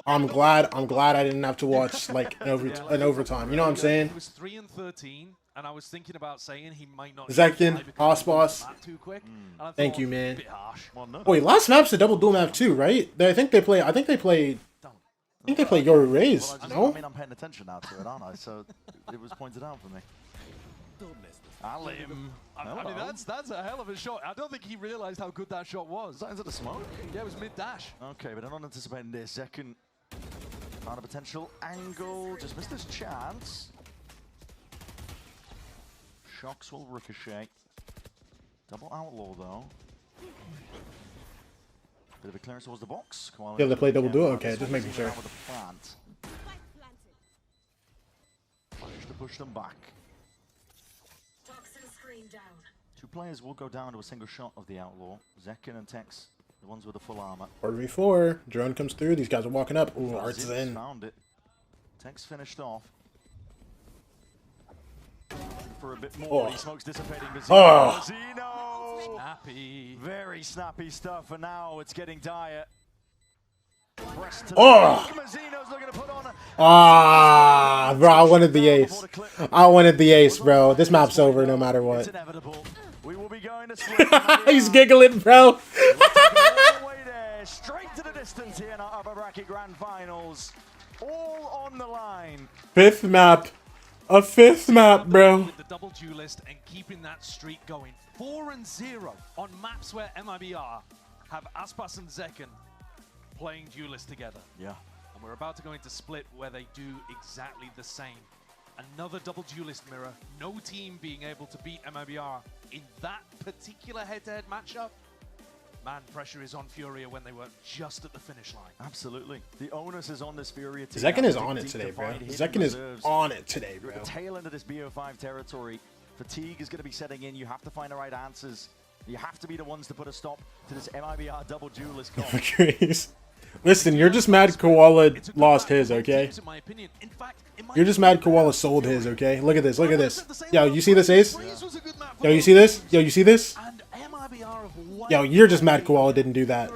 I'm glad I didn't have to watch like an overtime. You know what I'm saying? It was 3 and 13, and I was thinking about saying he might not. Zekin, Boss. Too quick. Thank you, man. Well, no. Wait, last map's a double duel map too, right? I think they play Yoru Rays. No? I mean, I'm paying attention now to it, aren't I? So it was pointed out for me. Alim. I mean, that's a hell of a shot. I don't think he realized how good that shot was. Was that into the smoke? Yeah, it was mid-dash. Okay, but I'm not anticipating this. Second, found a potential angle. Just missed his chance. Shocks will ricochet. Double outlaw, though. Bit of a clearance towards the box. Yeah, they play double duel? Okay, just making sure. Managed to push them back. 2 players will go down to a single shot of the outlaw. Zekin and Tex, the ones with the full armor. 4v4. Drone comes through. These guys are walking up. Ooh, Art's in. Found it. Tex finished off. For a bit more. He smokes dissipating. Mazino! Snappy. Very snappy stuff, and now it's getting dire. Mazino's looking to put on a... bro, I wanted the ace. I wanted the ace, bro. This map's over no matter what. We will be going to He's giggling, bro. Straight to the distance here in our upper bracket grand finals. All on the line. 5th map. A 5th map, bro. With the double duelist and keeping that streak going. 4-0 on maps where MIBR have Aspas and Zekin playing duelist together. Yeah. And we're about to go into split where they do exactly the same. Another double duelist mirror. No team being able to beat MIBR in that particular head-to-head matchup. Man, pressure is on FURIA when they were just at the finish line. Absolutely. The onus is on this FURIA team. Zekin is on it today, bro. Zekin is on it today, bro. At the tail end of this BO5 territory, fatigue is going to be setting in. You have to find the right answers. You have to be the ones to put a stop to this MIBR double duelist comp. Listen, you're just mad Koala lost his, okay? You're just mad Koala sold his, okay? Look at this, look at this. Yo, you see this, Ace? Yo, you see this? Yo, you see this? Yo, you're just mad Koala didn't do that.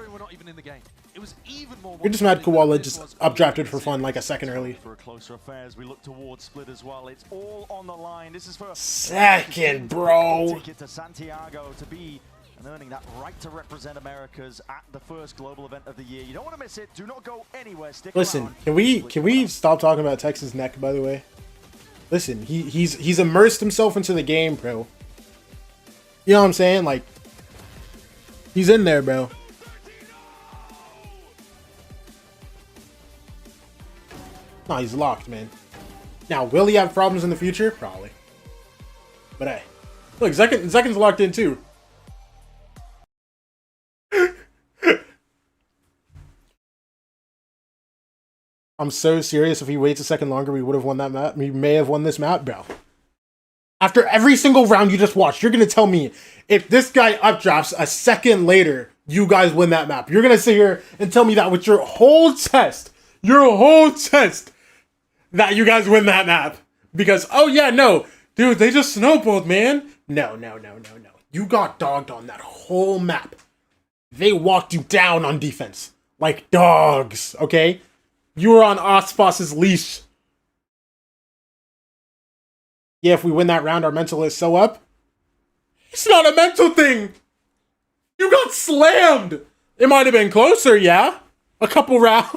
You're just mad Koala just updrafted for fun like a second early. For closer affairs, we look towards split as well. It's all on the line. This is for second, bro. Ticket to Santiago to be and earning that right to represent Americas at the first global event of the year. You don't want to miss it. Do not go anywhere. Stick Listen, around. can we stop talking about Texas neck, by the way? Listen, he's immersed himself into the game, bro. You know what I'm saying? Like, he's in there, bro. No, he's locked, man. Now, will he have problems in the future? Probably. But hey, look, Zekin's locked in too. I'm so serious. If he waits a second longer, we would have won that map. We may have won this map, bro. After every single round you just watched, you're going to tell me if this guy updrafts a second later, you guys win that map. You're going to sit here and tell me that with your whole chest, that you guys win that map. Because, oh yeah, no. Dude, they just snowballed, man. No. You got dogged on that whole map. They walked you down on defense. Like dogs, okay? You were on Ospas's leash. Yeah, if we win that round, our mental is so up. It's not a mental thing. You got slammed. It might have been closer, yeah? A couple rounds.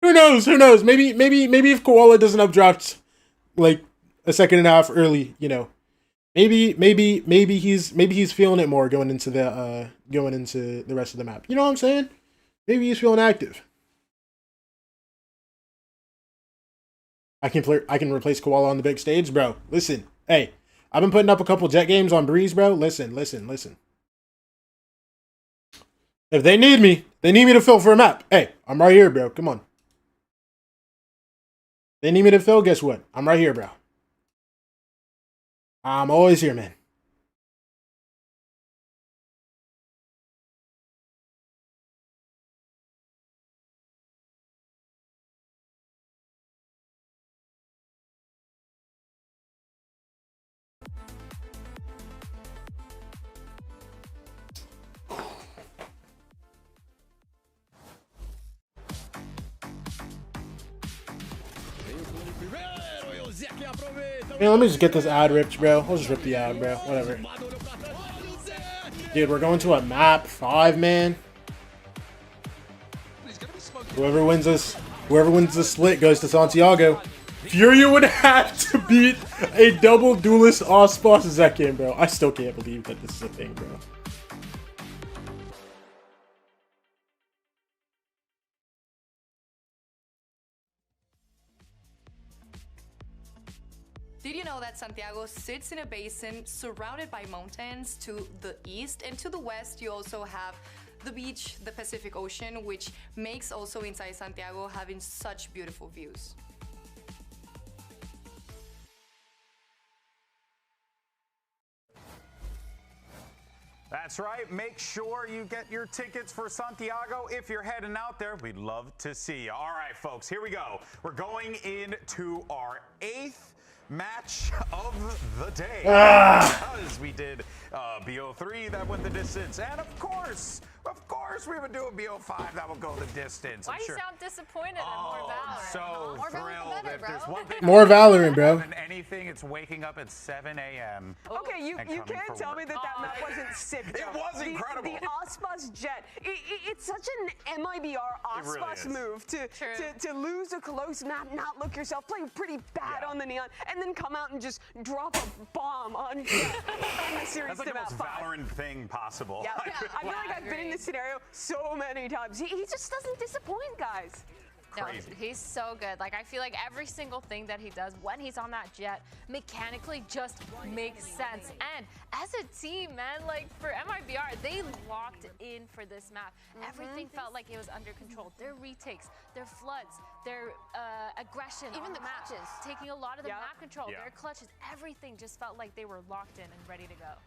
Who knows? Who knows? Maybe if Koala doesn't updraft like a second and a half early, you know. Maybe he's feeling it more going into the rest of the map. You know what I'm saying? Maybe he's feeling active. I can replace Koala on the big stage, bro. Listen, hey, I've been putting up a couple Jet games on Breeze, bro. Listen. If they need me to fill for a map. Hey, I'm right here, bro. Come on. They need me to fill, guess what? I'm right here, bro. I'm always here, man. Man, let me just get this ad ripped, bro. I'll just rip the ad, bro. Whatever. Dude, we're going to a map 5, man. Whoever wins this split goes to Santiago. Furia would have to beat a double duelist Ospas Zekin, bro. I still can't believe that this is a thing, bro. Did you know that Santiago sits in a basin surrounded by mountains to the east, and to the west you also have the beach, the Pacific Ocean, which makes also inside Santiago having such beautiful views. That's right. Make sure you get your tickets for Santiago if you're heading out there. We'd love to see you. All right, folks, here we go. We're going into our 8th match of the day. Because we did BO3 that went the distance, and of course we would do a BO5 that will go the distance. Why do you sound disappointed at more Valorant? So More thrilled. If there's one thing More Valorant, bro. than anything, it's waking up at 7 a.m. Okay, you can't tell me that map wasn't sick. It was incredible. The Ospas Jet. It's such an MIBR Ospas move to lose a close map, not look yourself, play pretty bad on the Neon, and then come out and just drop a bomb on Jet in the series. That's like the most Valorant thing possible. Yeah, I feel like I've been in this scenario so many times. He just doesn't disappoint, guys. No, he's so good. Like, I feel like every single thing that he does when he's on that jet mechanically just makes sense. And as a team, man, like for MIBR, they locked in for this map. Everything felt like it was under control. Their retakes, their floods, their aggression, even the map, clutches, taking a lot of the map control, their clutches, everything just felt like they were locked in and ready to go.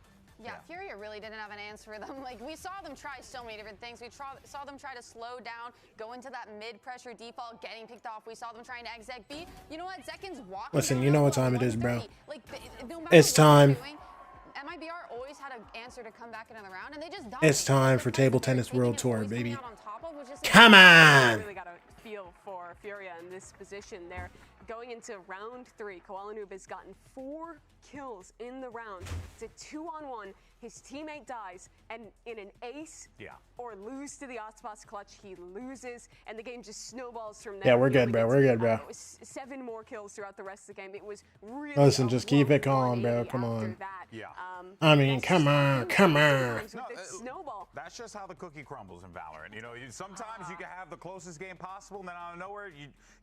Yeah, FURIA really didn't have an answer for them. Like, we saw them try so many different things. We saw them try to slow down, go into that mid-pressure default, getting picked off. We saw them trying to exec B. You know what? Zekin's walking. Listen, you know what time it is, bro. Like, no It's time. MIBR always had an answer to come back into the round, and they just It's time for Table Tennis World Tour, baby. Come on! Really got a feel for Furia in this position. They're going into round 3. Koala Noob has gotten 4 kills in the round. It's a 2-on-1. His teammate dies, and in an ace or lose to the Ospas clutch, he loses, and the game just snowballs from there. Yeah, we're good, bro. We're good, bro. It was 7 more kills throughout the rest of the game. It was really Listen, just keep it calm, bro. Come on. Yeah. I mean, come on. That's just how the cookie crumbles in Valorant. You know, sometimes you can have the closest game possible, and then out of nowhere,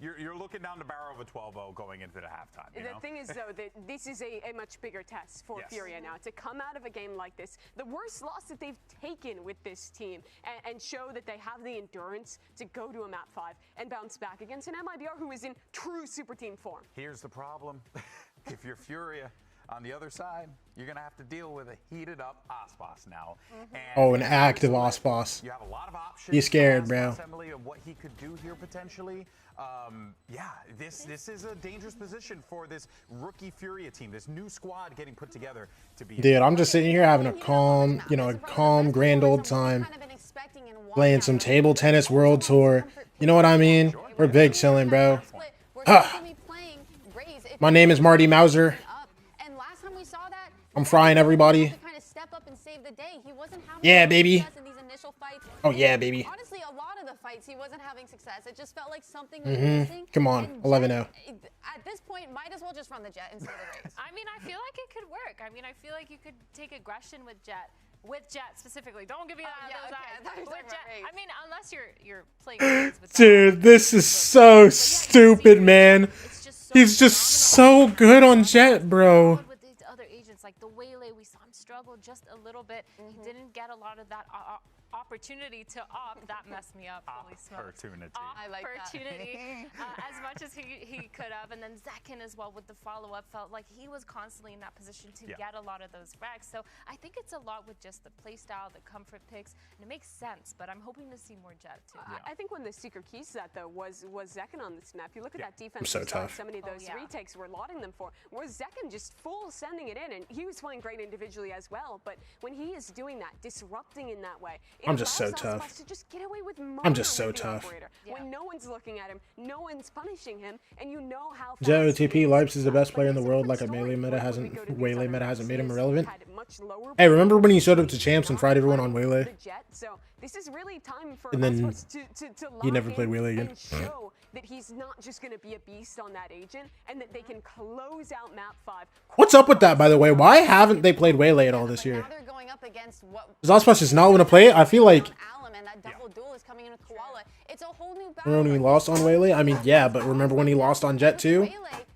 you're looking down the barrel of a 12-0 going into the halftime. The thing is, though, that this is a much bigger test for Furia now. To come out of a game like this, the worst loss that they've taken with this team, and show that they have the endurance to go to a map 5 and bounce back against an MIBR who is in true super team form. Here's the problem. If you're Furia on the other side, you're going to have to deal with a heated up Ospas now. And Oh, an active Ospas. you have a lot of options. He's scared, for bro. Ospas, Emily, of what he could do here potentially. Yeah, this is a dangerous position for this rookie Furia team, this new squad getting put together to be. Dude, I'm just sitting here having a calm, a calm, grand old time. Playing some table tennis world tour. You know what I mean? We're big chilling, bro. My name is Marty Mauser. I'm frying everybody. Yeah, baby. Oh, yeah, baby. Honestly, a lot of the fights, he wasn't having success. It just felt like something was missing. Come on, 11-0. At this point, might as well just run the Jet instead of the Raze. I mean, I feel like it could work. I mean, I feel like you could take aggression with Jet. With Jet specifically. Don't give me those eyes. With Jet. I mean, unless you're playing with Dude, this is so stupid, man. He's just so good on Jet, bro. with these other agents, like the Waylay, we saw him struggle just a little bit. He didn't get a lot of that opportunity to op. That messed me up. Holy smokes. I like Opportunity. As much as he could have. And then Zekin as well with the follow-up felt like he was constantly in that position to get a lot of those frags. So I think it's a lot with just the playstyle, the comfort picks, and it makes sense, but I'm hoping to see more Jet too. I think one of the secret keys to that, though, was Zekin on this map. You look at that defense, So tough. so many of those retakes were lauding them for, was Zekin just full sending it in, and he was playing great individually as well, but when he is doing that, disrupting in that way, I'm just so tough. to just get away with I'm just so with the tough. operator. When no one's looking at him, no one's punishing him, and you know how Jet OTP Lipes is the best player in the world, like a Waylay meta hasn't made him irrelevant. Hey, remember when he showed up to champs and fried everyone on Waylay? So this is really time for And then us to he never lock played in Waylay again. and show that he's not just going to be a beast on that agent, and that they can close out map 5. What's up with that, by the way? Why haven't they played Waylay at all this year? They're going up against what Does Ospas just not want to play it? I feel like and that double duel is coming in with Koala. It's a whole new battle. remember when he lost on Waylay? I mean, yeah, but remember when he lost on Jet too?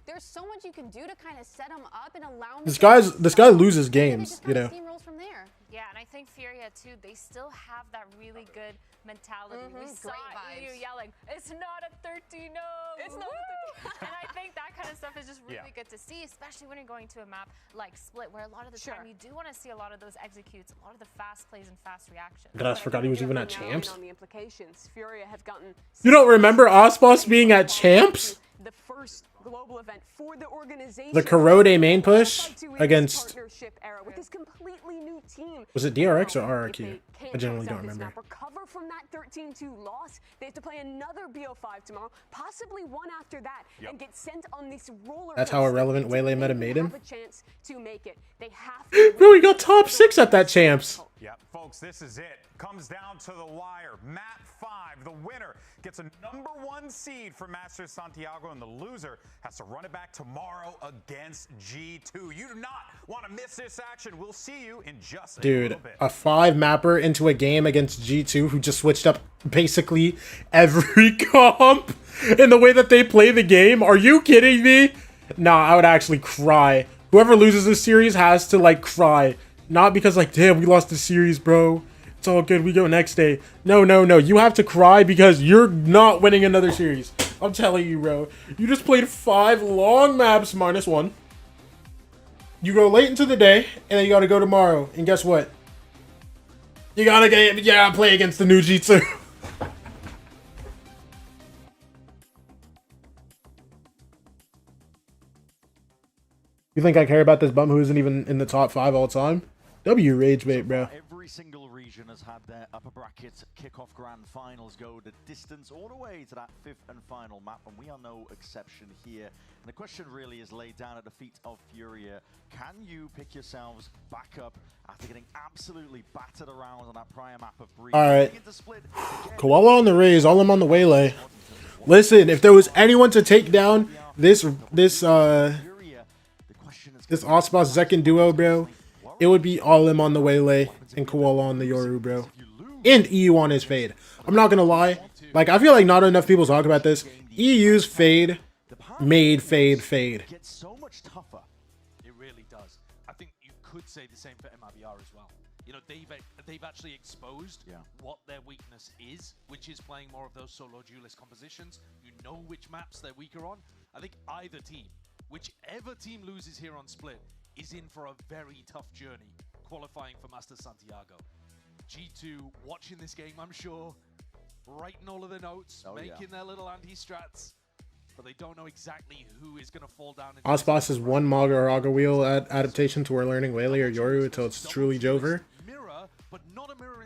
There's so much you can do to kind of set him up and allow him This guy loses games, you know. from there. Yeah, and I think Furia too, they still have that really good mentality. We saw Great you vibes. yelling, it's not a 13-0. It's not a 13. And I think that kind of stuff is just really good to see, especially when you're going to a map like Split, where a lot of the time you do want to see a lot of those executes, a lot of the fast plays and fast reactions. God, I forgot he was even at champs. On the implications, Furia have gotten You don't remember Ospas being at champs? the first global event for the organization. The Korode main push against, partnership era with this completely new team. was it DRX or RRQ? I generally don't remember. Recover from that 13-2 loss. They have to play another BO5 tomorrow, possibly one after that, and get sent on this roller. That's how irrelevant Waylay meta made him. Have a chance to make it. They have Bro, he got top 6 at that champs. Yep, folks, this is it. Comes down to the wire. Map 5. The winner gets a #1 seed for Masters Santiago, and the loser has to run it back tomorrow against G2. You do not want to miss this action. We'll see you in just a little bit. A 5 mapper into a game against G2 who just switched up basically every comp in the way that they play the game. Are you kidding me? Nah, I would actually cry. Whoever loses this series has to, like, cry. Not because, like, damn, we lost the series, bro. It's all good. We go next day. No, no, no. You have to cry because you're not winning another series. I'm telling you, bro. You just played 5 long maps -1. You go late into the day, and then you got to go tomorrow. And guess what? You gotta play against the new G2. You think I care about this bum who isn't even in the top 5 all time? W rage bait, bro. Every single region has had their upper bracket kickoff grand finals go the distance all the way to that 5th and final map, and we are no exception here. And the question really is laid down at the feet of Furia. Can you pick yourselves back up after getting absolutely battered around on that prior map of Breeze? Alright. Koala on the Raze, all I'm on the Waylay. Listen, if there was anyone to take down this Ospas Zekin duo, bro, it would be all him on the Waylay and Koala on the Yoru, bro. And EU on his fade. I'm not gonna lie. Like, I feel like not enough people talk about this. EU's fade made fade. Gets so much tougher. It really does. I think you could say the same for MIBR as well. You know, they've actually exposed what their weakness is, which is playing more of those solo duelist compositions. You know which maps they're weaker on. I think either team, whichever team loses here on Split, is in for a very tough journey qualifying for Master Santiago. G2 watching this game, I'm sure, writing all of the notes, making their little anti-strats, but they don't know exactly who is going to fall down. Osboss is one Maga or Aga wheel adaptation to where learning Waylay or Yoru until it's truly Jover.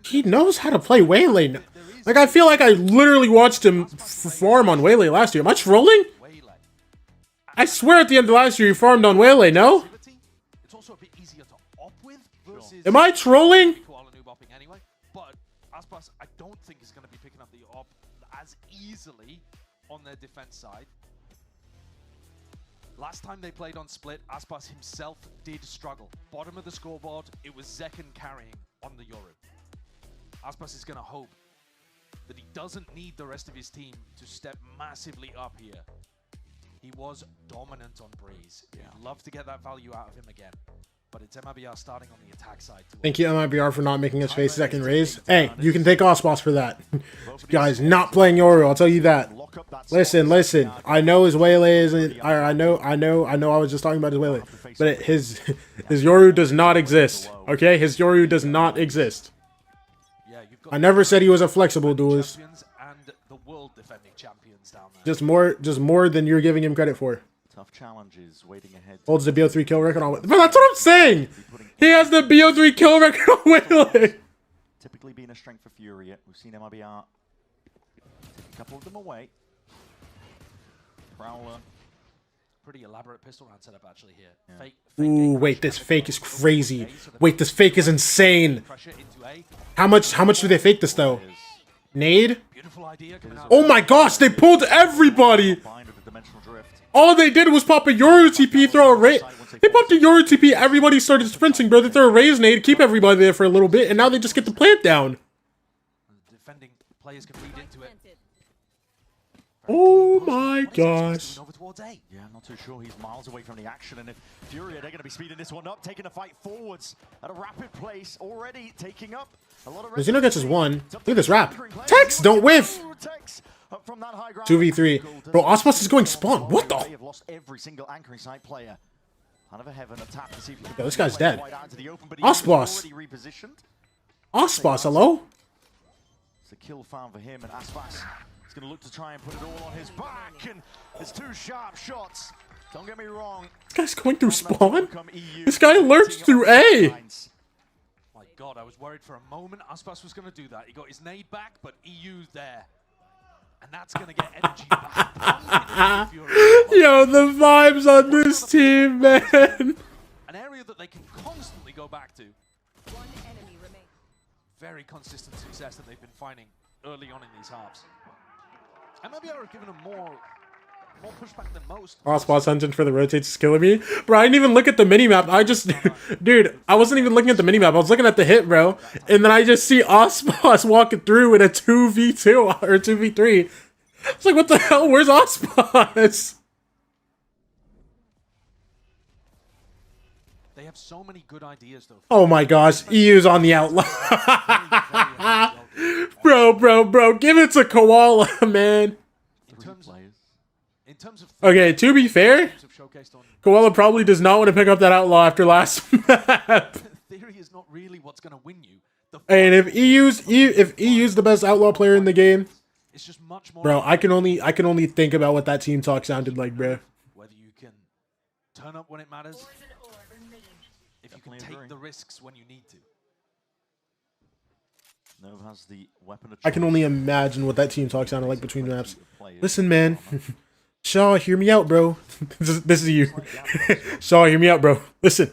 He knows how to play Waylay. Like, I feel like I literally watched him farm on Waylay last year. Am I trolling? I swear at the end of last year he farmed on Waylay, no? It's also a bit easier to op with versus Am I trolling? Anyway, but Aspas, I don't think is going to be picking up the op as easily on their defense side. Last time they played on Split, Aspas himself did struggle. Bottom of the scoreboard, it was Zekken carrying on the Yoru. Aspas is going to hope that he doesn't need the rest of his team to step massively up here. He was dominant on Breeze. You'd love to get that value out of him again. But it's MIBR starting on the attack side. Thank you, MIBR, for not making us face second raise. Hey, you can take Osboss for that. Guys, not playing Yoru, I'll tell you that. Listen. I know his Waylay isn't. I know. I was just talking about his Waylay, but his Yoru does not exist. Okay, his Yoru does not exist. I never said he was a flexible duelist. And the world defending champions down there. Just more than you're giving him credit for. Tough challenges waiting ahead. Holds the BO3 kill record on. But that's what I'm saying. He has the BO3 kill record on Waylay. Typically being a strength for Furia. We've seen MIBR take a couple of them away. Prowler. Pretty elaborate pistol round setup actually here. Yeah. Fake Ooh, wait, this fake is crazy. Wait, this fake is insane. How much do they fake this though? Nade? Oh my gosh, they pulled everybody. All they did was pop a Yoru TP, throw a raise. They popped a Yoru TP, everybody started sprinting, bro. They throw a raise nade, keep everybody there for a little bit, and now they just get the plant down. Defending players can read into it. Oh my gosh. Yeah, I'm not too sure. He's miles away from the action, and if Furia, they're going to be speeding this one up, taking the fight forwards at a rapid pace, already taking up a lot of... Zeno gets his one. Look at this wrap. Tex, don't whiff. 2v3. Bro, Osmos is going spawn. What the? Have lost every single anchoring site player. Kind of a heaven attack to see if you can... Yo, this guy's dead. Osmos. Osmos, hello? It's a kill farm for him, and Aspas is going to look to try and put it all on his back, and it's two sharp shots. Don't get me wrong. This guy's going through spawn? This guy lurched through A. My God, I was worried for a moment Aspas was going to do that. He got his nade back, but EU's there. And that's going to get energy back. Yo, the vibes on this team, man. An area that they can constantly go back to. One enemy remains. Very consistent success that they've been finding early on in these halves. MIBR have given them more pushback than most. Osboss hunting for the rotates is killing me. Bro, I didn't even look at the minimap. I just... Dude, I wasn't even looking at the minimap. I was looking at the hit, bro. And then I just see Osboss walking through in a 2v2 or 2v3. It's like, what the hell? Where's Osboss? They have so many good ideas, though. Oh my gosh. EU's on the outlaw. Bro. Give it to Koala, man. In terms of okay, to be fair, Koala probably does not want to pick up that outlaw after last map. Theory is not really what's going to win you. And if EU's the best outlaw player in the game, it's just much more. Bro, I can only think about what that team talk sounded like, bro. Whether you can turn up when it matters, if you can take the risks when you need to. Nov has the weapon of choice. I can only imagine what that team talk sounded like between maps. Listen, man. Shaw, hear me out, bro. This is you. Shaw, hear me out, bro. Listen.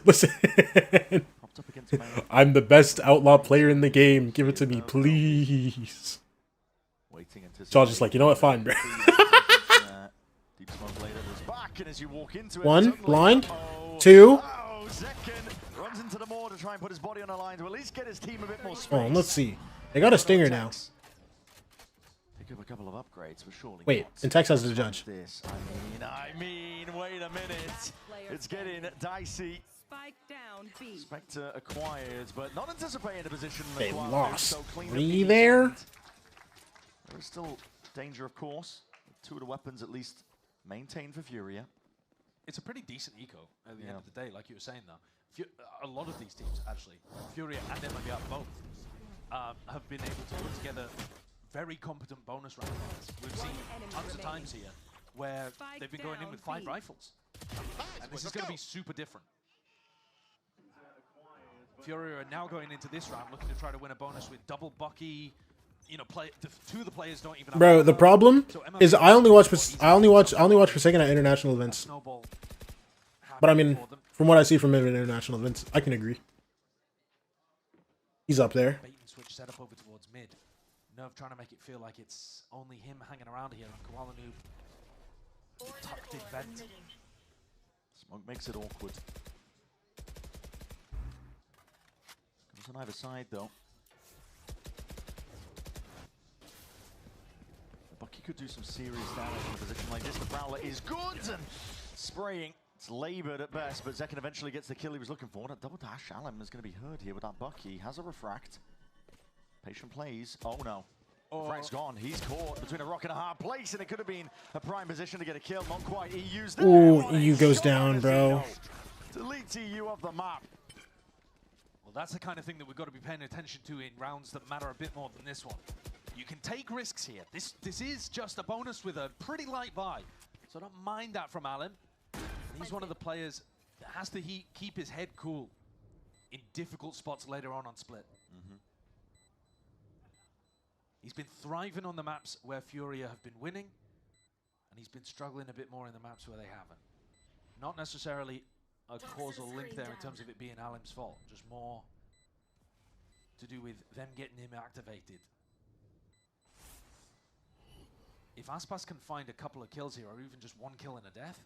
I'm the best outlaw player in the game. Give it to me, please. Shaw's just like, you know what? Fine, bro. One, blind. Two. Runs into the moor to try and put his body on a line to at least get his team a bit more space. Oh, let's see. They got a stinger now. Pick up a couple of upgrades, but surely. Wait, and Tex has the judge. I mean, wait a minute. It's getting dicey. Spike down B. Spectre acquired, but not anticipating the position. They lost. Three there. There is still danger, of course. Two of the weapons at least maintained for Furia. it's a pretty decent eco at the end of the day, like you were saying though. A lot of these teams, actually, FURIA and MIBR both, have been able to put together very competent bonus rounds. We've seen tons of times here where they've been going in with 5 rifles. And this is going to be super different. FURIA are now going into this round looking to try to win a bonus with double Bucky. You know, 2 of the players don't even have. Bro, the problem is I only watch Forsaken at international events. But I mean, from what I see from him at international events, I can agree. He's up there. Bait and switch set up over towards mid. Nerve trying to make it feel like it's only him hanging around here. And Koala Noob tucked in vent. Smoke makes it awkward. Comes on either side though. Bucky could do some serious damage in a position like this. The Prowler is good and spraying. It's laboured at best, but Zekken eventually gets the kill he was looking for. That double dash, Alem is going to be hurt here with that Bucky. Has a refract. Patient plays. Oh no. Refract's gone. He's caught between a rock and a hard place, and it could have been a prime position to get a kill. Not quite. He used it. Ooh, EU goes down, bro. Deletes EU off the map. Well, that's the kind of thing that we've got to be paying attention to in rounds that matter a bit more than this one. You can take risks here. This is just a bonus with a pretty light buy, so don't mind that from Alem. He's one of the players that has to keep his head cool in difficult spots later on split. He's been thriving on the maps where FURIA have been winning, and he's been struggling a bit more in the maps where they haven't. Not necessarily a causal link there in terms of it being Alem's fault, just more to do with them getting him activated. If Aspas can find a couple of kills here, or even just 1 kill and a death.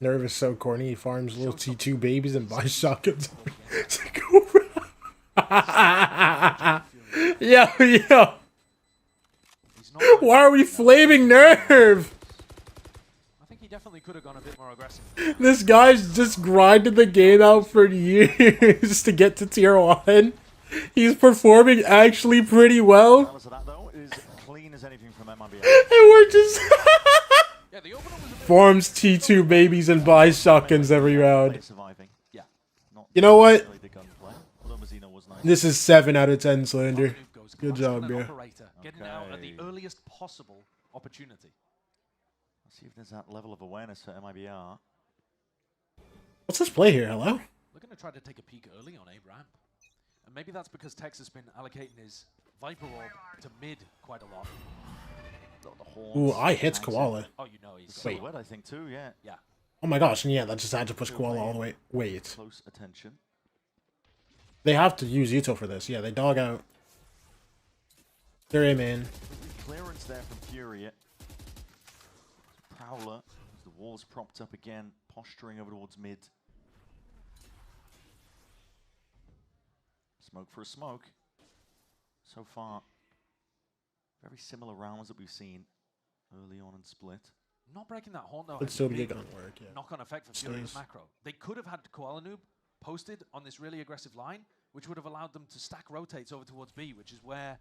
Nerve is so corny. He farms little T2 babies and buys shotguns. Yo. Why are we flaming Nerve? I think he definitely could have gone a bit more aggressive. This guy's just grinded the game out for years to get to tier 1. He's performing actually pretty well. And we're just forms T2 babies and buys shotguns every round. You know what? This is 7 out of 10, Slender. Good job, bro. Getting out at the earliest possible opportunity. Let's see if there's that level of awareness for MIBR. What's this play here? Hello? We're going to try to take a peek early on A ramp. And maybe that's because Tex has been allocating his Viper Orb to mid quite a lot. Ooh, I hits Koala. Oh, you know he's Silhouette, I think too, yeah. Yeah. Oh my gosh, and yeah, that just had to push Koala all the way. Wait. Close attention. They have to use Yuto for this. Yeah, they dog out. They're A-man. Clearance there from FURIA. Prowler, the wall's propped up again, posturing over towards mid. Smoke for a smoke. So far, very similar rounds that we've seen early on in split. Not breaking that horn though. It's still big on work, yeah. Knock-on effect for FURIA's macro. They could have had Koala Noob posted on this really aggressive line, which would have allowed them to stack rotates over towards B, which is where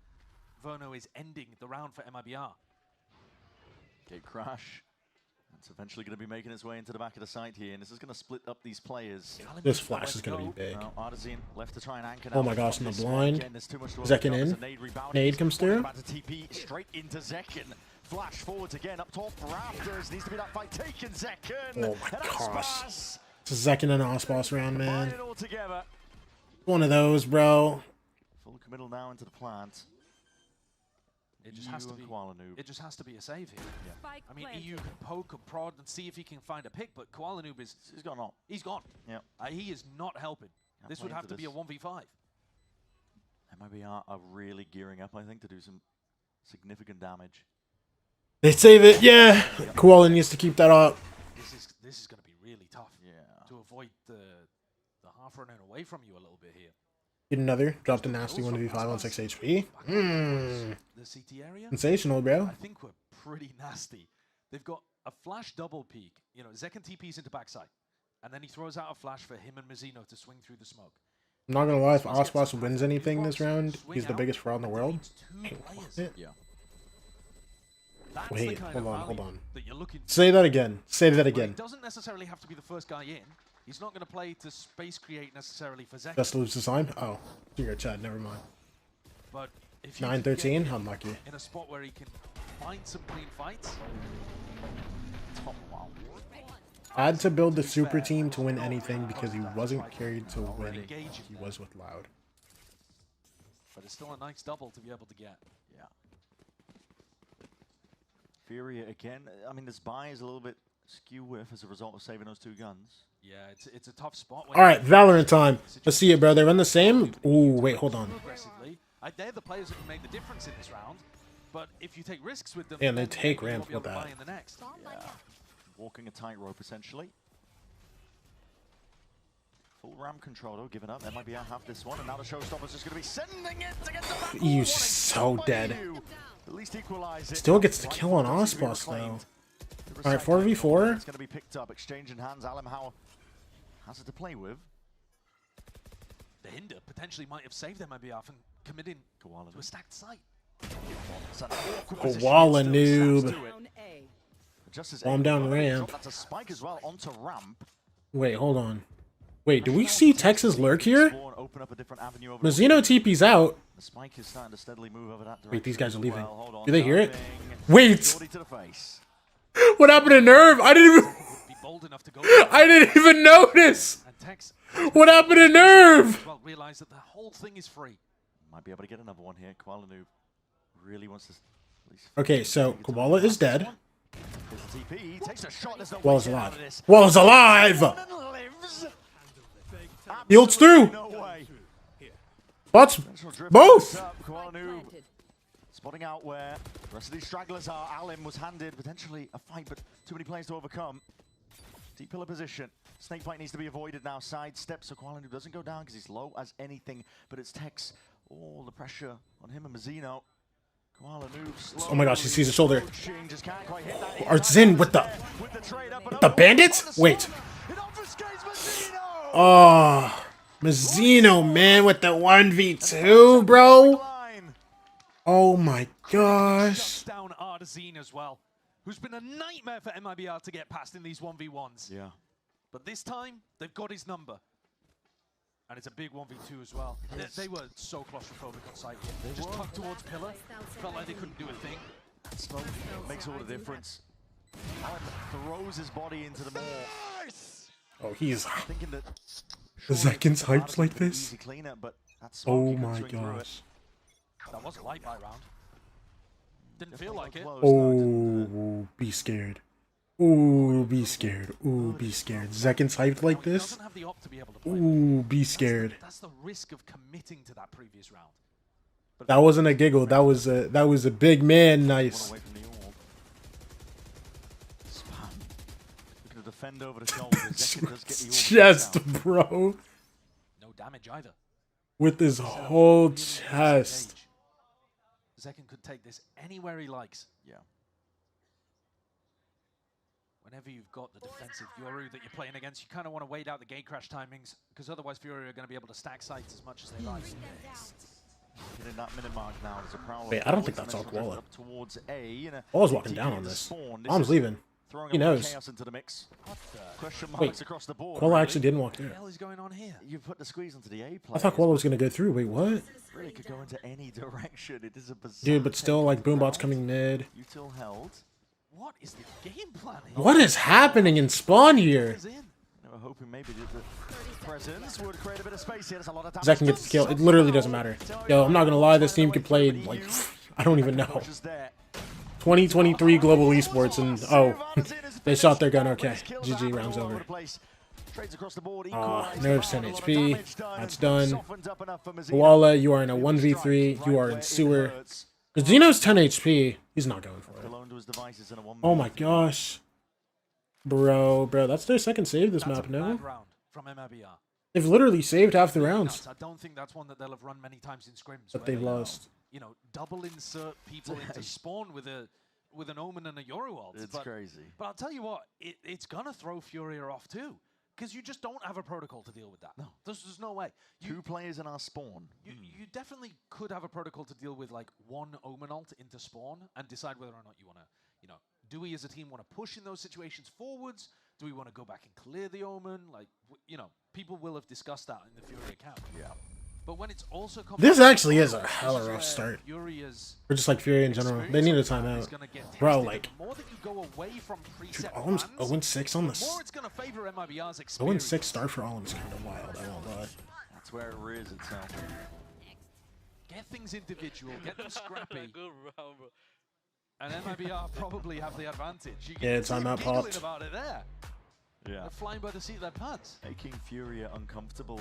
Verno is ending the round for MIBR. Gate crash. It's eventually going to be making its way into the back of the site here, and this is going to split up these players. This flash is going to be big. Now, Artisan left to try and anchor. Oh my gosh, in the blind. Zekken in. Nade comes through. About to TP straight into Zekken. Flash forwards again up top. Rafters needs to be that fight taken. Zekken. Oh my gosh. It's a Zekken and Aspas round, man. Together. One of those, bro. Full committal now into the plant. It just has to be. It just has to be a save here. Yeah. I mean, EU can poke and prod and see if he can find a pick, but Koala Noob is. He's gone on. He's gone. Yeah. He is not helping. This would have to be a 1v5. MIBR are really gearing up, I think, to do some significant damage. They save it, yeah. Koala needs to keep that up. This is going to be really tough. Yeah. To avoid the half running away from you a little bit here. Get another. Dropped a nasty 1v5 on 6 HP. The CT area? Sensational, bro. I think we're pretty nasty. They've got a flash double peek. You know, Zekken TPs into backside. And then he throws out a flash for him and Mazzino to swing through the smoke. I'm not going to lie, if Aspas wins anything this round, he's the biggest fraud in the world. Yeah. That's Wait, the kind hold of on, hold value on. that you're looking for. Say that again. Say that Well, again. he doesn't necessarily have to be the first guy in. He's not going to play to space create necessarily for Zek. Just lose the time? Oh, you're Chad, never mind. But if you 9-13, unlucky. in a spot where he can find some clean fights. Had to build the super team to win anything because he wasn't carried to win. He was with Loud. But it's still a nice double to be able to get. Yeah. Furia again. I mean, this buy is a little bit skew with as a result of saving those 2 guns. Yeah, it's a tough spot. All right, Valorant time. Let's see it, bro. They run the same. Ooh, wait, hold on. They're the players that can make the difference in this round. But if you take risks with them, And they then take maybe you'll ramp be able with to buy that. in the next. Yeah. Walking a tightrope, essentially. Full ramp control, though, giving up. MIBR have this one, and now the showstopper's just going to be sending it to get the back. He's so dead. At least equalize it. Still gets the kill on Osboss, though. All right, 4v4. It's going to be picked up. Exchanging hands. Alim how has it to play with. The Hinder potentially might have saved MIBR from committing to a stacked site. Koala noob. Bomb down ramp. That's a spike as well onto ramp. Wait, hold on. Wait, do we see Texas lurk here? Mazzino TP's out. The spike is starting to steadily move over that direction. Wait, these guys are leaving. Hold on. Do they hear it? Wait! To the face. What happened to Nerve? I didn't even notice! What happened to Nerve? Well, realize that the whole thing is free. Might be able to get another one here. Koala Noob really wants to. Okay, so Koala is dead. TP takes a shot. There's no Walla's alive. Walla's alive! Yields through! Bots both! Koala Noob spotting out where the rest of these stragglers are. Alim was handed potentially a fight, but too many players to overcome. Deep pillar position. Snake fight needs to be avoided now. Sidestep so Koala Noob doesn't go down because he's low as anything, but it's Tex. All the pressure on him and Mazzino. Koala Noob. Oh my gosh, he sees his shoulder. Just can't quite hit that. Art's in with the bandits? Wait. Oh, Mazzino, man, with the 1v2, bro. Oh my gosh. Down Artazine as well, who's been a nightmare for MIBR to get past in these 1v1s. Yeah. But this time, they've got his number. And it's a big 1v2 as well. They were so claustrophobic on site. They just tucked towards pillar. Felt like they couldn't do a thing. Smoke makes all the difference. Alan throws his body into the maw. Oh, he's thinking that the seconds hyped like this. easy cleanup, but that's Oh my gosh. That was a light buy round. Didn't feel like it. Oh, be scared. Ooh, be scared. Ooh, be scared. Zekins hyped like this? Ooh, be scared. That's the risk of committing to that previous round. That wasn't a giggle. That was a big man nice. Looking to defend over the shoulder. Zekin does get the Chest, bro. No damage either. With his whole chest. Zekin could take this anywhere he likes. Yeah. Whenever you've got the defensive Yoru that you're playing against, you kind of want to wait out the gate crash timings, because otherwise Furia are going to be able to stack sites as much as they like. Hitting that minute mark now. There's a prowler. Wait, I don't think that's all Koala. Up towards A. Koala's walking down on this. Mom's leaving. He knows. Chaos into the mix. Question Wait, marks across the board. Koala actually didn't walk through. What the hell is going on here? You put the squeeze onto the A play. I thought Koala was going to go through. Wait, what? Really could go into any direction. It is a bizarre. Dude, but still, like, Boombot's coming mid. Util held. What is the game plan here? What is happening in spawn here? They were hoping maybe the presence would create a bit of space here. There's a lot of damage. Zek can get the kill. It literally doesn't matter. Yo, I'm not going to lie. This team could play, like, I don't even know. 2023 global esports, and oh, they shot their gun. Okay, GG, round's over. Nerves 10 HP. That's done. Koala, you are in a 1v3. You are in sewer. Because Zeno's 10 HP. He's not going for it. Oh my gosh. Bro, that's their second save this map, no? From MIBR. They've literally saved half the rounds. I don't think that's one that they'll have run many times in scrims. But they've lost. You know, double insert people into spawn with an Omen and a Yoru ult. It's crazy. But I'll tell you what, it's gonna throw Furia off too. because you just don't have a protocol to deal with that. No. There's no way. Two players in our spawn. You definitely could have a protocol to deal with like one Omen ult into spawn and decide whether or not you want to, you know, do we as a team want to push in those situations forwards? Do we want to go back and clear the Omen? Like, you know, people will have discussed that in the Fury account. Yeah. But when it's also This actually is a hella rough start. Or just like Fury in general. They need a timeout. Bro, like, dude, Olim's 0-6 on this. 0-6 start for Olim is kind of wild, I won't lie. That's where it rears itself. Get things individual, get them scrappy. And MIBR probably have the advantage. You Yeah, timeout popped. About it there. Yeah. They're flying by the seat of their pants. Making FURIA uncomfortable.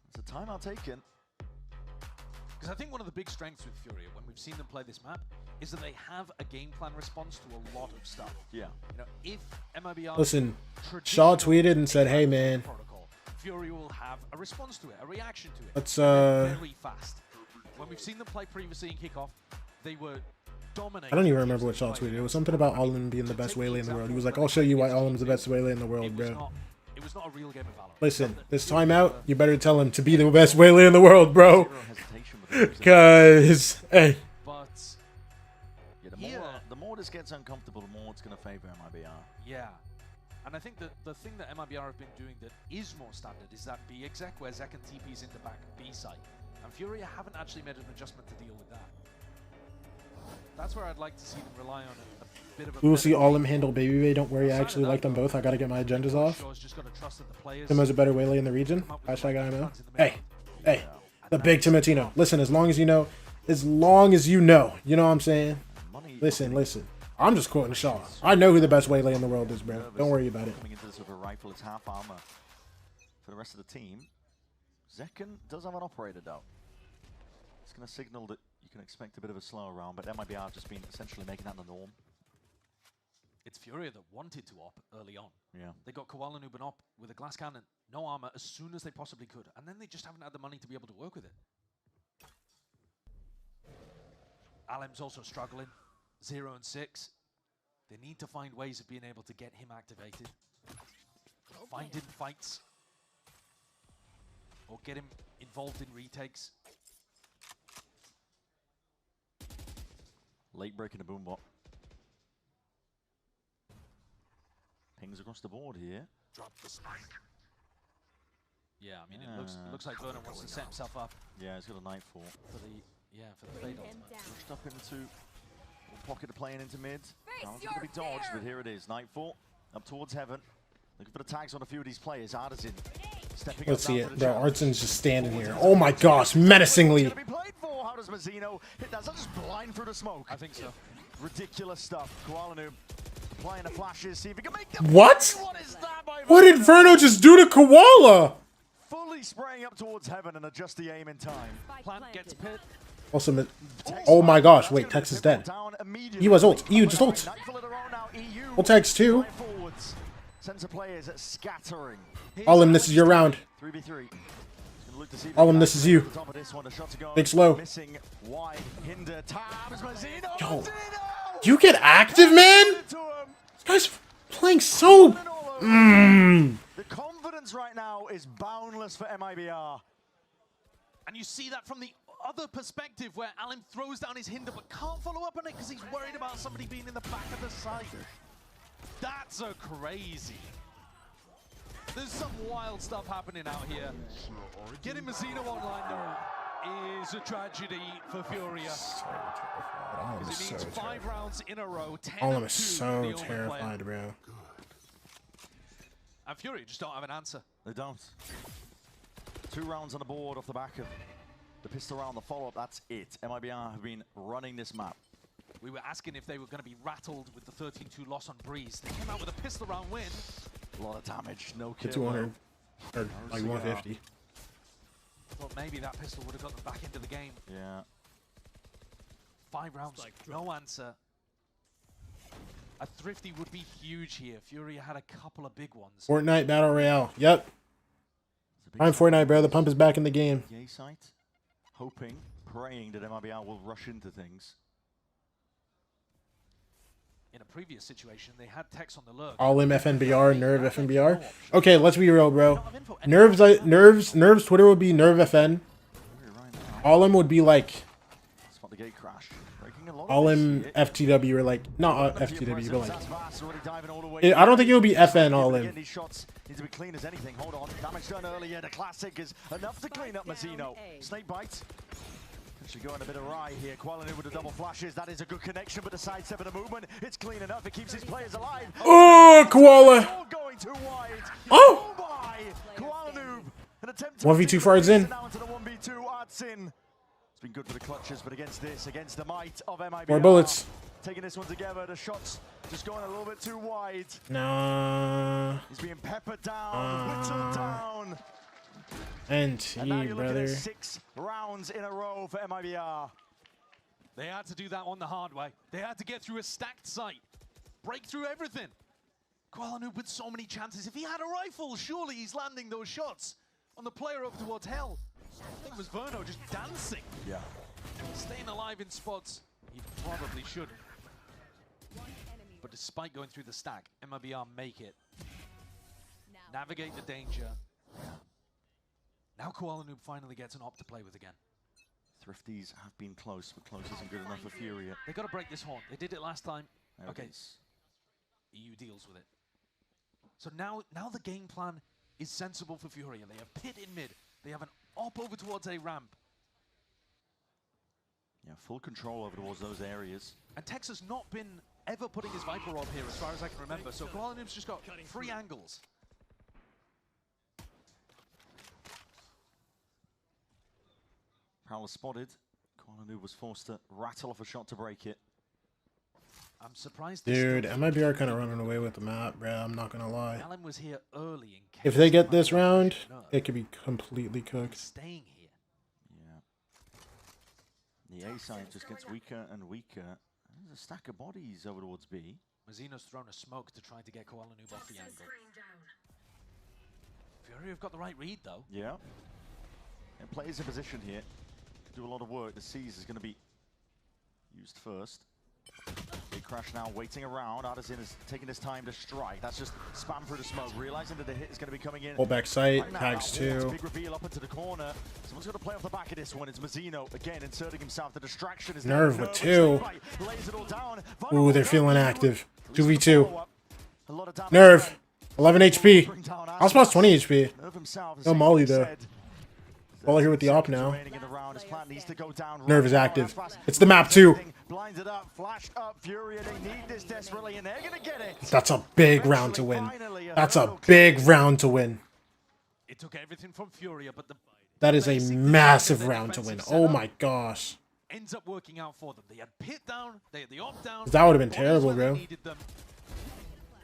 It's a timeout taken. Because I think one of the big strengths with FURIA, when we've seen them play this map, is that they have a game plan response to a lot of stuff. Yeah. You know, if MIBR Listen, Shaw tweeted and said, "Hey man, FURIA will have a response to it, a reaction to it. Let's very fast. When we've seen them play previously in Kickoff, they were dominating. I don't even remember what Shaw tweeted. It was something about Olim being the best Waylay in the world. He was like, "I'll show you why Olim's the best Waylay in the world, bro." It was not a real game of Valorant. Listen, this timeout, you better tell him to be the best Waylay in the world, bro. Cause, hey. But yeah, the more this gets uncomfortable, the more it's going to favor MIBR. Yeah. And I think that the thing that MIBR have been doing that is more standard is that B exec, where Zek and TP's in the back B site. And FURIA haven't actually made an adjustment to deal with that. That's where I'd like to see them rely on a bit of a... We will see Olim handle Baby Bay. Don't worry, I actually like them both. I gotta get my agendas off. Timo's a better Waylay in the region. Hashtag IMO. Hey, the big Timotino. Listen, as long as you know, you know what I'm saying? Listen. I'm just quoting Shaw. I know who the best Waylay in the world is, bro. Don't worry about it. Coming into this with a rifle, it's half armor for the rest of the team. Zekken does have an operator though. It's going to signal that you can expect a bit of a slower round, but MIBR have just been essentially making that the norm. It's FURIA that wanted to op early on. Yeah. They got Koala Noob and op with a glass cannon, no armor, as soon as they possibly could. And then they just haven't had the money to be able to work with it. Alem's also struggling. 0 and 6. They need to find ways of being able to get him activated. Find him fights. Or get him involved in retakes. Late break in the boombot. Pings across the board here. Drop the spike. Yeah, I mean, it looks like Vernon wants to set himself up. Yeah, he's got a Nightfall. For the fade ult. Pushed up into pocket of playing into mid. That one's going to be dodged, but here it is. Nightfall up towards heaven. Looking for the tags on a few of these players. Artisan stepping Let's up see down it. to the Bro, Artsin's just standing here. Oh my gosh, menacingly. How does Mazzino hit that? Is that just blind through the smoke? I think so. Ridiculous stuff. Koala Noob applying the flashes. See if he can make them. What? What is that by What did Verno just do to Koala? Fully spraying up towards heaven and adjust the aim in time. Plant gets pit. Also, oh my gosh, wait, Tex is dead. He was ult. EU just ult. Ult Tex too. Sensor players scattering. Olim, this is your round. 3v3. Olim, this is you. Big slow. Yo, you get active, man? This guy's playing so... The confidence right now is boundless for MIBR. And you see that from the other perspective where Alan throws down his hinder but can't follow up on it because he's worried about somebody being in the back of the site. That's a crazy. There's some wild stuff happening out here. Getting Mazzino online though is a tragedy for FURIA. Because it means 5 rounds in a row, 10 Olim is so terrified, bro. And FURIA just don't have an answer. They don't. 2 rounds on the board off the back of the pistol round, the follow-up, that's it. MIBR have been running this map. We were asking if they were going to be rattled with the 13-2 loss on Breeze. They came out with a pistol round win. A lot of damage, no kill. 200, or like 150. Well, maybe that pistol would have got them back into the game. Yeah. 5 rounds, no answer. A Thrifty would be huge here. FURIA had a couple of big ones. Fortnite Battle Royale. Yep. I'm Fortnite, bro. The pump is back in the game. Yay site. Hoping, praying that MIBR will rush into things. in a previous situation, they had Tex on the lurk. All-in FNBR, Nerve FNBR. Okay, let's be real, bro. Nerve's Twitter would be Nerve FN. All-in would be like Spot the gate crash. Breaking a lot of All-in this. FTW or like not FTW, but like I don't think it would be FN All-in. These shots need to be clean as anything. Hold on. Damage done earlier. The classic is enough to clean up Mazzino. Snake bites. Actually going a bit awry here. Quality with the double flashes. That is a good connection, but the sidestep of the movement, it's clean enough. It keeps his players alive. Oh, Koala. Going too wide. Oh! My. Koala Noob. An attempt 1v2 Fards in. Down to the 1v2 arts in. It's been good for the clutches, but against this, against the might of MIBR. 4 bullets. Taking this one together, the shots just going a little bit too wide. Nah. He's being peppered down, whittled down. And now you're looking brother. at 6 rounds in a row for MIBR. They had to do that on the hard way. They had to get through a stacked site, break through everything. Koala Noob with so many chances. If he had a rifle, surely he's landing those shots on the player over towards hell. I think it was Verno just dancing. Yeah. Staying alive in spots he probably shouldn't. But despite going through the stack, MIBR make it. Navigate the danger. Now Koala Noob finally gets an op to play with again. Thrifties have been close, but close isn't good enough for Furia. They got to break this horn. They did it last time. There Okay. it is. EU deals with it. So now the game plan is sensible for Furia. They have Pit in mid. They have an op over towards a ramp. Yeah, full control over towards those areas. And Tex has not been ever putting his Viper op here as far as I can remember. So Koala Noob's just got 3 angles. Prowler spotted. Koala Noob was forced to rattle off a shot to break it. I'm surprised. Dude, MIBR kind of running away with the map, bro. I'm not gonna lie. Alan was here early in case If they get this round, it could be completely cooked. Staying here. Yeah. The A side just gets weaker and weaker. There's a stack of bodies over towards B. Mazzino's thrown a smoke to try to get Koala Noob off the angle. Furia have got the right read though. Yeah. And players in position here. Do a lot of work. The C's is going to be used first. Big crash now, waiting around. Artisan is taking his time to strike. That's just spam through the smoke, realizing that the hit is going to be coming in. Hold back sight, Right now, tags 2. Big reveal up into the corner. Someone's going to play off the back of this one. It's Mazzino again inserting himself. The distraction is Nerve with 2. Lays it all down. Ooh, they're feeling active. 2v2. Nerve. 11 HP. Osmos 20 HP. No Molly though. All here with the op now. Nerve is active. It's the map too. Blinded up, flashed up, Furia, they need this desperately, and they're gonna get it. That's a big round to win. That's a big round to win. It took everything from Furia, but That is a massive round to win. Oh my gosh. ends up working out for them. They had Pit down, they had the op down. That would have been terrible, bro. Needed them.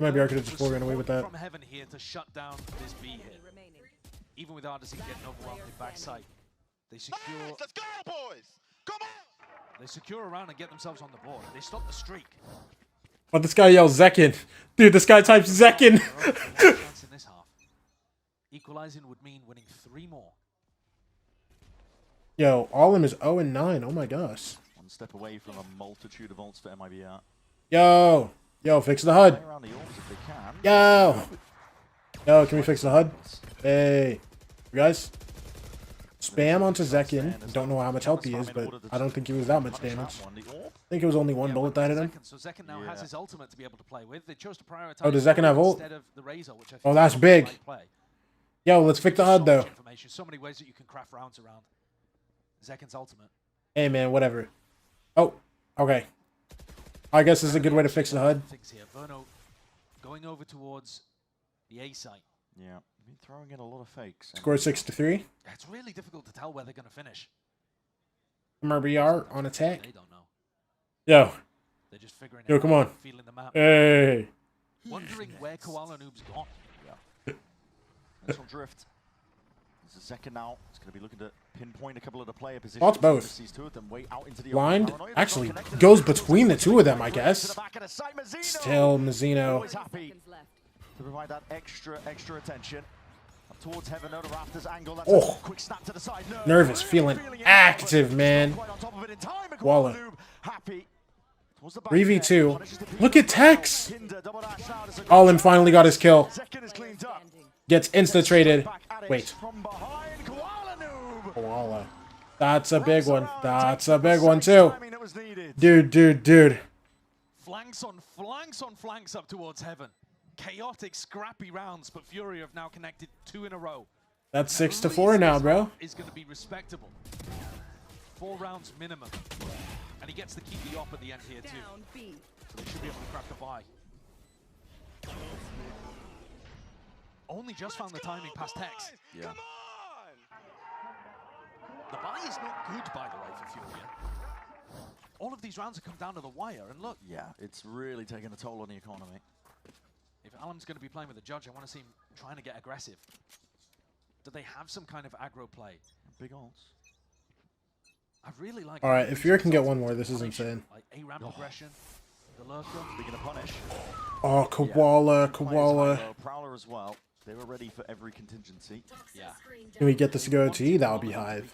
MIBR could have just ran away with that. From heaven here to shut down this B hit. Even with Artisan getting overwhelmed in backside, they secure. Let's go, boys! Come on! They secure around and get themselves on the board. They stop the streak. But this guy yells Zekin. Dude, this guy types Zekin. Chance in this half. Equalizing would mean winning 3 more. Yo, Allem is 0-9. Oh my gosh. One step away from a multitude of ults for MIBR. Yo. Yo, fix the HUD. Around the orbs if they can. Yo. Yo, can we fix the HUD? Hey. You guys? Spam onto Zekin. Don't know how much help he is, but I don't think he was that much damage. I think it was only 1 bullet that hit him. So Zekin now has his ultimate to be able to play with. They chose to prioritize. Oh, does Zekin have ult? Instead of the Razor, which I think Oh, that's big. Yo, let's fix the HUD though. So many ways that you can craft rounds around Zekin's ultimate. Hey man, whatever. Oh, okay. I guess this is a good way to fix the HUD. Things here. Verno going over towards the A site. Yeah, been throwing in a lot of fakes. Score 6-3. It's really difficult to tell where they're going to finish. MIBR on attack. They don't know. Yo. They're just figuring Yo, it come out, on. feeling the map. Hey. Wondering where Koala Noob's gone. Yeah. Initial drift. There's a second now. It's going to be looking to pinpoint a couple of the player positions. Thoughts both. Sees 2 of them way out into the Blind open. actually goes between the 2 of them, I guess. Still, Mazzino. Always happy to provide that extra attention. Up towards heaven, no, the rafters angle. That's Oh. a quick snap to the side. Nervous, feeling active, man. Walla. Happy. 3v2. Look at Tex! Alim finally got his kill. Gets insta-traded. Wait. Koala. That's a big one. That's a big one too. Dude. Flanks on flanks up towards heaven. Chaotic, scrappy rounds, but FURIA have now connected 2 in a row. That's 6-4 now, bro. Is going to be respectable. 4 rounds minimum. And he gets to keep the op at the end here too. So they should be able to crack the buy. Only just found the timing past Tex. Yeah. The buy is not good, by the way, for FURIA. All of these rounds have come down to the wire, and look. Yeah, it's really taken a toll on the economy. If Alam's going to be playing with a judge, I want to see him trying to get aggressive. Do they have some kind of aggro play? Big ults. I really like. All right, if Fury can get one more, this is insane. Like A-ramp aggression, the lurker. Speaking of punish. Oh, Koala. Prowler as well. They were ready for every contingency. Yeah. Can we get this to go OT? That would be Hive.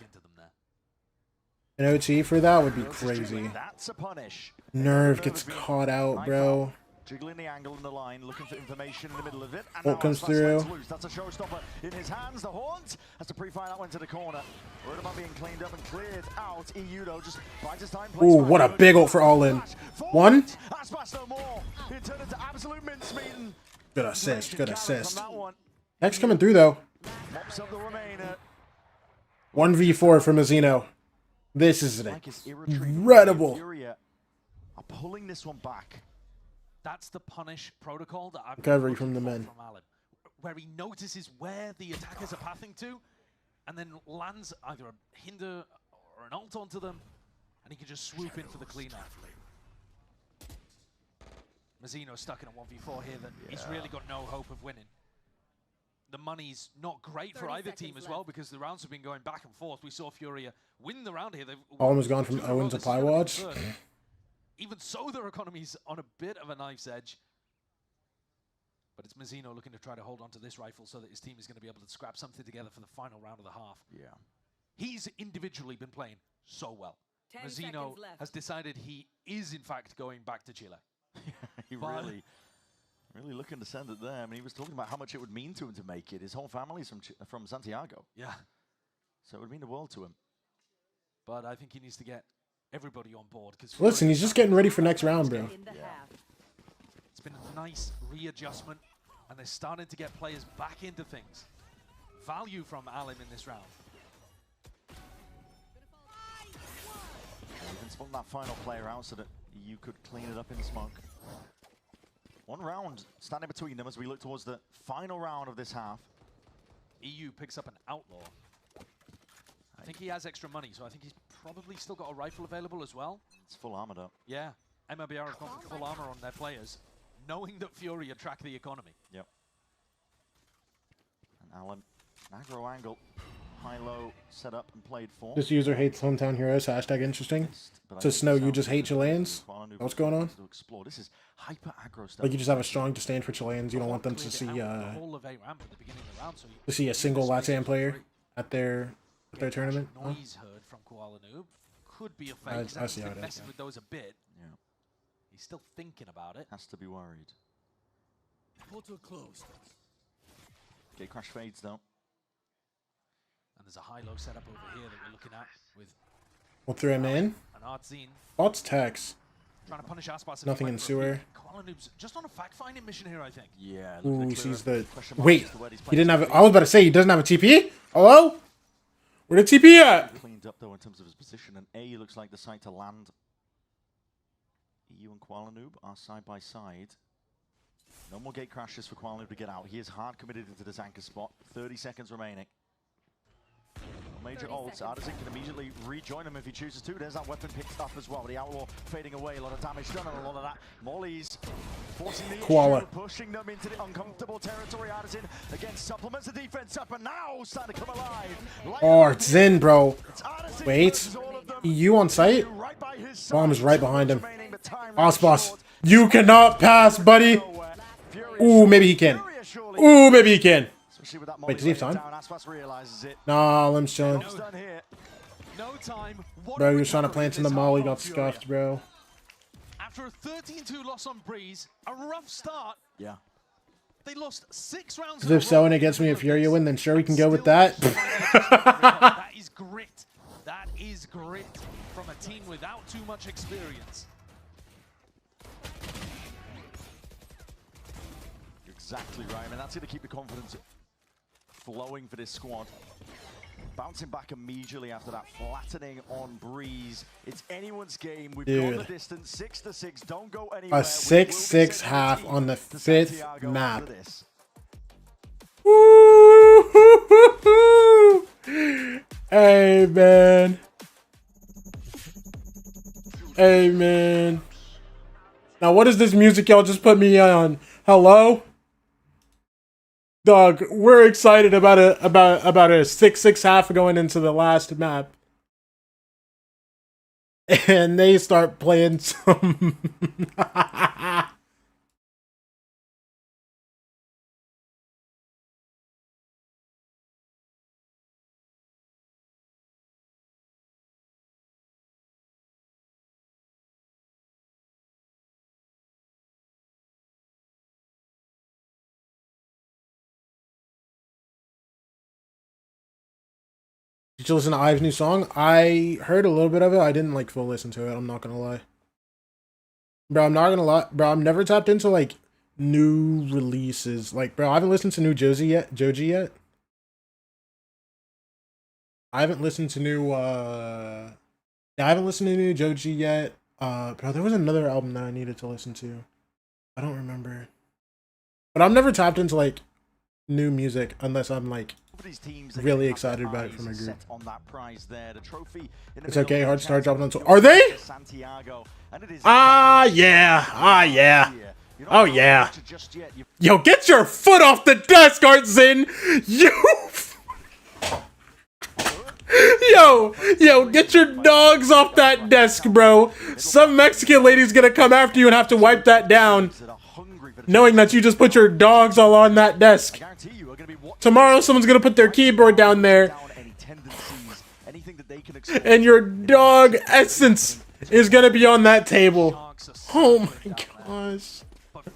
An OT for that would be crazy. That's a punish. Nerve gets caught out, bro. Jiggling the angle in the line, looking for information in the middle of it. And Ult comes through. That's a showstopper in his hands. The Haunt has to pre-fire that one to the corner. Worried about being cleaned up and cleared out. EU though just finds his time. Ooh, what a big ult for all in. One. Good assist. Next coming through though. 1v4 from Mazino. This is incredible. FURIA are pulling this one back. That's the punish protocol that I've recovery from the men. From Alan, where he notices where the attackers are pathing to, and then lands either a hinder or an ult onto them, and he can just swoop in for the cleanup. Mazino's stuck in a 1v4 here that he's really got no hope of winning. The money's not great for either team as well because the rounds have been going back and forth. We saw FURIA win the round here. Almost gone from Owen to Pywatch. Even so, their economy's on a bit of a knife's edge. But it's Mazino looking to try to hold on to this rifle so that his team is going to be able to scrap something together for the final round of the half. Yeah. He's individually been playing so well. Mazino has decided he is, in fact, going back to Chile. He really looking to send it there. I mean, he was talking about how much it would mean to him to make it. His whole family's from Santiago. Yeah. So it would mean the world to him. But I think he needs to get everybody on board. Listen, he's just getting ready for next round, bro. Yeah. It's been a nice readjustment, and they're starting to get players back into things. Value from Alim in this round. Even spun that final player out so that you could clean it up in smoke. One round standing between them as we look towards the final round of this half. EU picks up an outlaw. I think he has extra money, so I think he's probably still got a rifle available as well. It's full armored up. Yeah. MIBR have gone for full armor on their players, knowing that FURIA track the economy. Yep. And Alan, an aggro angle. High-low set up and played for. This user hates hometown heroes. Hashtag interesting. So Snow, you just hate Chileans? What's going on? To explore. This is hyper aggro stuff. Like you just have a strong disdain for Chileans. You don't want them to see a single Latam player at their tournament. Noise heard from Koala Noob. Could be a fake. I see how it is. Messing with those a bit. Yeah. He's still thinking about it. Has to be worried. Portal closed. Gate crash fades though. And there's a high-low setup over here that we're looking at with. We'll throw him in. An Artzine. What's Tex? Trying to punish Aspas. Nothing in sewer. Koala Noob's just on a fact-finding mission here, I think. Yeah. Ooh, he sees the. Wait, he didn't have. I was about to say he doesn't have a TP. Hello? Where the TP at? Cleaned up though in terms of his position, and A looks like the site to land. EU and Koala Noob are side by side. No more gate crashes for Koala Noob to get out. He is hard committed into this anchor spot. 30 seconds remaining. Major ults. Artisan can immediately rejoin him if he chooses to. There's that weapon picked up as well. The Outlaw fading away. A lot of damage done and a lot of that. Molly's forcing the Koala. issue, pushing them into the uncomfortable territory. Artisan against supplements the defense up and now starting to come alive. Oh, it's in, bro. Wait. EU on site? Bomb's right behind him. Aspas, you cannot pass, buddy. Ooh, maybe he can. Ooh, maybe he can. Wait, does he have time? Nah, Lim's chilling. No time. Bro, he was trying to plant in the molly, got scuffed, bro. after a 13-2 loss on Breeze, a rough start. Yeah. They lost 6 rounds. Because if so and it gets me a FURIA win, then sure we can go with that. That is grit. That is grit from a team without too much experience. You're exactly right. I mean, that's going to keep the confidence flowing for this squad. Bouncing back immediately after that flattening on Breeze. It's anyone's game. We've gone the distance. 6-6. Don't go anywhere. A 6-6 half on the 5th map. Amen. Amen. Now, what is this music y'all just put me on? Hello? Dog, we're excited about a 6-6 half going into the last map. And they start playing some Did you listen to Ive's new song? I heard a little bit of it. I didn't like full listen to it. I'm not gonna lie. Bro, I'm not gonna lie. Bro, I'm never tapped into like new releases. Like, bro, I haven't listened to new Joji yet. I haven't listened to new I haven't listened to new Joji yet. Bro, there was another album that I needed to listen to. I don't remember. But I'm never tapped into like new music unless I'm like really excited about it from a group. On that prize there, the trophy It's okay, hard to start dropping on. Are they? Ah, yeah. Ah, yeah. Oh, yeah. Yo, get your foot off the desk, Artzin! You... Yo, get your dogs off that desk, bro. Some Mexican lady's gonna come after you and have to wipe that down, knowing that you just put your dogs all on that desk. Tomorrow, someone's gonna put their keyboard down there, and your dog essence is gonna be on that table. Oh my gosh.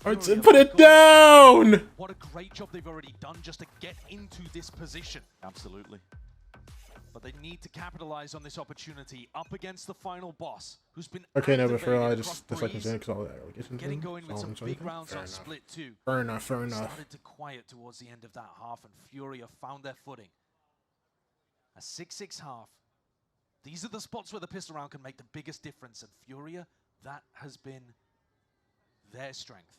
Artzin, put it down! What a great job they've already done just to get into this position. Absolutely. But they need to capitalize on this opportunity up against the final boss, who's been Okay, no, but for I activated just across like Breeze. because all that allegations. Getting going with some big rounds on split 2. Fair enough. Started to quiet towards the end of that half, and FURIA found their footing. A 6-6 half. These are the spots where the pistol round can make the biggest difference, and FURIA, that has been their strength.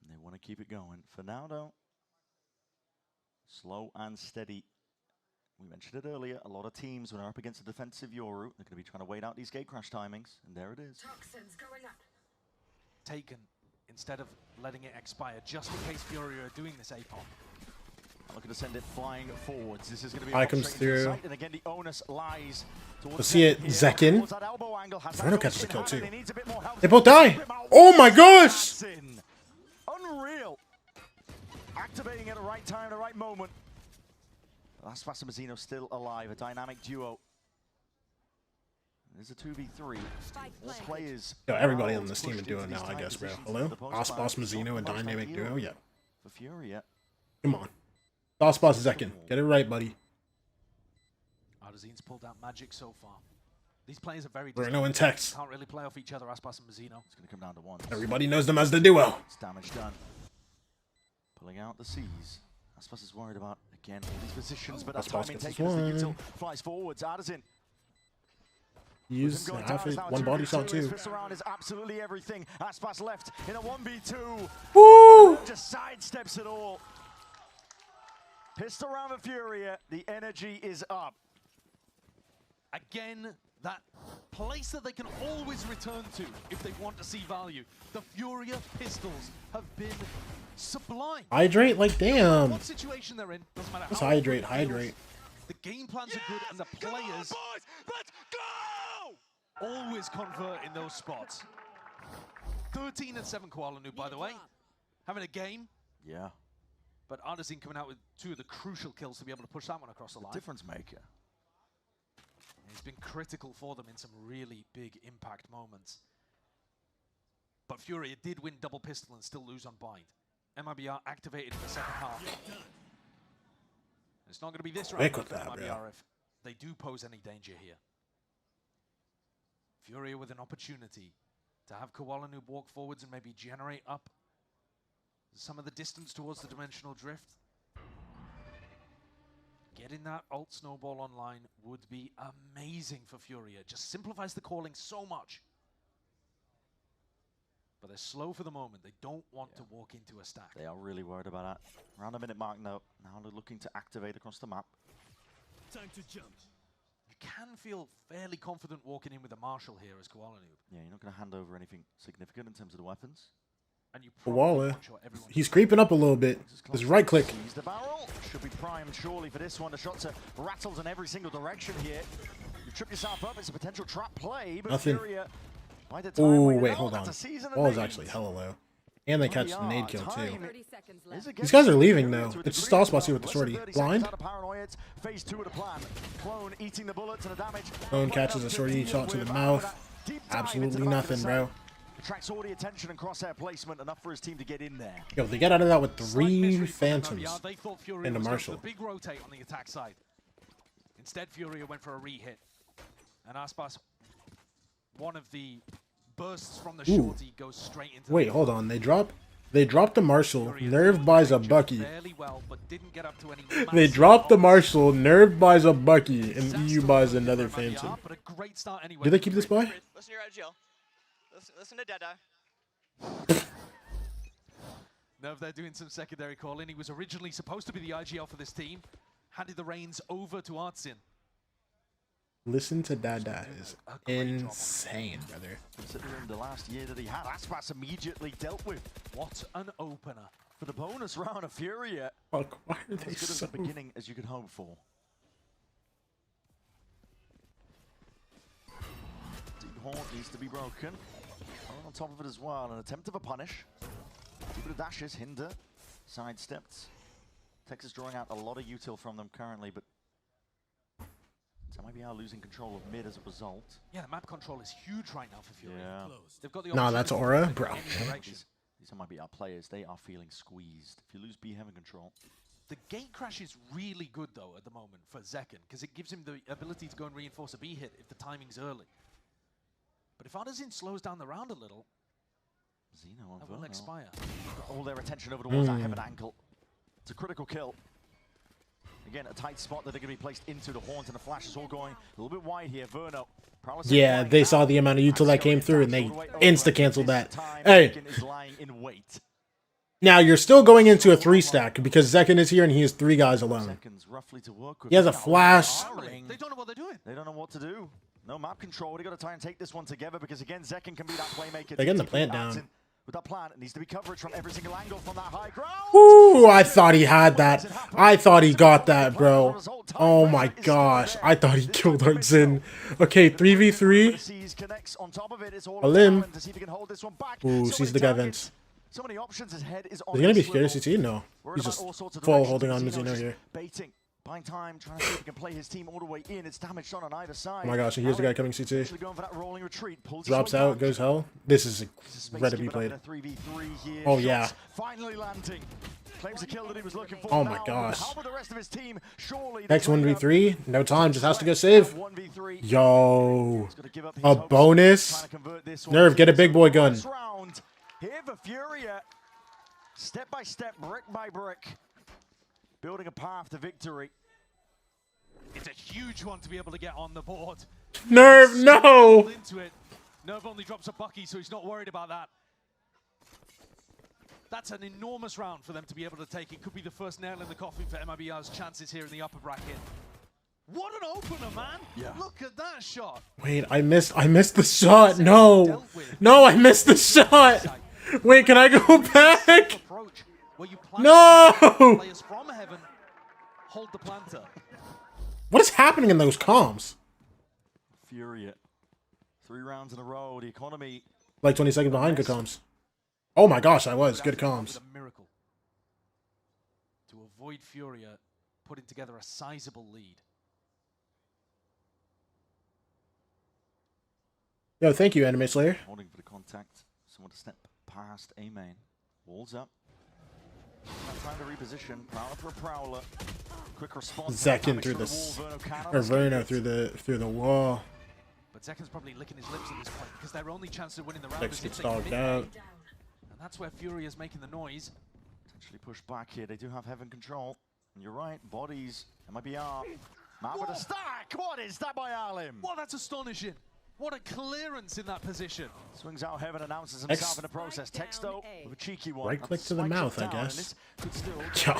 They want to keep it going. For now, though, slow and steady. We mentioned it earlier, a lot of teams, when they're up against a defensive Yoru, they're going to be trying to wait out these gate crash timings, and there it is. Toxins going up. Taken instead of letting it expire, just in case FURIA are doing this APOM. I'm looking to send it flying forwards. This is going to be Eye comes through. And again, the onus lies Let's see it. Zekin. Inferno catches the kill too. They both die. Oh my gosh! Unreal. Activating at the right time, the right moment. Last Master Mazzino still alive, a dynamic duo. There's a 2v3. All players. Yo, everybody on this team is doing now, I guess, bro. Hello? Boss Mazzino, a dynamic duo? Yeah. For FURIA. Come on. Boss Zekin. Get it right, buddy. Ardezine's pulled out magic so far. These players are very Bruno and Tex. Can't really play off each other, Aspas and Mazzino. It's going to come down to one. Everybody knows them as the duo. It's damage done. Pulling out the C's. Aspas is worried about, again, all these positions, but that's timing taken as the util flies forwards. Ardesin. Use one body shot too. This round is absolutely everything. Aspas left in a 1v2. Woo! Just sidesteps it all. Pistol round of FURIA. The energy is up. Again, that place that they can always return to if they want to see value. The FURIA pistols have been sublime. Hydrate, like damn. What situation they're in doesn't matter. Let's hydrate. The game plans are good, and the players Let's go! always convert in those spots. 13-7 Kuala Lumpur, by the way, having a game. Yeah. But Ardesin coming out with 2 of the crucial kills to be able to push that one across the line. Difference maker. He's been critical for them in some really big impact moments. But FURIA did win double pistol and still lose on bind. MIBR activated in the second half. It's not going to be this round Quick for with that, MIBR bro. if they do pose any danger here. FURIA with an opportunity to have Kuala Noob walk forwards and maybe generate up some of the distance towards the dimensional drift. Getting that ult snowball online would be amazing for FURIA. Just simplifies the calling so much. But they're slow for the moment. They don't want to walk into a stack. They are really worried about that. Around the minute mark now. Now they're looking to activate across the map. Time to jump. You can feel fairly confident walking in with a Marshal here as Kuala Noob. Yeah, you're not going to hand over anything significant in terms of the weapons. And you Koala. He's creeping up a little bit. His right click. Sees the barrel. Should be primed surely for this one. The shots are rattled in every single direction here. You trip yourself up. It's a potential trap play. But Nothing. FURIA, by the time Oh, waited wait, out, hold on. that's a season Ball is of actually hella low. And they catch the nade kill, too. These guys are leaving, though. It's just all spicy with the shorty. Blind? Phase 2 of the plan. Clone eating the bullets and the damage. Clone catches a shorty shot to the mouth. Absolutely nothing, bro. Attracts all the attention and crosshair placement, enough for his team to get in there. Yo, they get out of that with 3 phantoms They thought FURIA and a was going for Marshal. the big rotate on the attack side. Instead, FURIA went for a re-hit. And Aspas, one of the bursts from the Ooh. shorty goes straight into Wait, hold on. They dropped the Marshal. Nerve buys a Bucky. fairly well, but didn't get up to any They dropped the Marshal. Nerve buys a Bucky. And EU buys another Phantom. But a great start anyway. Do they keep this buy? Listen to your IGL. Listen to Dada. Nerve there doing some secondary calling. He was originally supposed to be the IGL for this team. Handed the reins over to Artsin. Listen to Dada is insane, brother. Considering the last year that he had, Aspas immediately dealt with. What an opener. For the bonus round of FURIA. Fuck, why are they As good so... as a beginning as you could hope for. Deep Haunt needs to be broken. On top of it as well, an attempt of a punish. Keep it dashes, hinder, sidestepped. Texas drawing out a lot of util from them currently, but MIBR losing control of mid as a result. Yeah, the map control is huge right now for FURIA. Yeah. They've got the Nah, that's Aura, bro. These MIBR players, they are feeling squeezed. If you lose B heaven control. The gate crash is really good though at the moment for Zekken, because it gives him the ability to go and reinforce a B hit if the timing's early. But if Artisan slows down the round a little, Xeno that will expire. All their attention over towards that heaven ankle. It's a critical kill. Again, a tight spot that they're going to be placed into. The Haunt and the Flash is all going a little bit wide here. Verno. Yeah, they saw the amount of util that came through and they insta-canceled that. Hey, is lying in wait. now you're still going into a 3-stack because Zekken is here and he has 3 guys alone. Roughly to work with. He has a flash. They don't know what they're doing. They don't know what to do. No map control. They got to try and take this one together because again, Zekken can be that playmaker. They're getting the plant down. With that plan, it needs to be coverage from every single angle from that high ground. Ooh, I thought he had that. I thought he got that, bro. Oh my gosh. I thought he killed Artsin. Okay, 3v3. A limb. Ooh, sees the guy vents. So many options. His head is Is he gonna be scared of CT? No. He's just full holding on Mizuno here. Baiting. Buying time, trying to see if he can play his team all the way in. It's damaged on either side. Oh my gosh, and here's the guy coming CT. Going for that rolling retreat. Drops out, goes hell. This is incredibly played. Oh yeah. Finally landing. Claims the kill that he was looking for. Oh my gosh. How about the rest of his team? Surely Next 1v3. No time, just has to go save. Yo. A bonus. Nerve, get a big boy gun. Here for FURIA. Step by step, brick by brick. Building a path to victory. It's a huge one to be able to get on the board. Nerve, no! Into it. Nerve only drops a Bucky, so he's not worried about that. That's an enormous round for them to be able to take. It could be the first nail in the coffin for MIBR's chances here in the upper bracket. What an opener, man! Yeah. Look at that shot. Wait, I missed the shot. No. No, I missed the shot. Wait, can I go back? No! Players from heaven hold the planter. What is happening in those comms? FURIA. 3 rounds in a row. The economy. Like 20 seconds behind good comms. Oh my gosh, I was. Good comms. A miracle to avoid FURIA putting together a sizable lead. Yo, thank you, Anime Slayer. Holding for the contact. Someone to step past A main. Walls up. That time to reposition. Prowler for a Prowler. Quick response. Zekin through the or Verno through the wall. But Zekin's probably licking his lips at this point because their only chance of winning the round Zex is gets if they dogged commit. out. And that's where FURIA is making the noise. Potentially push back here. They do have Heaven control. And you're right. Bodies. MIBR. Man with a stack. What is that by Alim? Well, that's astonishing. What a clearance in that position. Swings out Heaven, announces himself in the process. Texto with a cheeky one. Right click to the mouth, I guess. Yo.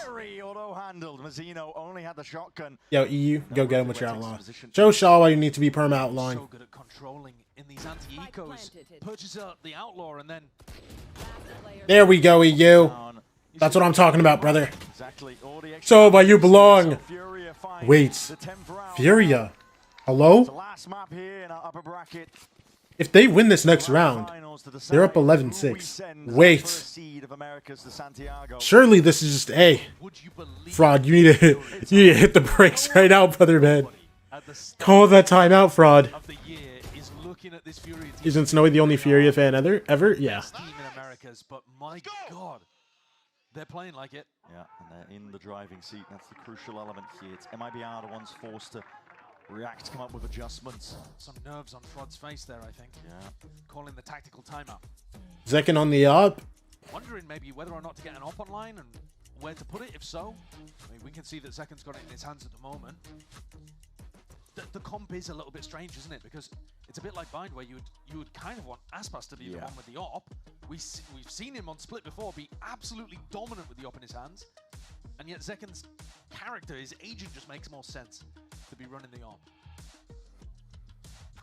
Larry auto-handled. Mazzino only had the shotgun. Yo, EU, go get him with your outlaw. Show Shaw why you need to be perma outline. So good at controlling in these anti-ecos. Purchase out the outlaw and then... There we go, EU. That's what I'm talking about, brother. So why you belong. Wait, Furia. Hello? If they win this next round, they're up 11-6. Wait. Surely this is just A. Fraud, you need to hit the brakes right now, brother, man. Call that timeout, Fraud. Isn't Snowy the only Furia fan ever? Yeah. But my God, they're playing like it. Yeah, and they're in the driving seat. That's the crucial element here. It's MIBR the ones forced to react, come up with adjustments. Some nerves on Fraud's face there, I think. Yeah. Calling the tactical timeout. Zekin on the up. Wondering maybe whether or not to get an op online and where to put it, if so. I mean, we can see that Zekin's got it in his hands at the moment. The comp is a little bit strange, isn't it? Because it's a bit like Bind, where you would kind of want Aspas to be the one with the op. We've seen him on Split before be absolutely dominant with the op in his hands, and yet Zekin's character, his agent, just makes more sense to be running the op.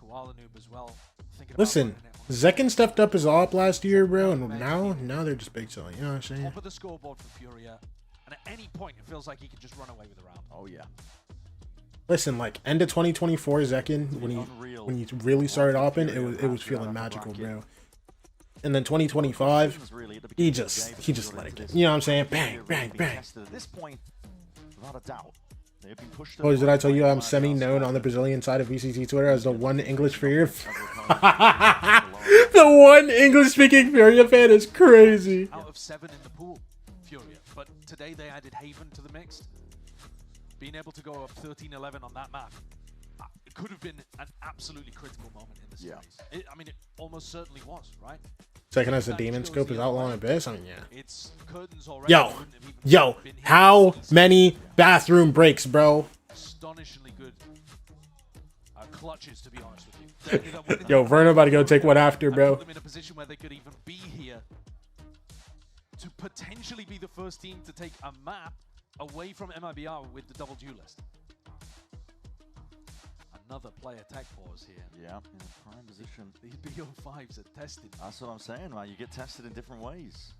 Koala Noob as well. Listen, Zekin stepped up his op last year, bro, and now they're just big selling. You know what I'm saying? Top of the scoreboard for Furia, and at any point it feels like he could just run away with the round. Oh yeah. Listen, like end of 2024, Zekin, when he really started opping, it was feeling magical, bro. And then 2025, he just let it get. You know what I'm saying? Bang, bang, bang. At this point, without a doubt, they've been pushed. Oh, did I tell you I'm semi-known on the Brazilian side of VCT Twitter as the one English Furia? The one English-speaking Furia fan is crazy. Out of 7 in the pool, Furia. But today they added Haven to the mix. Being able to go up 13-11 on that map, it could have been an absolutely critical moment in the series. I mean, it almost certainly was, right? Zekin has the demon scope, is outlaw and abyss. I mean, yeah. It's curtains already. Yo, how many bathroom breaks, bro? Astonishingly good clutches, to be honest with you. Yo, Verno about to go take one after, bro. Put them in a position where they could even be here to potentially be the first team to take a map away from MIBR with the double duelist. Another player tech pause here. Yeah, in a prime position. These BO5s are tested. That's what I'm saying, man. You get tested in different ways.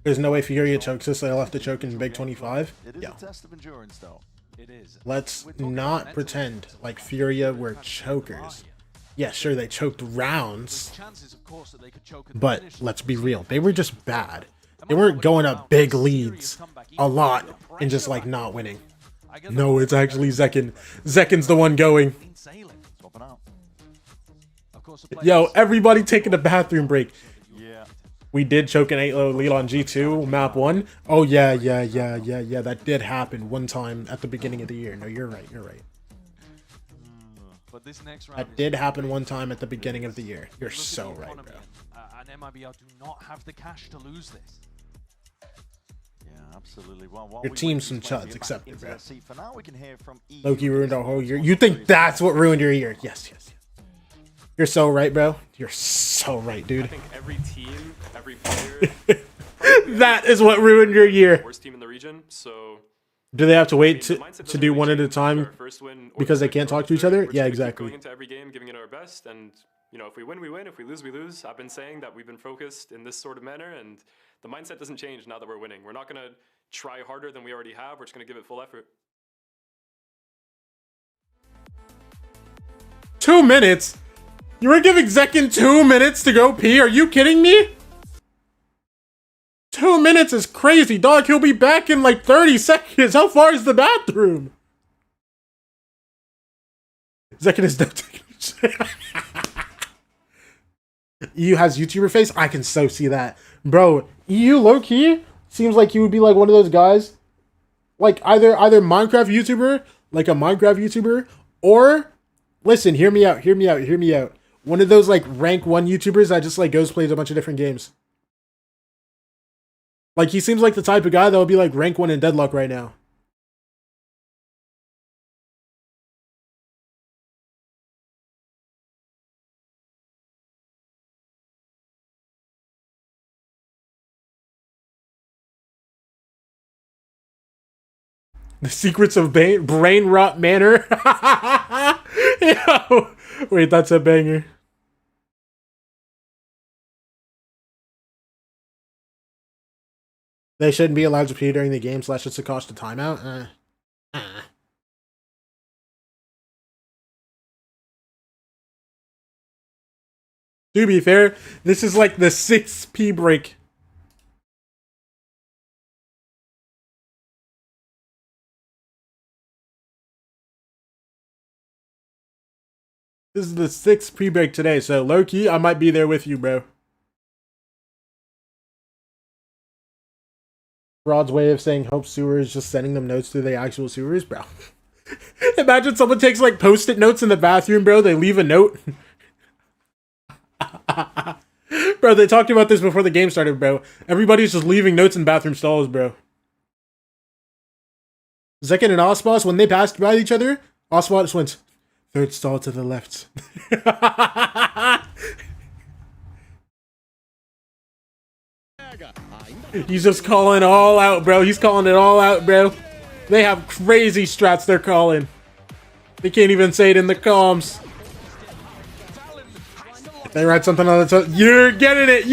There's no way Furia chokes this. They'll have to choke in Big 25. It is a test of endurance, though. It is. Let's not pretend like Furia were chokers. Yeah, sure, they choked rounds. But let's be real. They were just bad. They weren't going up big leads a lot and just like not winning. No, it's actually Zekin. Zekin's the one going. Yo, everybody taking a bathroom break. Yeah. We did choke an 8-0 lead on G2 map 1. Oh yeah. That did happen one time at the beginning of the year. No, you're right. But this next round that did happen one time at the beginning of the year. You're so right, bro. And MIBR do not have the cash to lose this. Yeah, absolutely. Well, your team's some chuds, accepted, bro. For now, we can hear from Loki ruined our whole year. You think that's what ruined your year? Yes. You're so right, bro. You're so right, dude. I think every team, every player. That is what ruined your year. Worst team in the region, so. Do they have to wait to do one at a time because they can't talk to each other? Yeah, exactly. Going into every game, giving it our best, and if we win, we win. If we lose, we lose. I've been saying that we've been focused in this sort of manner, and the mindset doesn't change now that we're winning. We're not going to try harder than we already have. We're just going to give it full effort. 2 minutes? You were giving Zekin 2 minutes to go pee? Are you kidding me? 2 minutes is crazy, dog. He'll be back in like 30 seconds. How far is the bathroom? Zekin is not taking EU has YouTuber face. I can so see that, bro. EU low key seems like he would be like one of those guys, like either Minecraft YouTuber, like a Minecraft YouTuber, or listen, hear me out. One of those like rank 1 YouTubers that just like goes plays a bunch of different games. Like he seems like the type of guy that would be like rank 1 in Deadlock right now. The secrets of brain rot manor. Yo. Wait, that's a banger. They shouldn't be allowed to pee during the game / it's a cost of timeout. To be fair, this is like the 6th pee break. This is the 6th pre-break today, so low-key, I might be there with you, bro. Rod's way of saying hope sewer is just sending them notes through the actual sewers, bro. Imagine someone takes, like, post-it notes in the bathroom, bro. They leave a note. Bro, they talked about this before the game started, bro. Everybody's just leaving notes in bathroom stalls, bro. Zekken and Osmos, when they passed by each other, Osmos went... 3rd stall to the left. He's just calling all out, bro. He's calling it all out, bro. They have crazy strats they're calling. They can't even say it in the comms. If they write something on the top, you're getting it.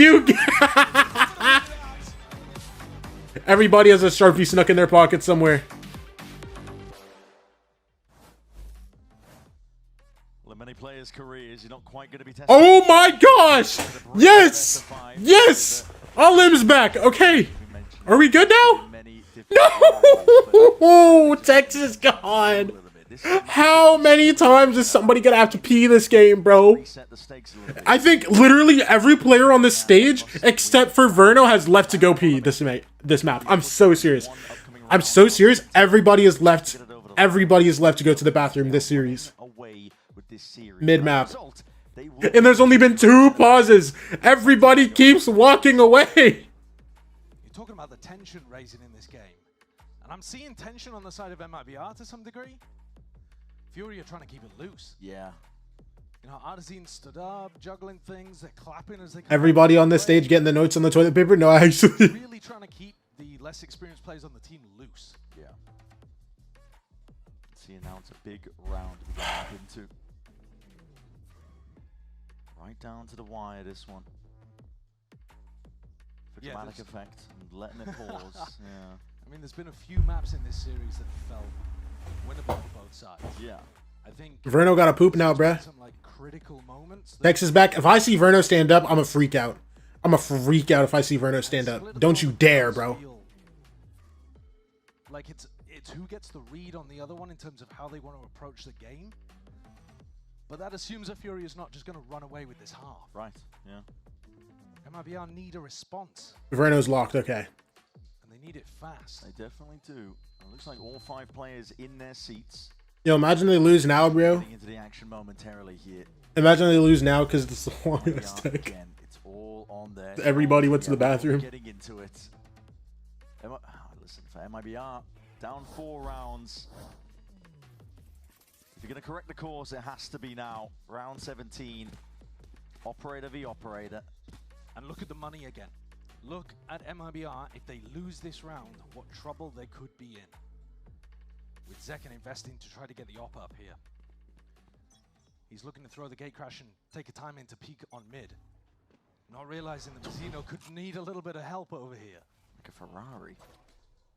Everybody has a Sharpie snuck in their pocket somewhere. Many players' careers, you're not quite going to be tested. Oh my gosh! Yes! Yes! Olim's back! Okay! Are we good now? No! Texas gone! How many times is somebody gonna have to pee this game, bro? I think literally every player on this stage, except for Verno, has left to go pee this map. I'm so serious. I'm so serious. Everybody is left to go to the bathroom this series. Mid-map. And there's only been 2 pauses. Everybody keeps walking away. You're talking about the tension raising in this game. And I'm seeing tension on the side of MIBR to some degree. FURIA trying to keep it loose. Yeah. You know, Artazine stood up, juggling things, they're clapping as they come. Everybody on this stage getting the notes on the toilet paper? No, actually. Really trying to keep the less experienced players on the team loose. Yeah. See, now it's a big round we're going into. Right down to the wire, this one. For dramatic effect and letting it pause. Yeah. I mean, there's been a few maps in this series that felt winnable for both sides. Yeah. I think Verno got a poop now, bruh. Some, like, critical moments. Texas back. If I see Verno stand up, I'm a freak out. I'm a freak out if I see Verno stand up. Don't you dare, bro. Like it's who gets the read on the other one in terms of how they want to approach the game. But that assumes that FURIA is not just going to run away with this half. Right, yeah. MIBR need a response. Verno's locked, okay. And they need it fast. They definitely do. It looks like all 5 players in their seats. Yo, imagine they lose now, bro. Getting into the action momentarily here. Imagine they lose now because it's the longest take. Again, it's all on there. Everybody went to the bathroom. Getting into it. Listen, for MIBR, down 4 rounds. If you're going to correct the course, it has to be now. Round 17. Operator v operator. And look at the money again. Look at MIBR. If they lose this round, what trouble they could be in. With Zekken investing to try to get the op up here. He's looking to throw the gate crash and take a time in to peek on mid. Not realizing that Mazzino could need a little bit of help over here. Like a Ferrari.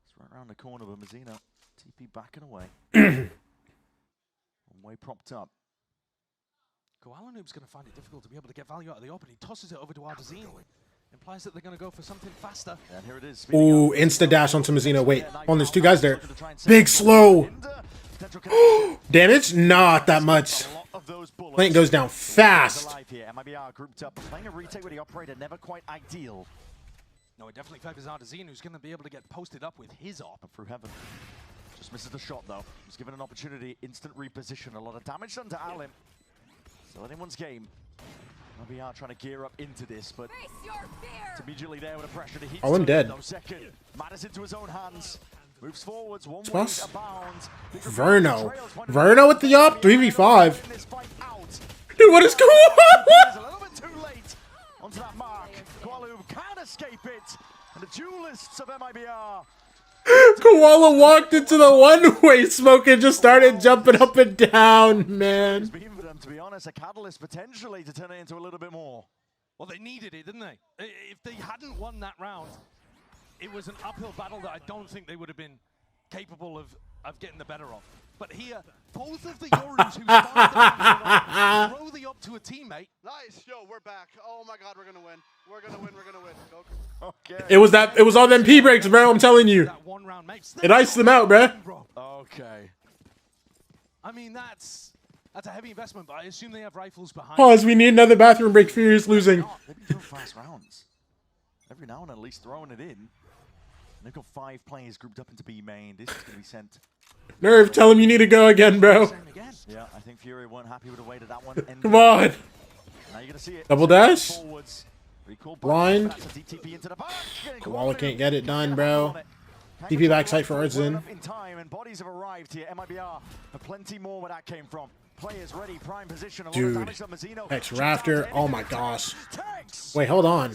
It's right around the corner of Mazzino. TP backing away. One way propped up. Koala Noob's going to find it difficult to be able to get value out of the op, and he tosses it over to Artazine. Implies that they're going to go for something faster. And here it is. Ooh, insta dash onto Mazzino. Wait, oh, there's 2 guys there. Big slow. Damage? Not that much. A lot of those Plant goes down fast. MIBR grouped up, playing a retake with the operator, never quite ideal. No, it definitely favors Artesian, who's going to be able to get posted up with his op. Through heaven. Just misses the shot though. Was given an opportunity, instant reposition. A lot of damage done to Alim. Still anyone's game. MIBR trying to gear up into this, but it's immediately there with the pressure to hit. Oh, I'm dead. Second. Matters into his own hands. Moves forwards, one way Plus abound. Verno. Verno with the op, 3v5. Dude, what is going on? A little bit too late onto that mark. Koala can't escape it. And the duelists of MIBR. Koala walked into the one-way smoke and just started jumping up and down, man. It's been for them, to be honest, a catalyst potentially to turn it into a little bit more. Well, they needed it, didn't they? If they hadn't won that round, it was an uphill battle that I don't think they would have been capable of getting the better of. But here, both of the Yorus who started throw the up to a teammate. Nice, yo, we're back. Oh my God, we're gonna win. We're gonna win. We're gonna win. Okay. It was all them P breaks, bro. I'm telling you. It iced them out, bro. Okay. I mean, that's a heavy investment, but I assume they have rifles behind. Pause. We need another bathroom break. Furious losing. They've been doing fast rounds. Every now and then, at least throwing it in. And they've got 5 players grouped up into B main. This is going to be sent. Nerve, tell him you need to go again, bro. Yeah, I think FURIA weren't happy with the way that one ended. Come on. Now you're going to see it. Double dash. Cool Blind. Koala can't get it done, bro. TP backside for Artesian. In time, and bodies have arrived here. MIBR have plenty more where that came from. Players ready, prime position. Dude. Hex Rafter. Oh my gosh. Wait, hold on.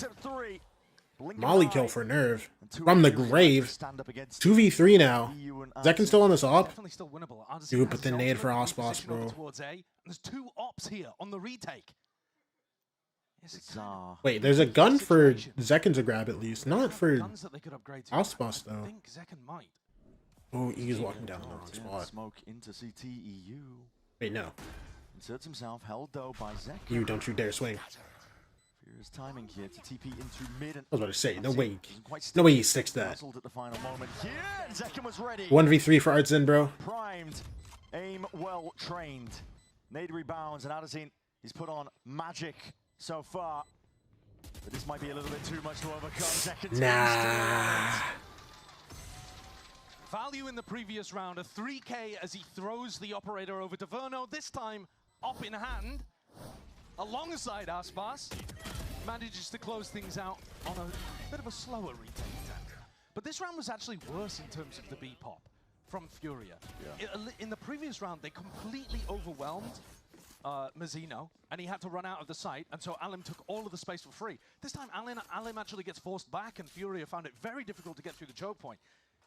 Molly kill for Nerve. From the grave. 2v3 now. Zekin still on this op? Dude, but the nade for Osboss, bro. There's 2 ops here on the retake. Wait, there's a gun for Zekin to grab at least. Not for Osboss, though. Oh, he's walking down the wrong spot. Smoke into CT EU. Wait, no. Inserts himself, held though by Zekin. You don't you dare swing. Furious timing here to TP into mid. I was about to say, no way he sticks that. At the final moment here, and Zekin was ready. 1v3 for Artesian, bro. Primed, aim well trained. Nade rebounds, and Artesian, he's put on magic so far. But this might be a little bit too much to overcome. Zekin's nah. Value in the previous round, a 3K as he throws the operator over to Verno. This time, op in hand, alongside Aspas. Manages to close things out on a bit of a slower retake attempt. But this round was actually worse in terms of the B-pop from FURIA. Yeah. In the previous round, they completely overwhelmed Mazzino, and he had to run out of the site, and so Alim took all of the space for free. This time, Alim actually gets forced back, and FURIA found it very difficult to get through the choke point.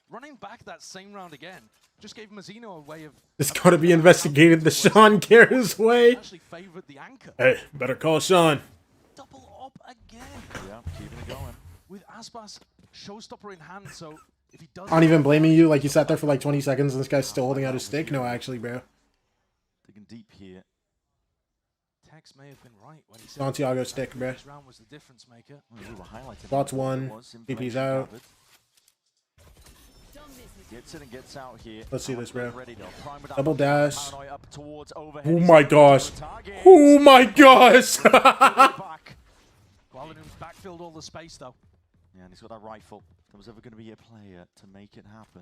Running back that same round again just gave Mazzino a way of... It's got to be investigated the Sean Cares way. Actually favored the anchor. Hey, better call Sean. Double op again. Yeah, keeping it going. With Aspas showstopper in hand, so if he does... I'm not even blaming you. Like, you sat there for like 20 seconds and this guy's still holding out his stick. No, actually, bro. Digging deep here. Tex may have been right when he said... Santiago stick, bro. This round was the difference maker. Bots 1. PP's out. Gets in and gets out here. Let's see this, bro. Ready, Double dash. Oh my gosh. Oh my gosh. Kuala-Lumpur's backfilled all the space, though. Yeah, and he's got that rifle. If there was ever going to be a player to make it happen.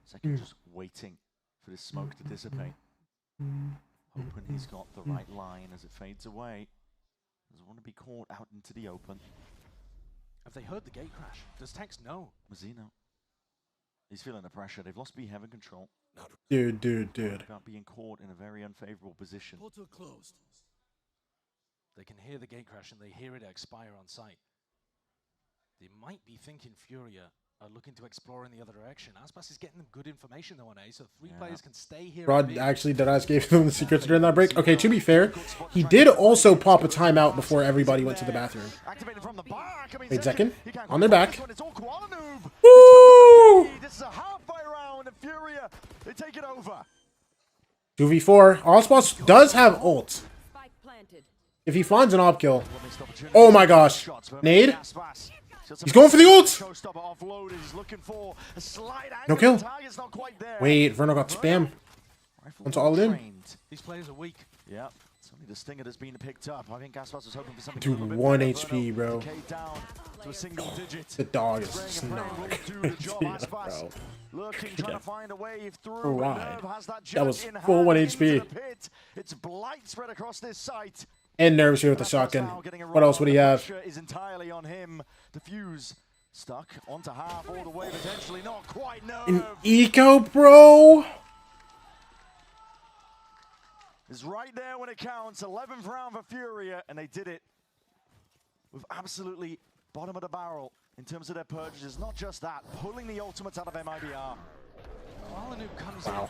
Second, just waiting for this smoke to dissipate. Hoping he's got the right line as it fades away. Doesn't want to be caught out into the open. Have they heard the gate crash? Does Tex know? Mazzino. He's feeling the pressure. They've lost B heaven control. Dude. About being caught in a very unfavorable position. Portal closed. They can hear the gate crash and they hear it expire on sight. They might be thinking FURIA are looking to explore in the other direction. Aspas is getting them good information though on A, so 3 players can stay here. Rod actually deadass gave them the secrets during that break. Okay, to be fair, he did also pop a timeout before everybody went to the bathroom. Wait, Zekin, on their back. Woo! This is a halfway round and FURIA, they take it over. 2v4. Osboss does have ult. If he finds an op kill. Oh my gosh. Nade? He's going for the ult! No kill. Wait, Verno got spam. Onto all in. These players are weak. Yeah. It's only the stinger that's been picked up. I think Gaspas was hoping for something. Dude, 1 HP, bro. Down to a single digit. The dog is snark. Yeah, bro. Looking, trying to find a way through. Right. That was full 1 HP. It's blight spread across this site. And Nervous here with the shotgun. What else would he have? Is entirely on him. The fuse stuck onto half all the way, potentially not quite. An eco, bro. Is right there when it counts. 11th round for Furia, and they did it with absolutely bottom of the barrel in terms of their purchases. Not just that, pulling the ultimates out of MIBR. Koalanu comes Wow.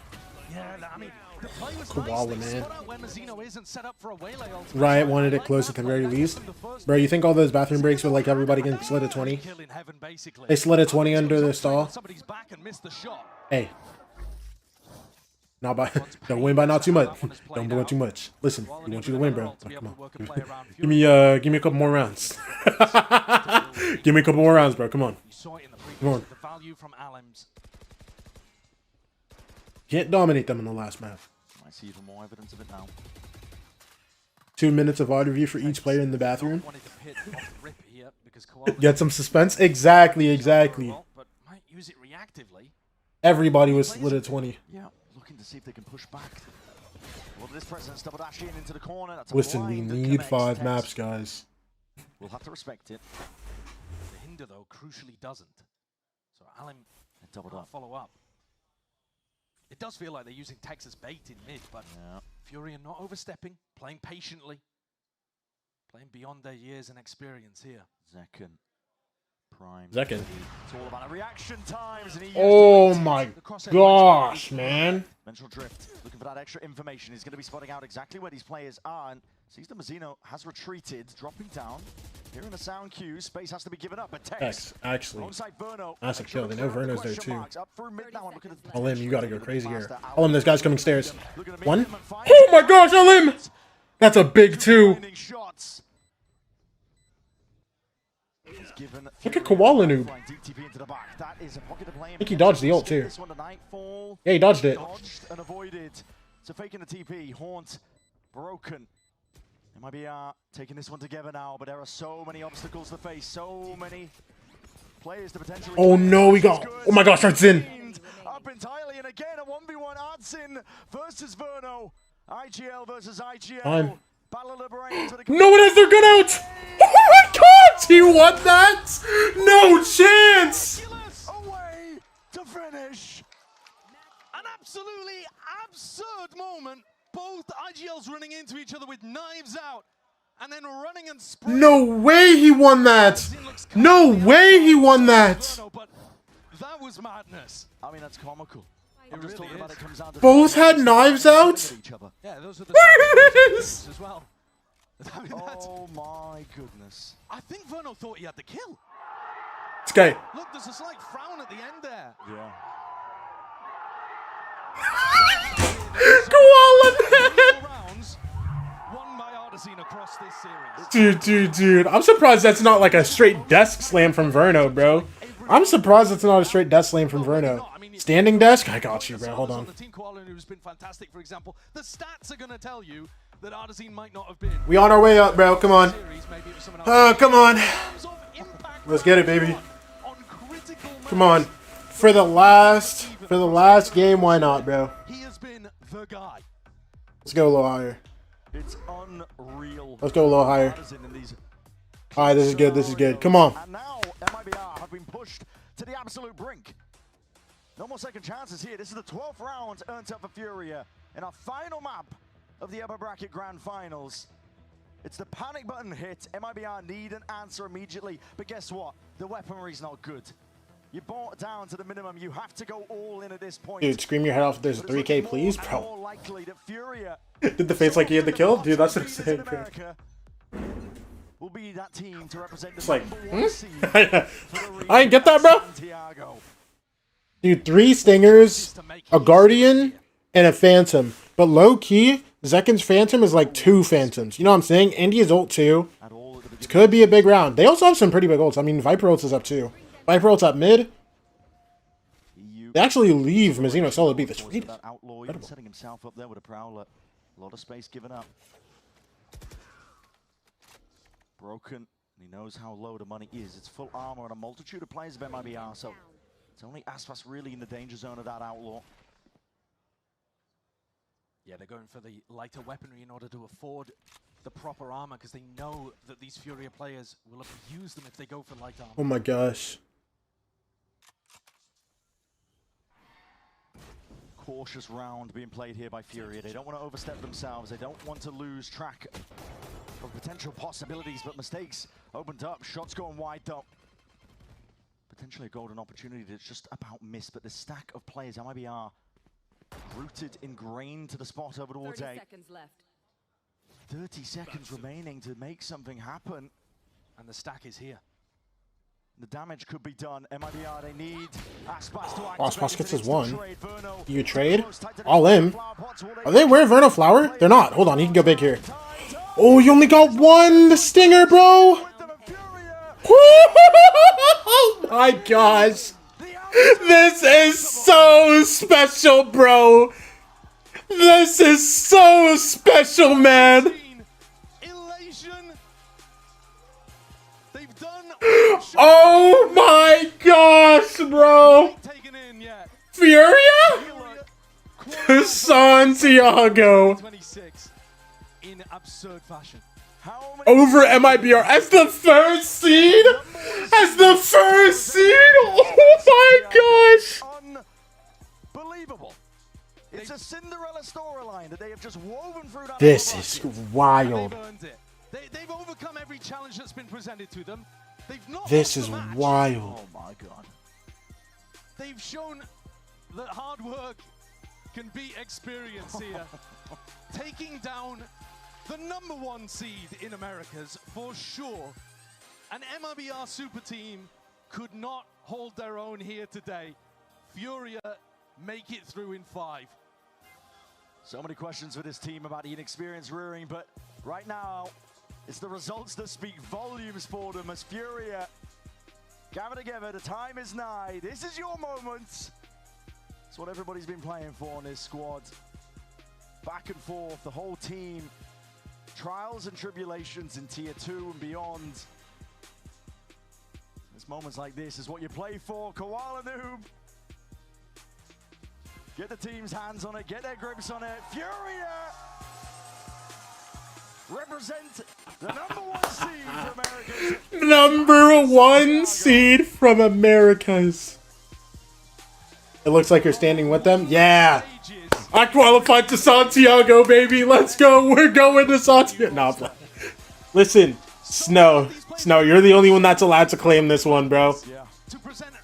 in. Yeah, I mean, the play was Koala, nice. They man. spot out where Mazzino isn't set up for a waylay ultimate. Riot wanted it close at the very least. Bro, you think all those bathroom breaks with like everybody getting slid at 20? They slid at 20 under the stall. Hey. Not by, don't win by not too much. Don't win too much. Listen, we want you to win, bro. Oh, come on. Give me a couple more rounds. Give me a couple more rounds, bro. Come on. Come on. Can't dominate them in the last map. I see even more evidence of it now. 2 minutes of audio review for each player in the bathroom. Get some suspense. Exactly. But might use it reactively. Everybody was slid at 20. Yeah, looking to see if they can push back. Well, this president's double dash in into the corner. That's a Listen, we blind that need connects 5 Tex. maps, guys. We'll have to respect it. The Hinder, though, crucially doesn't. So Alim doubled can't up. follow up. It does feel like they're using Tex as bait in mid, but FURIA not overstepping, playing patiently, playing beyond their years and experience here. Zekken. Prime. Zekken. It's all about reaction times. And he Oh my gosh, man. Mental drift. Looking for that extra information. He's going to be spotting out exactly where these players are. And sees that Mazzino has retreated, dropping down. Hearing the sound cue, space has to be given up. But Tex, actually. Verno, That's a kill. They know Verno's there too. up through mid now. Look at the Alim, you gotta go crazy here. Alim, this guy's coming stairs. 1. Oh my gosh, Alim! That's a big 2. Look at Koalanu. I think he dodged the ult too. Yeah, he dodged it. Dodged and avoided. So faking the TP. Haunt broken. MIBR taking this one together now, but there are so many obstacles to face. So many players to potentially. Oh no, we got. Oh my gosh, Artsin. Up entirely, and again a 1v1 Artsin versus Verno. IGL versus IGL. Time. Battle of the brains. No one has their gun out! Oh my god! He won that? No chance! Away to finish. An absolutely absurd moment. Both IGLs running into each other with knives out. And then running and spraying. No way he won that! No way he won that! That was madness. I mean, that's comical. Both had knives out? Yeah, those are the Yes! as well. I mean, oh my goodness. I think Verno thought he had the kill. Okay. Look, there's a slight frown at the end there. Yeah. Koala, man! Rounds won by Artsin across this series. Dude. I'm surprised that's not like a straight desk slam from Verno, bro. I'm surprised it's not a straight desk slam from Verno. Standing desk? I got you, bro. Hold on. The team Koalanu has been fantastic, for example. The stats are going to tell you that Artsin might not have been. We on our way up, bro. Come on. Oh, come on. Let's get it, baby. Come on. For the last game, why not, bro? He has been the guy. Let's go a little higher. It's unreal. Let's go a little higher. All right, this is good. This is good. Come on. And now MIBR have been pushed to the absolute brink. No more second chances here. This is the 12th round earned up for Furia in our final map of the upper bracket grand finals. It's the panic button hit. MIBR need an answer immediately. But guess what? The weaponry's not good. You bought down to the minimum. You have to go all in at this point. Dude, scream your head off if there's a 3K, please, bro. More likely that Furia Did the face like he had the kill? Dude, that's what I'm saying, bro. Will be that team to represent It's the like, number 1 seed I ain't get that, bro. Santiago. Dude, 3 stingers, a guardian, and a phantom. But low key, Zekken's phantom is like 2 phantoms. You know what I'm saying? India's ult too. This could be a big round. They also have some pretty big ults. I mean, Viper ults is up too. Viper ult's up mid. EU They actually leave Mizzino solo B. That's sweet. That outlaw even setting himself up there with a prowler. A lot of space given up. Broken. He knows how low the money is. It's full armor and a multitude of players of MIBR, so it's only Aspas really in the danger zone of that outlaw. Yeah, they're going for the lighter weaponry in order to afford the proper armor because they know that these Furia players will abuse them if they go for light armor. Oh my gosh. Cautious round being played here by Furia. They don't want to overstep themselves. They don't want to lose track of potential possibilities, but mistakes opened up. Shots going wide though. Potentially a golden opportunity that's just about missed, but the stack of players, MIBR, rooted, ingrained to the spot over towards 30 A. seconds left. 30 seconds remaining to make something happen. And the stack is here. The damage could be done. MIBR, they need Aspas to activate. Aspas gets his one. Trade. You trade? All in. Are they wearing Verno Flower? They're not. Hold on, he can go big here. Oh, you only got one the stinger, bro. Oh my gosh. This is so special, bro. This is so special, man. Oh my gosh, bro. Furia? Santiago. In absurd fashion. Over MIBR as the first seed? As the first seed? Oh my gosh. Unbelievable. It's a Cinderella storyline that they have just woven through that. This is wild. They've overcome every challenge that's been presented to them. They've not This is lost the match. wild. Oh my god. They've shown that hard work can beat experience here. Taking down the #1 seed in Americas for sure. An MIBR super team could not hold their own here today. Furia make it through in 5. So many questions for this team about the inexperienced rearing, but right now, it's the results that speak volumes for them as Furia gather together. The time is nigh. This is your moment. It's what everybody's been playing for in this squad. Back and forth, the whole team. Trials and tribulations in Tier 2 and beyond. It's moments like this is what you play for. Koala Noob. Get the team's hands on it, get their grips on it. Furia represent the #1 seed from Americas. #1 seed from Americas. It looks like you're standing with them. Yeah. I qualified to Santiago, baby. Let's go. We're going to Santiago. No, listen, Snow, you're the only one that's allowed to claim this one, bro. To present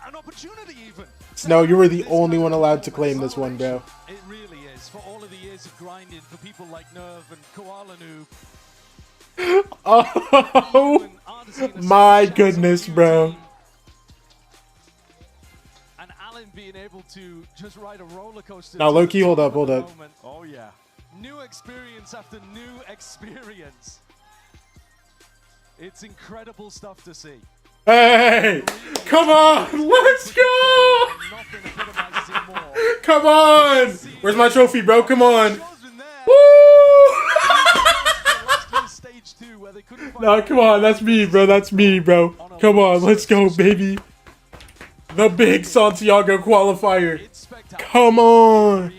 an opportunity even. Snow, you were the only one allowed to claim this one, bro. It really is. For all of the years of grinding for people like Nerve and Koala Noob. Oh my goodness, bro. And Alan being able to just ride a roller coaster. Now, low-key, hold up. Oh, yeah. New experience after new experience. It's incredible stuff to see. Hey, come on, let's go! Come on! Where's my trophy, bro? Come on! Woo! No, come on, that's me, bro. That's me, bro. Come on, let's go, baby. The big Santiago qualifier. Come on,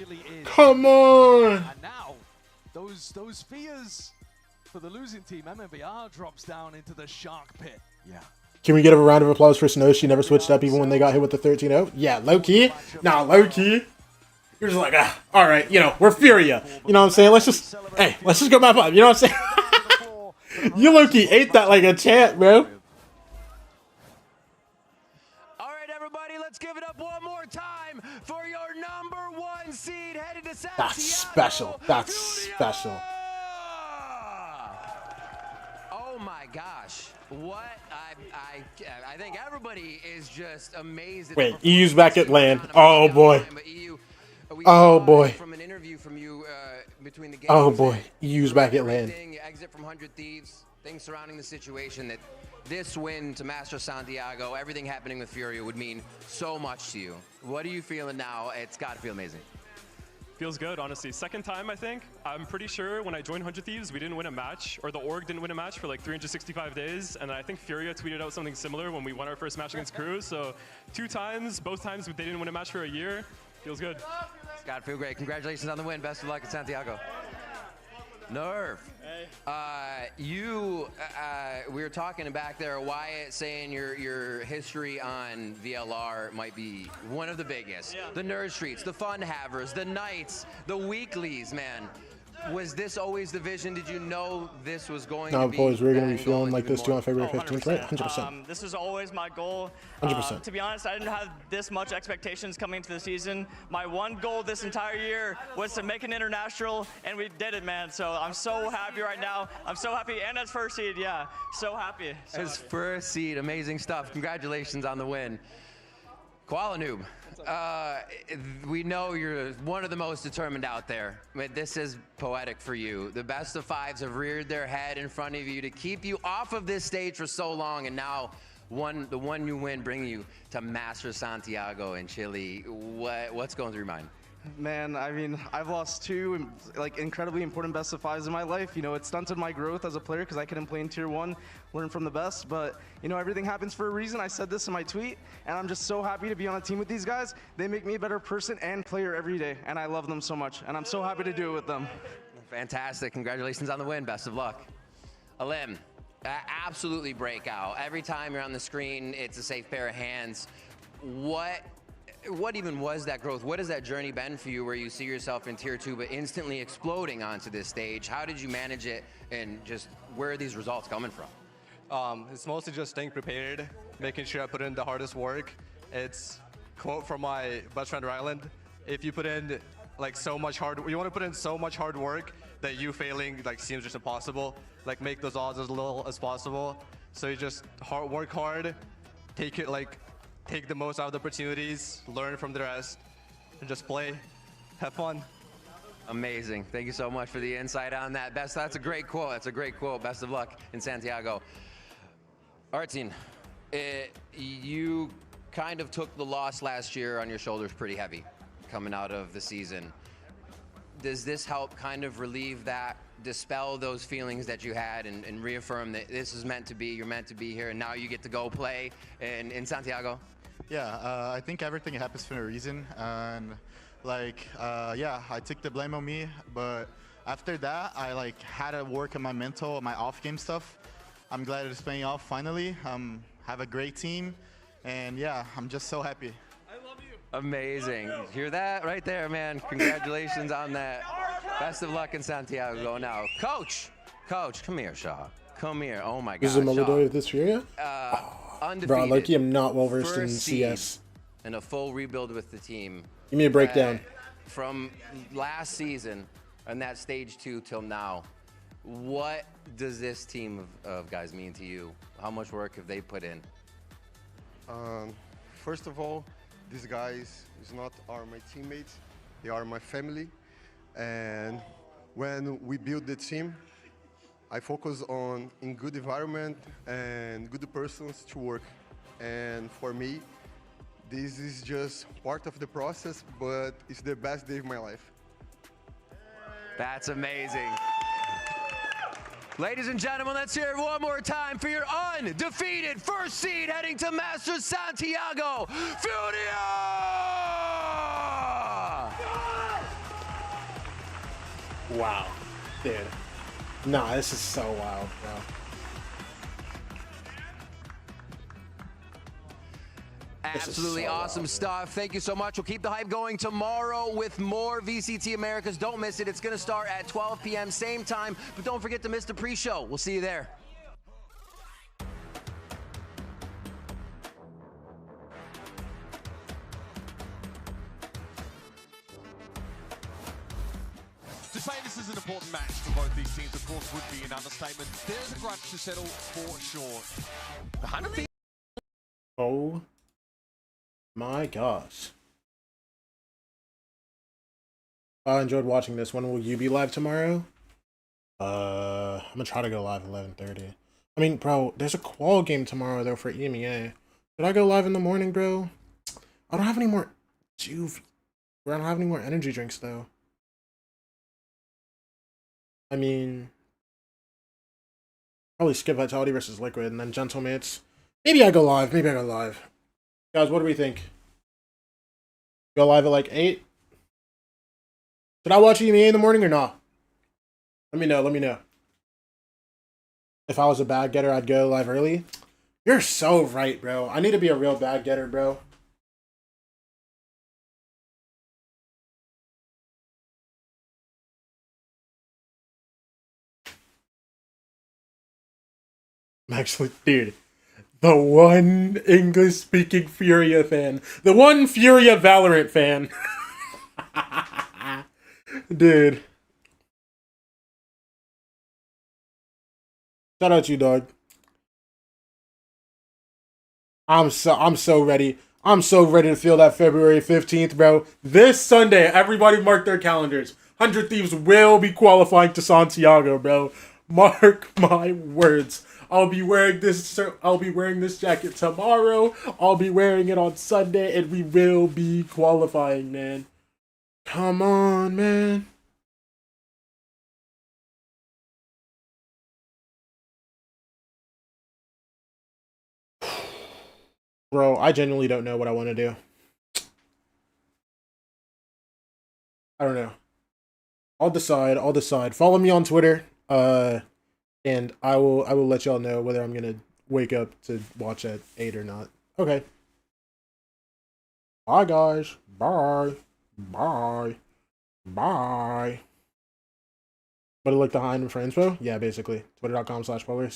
come on. And now, those fears for the losing team, MIBR drops down into the shark pit. Yeah. Can we get a round of applause for Snow? She never switched up even when they got hit with the 13-0. Yeah, low-key. Nah, low-key. You're just like, all right, you know, we're Furia. You know what I'm saying? Let's just go map up. You know what I'm saying? You low-key ate that like a champ, bro. All right, everybody, let's give it up one more time for your #1 seed headed to Santiago. That's special. That's special. Oh my gosh. What? I think everybody is just amazed at Wait, EU's back at land. Oh boy. Oh boy. From an interview from you between the games. Oh boy. EU's back at land. You exit from 100 Thieves. things surrounding the situation that this win to Master Santiago, everything happening with FURIA would mean so much to you. What are you feeling now? It's got to feel amazing. Feels good, honestly. Second time, I think. I'm pretty sure when I joined 100 Thieves, we didn't win a match, or the org didn't win a match for like 365 days, and I think FURIA tweeted out something similar when we won our first match against Crew, so 2 times, both times they didn't win a match for a year. Feels good. It's got to feel great. Congratulations on the win. Best of luck at Santiago. Nerve. We were talking back there, Wyatt saying your history on VLR might be one of the biggest. Yeah. The Nerd Streets, the Fun Havers, the Nights, the Weeklies, man. Was this always the vision? Did you know this was going to be? Boys, we're going to be feeling like this too on February 15th, right? 100%. This was always my goal. 100%. To be honest, I didn't have this much expectations coming into the season. My one goal this entire year was to make an international, and we did it, man. So I'm so happy right now. I'm so happy, and as first seed, yeah, so happy. As first seed, amazing stuff. Congratulations on the win. Koala Noob, we know you're one of the most determined out there. But this is poetic for you. The best of fives have reared their head in front of you to keep you off of this stage for so long, and now the one you win bringing you to Master Santiago in Chile. What's going through your mind? Man, I mean, I've lost 2 like incredibly important best of fives in my life. You know, it stunted my growth as a player because I couldn't play in tier 1, learn from the best. But you know, everything happens for a reason. I said this in my tweet, and I'm just so happy to be on a team with these guys. They make me a better person and player every day, and I love them so much. And I'm so happy to do it with them. Fantastic! Congratulations on the win. Best of luck. Alim, absolutely breakout. Every time you're on the screen, it's a safe pair of hands. What even was that growth? What has that journey been for you where you see yourself in tier 2 but instantly exploding onto this stage? How did you manage it, and just where are these results coming from? It's mostly just staying prepared, making sure I put in the hardest work. It's quote from my best friend Ryland: if you put in like you want to put in so much hard work that you failing like seems just impossible. Like make those odds as little as possible. So you just work hard, take the most out of the opportunities, learn from the rest, and just play, have fun. Amazing. Thank you so much for the insight on that. That's a great quote. That's a great quote. Best of luck in Santiago. Artin, you kind of took the loss last year on your shoulders pretty heavy coming out of the season. Does this help kind of relieve that, dispel those feelings that you had, and reaffirm that this is meant to be, you're meant to be here, and now you get to go play in Santiago? Yeah, I think everything happens for a reason, and yeah, I took the blame on me, but after that, I had to work on my mental, my off-game stuff. I'm glad it's paying off finally. Have a great team, and yeah, I'm just so happy. I love you. Amazing. Hear that right there, man. Congratulations on that. Best of luck in Santiago now. Coach, come here, Shaw. Come here. Oh my God. This is a Melody of this year, undefeated. Bro, like I'm not well versed in First CS. And a full rebuild with the team. Give me a breakdown. From last season and that stage 2 till now, what does this team of guys mean to you? How much work have they put in? First of all, these guys are my teammates. They are my family. And when we build the team, I focus on in good environment and good persons to work. And for me, this is just part of the process, but it's the best day of my life. That's amazing. Ladies and gentlemen, let's hear it one more time for your undefeated first seed heading to Masters Santiago, FURIA! Wow, dude. Nah, this is so wild, bro. Absolutely so awesome stuff. Thank you so much. We'll keep the hype going tomorrow with more VCT Americas. Don't miss it. It's going to start at 12 p.m. same time, but don't forget to miss the pre-show. We'll see you there. To say this is an important match for both these teams, of course, would be an understatement. There's a grudge to settle for sure. 100 Thieves. Oh my gosh. I enjoyed watching this. When will you be live tomorrow? I'm gonna try to go live 11:30. I mean, bro, there's a qual game tomorrow though for EMEA. Should I go live in the morning, bro? I don't have any more juve. I don't have any more energy drinks though. I mean, probably skip Vitality versus Liquid and then Gentlemates. Maybe I go live. Maybe I go live. Guys, what do we think? Go live at like 8? Should I watch EMEA in the morning or not? Let me know. Let me know. If I was a bag getter, I'd go live early. You're so right, bro. I need to be a real bag getter, bro. Actually, dude, the one English-speaking Furia fan. The one Furia Valorant fan. Dude. Shout out to you, dog. I'm so ready. I'm so ready to feel that February 15th, bro. This Sunday, everybody mark their calendars. 100 Thieves will be qualifying to Santiago, bro. Mark my words. I'll be wearing this jacket tomorrow. I'll be wearing it on Sunday, and we will be qualifying, man. Come on, man. Bro, I genuinely don't know what I want to do. I don't know. I'll decide. Follow me on Twitter. And I will let y'all know whether I'm gonna wake up to watch at 8 or not. Okay. Bye guys. Bye. Bye. Bye. But like the Hind for info? Yeah, basically. Twitter.com/spoilers.